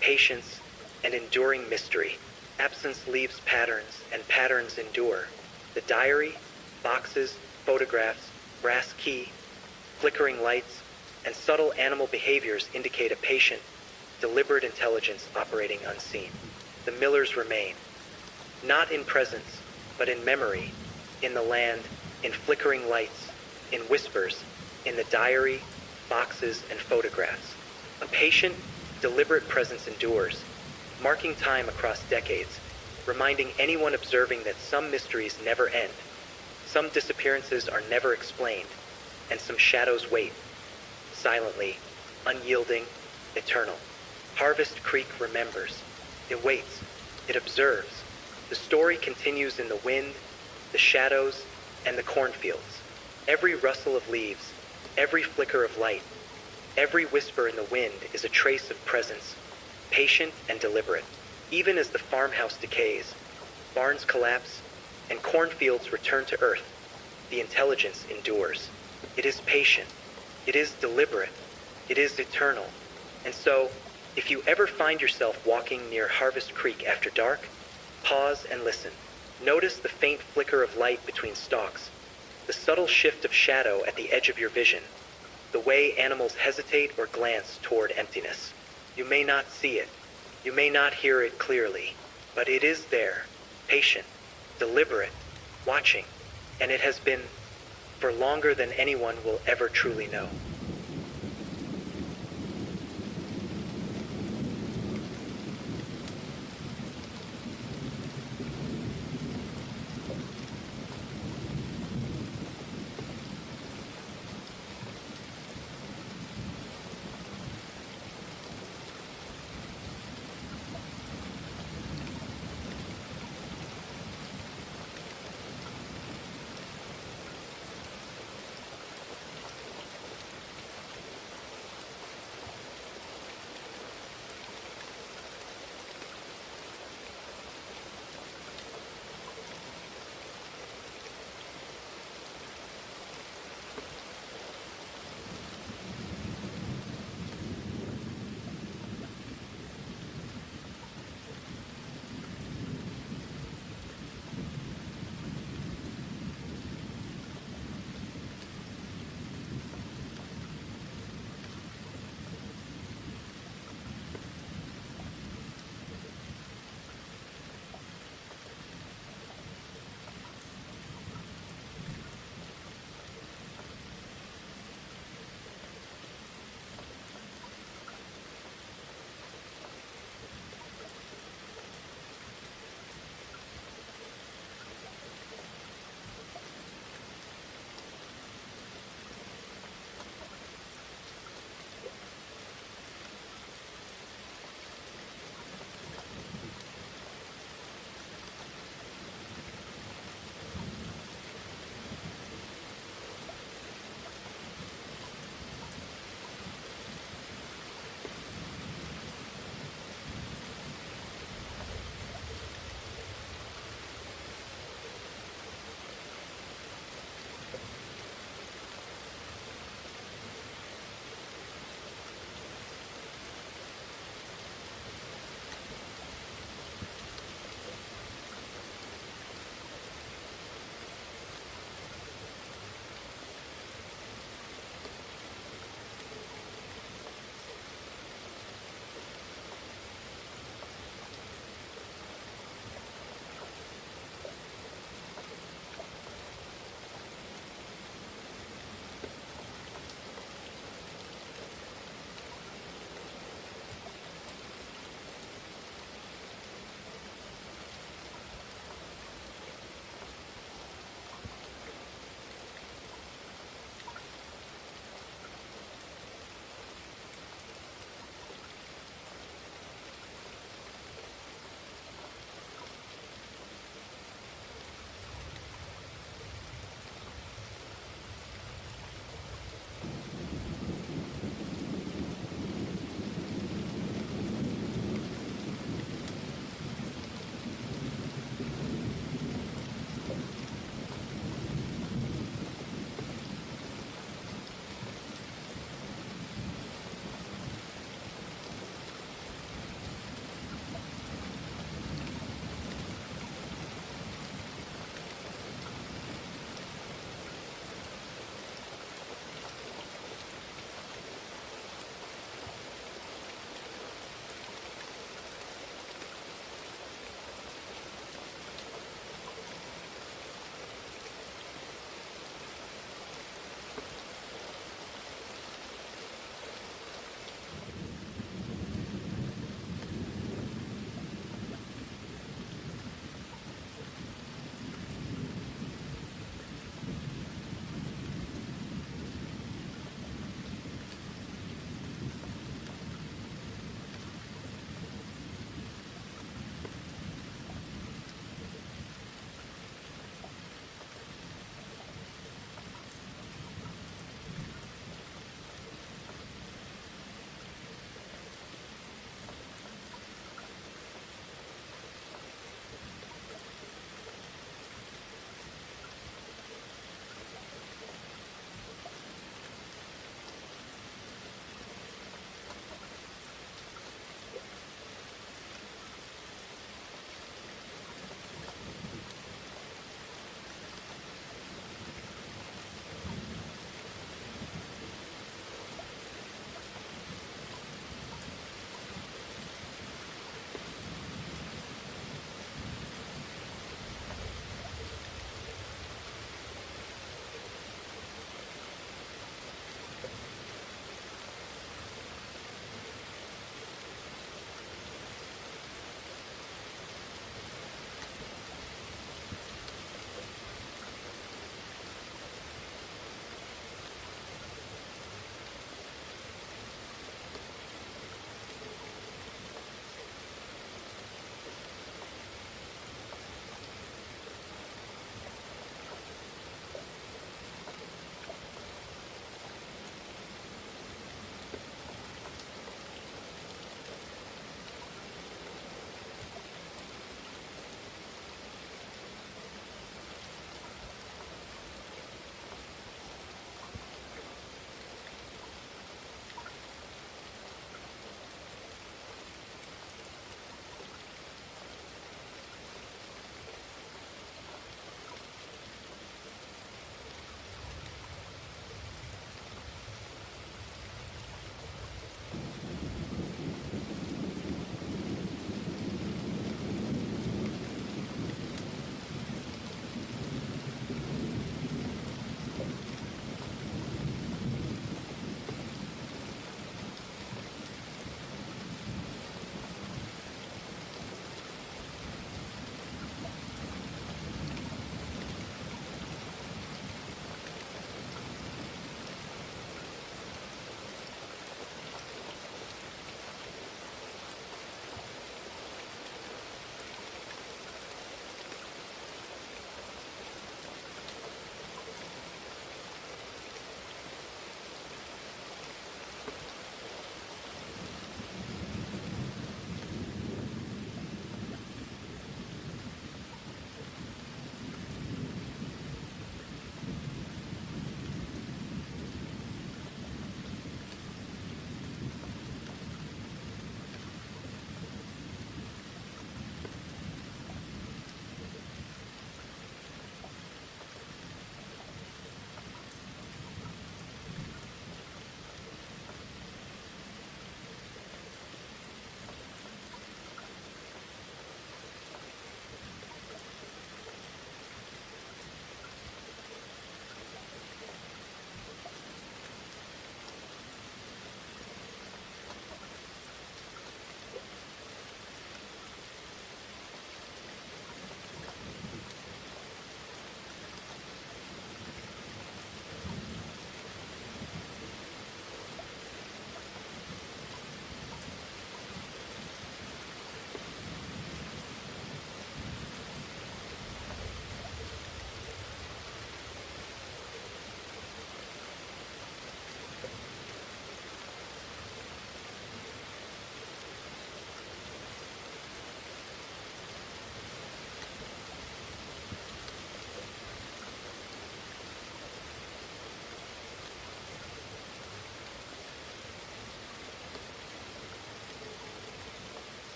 patience, and enduring mystery. Absence leaves patterns, and patterns endure. The diary, boxes, photographs, brass key, flickering lights, and subtle animal behaviors indicate a patient, deliberate intelligence operating unseen. The Millers remain, not in presence, but in memory, in the land, in flickering lights, in whispers, in the diary, boxes, and photographs. A patient, deliberate presence endures, marking time across decades, reminding anyone observing that some mysteries never end, some disappearances are never explained, and some shadows wait, silently, unyielding, eternal. Harvest Creek remembers. It waits. It observes. The story continues in the wind, the shadows, and the cornfields. Every rustle of leaves, every flicker of light, every whisper in the wind is a trace of presence, patient and deliberate. Even as the farmhouse decays, barns collapse, and cornfields return to earth, the intelligence endures. It is patient. It is deliberate. It is eternal. And so, if you ever find yourself walking near Harvest Creek after dark, pause and listen. Notice the faint flicker of light between stalks, the subtle shift of shadow at the edge of your vision, the way animals hesitate or glance toward emptiness. You may not see it, you may not hear it clearly, but it is there, patient, deliberate, watching, and it has been for longer than anyone will ever truly know.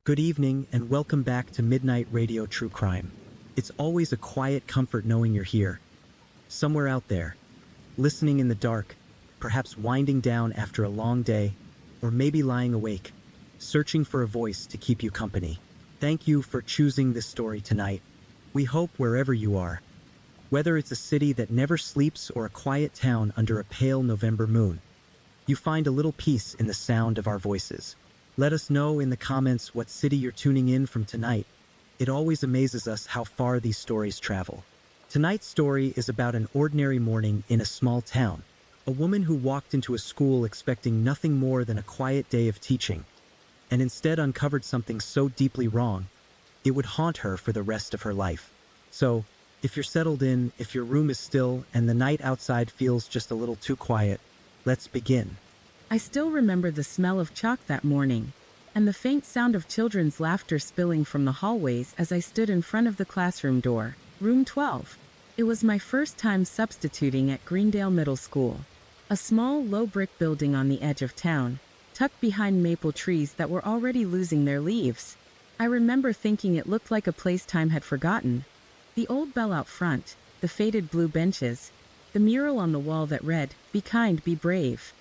Good evening and welcome back to Midnight Radio True Crime. It's always a quiet comfort knowing you're here, somewhere out there, listening in the dark, perhaps winding down after a long day, or maybe lying awake, searching for a voice to keep you company. Thank you for choosing this story tonight. We hope wherever you are, whether it's a city that never sleeps or a quiet town under a pale November moon, you find a little peace in the sound of our voices. Let us know in the comments what city you're tuning in from tonight. It always amazes us how far these stories travel. Tonight's story is about an ordinary morning in a small town. A woman who walked into a school expecting nothing more than a quiet day of teaching, and instead uncovered something so deeply wrong, it would haunt her for the rest of her life. So, if you're settled in, if your room is still, and the night outside feels just a little too quiet, let's begin. I still remember the smell of chalk that morning, and the faint sound of children's laughter spilling from the hallways as I stood in front of the classroom door, room 12. It was my first time substituting at Greendale Middle School, a small, low-brick building on the edge of town, tucked behind maple trees that were already losing their leaves. I remember thinking it looked like a place time had forgotten. The old bell out front, the faded blue benches, the mural on the wall that read, "Be kind, be brave."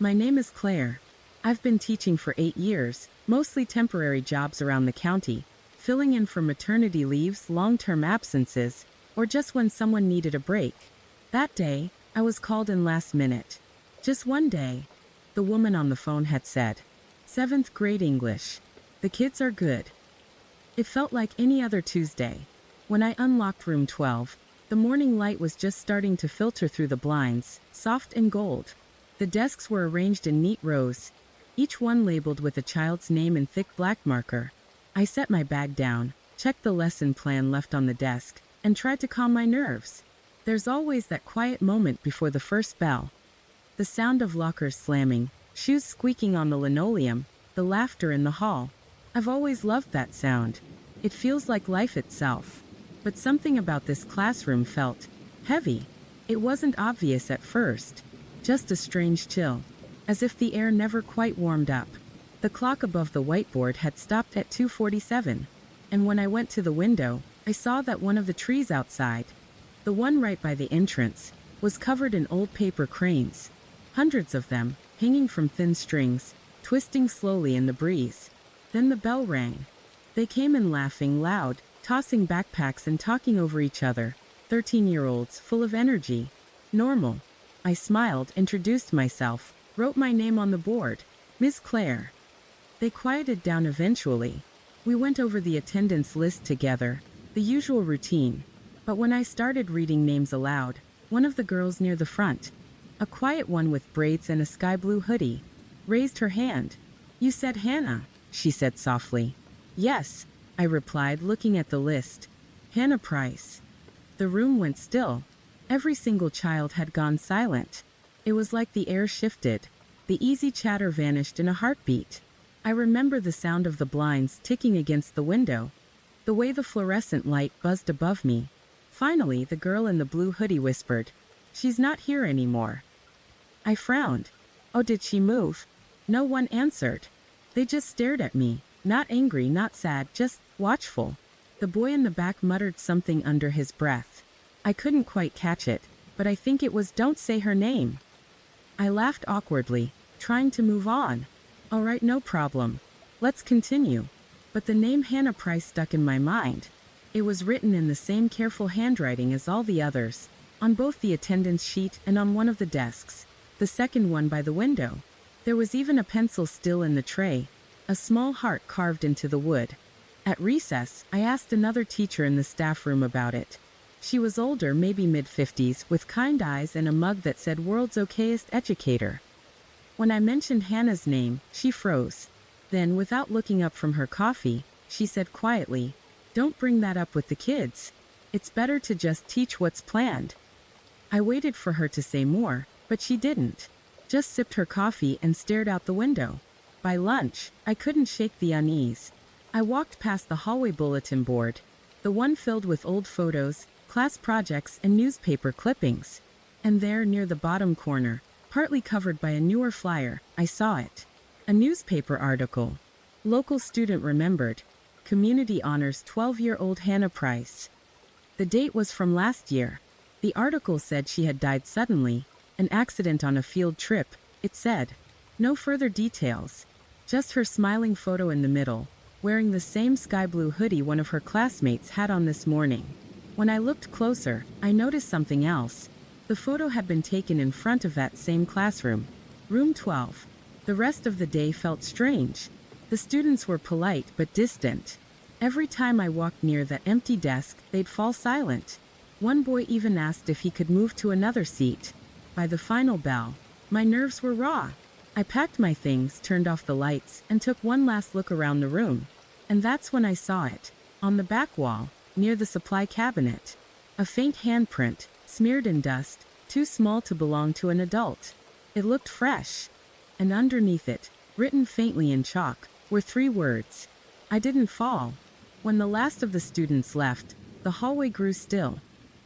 My name is Claire. I've been teaching for 8 years, mostly temporary jobs around the county, filling in for maternity leaves, long-term absences, or just when someone needed a break. That day, I was called in last minute. Just one day, the woman on the phone had said. 7th grade English. The kids are good. It felt like any other Tuesday. When I unlocked room 12, the morning light was just starting to filter through the blinds, soft and gold. The desks were arranged in neat rows, each one labeled with a child's name in thick black marker. I set my bag down, checked the lesson plan left on the desk, and tried to calm my nerves. There's always that quiet moment before the first bell. The sound of lockers slamming, shoes squeaking on the linoleum, the laughter in the hall. I've always loved that sound. It feels like life itself. But something about this classroom felt heavy. It wasn't obvious at first. Just a strange chill, as if the air never quite warmed up. The clock above the whiteboard had stopped at 2:47, and when I went to the window, I saw that one of the trees outside, the one right by the entrance, was covered in old paper cranes, hundreds of them, hanging from thin strings, twisting slowly in the breeze. Then the bell rang. They came in laughing loud, tossing backpacks and talking over each other, 13-year-olds full of energy. Normal. I smiled, introduced myself, wrote my name on the board, Miss Claire. They quieted down eventually. We went over the attendance list together, the usual routine. But when I started reading names aloud, one of the girls near the front, a quiet one with braids and a sky blue hoodie, raised her hand. "You said Hannah," she said softly. "Yes," I replied, looking at the list. "Hannah Price." The room went still. Every single child had gone silent. It was like the air shifted. The easy chatter vanished in a heartbeat. I remember the sound of the blinds ticking against the window, the way the fluorescent light buzzed above me. Finally, the girl in the blue hoodie whispered, "She's not here anymore." I frowned. Oh, did she move? No one answered. They just stared at me, not angry, not sad, just watchful. The boy in the back muttered something under his breath. I couldn't quite catch it, but I think it was, "Don't say her name." I laughed awkwardly, trying to move on. "All right, no problem. Let's continue." But the name Hannah Price stuck in my mind. It was written in the same careful handwriting as all the others, on both the attendance sheet and on one of the desks, the second one by the window. There was even a pencil still in the tray, a small heart carved into the wood. At recess, I asked another teacher in the staff room about it. She was older, maybe mid-50s, with kind eyes and a mug that said "World's Okayest Educator." When I mentioned Hannah's name, she froze. Then, without looking up from her coffee, she said quietly, "Don't bring that up with the kids. It's better to just teach what's planned." I waited for her to say more, but she didn't. Just sipped her coffee and stared out the window. By lunch, I couldn't shake the unease. I walked past the hallway bulletin board, the one filled with old photos, class projects, and newspaper clippings. And there, near the bottom corner, partly covered by a newer flyer, I saw it. A newspaper article. Local student remembered. Community honors 12-year-old Hannah Price. The date was from last year. The article said she had died suddenly, an accident on a field trip, it said. No further details. Just her smiling photo in the middle, wearing the same sky blue hoodie one of her classmates had on this morning. When I looked closer, I noticed something else. The photo had been taken in front of that same classroom, room 12. The rest of the day felt strange. The students were polite but distant. Every time I walked near that empty desk, they'd fall silent. One boy even asked if he could move to another seat. By the final bell, my nerves were raw. I packed my things, turned off the lights, and took one last look around the room. And that's when I saw it. On the back wall, near the supply cabinet. A faint handprint, smeared in dust, too small to belong to an adult. It looked fresh. And underneath it, written faintly in chalk, were 3 words. I didn't fall. When the last of the students left, the hallway grew still.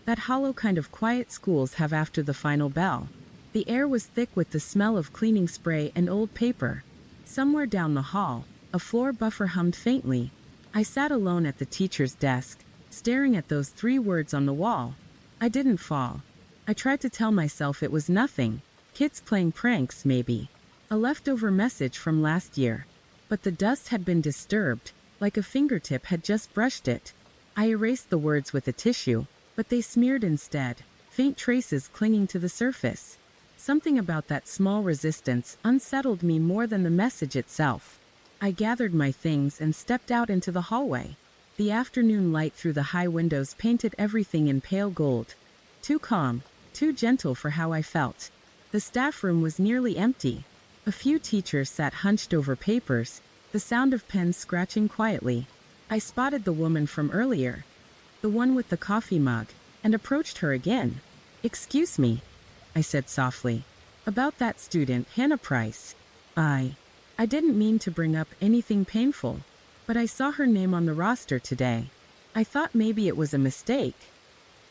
That hollow kind of quiet schools have after the final bell. The air was thick with the smell of cleaning spray and old paper. Somewhere down the hall, a floor buffer hummed faintly. I sat alone at the teacher's desk, staring at those 3 words on the wall. I didn't fall. I tried to tell myself it was nothing. Kids playing pranks, maybe. A leftover message from last year. But the dust had been disturbed, like a fingertip had just brushed it. I erased the words with a tissue, but they smeared instead, faint traces clinging to the surface. Something about that small resistance unsettled me more than the message itself. I gathered my things and stepped out into the hallway. The afternoon light through the high windows painted everything in pale gold. Too calm, too gentle for how I felt. The staff room was nearly empty. A few teachers sat hunched over papers, the sound of pens scratching quietly. I spotted the woman from earlier, the one with the coffee mug, and approached her again. "Excuse me," I said softly. "About that student, Hannah Price. I didn't mean to bring up anything painful, but I saw her name on the roster today. I thought maybe it was a mistake."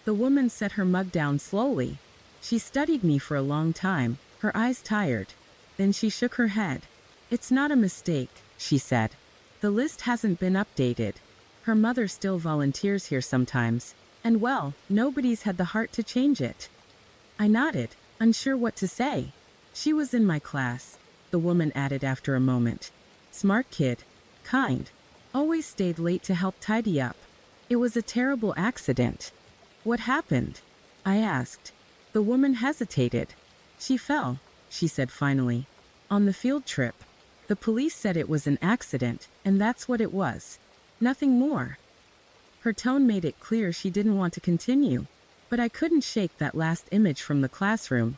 The woman set her mug down slowly. She studied me for a long time, her eyes tired. Then she shook her head. "It's not a mistake," she said. "The list hasn't been updated. Her mother still volunteers here sometimes, and well, nobody's had the heart to change it." I nodded, unsure what to say. "She was in my class," the woman added after a moment. "Smart kid. Kind. Always stayed late to help tidy up. It was a terrible accident." "What happened?" I asked. The woman hesitated. "She fell," she said finally. "On the field trip. The police said it was an accident, and that's what it was. Nothing more." Her tone made it clear she didn't want to continue, but I couldn't shake that last image from the classroom.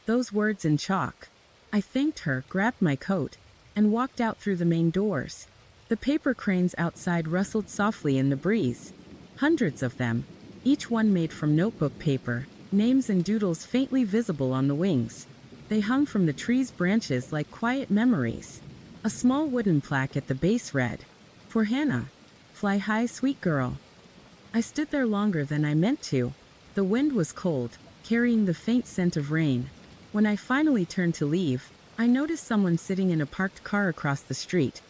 Those words in chalk. I thanked her, grabbed my coat, and walked out through the main doors. The paper cranes outside rustled softly in the breeze. Hundreds of them, each one made from notebook paper, names and doodles faintly visible on the wings. They hung from the tree's branches like quiet memories. A small wooden plaque at the base read, "For Hannah. Fly high, sweet girl." I stood there longer than I meant to. The wind was cold, carrying the faint scent of rain. When I finally turned to leave, I noticed someone sitting in a parked car across the street.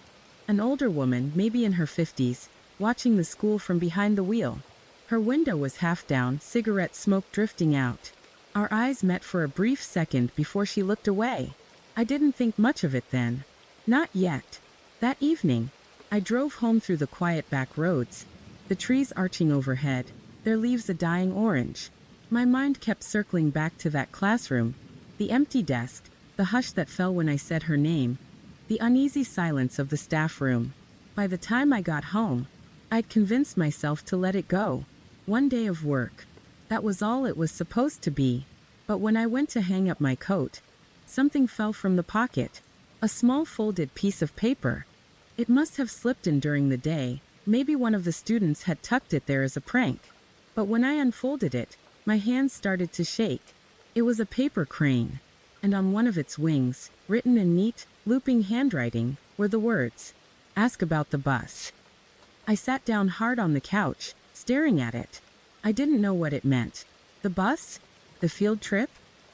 An older woman, maybe in her 50s, watching the school from behind the wheel. Her window was half down, cigarette smoke drifting out. Our eyes met for a brief second before she looked away. I didn't think much of it then. Not yet. That evening, I drove home through the quiet back roads, the trees arching overhead, their leaves a dying orange. My mind kept circling back to that classroom, the empty desk, the hush that fell when I said her name, the uneasy silence of the staff room. By the time I got home, I'd convinced myself to let it go. One day of work. That was all it was supposed to be. But when I went to hang up my coat, something fell from the pocket. A small folded piece of paper. It must have slipped in during the day. Maybe one of the students had tucked it there as a prank. But when I unfolded it, my hands started to shake. It was a paper crane. And on one of its wings, written in neat, looping handwriting, were the words, "Ask about the bus." I sat down hard on the couch, staring at it. I didn't know what it meant. The bus? The field trip?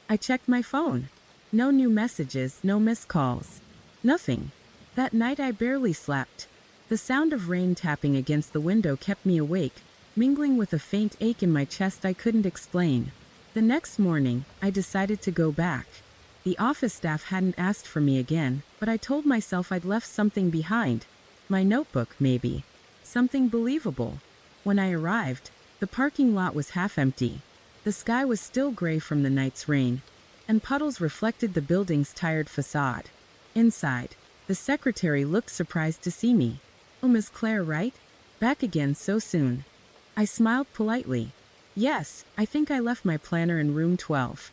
I checked my phone. No new messages, no missed calls. Nothing. That night I barely slept. The sound of rain tapping against the window kept me awake, mingling with a faint ache in my chest I couldn't explain. The next morning, I decided to go back. The office staff hadn't asked for me again, but I told myself I'd left something behind. My notebook, maybe. Something believable. When I arrived, the parking lot was half empty. The sky was still gray from the night's rain, and puddles reflected the building's tired facade. Inside, the secretary looked surprised to see me. "Oh, Miss Claire, right? Back again so soon." I smiled politely. "Yes, I think I left my planner in room 12.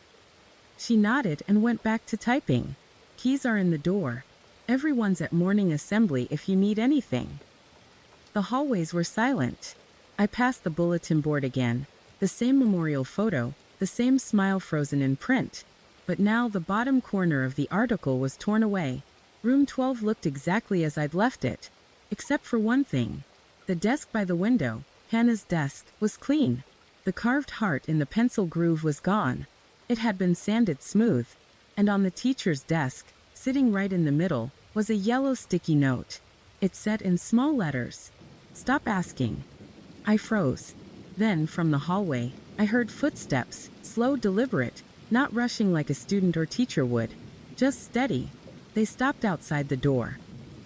She nodded and went back to typing. "Keys are in the door. Everyone's at morning assembly if you need anything." The hallways were silent. I passed the bulletin board again. The same memorial photo, the same smile frozen in print. But now the bottom corner of the article was torn away. Room 12 looked exactly as I'd left it. Except for one thing. The desk by the window, Hannah's desk, was clean. The carved heart in the pencil groove was gone. It had been sanded smooth. And on the teacher's desk, sitting right in the middle, was a yellow sticky note. It said in small letters, "Stop asking." I froze. Then, from the hallway, I heard footsteps, slow, deliberate, not rushing like a student or teacher would. Just steady. They stopped outside the door.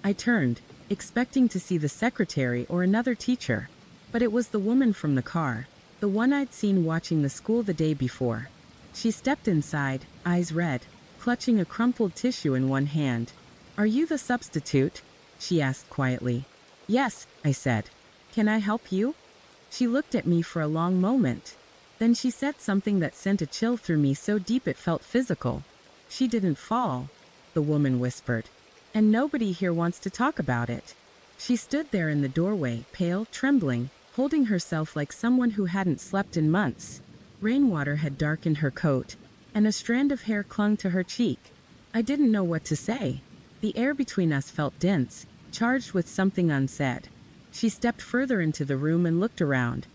I turned, expecting to see the secretary or another teacher. But it was the woman from the car, the one I'd seen watching the school the day before. She stepped inside, eyes red, clutching a crumpled tissue in one hand. "Are you the substitute?" she asked quietly. "Yes," I said. "Can I help you?" She looked at me for a long moment. Then she said something that sent a chill through me so deep it felt physical. "She didn't fall," the woman whispered. "And nobody here wants to talk about it." She stood there in the doorway, pale, trembling, holding herself like someone who hadn't slept in months. Rainwater had darkened her coat, and a strand of hair clung to her cheek. I didn't know what to say. The air between us felt dense, charged with something unsaid. She stepped further into the room and looked around,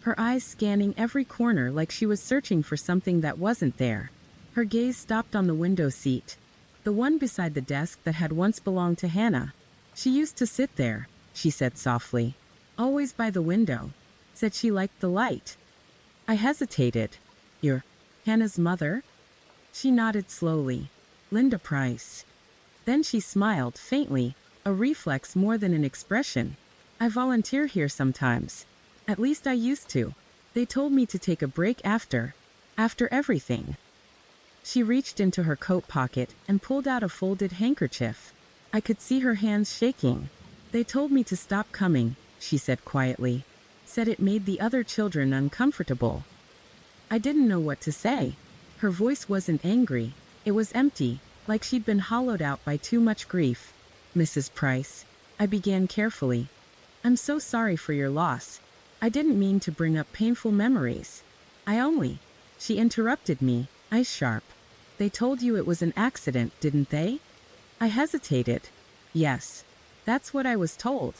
her eyes scanning every corner like she was searching for something that wasn't there. Her gaze stopped on the window seat, the one beside the desk that had once belonged to Hannah. "She used to sit there," she said softly. "Always by the window. Said she liked the light." I hesitated. "You're Hannah's mother?" She nodded slowly. "Linda Price." Then she smiled, faintly, a reflex more than an expression. "I volunteer here sometimes. At least I used to. They told me to take a break after everything." She reached into her coat pocket and pulled out a folded handkerchief. I could see her hands shaking. "They told me to stop coming," she said quietly. "Said it made the other children uncomfortable." I didn't know what to say. Her voice wasn't angry. It was empty, like she'd been hollowed out by too much grief. "Mrs. Price," I began carefully. "I'm so sorry for your loss. I didn't mean to bring up painful memories. She interrupted me, eyes sharp. "They told you it was an accident, didn't they?" I hesitated. "Yes. That's what I was told."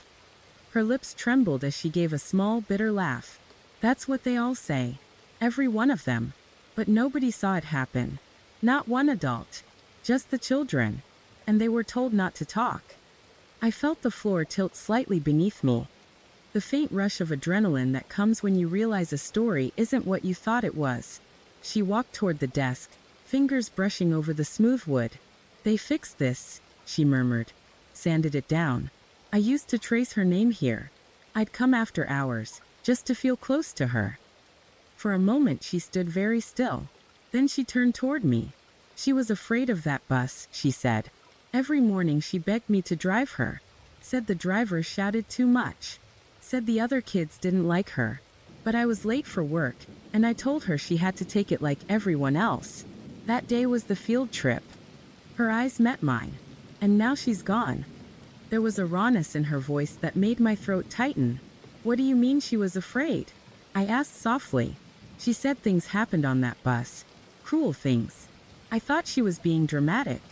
Her lips trembled as she gave a small, bitter laugh. "That's what they all say. Every one of them. But nobody saw it happen. Not one adult. Just the children. And they were told not to talk." I felt the floor tilt slightly beneath me. The faint rush of adrenaline that comes when you realize a story isn't what you thought it was. She walked toward the desk, fingers brushing over the smooth wood. "They fixed this," she murmured. "Sanded it down. I used to trace her name here. I'd come after hours, just to feel close to her." For a moment she stood very still. Then she turned toward me. She was afraid of that bus, she said. Every morning she begged me to drive her. Said the driver shouted too much. Said the other kids didn't like her. But I was late for work, and I told her she had to take it like everyone else. That day was the field trip. Her eyes met mine. And now she's gone. There was a rawness in her voice that made my throat tighten. "What do you mean she was afraid?" I asked softly. "She said things happened on that bus. Cruel things. I thought she was being dramatic.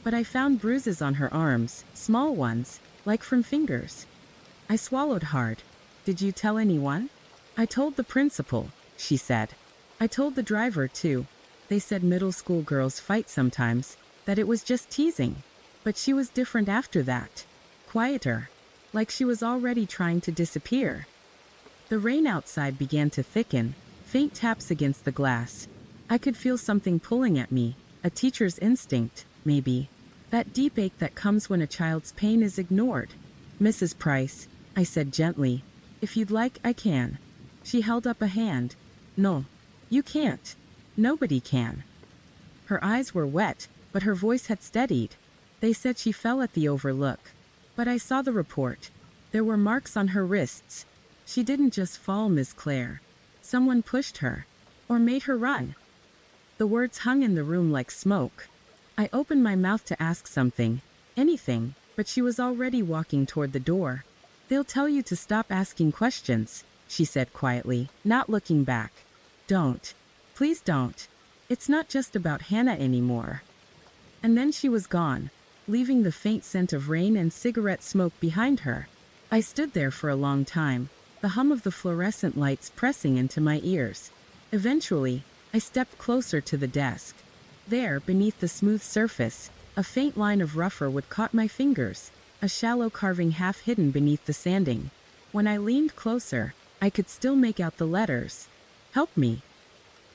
But I found bruises on her arms, small ones, like from fingers." I swallowed hard. "Did you tell anyone?" "I told the principal," she said. "I told the driver too. They said middle school girls fight sometimes, that it was just teasing." But she was different after that. Quieter. Like she was already trying to disappear. The rain outside began to thicken, faint taps against the glass. I could feel something pulling at me, a teacher's instinct, maybe. That deep ache that comes when a child's pain is ignored. "Mrs. Price," I said gently, "if you'd like, I can." She held up a hand. "No. You can't. Nobody can." Her eyes were wet, but her voice had steadied. "They said she fell at the overlook. But I saw the report. There were marks on her wrists. She didn't just fall, Miss Claire. Someone pushed her. Or made her run." The words hung in the room like smoke. I opened my mouth to ask something. Anything, but she was already walking toward the door. "They'll tell you to stop asking questions," she said quietly, not looking back. "Don't. Please don't. It's not just about Hannah anymore." And then she was gone, leaving the faint scent of rain and cigarette smoke behind her. I stood there for a long time, the hum of the fluorescent lights pressing into my ears. Eventually, I stepped closer to the desk. There, beneath the smooth surface, a faint line of rougher wood caught my fingers, a shallow carving half hidden beneath the sanding. When I leaned closer, I could still make out the letters. "Help me."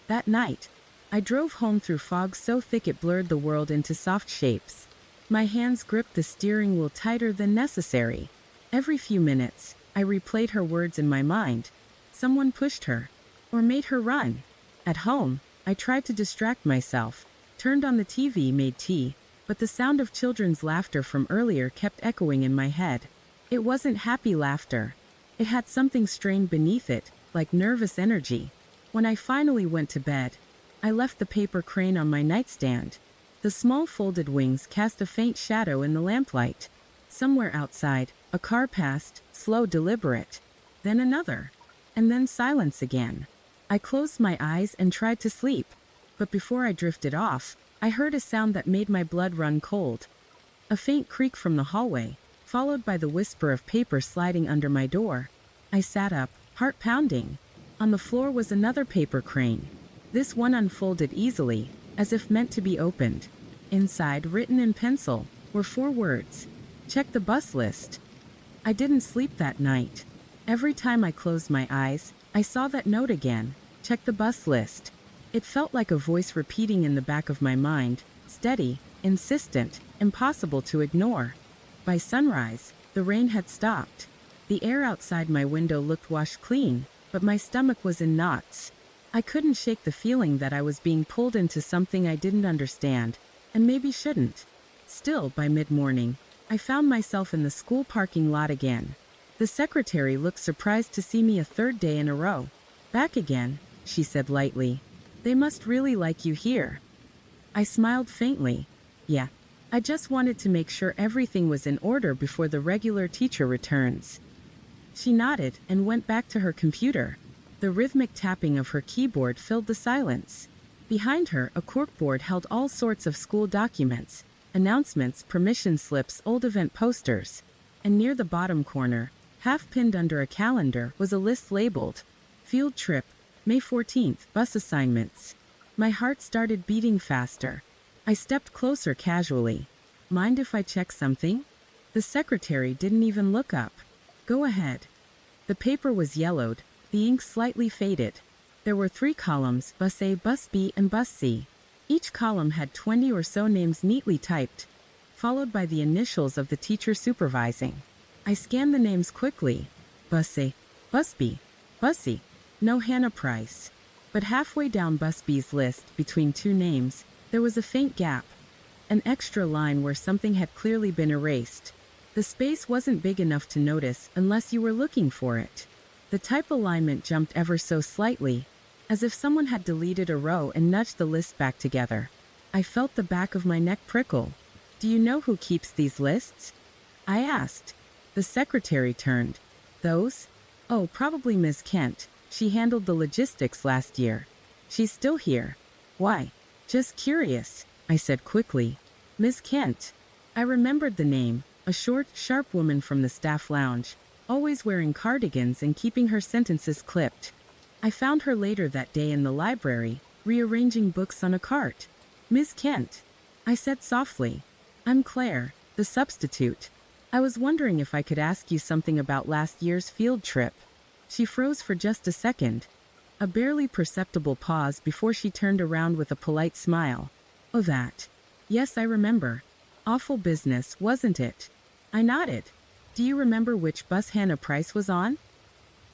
That night, I drove home through fog so thick it blurred the world into soft shapes. My hands gripped the steering wheel tighter than necessary. Every few minutes, I replayed her words in my mind. Someone pushed her, or made her run. At home, I tried to distract myself, turned on the TV, made tea, but the sound of children's laughter from earlier kept echoing in my head. It wasn't happy laughter. It had something strained beneath it, like nervous energy. When I finally went to bed, I left the paper crane on my nightstand. The small folded wings cast a faint shadow in the lamplight. Somewhere outside, a car passed, slow, deliberate. Then another. And then silence again. I closed my eyes and tried to sleep. But before I drifted off, I heard a sound that made my blood run cold. A faint creak from the hallway, followed by the whisper of paper sliding under my door. I sat up, heart pounding. On the floor was another paper crane. This one unfolded easily, as if meant to be opened. Inside, written in pencil, were 4 words. "Check the bus list." I didn't sleep that night. Every time I closed my eyes, I saw that note again. "Check the bus list." It felt like a voice repeating in the back of my mind, steady, insistent, impossible to ignore. By sunrise, the rain had stopped. The air outside my window looked washed clean, but my stomach was in knots. I couldn't shake the feeling that I was being pulled into something I didn't understand, and maybe shouldn't. Still, by mid-morning, I found myself in the school parking lot again. The secretary looked surprised to see me a 3rd day in a row. "Back again," she said lightly. "They must really like you here." I smiled faintly. "Yeah. I just wanted to make sure everything was in order before the regular teacher returns." She nodded and went back to her computer. The rhythmic tapping of her keyboard filled the silence. Behind her, a corkboard held all sorts of school documents, announcements, permission slips, old event posters. And near the bottom corner, half pinned under a calendar, was a list labeled, "Field Trip, May 14th, Bus Assignments." My heart started beating faster. I stepped closer casually. "Mind if I check something?" The secretary didn't even look up. "Go ahead." The paper was yellowed, the ink slightly faded. There were 3 columns, Bus A, Bus B, and Bus C. Each column had 20 or so names neatly typed, followed by the initials of the teacher supervising. I scanned the names quickly. Bus A, Bus B, Bus C. No Hannah Price. But halfway down Bus B's list, between 2 names, there was a faint gap. An extra line where something had clearly been erased. The space wasn't big enough to notice unless you were looking for it. The type alignment jumped ever so slightly, as if someone had deleted a row and nudged the list back together. I felt the back of my neck prickle. "Do you know who keeps these lists?" I asked. The secretary turned. "Those? Oh, probably Ms. Kent. She handled the logistics last year. She's still here." "Why?" "Just curious," I said quickly. "Ms. Kent." I remembered the name, a short, sharp woman from the staff lounge, always wearing cardigans and keeping her sentences clipped. I found her later that day in the library, rearranging books on a cart. "Miss Kent," I said softly. "I'm Claire. The substitute. I was wondering if I could ask you something about last year's field trip. She froze for just a second. A barely perceptible pause before she turned around with a polite smile. Oh, that. Yes, I remember. Awful business, wasn't it? I nodded. Do you remember which bus Hannah Price was on?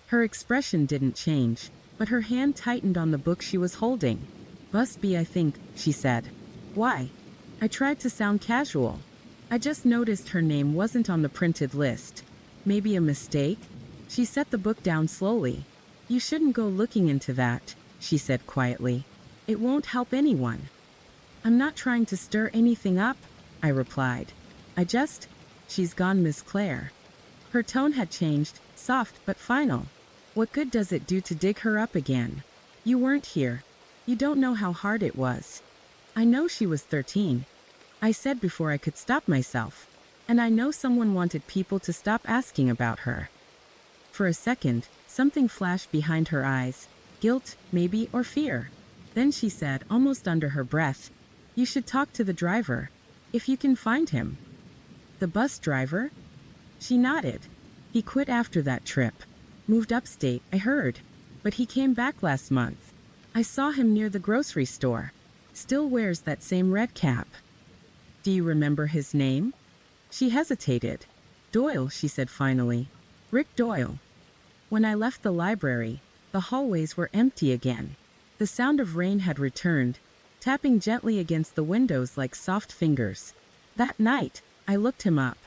Her expression didn't change, but her hand tightened on the book she was holding. Bus B, I think, she said. Why? I tried to sound casual. I just noticed her name wasn't on the printed list. Maybe a mistake? She set the book down slowly. You shouldn't go looking into that, she said quietly. It won't help anyone. I'm not trying to stir anything up, I replied. She's gone, Miss Claire. Her tone had changed, soft but final. What good does it do to dig her up again? You weren't here. You don't know how hard it was. I know she was 13. I said before I could stop myself. And I know someone wanted people to stop asking about her. For a second, something flashed behind her eyes. Guilt, maybe, or fear. Then she said, almost under her breath, You should talk to the driver. If you can find him. The bus driver? She nodded. He quit after that trip. Moved upstate, I heard. But he came back last month. I saw him near the grocery store. Still wears that same red cap. Do you remember his name? She hesitated. Doyle, she said finally. Rick Doyle. When I left the library, the hallways were empty again. The sound of rain had returned, tapping gently against the windows like soft fingers. That night, I looked him up.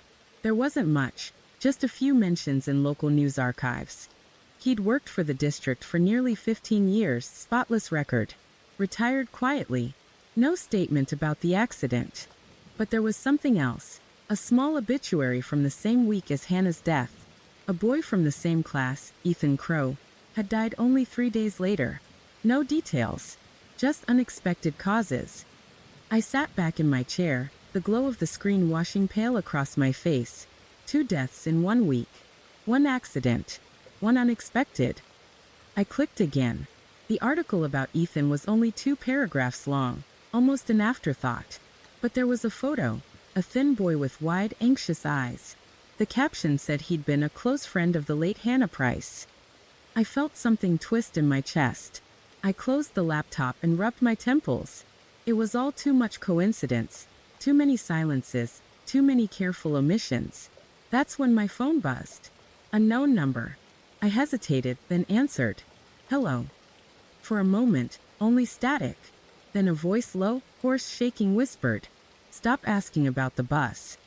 There wasn't much, just a few mentions in local news archives. He'd worked for the district for nearly 15 years, spotless record. Retired quietly. No statement about the accident. But there was something else. A small obituary from the same week as Hannah's death. A boy from the same class, Ethan Crow, had died only 3 days later. No details. Just unexpected causes. I sat back in my chair, the glow of the screen washing pale across my face. 2 deaths in 1 week. 1 accident. 1 unexpected. I clicked again. The article about Ethan was only 2 paragraphs long, almost an afterthought. But there was a photo, a thin boy with wide, anxious eyes. The caption said he'd been a close friend of the late Hannah Price. I felt something twist in my chest. I closed the laptop and rubbed my temples. It was all too much coincidence. Too many silences, too many careful omissions. That's when my phone buzzed. Unknown number. I hesitated, then answered. Hello. For a moment, only static. Then a voice low, hoarse, shaking whispered, Stop asking about the bus.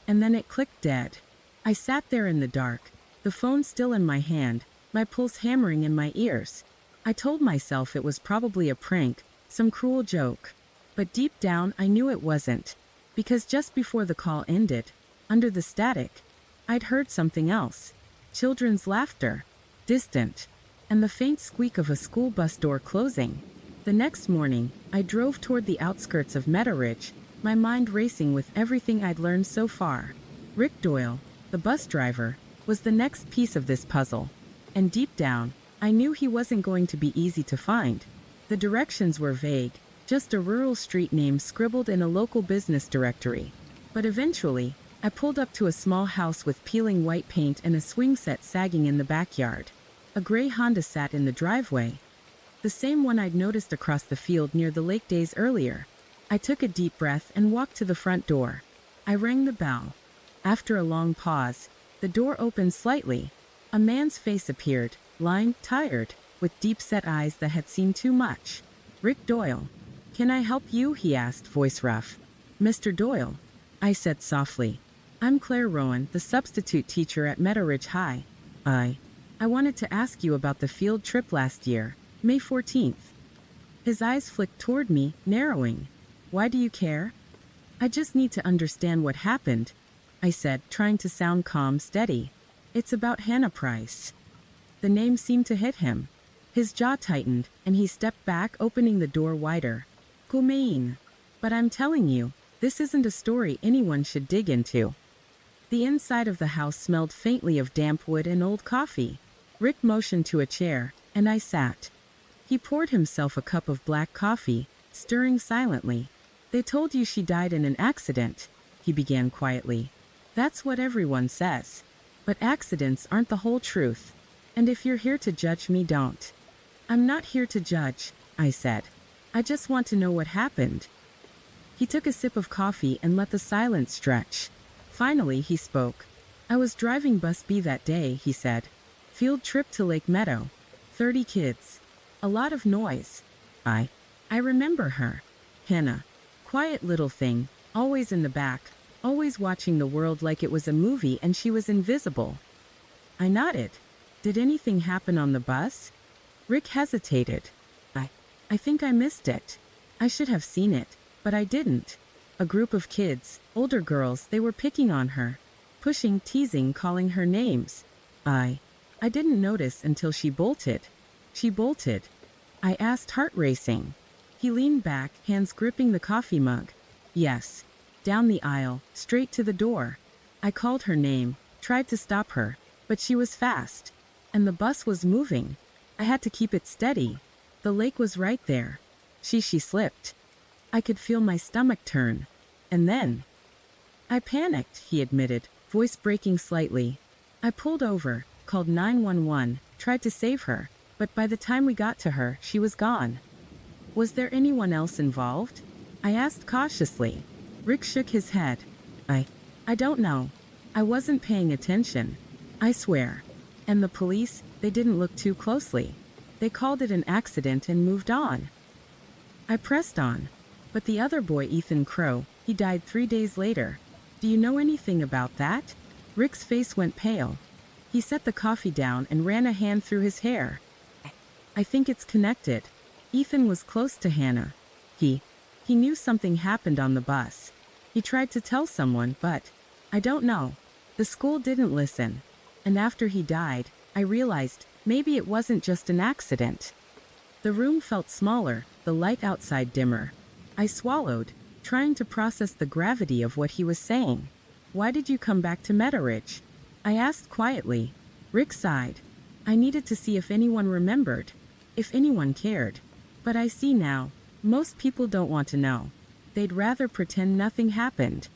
And then it clicked dead. I sat there in the dark, the phone still in my hand, my pulse hammering in my ears. I told myself it was probably a prank, some cruel joke. But deep down I knew it wasn't. Because just before the call ended, under the static, I'd heard something else. Children's laughter. Distant. And the faint squeak of a school bus door closing. The next morning, I drove toward the outskirts of Meadow Ridge, my mind racing with everything I'd learned so far. Rick Doyle, the bus driver, was the next piece of this puzzle. And deep down, I knew he wasn't going to be easy to find. The directions were vague, just a rural street name scribbled in a local business directory. But eventually, I pulled up to a small house with peeling white paint and a swing set sagging in the backyard. A gray Honda sat in the driveway. The same one I'd noticed across the field near the lake days earlier. I took a deep breath and walked to the front door. I rang the bell. After a long pause, the door opened slightly. A man's face appeared, lined, tired, with deep-set eyes that had seen too much. Rick Doyle. Can I help you? He asked, voice rough. Mr. Doyle, I said softly. I'm Claire Rowan, the substitute teacher at Meadow Ridge High. I wanted to ask you about the field trip last year, May 14th. His eyes flicked toward me, narrowing. Why do you care? I just need to understand what happened, I said, trying to sound calm, steady. It's about Hannah Price. The name seemed to hit him. His jaw tightened, and he stepped back, opening the door wider. Kumain. But I'm telling you, this isn't a story anyone should dig into. The inside of the house smelled faintly of damp wood and old coffee. Rick motioned to a chair, and I sat. He poured himself a cup of black coffee, stirring silently. They told you she died in an accident, he began quietly. That's what everyone says. But accidents aren't the whole truth. And if you're here to judge me, don't. I'm not here to judge, I said. I just want to know what happened. He took a sip of coffee and let the silence stretch. Finally, he spoke. I was driving Bus B that day, he said. Field trip to Lake Meadow. 30 kids. A lot of noise. I remember her. Hannah. Quiet little thing, always in the back, always watching the world like it was a movie and she was invisible. I nodded. Did anything happen on the bus? Rick hesitated. I think I missed it. I should have seen it, but I didn't. A group of kids, older girls, they were picking on her. Pushing, teasing, calling her names. I didn't notice until she bolted. She bolted. I asked, heart racing. He leaned back, hands gripping the coffee mug. Yes. Down the aisle, straight to the door. I called her name, tried to stop her, but she was fast. And the bus was moving. I had to keep it steady. The lake was right there. She slipped. I could feel my stomach turn. And then I panicked, he admitted, voice breaking slightly. I pulled over, called 911, tried to save her, but by the time we got to her, she was gone. Was there anyone else involved? I asked cautiously. Rick shook his head. I don't know. I wasn't paying attention. I swear. And the police, they didn't look too closely. They called it an accident and moved on. I pressed on. But the other boy, Ethan Crow, he died 3 days later. Do you know anything about that? Rick's face went pale. He set the coffee down and ran a hand through his hair. I think it's connected. Ethan was close to Hannah. He knew something happened on the bus. He tried to tell someone, but I don't know. The school didn't listen. And after he died, I realized maybe it wasn't just an accident. The room felt smaller, the light outside dimmer. I swallowed, trying to process the gravity of what he was saying. Why did you come back to Meadowridge? I asked quietly. Rick sighed. I needed to see if anyone remembered, if anyone cared. But I see now, most people don't want to know. They'd rather pretend nothing happened.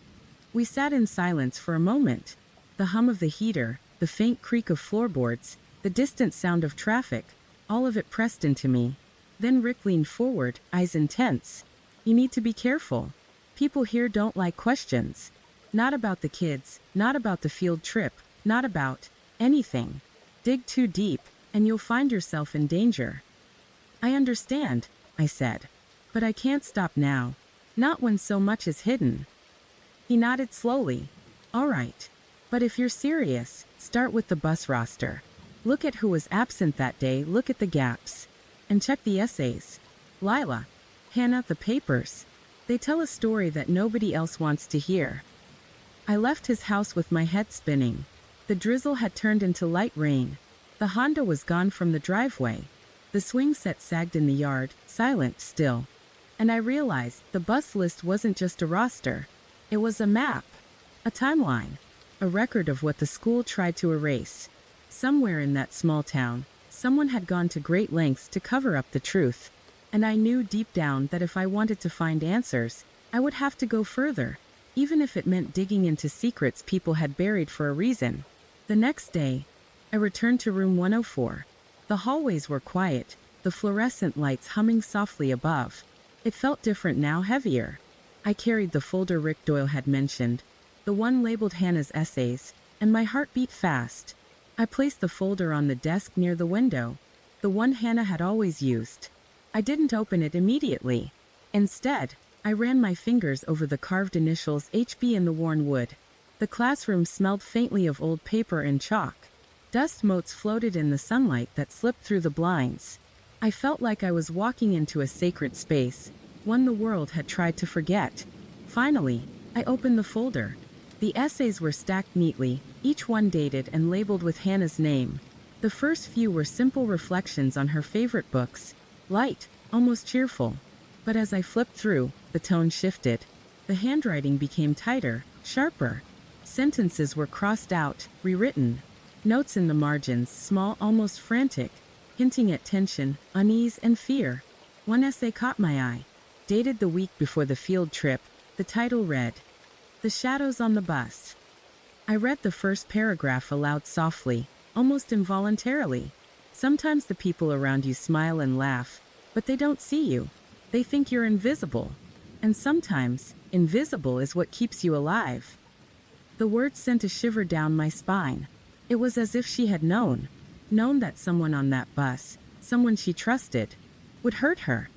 We sat in silence for a moment. The hum of the heater, the faint creak of floorboards, the distant sound of traffic, all of it pressed into me. Then Rick leaned forward, eyes intense. You need to be careful. People here don't like questions. Not about the kids, not about the field trip, not about anything. Dig too deep, and you'll find yourself in danger. I understand, I said. But I can't stop now. Not when so much is hidden. He nodded slowly. All right. But if you're serious, start with the bus roster. Look at who was absent that day, look at the gaps. And check the essays. Lila, Hannah, the papers. They tell a story that nobody else wants to hear. I left his house with my head spinning. The drizzle had turned into light rain. The Honda was gone from the driveway. The swing set sagged in the yard, silent still. And I realized the bus list wasn't just a roster. It was a map. A timeline. A record of what the school tried to erase. Somewhere in that small town, someone had gone to great lengths to cover up the truth. And I knew deep down that if I wanted to find answers, I would have to go further, even if it meant digging into secrets people had buried for a reason. The next day, I returned to room 104. The hallways were quiet, the fluorescent lights humming softly above. It felt different now, heavier. I carried the folder Rick Doyle had mentioned, the one labeled Hannah's essays, and my heart beat fast. I placed the folder on the desk near the window, the one Hannah had always used. I didn't open it immediately. Instead, I ran my fingers over the carved initials HB in the worn wood. The classroom smelled faintly of old paper and chalk. Dust motes floated in the sunlight that slipped through the blinds. I felt like I was walking into a sacred space, one the world had tried to forget. Finally, I opened the folder. The essays were stacked neatly, each one dated and labeled with Hannah's name. The first few were simple reflections on her favorite books, light, almost cheerful. But as I flipped through, the tone shifted. The handwriting became tighter, sharper. Sentences were crossed out, rewritten. Notes in the margins, small, almost frantic, hinting at tension, unease, and fear. One essay caught my eye. Dated the week before the field trip, the title read, The shadows on the bus. I read the first paragraph aloud softly, almost involuntarily. Sometimes the people around you smile and laugh, but they don't see you. They think you're invisible. And sometimes, invisible is what keeps you alive. The words sent a shiver down my spine. It was as if she had known that someone on that bus, someone she trusted, would hurt her.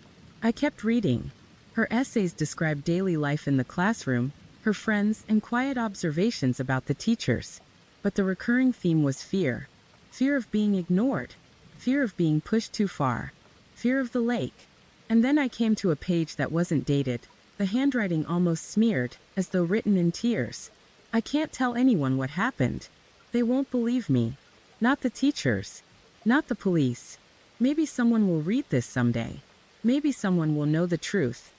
I kept reading. Her essays described daily life in the classroom, her friends, and quiet observations about the teachers. But the recurring theme was fear. Fear of being ignored. Fear of being pushed too far. Fear of the lake. And then I came to a page that wasn't dated, the handwriting almost smeared, as though written in tears. I can't tell anyone what happened. They won't believe me. Not the teachers. Not the police. Maybe someone will read this someday. Maybe someone will know the truth.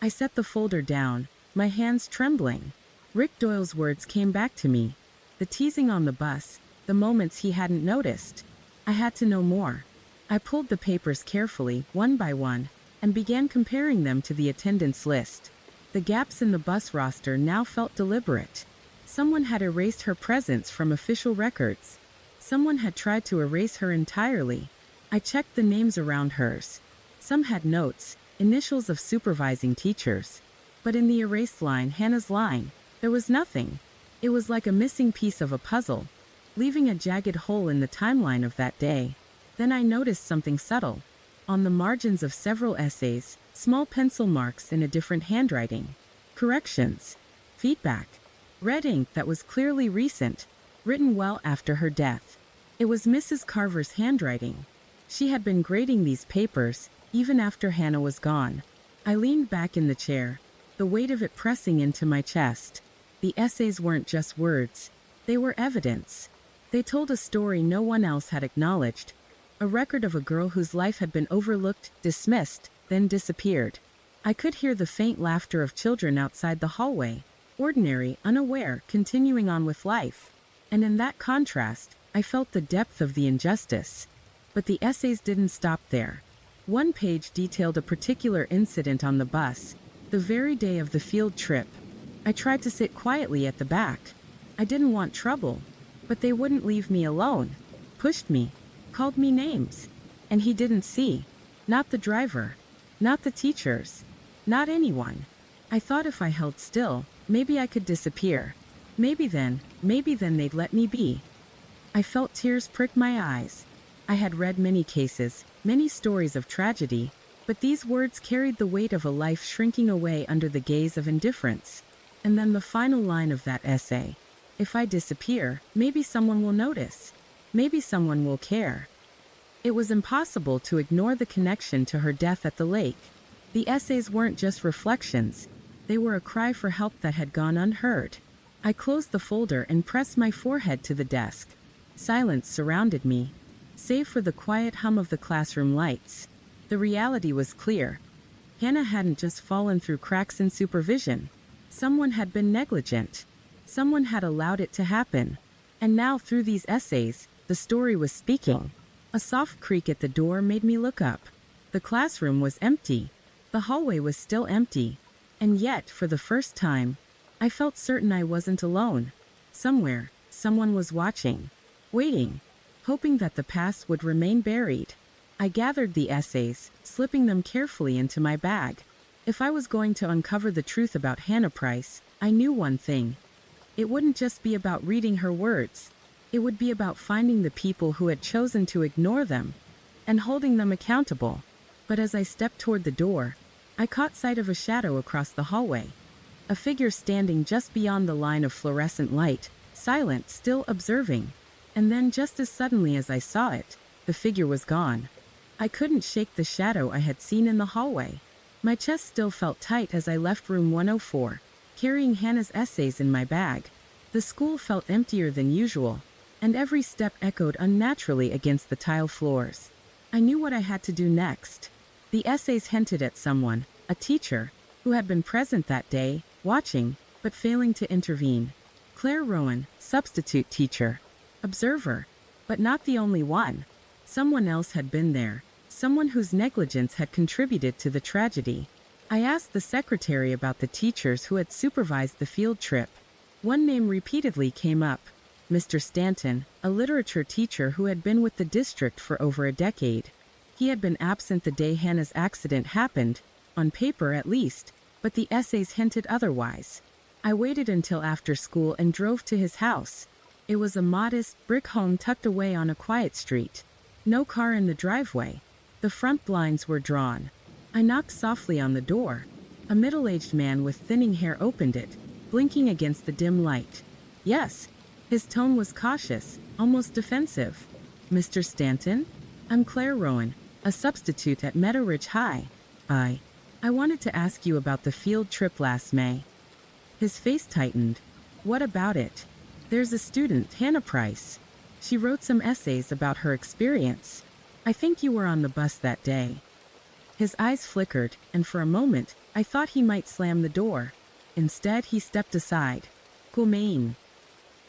I set the folder down, my hands trembling. Rick Doyle's words came back to me. The teasing on the bus, the moments he hadn't noticed. I had to know more. I pulled the papers carefully, one by one, and began comparing them to the attendance list. The gaps in the bus roster now felt deliberate. Someone had erased her presence from official records. Someone had tried to erase her entirely. I checked the names around hers. Some had notes, initials of supervising teachers. But in the erased line, Hannah's line, there was nothing. It was like a missing piece of a puzzle, leaving a jagged hole in the timeline of that day. Then I noticed something subtle. On the margins of several essays, small pencil marks in a different handwriting. Corrections. Feedback. Red ink that was clearly recent, written well after her death. It was Mrs. Carver's handwriting. She had been grading these papers, even after Hannah was gone. I leaned back in the chair, the weight of it pressing into my chest. The essays weren't just words. They were evidence. They told a story no one else had acknowledged. A record of a girl whose life had been overlooked, dismissed, then disappeared. I could hear the faint laughter of children outside the hallway, ordinary, unaware, continuing on with life. And in that contrast, I felt the depth of the injustice. But the essays didn't stop there. One page detailed a particular incident on the bus, the very day of the field trip. I tried to sit quietly at the back. I didn't want trouble, but they wouldn't leave me alone. Pushed me, called me names. And he didn't see. Not the driver. Not the teachers. Not anyone. I thought if I held still, maybe I could disappear. Maybe then they'd let me be. I felt tears prick my eyes. I had read many cases, many stories of tragedy, but these words carried the weight of a life shrinking away under the gaze of indifference. And then the final line of that essay. If I disappear, maybe someone will notice. Maybe someone will care. It was impossible to ignore the connection to her death at the lake. The essays weren't just reflections. They were a cry for help that had gone unheard. I closed the folder and pressed my forehead to the desk. Silence surrounded me, save for the quiet hum of the classroom lights. The reality was clear. Hannah hadn't just fallen through cracks in supervision. Someone had been negligent. Someone had allowed it to happen. And now through these essays, the story was speaking. A soft creak at the door made me look up. The classroom was empty. The hallway was still empty. And yet, for the first time, I felt certain I wasn't alone. Somewhere, someone was watching, waiting, hoping that the past would remain buried. I gathered the essays, slipping them carefully into my bag. If I was going to uncover the truth about Hannah Price, I knew one thing. It wouldn't just be about reading her words. It would be about finding the people who had chosen to ignore them and holding them accountable. But as I stepped toward the door, I caught sight of a shadow across the hallway. A figure standing just beyond the line of fluorescent light, silent, still observing. And then just as suddenly as I saw it, the figure was gone. I couldn't shake the shadow I had seen in the hallway. My chest still felt tight as I left room 104, carrying Hannah's essays in my bag. The school felt emptier than usual, and every step echoed unnaturally against the tile floors. I knew what I had to do next. The essays hinted at someone, a teacher, who had been present that day, watching, but failing to intervene. Claire Rowan, substitute teacher. Observer. But not the only one. Someone else had been there. Someone whose negligence had contributed to the tragedy. I asked the secretary about the teachers who had supervised the field trip. One name repeatedly came up, Mr. Stanton, a literature teacher who had been with the district for over a decade. He had been absent the day Hannah's accident happened, on paper at least, but the essays hinted otherwise. I waited until after school and drove to his house. It was a modest, brick home tucked away on a quiet street. No car in the driveway. The front blinds were drawn. I knocked softly on the door. A middle-aged man with thinning hair opened it, blinking against the dim light. Yes. His tone was cautious, almost defensive. Mr. Stanton? I'm Claire Rowan, a substitute at Meadow Ridge High. I wanted to ask you about the field trip last May. His face tightened. What about it? There's a student, Hannah Price. She wrote some essays about her experience. I think you were on the bus that day. His eyes flickered, and for a moment, I thought he might slam the door. Instead, he stepped aside. Kumain.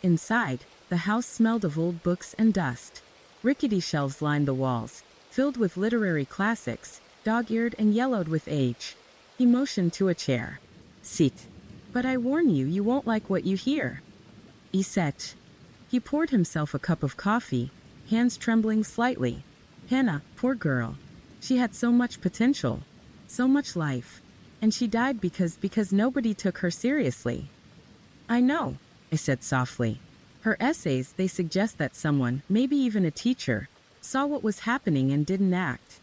Inside, the house smelled of old books and dust. Rickety shelves lined the walls, filled with literary classics, dog-eared and yellowed with age. He motioned to a chair. Sit. But I warn you, you won't like what you hear. He said. He poured himself a cup of coffee, hands trembling slightly. Hannah, poor girl. She had so much potential, so much life. And she died because nobody took her seriously. I know, I said softly. Her essays, they suggest that someone, maybe even a teacher, saw what was happening and didn't act.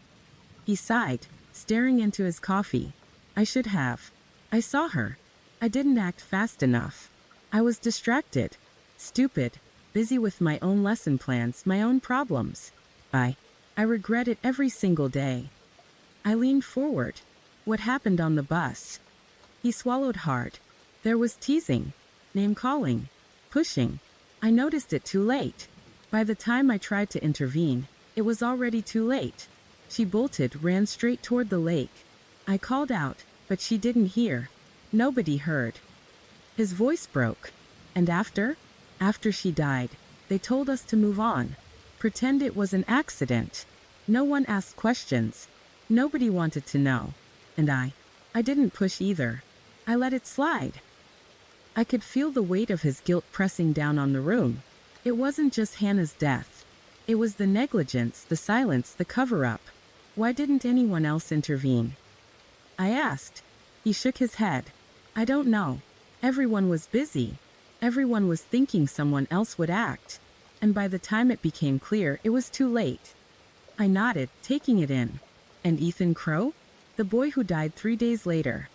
He sighed, staring into his coffee. I should have. I saw her. I didn't act fast enough. I was distracted, stupid, busy with my own lesson plans, my own problems. I regret it every single day. I leaned forward. What happened on the bus? He swallowed hard. There was teasing, name-calling, pushing. I noticed it too late. By the time I tried to intervene, it was already too late. She bolted, ran straight toward the lake. I called out, but she didn't hear. Nobody heard. His voice broke. And after she died, they told us to move on. Pretend it was an accident. No one asked questions. Nobody wanted to know. And I didn't push either. I let it slide. I could feel the weight of his guilt pressing down on the room. It wasn't just Hannah's death. It was the negligence, the silence, the cover-up. Why didn't anyone else intervene? I asked. He shook his head. I don't know. Everyone was busy. Everyone was thinking someone else would act. And by the time it became clear, it was too late. I nodded, taking it in. And Ethan Crow? The boy who died 3 days later.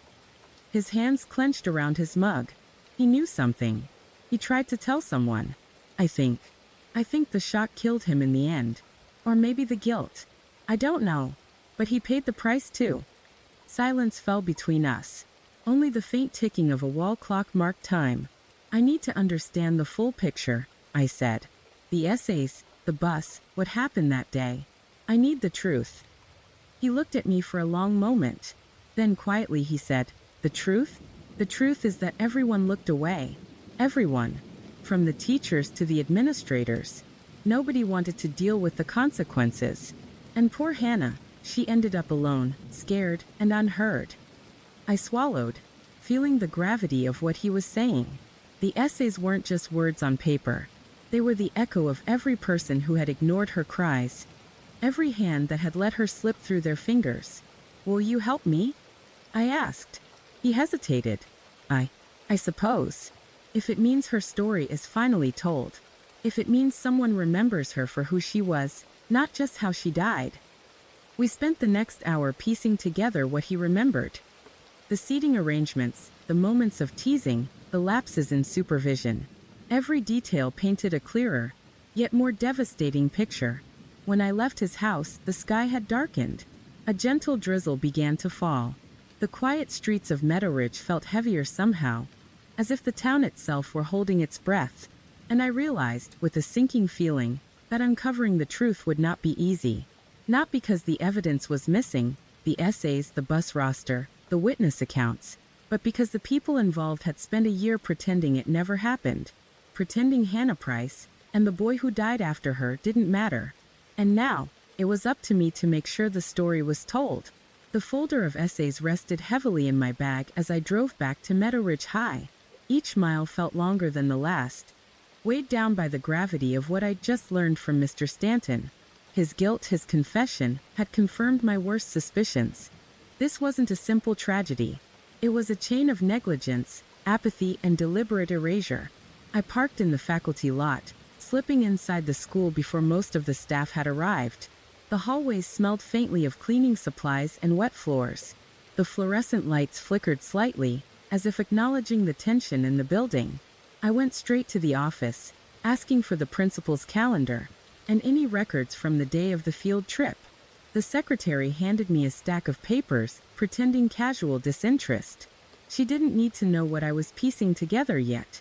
His hands clenched around his mug. He knew something. He tried to tell someone. I think the shock killed him in the end. Or maybe the guilt. I don't know. But he paid the price too. Silence fell between us. Only the faint ticking of a wall clock marked time. I need to understand the full picture, I said. The essays, the bus, what happened that day. I need the truth. He looked at me for a long moment. Then quietly he said, The truth? The truth is that everyone looked away. Everyone. From the teachers to the administrators. Nobody wanted to deal with the consequences. And poor Hannah, she ended up alone, scared, and unheard. I swallowed, feeling the gravity of what he was saying. The essays weren't just words on paper. They were the echo of every person who had ignored her cries. Every hand that had let her slip through their fingers. Will you help me? I asked. He hesitated. I suppose. If it means her story is finally told. If it means someone remembers her for who she was, not just how she died. We spent the next hour piecing together what he remembered. The seating arrangements, the moments of teasing, the lapses in supervision. Every detail painted a clearer, yet more devastating picture. When I left his house, the sky had darkened. A gentle drizzle began to fall. The quiet streets of Meadow Ridge felt heavier somehow, as if the town itself were holding its breath. And I realized, with a sinking feeling, that uncovering the truth would not be easy. Not because the evidence was missing, the essays, the bus roster, the witness accounts, but because the people involved had spent a year pretending it never happened. Pretending Hannah Price, and the boy who died after her, didn't matter. And now, it was up to me to make sure the story was told. The folder of essays rested heavily in my bag as I drove back to Meadow Ridge High. Each mile felt longer than the last, weighed down by the gravity of what I'd just learned from Mr. Stanton. His guilt, his confession, had confirmed my worst suspicions. This wasn't a simple tragedy. It was a chain of negligence, apathy, and deliberate erasure. I parked in the faculty lot, slipping inside the school before most of the staff had arrived. The hallways smelled faintly of cleaning supplies and wet floors. The fluorescent lights flickered slightly, as if acknowledging the tension in the building. I went straight to the office, asking for the principal's calendar and any records from the day of the field trip. The secretary handed me a stack of papers, pretending casual disinterest. She didn't need to know what I was piecing together yet.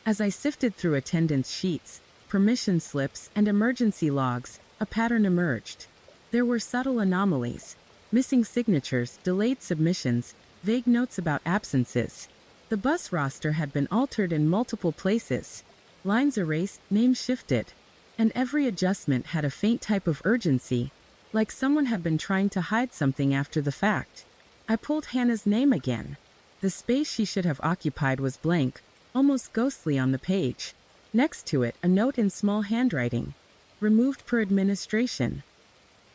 As I sifted through attendance sheets, permission slips, and emergency logs, a pattern emerged. There were subtle anomalies: missing signatures, delayed submissions, vague notes about absences. The bus roster had been altered in multiple places. Lines erased, names shifted. And every adjustment had a faint type of urgency, like someone had been trying to hide something after the fact. I pulled Hannah's name again. The space she should have occupied was blank, almost ghostly on the page. Next to it, a note in small handwriting: removed per administration.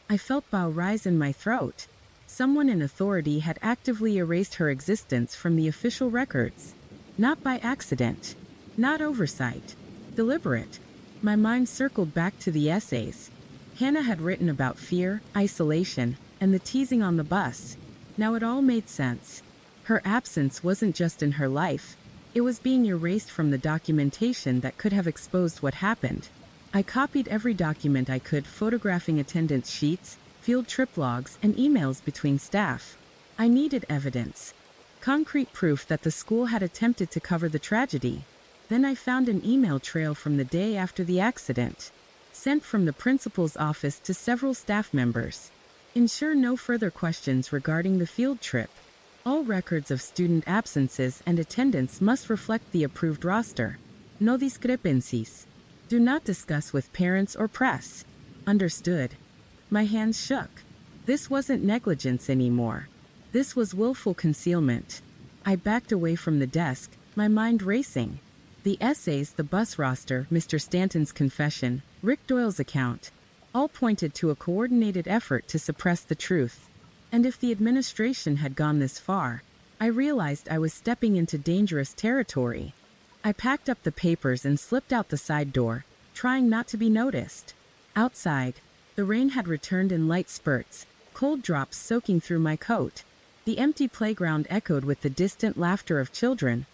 I felt bow rise in my throat. Someone in authority had actively erased her existence from the official records. Not by accident. Not oversight. Deliberate. My mind circled back to the essays. Hannah had written about fear, isolation, and the teasing on the bus. Now it all made sense. Her absence wasn't just in her life. It was being erased from the documentation that could have exposed what happened. I copied every document I could, photographing attendance sheets, field trip logs, and emails between staff. I needed evidence. Concrete proof that the school had attempted to cover the tragedy. Then I found an email trail from the day after the accident, sent from the principal's office to several staff members. Ensure no further questions regarding the field trip. All records of student absences and attendance must reflect the approved roster. No discrepancies. Do not discuss with parents or press. Understood. My hands shook. This wasn't negligence anymore. This was willful concealment. I backed away from the desk, my mind racing. The essays, the bus roster, Mr. Stanton's confession, Rick Doyle's account, all pointed to a coordinated effort to suppress the truth. And if the administration had gone this far, I realized I was stepping into dangerous territory. I packed up the papers and slipped out the side door, trying not to be noticed. Outside, the rain had returned in light spurts, cold drops soaking through my coat. The empty playground echoed with the distant laughter of children,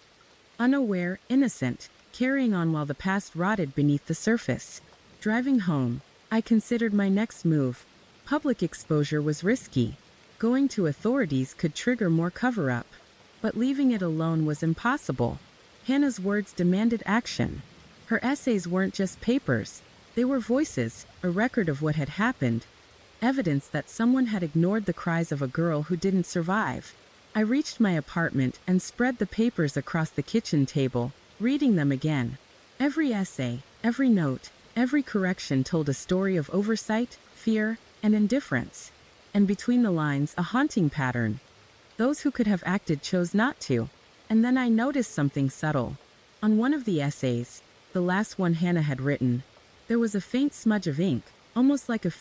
unaware, innocent, carrying on while the past rotted beneath the surface. Driving home, I considered my next move. Public exposure was risky. Going to authorities could trigger more cover-up. But leaving it alone was impossible. Hannah's words demanded action. Her essays weren't just papers. They were voices, a record of what had happened, evidence that someone had ignored the cries of a girl who didn't survive. I reached my apartment and spread the papers across the kitchen table, reading them again. Every essay, every note, every correction told a story of oversight, fear, and indifference. And between the lines, a haunting pattern. Those who could have acted chose not to. And then I noticed something subtle. On one of the essays, the last one Hannah had written, there was a faint smudge of ink, almost like a